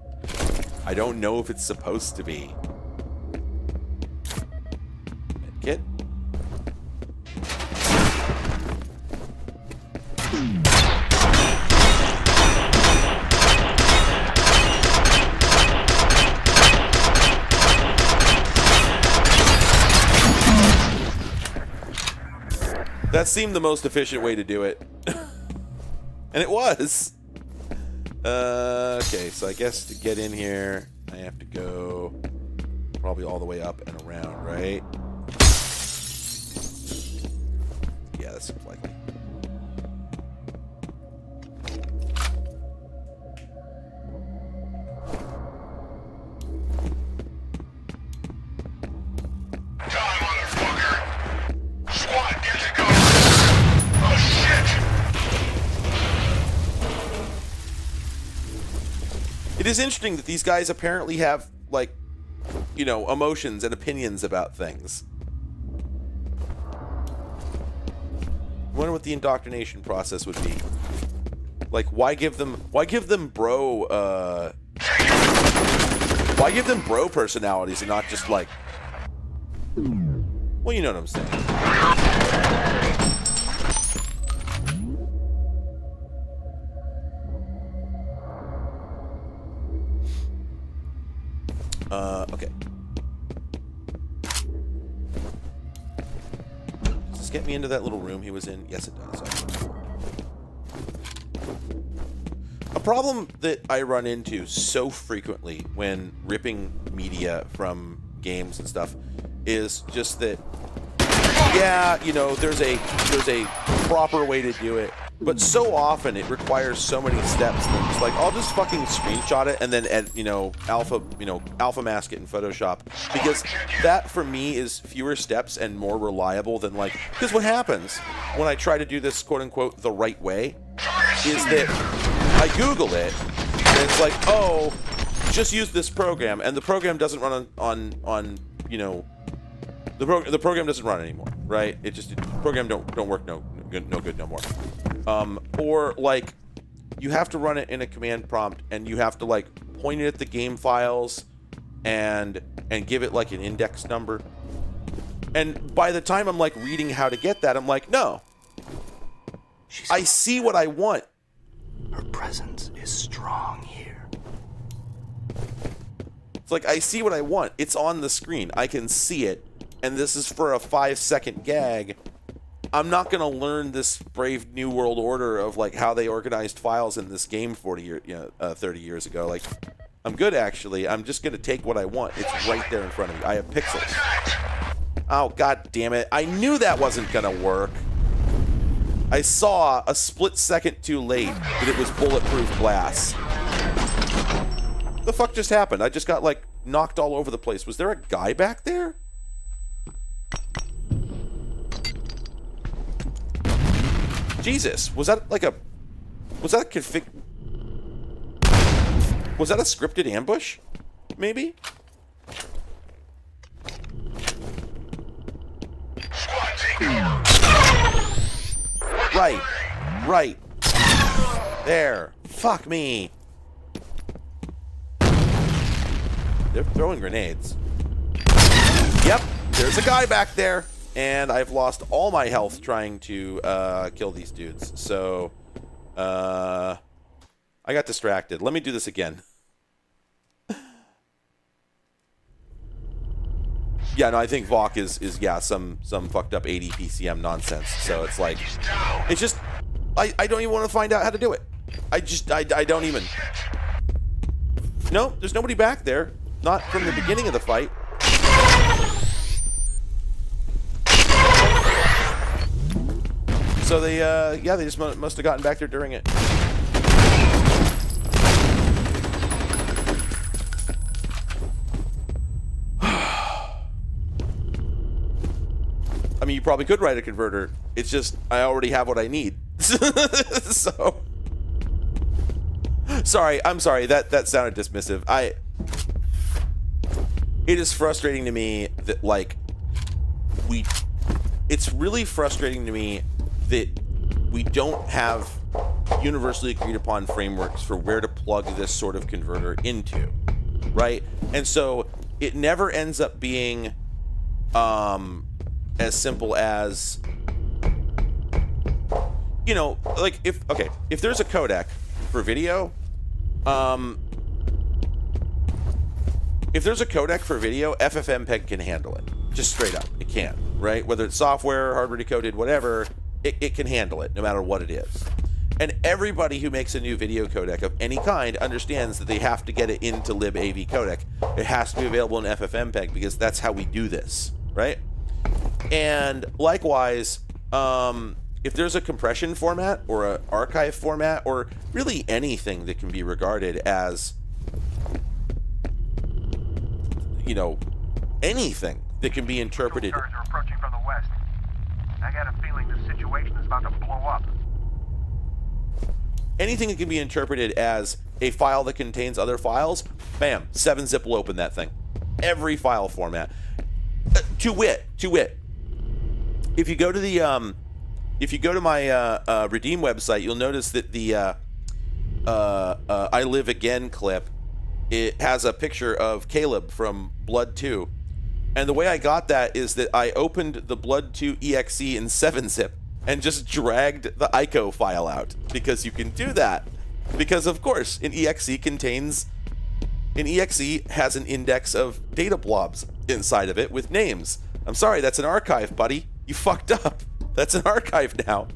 I don't know if it's supposed to be. Medkit? That seemed the most efficient way to do it. And it was. Okay, so I guess to get in here, I have to go probably all the way up and around, right? Yeah, that seems likely. It is interesting that these guys apparently have, like, you know, emotions and opinions about things. I wonder what the indoctrination process would be. Like, why give them bro personalities and not just like, well, you know what I'm saying. Okay. Does this get me into that little room he was in? Yes, it does. Okay. A problem that I run into so frequently when ripping media from games and stuff is just that, yeah, you know, there's a proper way to do it, but so often it requires so many steps that I'm just like, I'll just fucking screenshot it and then alpha mask it in Photoshop, because that for me is fewer steps and more reliable than, like, because what happens when I try to do this quote unquote the right way is that I Google it and it's like, oh, just use this program, and the program doesn't run on you know, the program doesn't run anymore, right? The program don't work no good no more. Or like you have to run it in a command prompt and you have to like point it at the game files and give it like an index number. And by the time I'm like reading how to get that, I'm like, no. I see what I want. Her presence is strong here. It's like, I see what I want. It's on the screen. I can see it. And this is for a 5-second gag. I'm not going to learn this brave new world order of like how they organized files in this game 30 years ago. Like, I'm good, actually. I'm just going to take what I want. It's right there in front of me. I have pixels. Oh, god damn it. I knew that wasn't going to work. I saw a split second too late that it was bulletproof glass. What the fuck just happened? I just got, like, knocked all over the place. Was there a guy back there? Jesus. Was that, like, a... Was that a config... Was that a scripted ambush? Maybe? Right. Right. There. Fuck me. They're throwing grenades. Yep. There's a guy back there. And I've lost all my health trying to kill these dudes. So, I got distracted. Let me do this again. Yeah, no, I think VOC is yeah, some fucked up 80 PCM nonsense. So it's like, it's just, I don't even want to find out how to do it. I don't even. No, there's nobody back there. Not from the beginning of the fight. So they, yeah, they just must have gotten back there during it. I mean, you probably could write a converter. It's just, I already have what I need. So, sorry, I'm sorry. That sounded dismissive. It is frustrating to me that, like, it's really frustrating to me that we don't have universally agreed upon frameworks for where to plug this sort of converter into, right? And so it never ends up being as simple as, you know, like if there's a codec for video, FFmpeg can handle it. Just straight up, it can, right? Whether it's software, hardware decoded, whatever, it can handle it, no matter what it is. And everybody who makes a new video codec of any kind understands that they have to get it into libav codec. It has to be available in FFmpeg because that's how we do this, right? And likewise, if there's a compression format or an archive format or really anything that can be regarded as, you know, anything that can be interpreted. Soldiers are approaching from the west. I got a feeling this situation is about to blow up. Anything that can be interpreted as a file that contains other files, bam, 7-zip will open that thing. Every file format. To wit. If you go to the if you go to my Redeem website, you'll notice that the I Live Again clip, it has a picture of Caleb from Blood 2. And the way I got that is that I opened the Blood 2 exe in 7-zip and just dragged the ICO file out, because you can do that. Because of course, an exe has an index of data blobs inside of it with names. I'm sorry, that's an archive, buddy. You fucked up. That's an archive now.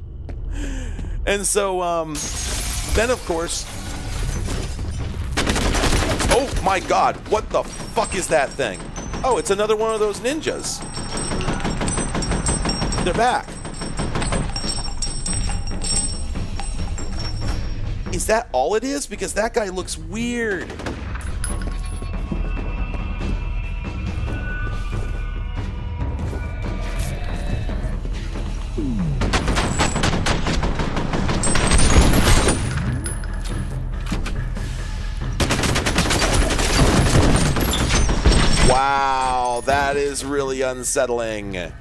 And so, then of course, oh my god, what the fuck is that thing? Oh, it's another one of those ninjas. They're back. Is that all it is? Because that guy looks weird. Wow, that is really unsettling.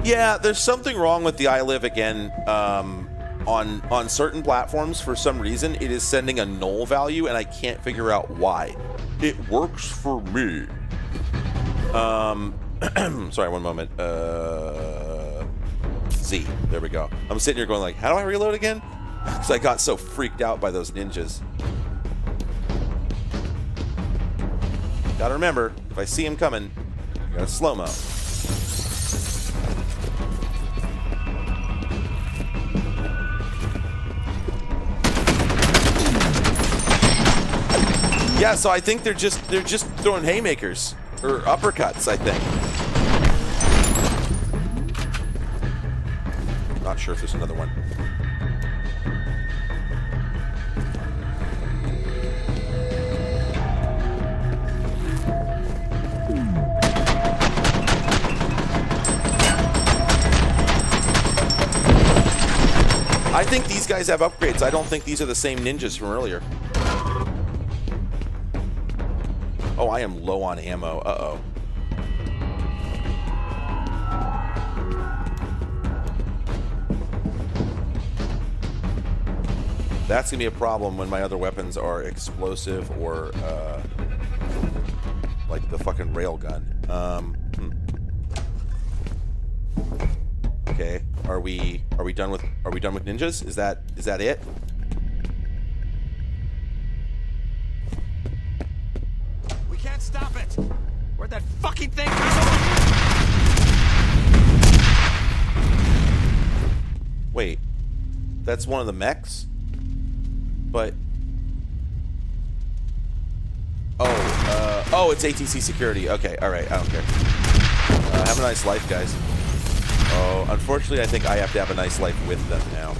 Yeah, there's something wrong with the I Live Again on certain platforms. For some reason, it is sending a null value, and I can't figure out why. It works for me. Sorry, one moment. Z, there we go. I'm sitting here going like, how do I reload again? Because I got so freaked out by those ninjas. Gotta remember, if I see him coming, I gotta slow-mo. Yeah, so I think they're just throwing haymakers or uppercuts, I think. Not sure if there's another one. I think these guys have upgrades. I don't think these are the same ninjas from earlier. Oh, I am low on ammo. Uh-oh. That's going to be a problem when my other weapons are explosive or, like the fucking railgun. Okay. Are we done with ninjas? Is that it? We can't stop it. Where'd that fucking thing go? Wait. That's one of the mechs? But oh, it's ATC security. Okay, all right, I don't care. Have a nice life, guys. Oh, unfortunately, I think I have to have a nice life with them now.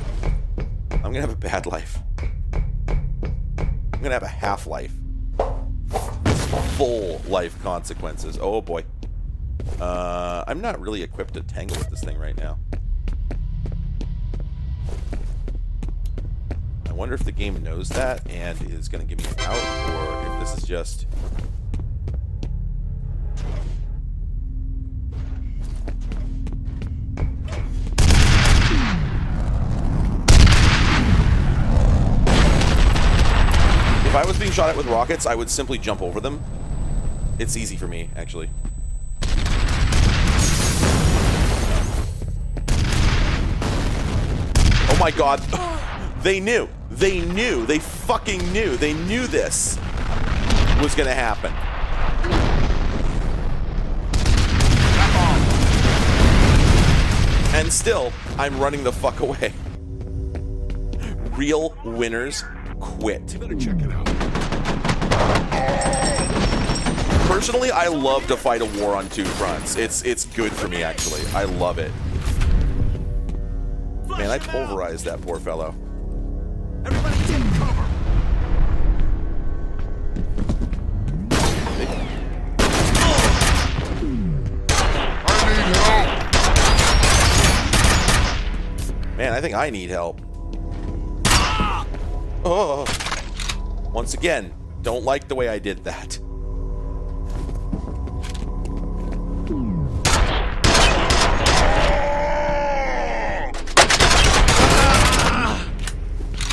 I'm gonna have a bad life. I'm gonna have a half-life. Full life consequences. Oh boy. I'm not really equipped to tangle with this thing right now. I wonder if the game knows that and is gonna give me an out, or if this is just... If I was being shot at with rockets, I would simply jump over them. It's easy for me, actually. Oh my god. They knew. They knew. They fucking knew. They knew this was gonna happen. And still, I'm running the fuck away. Real winners quit. You better check it out. Personally, I love to fight a war on two fronts. It's good for me, actually. I love it. Man, I pulverized that poor fellow. Everybody take cover. Man, I think I need help. Oh. Once again, don't like the way I did that.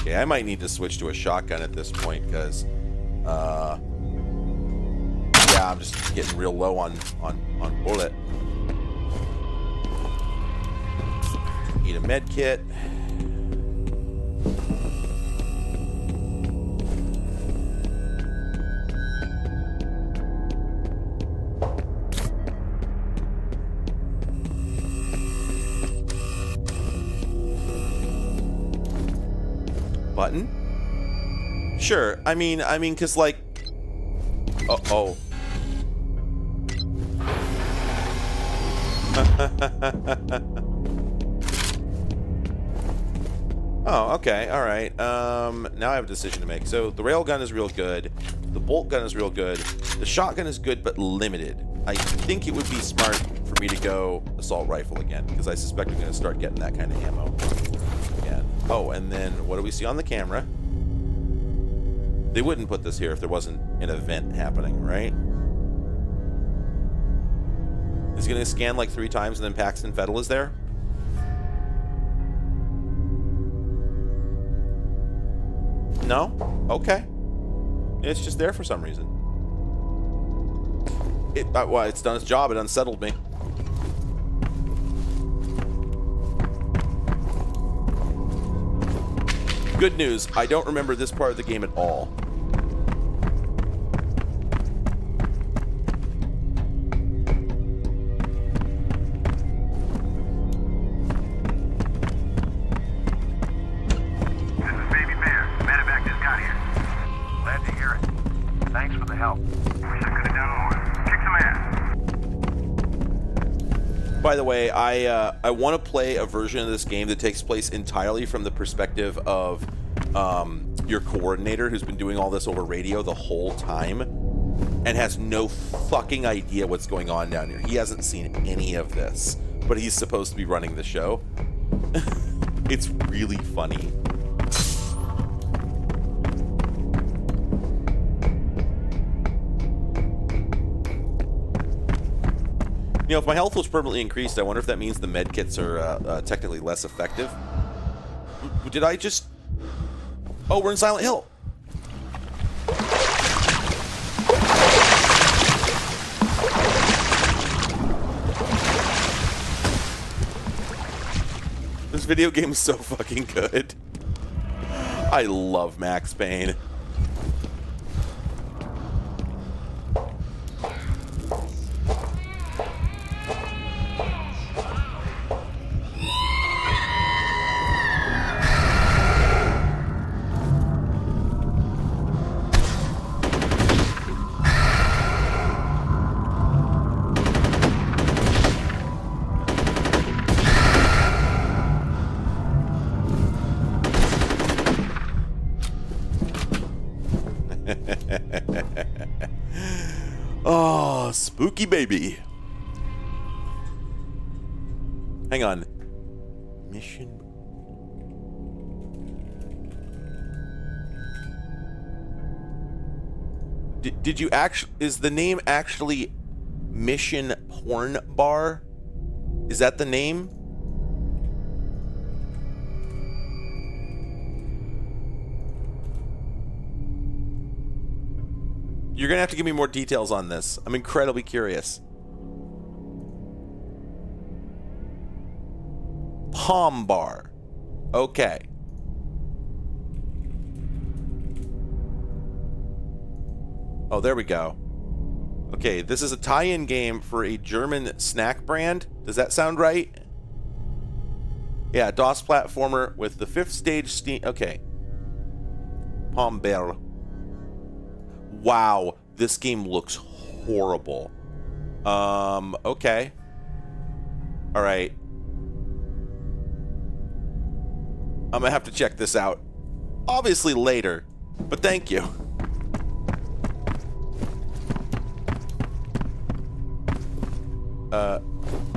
Okay, I might need to switch to a shotgun at this point because, yeah, I'm just getting real low on bullet. Need a med kit. Button? Sure. I mean, cause like, oh. Oh, okay, all right. Now I have a decision to make. So the railgun is real good. The bolt gun is real good. The shotgun is good, but limited. I think it would be smart for me to go assault rifle again, because I suspect I'm going to start getting that kind of ammo again. Oh, and then what do we see on the camera? They wouldn't put this here if there wasn't an event happening, right? Is he going to scan like 3 times and then Paxton Fettel is there? No? Okay. It's just there for some reason. Well, it's done its job. It unsettled me. Good news. I don't remember this part of the game at all. Thanks by the way, I want to play a version of this game that takes place entirely from the perspective of your coordinator, who's been doing all this over radio the whole time and has no fucking idea what's going on down here. He hasn't seen any of this, but he's supposed to be running the show. It's really funny. You know, if my health was permanently increased, I wonder if that means the med kits are technically less effective. Did I just... Oh, we're in Silent Hill. This video game is so fucking good. I love Max Payne. Oh, spooky baby. Hang on. Mission. Did you actually... Is the name actually Mission Porn Bar? Is that the name? You're going to have to give me more details on this. I'm incredibly curious. Palm Bar. Okay. Oh, there we go. Okay, this is a tie-in game for a German snack brand. Does that sound right? Yeah, DOS platformer with the 5th stage Steam... Okay. Palm Bar. Wow, this game looks horrible. Okay. All right. I'm gonna have to check this out. Obviously later, but thank you.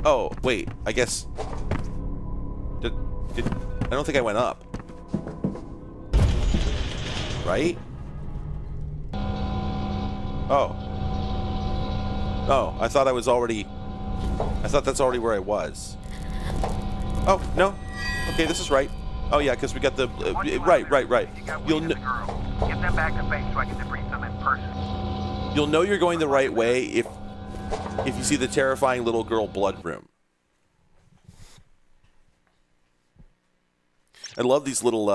Oh, wait, I guess... I don't think I went up. Right? Oh. Oh, I thought I was already... I thought that's already where I was. Oh, no. Okay, this is right. Oh, yeah, because we got the... right. You'll know... Get them back to base so I can debrief them in person. You'll know you're going the right way if you see the terrifying little girl blood room. I love these little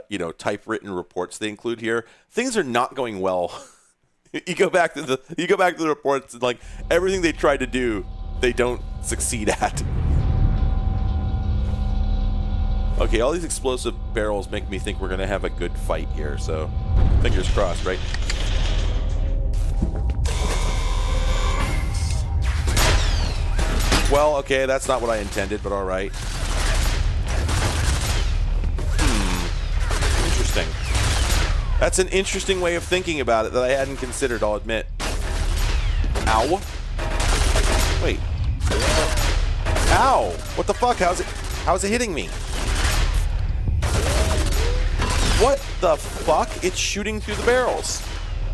you know, typewritten reports they include here. Things are not going well. you go back to the reports and like everything they try to do, they don't succeed at. Okay, all these explosive barrels make me think we're gonna have a good fight here, so fingers crossed, right? Well, okay, that's not what I intended, but all right. Interesting. That's an interesting way of thinking about it that I hadn't considered, I'll admit. Ow. Wait. Ow! What the fuck? How's it hitting me? What the fuck? It's shooting through the barrels.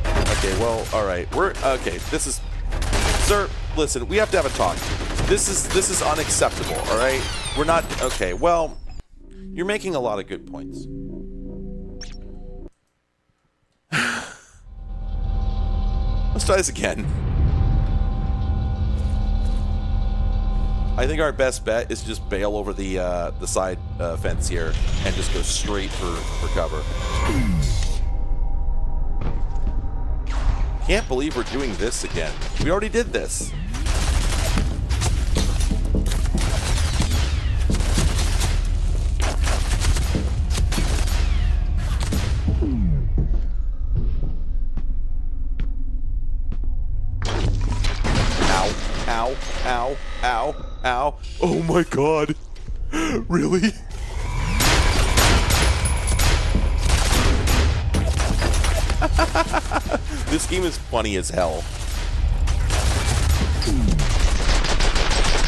Okay, well, alright. Okay, this is... Sir, listen, we have to have a talk. This is unacceptable, alright? We're not... Okay, well... You're making a lot of good points. Let's try this again. I think our best bet is just bail over the side fence here and just go straight for cover. Can't believe we're doing this again. We already did this. Ow, ow, ow. my god. Really? This game is funny as hell.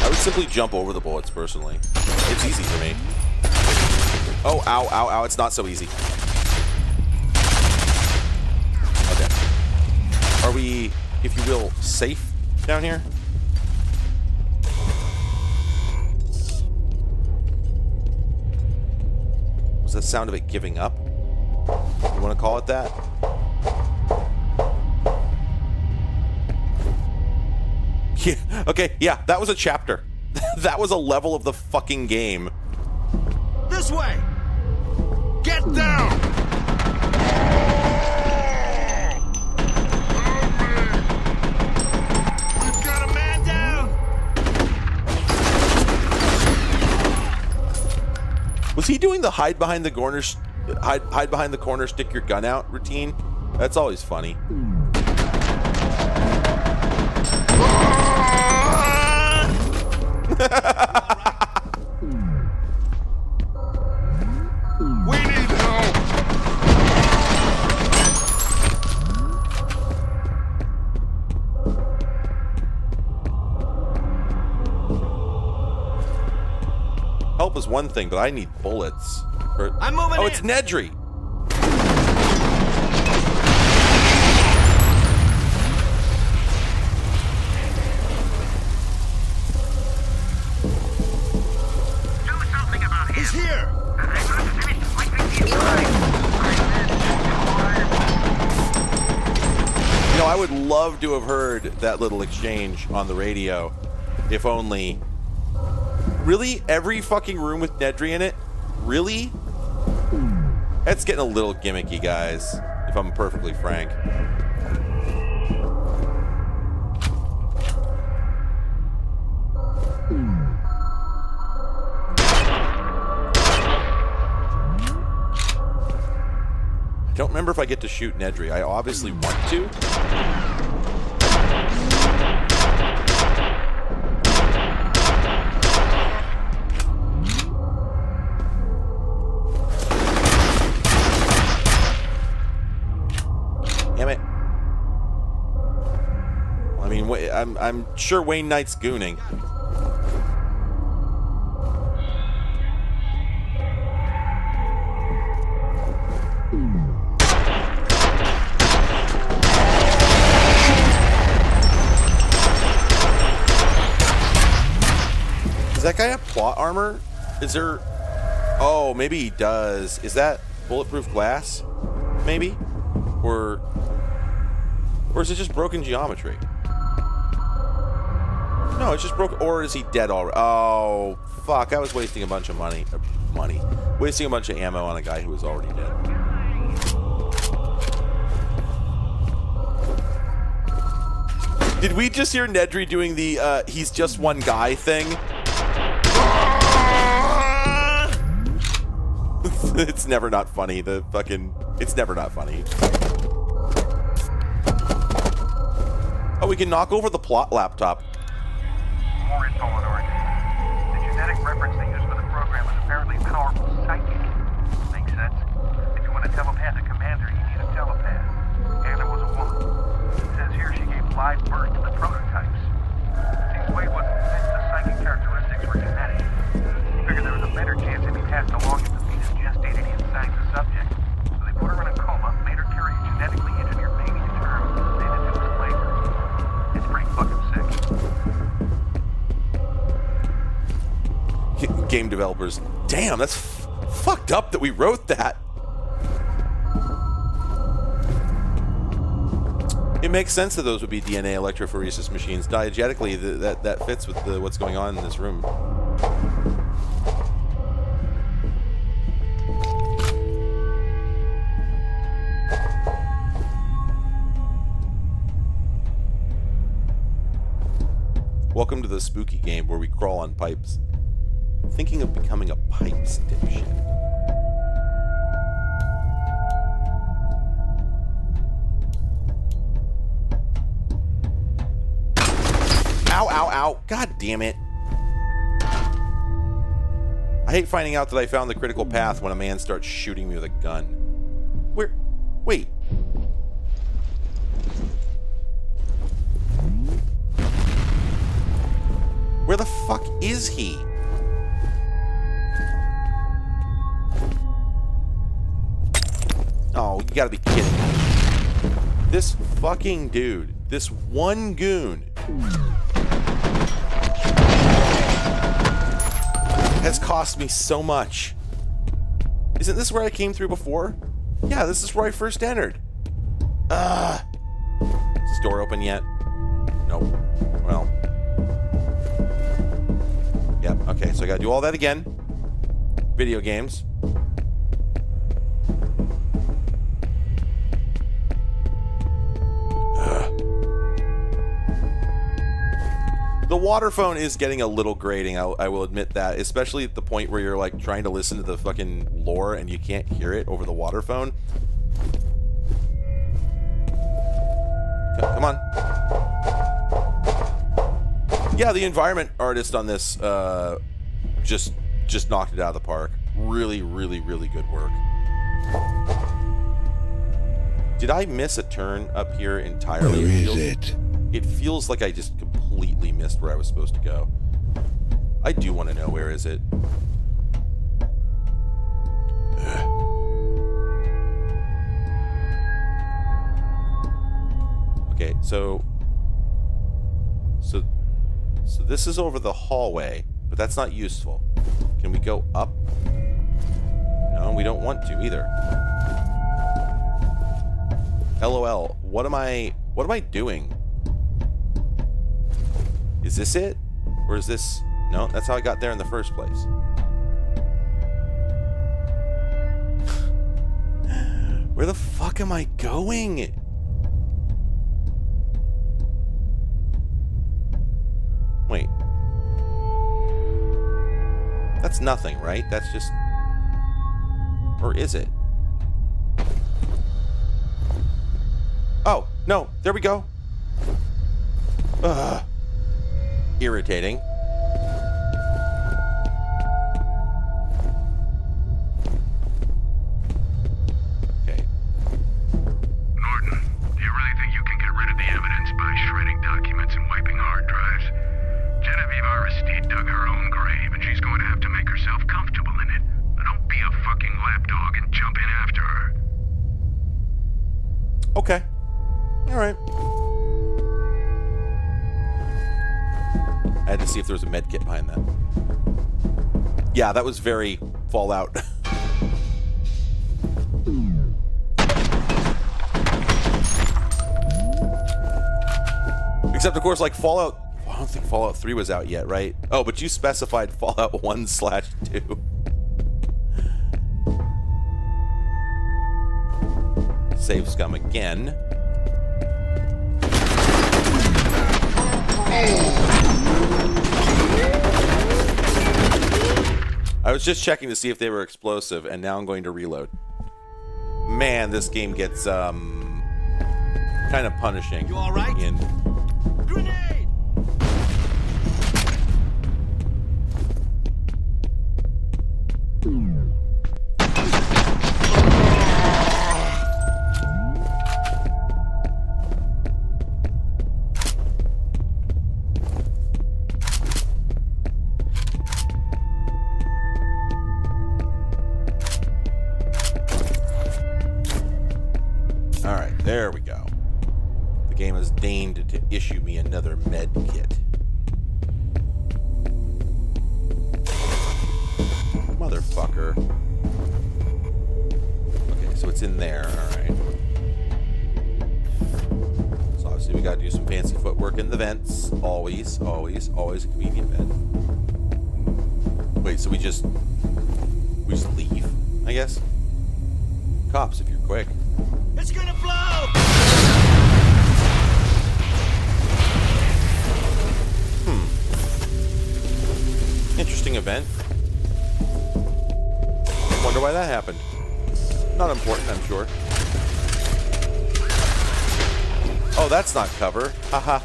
I would simply jump over the bullets, personally. It's easy for me. Oh, ow, ow, ow. It's not so easy. Okay. Are we, if you will, safe down here? Was the sound of it giving up? You want to call it that? Yeah, okay, yeah, that was a chapter. That was a level of the fucking game. This way! Get down! We've got a man down! Was he doing the hide behind the corner, hide behind the corner, stick your gun out routine? That's always funny. We need help! Help is one thing, but I need bullets. I'm moving it's Nedry. He's here! You know, I would love to have heard that little exchange on the radio. If only. Really? Every fucking room with Nedry in it? Really? That's getting a little gimmicky, guys, if I'm perfectly frank. I don't remember if I get to shoot Nedry. I obviously want to. Damn it. I mean, I'm sure Wayne Knight's gooning. Does that guy have plot armor? Is there... Oh, maybe he does. Is that bulletproof glass? Maybe? Or is it just broken geometry? No, it's just broken. Or is he dead already? Oh, fuck. I was wasting a bunch of money. Wasting a bunch of ammo on a guy who was already dead. Did we just hear Nedry doing the he's just one guy thing? It's never not funny. It's never not funny. Oh, we can knock over the plot laptop. More info on Origin. The genetic reference they use for the program is apparently powerful psychic. Makes sense. If you want a telepathic commander, you need a telepath. Anna was a woman. It says here she gave live birth to the prototypes. Seems Wade wasn't convinced the psychic characteristics were genetic. He figured there was a better chance it'd be passed along if the fetus gestated inside the subject. So they put her in a coma, made her carry a genetically engineered baby to term, then induced labor. It's pretty fucking sick. Game developers. Damn, that's fucked up that we wrote that. It makes sense that those would be DNA electrophoresis machines. Diegetically, that fits with what's going on in this room. Welcome to the spooky game where we crawl on pipes. Thinking of becoming a pipes dipshit. Ow, ow, ow. God damn it. hate finding out that I found the critical path when a man starts shooting me with a gun. Wait. Where the fuck is he? Oh, you gotta be kidding me. This fucking dude, this one goon, has cost me so much. Isn't this where I came through before? Yeah, this is where I first entered. Is this door open yet? Nope. Well. Yep, okay, so I gotta do all that again. Video games. The water phone is getting a little grating, I will admit that, especially at the point where you're like trying to listen to the fucking lore and you can't hear it over the water phone. Come on. Yeah, the environment artist on this just knocked it out of the park. Really, really, really good work. Did I miss a turn up here entirely? Where is it? It feels like I just completely missed where I was supposed to go. I do want to know, where is it? Okay, so this is over the hallway, but that's not useful. Can we go up? No, we don't want to either. LOL, what am I doing? Is this it? Or is this... No, that's how I got there in the first place. Where the fuck am I going? Wait. That's nothing, right? That's just... Or is it? Oh, no. There we go. Ugh. Irritating. Okay. Norton, do you really think you can get rid of the evidence by shredding documents and wiping hard drives? Genevieve Aristide dug her own grave, and she's going to have to make herself comfortable in it. Don't be a fucking lapdog and jump in after her. Okay. All right. I had to see if there was a med kit behind that. Yeah, that was very Fallout. Except, of course, like Fallout... I don't think Fallout 3 was out yet, right? Oh, but you specified Fallout 1/2. Save scum again. I was just checking to see if they were explosive, and now I'm going to reload. Man, this game gets kind of punishing. You all right? Grenade! Alright, there we go. The game has deigned to issue me another med kit. Motherfucker. Okay, so it's in there, alright. So obviously we gotta do some fancy footwork in the vents. Always, always, always a convenient vent. Wait, so we just leave, I guess? Cops, if you're quick. It's gonna blow! Interesting event. Wonder why that happened. Not important, I'm sure. Oh, that's not cover. Haha.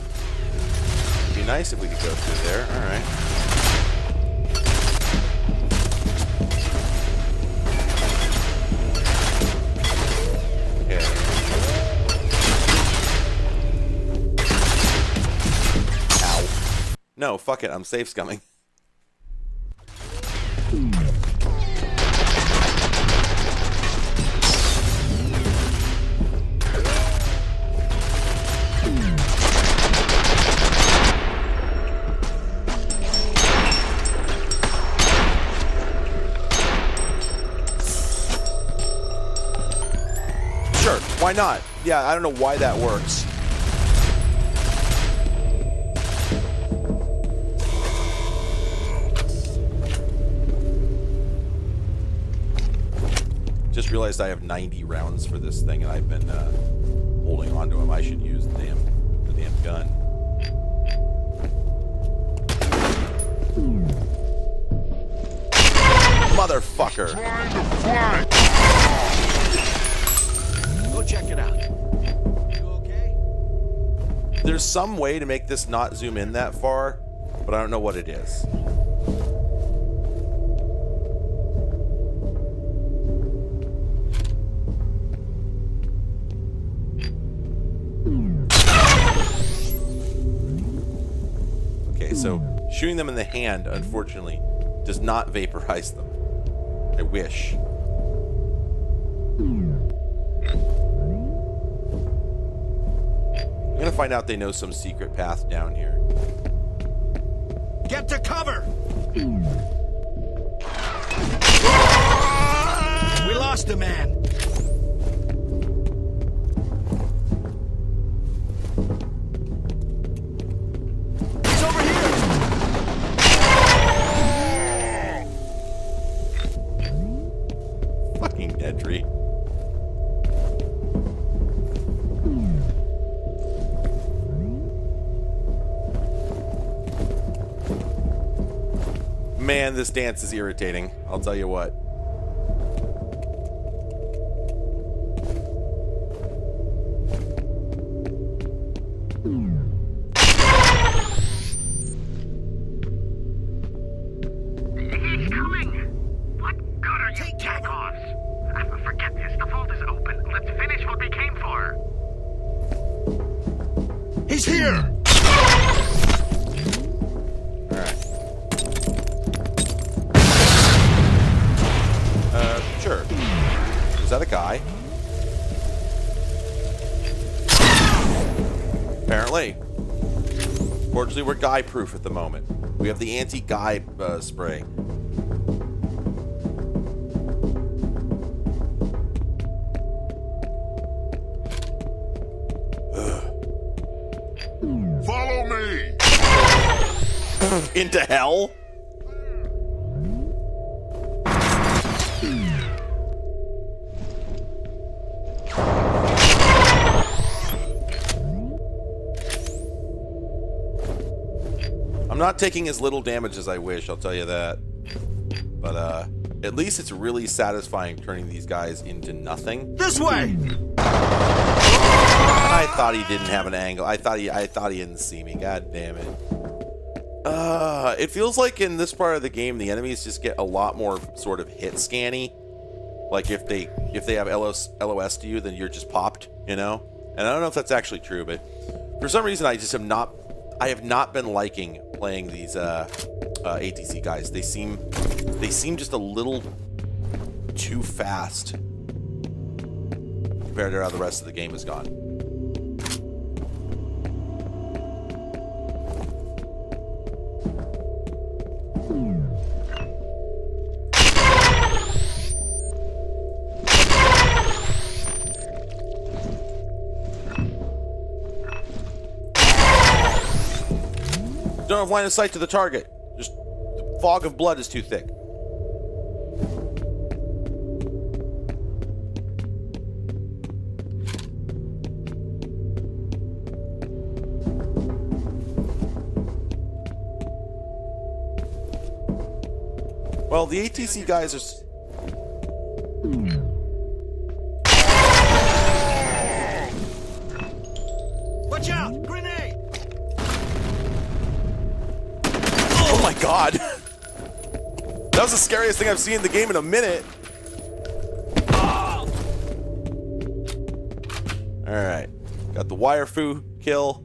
It'd be nice if we could go through there. Alright. fuck it. I'm safe scumming. Sure, why not? Yeah, I don't know why that works. Just realized I have 90 rounds for this thing, and I've been holding on to them. I should use the damn gun. Motherfucker! Go check it out. You okay? There's some way to make this not zoom in that far, but I don't know what it is. Okay, so shooting them in the hand, unfortunately, does not vaporize them. I wish. I'm gonna find out they know some secret path down here. Get to cover! We lost a man. He's over here! Fucking Nedry. Man, this dance is irritating. I'll tell you what. He's coming! What good are you takeoffs? Forget this. The vault is open. Let's finish what we came for. He's here! Sure. Is that a guy? Apparently. Fortunately, we're guy-proof at the moment. We have the anti-guy spray. Follow me! Into hell? I'm not taking as little damage as I wish, I'll tell you that. But at least it's really satisfying turning these guys into nothing. This way! I thought he didn't have an angle. I thought he didn't see me. God damn it. It feels like in this part of the game the enemies just get a lot more sort of hit scanny. Like if they have LOS to you, then you're just popped, you know? And I don't know if that's actually true, but for some reason I have not been liking playing these ATC guys. They seem just a little too fast compared to how the rest of the game has gone. Don't have line of sight to the target. Just the fog of blood is too thick. Well, the ATC guys are... Watch out! Grenade! Oh my god! That was the scariest thing I've seen in the game in a minute. Alright. Got the wire foo kill.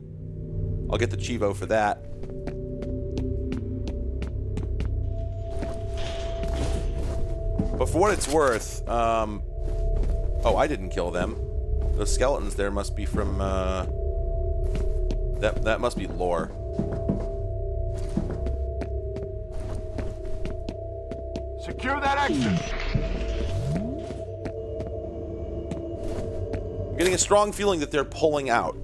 I'll get the Chivo for that. But for what it's worth, oh, I didn't kill them. Those skeletons there must be from, that must be lore. Secure that exit. I'm getting a strong feeling that they're pulling out.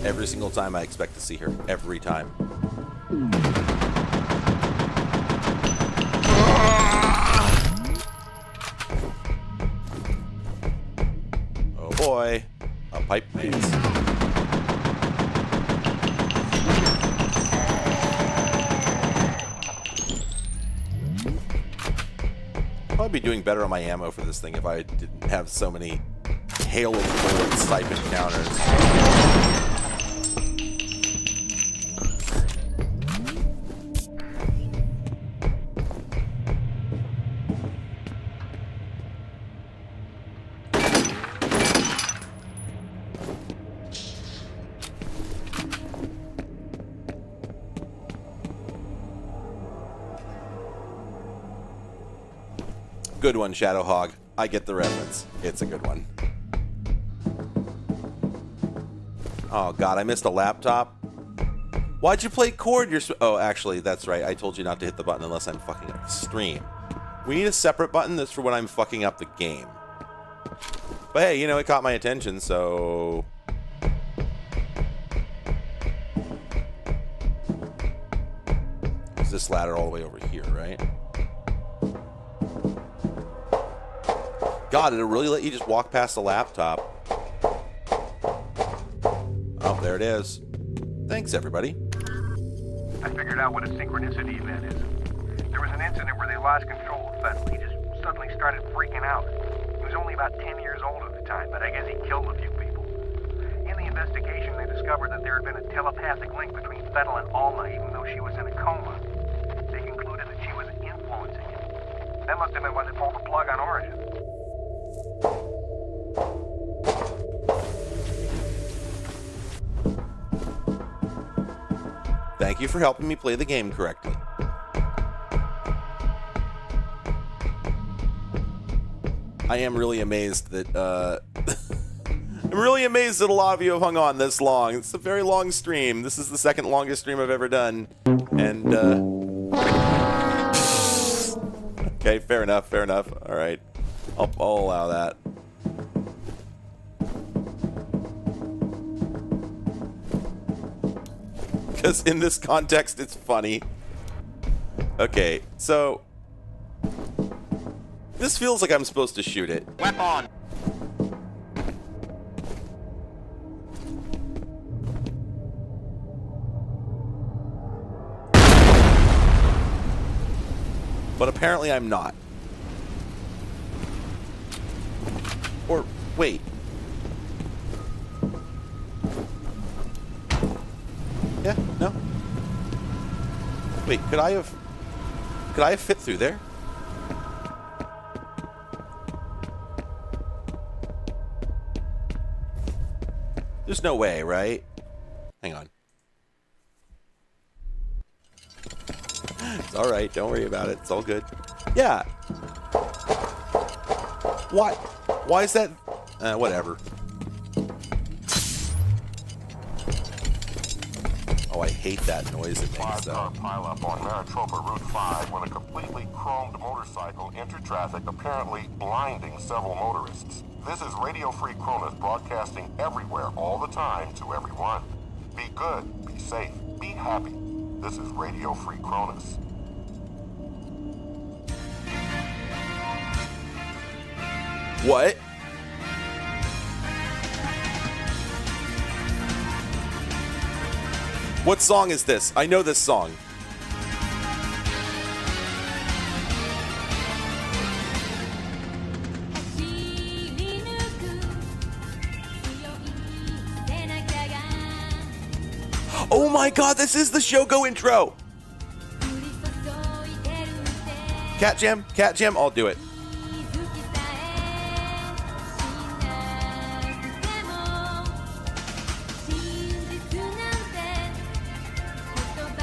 Every single time I expect to see her. Every time. Oh boy. A pipe maze. I'd be doing better on my ammo for this thing if I didn't have so many hail of bullets type encounters. Good one, Shadowhog. I get the reference. It's a good one. Oh god, I missed a laptop. Why'd you play Cord? Oh, actually, that's right. I told you not to hit the button unless I'm fucking up the stream. We need a separate button that's for when I'm fucking up the game. But hey, you know, it caught my attention, so... Is this ladder all the way over here, right? God, did it really let you just walk past the laptop? Oh, there it is. Thanks, everybody. I figured out what a synchronicity event is. There was an incident where they lost control of Fettel. He just suddenly started freaking out. He was only about 10 years old at the time, but I guess he killed a few people. In the investigation, they discovered that there had been a telepathic link between Fettel and Alma, even though she was in a coma. They concluded that she was influencing him. That must have been why they pulled the plug on Origin. Thank you for helping me play the game correctly. I am really amazed that, I'm really amazed that a lot of you have hung on this long. It's a very long stream. This is the second longest stream I've ever done. And, okay, fair enough, fair enough. Alright. I'll allow that. Because in this context, it's funny. Okay, so... This feels like I'm supposed to shoot it. Weapon! But apparently I'm not. Or, wait. Yeah, no. Wait, could I have fit through there? There's no way, right? Hang on. It's alright, don't worry about it. It's all good. Yeah. Why? Why is that? Whatever. Oh, I hate that noise it makes, though. 5-car pileup on Maricopa Route 5 when a completely chromed motorcycle entered traffic, apparently blinding several motorists. This is Radio Free Cronus broadcasting everywhere, all the time, to everyone. Be good, be safe, be happy. This is Radio Free Cronus. What? What song is this? I know this song. Oh my god, this is the Shogo intro! Cat Jam, I'll do it.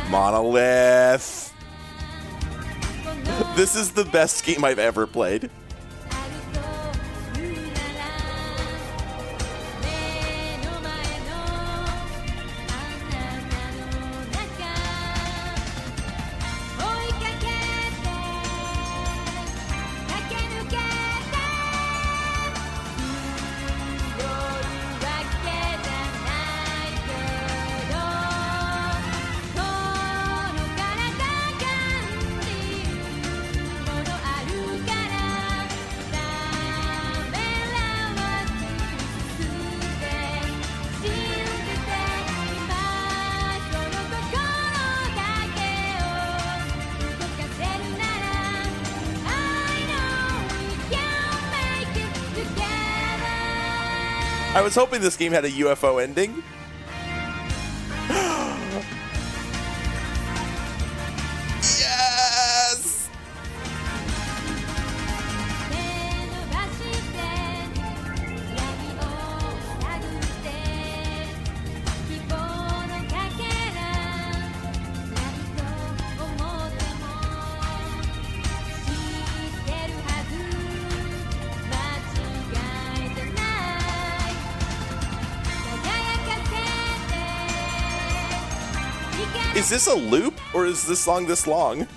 Monolith. This is the best game I've ever played. I was hoping this game had a UFO ending. Yes! Is this a loop, or is this song this long?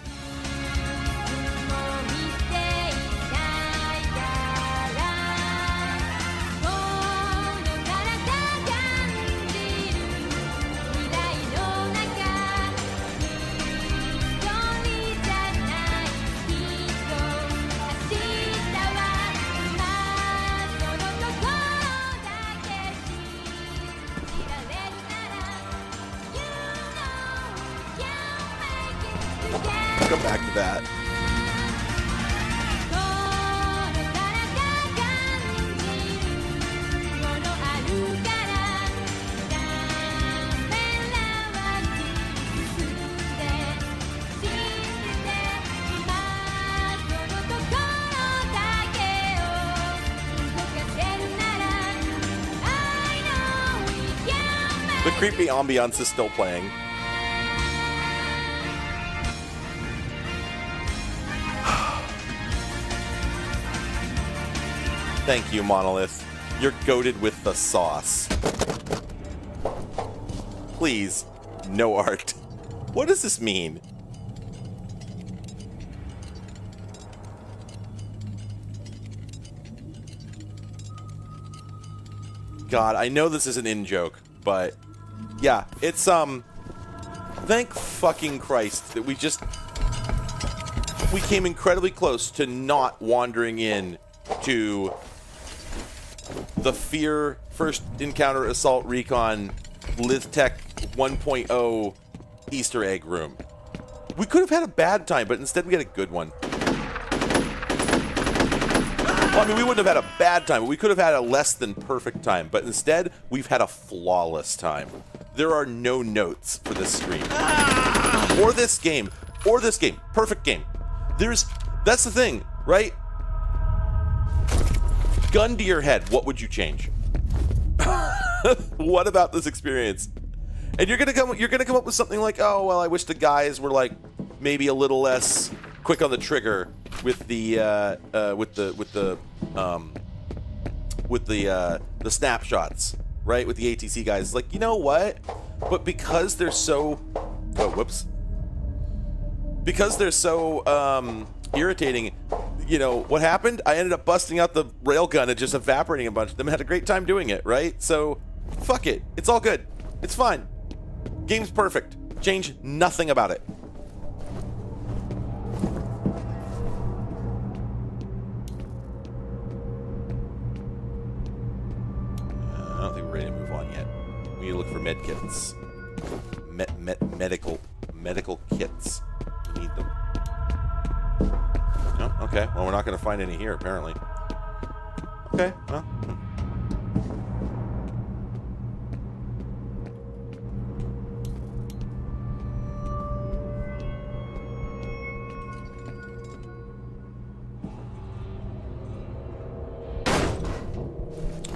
Come back to that. The creepy ambiance is still playing. Thank you, Monolith. You're goated with the sauce. Please, no art. What does this mean? God, I know this is an in-joke, but yeah, it's, thank fucking Christ that we came incredibly close to not wandering in to the Fear First Encounter Assault Recon LithTech 1.0 Easter egg room. We could have had a bad time, but instead we had a good one. Well, I mean, we wouldn't have had a bad time, but we could have had a less than perfect time. But instead, we've had a flawless time. There are no notes for this stream. Or this game. Or this game. Perfect game. That's the thing, right? Gun to your head, what would you change? What about this experience? And you're gonna come up with something like, oh well, I wish the guys were like maybe a little less quick on the trigger with the snapshots, right? With the ATC guys, like, you know what? But because they're so irritating, you know what happened? I ended up busting out the railgun and just evaporating a bunch of them. Had a great time doing it, right? So fuck it, it's all good, it's fine. Game's perfect. Change nothing about it. I don't think we're ready to move on yet. We need to look for med kits. Medical kits. We need them. Oh, okay. Well, we're not going to find any here, apparently. Okay. Well.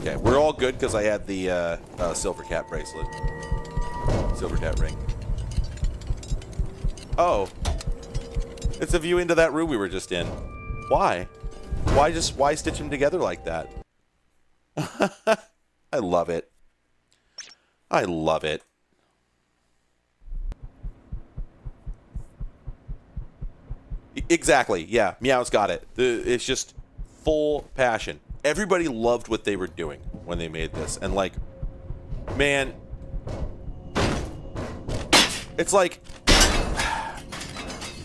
Okay, we're all good because I had the Silver Cat bracelet. Silver Cat ring. Oh. It's a view into that room we were just in. Why? Why stitch them together like that? I love it. I love it. Exactly. Yeah. Meow's got it. It's just full passion. Everybody loved what they were doing when they made this. And like, man, it's like,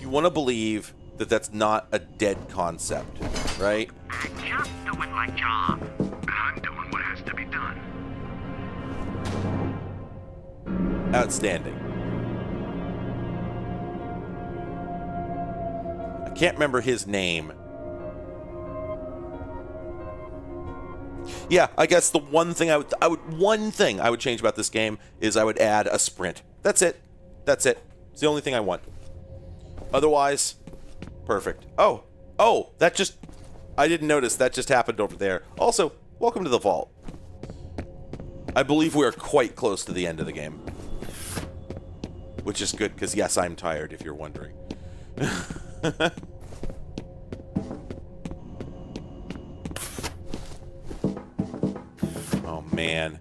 you want to believe that that's not a dead concept, right? I'm just doing my job. And I'm doing what has to be done. Outstanding. I can't remember his name. Yeah, I guess the one thing I would change about this game is I would add a sprint. That's it. That's it. It's the only thing I want. Otherwise, perfect. Oh, that just, I didn't notice that just happened over there. Also, welcome to the vault. I believe we are quite close to the end of the game. Which is good, because yes, I'm tired, if you're wondering. Oh, man.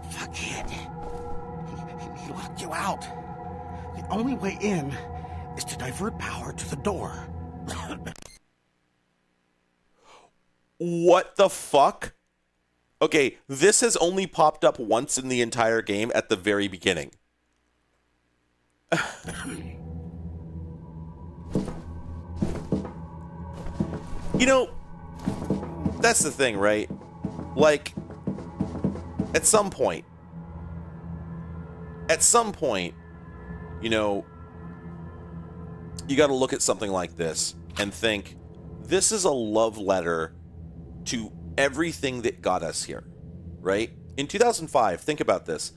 Fuckhead. He locked you out. The only way in is to divert power to the door. What the fuck? Okay, this has only popped up once in the entire game at the very beginning. You know, that's the thing, right? Like, at some point, you know, you got to look at something like this and think, this is a love letter to everything that got us here, right? In 2005, think about this.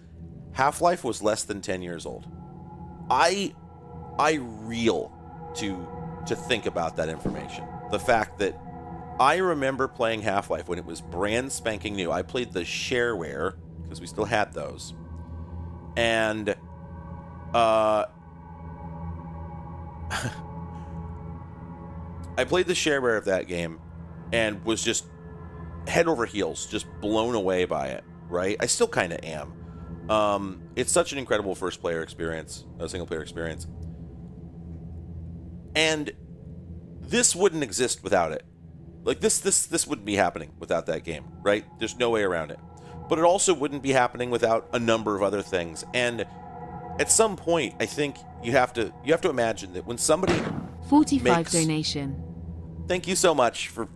Half-Life was less than 10 years old. I reel to think about that information. The fact that I remember playing Half-Life when it was brand spanking new. I played the shareware, because we still had those. And I played the shareware of that game and was just head over heels, just blown away by it, right? I still kind of am. It's such an incredible single-player experience. And this wouldn't exist without it. Like, this wouldn't be happening without that game, right? There's no way around it. But it also wouldn't be happening without a number of other things. And at some point, I think you have to imagine that when somebody 45 donation. Thank you so much for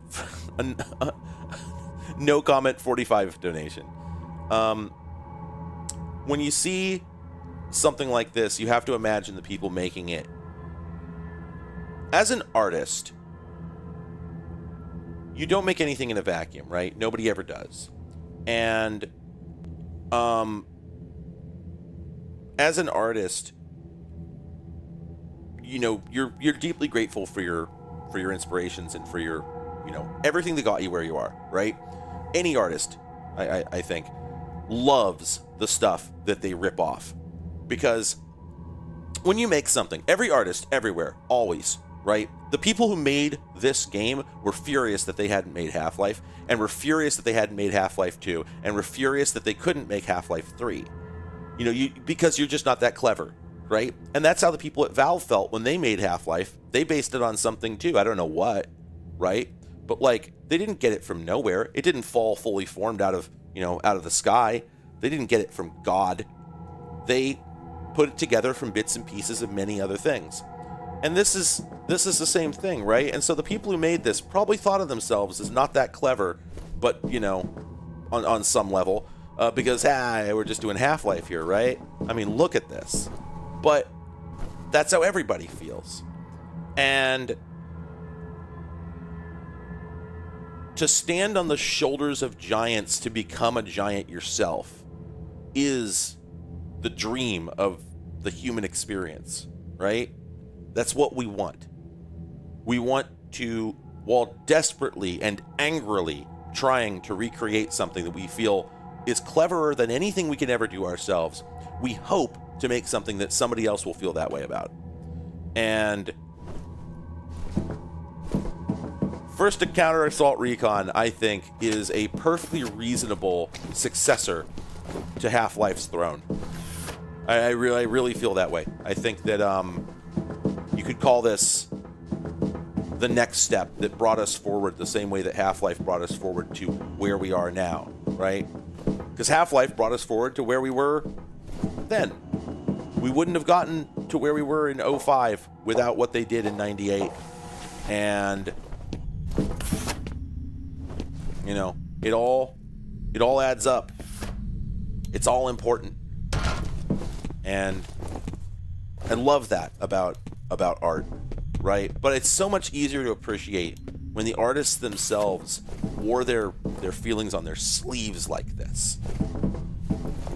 no comment 45 donation. When you see something like this, you have to imagine the people making it. As an artist, you don't make anything in a vacuum, right? Nobody ever does. And as an artist, you know, you're deeply grateful for your inspirations and for your, you know, everything that got you where you are, right? Any artist, I think, loves the stuff that they rip off. Because when you make something, every artist, everywhere, always, right? The people who made this game were furious that they hadn't made Half-Life, and were furious that they hadn't made Half-Life 2, and were furious that they couldn't make Half-Life 3. You know, because you're just not that clever, right? And that's how the people at Valve felt when they made Half-Life. They based it on something too. I don't know what, right? But like, they didn't get it from nowhere. It didn't fall fully formed out of the sky. They didn't get it from God. They put it together from bits and pieces of many other things. And this is the same thing, right? And so the people who made this probably thought of themselves as not that clever, but, you know, on some level, because, we're just doing Half-Life here, right? I mean, look at this. But that's how everybody feels. And to stand on the shoulders of giants to become a giant yourself is the dream of the human experience, right? That's what we want. We want to, while desperately and angrily trying to recreate something that we feel is cleverer than anything we can ever do ourselves. We hope to make something that somebody else will feel that way about. And First Encounter Assault Recon, I think, is a perfectly reasonable successor to Half-Life's Throne. I really feel that way. I think that you could call this the next step that brought us forward the same way that Half-Life brought us forward to where we are now, right? Because Half-Life brought us forward to where we were then. We wouldn't have gotten to where we were in 05 without what they did in 98. And, you know, it all adds up. It's all important. And I love that about art, right? But it's so much easier to appreciate when the artists themselves wore their feelings on their sleeves like this.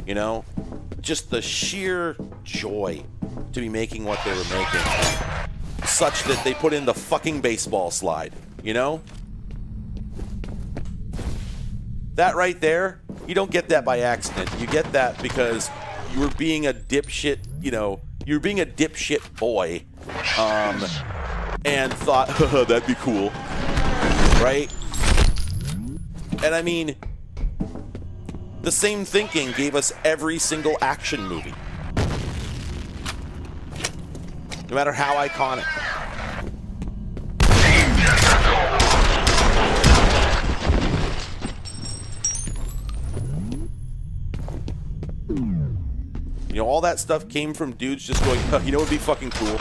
You know? Just the sheer joy to be making what they were making, such that they put in the fucking baseball slide, you know? That right there, you don't get that by accident. You get that because you were being a dipshit, you know, you were being a dipshit boy, and thought, that'd be cool, right? And I mean, the same thinking gave us every single action movie. No matter how iconic. You know, all that stuff came from dudes just going, you know what would be fucking cool?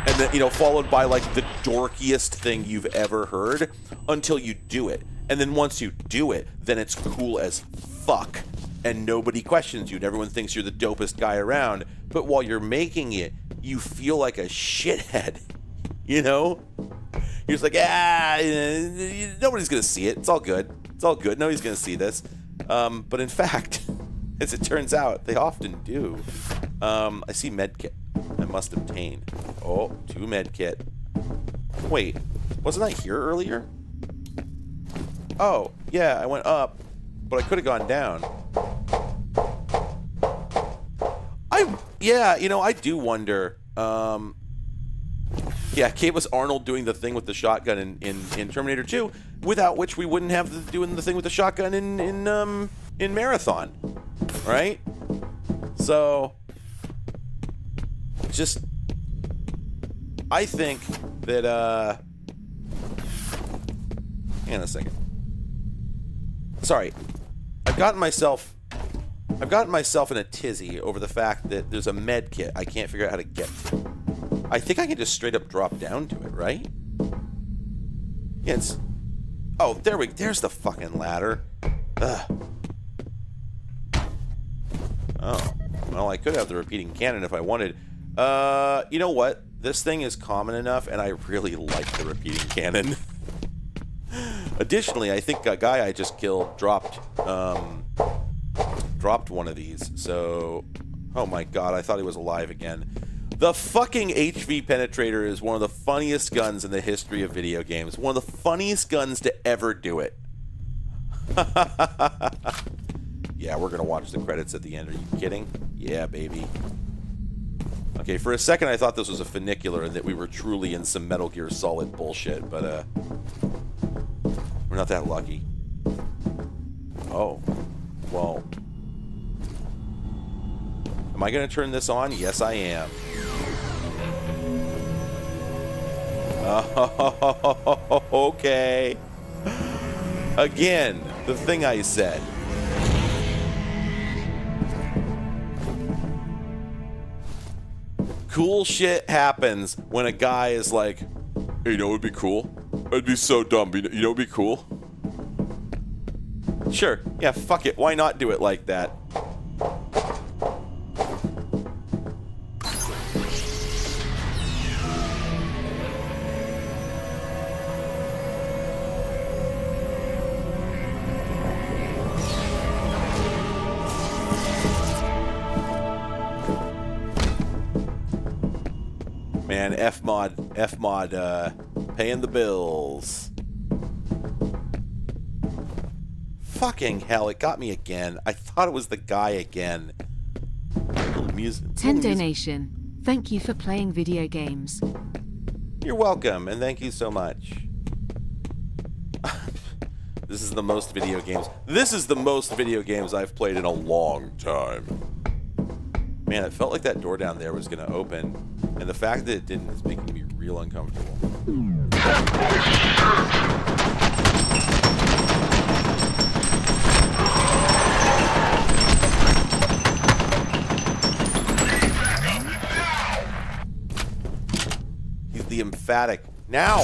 And then, you know, followed by like the dorkiest thing you've ever heard until you do it. And then once you do it, then it's cool as fuck. And nobody questions you, and everyone thinks you're the dopest guy around. But while you're making it, you feel like a shithead. You know? You're just like, nobody's going to see it. It's all good. It's all good. Nobody's going to see this. But in fact, as it turns out, they often do. I see medkit. I must obtain. Oh, 2 medkit. Wait, wasn't I here earlier? Oh, yeah, I went up, but I could have gone down. Yeah, you know, I do wonder. Yeah, Kate was Arnold doing the thing with the shotgun in Terminator 2, without which we wouldn't have doing the thing with the shotgun in Marathon, right? So, just, I think that, hang on a second. Sorry, I've gotten myself in a tizzy over the fact that there's a med kit I can't figure out how to get to. I think I can just straight up drop down to it, right? Yeah, it's... Oh, there's the fucking ladder. Ugh. Oh. Well, I could have the repeating cannon if I wanted. You know what? This thing is common enough, and I really like the repeating cannon. Additionally, I think a guy I just killed dropped one of these. So, oh my god, I thought he was alive again. The fucking HV Penetrator is one of the funniest guns in the history of video games. One of the funniest guns to ever do it. Yeah, we're gonna watch the credits at the end. Are you kidding? Yeah, baby. Okay, for a second I thought this was a funicular and that we were truly in some Metal Gear Solid bullshit, but we're not that lucky. Oh. Well. Am I gonna turn this on? Yes, I am. Oh, okay. Again, the thing I said. Cool shit happens when a guy is like, hey, you know what would be cool? It'd be so dumb, but you know what would be cool? Sure, yeah, fuck it. Why not do it like that? Man, F-mod, paying the bills. Fucking hell, it got me again. I thought it was the guy again. Music. 10 donation. Thank you for playing video games. You're welcome, and thank you so much. This is the most video games. This is the most video games I've played in a long time. Man, it felt like that door down there was going to open, and the fact that it didn't is making me real uncomfortable. He's the emphatic. Now!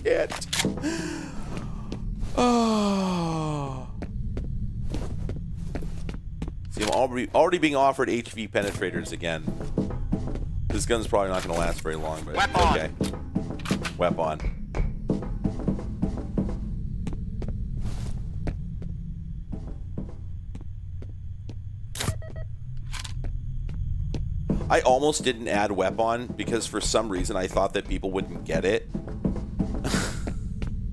Shit. Oh. See, I'm already being offered HV penetrators again. This gun's probably not going to last very long, but it's okay. Weapon. I almost didn't add weapon because for some reason I thought that people wouldn't get it.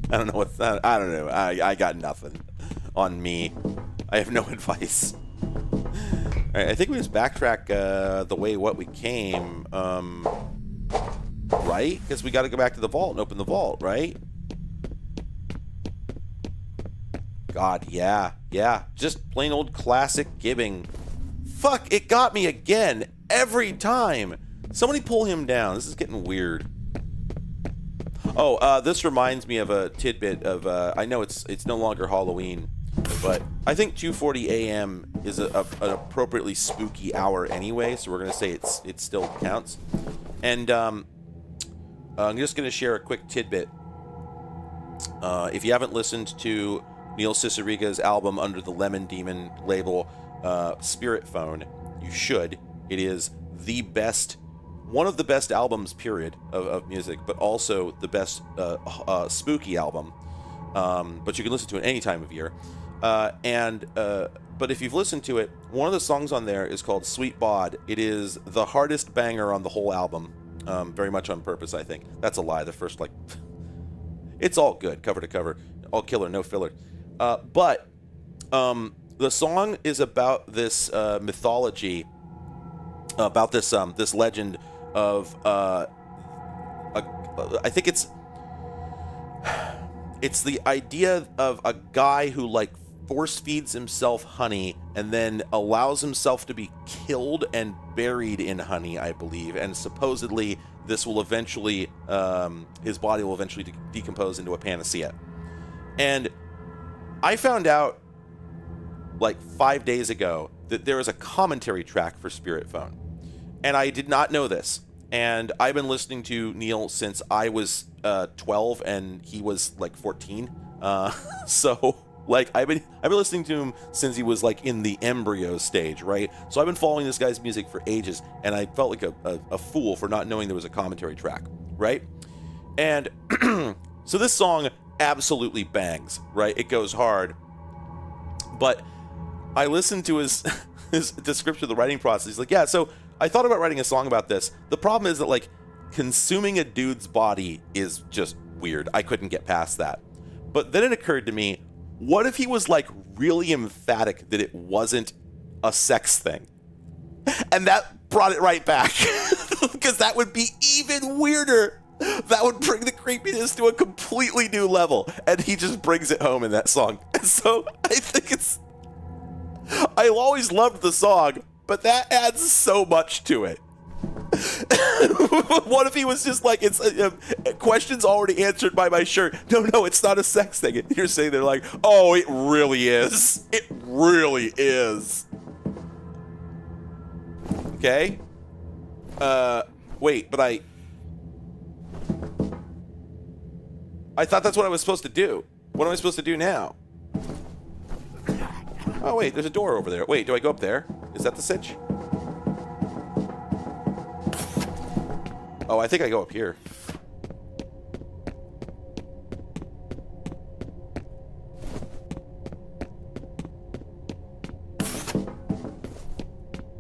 I don't know what's that. I don't know. I got nothing on me. I have no advice. All right, I think we just backtrack the way what we came. Right? Because we got to go back to the vault and open the vault, right? God, yeah. Yeah. Just plain old classic gibbing. Fuck, it got me again. Every time. Somebody pull him down. This is getting weird. Oh, this reminds me of a tidbit of, I know it's no longer Halloween, but I think 2:40 a.m. is an appropriately spooky hour anyway, so we're going to say it still counts. And I'm just going to share a quick tidbit. If you haven't listened to Neil Cicierega's album under the Lemon Demon label, Spirit Phone, you should. It is the best, one of the best albums, period, of music, but also the best spooky album. But you can listen to it any time of year. But if you've listened to it, one of the songs on there is called Sweet Bod. It is the hardest banger on the whole album. Very much on purpose, I think. That's a lie. The first, it's all good, cover to cover. All killer, no filler. But the song is about this mythology, about this this legend of I think it's the idea of a guy who force feeds himself honey and then allows himself to be killed and buried in honey, I believe, and supposedly this will eventually his body will eventually decompose into a panacea. And I found out 5 days ago that there is a commentary track for Spirit Phone. And I did not know this. And I've been listening to Neil since I was 12 and he was 14. So I've been listening to him since he was in the embryo stage, right? So I've been following this guy's music for ages, and I felt like a fool for not knowing there was a commentary track, right? And so this song absolutely bangs, right? It goes hard. But I listened to his description of the writing process. He's like, yeah, so I thought about writing a song about this. The problem is that consuming a dude's body is just weird. I couldn't get past that. But then it occurred to me, what if he was really emphatic that it wasn't a sex thing? And that brought it right back. Because that would be even weirder. That would bring the creepiness to a completely new level. And he just brings it home in that song. And so I think I always loved the song, but that adds so much to it. What if he was just it's questions already answered by my shirt? No, it's not a sex thing. And you're saying they're oh, it really is. It really is. Okay. Wait, but I thought that's what I was supposed to do. What am I supposed to do now? Oh, wait, there's a door over there. Wait, do I go up there? Is that the sitch? Oh, I think I go up here.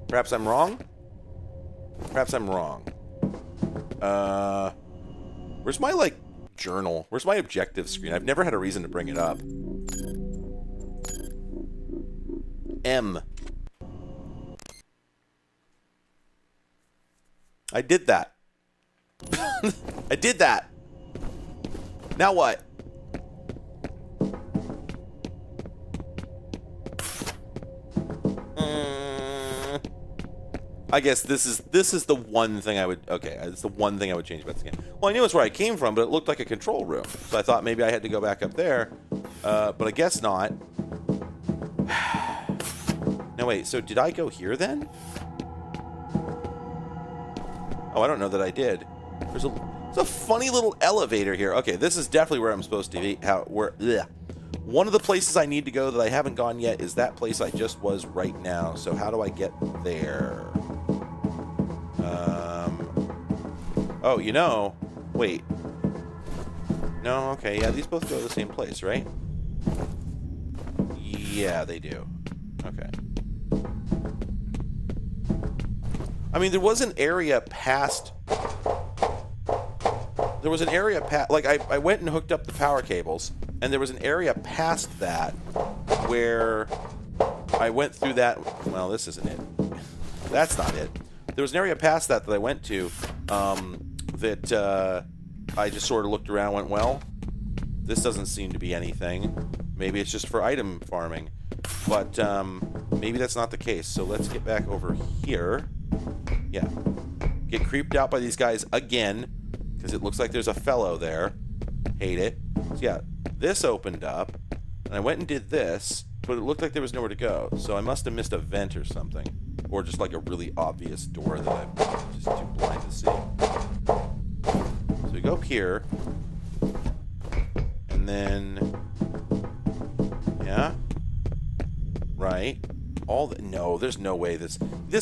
Perhaps I'm wrong? Perhaps I'm wrong. Where's my, like, journal? Where's my objective screen? I've never had a reason to bring it up. M. I did that. I did that. Now what? I guess this is the one thing I would... Okay, it's the one thing I would change about this game. Well, I knew it's where I came from, but it looked like a control room. So I thought maybe I had to go back up there. But I guess not. Now wait, so did I go here then? Oh, I don't know that I did. There's a funny little elevator here. Okay, this is definitely where I'm supposed to be. One of the places I need to go that I haven't gone yet is that place I just was right now. So how do I get there? Oh, you know, wait. No, okay, yeah, these both go to the same place, right? Yeah, they do. Okay. I mean, there was an area past... There was an area past... Like, I went and hooked up the power cables, and there was an area past that where I went through that... Well, this isn't it. That's not it. There was an area past that I went to that I just sort of looked around and went, well, this doesn't seem to be anything. Maybe it's just for item farming. But maybe that's not the case. So let's get back over here. Yeah. Get creeped out by these guys again, because it looks like there's a fellow there. Hate it. So yeah, this opened up, and I went and did this, but it looked like there was nowhere to go. So I must have missed a vent or something. Or just like a really obvious door that I'm just too blind to see. So we go up here. And then... Yeah. Right. No, there's no way this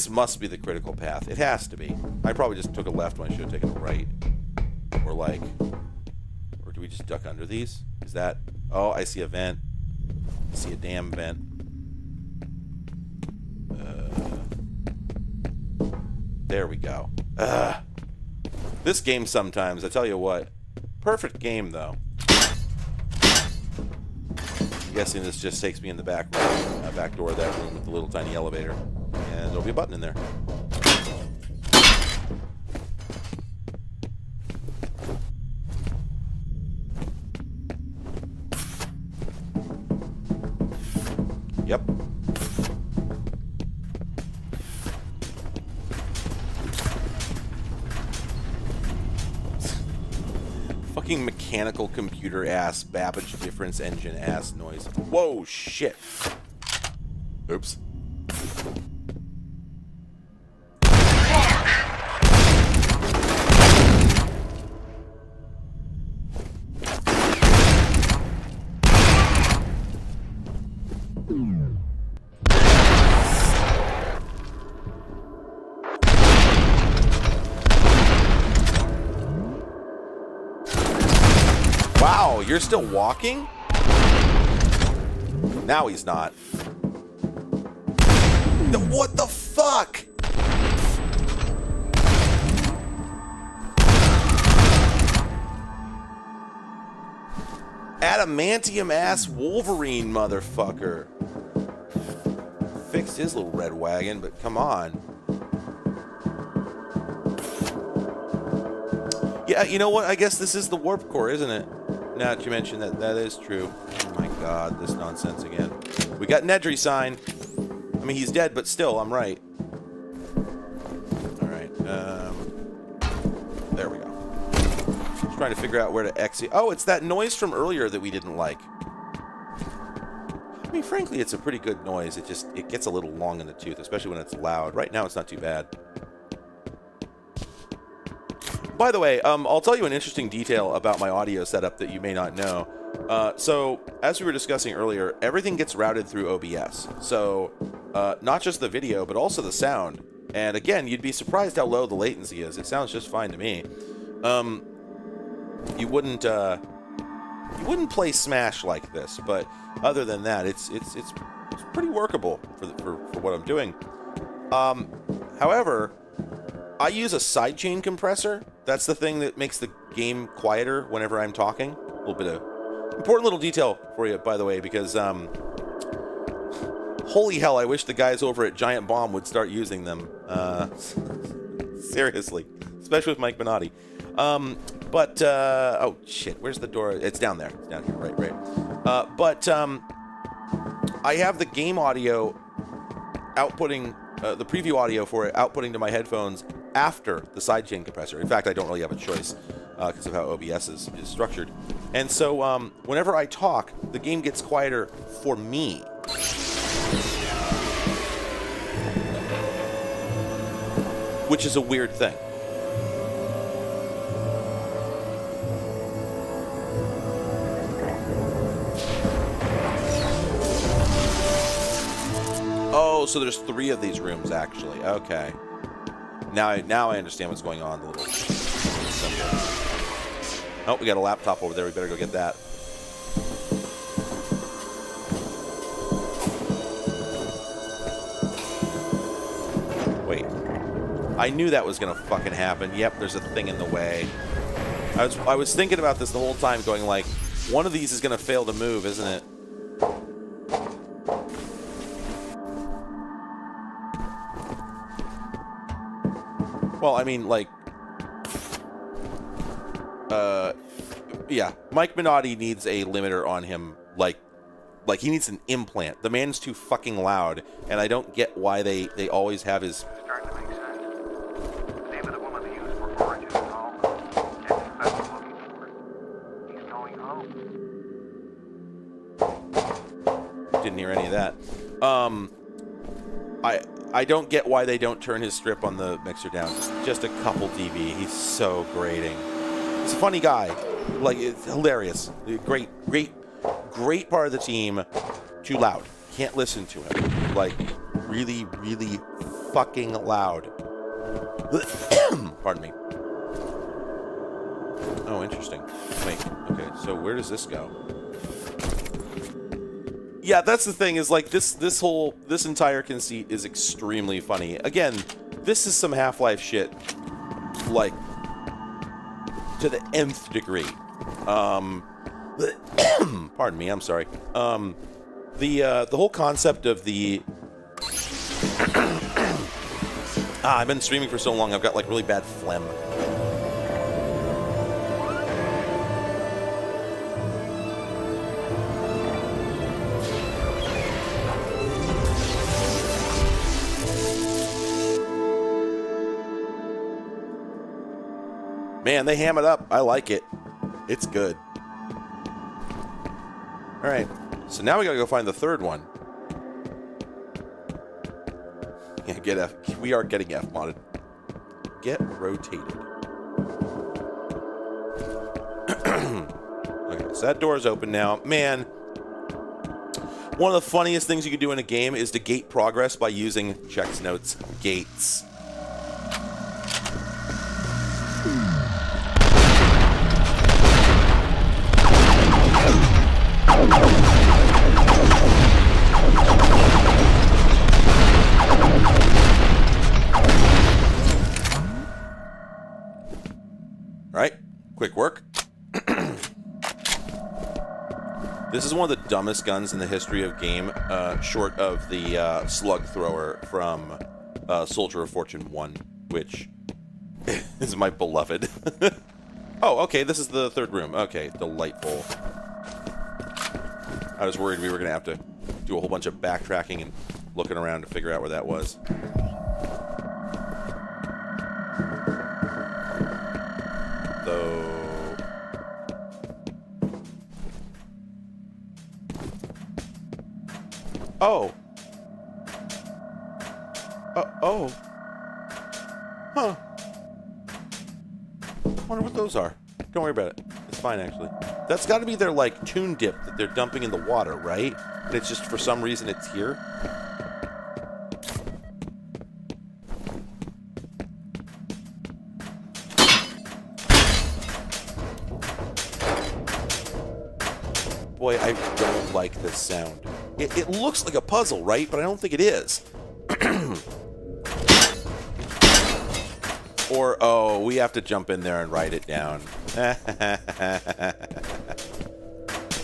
must be the critical path. It has to be. I probably just took a left when I should have taken a right. Or do we just duck under these? Is that... Oh, I see a vent. I see a damn vent. There we go. This game sometimes, I tell you what. Perfect game, though. I'm guessing this just takes me in the back room, back door of that room with the little tiny elevator. And there'll be a button in there. Yep. Fucking mechanical computer ass Babbage difference engine ass noise. Whoa, shit. Oops. Wow, you're still walking? Now he's not. What the fuck? Adamantium ass Wolverine motherfucker. Fixed his little red wagon, but come on. Yeah, you know what? I guess this is the warp core, isn't it? Now that you mention that, that is true. Oh my god, this nonsense again. We got Nedry sign. I mean, he's dead, but still, I'm right. Alright, there we go. Just trying to figure out where to exit. Oh, it's that noise from earlier that we didn't like. I mean, frankly, it's a pretty good noise. It gets a little long in the tooth, especially when it's loud. Right now, it's not too bad. By the way, I'll tell you an interesting detail about my audio setup that you may not know. So, as we were discussing earlier, everything gets routed through OBS. So, not just the video, but also the sound. And again, you'd be surprised how low the latency is. It sounds just fine to me. You wouldn't play Smash like this, but other than that, it's pretty workable for what I'm doing. However, I use a sidechain compressor. That's the thing that makes the game quieter whenever I'm talking. A little bit of important little detail for you, by the way, because holy hell, I wish the guys over at Giant Bomb would start using them. Seriously, especially with Mike Minotti. Oh shit, where's the door? It's down there. It's down here. Right. I have the game audio outputting, the preview audio for it outputting to my headphones after the sidechain compressor. In fact, I don't really have a choice because of how OBS is structured. And so whenever I talk, the game gets quieter for me. Which is a weird thing. Oh, so there's 3 of these rooms, actually. Okay. Now I understand what's going on. Oh, we got a laptop over there. We better go get that. Wait. I knew that was going to fucking happen. Yep, there's a thing in the way. I was thinking about this the whole time, going like, one of these is going to fail to move, isn't it? Well, I mean, like, yeah, Mike Minotti needs a limiter on him, like he needs an implant. The man's too fucking loud, and I don't get why they always have his... Starting to make sense. The name of the woman they used for origin is all that's what I'm looking for. He's going home. Didn't hear any of that. I don't get why they don't turn his strip on the mixer down. Just a couple dB. He's so grating. He's a funny guy. Like, it's hilarious. Great part of the team. Too loud. Can't listen to him. Like, really, really fucking loud. Pardon me. Oh, interesting. Wait. Okay, so where does this go? Yeah, that's the thing, is like this entire conceit is extremely funny. Again, this is some Half-Life shit, like, to the nth degree. Pardon me, I'm sorry. The whole concept of the... I've been streaming for so long, I've got like really bad phlegm. Man, they ham it up. I like it. It's good. All right. So now we gotta go find the third one. Yeah, get F. We are getting F modded. Get rotated. Okay, so that door is open now. Man, one of the funniest things you can do in a game is to gate progress by using checks notes gates. Right, quick work. This is one of the dumbest guns in the history of game, short of the slug thrower from Soldier of Fortune 1, which is my beloved. Oh, okay, this is the third room. Okay, delightful. I was worried we were going to have to do a whole bunch of backtracking and looking around to figure out where that was. Oh. Oh. Huh. Wonder what those are. Don't worry about it. It's fine, actually. That's got to be their, like, tune dip that they're dumping in the water, right? And it's just, for some reason, it's here. Boy, I don't like this sound. It looks like a puzzle, right? But I don't think it is. Or, oh, we have to jump in there and write it down.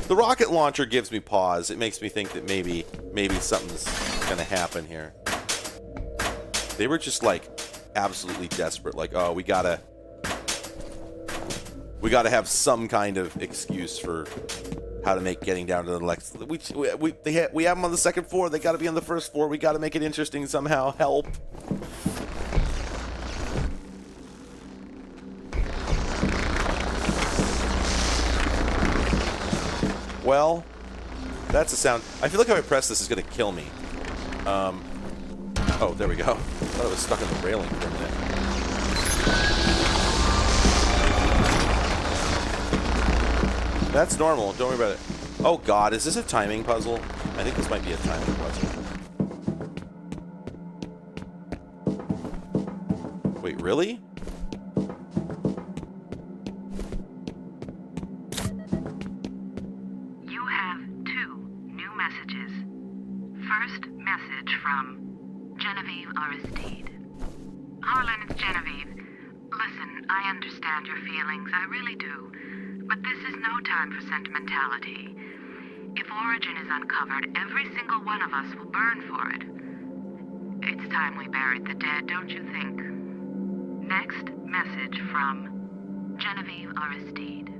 The rocket launcher gives me pause. It makes me think that maybe something's gonna happen here. They were just like absolutely desperate. Like, oh, we gotta have some kind of excuse for how to make getting down to the next. We have them on the second floor. They got to be on the first floor. We got to make it interesting somehow. Help. Well, that's a sound. I feel like if I press this, it's going to kill me. Oh, there we go. I thought it was stuck in the railing for a minute. That's normal. Don't worry about it. Oh, God. Is this a timing puzzle? I think this might be a timing puzzle. Wait, really? You have 2 new messages. First message from Genevieve Aristide. Harlan, it's Genevieve. Listen, I understand your feelings. I really do. But this is no time for sentimentality. If Origin is uncovered, every single one of us will burn for it. It's time we buried the dead, don't you think? Next message from Genevieve Aristide.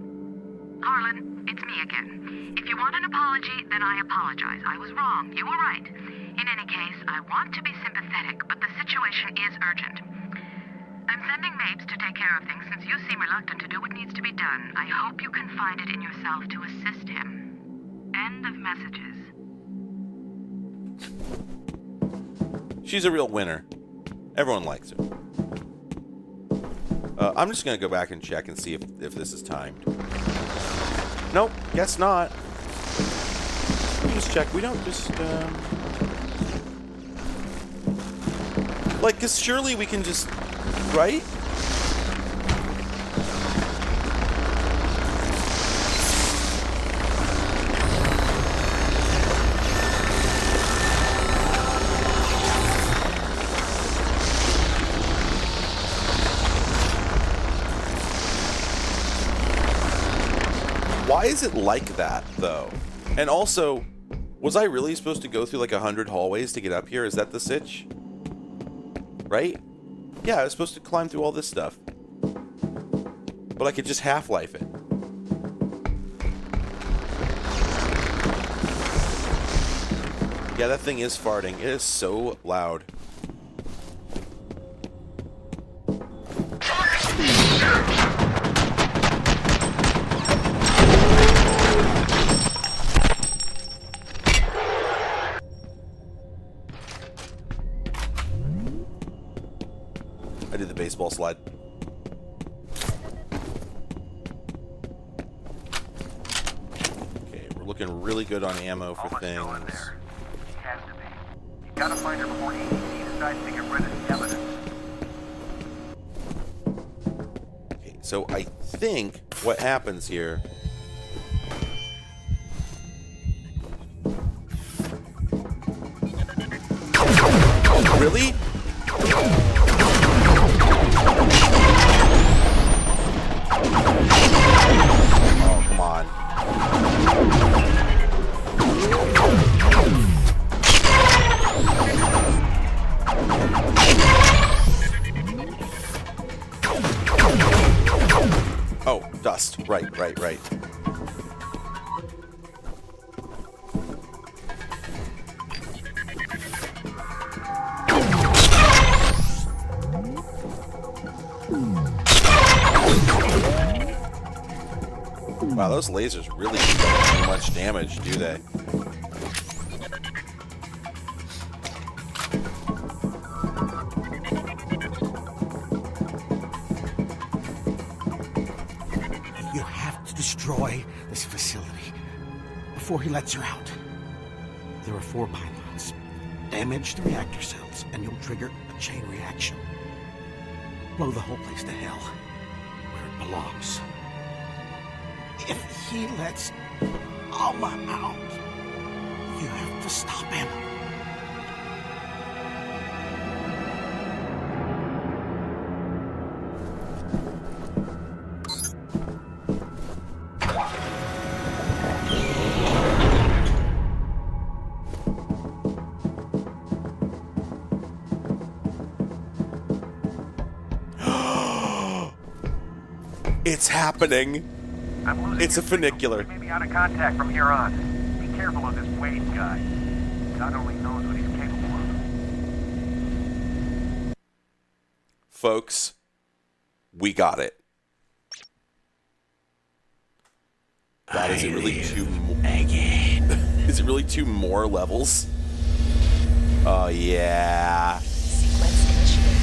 Harlan, it's me again. If you want an apology, then I apologize. I was wrong. You were right. In any case, I want to be sympathetic, but the situation is urgent. I'm sending Mapes to take care of things since you seem reluctant to do what needs to be done. I hope you can find it in yourself to assist him. End of messages. She's a real winner. Everyone likes her. I'm just going to go back and check and see if this is timed. Nope, guess not. Let me just check. We don't just... Like, because surely we can just... Right? Why is it like that, though? And also, was I really supposed to go through like 100 hallways to get up here? Is that the sitch? Right? Yeah, I was supposed to climb through all this stuff. But I could just Half-Life it. Yeah, that thing is farting. It is so loud. I did the baseball slide. Okay, we're looking really good on ammo for things. Has to be. You gotta find her before AEC decides to get rid of the evidence. Okay, so I think what happens here... Really? Oh, come on. Oh, dust. Right. Wow, those lasers really don't do much damage, do they? You have to destroy this facility before he lets her out. There are 4 pylons. Damage the reactor cells, and you'll trigger a chain reaction. Blow the whole place to hell, where it belongs. If he lets Alma out, you have to stop him. It's happening. It's a funicular. We may be out of contact from here on. Be careful of this Wade guy. God only knows what he's capable of. Folks, we got it. God, is it really two again? Is it really 2 more levels? Oh yeah. Sequence initiated.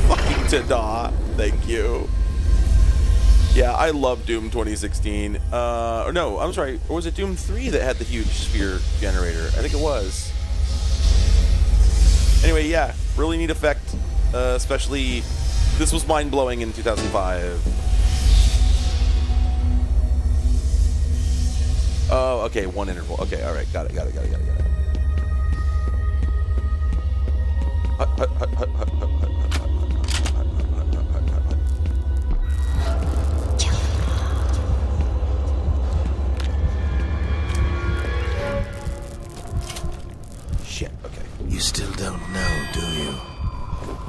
Fucking ta-da. Thank you. Yeah, I love Doom 2016. Or no, I'm sorry. Or was it Doom 3 that had the huge sphere generator? I think it was. Anyway, yeah, really neat effect. Especially, this was mind-blowing in 2005. Oh, okay, 1 interval. Okay, all right, got it. Shit, okay. You still don't know, do you?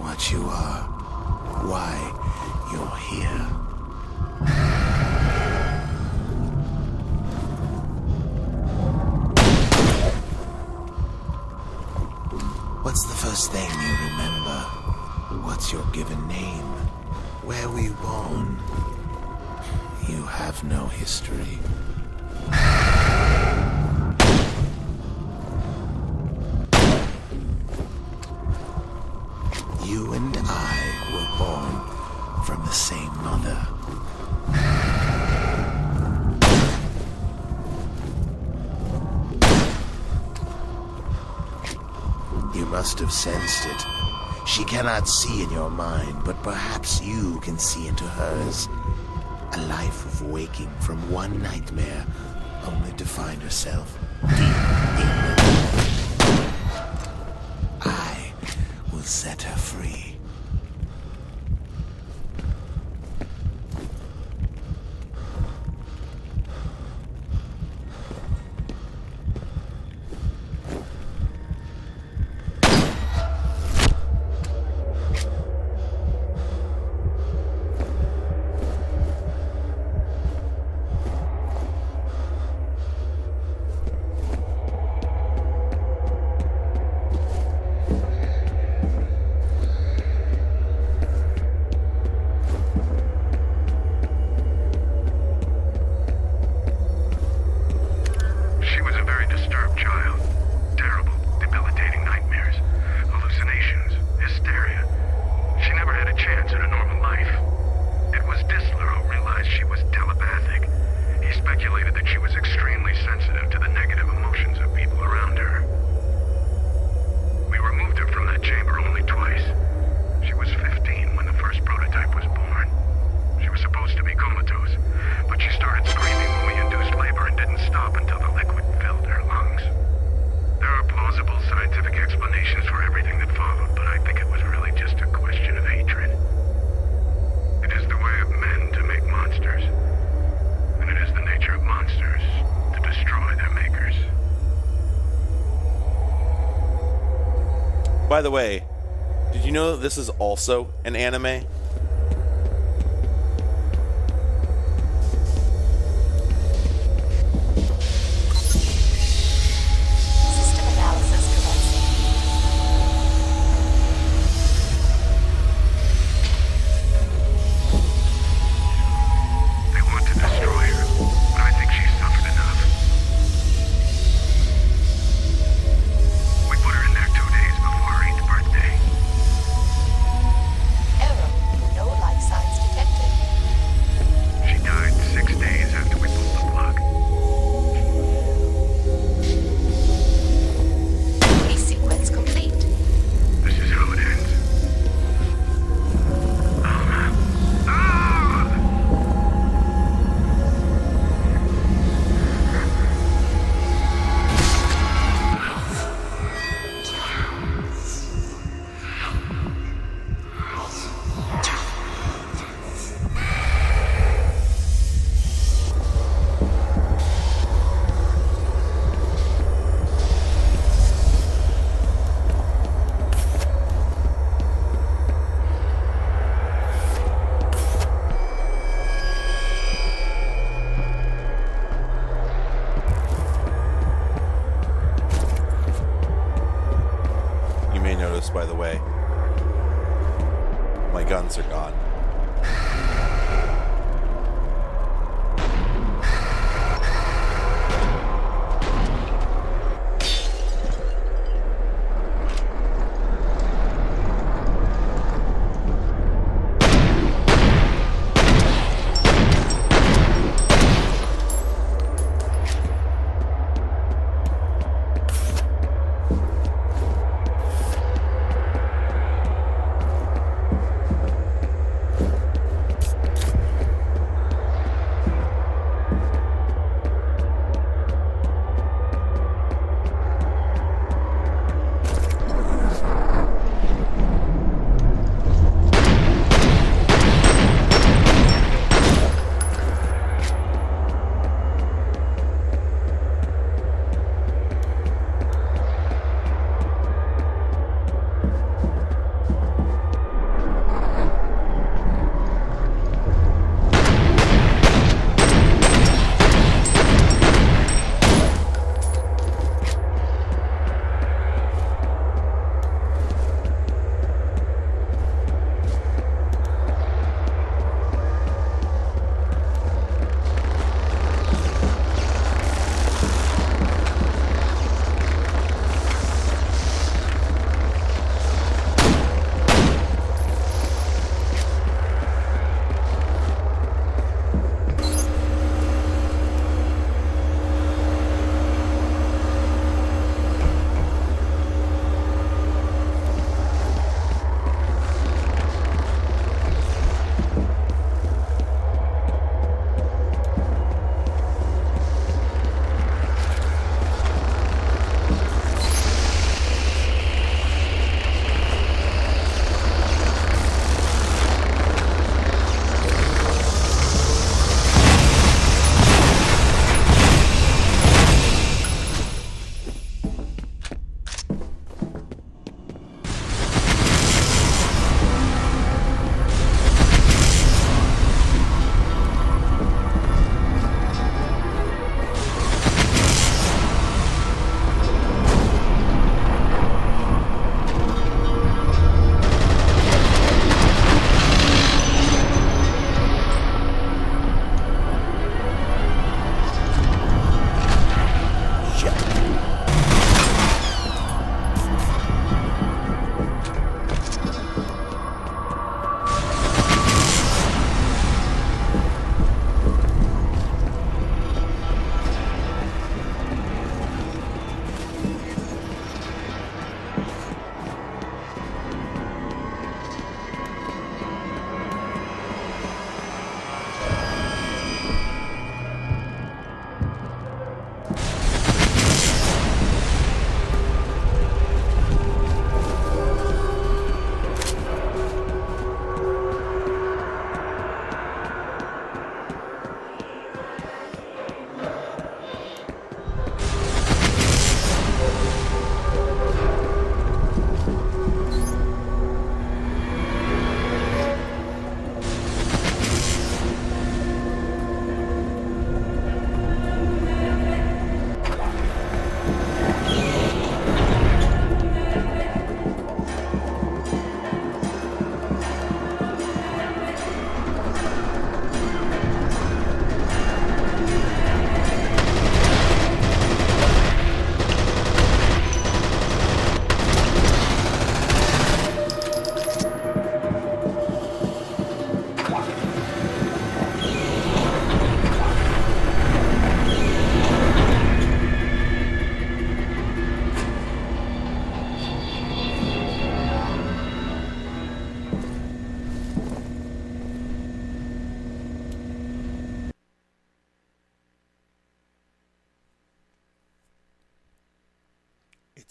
What you are. Why you're here. What's the first thing you remember? What's your given name? Where were you born? You have no history. You and I were born from the same mother. You must have sensed it. She cannot see in your mind, but perhaps you can see into hers. A life of waking from one nightmare, only to find herself deep in it. I will set her free. By the way, did you know that this is also an anime? System analysis commencing. They want to destroy her, but I think she's suffered enough. We put her in there 2 days before her 8th birthday. Error. guns are gone.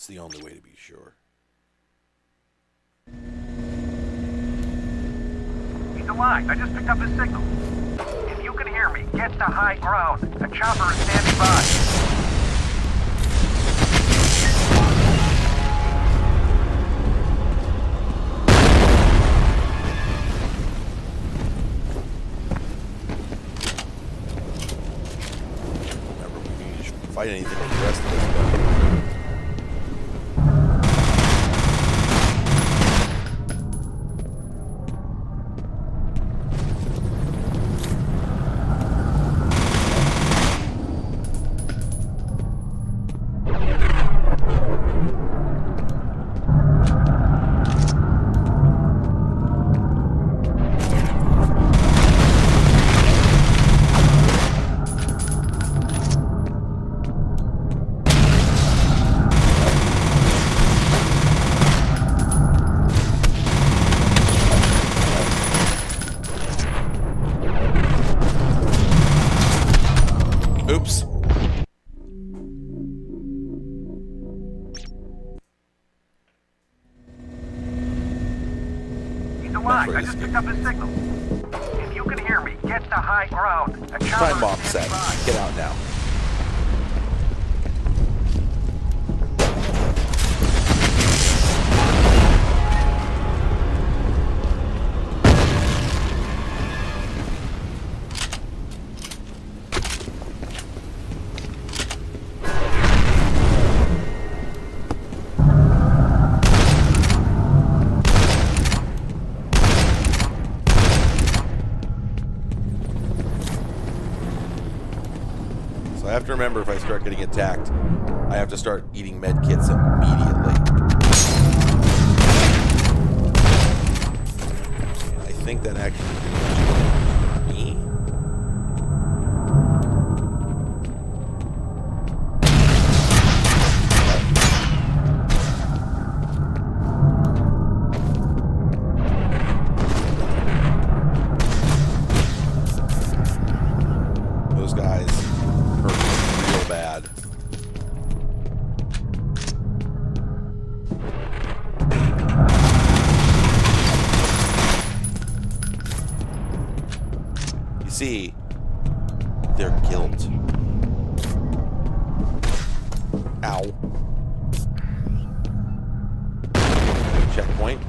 It's the only way to be sure. He's alive. I just picked up his signal. If you can hear me, get to high ground. A chopper is standing by. Fight anything with the rest of us. line. I just picked up his signal. If you can hear me, get to high ground. A chopper Time bomb is set. standing by. Get out now. So I have to remember, if I start getting attacked, I have to start eating med kits immediately. I think that actually me. Those guys hurt real bad. You see, their guilt. Ow. Checkpoint.